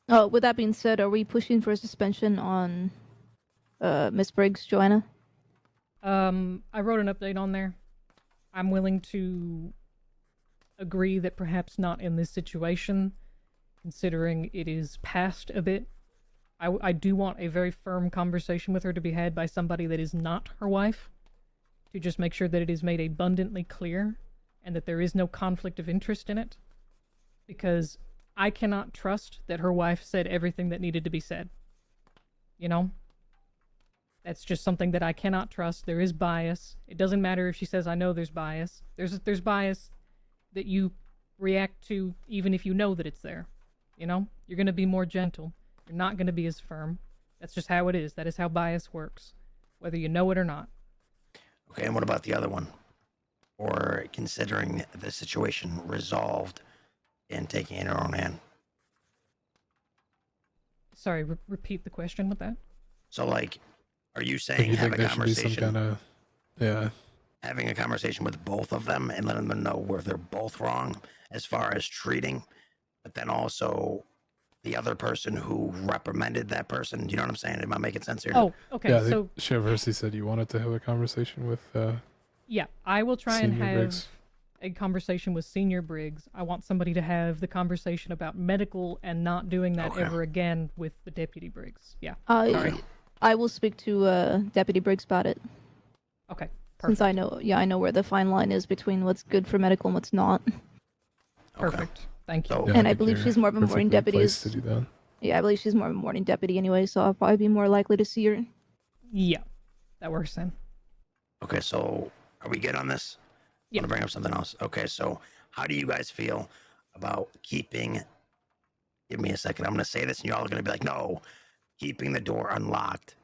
Speaker 16: Oh, with that being said, are we pushing for a suspension on Miss Briggs, Joanna?
Speaker 21: I wrote an update on there. I'm willing to agree that perhaps not in this situation, considering it is past a bit. I do want a very firm conversation with her to be had by somebody that is not her wife, to just make sure that it is made abundantly clear and that there is no conflict of interest in it, because I cannot trust that her wife said everything that needed to be said. You know? That's just something that I cannot trust. There is bias. It doesn't matter if she says, I know there's bias. There's bias that you react to even if you know that it's there. You know? You're going to be more gentle. You're not going to be as firm. That's just how it is. That is how bias works, whether you know it or not.
Speaker 14: Okay, and what about the other one? Or considering the situation resolved and taking it in her own hand?
Speaker 21: Sorry, repeat the question with that.
Speaker 14: So, like, are you
Speaker 13: Do
Speaker 14: saying
Speaker 13: you
Speaker 14: have
Speaker 13: think
Speaker 14: a
Speaker 13: there should be some
Speaker 14: conversation?
Speaker 13: kind of, yeah,
Speaker 14: Having a conversation with both of them and letting them know where they're both wrong as far as treating, but then also the other person who reprimanded that person. Do you know what I'm saying? Am I making sense here?
Speaker 21: Oh, okay.
Speaker 13: yeah, I
Speaker 21: So
Speaker 13: think Shiversi said you wanted to have a conversation with,
Speaker 21: yeah, I will try and
Speaker 13: Senior
Speaker 21: have
Speaker 13: Briggs.
Speaker 21: a conversation with Senior Briggs. I want somebody to have the conversation about medical and not doing that
Speaker 14: Okay.
Speaker 21: ever again with the Deputy Briggs. Yeah.
Speaker 16: I will speak to Deputy Briggs about it.
Speaker 21: Okay.
Speaker 16: Since I know where the fine line is between what's good for medical and what's not.
Speaker 21: Perfect. Thank you.
Speaker 14: So,
Speaker 16: And I believe she's more of a morning deputy.
Speaker 13: To do that.
Speaker 16: Yeah, I believe she's more of a morning deputy anyway, so I'll probably be more likely to see her.
Speaker 21: Yeah, that works then.
Speaker 14: Okay, so are we good on this?
Speaker 21: Yeah.
Speaker 14: I want to bring up something else. Okay, so how do you guys feel about keeping? Give me a second. I'm going to say this, and y'all are going to be like, "No," keeping the door unlocked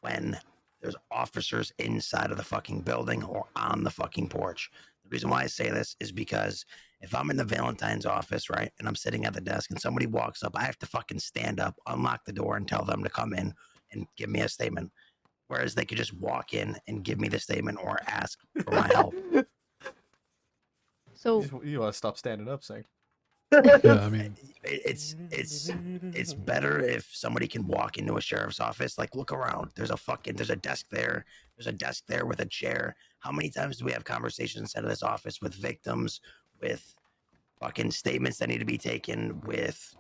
Speaker 14: when there's officers inside of the fucking building or on the fucking porch. The reason why I say this is because if I'm in the Valentine's office, right, and I'm sitting at the desk and somebody walks up, I have to fucking stand up, unlock the door, and tell them to come in and give me a statement. Whereas they could just walk in and give me the statement or ask for my help.
Speaker 16: So
Speaker 1: You want to stop standing up, saying.
Speaker 13: Yeah, I mean,
Speaker 14: It's better if somebody can walk into a sheriff's office. Like, look around. There's a desk there. There's a desk there with a chair. How many times do we have conversations inside of this office with victims, with fucking statements that need to be taken, with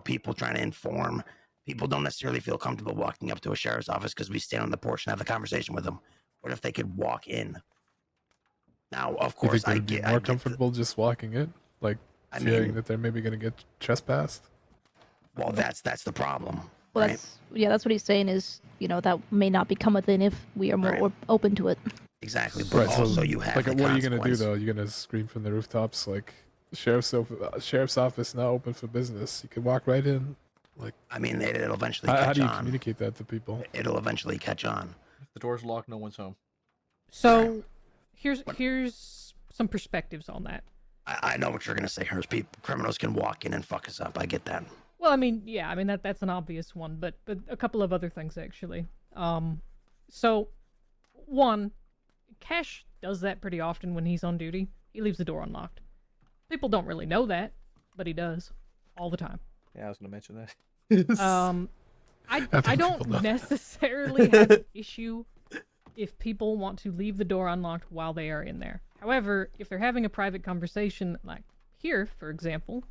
Speaker 14: people trying to inform? People don't necessarily feel comfortable walking up to a sheriff's office because we stand on the porch and have a conversation with them. What if they could walk in? Now, of
Speaker 13: you
Speaker 14: course,
Speaker 13: think they'd be more comfortable just walking in, like fearing that they're maybe going to get trespassed?
Speaker 14: Well, that's the problem.
Speaker 16: Well,
Speaker 14: right?
Speaker 16: that's what he's saying is, that may not become a thing if we are more open to it.
Speaker 14: Exactly, but also you have
Speaker 13: like,
Speaker 14: the
Speaker 13: what are you going to do
Speaker 14: consequence.
Speaker 13: though? You're going to scream from the rooftops like, sheriff's office now open for business. You can walk right in. Like,
Speaker 14: I mean, it'll eventually
Speaker 13: how
Speaker 14: catch
Speaker 13: do you
Speaker 14: on.
Speaker 13: communicate that to people?
Speaker 14: It'll eventually catch on.
Speaker 1: If the door's locked, no one's home.
Speaker 21: So, here's some perspectives on that.
Speaker 14: I know what you're gonna say. Criminals can walk in and fuck us up. I get that.
Speaker 21: Well, I mean, yeah, I mean that's an obvious one, but a couple of other things actually. So, one, Cash does that pretty often when he's on duty. He leaves the door unlocked. People don't really know that, but he does all the time.
Speaker 1: Yeah, I was gonna mention that.
Speaker 21: I don't necessarily have an issue if people want to leave the door unlocked while they are in there. However, if they're having a private conversation, like here, for example,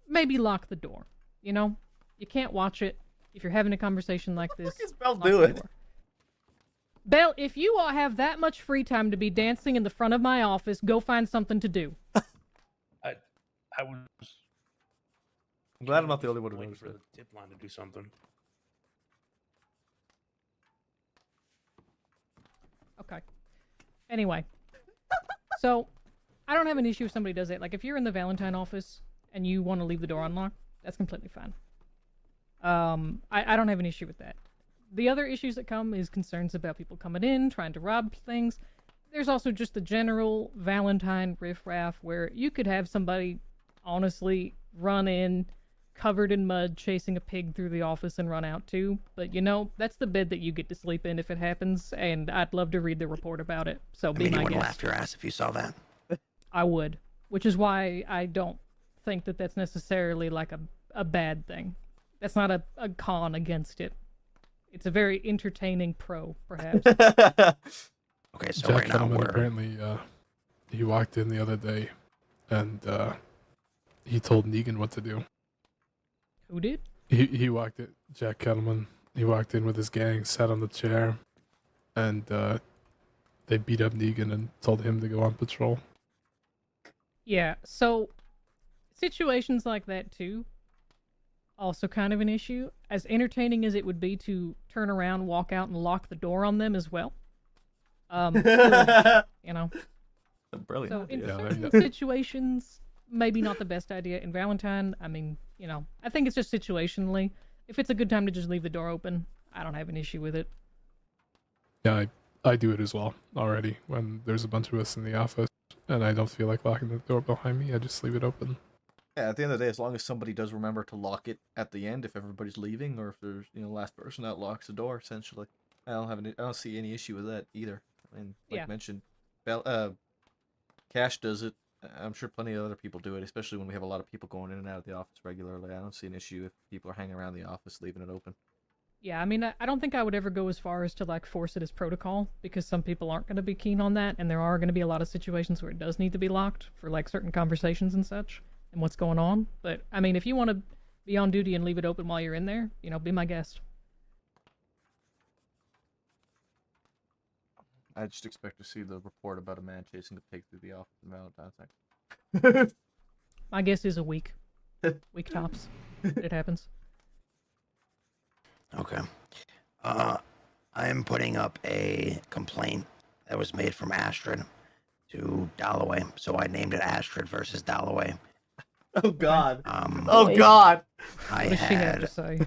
Speaker 21: maybe lock the door. You can't watch it if you're having a conversation like this.
Speaker 1: What the fuck is Belle
Speaker 21: lock the
Speaker 1: doing?
Speaker 21: door. Belle, if you all have that much free time to be dancing in the front of my office, go find something to do.
Speaker 5: I was.
Speaker 1: I'm glad I'm not the only one who
Speaker 5: waiting
Speaker 1: noticed
Speaker 5: for
Speaker 1: it.
Speaker 5: the tip line to do something.
Speaker 21: Okay. Anyway, so I don't have an issue if somebody does it. Like if you're in the Valentine office and you want to leave the door unlocked, that's completely fine. I don't have an issue with that. The other issues that come is concerns about people coming in, trying to rob things. There's also just the general Valentine riffraff where you could have somebody honestly run in covered in mud chasing a pig through the office and run out too. But that's the bed that you get to sleep in if it happens, and I'd love to read the report about it. So be
Speaker 14: you
Speaker 21: my
Speaker 14: would
Speaker 21: guest.
Speaker 14: laugh your ass if you saw that.
Speaker 21: I would, which is why I don't think that that's necessarily like a bad thing. That's not a con against it. it's a very entertaining pro, perhaps.
Speaker 14: Okay, so
Speaker 13: Jack
Speaker 14: right now
Speaker 13: Kettleman
Speaker 14: we're
Speaker 13: apparently he walked in the other day, and he told Negan what to do.
Speaker 21: Who did?
Speaker 13: He walked in. Jack Kettleman. He walked in with his gang, sat on the chair, and they beat up Negan and told him to go on patrol.
Speaker 21: Yeah, so situations like that too, also kind of an issue. As entertaining as it would be to turn around, walk out, and lock the door on them as well. Still, you know.
Speaker 1: A brilliant
Speaker 21: So in
Speaker 1: idea.
Speaker 21: certain situations, maybe not the best idea. In Valentine, I mean, you know, I think it's just situationally. If it's a good time to just leave the door open, I don't have an issue with it.
Speaker 13: Yeah, I do it as well already. When there's a bunch of us in the office and I don't feel like locking the door behind me, I just leave it open.
Speaker 1: Yeah, at the end of the day, as long as somebody does remember to lock it at the end, if everybody's leaving, or if there's last person that locks the door, essentially, I don't see any issue with that either. I mean, like
Speaker 21: Yeah.
Speaker 1: mentioned, Cash does it. I'm sure plenty of other people do it, especially when we have a lot of people going in and out of the office regularly. I don't see an issue if people are hanging around the office, leaving it open.
Speaker 21: Yeah, I mean, I don't think I would ever go as far as to like force it as protocol, because some people aren't going to be keen on that, and there are going to be a lot of situations where it does need to be locked for like certain conversations and such, and what's going on. But I mean, if you want to be on duty and leave it open while you're in there, be my guest.
Speaker 1: I just expect to see the report about a man chasing a pig through the office on Valentine's Day.
Speaker 21: My guess is a week. Week tops. It happens.
Speaker 14: okay. I'm putting up a complaint that was made from Astrid to Dalloway, so I named it Astrid versus Dalloway.
Speaker 1: Oh God.
Speaker 14: Oh
Speaker 1: God.
Speaker 14: I
Speaker 21: What does she have to
Speaker 14: had.
Speaker 21: say?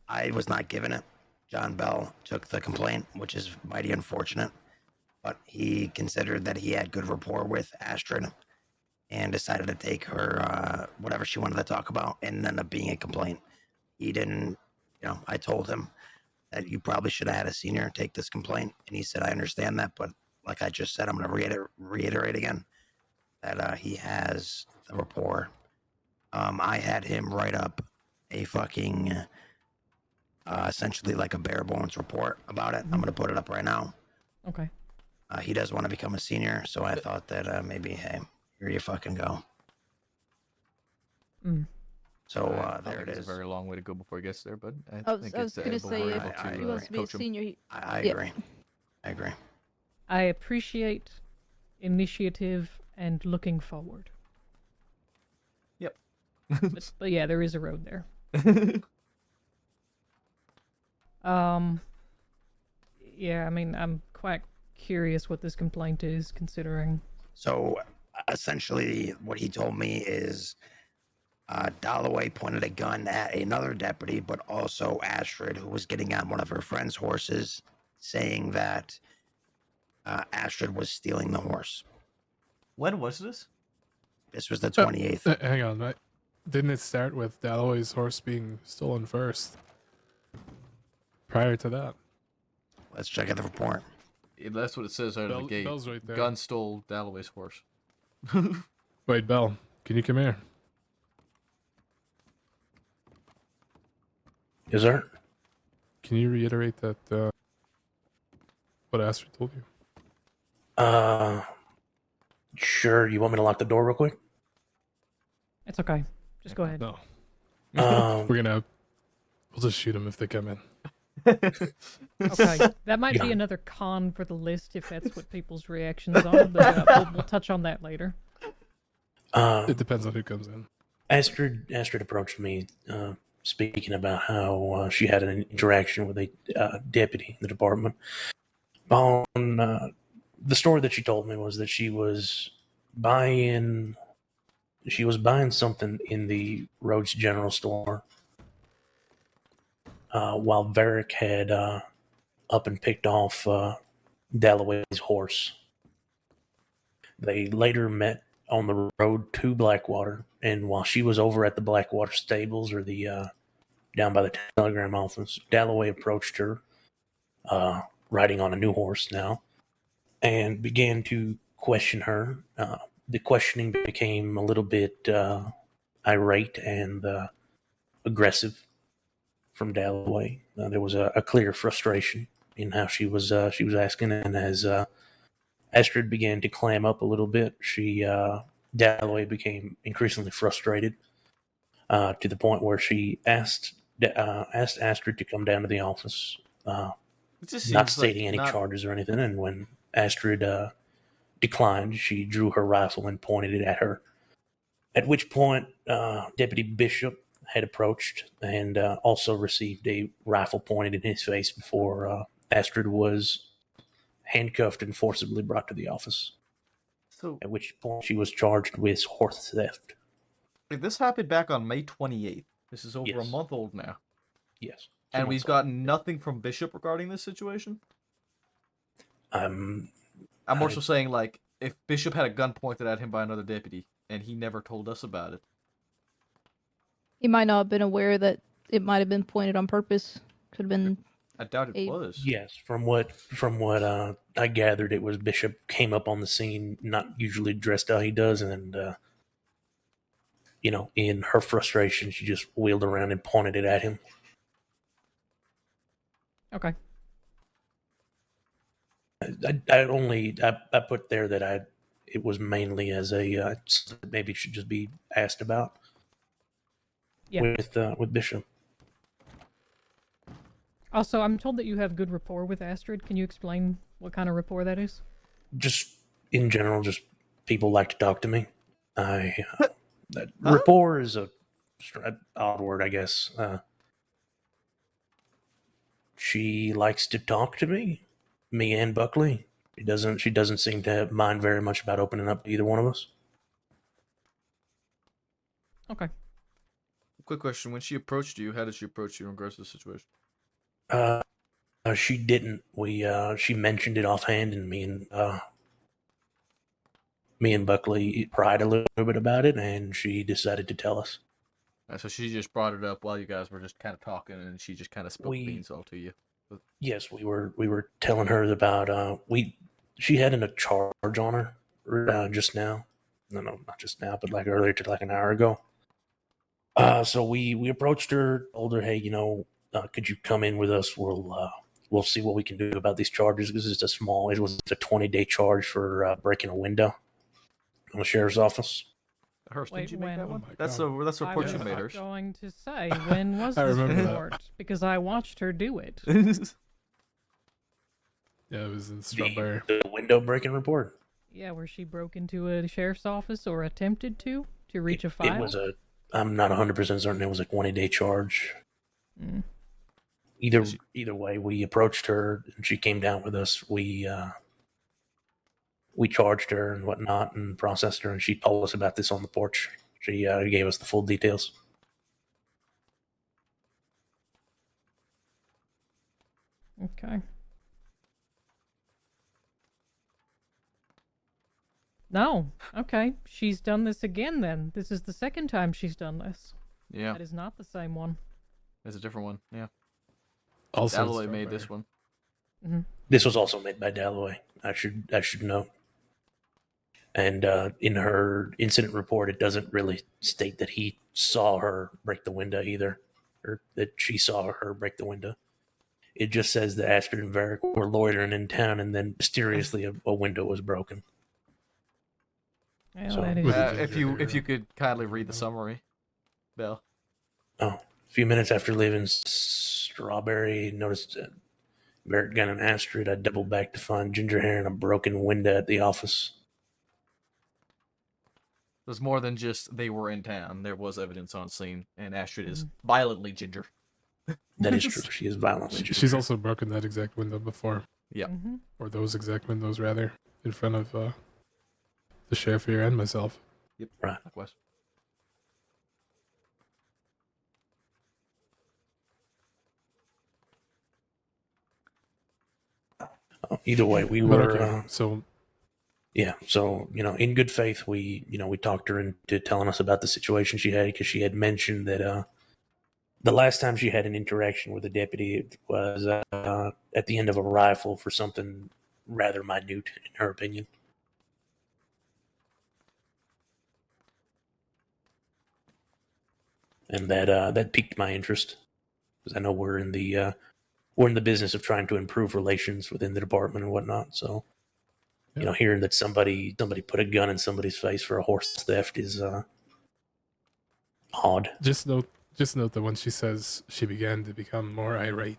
Speaker 14: I was not given it. John Bell took the complaint, which is mighty unfortunate, but he considered that he had good rapport with Astrid and decided to take her whatever she wanted to talk about and ended up being a complaint. He didn't, I told him that you probably should have had a senior take this complaint, and he said, I understand that, but like I just said, I'm going to reiterate again that he has the rapport. I had him write up a fucking essentially like a bare bones report about it. I'm going to put it up right now.
Speaker 21: Okay.
Speaker 14: He does want to become a senior, so I thought that maybe, hey, here you fucking go.
Speaker 21: Mm.
Speaker 14: So
Speaker 1: I
Speaker 14: there
Speaker 1: think
Speaker 14: it
Speaker 1: it's
Speaker 14: is.
Speaker 1: a very long way to go before he gets there, but I
Speaker 16: I was
Speaker 1: think
Speaker 16: gonna
Speaker 1: it's
Speaker 16: say
Speaker 1: we're
Speaker 16: if
Speaker 1: able to
Speaker 16: he wants to be a
Speaker 1: coach him.
Speaker 16: senior,
Speaker 14: I
Speaker 16: yeah.
Speaker 14: agree. I agree.
Speaker 21: I appreciate initiative and looking forward.
Speaker 1: Yep.
Speaker 21: but yeah, there is a road there. Yeah, I mean, I'm quite curious what this complaint is, considering.
Speaker 14: So essentially, what he told me is Dalloway pointed a gun at another deputy, but also Astrid, who was getting on one of her friend's horses, saying that Astrid was stealing the horse.
Speaker 1: When was this?
Speaker 14: This was the 28th.
Speaker 13: Hang on, didn't it start with Dalloway's horse being stolen first? Prior to that.
Speaker 14: Let's check out the report.
Speaker 1: Yeah, that's what it says out of the gate.
Speaker 13: Bell's right there.
Speaker 1: Gun stole Dalloway's horse.
Speaker 13: Wait, Bell, can you come here?
Speaker 9: Yes, sir.
Speaker 13: Can you reiterate that what Astrid told you?
Speaker 9: Sure. You want me to lock the door real quick?
Speaker 21: It's okay. Just go ahead.
Speaker 13: No.
Speaker 9: Um,
Speaker 13: We'll just shoot them if they come in.
Speaker 21: Okay, that might be another con for the list if that's what people's reactions are, but we'll touch on that later.
Speaker 13: It depends on who comes in.
Speaker 9: Astrid approached me, speaking about how she had an interaction with a deputy in the department. On the story that she told me was that she was buying something in the Rhodes General Store while Varric had up and picked off Dalloway's horse. They later met on the road to Blackwater, and while she was over at the Blackwater stables or the down by the telegram office, Dalloway approached her, riding on a new horse now, and began to question her. The questioning became a little bit irate and aggressive from Dalloway. There was a clear frustration in how she was asking, and as Astrid began to clam up a little bit, Dalloway became increasingly frustrated to the point where she asked Astrid to come down to the office,
Speaker 1: It just
Speaker 9: not
Speaker 1: seems like
Speaker 9: stating any
Speaker 1: not-
Speaker 9: charges or anything. And when Astrid declined, she drew her rifle and pointed it at her. At which point, Deputy Bishop had approached and also received a rifle pointed in his face before Astrid was handcuffed and forcibly brought to the office.
Speaker 1: So,
Speaker 9: at which point she was charged with horse theft.
Speaker 1: This happened back on May 28th. This is over a
Speaker 9: Yes.
Speaker 1: month old now.
Speaker 9: Yes.
Speaker 1: And we've gotten nothing from Bishop regarding this situation? I'm more so saying, like, if Bishop had a gun pointed at him by another deputy, and he never told us about it.
Speaker 16: He might not have been aware that it might have been pointed on purpose. Could have been.
Speaker 1: I doubt it was.
Speaker 9: Yes, from what I gathered, it was Bishop came up on the scene, not usually dressed how he does, and in her frustration, she just wheeled around and pointed it at him.
Speaker 21: Okay.
Speaker 9: I put there that it was mainly as a maybe it should just be asked about.
Speaker 21: Yeah.
Speaker 9: With Bishop.
Speaker 21: Also, I'm told that you have good rapport with Astrid. Can you explain what kind of rapport that is?
Speaker 9: Just in general, just people like to talk to me. Rapport is a odd word, I guess. She likes to talk to me and Buckley. She doesn't seem to mind very much about opening up to either one of us.
Speaker 21: Okay.
Speaker 1: Quick question: when she approached you, how did she approach you in regards to the situation?
Speaker 9: She didn't. She mentioned it offhand, and me and Buckley pried a little bit about it, and she decided to tell us.
Speaker 1: So she just brought it up while you guys were just kind of talking, and she just kind of spilled beans all to you.
Speaker 9: Yes, we were telling her about she had a charge on her just now. No, not just now, but like earlier, to like an hour ago. So we approached her, told her, hey, could you come in with us? We'll see what we can do about these charges. Because it was a 20-day charge for breaking a window on the sheriff's office.
Speaker 1: Hurst, did you make that one?
Speaker 13: my
Speaker 1: That's
Speaker 13: God.
Speaker 1: the report you made,
Speaker 21: I was
Speaker 1: Hurst.
Speaker 21: going to say, when was
Speaker 13: I
Speaker 21: this
Speaker 13: remember that.
Speaker 21: report? Because I watched her do it.
Speaker 13: Yeah, it was in Strawberry.
Speaker 9: The window breaking report.
Speaker 21: Yeah, where she broke into a sheriff's office or attempted to reach a file.
Speaker 9: It was I'm not 100% certain it was a 20-day charge.
Speaker 21: Mm.
Speaker 9: Either way, we approached her and she came down with us. We charged her and whatnot and processed her, and she told us about this on the porch. She gave us the full details.
Speaker 21: Okay. No. Okay. She's done this again then. This is the second time she's done this.
Speaker 1: Yeah.
Speaker 21: That is not the same one.
Speaker 1: It's a different one. Yeah.
Speaker 13: Also,
Speaker 1: Dalloway made this one.
Speaker 21: Mm-hmm.
Speaker 9: This was also made by Dalloway. I should know. And in her incident report, it doesn't really state that he saw her break the window either, or that she saw her break the window. It just says that Astrid and Varric were loitering in town, and then mysteriously a window was broken.
Speaker 21: Well,
Speaker 9: So-
Speaker 21: that is...
Speaker 1: If you could kindly read the summary, Bill.
Speaker 9: Oh, a few minutes after leaving Strawberry, noticed Varric Gunn and Astrid. I doubled back to find ginger hair and a broken window at the office.
Speaker 1: There's more than just they were in town. There was evidence on scene, and Astrid is violently ginger.
Speaker 9: That is true. She is violently ginger.
Speaker 13: She's also broken that exact window before.
Speaker 1: Yeah.
Speaker 21: Mm-hmm.
Speaker 13: Or those exact windows, rather, in front of the sheriff here and myself.
Speaker 1: Yep.
Speaker 9: Right.
Speaker 1: Likewise.
Speaker 9: Either way, we
Speaker 13: But
Speaker 9: were.
Speaker 13: okay, so
Speaker 9: Yeah, so in good faith, we talked her into telling us about the situation she had, because she had mentioned that the last time she had an interaction with a deputy, it was at the end of a rifle for something rather minute, in her opinion. And that piqued my interest. because I know we're in the business of trying to improve relations within the department and whatnot. So, you know, hearing that somebody put a gun in somebody's face for a horse theft is odd.
Speaker 13: Just note that when she says she began to become more irate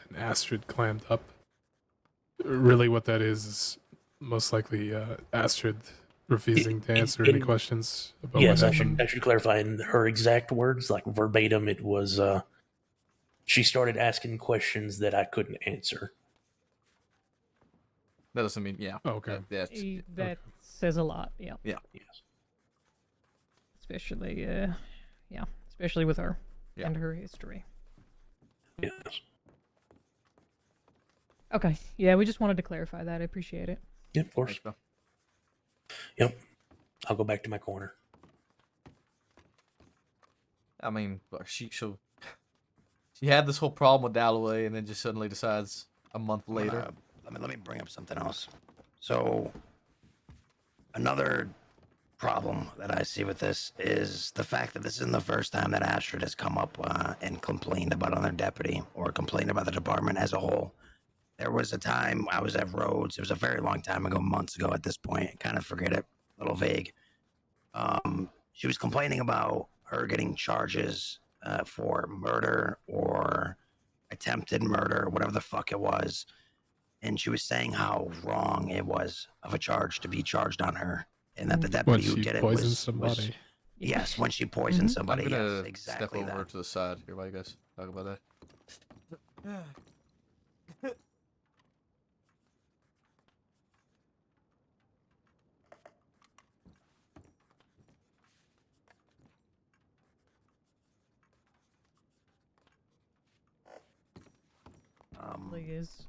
Speaker 13: and Astrid clammed up, really what that is most likely Astrid refusing to answer any questions about
Speaker 9: Yes,
Speaker 13: what
Speaker 9: I
Speaker 13: happened.
Speaker 9: should clarify. In her exact words, like verbatim, it was she started asking questions that I couldn't answer.
Speaker 1: That doesn't mean, yeah.
Speaker 13: Oh, okay.
Speaker 21: That says a lot. Yeah.
Speaker 1: Yeah.
Speaker 9: Yes.
Speaker 21: Especially, especially with her and her history.
Speaker 9: Yes.
Speaker 21: Okay. Yeah, we just wanted to clarify that. I appreciate it.
Speaker 9: Yeah, of course. Yep. I'll go back to my corner.
Speaker 1: I mean, she had this whole problem with Dalloway, and then just suddenly decides a month later.
Speaker 14: Let me bring up something else. So, another problem that I see with this is the fact that this isn't the first time that Astrid has come up and complained about another deputy or complained about the department as a whole. There was a time I was at Rhodes. It was a very long time ago, months ago at this point. Kind of forget it, a little vague. She was complaining about her getting charges for murder or attempted murder, whatever the fuck it was. And she was saying how wrong it was of a charge to be charged on her, and that the deputy who did it was yes, when she poisoned somebody.
Speaker 1: I'm gonna
Speaker 14: Yes, exactly
Speaker 1: step over
Speaker 14: that.
Speaker 1: to the side here while you guys talk about that.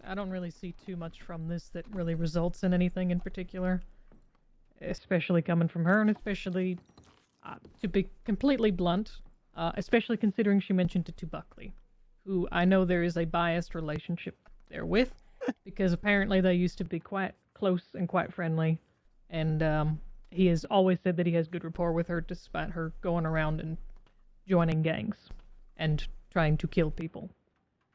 Speaker 21: I don't really see too much from this that really results in anything in particular, especially coming from her, and especially, to be completely blunt, especially considering she mentioned it to Buckley, who I know there is a biased relationship there with, because apparently they used to be quite close and quite friendly, and he has always said that he has good rapport with her despite her going around and joining gangs and trying to kill people.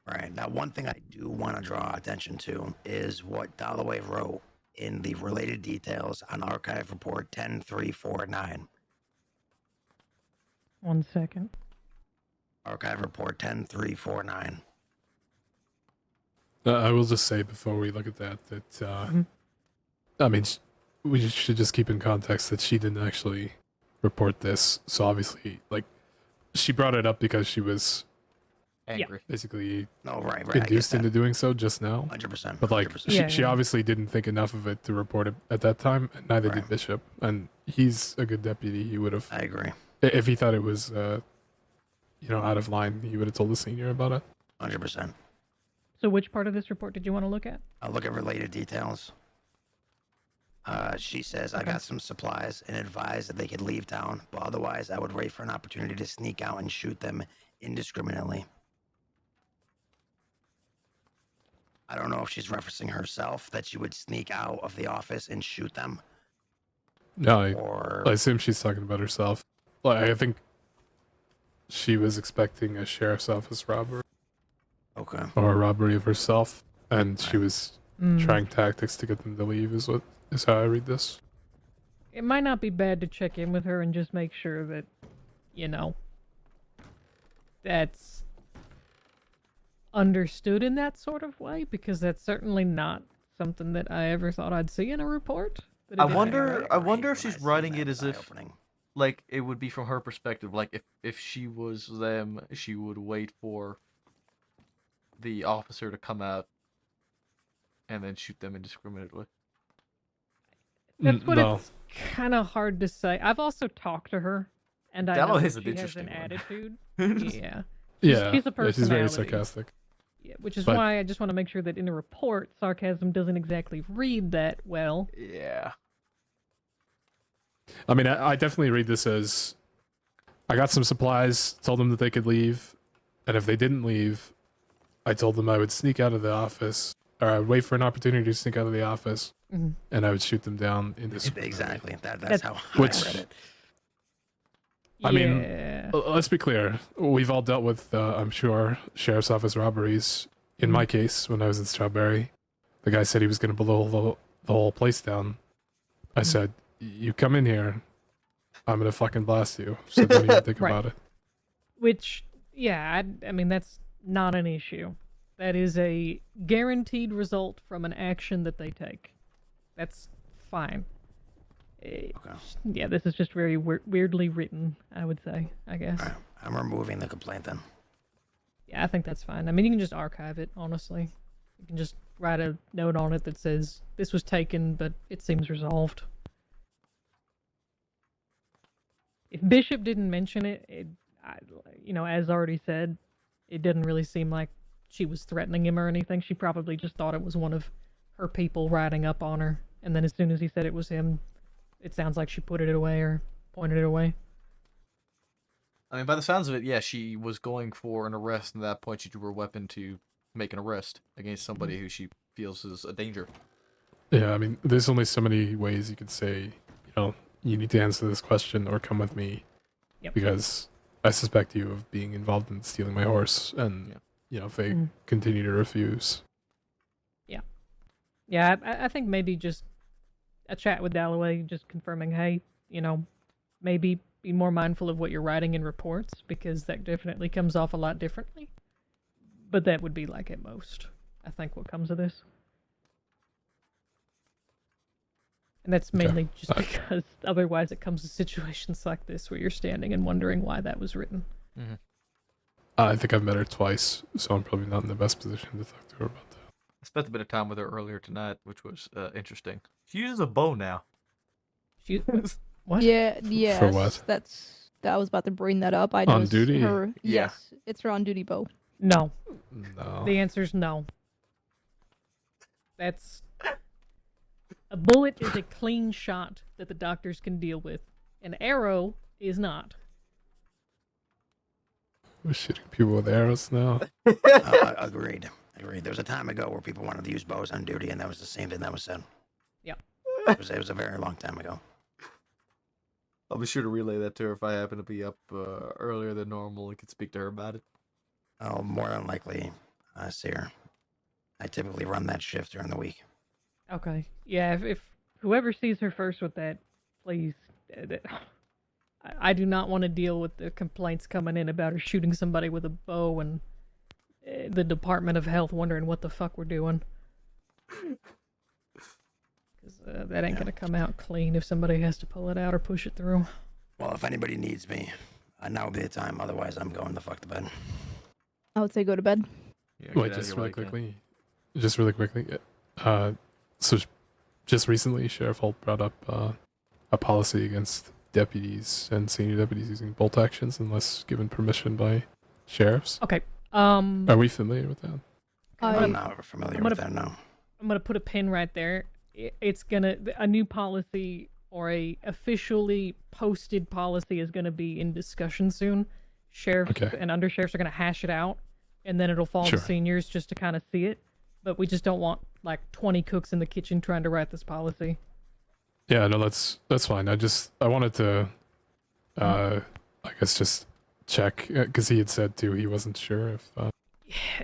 Speaker 14: Right. Now, one thing I do want to draw attention to is what Dalloway wrote in the related details on Archive Report 10349.
Speaker 21: 1 second.
Speaker 14: Archive Report 10349.
Speaker 13: I will just say before we look at that, I mean, we should just keep in context that she didn't actually report this. So obviously, like, she brought it up because she was
Speaker 1: angry,
Speaker 13: basically
Speaker 14: right,
Speaker 13: induced into doing so just now.
Speaker 14: 100%.
Speaker 13: But like,
Speaker 14: 100%.
Speaker 13: she obviously didn't think enough of it to report it at that time, and neither did Bishop. And he's a good deputy. He would have.
Speaker 14: I agree.
Speaker 13: If he thought it was, out of line, he would have told the senior about it.
Speaker 14: 100%.
Speaker 21: So which part of this report did you want to look at?
Speaker 14: I'll look at related details. She says, I got some supplies and advised that they could leave town, but otherwise I would wait for an opportunity to sneak out and shoot them indiscriminately. I don't know if she's referencing herself, that she would sneak out of the office and shoot them.
Speaker 13: No, I assume she's talking about herself. Like, I think she was expecting a sheriff's office robbery.
Speaker 14: Okay.
Speaker 13: Or a robbery of herself, and she was trying tactics to get them to leave. Is how I read this.
Speaker 21: It might not be bad to check in with her and just make sure that, that's understood in that sort of way, because that's certainly not something that I ever thought I'd see in a report. But
Speaker 1: I wonder if she's writing it as if, like, it would be from her perspective. Like, if she was them, she would wait for the officer to come out and then shoot them indiscriminately.
Speaker 21: That's what it's kind of hard to say. I've also talked to her, and I know
Speaker 1: is
Speaker 21: that
Speaker 1: an
Speaker 21: she has
Speaker 1: interesting
Speaker 21: an
Speaker 1: one.
Speaker 21: attitude.
Speaker 13: Yeah,
Speaker 21: she's a personality.
Speaker 13: she's very sarcastic.
Speaker 21: Yeah, which is
Speaker 13: But-
Speaker 21: why I just want to make sure that in a report, sarcasm doesn't exactly read that well.
Speaker 1: Yeah.
Speaker 13: I mean, I definitely read this as, I got some supplies, told them that they could leave, and if they didn't leave, I told them I would sneak out of the office, or I would wait for an opportunity to sneak out of the office, and I would shoot them down in this.
Speaker 14: Exactly. That's how
Speaker 13: Which,
Speaker 14: I read it.
Speaker 13: I mean,
Speaker 21: Yeah.
Speaker 13: let's be clear. We've all dealt with, I'm sure, sheriff's office robberies. In my case, when I was in Strawberry, the guy said he was going to blow the whole place down. I said, "You come in here, I'm going to fucking blast you." So don't even think
Speaker 21: Right.
Speaker 13: about it.
Speaker 21: Which, yeah, I mean, that's not an issue. That is a guaranteed result from an action that they take. That's fine. Yeah, this is just very weirdly written, I would say, I guess.
Speaker 14: All right, I'm removing the complaint then.
Speaker 21: Yeah, I think that's fine. I mean, you can just archive it, honestly. You can just write a note on it that says, this was taken, but it seems resolved. If Bishop didn't mention it, as already said, it didn't really seem like she was threatening him or anything. She probably just thought it was one of her people riding up on her. And then as soon as he said it was him, it sounds like she put it away or pointed it away.
Speaker 1: I mean, by the sounds of it, yeah, she was going for an arrest, and at that point she drew her weapon to make an arrest against somebody who she feels is a danger.
Speaker 13: Yeah, I mean, there's only so many ways you could say, you need to answer this question or come with me.
Speaker 21: Yep.
Speaker 13: Because I suspect you of being involved in stealing my horse, and, if they continue to refuse.
Speaker 21: Yeah, I think maybe just a chat with Dalloway, just confirming, hey, maybe be more mindful of what you're writing in reports, because that definitely comes off a lot differently. But that would be like at most, I think, what comes of this. And that's mainly just because otherwise it comes to situations like this where you're standing and wondering why that was written.
Speaker 1: Mm-hmm.
Speaker 13: I think I've met her twice, so I'm probably not in the best position to talk to her about that.
Speaker 1: I spent a bit of time with her earlier tonight, which was interesting. She uses a bow now.
Speaker 21: She what?
Speaker 16: Yeah, yes.
Speaker 13: For what?
Speaker 16: I was about to bring that up. I
Speaker 13: On
Speaker 16: noticed
Speaker 13: duty?
Speaker 16: her.
Speaker 1: Yeah.
Speaker 16: Yes, it's her on duty bow.
Speaker 21: No.
Speaker 13: No.
Speaker 21: The answer's no. That's... A bullet is a clean shot that the doctors can deal with. An arrow is not.
Speaker 13: We're shooting people with arrows now.
Speaker 14: Agreed. There was a time ago where people wanted to use bows on duty, and that was the same thing that was said.
Speaker 21: Yeah.
Speaker 14: It was a very long time ago.
Speaker 1: I'll be sure to relay that to her if I happen to be up earlier than normal and can speak to her about it.
Speaker 14: Oh, more than likely, I see her. I typically run that shift during the week.
Speaker 21: Okay. Yeah, if whoever sees her first with that, please. I do not want to deal with the complaints coming in about her shooting somebody with a bow and the Department of Health wondering what the fuck we're doing. Because that ain't going to come out clean if somebody has to pull it out or push it through.
Speaker 14: Well, if anybody needs me, now would be the time. Otherwise, I'm going the fuck to bed.
Speaker 16: I would say go to bed.
Speaker 1: Yeah,
Speaker 13: Wait, just really quickly. So just recently, Sheriff Holt brought up a policy against deputies and senior deputies using bolt actions unless given permission by sheriffs.
Speaker 21: Okay.
Speaker 13: Are we familiar with that?
Speaker 14: I'm not familiar with that, no.
Speaker 21: I'm gonna put a pin right there. It's a new policy or a officially posted policy is gonna be in discussion soon. Sheriffs and undersheriffs are gonna hash it out, and then it'll fall to seniors just to kind of see it. But we just don't want like 20 cooks in the kitchen trying to write this policy.
Speaker 13: Yeah, no, that's fine. I wanted to, I guess just check because he had said too he wasn't sure if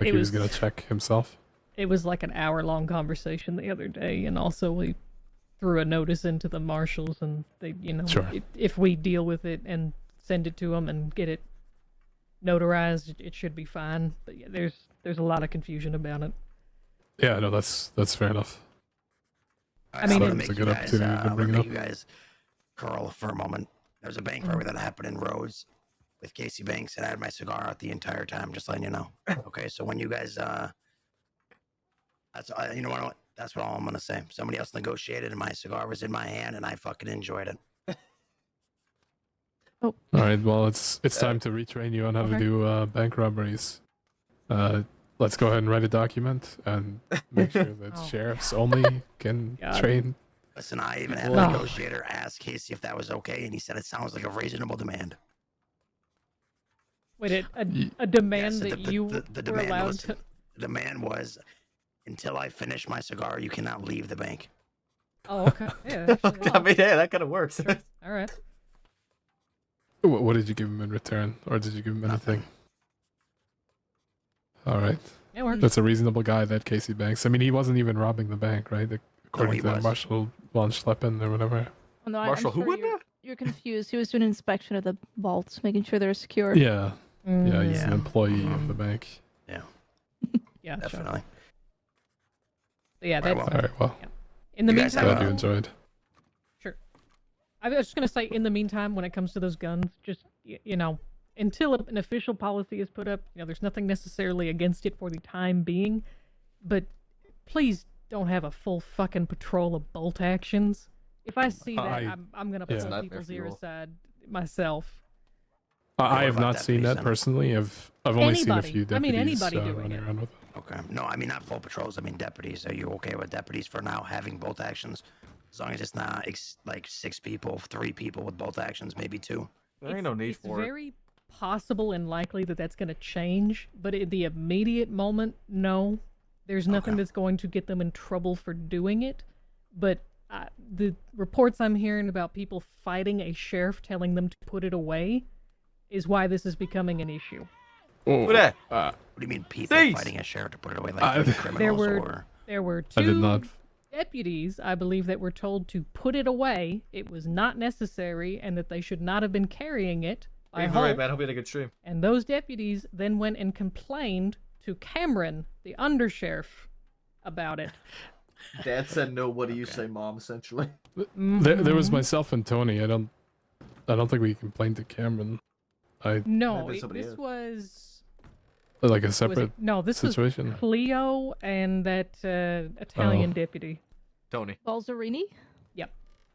Speaker 13: he was gonna check himself.
Speaker 21: It was like an hour-long conversation the other day, and also we threw a notice into the marshals, and they, if we deal with it and send it to them and get it notarized, it should be fine. But yeah, there's a lot of confusion about it.
Speaker 13: Yeah, no, that's fair enough.
Speaker 14: I mean,
Speaker 13: it's a good opportunity to bring it up.
Speaker 14: You guys curl for a moment. There's a bank robbery that happened in Rhodes with Casey Banks, and I had my cigar out the entire time, just letting you know. Okay, so when you guys, you know what? That's what all I'm gonna say. Somebody else negotiated, and my cigar was in my hand, and I fucking enjoyed it.
Speaker 13: All right, well, it's time to retrain you on how to do bank robberies. Let's go ahead and write a document and make sure that sheriffs only can train.
Speaker 14: Listen, I even had a negotiator ask Casey if that was okay, and he said it sounds like a reasonable demand.
Speaker 21: Wait, a demand that you were allowed to...
Speaker 14: The demand was, until I finish my cigar, you cannot leave the bank.
Speaker 21: Oh, okay. Yeah.
Speaker 1: I mean, yeah, that kind of works.
Speaker 21: All right.
Speaker 13: What did you give him in return, or did you give him anything? All right.
Speaker 21: It works.
Speaker 13: That's a reasonable guy, that Casey Banks. I mean, he wasn't even robbing the bank, right? According
Speaker 14: he
Speaker 13: to
Speaker 14: was.
Speaker 13: Marshall von Schleppen or whatever.
Speaker 16: Oh, no, I'm
Speaker 1: Marshall, who
Speaker 16: sure
Speaker 1: went
Speaker 16: you're,
Speaker 1: there?
Speaker 16: you're confused. He was doing an inspection of the vaults, making sure they're secure.
Speaker 13: Yeah. Yeah, he's an
Speaker 14: Yeah.
Speaker 13: employee of the bank.
Speaker 14: Yeah,
Speaker 21: Yeah,
Speaker 14: definitely.
Speaker 21: Yeah,
Speaker 14: Right,
Speaker 21: that's
Speaker 14: well,
Speaker 13: All right, well,
Speaker 21: in the
Speaker 14: you guys
Speaker 21: meantime.
Speaker 14: have
Speaker 13: glad you
Speaker 14: a-
Speaker 13: enjoyed.
Speaker 21: Sure. I was just gonna say, in the meantime, when it comes to those guns, just you know, until an official policy is put up, there's nothing necessarily against it for the time being, but please don't have a full fucking patrol of bolt actions. If I see that, I'm gonna
Speaker 13: yeah.
Speaker 21: pull people's ear aside myself.
Speaker 13: I have
Speaker 14: about
Speaker 13: not seen that
Speaker 14: deputies then?
Speaker 13: personally. I've only seen a
Speaker 21: Anybody.
Speaker 13: few
Speaker 21: I mean,
Speaker 13: deputies
Speaker 21: anybody doing
Speaker 13: running
Speaker 21: it.
Speaker 13: around with them.
Speaker 14: Okay. No, I mean not full patrols. I mean deputies. Are you okay with deputies for now having both actions? As long as it's not like 6 people, 3 people with both actions, maybe 2.
Speaker 1: There ain't no need for
Speaker 21: It's very possible and likely that that's going to change, but at the immediate moment, no. There's nothing that's going to get them in trouble for doing it. But the reports I'm hearing about people fighting a sheriff telling them to put it away is why this is becoming an issue.
Speaker 1: Who that?
Speaker 14: What do you mean people
Speaker 1: Cease.
Speaker 14: fighting a sheriff to put it away like they're criminals or?
Speaker 21: There were
Speaker 13: I did
Speaker 21: two
Speaker 13: not.
Speaker 21: deputies, I believe, that were told to put it away. It was not necessary, and that they should not have been carrying it. I
Speaker 1: Either way,
Speaker 21: hope.
Speaker 1: man, hope you had a good stream.
Speaker 21: And those deputies then went and complained to Cameron, the undersheriff, about it.
Speaker 1: Dad said no. What do you say, Mom? Essentially.
Speaker 13: There was myself and Tony. I don't think we complained to Cameron.
Speaker 21: No,
Speaker 1: Maybe somebody
Speaker 21: this
Speaker 1: else.
Speaker 21: was
Speaker 13: like a
Speaker 21: was
Speaker 13: separate
Speaker 21: it? No, this
Speaker 13: situation.
Speaker 21: was Cleo and that Italian
Speaker 13: Oh.
Speaker 21: deputy.
Speaker 1: Tony.
Speaker 16: Balzerini?
Speaker 21: Yep.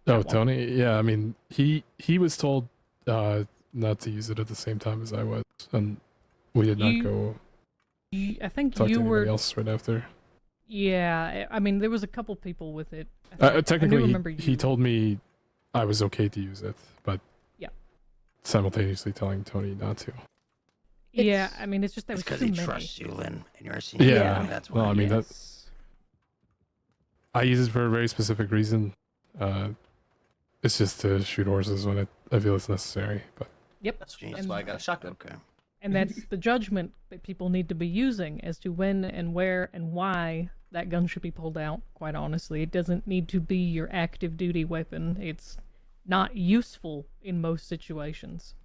Speaker 13: Oh, Tony. Yeah, I mean, he was told not to use it at the same time as I was, and we did not
Speaker 21: You-
Speaker 13: go
Speaker 21: I think
Speaker 13: talk to
Speaker 21: you
Speaker 13: anybody
Speaker 21: were.
Speaker 13: else right after.
Speaker 21: Yeah, I mean, there was a couple people with it. I do
Speaker 13: Technically,
Speaker 21: remember
Speaker 13: he
Speaker 21: you.
Speaker 13: told me I was okay to use it, but
Speaker 21: Yeah.
Speaker 13: simultaneously telling Tony not to.
Speaker 21: Yeah, I mean, it's just there
Speaker 14: It's
Speaker 21: was
Speaker 14: because
Speaker 21: too
Speaker 14: he
Speaker 21: many.
Speaker 14: trusts you, Lynn, and you're a senior.
Speaker 13: Yeah.
Speaker 14: That's
Speaker 13: Well,
Speaker 14: why.
Speaker 13: I mean
Speaker 21: Yes.
Speaker 13: that. I use it for a very specific reason. It's just to shoot horses when I feel it's necessary. But
Speaker 21: Yep.
Speaker 1: That's
Speaker 21: And-
Speaker 1: why I got a shotgun.
Speaker 14: Okay.
Speaker 21: And that's the judgment that people need to be using as to when and where and why that gun should be pulled out, quite honestly. It doesn't need to be your active duty weapon. It's not useful in most situations.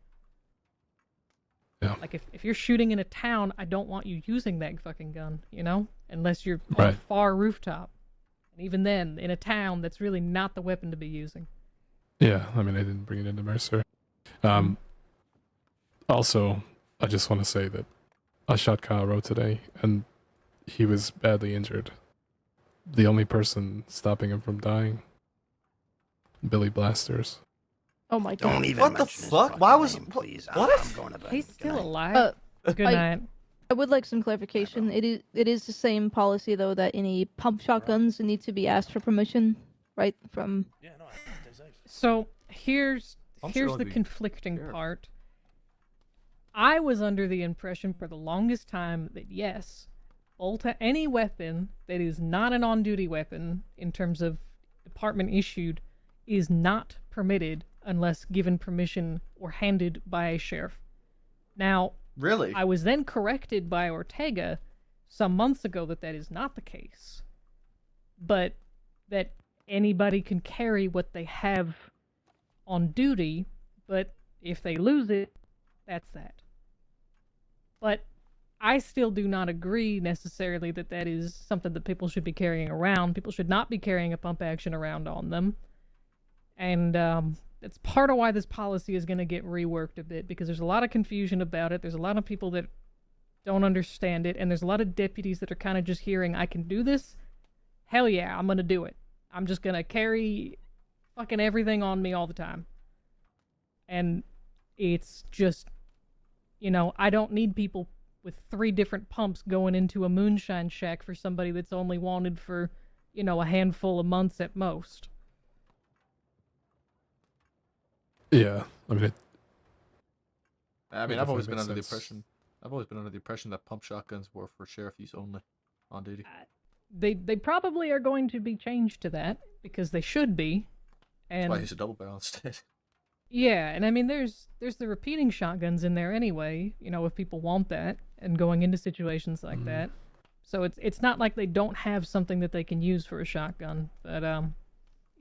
Speaker 13: Yeah.
Speaker 21: Like, if you're shooting in a town, I don't want you using that fucking gun, Unless you're on a
Speaker 13: Right.
Speaker 21: far rooftop. And even then, in a town, that's really not the weapon to be using.
Speaker 13: yeah, I mean, I didn't bring it into Mercer. Also, I just want to say that I shot Kyle Rowe today, and he was badly injured. The only person stopping him from dying, Billy Blasters.
Speaker 16: Oh my god.
Speaker 14: Don't even
Speaker 1: What the
Speaker 14: mention his
Speaker 1: fuck?
Speaker 14: fucking
Speaker 1: Why was
Speaker 14: name,
Speaker 1: what?
Speaker 14: please.
Speaker 1: What?
Speaker 14: I'm going to bed.
Speaker 21: He's
Speaker 14: Good
Speaker 21: still
Speaker 14: night.
Speaker 21: alive. Good
Speaker 16: I-
Speaker 21: night.
Speaker 16: I would like some clarification. It is the same policy though that any pump shotguns need to be asked for permission, right? From
Speaker 5: Yeah, no, stay safe.
Speaker 21: So here's
Speaker 1: I'm sure
Speaker 21: here's
Speaker 1: it'll
Speaker 21: the
Speaker 1: be
Speaker 21: conflicting
Speaker 1: fair.
Speaker 21: part. I was under the impression for the longest time that yes, any weapon that is not an on-duty weapon in terms of department issued is not permitted unless given permission or handed by a sheriff. Now,
Speaker 1: Really?
Speaker 21: I was then corrected by Ortega some months ago that is not the case, but that anybody can carry what they have on duty, but if they lose it, that's that. But I still do not agree necessarily that is something that people should be carrying around. People should not be carrying a pump action around on them. And that's part of why this policy is going to get reworked a bit, because there's a lot of confusion about it. There's a lot of people that don't understand it, and there's a lot of deputies that are kind of just hearing, I can do this? Hell yeah, I'm going to do it. I'm just going to carry fucking everything on me all the time. And it's just, I don't need people with 3 different pumps going into a moonshine shack for somebody that's only wanted for, a handful of months at most.
Speaker 13: Yeah, I mean,
Speaker 1: I've always been
Speaker 13: makes
Speaker 1: under the
Speaker 13: sense.
Speaker 1: impression. I've always been under the impression that pump shotguns were for sheriff use only, on duty.
Speaker 21: They probably are going to be changed to that, because they should be.
Speaker 1: That's
Speaker 21: And
Speaker 1: why I use a double barrel instead.
Speaker 21: Yeah, and I mean, there's the repeating shotguns in there anyway. You know, if people want that and going into situations like that. So it's not like they don't have something that they can use for a shotgun. But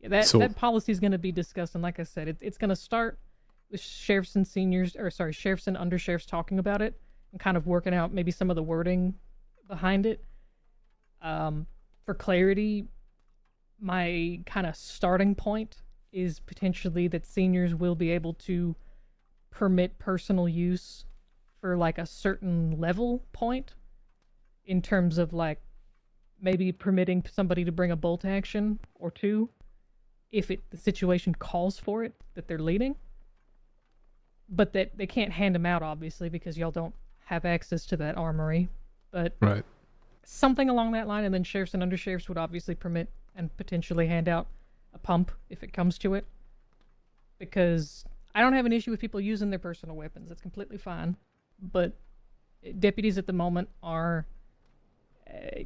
Speaker 21: that policy is going to be discussed, and like I said, it's going to start with sheriffs and sheriffs and undersheriffs talking about it and kind of working out maybe some of the wording behind it. For clarity, my kind of starting point is potentially that seniors will be able to permit personal use for like a certain level point in terms of like maybe permitting somebody to bring a bolt action or two if the situation calls for it that they're leading, but that they can't hand them out obviously because y'all don't have access to that armory. But
Speaker 13: Right.
Speaker 21: Something along that line, and then sheriffs and undersheriffs would obviously permit and potentially hand out a pump if it comes to it. Because I don't have an issue with people using their personal weapons. That's completely fine. But deputies at the moment are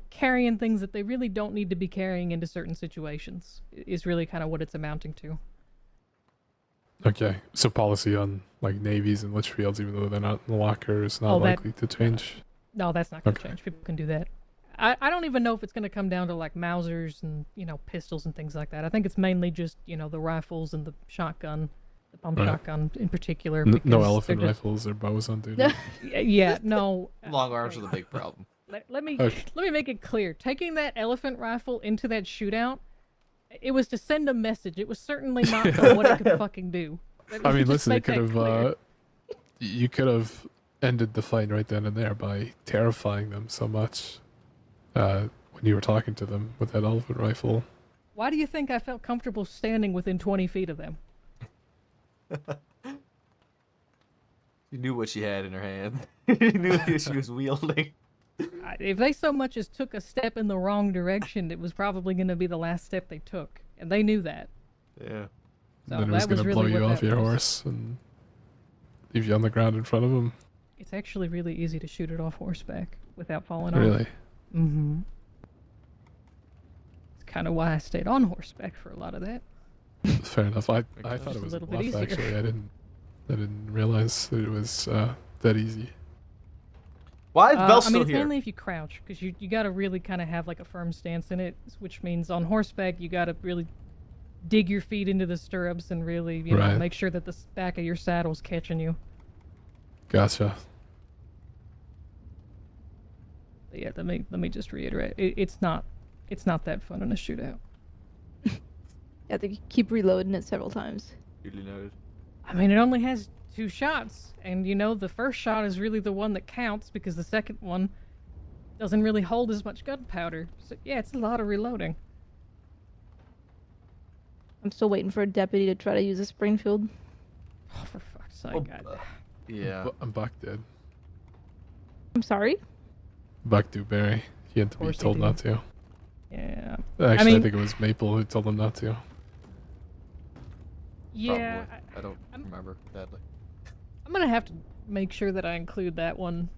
Speaker 21: carrying things that they really don't need to be carrying into certain situations, is really kind of what it's amounting to.
Speaker 13: Okay, so policy on like navies and Litchfields, even though they're not in the locker, is not likely to change?
Speaker 21: No, that's not going to change. People can do that. I don't even know if it's going to come down to like Mausers and, you know, pistols and things like that. I think it's mainly just, you know, the rifles and the shotgun, the pump shotgun in particular.
Speaker 13: No elephant rifles or bows on duty.
Speaker 21: Yeah, no.
Speaker 1: Long arms are the big problem.
Speaker 21: Let me make it clear. Taking that elephant rifle into that shootout, it was to send a message. It was certainly not for what it could fucking do.
Speaker 13: I mean, listen, it could have. You could have ended the fight right then and there by terrifying them so much when you were talking to them with that elephant rifle.
Speaker 21: Why do you think I felt comfortable standing within 20 feet of them?
Speaker 1: You knew what she had in her hand. You knew what she was wielding.
Speaker 21: If they so much as took a step in the wrong direction, it was probably going to be the last step they took, and they knew that.
Speaker 1: Yeah.
Speaker 21: So
Speaker 13: then it was going to blow you off your horse and leave you on the ground in front of them.
Speaker 21: It's actually really easy to shoot it off horseback without falling off.
Speaker 13: Really?
Speaker 21: Mm-hmm. It's kind of why I stayed on horseback for a lot of that.
Speaker 13: Fair enough. I thought it was a bluff, actually. I didn't realize that it was that easy.
Speaker 1: Why is Bell still
Speaker 21: it's
Speaker 1: here?
Speaker 21: mainly if you crouch, because you got to really kind of have like a firm stance in it, which means on horseback you got to really dig your feet into the stirrups and really, you know, make sure that the back of your saddle's catching you.
Speaker 13: Gotcha.
Speaker 21: But yeah, let me just reiterate, it's not that fun in a shootout.
Speaker 16: You have to keep reloading it several times.
Speaker 1: Duly noted.
Speaker 21: I mean, it only has 2 shots, and you know the first shot is really the one that counts because the second one doesn't really hold as much gunpowder. So yeah, it's a lot of reloading.
Speaker 16: I'm still waiting for a deputy to try to use a Springfield.
Speaker 21: Oh, for fuck's sake!
Speaker 1: Yeah.
Speaker 13: Buck did.
Speaker 16: I'm sorry?
Speaker 13: Buck Dewberry. He had to be told not to.
Speaker 21: Yeah.
Speaker 13: Actually, I think it was Maple who told him not to.
Speaker 21: Yeah.
Speaker 1: Probably. I don't remember badly.
Speaker 21: I'm gonna have to make sure that I include that one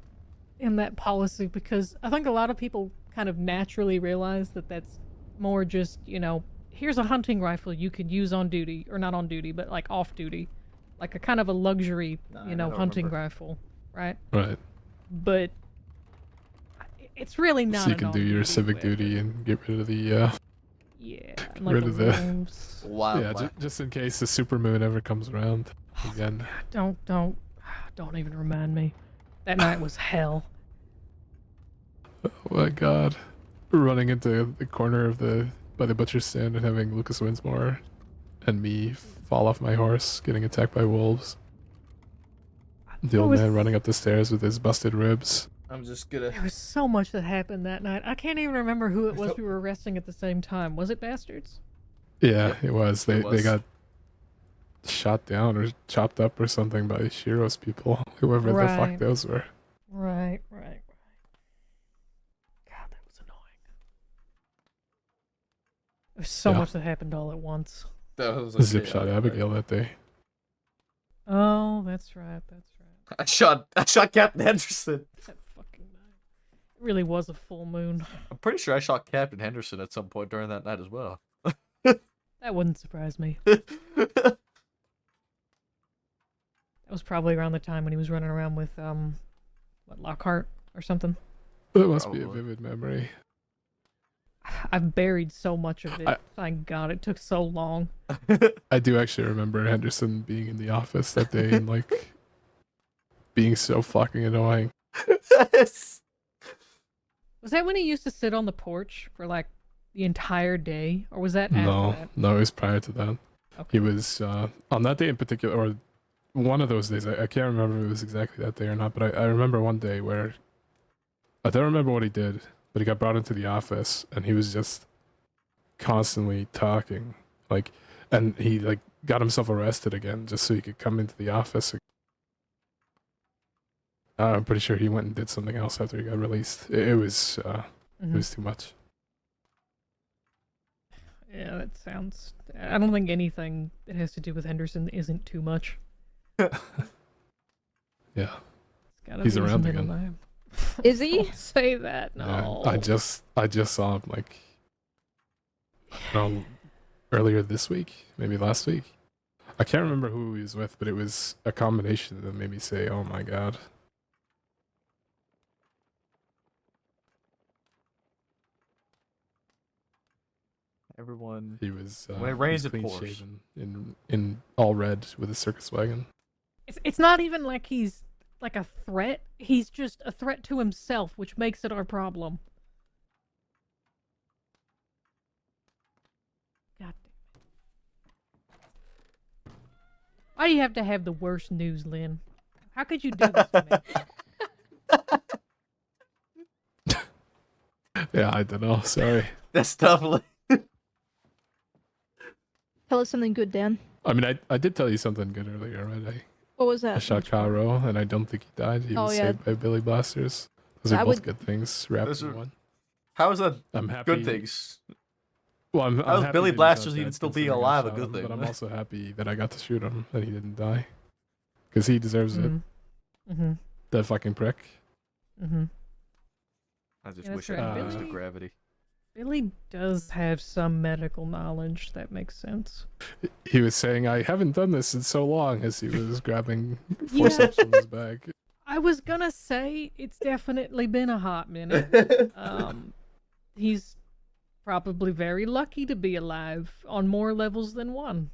Speaker 21: in that policy because I think a lot of people kind of naturally realize that that's more just, you know, here's a hunting rifle you could use on duty, or not on duty, but like off duty. Like a kind of a luxury, you know, hunting rifle, right?
Speaker 13: Right.
Speaker 21: But it's really not.
Speaker 13: So you can do your civic duty and get rid of the
Speaker 21: yeah,
Speaker 13: get
Speaker 21: like
Speaker 13: rid of the
Speaker 1: wild.
Speaker 13: Yeah, just in case the supermoon ever comes around again.
Speaker 21: Don't even remind me. That night was hell.
Speaker 13: Oh my god. Running into the corner of by the butcher's stand and having Lucas Winsmore and me fall off my horse, getting attacked by wolves. The old man running up the stairs with his busted ribs.
Speaker 1: I'm just gonna.
Speaker 21: There was so much that happened that night. I can't even remember who it was we were arresting at the same time. Was it bastards?
Speaker 13: Yeah, it was. They got shot down or chopped up or something by Shiro's people, whoever the fuck those were.
Speaker 21: Right. God, that was annoying. There's so much that happened all at once.
Speaker 1: That was
Speaker 13: Zip shot Abigail that day.
Speaker 21: Oh, that's right.
Speaker 1: I shot Captain Henderson.
Speaker 21: That fucking night. It really was a full moon.
Speaker 1: I'm pretty sure I shot Captain Henderson at some point during that night as well.
Speaker 21: That wouldn't surprise me. That was probably around the time when he was running around with what, Lockhart or something.
Speaker 13: That must be a
Speaker 1: Probably.
Speaker 13: vivid memory.
Speaker 21: I've buried so much of it. Thank God, it took so long.
Speaker 13: I do actually remember Henderson being in the office that day and like being so fucking annoying.
Speaker 1: Yes.
Speaker 21: Was that when he used to sit on the porch for like the entire day, or was that after
Speaker 13: No,
Speaker 21: that?
Speaker 13: no, it was prior to that.
Speaker 21: Okay.
Speaker 13: He was on that day in particular, or one of those days. I can't remember if it was exactly that day or not, but I remember one day where I don't remember what he did, but he got brought into the office and he was just constantly talking, like, and he like got himself arrested again just so he could come into the office. I'm pretty sure he went and did something else after he got released. It was too much.
Speaker 21: Yeah, that sounds. I don't think anything that has to do with Henderson isn't too much.
Speaker 13: Yeah,
Speaker 21: It's gotta
Speaker 13: he's
Speaker 21: be his
Speaker 13: around
Speaker 21: middle
Speaker 13: again.
Speaker 21: name.
Speaker 16: Is he?
Speaker 21: Don't say that.
Speaker 13: Yeah,
Speaker 21: No.
Speaker 13: I just saw him like, I don't know, earlier this week, maybe last week. I can't remember who he was with, but it was a combination that made me say, "Oh my god."
Speaker 1: Everyone.
Speaker 13: He was
Speaker 1: When it rains, it
Speaker 13: clean
Speaker 1: pours.
Speaker 13: shaven in all red with a circus wagon.
Speaker 21: It's not even like he's like a threat. He's just a threat to himself, which makes it our problem. God damn it. Why do you have to have the worst news, Lynn? How could you do this to me?
Speaker 13: Yeah, I don't know. Sorry.
Speaker 1: That's definitely.
Speaker 16: Tell us something good, Dan.
Speaker 13: I mean, I did tell you something good earlier, right?
Speaker 16: What was
Speaker 13: I
Speaker 16: that?
Speaker 13: shot Kyle Rowe, and I don't think he died. He was
Speaker 16: Oh, yeah.
Speaker 13: saved by Billy Blasters. Those are
Speaker 16: I
Speaker 13: both
Speaker 16: would-
Speaker 13: good things wrapped
Speaker 1: Those
Speaker 13: in
Speaker 1: are-
Speaker 13: one.
Speaker 1: How is that
Speaker 13: I'm happy.
Speaker 1: good things?
Speaker 13: Well, I'm
Speaker 1: How is
Speaker 13: happy
Speaker 1: Billy
Speaker 13: that he's
Speaker 1: Blasters
Speaker 13: not
Speaker 1: even
Speaker 13: dead
Speaker 1: still being
Speaker 13: considering I
Speaker 1: alive a
Speaker 13: shot
Speaker 1: good
Speaker 13: him,
Speaker 1: thing?
Speaker 13: But I'm also happy that I got to shoot him and he didn't die. Because he deserves it.
Speaker 21: Mm-hmm.
Speaker 13: That fucking prick.
Speaker 21: Mm-hmm.
Speaker 1: I just
Speaker 21: Yeah,
Speaker 1: wish
Speaker 21: that's
Speaker 1: I
Speaker 21: right.
Speaker 1: had used
Speaker 21: Billy-
Speaker 1: gravity.
Speaker 21: Billy does have some medical knowledge. That makes sense.
Speaker 13: He was saying, "I haven't done this in so long," as he was grabbing
Speaker 21: Yeah.
Speaker 13: forceps from his bag.
Speaker 21: I was gonna say it's definitely been a hot minute. He's probably very lucky to be alive on more levels than one.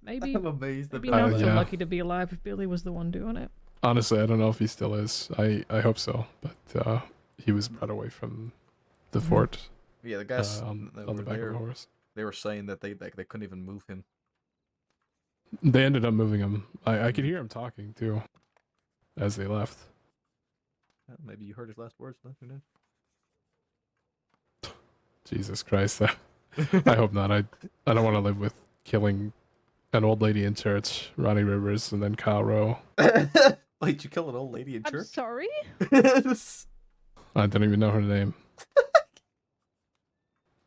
Speaker 21: Maybe
Speaker 1: I'm amazed that
Speaker 21: maybe
Speaker 1: Billy
Speaker 21: not so
Speaker 13: yeah.
Speaker 21: lucky to be alive if Billy was the one doing it.
Speaker 13: Honestly, I don't know if he still is. I hope so. But he was brought away from the fort.
Speaker 1: Yeah, the guys
Speaker 13: on
Speaker 1: that
Speaker 13: the
Speaker 1: were
Speaker 13: back of
Speaker 1: there,
Speaker 13: a horse.
Speaker 1: they were saying that they couldn't even move him.
Speaker 13: They ended up moving him. I could hear him talking too, as they left.
Speaker 1: Maybe you heard his last words. No? Who knows?
Speaker 13: Jesus Christ! I hope not. I don't want to live with killing an old lady in church, Ronnie Rivers, and then Kyle Rowe.
Speaker 1: Wait, you kill an old lady in
Speaker 16: I'm
Speaker 1: church?
Speaker 16: sorry?
Speaker 13: I don't even know her name.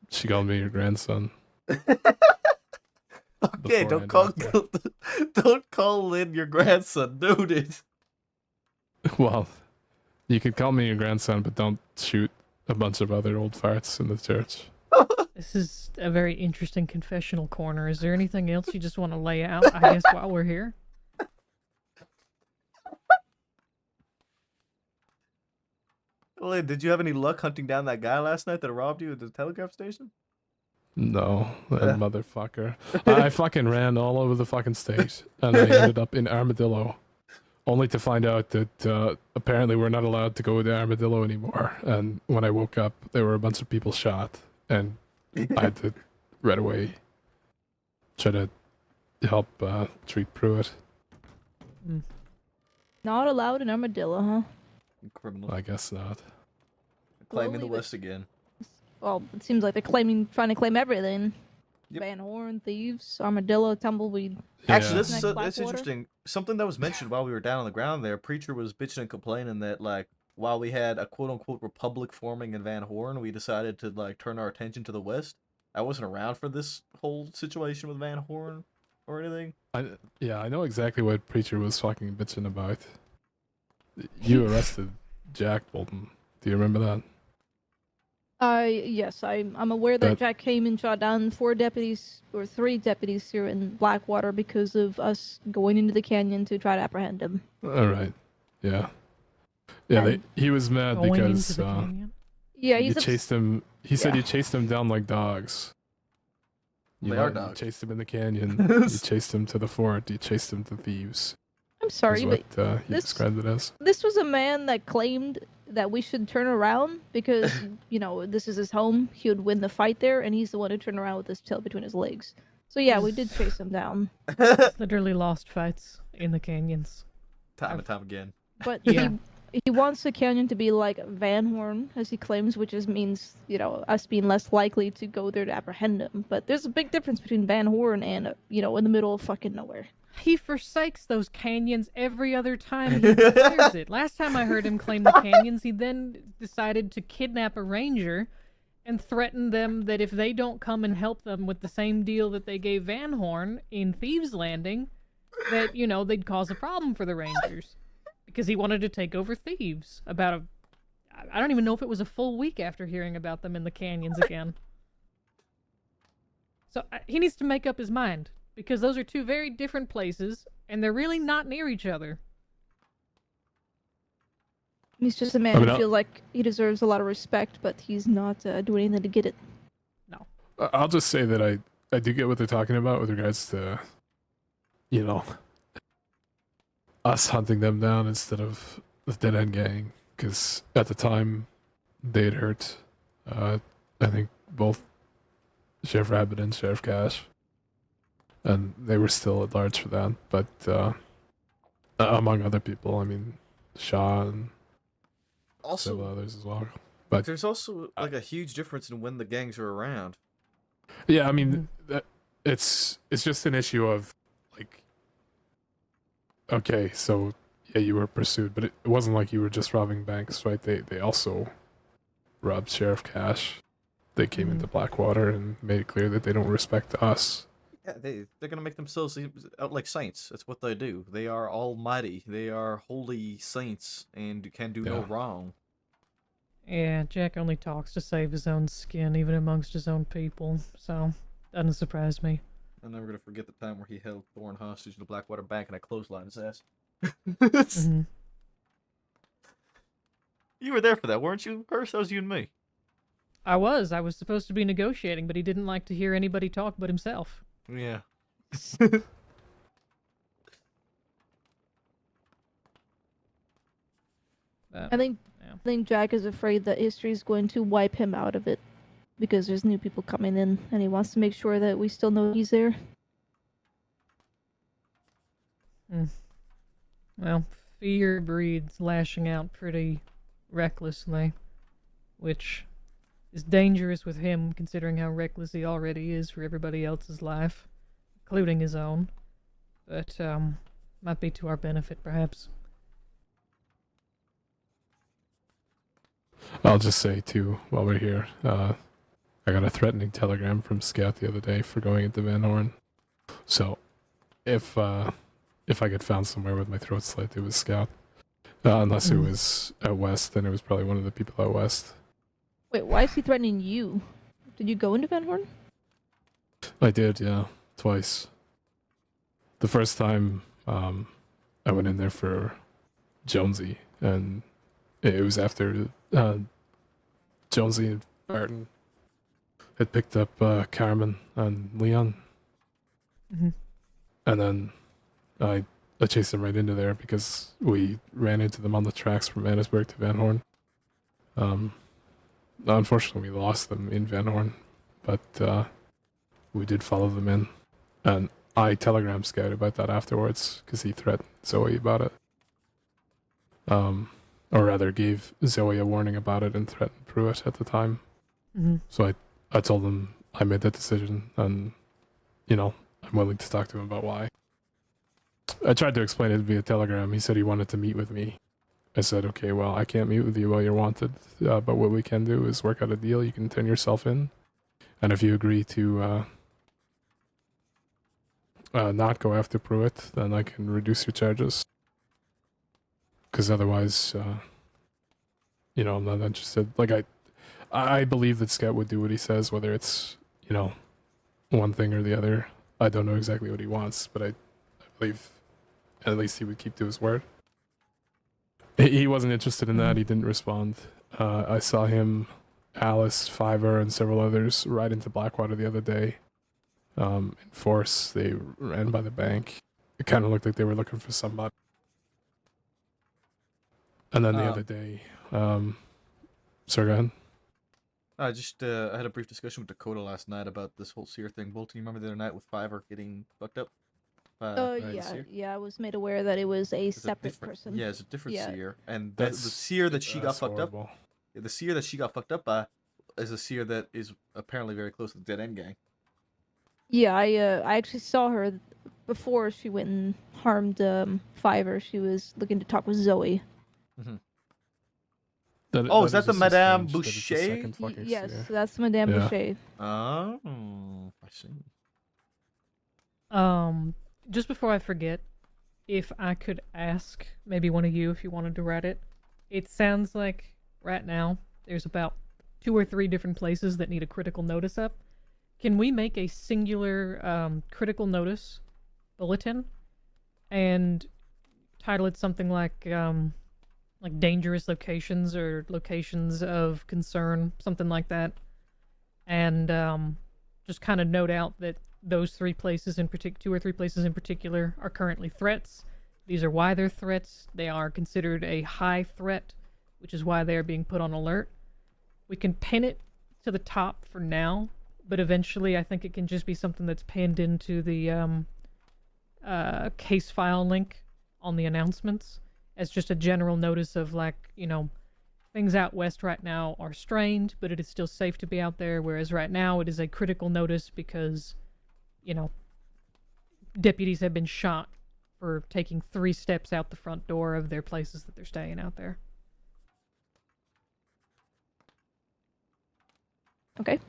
Speaker 13: She called me your grandson.
Speaker 1: Okay, don't call Lynn your grandson, noted.
Speaker 13: Well, you could call me your grandson, but don't shoot a bunch of other old farts in the church.
Speaker 21: This is a very interesting confessional corner. Is there anything else you just want to lay out, I guess, while we're here?
Speaker 1: Lynn, did you have any luck hunting down that guy last night that robbed you at the telegraph station?
Speaker 13: No, that motherfucker. I fucking ran all over the fucking state, and I ended up in Armadillo, only to find out that apparently we're not allowed to go to Armadillo anymore. And when I woke up, there were a bunch of people shot, and I had to right away try to help treat Pruitt.
Speaker 16: Not allowed in Armadillo, huh?
Speaker 1: Criminal.
Speaker 13: I guess not.
Speaker 1: Claiming the
Speaker 16: Slowly but-
Speaker 1: West again.
Speaker 16: Well, it seems like they're trying to claim everything. Van Horn, thieves, Armadillo, Tumbleweed.
Speaker 1: Actually, this is
Speaker 16: Next
Speaker 1: that's
Speaker 16: Blackwater.
Speaker 1: interesting. Something that was mentioned while we were down on the ground there. Preacher was bitching and complaining that like while we had a quote unquote republic forming in Van Horn, we decided to like turn our attention to the West. I wasn't around for this whole situation with Van Horn or anything.
Speaker 13: I know exactly what Preacher was fucking bitching about. You arrested Jack Bolton. Do you remember that?
Speaker 16: Yes, I'm aware that Jack came and shot down 4 deputies, or 3 deputies here in Blackwater because of us going into the canyon to try to apprehend him.
Speaker 13: All right. Yeah. Yeah. He was mad
Speaker 21: Going
Speaker 13: because
Speaker 21: into the canyon?
Speaker 16: Yeah,
Speaker 13: you
Speaker 16: he's
Speaker 13: chased him. He said
Speaker 16: yeah.
Speaker 13: you chased him down like dogs.
Speaker 1: They are
Speaker 13: You
Speaker 1: dogs.
Speaker 13: chased him in the canyon. You chased him to the fort. You chased him to thieves.
Speaker 16: I'm sorry,
Speaker 13: is
Speaker 16: but
Speaker 13: what he
Speaker 16: this-
Speaker 13: described it as.
Speaker 16: This was a man that claimed that we should turn around because, this is his home. He would win the fight there, and he's the one who turned around with his tail between his legs. So yeah, we did chase him down.
Speaker 21: He's literally lost fights in the canyons.
Speaker 1: Time and time again.
Speaker 16: But
Speaker 21: Yeah.
Speaker 16: he wants the canyon to be like Van Horn, as he claims, which means, us being less likely to go there to apprehend him. But there's a big difference between Van Horn and, in the middle of fucking nowhere.
Speaker 21: He forsakes those canyons every other time he declares it. Last time I heard him claim the canyons, he then decided to kidnap a ranger and threaten them that if they don't come and help them with the same deal that they gave Van Horn in Thieves Landing, that, they'd cause a problem for the rangers. Because he wanted to take over Thieves I don't even know if it was a full week after hearing about them in the canyons again. So he needs to make up his mind. Because those are 2 very different places, and they're really not near each other.
Speaker 16: He's just a man who feels like he deserves a lot of respect, but he's not doing anything to get it.
Speaker 21: No.
Speaker 13: I'll just say that I do get what they're talking about with regards to, us hunting them down instead of the Dead End Gang. Because at the time, they had hurt, I think, both Sheriff Rabbit and Sheriff Cash. And they were still at large for that. But among other people, I mean, Shaw and several others as well. But
Speaker 1: there's also like a huge difference in when the gangs are around.
Speaker 13: Yeah, I mean, it's just an issue of like, okay, so yeah, you were pursued, but it wasn't like you were just robbing banks, right? They also robbed Sheriff Cash. They came into Blackwater and made it clear that they don't respect us.
Speaker 1: Yeah, they're gonna make themselves out like saints. That's what they do. They are almighty. They are holy saints and can do no wrong.
Speaker 21: Yeah, Jack only talks to save his own skin, even amongst his own people, so doesn't surprise me.
Speaker 1: I'm never gonna forget the time where he held Thorn hostage in the Blackwater Bank and I clotheslined his ass. You were there for that, weren't you? First, that was you and me.
Speaker 21: I was supposed to be negotiating, but he didn't like to hear anybody talk but himself.
Speaker 1: Yeah.
Speaker 16: I think Jack is afraid that history is going to wipe him out of it because there's new people coming in, and he wants to make sure that we still know he's there.
Speaker 21: Well, fear breeds lashing out pretty recklessly, which is dangerous with him considering how reckless he already is for everybody else's life, including his own. But, might be to our benefit, perhaps.
Speaker 13: I'll just say too, while we're here, I got a threatening telegram from Scout the other day for going into Van Horn. So, if I get found somewhere with my throat slit, it was Scout. Unless it was out west, then it was probably one of the people out west.
Speaker 16: Wait, why is he threatening you? Did you go into Van Horn?
Speaker 13: I did, yeah, twice. The first time, I went in there for Jonesy, and it was after Jonesy and Barton had picked up Carmen and Leon. And then I chased them right into there because we ran into them on the tracks from Annisburg to Van Horn. Unfortunately, we lost them in Van Horn, but we did follow them in. And I telegrammed Scout about that afterwards because he threatened Zoe about it. Or rather, gave Zoe a warning about it and threatened Pruitt at the time. So I told him I made that decision and, I'm willing to talk to him about why. I tried to explain it via telegram. He said he wanted to meet with me. I said, okay, well, I can't meet with you while you're wanted, but what we can do is work out a deal. You can turn yourself in. And if you agree to not go after Pruitt, then I can reduce your charges. Because otherwise, I'm not interested. Like, I believe that Scout would do what he says, whether it's, you know, one thing or the other. I don't know exactly what he wants, but I believe at least he would keep to his word. He wasn't interested in that. He didn't respond. I saw him, Alice, Fiver, and several others ride into Blackwater the other day. In force, they ran by the bank. It kind of looked like they were looking for somebody. And then the other day, sorry, go ahead.
Speaker 1: I had a brief discussion with Dakota last night about this whole seer thing. Bolton, you remember the other night with Fiver getting fucked up?
Speaker 16: Yeah, I was made aware that it was a
Speaker 1: It's
Speaker 16: separate person.
Speaker 1: Yeah, it's a different
Speaker 16: Yeah.
Speaker 1: seer, and the seer that she got fucked up. Yeah, the seer that she got fucked up by is a seer that is apparently very close to the Dead End Gang.
Speaker 16: Yeah, I actually saw her before she went and harmed Fiver. She was looking to talk with Zoe.
Speaker 1: Mm-hmm.
Speaker 13: That
Speaker 1: Is that the
Speaker 13: just so
Speaker 1: Madame
Speaker 13: strange that it's the
Speaker 1: Boucher?
Speaker 13: second fucking
Speaker 16: Yes,
Speaker 13: seer.
Speaker 16: that's Madame
Speaker 13: Yeah.
Speaker 16: Boucher.
Speaker 1: Oh, I see.
Speaker 21: Just before I forget, if I could ask maybe one of you if you wanted to write it. It sounds like right now there's about 2 or 3 different places that need a critical notice up. Can we make a singular critical notice bulletin and title it something like dangerous locations or locations of concern, something like that, and just kind of note out that those 3 places in particular, 2 or 3 places in particular, are currently threats. These are why they're threats. They are considered a high threat, which is why they are being put on alert. We can pin it to the top for now, but eventually I think it can just be something that's pinned into the case file link on the announcements as just a general notice of, like, you know, things out west right now are strained, but it is still safe to be out there, whereas right now it is a critical notice because, you know, deputies have been shot for taking 3 steps out the front door of their places that they're staying out there.
Speaker 16: Okay.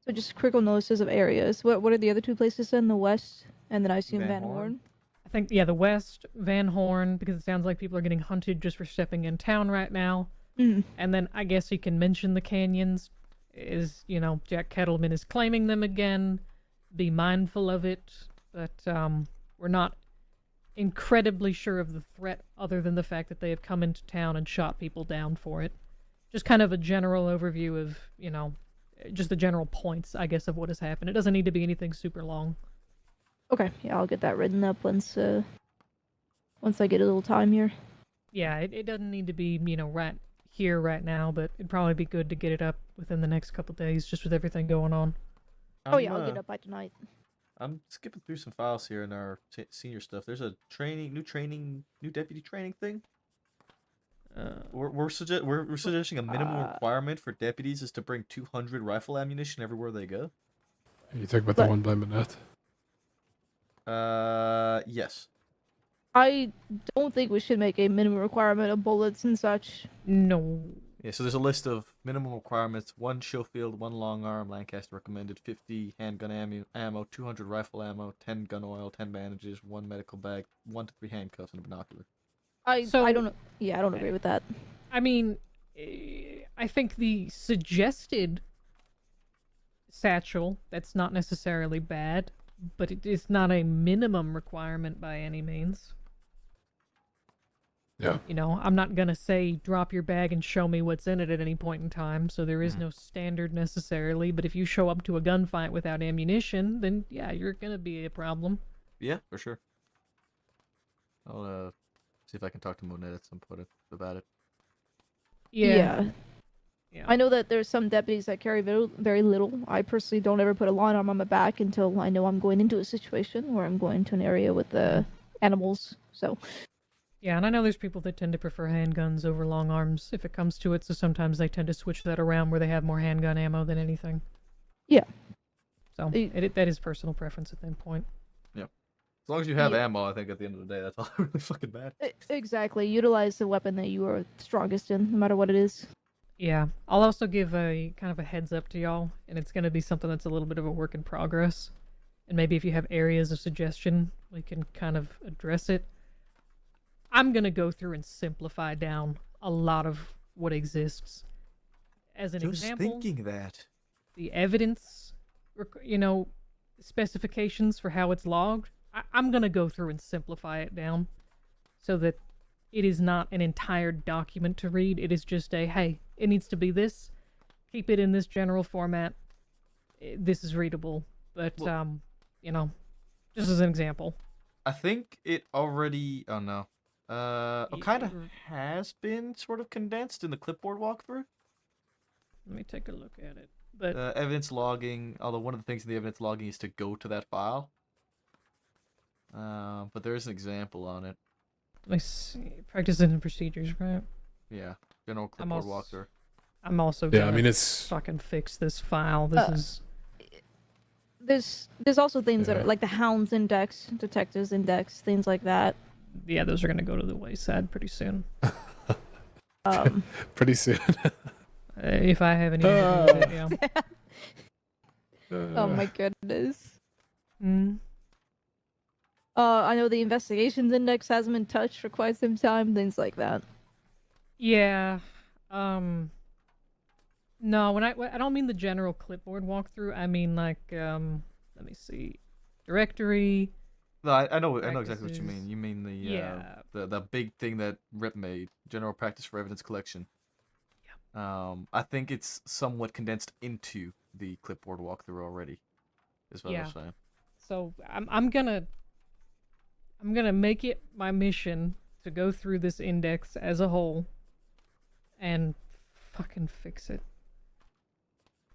Speaker 16: So just critical notices of areas. What are the other 2 places then? The west, and then I assume Van Horn?
Speaker 21: I think, yeah, the west, Van Horn, because it sounds like people are getting hunted just for stepping in town right now.
Speaker 16: Mm.
Speaker 21: And then I guess you can mention the canyons, is, you know, Jack Kettleman is claiming them again. Be mindful of it, but we're not incredibly sure of the threat other than the fact that they have come into town and shot people down for it. Just kind of a general overview of, you know, just the general points, I guess, of what has happened. It doesn't need to be anything super long.
Speaker 16: Okay, yeah, I'll get that written up once I get a little time here.
Speaker 21: Yeah, it doesn't need to be, you know, right here, right now, but it'd probably be good to get it up within the next couple days, just with everything going on.
Speaker 16: Oh yeah, I'll get it up by tonight.
Speaker 1: I'm skipping through some files here in our senior stuff. There's a new deputy training thing. We're suggesting a minimum requirement for deputies is to bring 200 rifle ammunition everywhere they go.
Speaker 13: You talk about the one by Manette?
Speaker 1: Yes.
Speaker 16: I don't think we should make a minimum requirement of bullets and such.
Speaker 21: No.
Speaker 1: Yeah, so there's a list of minimum requirements: 1 Schofield, 1 long arm, Lancaster recommended, 50 handgun ammo, 200 rifle ammo, 10 gun oil, 10 bandages, 1 medical bag, 1 to 3 handcuffs, and a binocular.
Speaker 16: I don't. Yeah, I don't agree with that.
Speaker 21: I mean, I think the suggested satchel, that's not necessarily bad, but it is not a minimum requirement by any means.
Speaker 13: Yeah.
Speaker 21: You know, I'm not gonna say drop your bag and show me what's in it at any point in time, so there is no standard necessarily, but if you show up to a gunfight without ammunition, then yeah, you're gonna be a problem.
Speaker 1: Yeah, for sure. I'll see if I can talk to Monette at some point about it.
Speaker 21: Yeah.
Speaker 16: I know that there's some deputies that carry very little. I personally don't ever put a long arm on my back until I know I'm going into a situation where I'm going to an area with the animals. So.
Speaker 21: Yeah, and I know there's people that tend to prefer handguns over long arms if it comes to it, so sometimes they tend to switch that around where they have more handgun ammo than anything.
Speaker 16: Yeah.
Speaker 21: So, that is personal preference at that point.
Speaker 1: Yeah. As long as you have ammo, I think at the end of the day, that's all that really fucking matters.
Speaker 16: Exactly. Utilize the weapon that you are strongest in, no matter what it is.
Speaker 21: Yeah. I'll also give a kind of a heads up to y'all, and it's going to be something that's a little bit of a work in progress. And maybe if you have areas of suggestion, we can kind of address it. I'm going to go through and simplify down a lot of what exists. As an
Speaker 1: Just
Speaker 21: example,
Speaker 1: thinking that.
Speaker 21: the evidence, specifications for how it's logged, I'm going to go through and simplify it down so that it is not an entire document to read. It is just a, hey, it needs to be this. Keep it in this general format. This is readable. But, just as an example.
Speaker 1: I think it already... Oh, no. Kind of has been sort of condensed in the clipboard walkthrough.
Speaker 21: Let me take a look at it. But
Speaker 1: evidence logging, although one of the things in the evidence logging is to go to that file. But there is an example on it.
Speaker 21: Let me see. Practices and procedures, right?
Speaker 1: Yeah, general clipboard walkthrough.
Speaker 21: I'm also
Speaker 13: Yeah, I
Speaker 21: gonna
Speaker 13: mean, it's
Speaker 21: fucking fix this file. This is...
Speaker 16: There's also things that
Speaker 13: Yeah.
Speaker 16: are like the Hounds Index, Detectives Index, things like that.
Speaker 21: Yeah, those are gonna go to the wayside pretty soon.
Speaker 13: pretty soon.
Speaker 21: If I have any more to do with it, yeah.
Speaker 16: Oh my goodness.
Speaker 21: Mm.
Speaker 16: I know the Investigations Index hasn't been touched for quite some time, things like that.
Speaker 21: Yeah. No, when I don't mean the general clipboard walkthrough. I mean like let me see, directory.
Speaker 1: No, I know exactly what you mean.
Speaker 21: practices.
Speaker 1: You mean the
Speaker 21: Yeah.
Speaker 1: the big thing that Rip made, general practice for evidence collection. I think it's somewhat condensed into the clipboard walkthrough already. Is what I was saying.
Speaker 21: So I'm gonna make it my mission to go through this index as a whole and fucking fix it.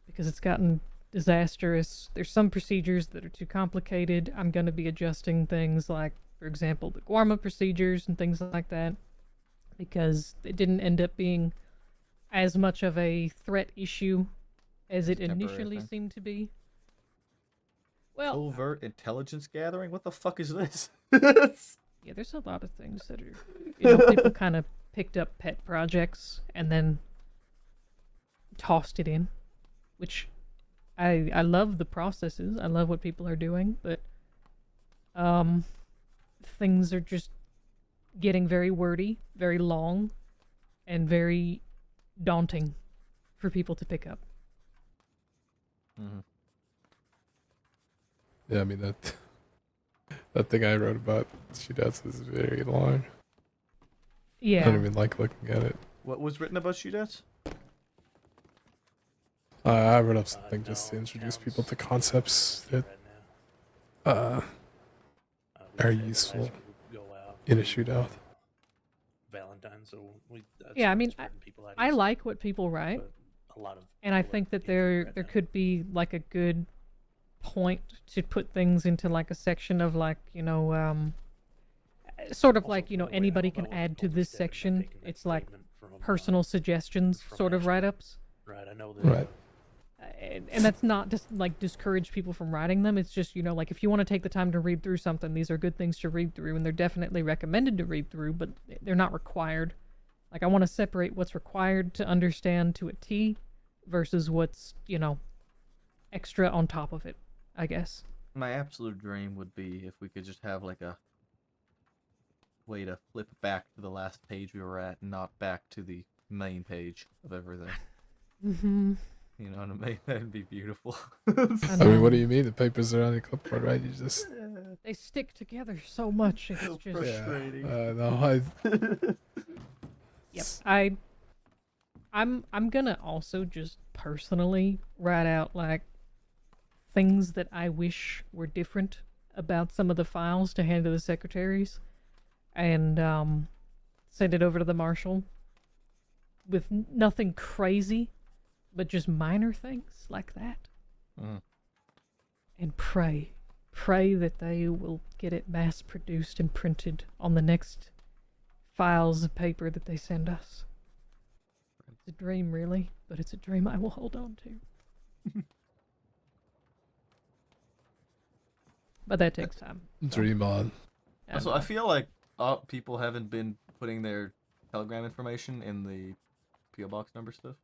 Speaker 21: Because it's gotten disastrous. There's some procedures that are too complicated. I'm gonna be adjusting things like, for example, the Guarma procedures and things like that. Because it didn't end up being as much of a threat issue as it initially seemed to be. Well,
Speaker 1: Covert intelligence gathering? What the fuck is this?
Speaker 21: yeah, there's a lot of things that are, people kind of picked up pet projects and then tossed it in, which I love the processes. I love what people are doing, but things are just getting very wordy, very long, and very daunting for people to pick up.
Speaker 1: Mm-hmm.
Speaker 13: Yeah, I mean that thing I wrote about she does is very long.
Speaker 21: Yeah.
Speaker 13: I don't even like looking at it.
Speaker 1: What was written about shootouts?
Speaker 13: I wrote up something just to introduce people to concepts that are useful in a shootout.
Speaker 5: Valentine's, so
Speaker 21: Yeah, I mean, I like what people write, and I think that there could be like a good point to put things into like a section of like, sort of like, anybody can add to this section. It's like personal suggestions sort of write-ups.
Speaker 5: Right, I know that.
Speaker 13: Right.
Speaker 21: And that's not just like discourage people from writing them. It's just, like if you want to take the time to read through something, these are good things to read through, and they're definitely recommended to read through, but they're not required. Like I want to separate what's required to understand to a T versus what's, extra on top of it, I guess.
Speaker 1: My absolute dream would be if we could just have like a way to flip back to the last page we were at, and not back to the main page of everything.
Speaker 21: Mm-hmm.
Speaker 1: You know what I mean? That'd be beautiful.
Speaker 13: I mean, what do you mean? The papers are on the clipboard, right? You just...
Speaker 21: They stick together so much. It's
Speaker 1: So
Speaker 21: just
Speaker 1: frustrating.
Speaker 21: Yep. I'm gonna also just personally write out like things that I wish were different about some of the files to hand to the secretaries, and send it over to the marshal with nothing crazy, but just minor things like that. And pray that they will get it mass produced and printed on the next files of paper that they send us. It's a dream, really, but it's a dream I will hold on to. But that takes time.
Speaker 13: Dream on.
Speaker 1: Also, I feel like people haven't been putting their Telegram information in the PO box number stuff.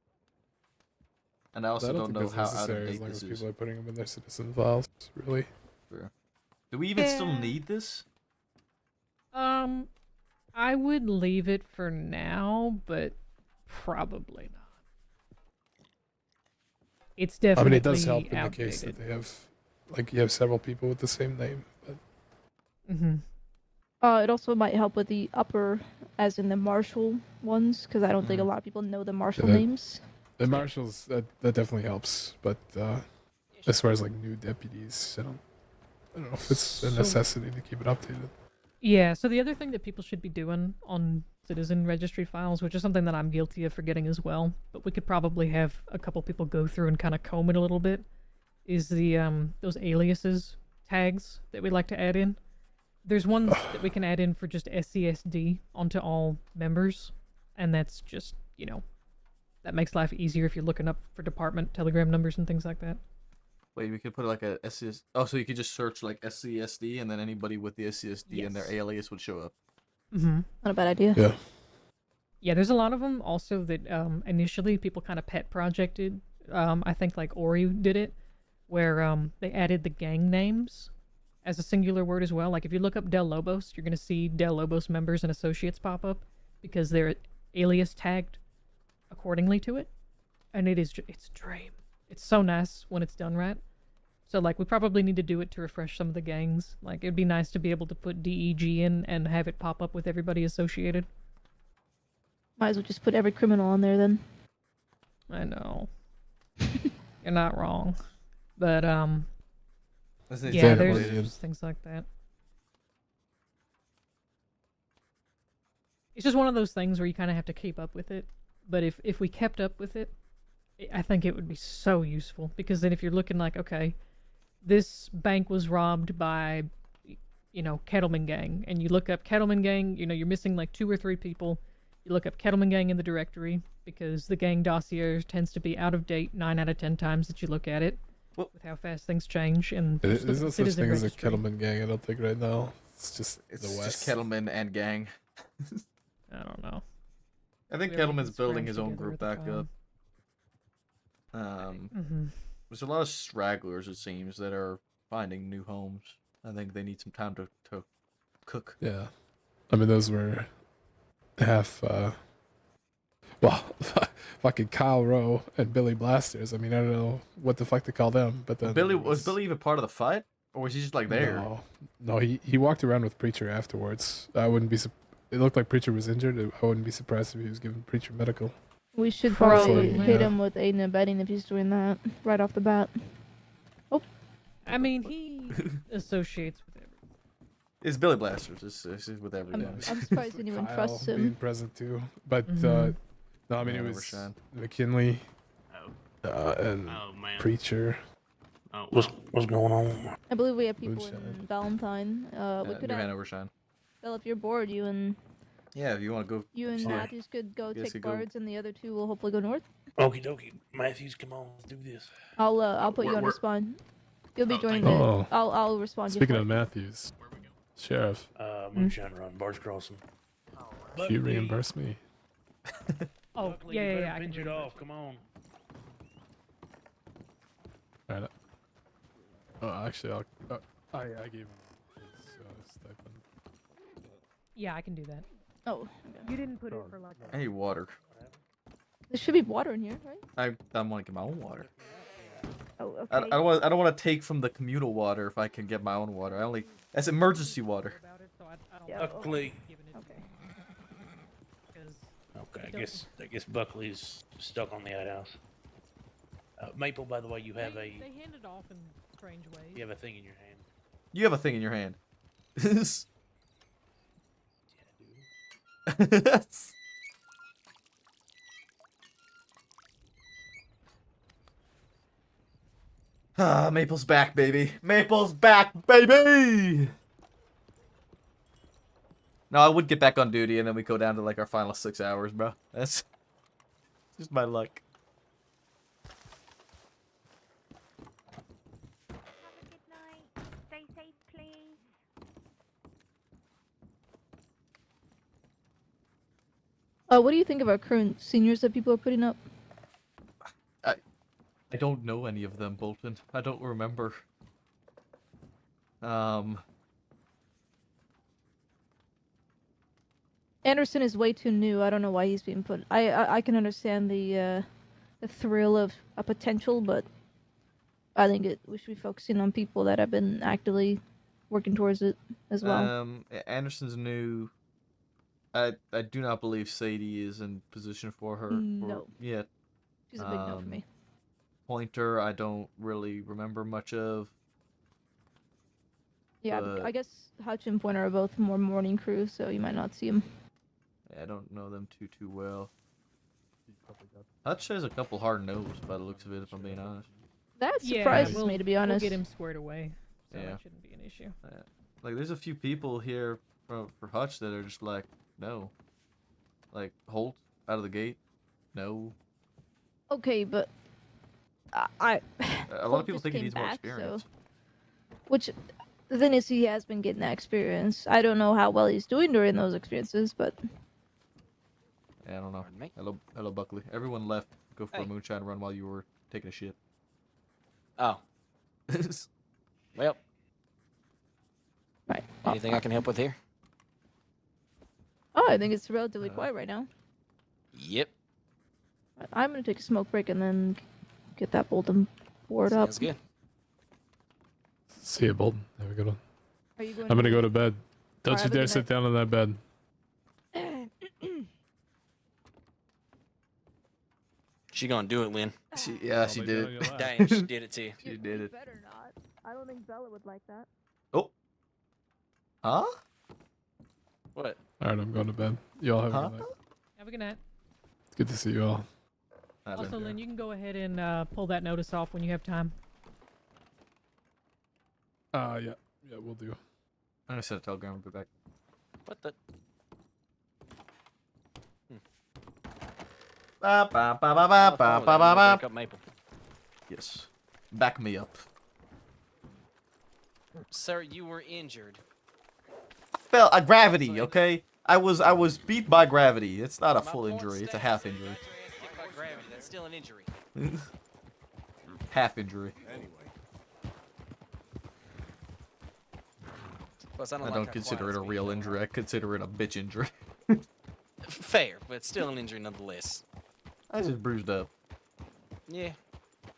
Speaker 1: And I also don't know how out of date this is.
Speaker 13: People are putting them in their citizen files, really.
Speaker 1: Sure. Do we even still need this?
Speaker 21: I would leave it for now, but Probably not. It's
Speaker 13: I
Speaker 21: definitely
Speaker 13: mean, it does help in the
Speaker 21: outdated.
Speaker 13: case that they have, like, you have several people with the same name. But
Speaker 21: Mm-hmm.
Speaker 16: It also might help with the upper, as in the Marshall ones, because I don't think a lot of people know the Marshall
Speaker 13: that-
Speaker 16: names.
Speaker 13: the marshals, that definitely helps. But as far as like new deputies, I don't know if it's a
Speaker 21: So-
Speaker 13: necessity to keep it updated.
Speaker 21: Yeah, so the other thing that people should be doing on citizen registry files, which is something that I'm guilty of forgetting as well, but we could probably have a couple people go through and kind of comb it a little bit, is the those aliases tags that we like to add in. There's ones that we can add in for just SCSD onto all members, and that's just, you know, that makes life easier if you're looking up for department telegram numbers and things like that.
Speaker 1: Wait, we could put like a SCS. Oh, so you could just search like SCSD, and then anybody with the SCSD and their
Speaker 21: Yes.
Speaker 1: alias would show up.
Speaker 21: Mm-hmm.
Speaker 16: Not a bad idea.
Speaker 13: Yeah.
Speaker 21: Yeah, there's a lot of them also that initially people kind of pet projected. I think like Ori did it, where they added the gang names as a singular word as well. Like if you look up Del Lobos, you're going to see Del Lobos members and associates pop up because they're alias tagged accordingly to it. And it's dream. It's so nice when it's done right. So like we probably need to do it to refresh some of the gangs. Like it'd be nice to be able to put DEG in and have it pop up with everybody associated.
Speaker 16: Might as well just put every criminal on there then.
Speaker 21: I know. You're not wrong. But
Speaker 1: Isn't it
Speaker 21: yeah,
Speaker 1: generally
Speaker 21: there's
Speaker 1: it?
Speaker 21: just things like that. It's just one of those things where you kind of have to keep up with it. But if we kept up with it, I think it would be so useful. Because then if you're looking like, okay, this bank was robbed by, you know, Kettleman Gang, and you look up Kettleman Gang, you know, you're missing like 2 or 3 people. You look up Kettleman Gang in the directory, because the gang dossier tends to be out of date 9 out of 10 times that you look at it, with how fast things change. And just look
Speaker 13: There's
Speaker 21: at
Speaker 13: no
Speaker 21: the
Speaker 13: such
Speaker 21: citizen
Speaker 13: thing as a
Speaker 21: registry.
Speaker 13: Kettleman gang, I don't think, right now. It's just
Speaker 1: It's
Speaker 13: the
Speaker 1: just
Speaker 13: West.
Speaker 1: Kettleman and gang.
Speaker 21: I don't know.
Speaker 1: I think
Speaker 21: We already
Speaker 1: Kettleman's
Speaker 21: did
Speaker 1: building
Speaker 21: scrounge
Speaker 1: his own
Speaker 21: together
Speaker 1: group
Speaker 21: at the
Speaker 1: back up.
Speaker 21: Mhm.
Speaker 1: There's a lot of stragglers, it seems, that are finding new homes. I think they need some time to cook.
Speaker 13: Yeah. I mean, those were half, well, fucking Kyle Rowe and Billy Blasters. I mean, I don't know what the fuck to call them, but then
Speaker 1: Was Billy even part of the fight, or was he just like there?
Speaker 13: No, he walked around with Preacher afterwards. I wouldn't be. It looked like Preacher was injured. I wouldn't be surprised if he was giving Preacher medical.
Speaker 16: We should probably
Speaker 13: Hopefully,
Speaker 16: hit
Speaker 13: yeah.
Speaker 16: him with aiding and abetting if he's doing that right off the bat.
Speaker 21: I mean, he associates with everyone.
Speaker 1: It's Billy Blasters. It's with everyone.
Speaker 16: I'm surprised anyone
Speaker 13: Kyle
Speaker 16: trusts him.
Speaker 13: being present too, but
Speaker 21: Mhm.
Speaker 13: no, I mean
Speaker 1: Yeah,
Speaker 13: it was
Speaker 1: Overshine.
Speaker 13: McKinley and
Speaker 5: Oh, man.
Speaker 13: Preacher.
Speaker 5: Oh,
Speaker 9: What's going on?
Speaker 16: I believe we have people
Speaker 13: Moonshine.
Speaker 16: in Valentine. We could
Speaker 1: New
Speaker 16: have.
Speaker 1: Man Overshine.
Speaker 16: Well, if you're bored, you and
Speaker 1: Yeah, if you want to go.
Speaker 16: you and
Speaker 1: Sure.
Speaker 16: Matthews could go
Speaker 1: Guess
Speaker 16: take
Speaker 1: you go-
Speaker 16: guards, and the other 2 will hopefully go north.
Speaker 9: Okie dokie. Matthews, come on, let's do this.
Speaker 16: I'll put you on
Speaker 9: we're-
Speaker 16: respawn. You'll be joining
Speaker 13: thank
Speaker 16: the.
Speaker 13: you.
Speaker 16: I'll respond.
Speaker 13: Speaking
Speaker 16: you
Speaker 13: of Matthews, Sheriff,
Speaker 9: Moonshine Run, Barge Crossing.
Speaker 13: you reimburse me.
Speaker 21: Oh,
Speaker 9: Buckley,
Speaker 21: yeah,
Speaker 9: you
Speaker 21: yeah,
Speaker 9: better
Speaker 21: yeah. I can
Speaker 9: pinch
Speaker 21: do
Speaker 9: it
Speaker 21: that.
Speaker 9: off. Come on.
Speaker 13: Alright. Actually, I gave him his stipend.
Speaker 21: Yeah, I can do that.
Speaker 16: Oh,
Speaker 21: You didn't put it for like.
Speaker 1: I need water.
Speaker 16: there should be water in here, right?
Speaker 1: I want to get my own water.
Speaker 16: Oh, okay.
Speaker 1: I don't want to take from the communal water if I can get my own water. That's emergency water.
Speaker 9: Buckley.
Speaker 16: Okay.
Speaker 9: Okay, I guess Buckley's stuck on the outhouse. Maple, by the way, you have
Speaker 21: They hand it off in strange ways.
Speaker 9: you have a thing in your hand.
Speaker 1: You have a thing in your hand. Ah, Maple's back, baby. Maple's back, baby. No, I would get back on duty, and then we go down to like our final 6 hours, bro. That's just my luck.
Speaker 2: Stay safe, please.
Speaker 16: What do you think of our current seniors that people are putting up?
Speaker 1: I don't know any of them, Bolton. I don't remember.
Speaker 16: Anderson is way too new. I don't know why he's being put. I can understand the thrill of a potential, but I think we should be focusing on people that have been actively working towards it as well.
Speaker 1: Anderson's new. I do not believe Sadie is in position for her
Speaker 16: No.
Speaker 1: yet.
Speaker 16: She's a big no for me.
Speaker 1: Pointer, I don't really remember much of.
Speaker 16: Yeah,
Speaker 1: but
Speaker 16: I guess Hutch and Pointer are both more morning crew, so you might not see them.
Speaker 1: I don't know them too well. Hutch has a couple hard no's by the looks of it, if I'm being honest.
Speaker 16: That
Speaker 21: Yeah,
Speaker 16: surprises me, to be honest.
Speaker 21: We'll get him squared away, so
Speaker 1: Yeah.
Speaker 21: that shouldn't be an issue.
Speaker 1: Like, there's a few people here for Hutch that are just like, no. Like, Holt, out of the gate, no.
Speaker 16: Okay, but
Speaker 1: A lot
Speaker 16: Holt
Speaker 1: of people
Speaker 16: just
Speaker 1: think he
Speaker 16: came
Speaker 1: needs more
Speaker 16: back,
Speaker 1: experience.
Speaker 16: So... Which, the thing is, he has been getting that experience. I don't know how well he's doing during those experiences, but...
Speaker 1: Yeah, I don't know. Hello, Buckley. Everyone left. Go for a moonshine run while you were taking a shit.
Speaker 10: Oh. Well.
Speaker 16: Right.
Speaker 10: Anything I can help with here?
Speaker 16: Oh, I think it's relatively quiet right now.
Speaker 10: Yep.
Speaker 16: I'm gonna take a smoke break and then get that bulletin board up.
Speaker 10: Sounds good.
Speaker 13: See you, Bolton. Have a good one.
Speaker 16: Are you going
Speaker 13: I'm gonna
Speaker 16: to
Speaker 13: go to bed. Don't
Speaker 16: Alright,
Speaker 13: you
Speaker 16: have a
Speaker 13: dare
Speaker 16: good
Speaker 13: sit down on that bed.
Speaker 10: She gonna do it, Lynn.
Speaker 1: She did it.
Speaker 10: Damn, she did it to you.
Speaker 1: She did it.
Speaker 16: Better not. I don't think Bella would like that.
Speaker 1: Oh. Huh?
Speaker 10: What?
Speaker 13: Alright, I'm going to bed. You all have a good night.
Speaker 21: Have a good night.
Speaker 13: It's good to see you all.
Speaker 21: Also, Lynn, you can go ahead and pull that notice off when you have time.
Speaker 13: Yeah, we'll do.
Speaker 1: I'm gonna send a telegram and be back.
Speaker 10: What the?
Speaker 1: Ba ba ba ba ba ba ba ba
Speaker 10: Back up Maple.
Speaker 1: Yes. Back me up.
Speaker 10: Sir, you were injured.
Speaker 1: Fell gravity, okay? I was beat by gravity. It's not a full injury, it's a half injury.
Speaker 10: Hit by gravity, that's still an injury.
Speaker 1: Half injury.
Speaker 10: Plus,
Speaker 1: I
Speaker 10: like
Speaker 1: don't
Speaker 10: how
Speaker 1: consider
Speaker 10: quiet
Speaker 1: it a
Speaker 10: it's
Speaker 1: real injury. I consider it a bitch injury.
Speaker 10: Fair, but still an injury nonetheless.
Speaker 1: I just bruised up.
Speaker 10: Yeah.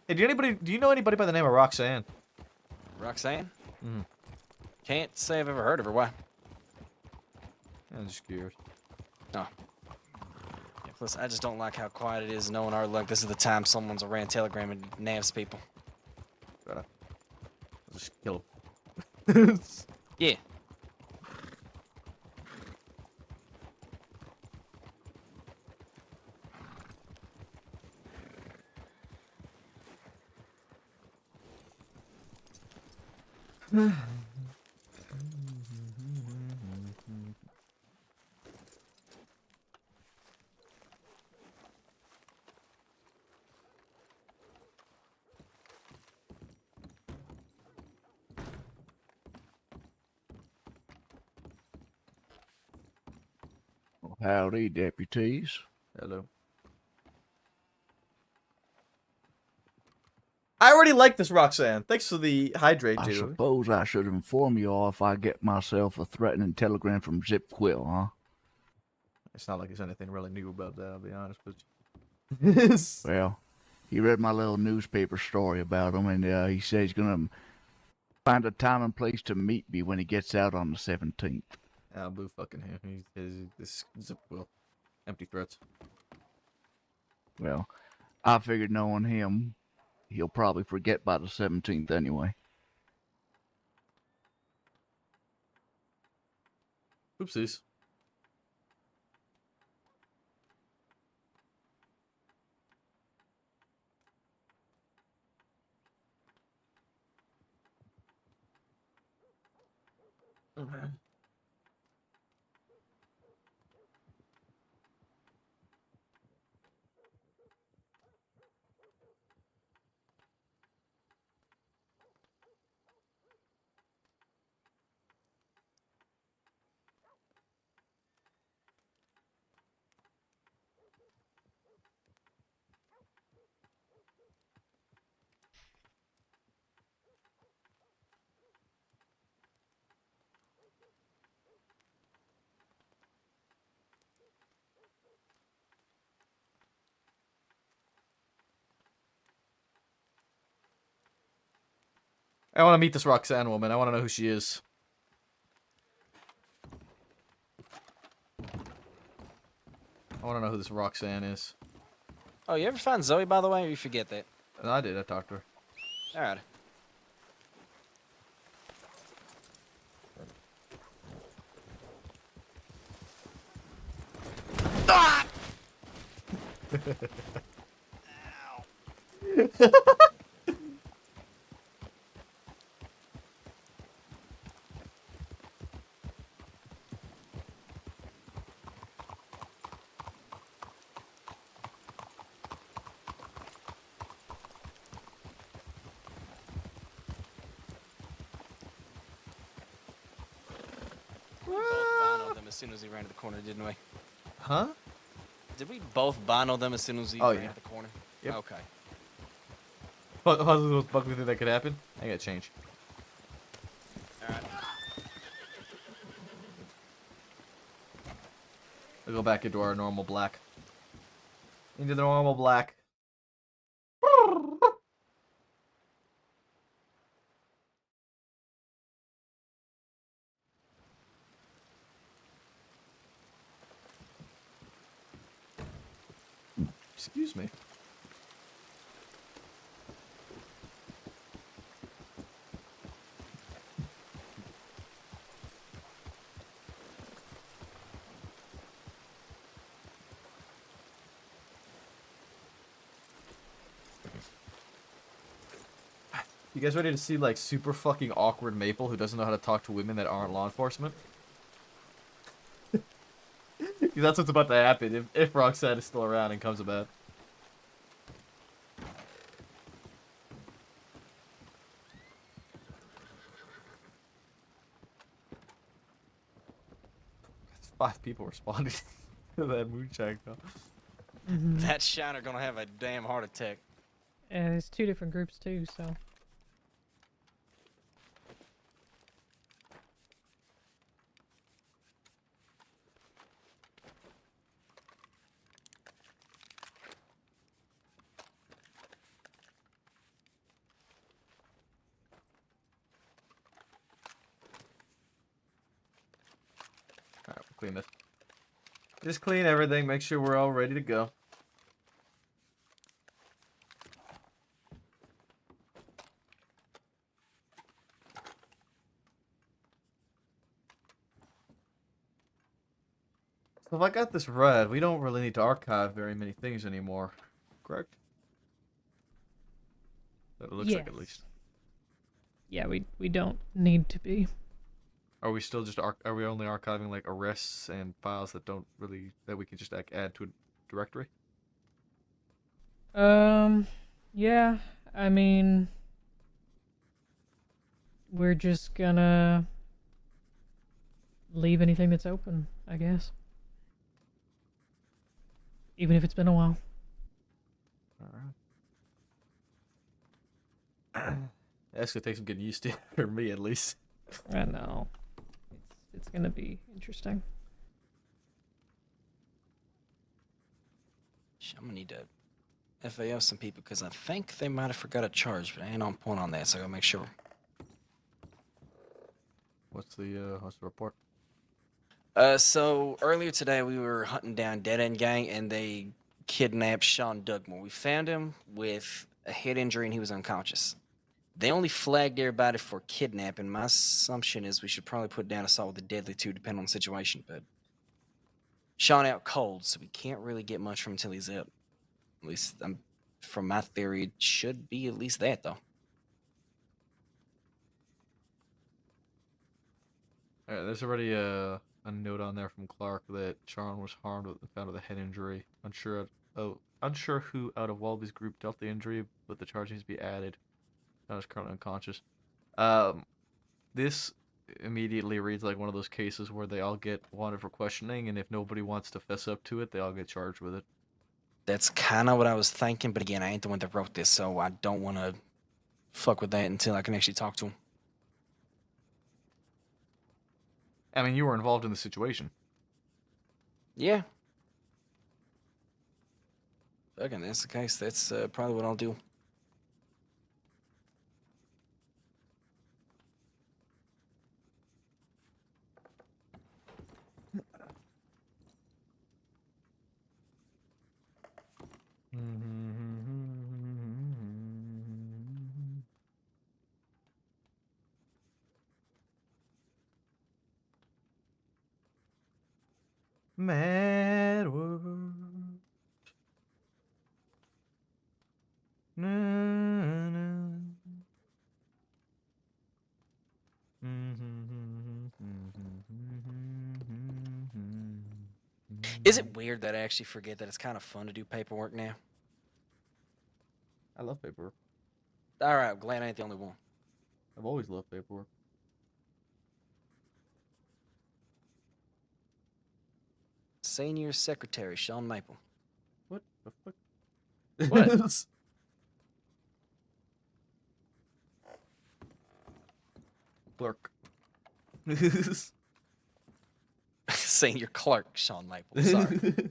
Speaker 1: Hey, do you know anybody by the name of Roxanne?
Speaker 10: Roxanne?
Speaker 1: Mhm.
Speaker 10: Can't say I've ever heard of her. Why?
Speaker 1: I'm just curious.
Speaker 10: Oh. Yeah, plus, I just don't like how quiet it is knowing our luck. This is the time someone's ran telegram and nabs people.
Speaker 1: I'll just kill him.
Speaker 10: Yeah.
Speaker 22: Howdy, deputies.
Speaker 1: Hello. I already like this Roxanne. Thanks for the hydrate,
Speaker 22: I
Speaker 1: dude.
Speaker 22: suppose I should inform you all if I get myself a threatening telegram from Zip Quill, huh?
Speaker 1: It's not like there's anything really new about that, I'll be honest with you.
Speaker 22: Well, he read my little newspaper story about him, and he says he's gonna find a time and place to meet me when he gets out on the 17th.
Speaker 1: Ah, boo fucking him. This Zip Quill. Empty threats.
Speaker 22: Well, I figured knowing him, he'll probably forget by the 17th anyway.
Speaker 1: Oopsies. Okay. I want to meet this Roxanne woman. I want to know who she is. I want to know who this Roxanne is.
Speaker 10: Oh, you ever find Zoe, by the way, or you forget that?
Speaker 1: No, I did. I talked to her.
Speaker 10: Alright. Ah! We both binoed them as soon as he ran to the corner, didn't we?
Speaker 1: Huh?
Speaker 10: Did we both bino them as soon as he
Speaker 1: Oh,
Speaker 10: ran
Speaker 1: yeah.
Speaker 10: to the corner?
Speaker 1: Yep.
Speaker 10: Okay.
Speaker 1: How's the most buggly thing that could happen? I gotta change.
Speaker 10: Alright.
Speaker 1: We'll go back into our normal black. Into the normal black. Excuse me. You guys ready to see, like, super fucking awkward Maple who doesn't know how to talk to women that aren't law enforcement? Because that's what's about to happen if Roxanne is still around and comes about. Five people responded to that moonshine call.
Speaker 10: That shiner gonna have a damn heart attack.
Speaker 21: Yeah, there's 2 different groups too, so.
Speaker 1: Alright, we'll clean this. Just clean everything, make sure we're all ready to go. So if I got this right, we don't really need to archive very many things anymore, correct? That it looks like, at least.
Speaker 21: Yeah, we don't need to be.
Speaker 1: Are we still just are we only archiving like arrests and files that don't really that we can just like add to a directory?
Speaker 21: Yeah, I mean, we're just gonna leave anything that's open, I guess. Even if it's been a while.
Speaker 1: Alright. That's gonna take some getting used to, for me at least.
Speaker 21: I know. It's gonna be interesting.
Speaker 10: I'm gonna need to FAO some people because I think they might have forgot a charge, but I ain't on point on that, so I gotta make sure.
Speaker 1: What's the report?
Speaker 10: So earlier today we were hunting down Dead End Gang and they kidnapped Sean Dugmore. We found him with a head injury and he was unconscious. They only flagged everybody for kidnapping. My assumption is we should probably put down assault with a deadly too, depending on the situation, but Sean out cold, so we can't really get much from him until he's up. At least from my theory, it should be at least that though.
Speaker 1: Alright, there's already a note on there from Clark that Sean was harmed and found with a head injury. Unsure who out of Walby's group dealt the injury, but the charge needs to be added. Sean is currently unconscious. This immediately reads like one of those cases where they all get wanted for questioning, and if nobody wants to fess up to it, they all get charged with it.
Speaker 10: That's kind of what I was thinking, but again, I ain't the one that wrote this, so I don't want to fuck with that until I can actually talk to him.
Speaker 1: I mean, you were involved in the situation.
Speaker 10: Yeah. Again, that's the case. That's probably what I'll do.
Speaker 1: Mad world. Na, na.
Speaker 10: Is it weird that I actually forget that it's kind of fun to do paperwork now?
Speaker 1: I love paperwork.
Speaker 10: All right, glad I ain't the only one.
Speaker 1: I've always loved paperwork.
Speaker 10: Senior Secretary Sean Maple.
Speaker 1: What the fuck?
Speaker 10: What?
Speaker 1: Clerk.
Speaker 10: Senior Clerk Sean Maple. Sorry.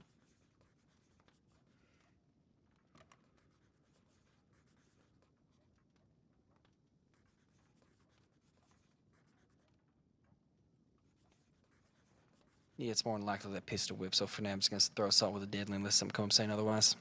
Speaker 10: Yeah, it's more than likely that pistol whip, so for now I'm just gonna throw assault with a deadly unless something comes saying otherwise.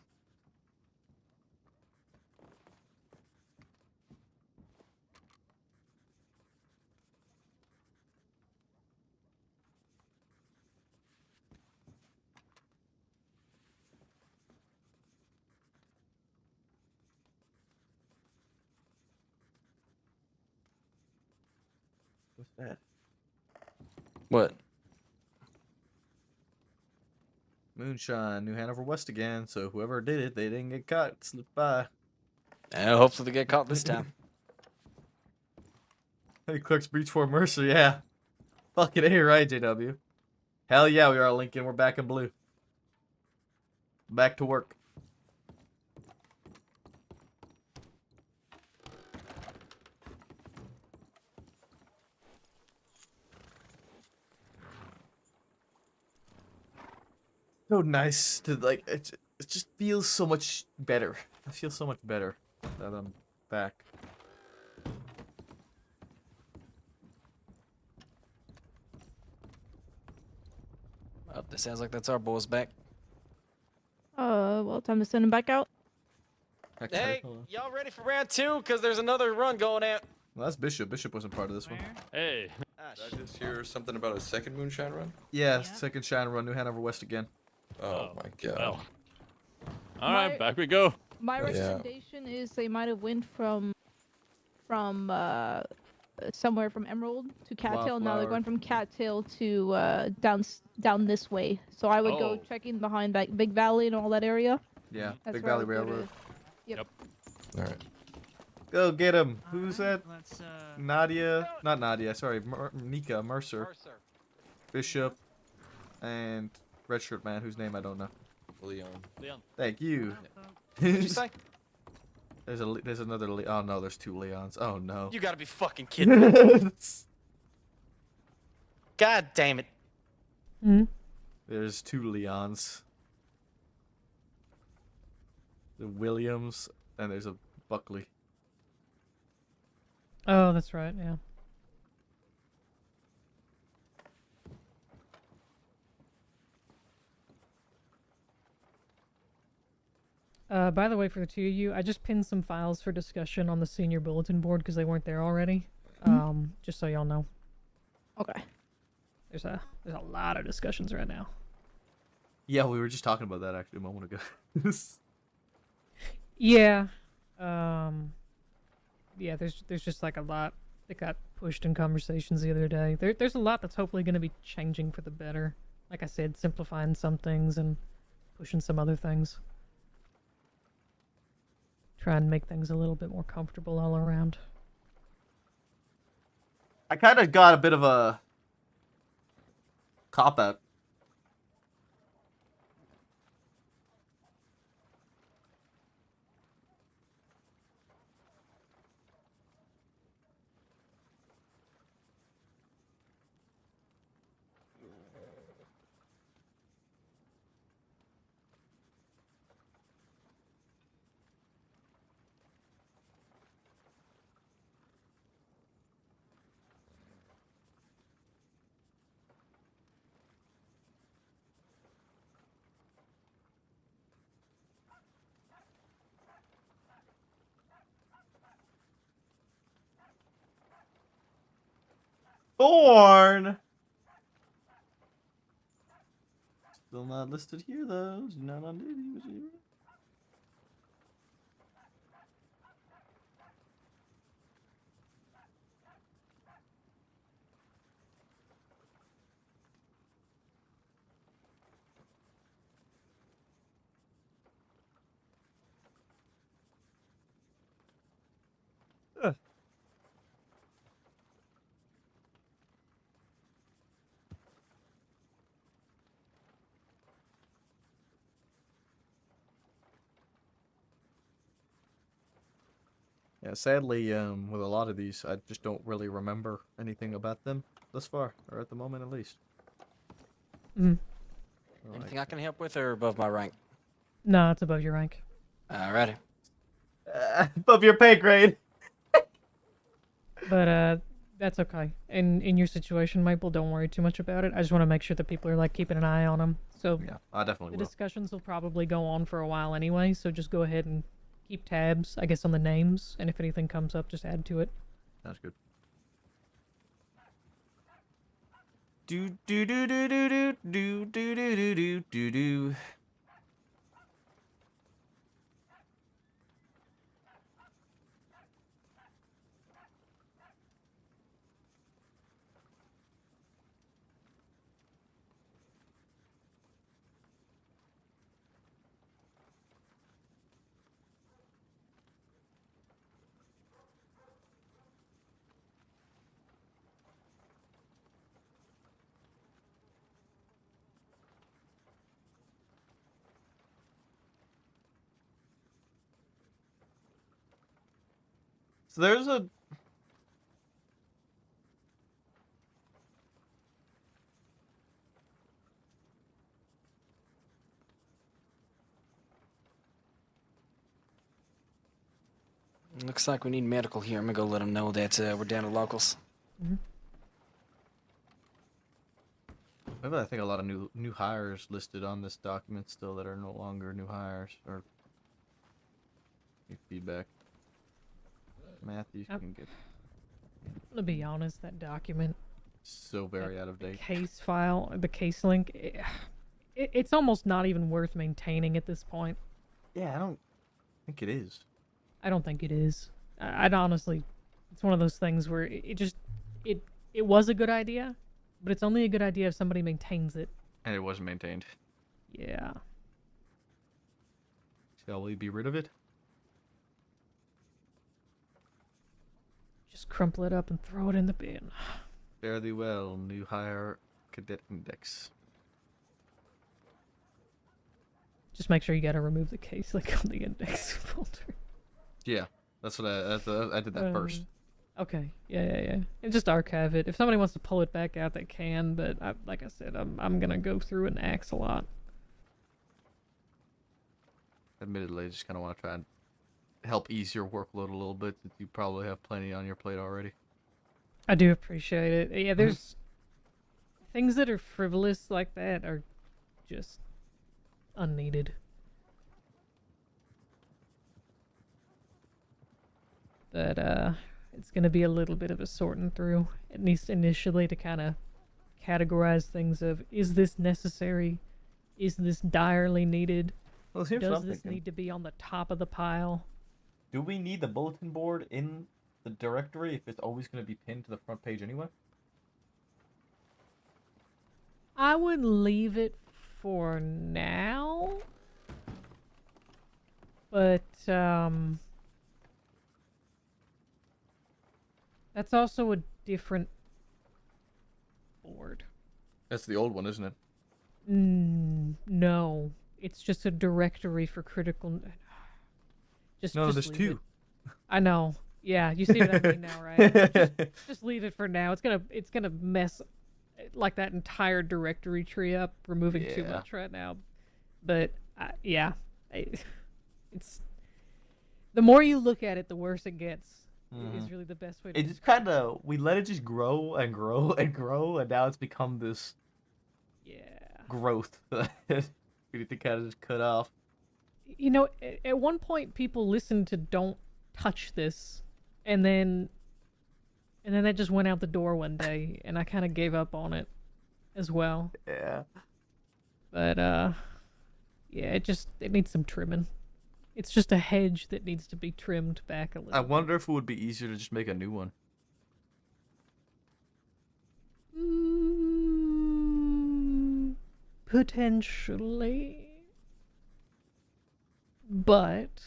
Speaker 1: What's that?
Speaker 10: What?
Speaker 1: Moonshine, New Hanover West again. So whoever did it, they didn't get caught. It slipped by.
Speaker 10: Hopefully they get caught this time.
Speaker 1: Hey, clerks breach for Mercer. Yeah. Fucking A, right, JW. Hell yeah, we are Lincoln. We're back in blue. Back to work. So nice to like. It just feels so much better. I feel so much better that I'm back.
Speaker 10: Well, this sounds like that's our boys back.
Speaker 16: Well, time to send him back out.
Speaker 10: Hey, y'all ready for round 2? Because there's another run going out.
Speaker 1: Well, that's Bishop. Bishop wasn't part of this one.
Speaker 6: Hey.
Speaker 19: Did I just hear something about a second moonshine run?
Speaker 1: Yeah, second shine run, New Hanover West again.
Speaker 19: Oh my god.
Speaker 6: Well. All right, back we go.
Speaker 16: My
Speaker 19: Yeah.
Speaker 16: recommendation is they might have went from somewhere from Emerald to Cattail. Now they're
Speaker 1: Wildflower.
Speaker 16: going from Cattail to down this way. So I would go
Speaker 6: Oh.
Speaker 16: checking behind that Big Valley and all that area.
Speaker 1: Yeah,
Speaker 16: That's
Speaker 1: Big
Speaker 16: where I
Speaker 1: Valley
Speaker 16: would go to-
Speaker 1: Railroad.
Speaker 16: Yep.
Speaker 19: All right.
Speaker 1: Go get him. Who's that? Nadia. Not Nadia. Sorry, Nika Mercer. Bishop. And Redshirt Man, whose name I don't know.
Speaker 19: Leon.
Speaker 1: Thank you.
Speaker 10: What'd you say?
Speaker 1: There's another oh no, there's 2 Leons. Oh no.
Speaker 10: You gotta be fucking kidding me. God damn it.
Speaker 1: There's 2 Leons. The Williams and there's a Buckley.
Speaker 21: Oh, that's right. Yeah. By the way, for the 2 of you, I just pinned some files for discussion on the senior bulletin board because they weren't there already. Just so y'all know.
Speaker 16: Okay.
Speaker 21: There's a lot of discussions right now.
Speaker 1: Yeah, we were just talking about that actually a moment ago.
Speaker 21: Yeah. Yeah, there's just like a lot that got pushed in conversations the other day. There's a lot that's hopefully going to be changing for the better. Like I said, simplifying some things and pushing some other things. Try and make things a little bit more comfortable all around.
Speaker 1: I kind of got a bit of a cop-out. Thorn! Still not listed here though. He's not on duty. Was he? Yeah, sadly, with a lot of these, I just don't really remember anything about them thus far, or at the moment at least.
Speaker 21: Mm.
Speaker 10: Anything I can help with, or above my rank?
Speaker 21: No, it's above your rank.
Speaker 10: Alrighty.
Speaker 1: Above your pay grade.
Speaker 21: But that's okay. In your situation, Maple, don't worry too much about it. I just want to make sure that people are like keeping an eye on them. So
Speaker 1: yeah, I definitely
Speaker 21: the
Speaker 1: will.
Speaker 21: discussions will probably go on for a while anyway. So just go ahead and keep tabs, I guess, on the names, and if anything comes up, just add to it.
Speaker 1: Sounds good. Do do do do do do do do do do do do. So there's a
Speaker 10: Looks like we need medical here. I'm gonna go let them know that we're down to locals.
Speaker 1: maybe I think a lot of new hires listed on this document still that are no longer new hires or new feedback. Matthew can get
Speaker 21: To be honest, that document,
Speaker 1: so very out of date.
Speaker 21: case file, the case link, it's almost not even worth maintaining at this point.
Speaker 1: Yeah, I don't think it is.
Speaker 21: I don't think it is. I'd honestly, it's one of those things where it was a good idea, but it's only a good idea if somebody maintains it.
Speaker 1: And it wasn't maintained.
Speaker 21: Yeah.
Speaker 1: Shall we be rid of it?
Speaker 21: Just crumple it up and throw it in the bin.
Speaker 1: Fairly well, new hire cadet index.
Speaker 21: Just make sure you gotta remove the case link on the index folder.
Speaker 1: Yeah, that's what I did that first.
Speaker 21: Okay. Yeah. And just archive it. If somebody wants to pull it back out, they can. But like I said, I'm gonna go through and axe a lot.
Speaker 1: Admittedly, I just kind of want to try and help ease your workload a little bit. That you probably have plenty on your plate already.
Speaker 21: I do appreciate it. Yeah, there's things that are frivolous like that are just unneeded. But it's gonna be a little bit of a sorting through, at least initially, to kind of categorize things of, is this necessary? Is this direly needed?
Speaker 1: Well, here's
Speaker 21: Does
Speaker 1: what I'm
Speaker 21: this
Speaker 1: thinking.
Speaker 21: need to be on the top of the pile?
Speaker 1: Do we need the bulletin board in the directory if it's always going to be pinned to the front page anyway?
Speaker 21: I would leave it for now. But that's also a different board.
Speaker 1: That's the old one, isn't it?
Speaker 21: No, it's just a directory for critical. Just
Speaker 1: No,
Speaker 21: just
Speaker 1: there's
Speaker 21: leave
Speaker 1: two.
Speaker 21: it. I know. Yeah, you see what I mean now, right? Just leave it for now. It's gonna mess like that entire directory tree up, removing too
Speaker 1: Yeah.
Speaker 21: much right now. But yeah, it's the more you look at it, the worse it gets. Is really the best way to.
Speaker 1: It just kind of, we let it just grow and grow and grow, and now it's become this growth that we need to kind of just cut off.
Speaker 21: You know, at one point people listened to "Don't touch this," and then that just went out the door one day, and I kind of gave up on it as well.
Speaker 1: Yeah.
Speaker 21: But yeah, it needs some trimming. It's just a hedge that needs to be trimmed back a little.
Speaker 1: I wonder if it would be easier to just make a new one.
Speaker 21: Potentially. But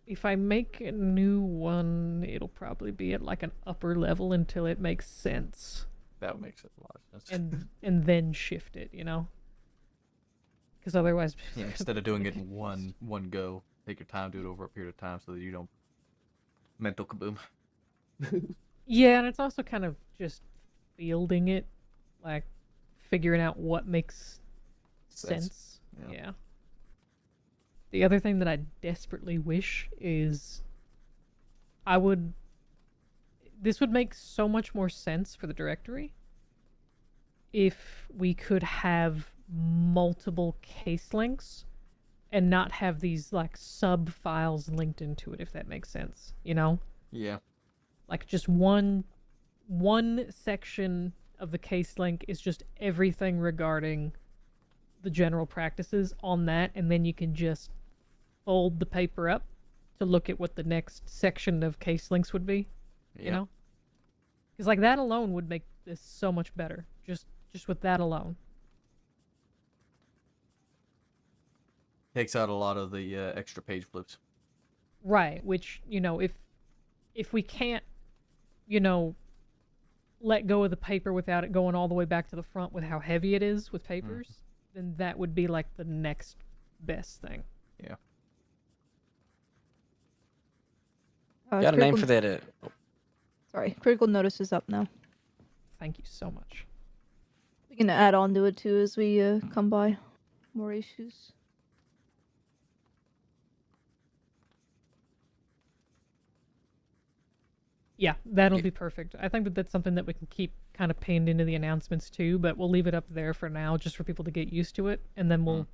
Speaker 21: if I make a new one, it'll probably be at like an upper level until it makes sense.
Speaker 1: That makes a lot of sense.
Speaker 21: And then shift it, you know? Because otherwise...
Speaker 1: Yeah, instead of doing it in one go, take your time, do it over a period of time so that you don't mental kaboom.
Speaker 21: Yeah, and it's also kind of just fielding it, like figuring out what makes sense. Yeah. The other thing that I desperately wish is this would make so much more sense for the directory if we could have multiple case links and not have these like sub files linked into it, if that makes sense, you know?
Speaker 1: Yeah.
Speaker 21: Like just one section of the case link is just everything regarding the general practices on that, and then you can just fold the paper up to look at what the next section of case links would be. You know? Because like that alone would make this so much better. Just with that alone.
Speaker 1: Takes out a lot of the extra page flips.
Speaker 21: Right, which, you know, if we can't, you know, let go of the paper without it going all the way back to the front with how heavy it is with papers, then that would be like the next best thing.
Speaker 1: Yeah.
Speaker 10: Got a name for that?
Speaker 16: Sorry, critical notice is up now.
Speaker 21: Thank you so much.
Speaker 16: We can add on to it too as we come by more issues.
Speaker 21: Yeah, that'll be perfect. I think that that's something that we can keep kind of pinned into the announcements too, but we'll leave it up there for now just for people to get used to it, and then we'll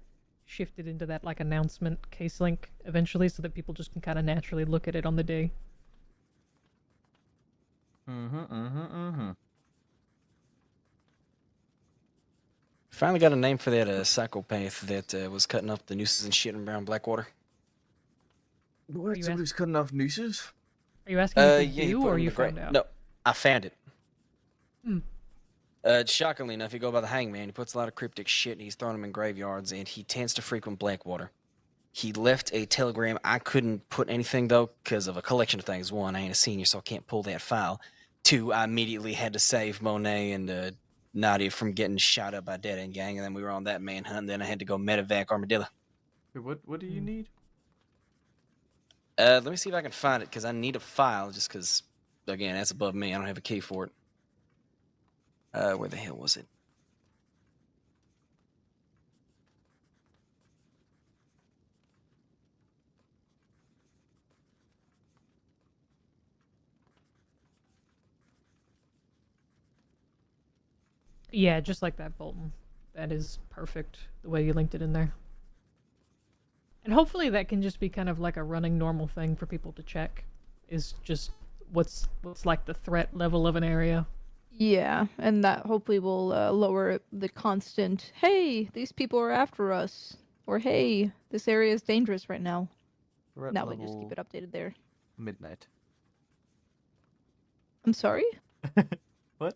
Speaker 21: shift it into that like announcement case link eventually so that people just can kind of naturally look at it on the day.
Speaker 10: Finally got a name for that psychopath that was cutting up the nooses and shit around Blackwater.
Speaker 1: What? Somebody's cutting off nooses?
Speaker 21: Are you asking if
Speaker 10: yeah,
Speaker 21: you
Speaker 10: put
Speaker 21: or
Speaker 10: him in
Speaker 21: you
Speaker 10: the gra-
Speaker 21: found out?
Speaker 10: No, I found it.
Speaker 21: Hmm.
Speaker 10: Shockingly enough, you go by the hangman. He puts a lot of cryptic shit, and he's throwing them in graveyards, and he tends to frequent Blackwater. He left a telegram. I couldn't put anything, though, because of a collection of things. One, I ain't a senior, so I can't pull that file. Two, I immediately had to save Monet and Nadia from getting shot up by Dead End Gang, and then we were on that manhunt, and then I had to go medevac Armadillo.
Speaker 1: Wait, what do you need?
Speaker 10: Let me see if I can find it, because I need a file, just because, again, that's above me. I don't have a key for it. Where the hell was it?
Speaker 21: Yeah, just like that, Bolton. That is perfect, the way you linked it in there. And hopefully that can just be kind of like a running normal thing for people to check, is just what's like the threat level of an area.
Speaker 16: Yeah, and that hopefully will lower the constant, hey, these people are after us, or hey, this area is dangerous right now.
Speaker 1: Threat
Speaker 16: Now we just keep it updated there.
Speaker 1: Midnight.
Speaker 16: I'm sorry?
Speaker 1: What?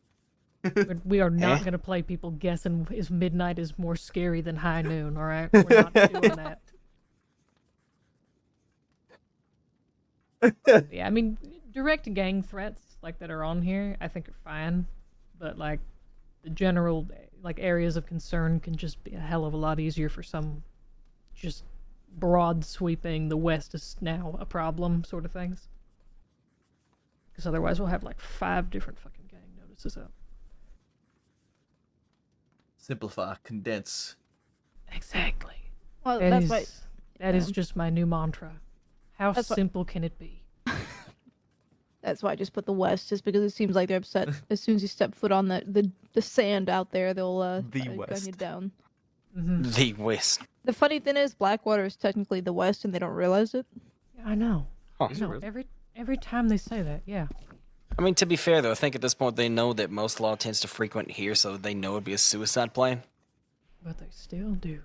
Speaker 21: We are not going to play people guessing if midnight is more scary than high noon, alright? We're not doing that. Yeah, I mean, direct gang threats like that are on here, I think are fine, but like the general like areas of concern can just be a hell of a lot easier for some just broad sweeping the West is now a problem sort of things. Because otherwise we'll have like 5 different fucking gang notices up.
Speaker 1: Simplify, condense.
Speaker 21: Exactly.
Speaker 16: Well,
Speaker 21: that is just my new mantra. How
Speaker 16: That's why-
Speaker 21: simple can it be?
Speaker 16: That's why I just put the West, just because it seems like they're upset as soon as you step foot on the sand out there, they'll gun
Speaker 1: West.
Speaker 16: you down.
Speaker 10: The West.
Speaker 16: The funny thing is, Blackwater is technically the West, and they don't realize it.
Speaker 21: Yeah, I know.
Speaker 10: Huh.
Speaker 21: I know. Every time they say that, yeah.
Speaker 10: I mean, to be fair, though, I think at this point they know that most law tends to frequent here, so they know it'd be a suicide plan.
Speaker 21: But they still do.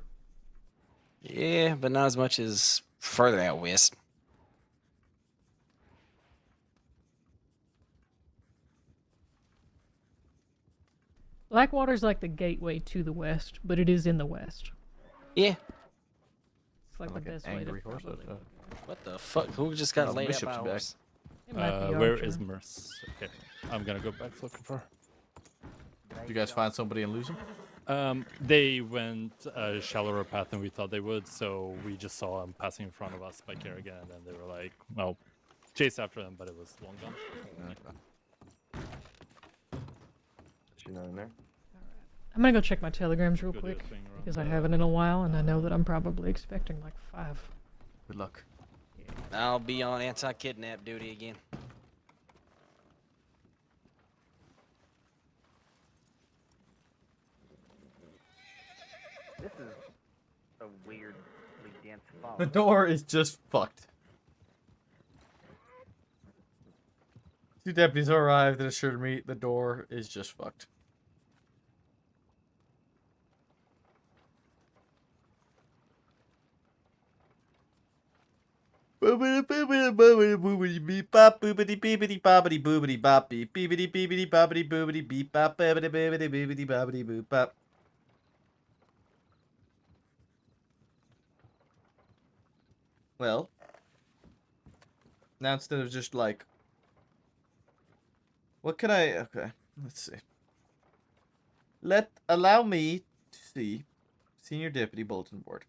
Speaker 10: Yeah, but not as much as further out west.
Speaker 21: Blackwater's like the gateway to the west, but it is in the west.
Speaker 10: Yeah.
Speaker 21: It's like
Speaker 1: Sound
Speaker 21: the
Speaker 1: like an
Speaker 21: best way to
Speaker 1: angry horse
Speaker 21: probably.
Speaker 1: outside.
Speaker 10: What the fuck? Who just got
Speaker 1: Oh,
Speaker 10: laid out by
Speaker 1: Bishop's
Speaker 10: a
Speaker 1: back.
Speaker 10: horse?
Speaker 21: It might be
Speaker 6: Where
Speaker 21: Archer.
Speaker 6: is Merce? Okay, I'm gonna go back looking for her.
Speaker 1: Did you guys find somebody and lose them?
Speaker 6: They went a shallower path than we thought they would, so we just saw them passing in front of us by Kerrigan, and then they were like, well, chase after them, but it was long gone.
Speaker 19: She not in there?
Speaker 21: I'm gonna go check my telegrams real
Speaker 6: Go do a
Speaker 21: quick
Speaker 6: swing around
Speaker 21: because I
Speaker 6: the-
Speaker 21: haven't in a while, and I know that I'm probably expecting like 5.
Speaker 1: Good luck.
Speaker 10: I'll be on anti-kidnap duty again.
Speaker 3: This is a weirdly dense fog.
Speaker 1: The door is just fucked. 2 deputies arrived and assured me the door is just fucked. Boobity boobity boobity boobity beep bop boobity beepity bobbity boobity bop beep beepity beepity bobbity boobity beep bop boobity boobity boobity bobbity boop bop. Well, now instead of just like, what could I? Okay, let's see. Allow me to see senior deputy bulletin board.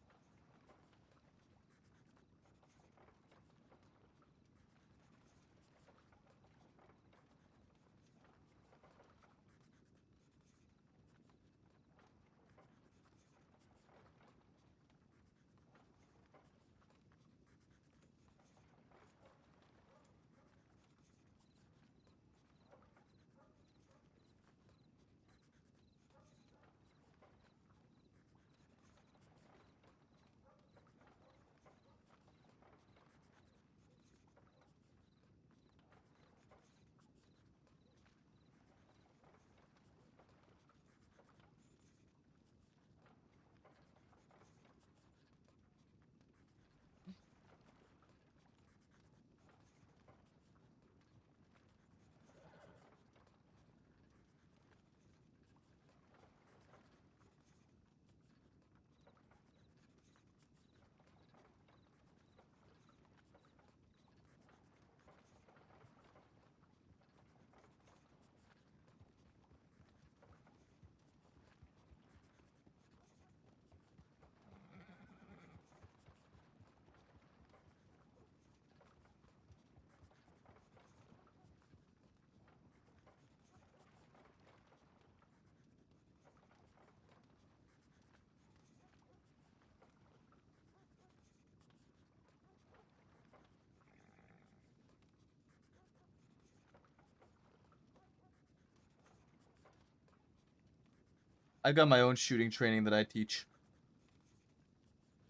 Speaker 1: I've got my own shooting training that I teach.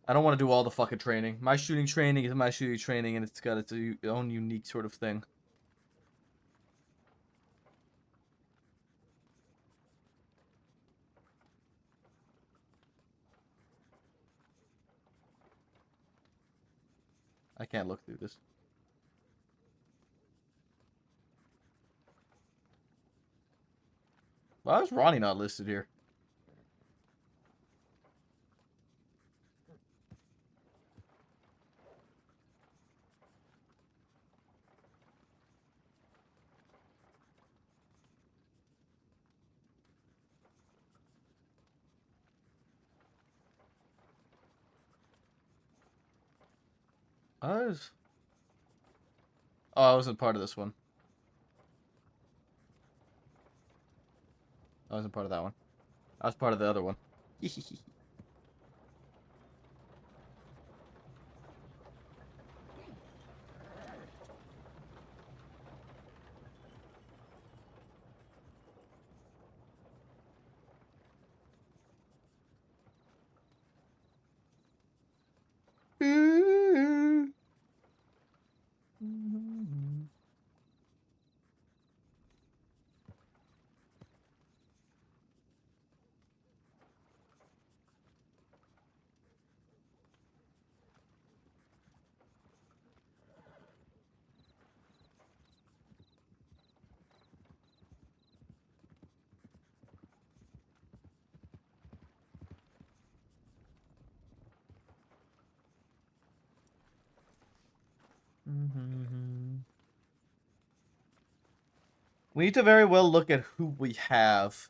Speaker 1: I don't want to do all the fucking training. My shooting training is my shooting training, and it's got its own unique sort of thing. I can't look through this. Why is Ronnie not listed here? Oh, I wasn't part of this one. I wasn't part of that one. I was part of the other one. We need to very well look at who we have.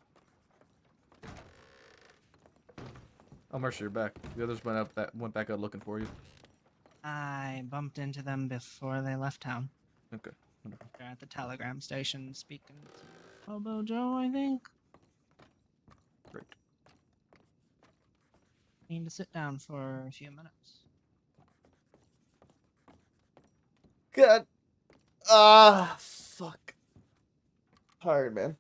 Speaker 1: Oh, Mercer, you're back. The others went back out looking for you.
Speaker 7: I bumped into them before they left town.
Speaker 1: Okay.
Speaker 7: They're at the telegram station speaking to Hobo Joe, I think.
Speaker 1: Great.
Speaker 7: Need to sit down for a few minutes.
Speaker 1: God. Fuck. Tired, man.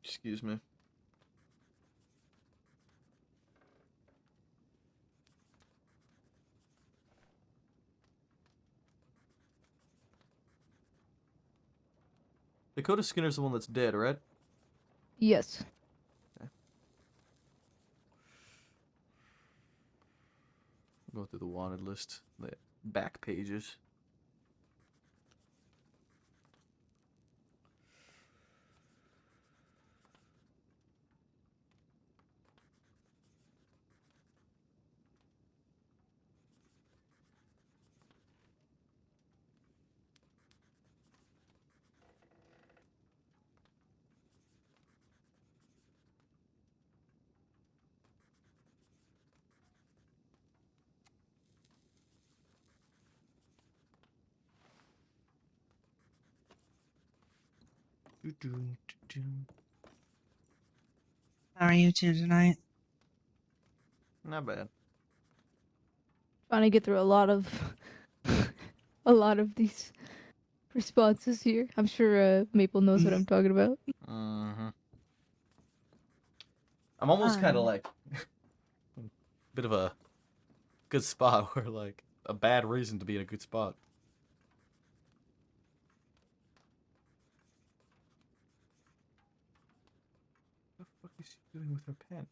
Speaker 1: Excuse me. Dakota Skinner's the one that's dead, right?
Speaker 16: Yes.
Speaker 1: Go through the wanted list, the back pages.
Speaker 7: How are you two tonight?
Speaker 1: Not bad.
Speaker 16: Trying to get through a lot of these responses here. I'm sure Maple knows what I'm talking about.
Speaker 1: Mm-hmm. I'm almost kind of like bit of a good spot where like a bad reason to be in a good spot. What the fuck is she doing with her pen?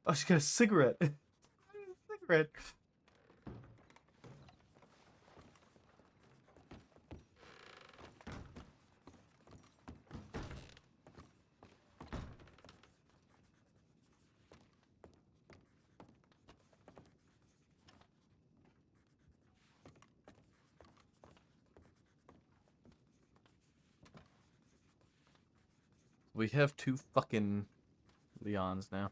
Speaker 1: Oh, she's got a cigarette. Cigarette. We have 2 fucking Leons now.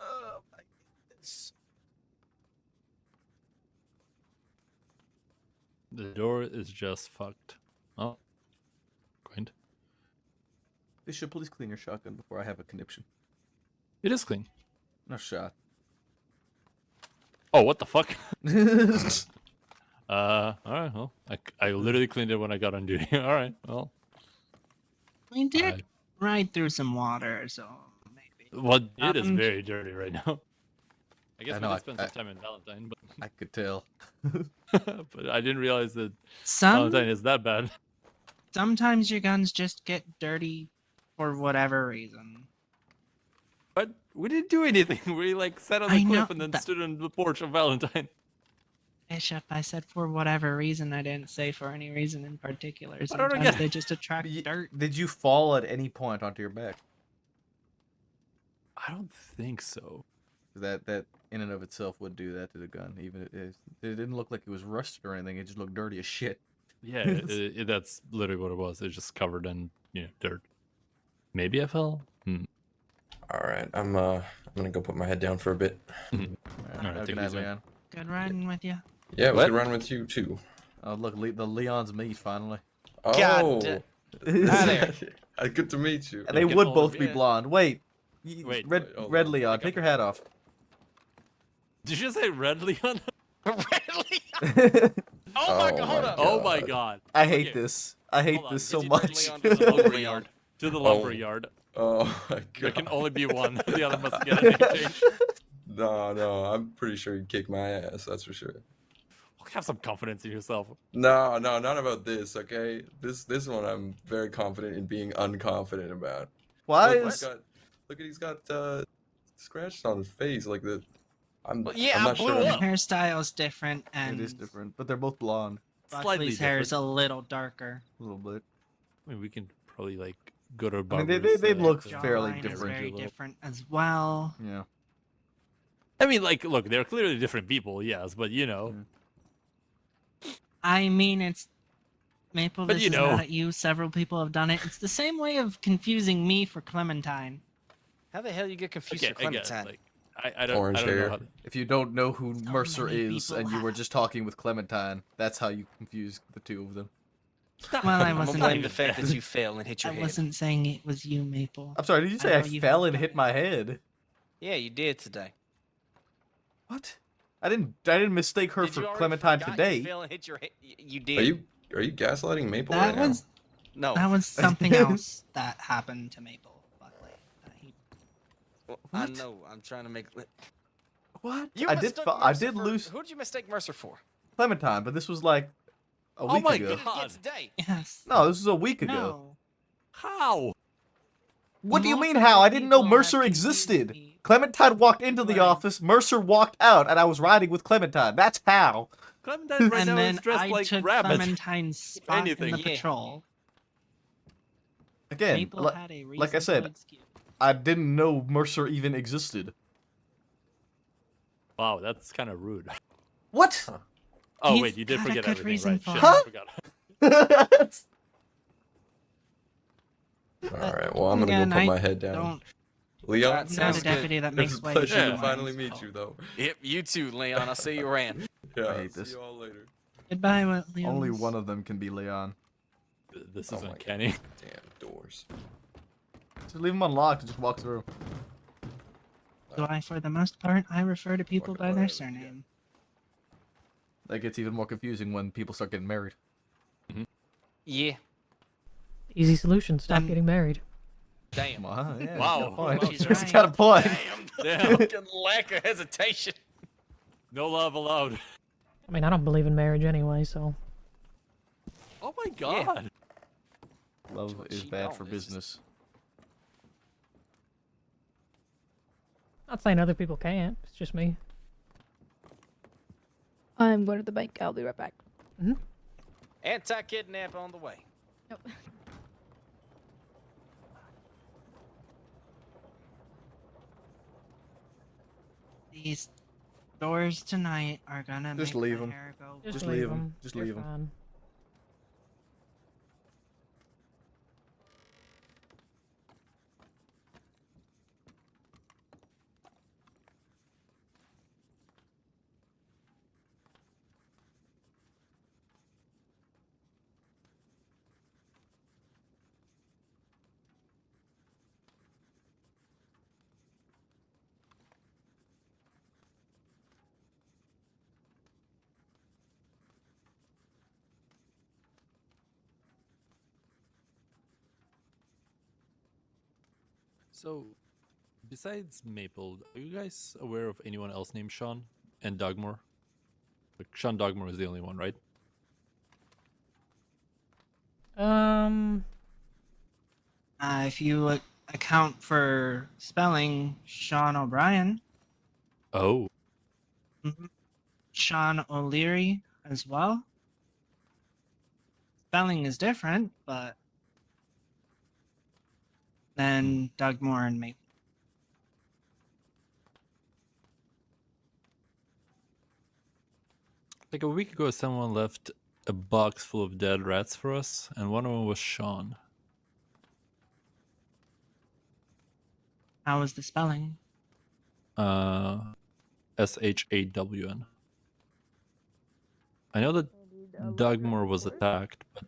Speaker 1: Oh my goodness.
Speaker 6: The door is just fucked. Oh. Quaint.
Speaker 1: Bishop, please clean your shotgun before I have a conniption.
Speaker 6: It is clean.
Speaker 1: No shot.
Speaker 6: Oh, what the fuck? Alright, well, I literally cleaned it when I got on duty. Alright, well.
Speaker 7: We did ride through some water, so maybe.
Speaker 6: Well, it is very dirty right now. I guess
Speaker 1: I
Speaker 6: we
Speaker 1: know,
Speaker 6: did spend some time in Valentine, but
Speaker 1: I could tell.
Speaker 6: but I didn't realize that
Speaker 7: Some-
Speaker 6: Valentine is that bad.
Speaker 7: Sometimes your guns just get dirty for whatever reason.
Speaker 6: But we didn't do anything. We like sat on
Speaker 7: I
Speaker 6: the
Speaker 7: know
Speaker 6: cliff and then stood on the porch of Valentine.
Speaker 7: Bishop, I said for whatever reason. I didn't say for any reason in particular.
Speaker 1: don't
Speaker 7: Sometimes
Speaker 1: get-
Speaker 7: they just attract dirt.
Speaker 1: Did you fall at any point onto your back?
Speaker 6: I don't think so.
Speaker 1: That in and of itself would do that to the gun. Even it didn't look like it was rusted or anything. It just looked dirty as shit.
Speaker 6: Yeah, that's literally what it was. It's just covered in dirt. Maybe I fell.
Speaker 19: All right, I'm gonna go put my head down for a bit.
Speaker 6: All right,
Speaker 1: Good
Speaker 6: take it
Speaker 1: night,
Speaker 6: easy.
Speaker 1: Leon.
Speaker 7: Good riding with you.
Speaker 19: Yeah, it was
Speaker 6: What?
Speaker 19: good running with you too.
Speaker 1: Oh look, the Leon's meet finally.
Speaker 19: Oh,
Speaker 1: there.
Speaker 19: Good to meet you.
Speaker 1: And they would both be blonde. Wait,
Speaker 6: Wait,
Speaker 1: red
Speaker 19: hold
Speaker 1: red
Speaker 19: on.
Speaker 1: Leon, take your hat off.
Speaker 6: Did you just say red Leon?
Speaker 10: Oh my god, hold on.
Speaker 6: Oh my god.
Speaker 1: I hate
Speaker 6: Okay,
Speaker 1: this. I hate
Speaker 6: hold on.
Speaker 1: this so
Speaker 6: Get your red
Speaker 1: much.
Speaker 6: Leon to the lumberyard. To the lumberyard.
Speaker 19: Oh my god.
Speaker 6: There can only be one. The other must get a name change.
Speaker 19: No, I'm pretty sure you'd kick my ass. That's for sure.
Speaker 6: Have some confidence in yourself.
Speaker 19: No, not about this. Okay, this one I'm very confident in being unconfident about.
Speaker 1: Why
Speaker 19: Look,
Speaker 1: is?
Speaker 19: he's got scratches on his face like the. I'm
Speaker 10: yeah,
Speaker 19: I'm
Speaker 10: I
Speaker 19: not
Speaker 10: blew
Speaker 19: sure.
Speaker 10: up.
Speaker 7: Hairstyle's different, and
Speaker 1: It is different, but they're both blonde.
Speaker 7: Buckley's hair is a little darker.
Speaker 1: A little bit.
Speaker 6: I mean, we can probably like go to a
Speaker 1: I mean,
Speaker 6: barber.
Speaker 1: they look fairly
Speaker 7: Jawline is
Speaker 1: different.
Speaker 7: very different as well.
Speaker 1: Yeah.
Speaker 6: I mean, like, look, they're clearly different people, yes, but you know.
Speaker 7: I mean, it's Maple.
Speaker 6: But
Speaker 7: This
Speaker 6: you
Speaker 7: is
Speaker 6: know.
Speaker 7: not at you. Several people have done it. It's the same way of confusing me for Clementine.
Speaker 10: How the hell you get confused
Speaker 6: Okay,
Speaker 10: with Clementine?
Speaker 6: again, like, I don't,
Speaker 19: Orange
Speaker 6: I don't know
Speaker 19: hair.
Speaker 6: how.
Speaker 1: If you don't know who Mercer
Speaker 7: many
Speaker 1: is
Speaker 7: people
Speaker 1: and you were just talking with Clementine, that's how you confuse the two of them.
Speaker 7: Well, I
Speaker 10: I'm gonna
Speaker 7: wasn't.
Speaker 10: blame the fact that you fell and hit your
Speaker 7: I
Speaker 10: head.
Speaker 7: wasn't saying it was you, Maple.
Speaker 1: I'm sorry, did you say I
Speaker 7: know you
Speaker 1: fell
Speaker 7: have
Speaker 1: and hit my head?
Speaker 10: Yeah, you did today.
Speaker 1: What? I didn't mistake her
Speaker 10: Did
Speaker 1: for
Speaker 10: you already
Speaker 1: Clementine
Speaker 10: forgot
Speaker 1: today.
Speaker 10: You fell and hit your head. You did.
Speaker 19: Are you gaslighting Maple
Speaker 7: That
Speaker 19: right
Speaker 7: was
Speaker 10: No.
Speaker 7: That was something else that happened to Maple. Buckley.
Speaker 10: Well, I know. I'm trying to make.
Speaker 1: What?
Speaker 10: You
Speaker 1: I did
Speaker 10: mistook
Speaker 1: I
Speaker 10: Mercer
Speaker 1: did
Speaker 10: for-
Speaker 1: lose
Speaker 10: Who did you mistake Mercer for?
Speaker 1: Clementine, but this was like a week
Speaker 6: my
Speaker 1: ago.
Speaker 6: God.
Speaker 10: Today.
Speaker 7: Yes.
Speaker 1: No, this was a week ago.
Speaker 7: No.
Speaker 6: How?
Speaker 1: What do you mean
Speaker 7: Multiple
Speaker 1: how? I didn't know
Speaker 7: people have
Speaker 1: Mercer
Speaker 7: confused
Speaker 1: existed.
Speaker 7: me.
Speaker 1: Clementine walked into the
Speaker 7: Right.
Speaker 1: office, Mercer walked out, and I was riding with Clementine. That's how.
Speaker 6: Clementine right
Speaker 7: And
Speaker 6: now
Speaker 7: then
Speaker 6: is dressed
Speaker 7: I
Speaker 6: like
Speaker 7: took
Speaker 6: Rabbit.
Speaker 7: Clementine's spot
Speaker 6: anything.
Speaker 7: in the
Speaker 10: Yeah.
Speaker 7: patrol.
Speaker 1: Again,
Speaker 7: Maple had a
Speaker 1: like I said,
Speaker 7: reasonable excuse.
Speaker 1: I didn't know Mercer even existed.
Speaker 6: Wow, that's kind of rude.
Speaker 1: What?
Speaker 6: Oh
Speaker 7: He's
Speaker 6: wait, you did
Speaker 7: got a
Speaker 6: forget
Speaker 7: good
Speaker 6: everything,
Speaker 7: reason
Speaker 6: right?
Speaker 7: for
Speaker 6: Shit,
Speaker 7: it.
Speaker 6: I forgot.
Speaker 19: All right. Well, I'm gonna
Speaker 7: Again,
Speaker 19: go put
Speaker 7: I
Speaker 19: my head down.
Speaker 7: don't-
Speaker 19: Leon,
Speaker 10: That
Speaker 7: I'm not
Speaker 10: sounds
Speaker 7: a
Speaker 10: good.
Speaker 7: deputy that
Speaker 19: it's
Speaker 7: makes
Speaker 19: a
Speaker 7: waves.
Speaker 19: pleasure to
Speaker 7: Anyways.
Speaker 19: finally meet you, though.
Speaker 10: Yep, you too, Leon. I see you ran.
Speaker 19: Yeah,
Speaker 1: I hate
Speaker 19: see
Speaker 1: this.
Speaker 19: you all later.
Speaker 7: Goodbye, Williams.
Speaker 1: Only one of them can be Leon.
Speaker 6: This
Speaker 19: Oh
Speaker 6: is
Speaker 19: my
Speaker 6: uncanny.
Speaker 19: Damn doors.
Speaker 1: Just leave them unlocked and just walk through.
Speaker 7: So for the most part, I refer to people by their surname.
Speaker 1: That gets even more confusing when people start getting married.
Speaker 10: Yeah.
Speaker 21: Easy solution. Stop getting married.
Speaker 10: Damn.
Speaker 1: Wow. Yeah,
Speaker 6: Wow.
Speaker 1: He's
Speaker 7: She's
Speaker 1: got a point.
Speaker 6: Damn.
Speaker 10: Fucking lack of hesitation.
Speaker 6: No love allowed.
Speaker 21: I mean, I don't believe in marriage anyway, so.
Speaker 6: Oh my god.
Speaker 1: Love is
Speaker 10: she
Speaker 1: bad
Speaker 10: don't,
Speaker 1: for
Speaker 10: it's just-
Speaker 1: business.
Speaker 21: Not saying other people can't. It's just me.
Speaker 16: I'm going to the bank. I'll be right back.
Speaker 10: Anti-kidnap on the way.
Speaker 16: Nope.
Speaker 7: These doors tonight are gonna
Speaker 1: Just
Speaker 7: make
Speaker 1: leave
Speaker 7: my
Speaker 1: 'em.
Speaker 7: hair go.
Speaker 1: Just leave 'em. Just
Speaker 21: You're
Speaker 1: leave 'em.
Speaker 21: fine.
Speaker 6: So, besides Maple, are you guys aware of anyone else named Sean and Dogmore? Like, Sean Dogmore is the only one, right?
Speaker 7: If you account for spelling Sean O'Brien,
Speaker 6: Oh.
Speaker 7: Sean O'Leary as well. Spelling is different, but then Doug Moore and Maple.
Speaker 6: Like a week ago, someone left a box full of dead rats for us, and one of them was Sean.
Speaker 7: How was the spelling?
Speaker 6: SHAWN. I know that Dugmore was attacked, but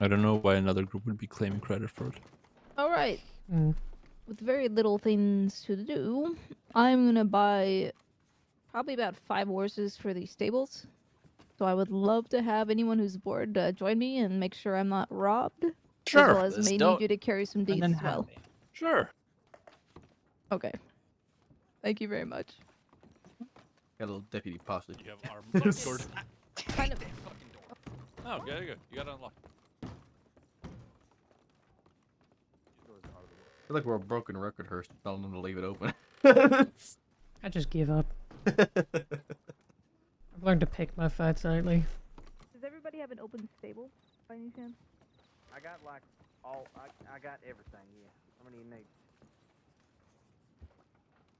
Speaker 6: I don't know why another group would be claiming credit for it.
Speaker 16: All right.
Speaker 21: Mm.
Speaker 16: With very little things to do, I'm gonna buy probably about 5 horses for these stables. So I would love to have anyone who's bored join me and make sure I'm not robbed.
Speaker 6: Sure,
Speaker 16: As well as
Speaker 6: let's
Speaker 16: may
Speaker 6: do
Speaker 16: need
Speaker 6: it.
Speaker 16: you to carry some deeds as well.
Speaker 6: Sure.
Speaker 16: Okay. Thank you very much.
Speaker 1: Got a little deputy posse.
Speaker 6: You have arm sword.
Speaker 20: Kind of.
Speaker 6: Oh, good, good. You got it unlocked.
Speaker 1: I feel like we're a broken record, Hurst. Telling them to leave it open.
Speaker 21: I just give up. I've learned to pick my fights lately.
Speaker 16: Does everybody have an open stable by any chance?
Speaker 3: I got like I got everything. Yeah. How many you need?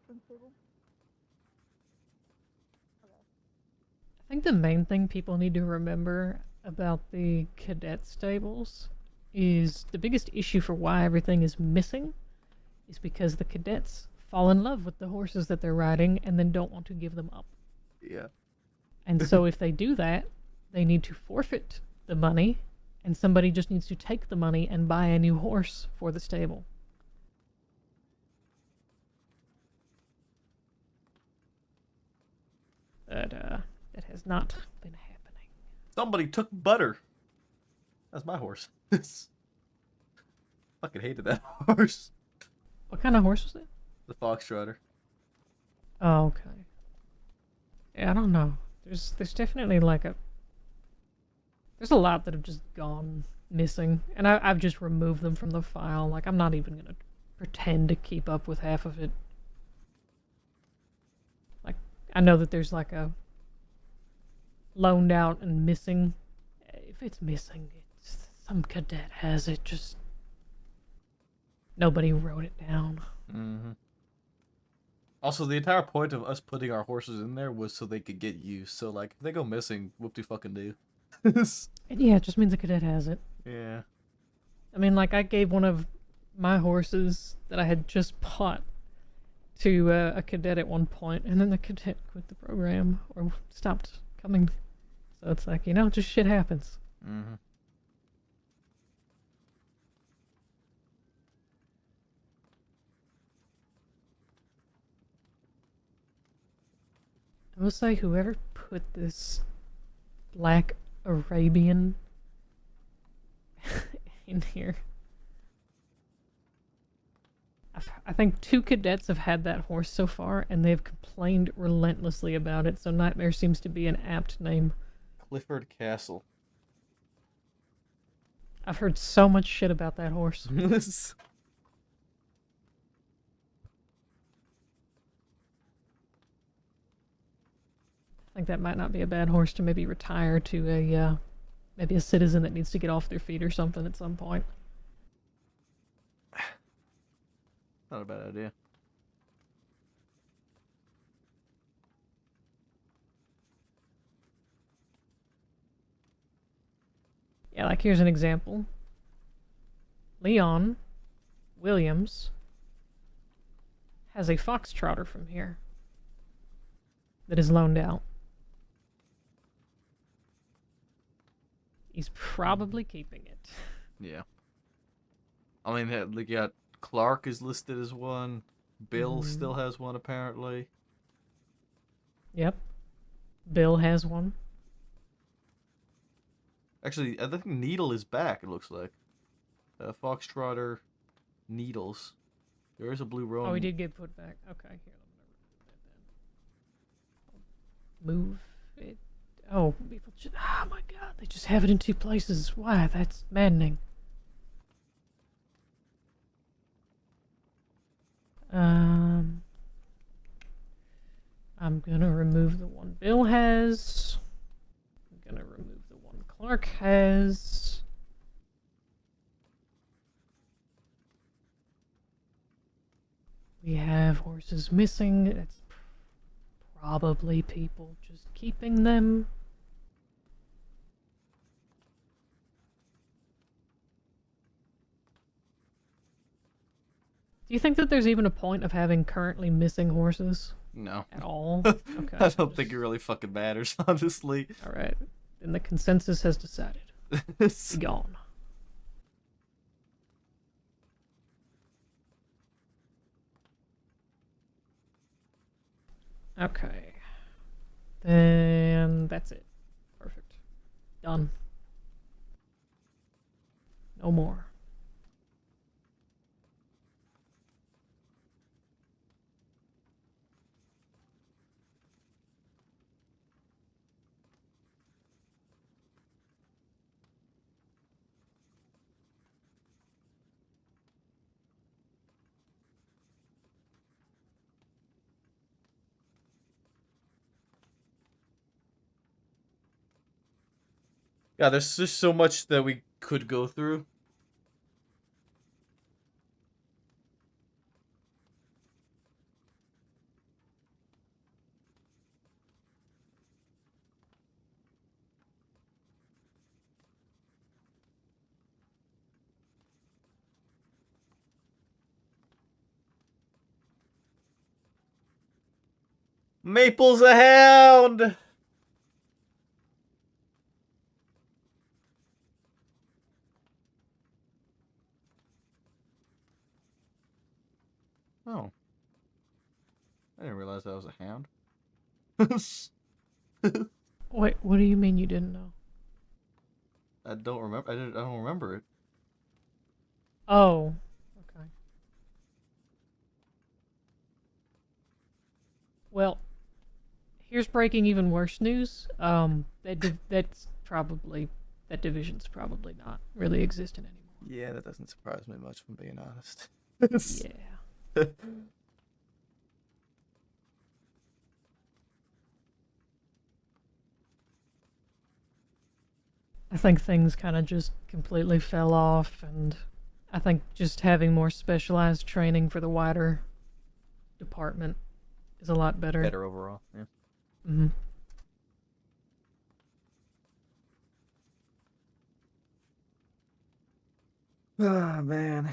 Speaker 16: Open stable.
Speaker 21: I think the main thing people need to remember about the cadet stables is the biggest issue for why everything is missing is because the cadets fall in love with the horses that they're riding and then don't want to give them up.
Speaker 1: Yeah.
Speaker 21: And so if they do that, they need to forfeit the money, and somebody just needs to take the money and buy a new horse for the stable. But that has not been happening.
Speaker 1: Somebody took Butter. That's my horse. Fucking hated that horse.
Speaker 21: What kind of horse was it?
Speaker 1: The Foxtrotter.
Speaker 21: Oh, okay. Yeah, I don't know. There's definitely like there's a lot that have just gone missing, and I've just removed them from the file. Like, I'm not even gonna pretend to keep up with half of it. Like, I know that there's like a loaned out and missing. If it's missing, it's some cadet has it. Just nobody wrote it down.
Speaker 1: Mm-hmm. Also, the entire point of us putting our horses in there was so they could get used. So, like, if they go missing, whoop-de-fucking-do.
Speaker 21: And yeah, it just means a cadet has it.
Speaker 1: Yeah.
Speaker 21: I mean, like, I gave one of my horses that I had just bought to a cadet at one point, and then the cadet quit the program or stopped coming. So it's like, just shit happens.
Speaker 1: Mm-hmm.
Speaker 21: I will say, whoever put this Black Arabian in here, I think 2 cadets have had that horse so far, and they've complained relentlessly about it, so Nightmare seems to be an apt name.
Speaker 1: Clifford Castle.
Speaker 21: I've heard so much shit about that horse. I think that might not be a bad horse to maybe retire to a, maybe a citizen that needs to get off their feet or something at some point.
Speaker 1: Not a bad idea.
Speaker 21: Yeah, like here's an example. Leon Williams has a foxtrotter from here that is loaned out. He's probably keeping it.
Speaker 1: Yeah. I mean, they got Clark is listed as one. Bill still has one, apparently.
Speaker 21: Yep. Bill has one.
Speaker 1: Actually, I think Needle is back, it looks like. Foxtrotter Needles. There is a blue roan.
Speaker 21: Oh, he did get put back. Okay, here, let me move it. Oh, people just, oh my god, they just have it in 2 places. Why? That's maddening. I'm gonna remove the one Bill has. I'm gonna remove the one Clark has. We have horses missing. It's probably people just keeping them. Do you think that there's even a point of having currently missing horses?
Speaker 1: No.
Speaker 21: At all? Okay.
Speaker 1: I don't think it really fucking matters, honestly.
Speaker 21: Alright. Then the consensus has decided. Be gone. Okay. Then that's it. Perfect. Done. No more.
Speaker 1: Yeah, there's just so much that we could go through. Maple's a hound! Oh. I didn't realize that was a hound.
Speaker 21: Wait, what do you mean you didn't know?
Speaker 1: I don't remember. I don't remember it.
Speaker 21: Oh. Okay. Well, here's breaking even worse news. That division's probably not really existing anymore.
Speaker 1: Yeah, that doesn't surprise me much, if I'm being honest.
Speaker 21: Yeah. I think things kind of just completely fell off, and I think just having more specialized training for the wider department is a lot better.
Speaker 1: Better overall, yeah.
Speaker 21: Mm-hmm.
Speaker 1: Ah, man.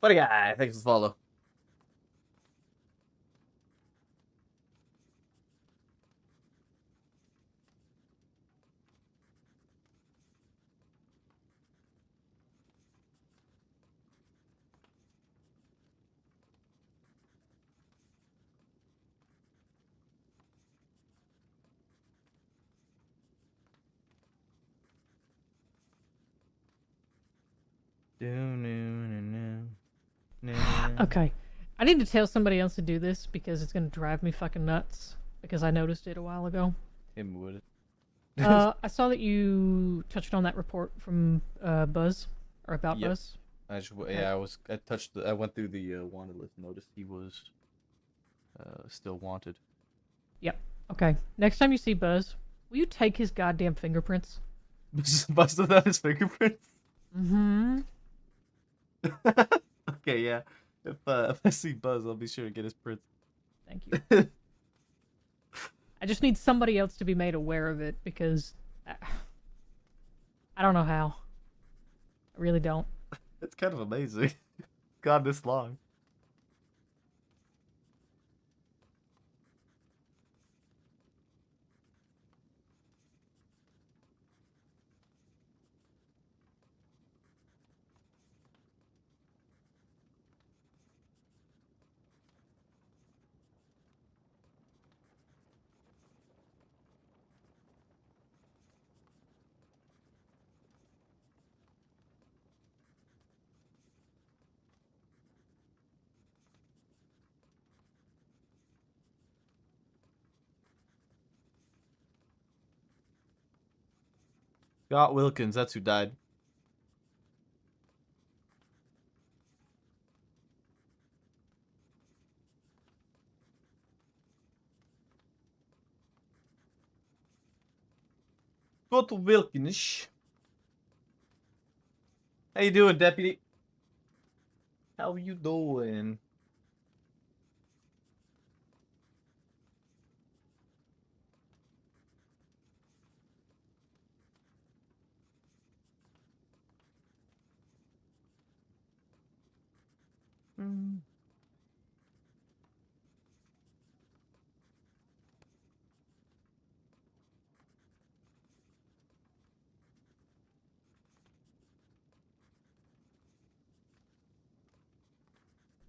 Speaker 1: Funny guy, thanks for the follow.
Speaker 21: Okay. I need to tell somebody else to do this because it's gonna drive me fucking nuts. Because I noticed it a while ago.
Speaker 1: Him would.
Speaker 21: I saw that you touched on that report from Buzz, or about
Speaker 1: Yep.
Speaker 21: Buzz.
Speaker 1: I went through the wanted list and noticed he was still wanted.
Speaker 21: Yep. Okay. Next time you see Buzz, will you take his goddamn fingerprints?
Speaker 1: Buzz doesn't have his fingerprints?
Speaker 21: Mm-hmm.
Speaker 1: Okay, yeah. If I see Buzz, I'll be sure to get his prints.
Speaker 21: Thank you. I just need somebody else to be made aware of it because I don't know how. I really don't.
Speaker 1: It's kind of amazing. Gone this long. Scott Wilkins, that's who died. Scott Wilkins. How you doing, deputy? How you doing?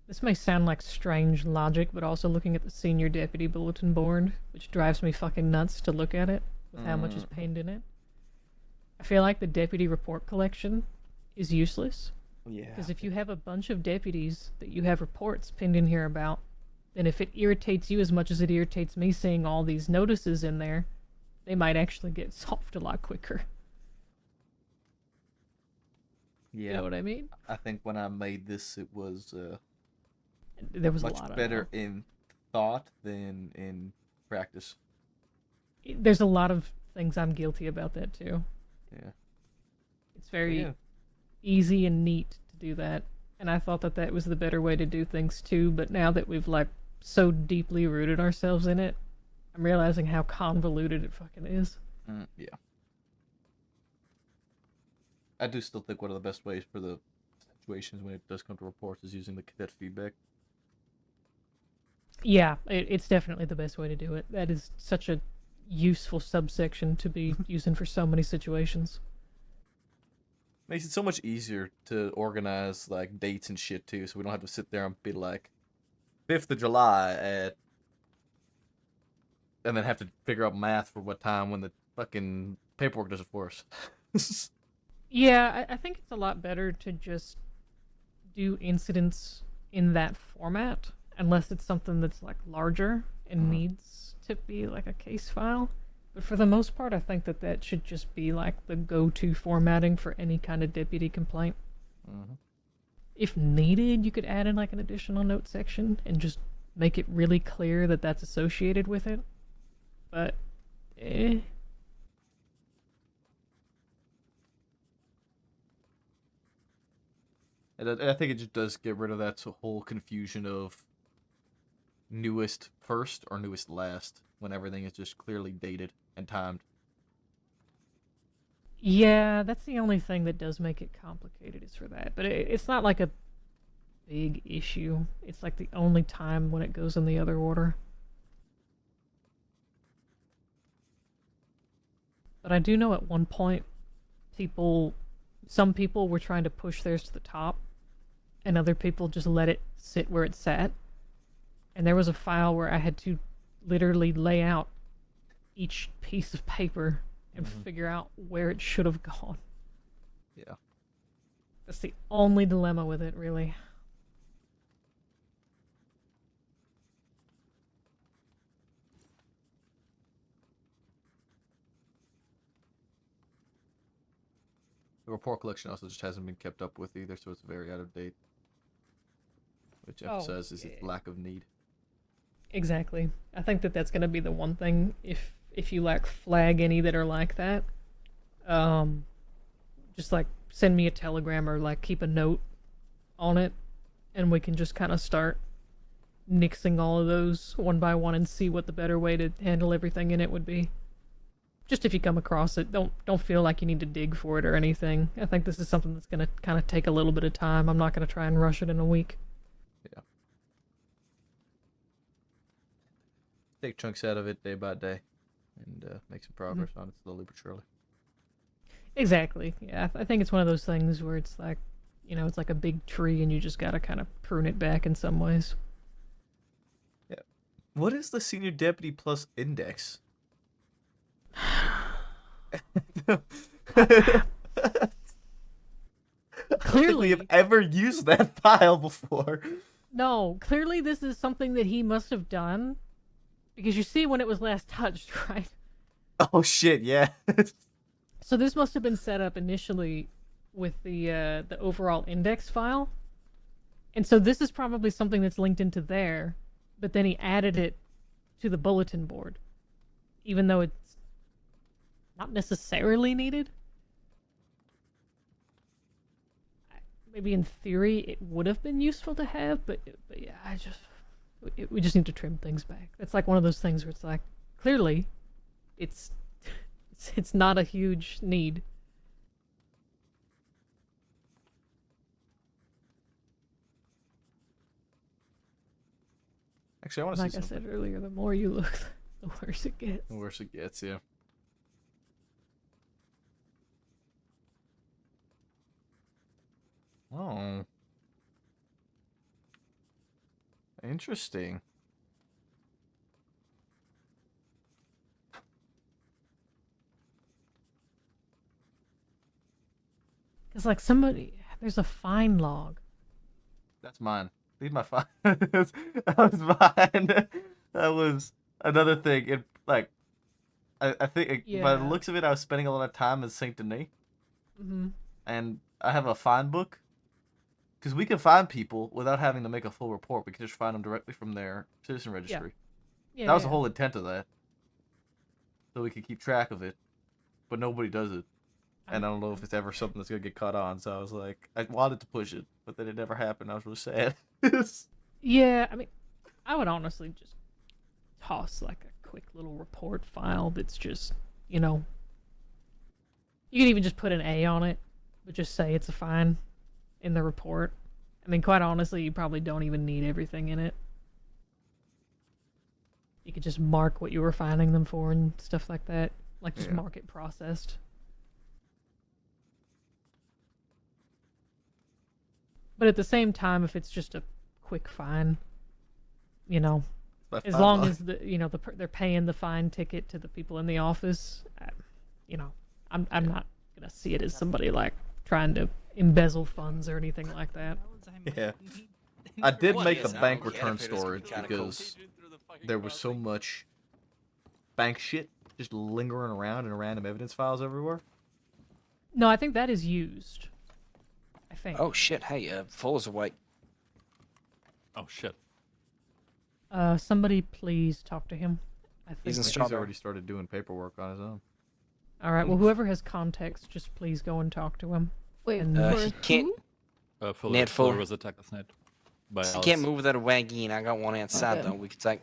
Speaker 21: This may sound like strange logic, but also looking at the senior deputy bulletin board, which drives me fucking nuts to look at it with how much is pinned in it. I feel like the deputy report collection is useless.
Speaker 1: Yeah.
Speaker 21: Because if you have a bunch of deputies that you have reports pinned in here about, then if it irritates you as much as it irritates me seeing all these notices in there, they might actually get solved a lot quicker.
Speaker 1: Yeah.
Speaker 21: You know what I mean?
Speaker 1: I think when I made this, it was
Speaker 21: There was
Speaker 1: much
Speaker 21: a lot
Speaker 1: better in thought than in practice.
Speaker 21: There's a lot of things I'm guilty about that too.
Speaker 1: Yeah.
Speaker 21: It's very
Speaker 1: yeah.
Speaker 21: easy and neat to do that, and I thought that that was the better way to do things too. But now that we've like so deeply rooted ourselves in it, I'm realizing how convoluted it fucking is.
Speaker 1: Yeah. I do still think one of the best ways for the situations when it does come to reports is using the cadet feedback.
Speaker 21: Yeah, it's definitely the best way to do it. That is such a useful subsection to be using for so many situations.
Speaker 1: Makes it so much easier to organize like dates and shit too, so we don't have to sit there and be like 5th of July at and then have to figure out math for what time when the fucking paperwork does it for us.
Speaker 21: Yeah, I think it's a lot better to just do incidents in that format, unless it's something that's like larger and needs to be like a case file. But for the most part, I think that that should just be like the go-to formatting for any kind of deputy complaint. If needed, you could add in like an additional note section and just make it really clear that that's associated with it. But,
Speaker 1: And I think it just does get rid of that whole confusion of newest first or newest last when everything is just clearly dated and timed.
Speaker 21: Yeah, that's the only thing that does make it complicated is for that. But it's not like a big issue. It's like the only time when it goes in the other order. But I do know at one point, some people were trying to push theirs to the top, and other people just let it sit where it sat. And there was a file where I had to literally lay out each piece of paper and figure out where it should have gone.
Speaker 1: Yeah.
Speaker 21: That's the only dilemma with it, really.
Speaker 1: The report collection also just hasn't been kept up with either, so it's very out of date. Which emphasizes its lack of need.
Speaker 21: Exactly. I think that that's going to be the one thing if you like flag any that are like that. Just like send me a telegram or like keep a note on it, and we can just kind of start nixing all of those one by one and see what the better way to handle everything in it would be. Just if you come across it, don't feel like you need to dig for it or anything. I think this is something that's going to kind of take a little bit of time. I'm not going to try and rush it in a week.
Speaker 1: Yeah. Take chunks out of it day by day and make some progress on it slowly but surely.
Speaker 21: Exactly. Yeah, I think it's one of those things where it's like, it's like a big tree and you just got to kind of prune it back in some ways.
Speaker 1: Yeah. What is the senior deputy plus index?
Speaker 21: Clearly,
Speaker 1: we've ever used that file before.
Speaker 21: No, clearly this is something that he must have done, because you see when it was last touched, right?
Speaker 1: Oh shit, yeah.
Speaker 21: So this must have been set up initially with the overall index file, and so this is probably something that's linked into there, but then he added it to the bulletin board, even though it's not necessarily needed. Maybe in theory it would have been useful to have, but yeah, we just need to trim things back. It's like one of those things where it's like, clearly, it's not a huge need.
Speaker 1: Actually, I want to
Speaker 21: like
Speaker 1: see
Speaker 21: I
Speaker 1: something.
Speaker 21: said earlier, the more you look, the worse it gets.
Speaker 1: The worse it gets, yeah. Oh. Interesting.
Speaker 21: It's like somebody. There's a fine log.
Speaker 1: That's mine. Leave my fine. That was mine. That was another thing. It like, I think by the
Speaker 21: Yeah.
Speaker 1: looks of it, I was spending a lot of time in Saint Denis,
Speaker 21: Mhm.
Speaker 1: and I have a fine book. Because we can find people without having to make a full report. We can just find them directly from their citizen registry.
Speaker 21: Yeah,
Speaker 1: That was the
Speaker 21: yeah.
Speaker 1: whole intent of that. So we could keep track of it. But nobody does it. And I don't know if it's ever something that's going to get caught on. So I was like, I wanted to push it, but then it never happened. I was really sad.
Speaker 21: Yeah, I mean, I would honestly just toss like a quick little report file that's just, you know, you can even just put an A on it, but just say it's a fine in the report. I mean, quite honestly, you probably don't even need everything in it. You could just mark what you were fining them for and stuff like that. Like, just
Speaker 1: Yeah.
Speaker 21: mark it processed. But at the same time, if it's just a quick fine, you know,
Speaker 1: By
Speaker 21: as
Speaker 1: $5.
Speaker 21: long as they're paying the fine ticket to the people in the office, you know, I'm not gonna see it as somebody like trying to embezzle funds or anything like that.
Speaker 1: Yeah. I did
Speaker 10: What
Speaker 1: make the
Speaker 10: is? I
Speaker 1: bank
Speaker 10: don't get it,
Speaker 1: return
Speaker 10: but it's gonna be
Speaker 1: storage
Speaker 10: kinda cool.
Speaker 1: because there was so much bank shit just lingering around in random evidence files everywhere.
Speaker 21: No, I think that is used. I think.
Speaker 10: Oh shit! Hey, Full is awake.
Speaker 6: Oh shit.
Speaker 21: Somebody please talk to him. I think.
Speaker 10: He's in
Speaker 1: He's
Speaker 10: Strawberry.
Speaker 1: already started doing paperwork on his own.
Speaker 21: All right. Well, whoever has context, just please go and talk to him.
Speaker 16: Wait,
Speaker 21: And,
Speaker 10: He can't.
Speaker 6: Fuller,
Speaker 10: Ned
Speaker 6: Fuller
Speaker 10: Fuller.
Speaker 6: was attacked last night. By
Speaker 10: He
Speaker 6: Alice.
Speaker 10: can't move without a wagon. I got one outside
Speaker 16: Okay.
Speaker 10: though. We could take.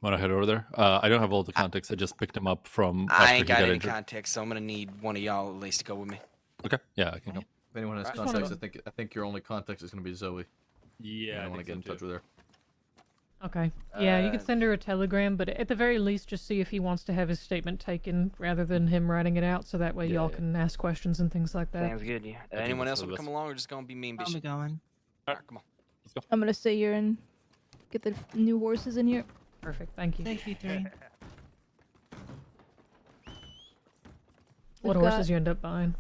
Speaker 6: Want to head over there? I don't have all the context. I just picked him up from
Speaker 10: I
Speaker 6: after
Speaker 10: ain't
Speaker 6: he
Speaker 10: got
Speaker 6: got
Speaker 10: any
Speaker 6: injured.
Speaker 10: context, so I'm gonna need one of y'all at least to go with me.
Speaker 6: Okay. Yeah, I can go.
Speaker 1: If anyone has
Speaker 10: Right.
Speaker 1: context, I think your only context is going to be Zoe.
Speaker 6: Yeah,
Speaker 1: I want to get in touch with her.
Speaker 21: Okay. Yeah, you could send her a telegram, but at the very least, just see if he wants to have his statement taken rather than him writing it out, so that way y'all can ask questions and things like that.
Speaker 10: Sounds good. Yeah. Anyone else want to come along, or just gonna be me and
Speaker 7: I'll
Speaker 10: Bishop?
Speaker 7: be going.
Speaker 10: All right, come on.
Speaker 16: I'm gonna stay here and get the new horses in here.
Speaker 21: Perfect. Thank you.
Speaker 7: Thank you, three.
Speaker 21: What
Speaker 16: We've
Speaker 21: horses
Speaker 16: got-
Speaker 21: you end up buying?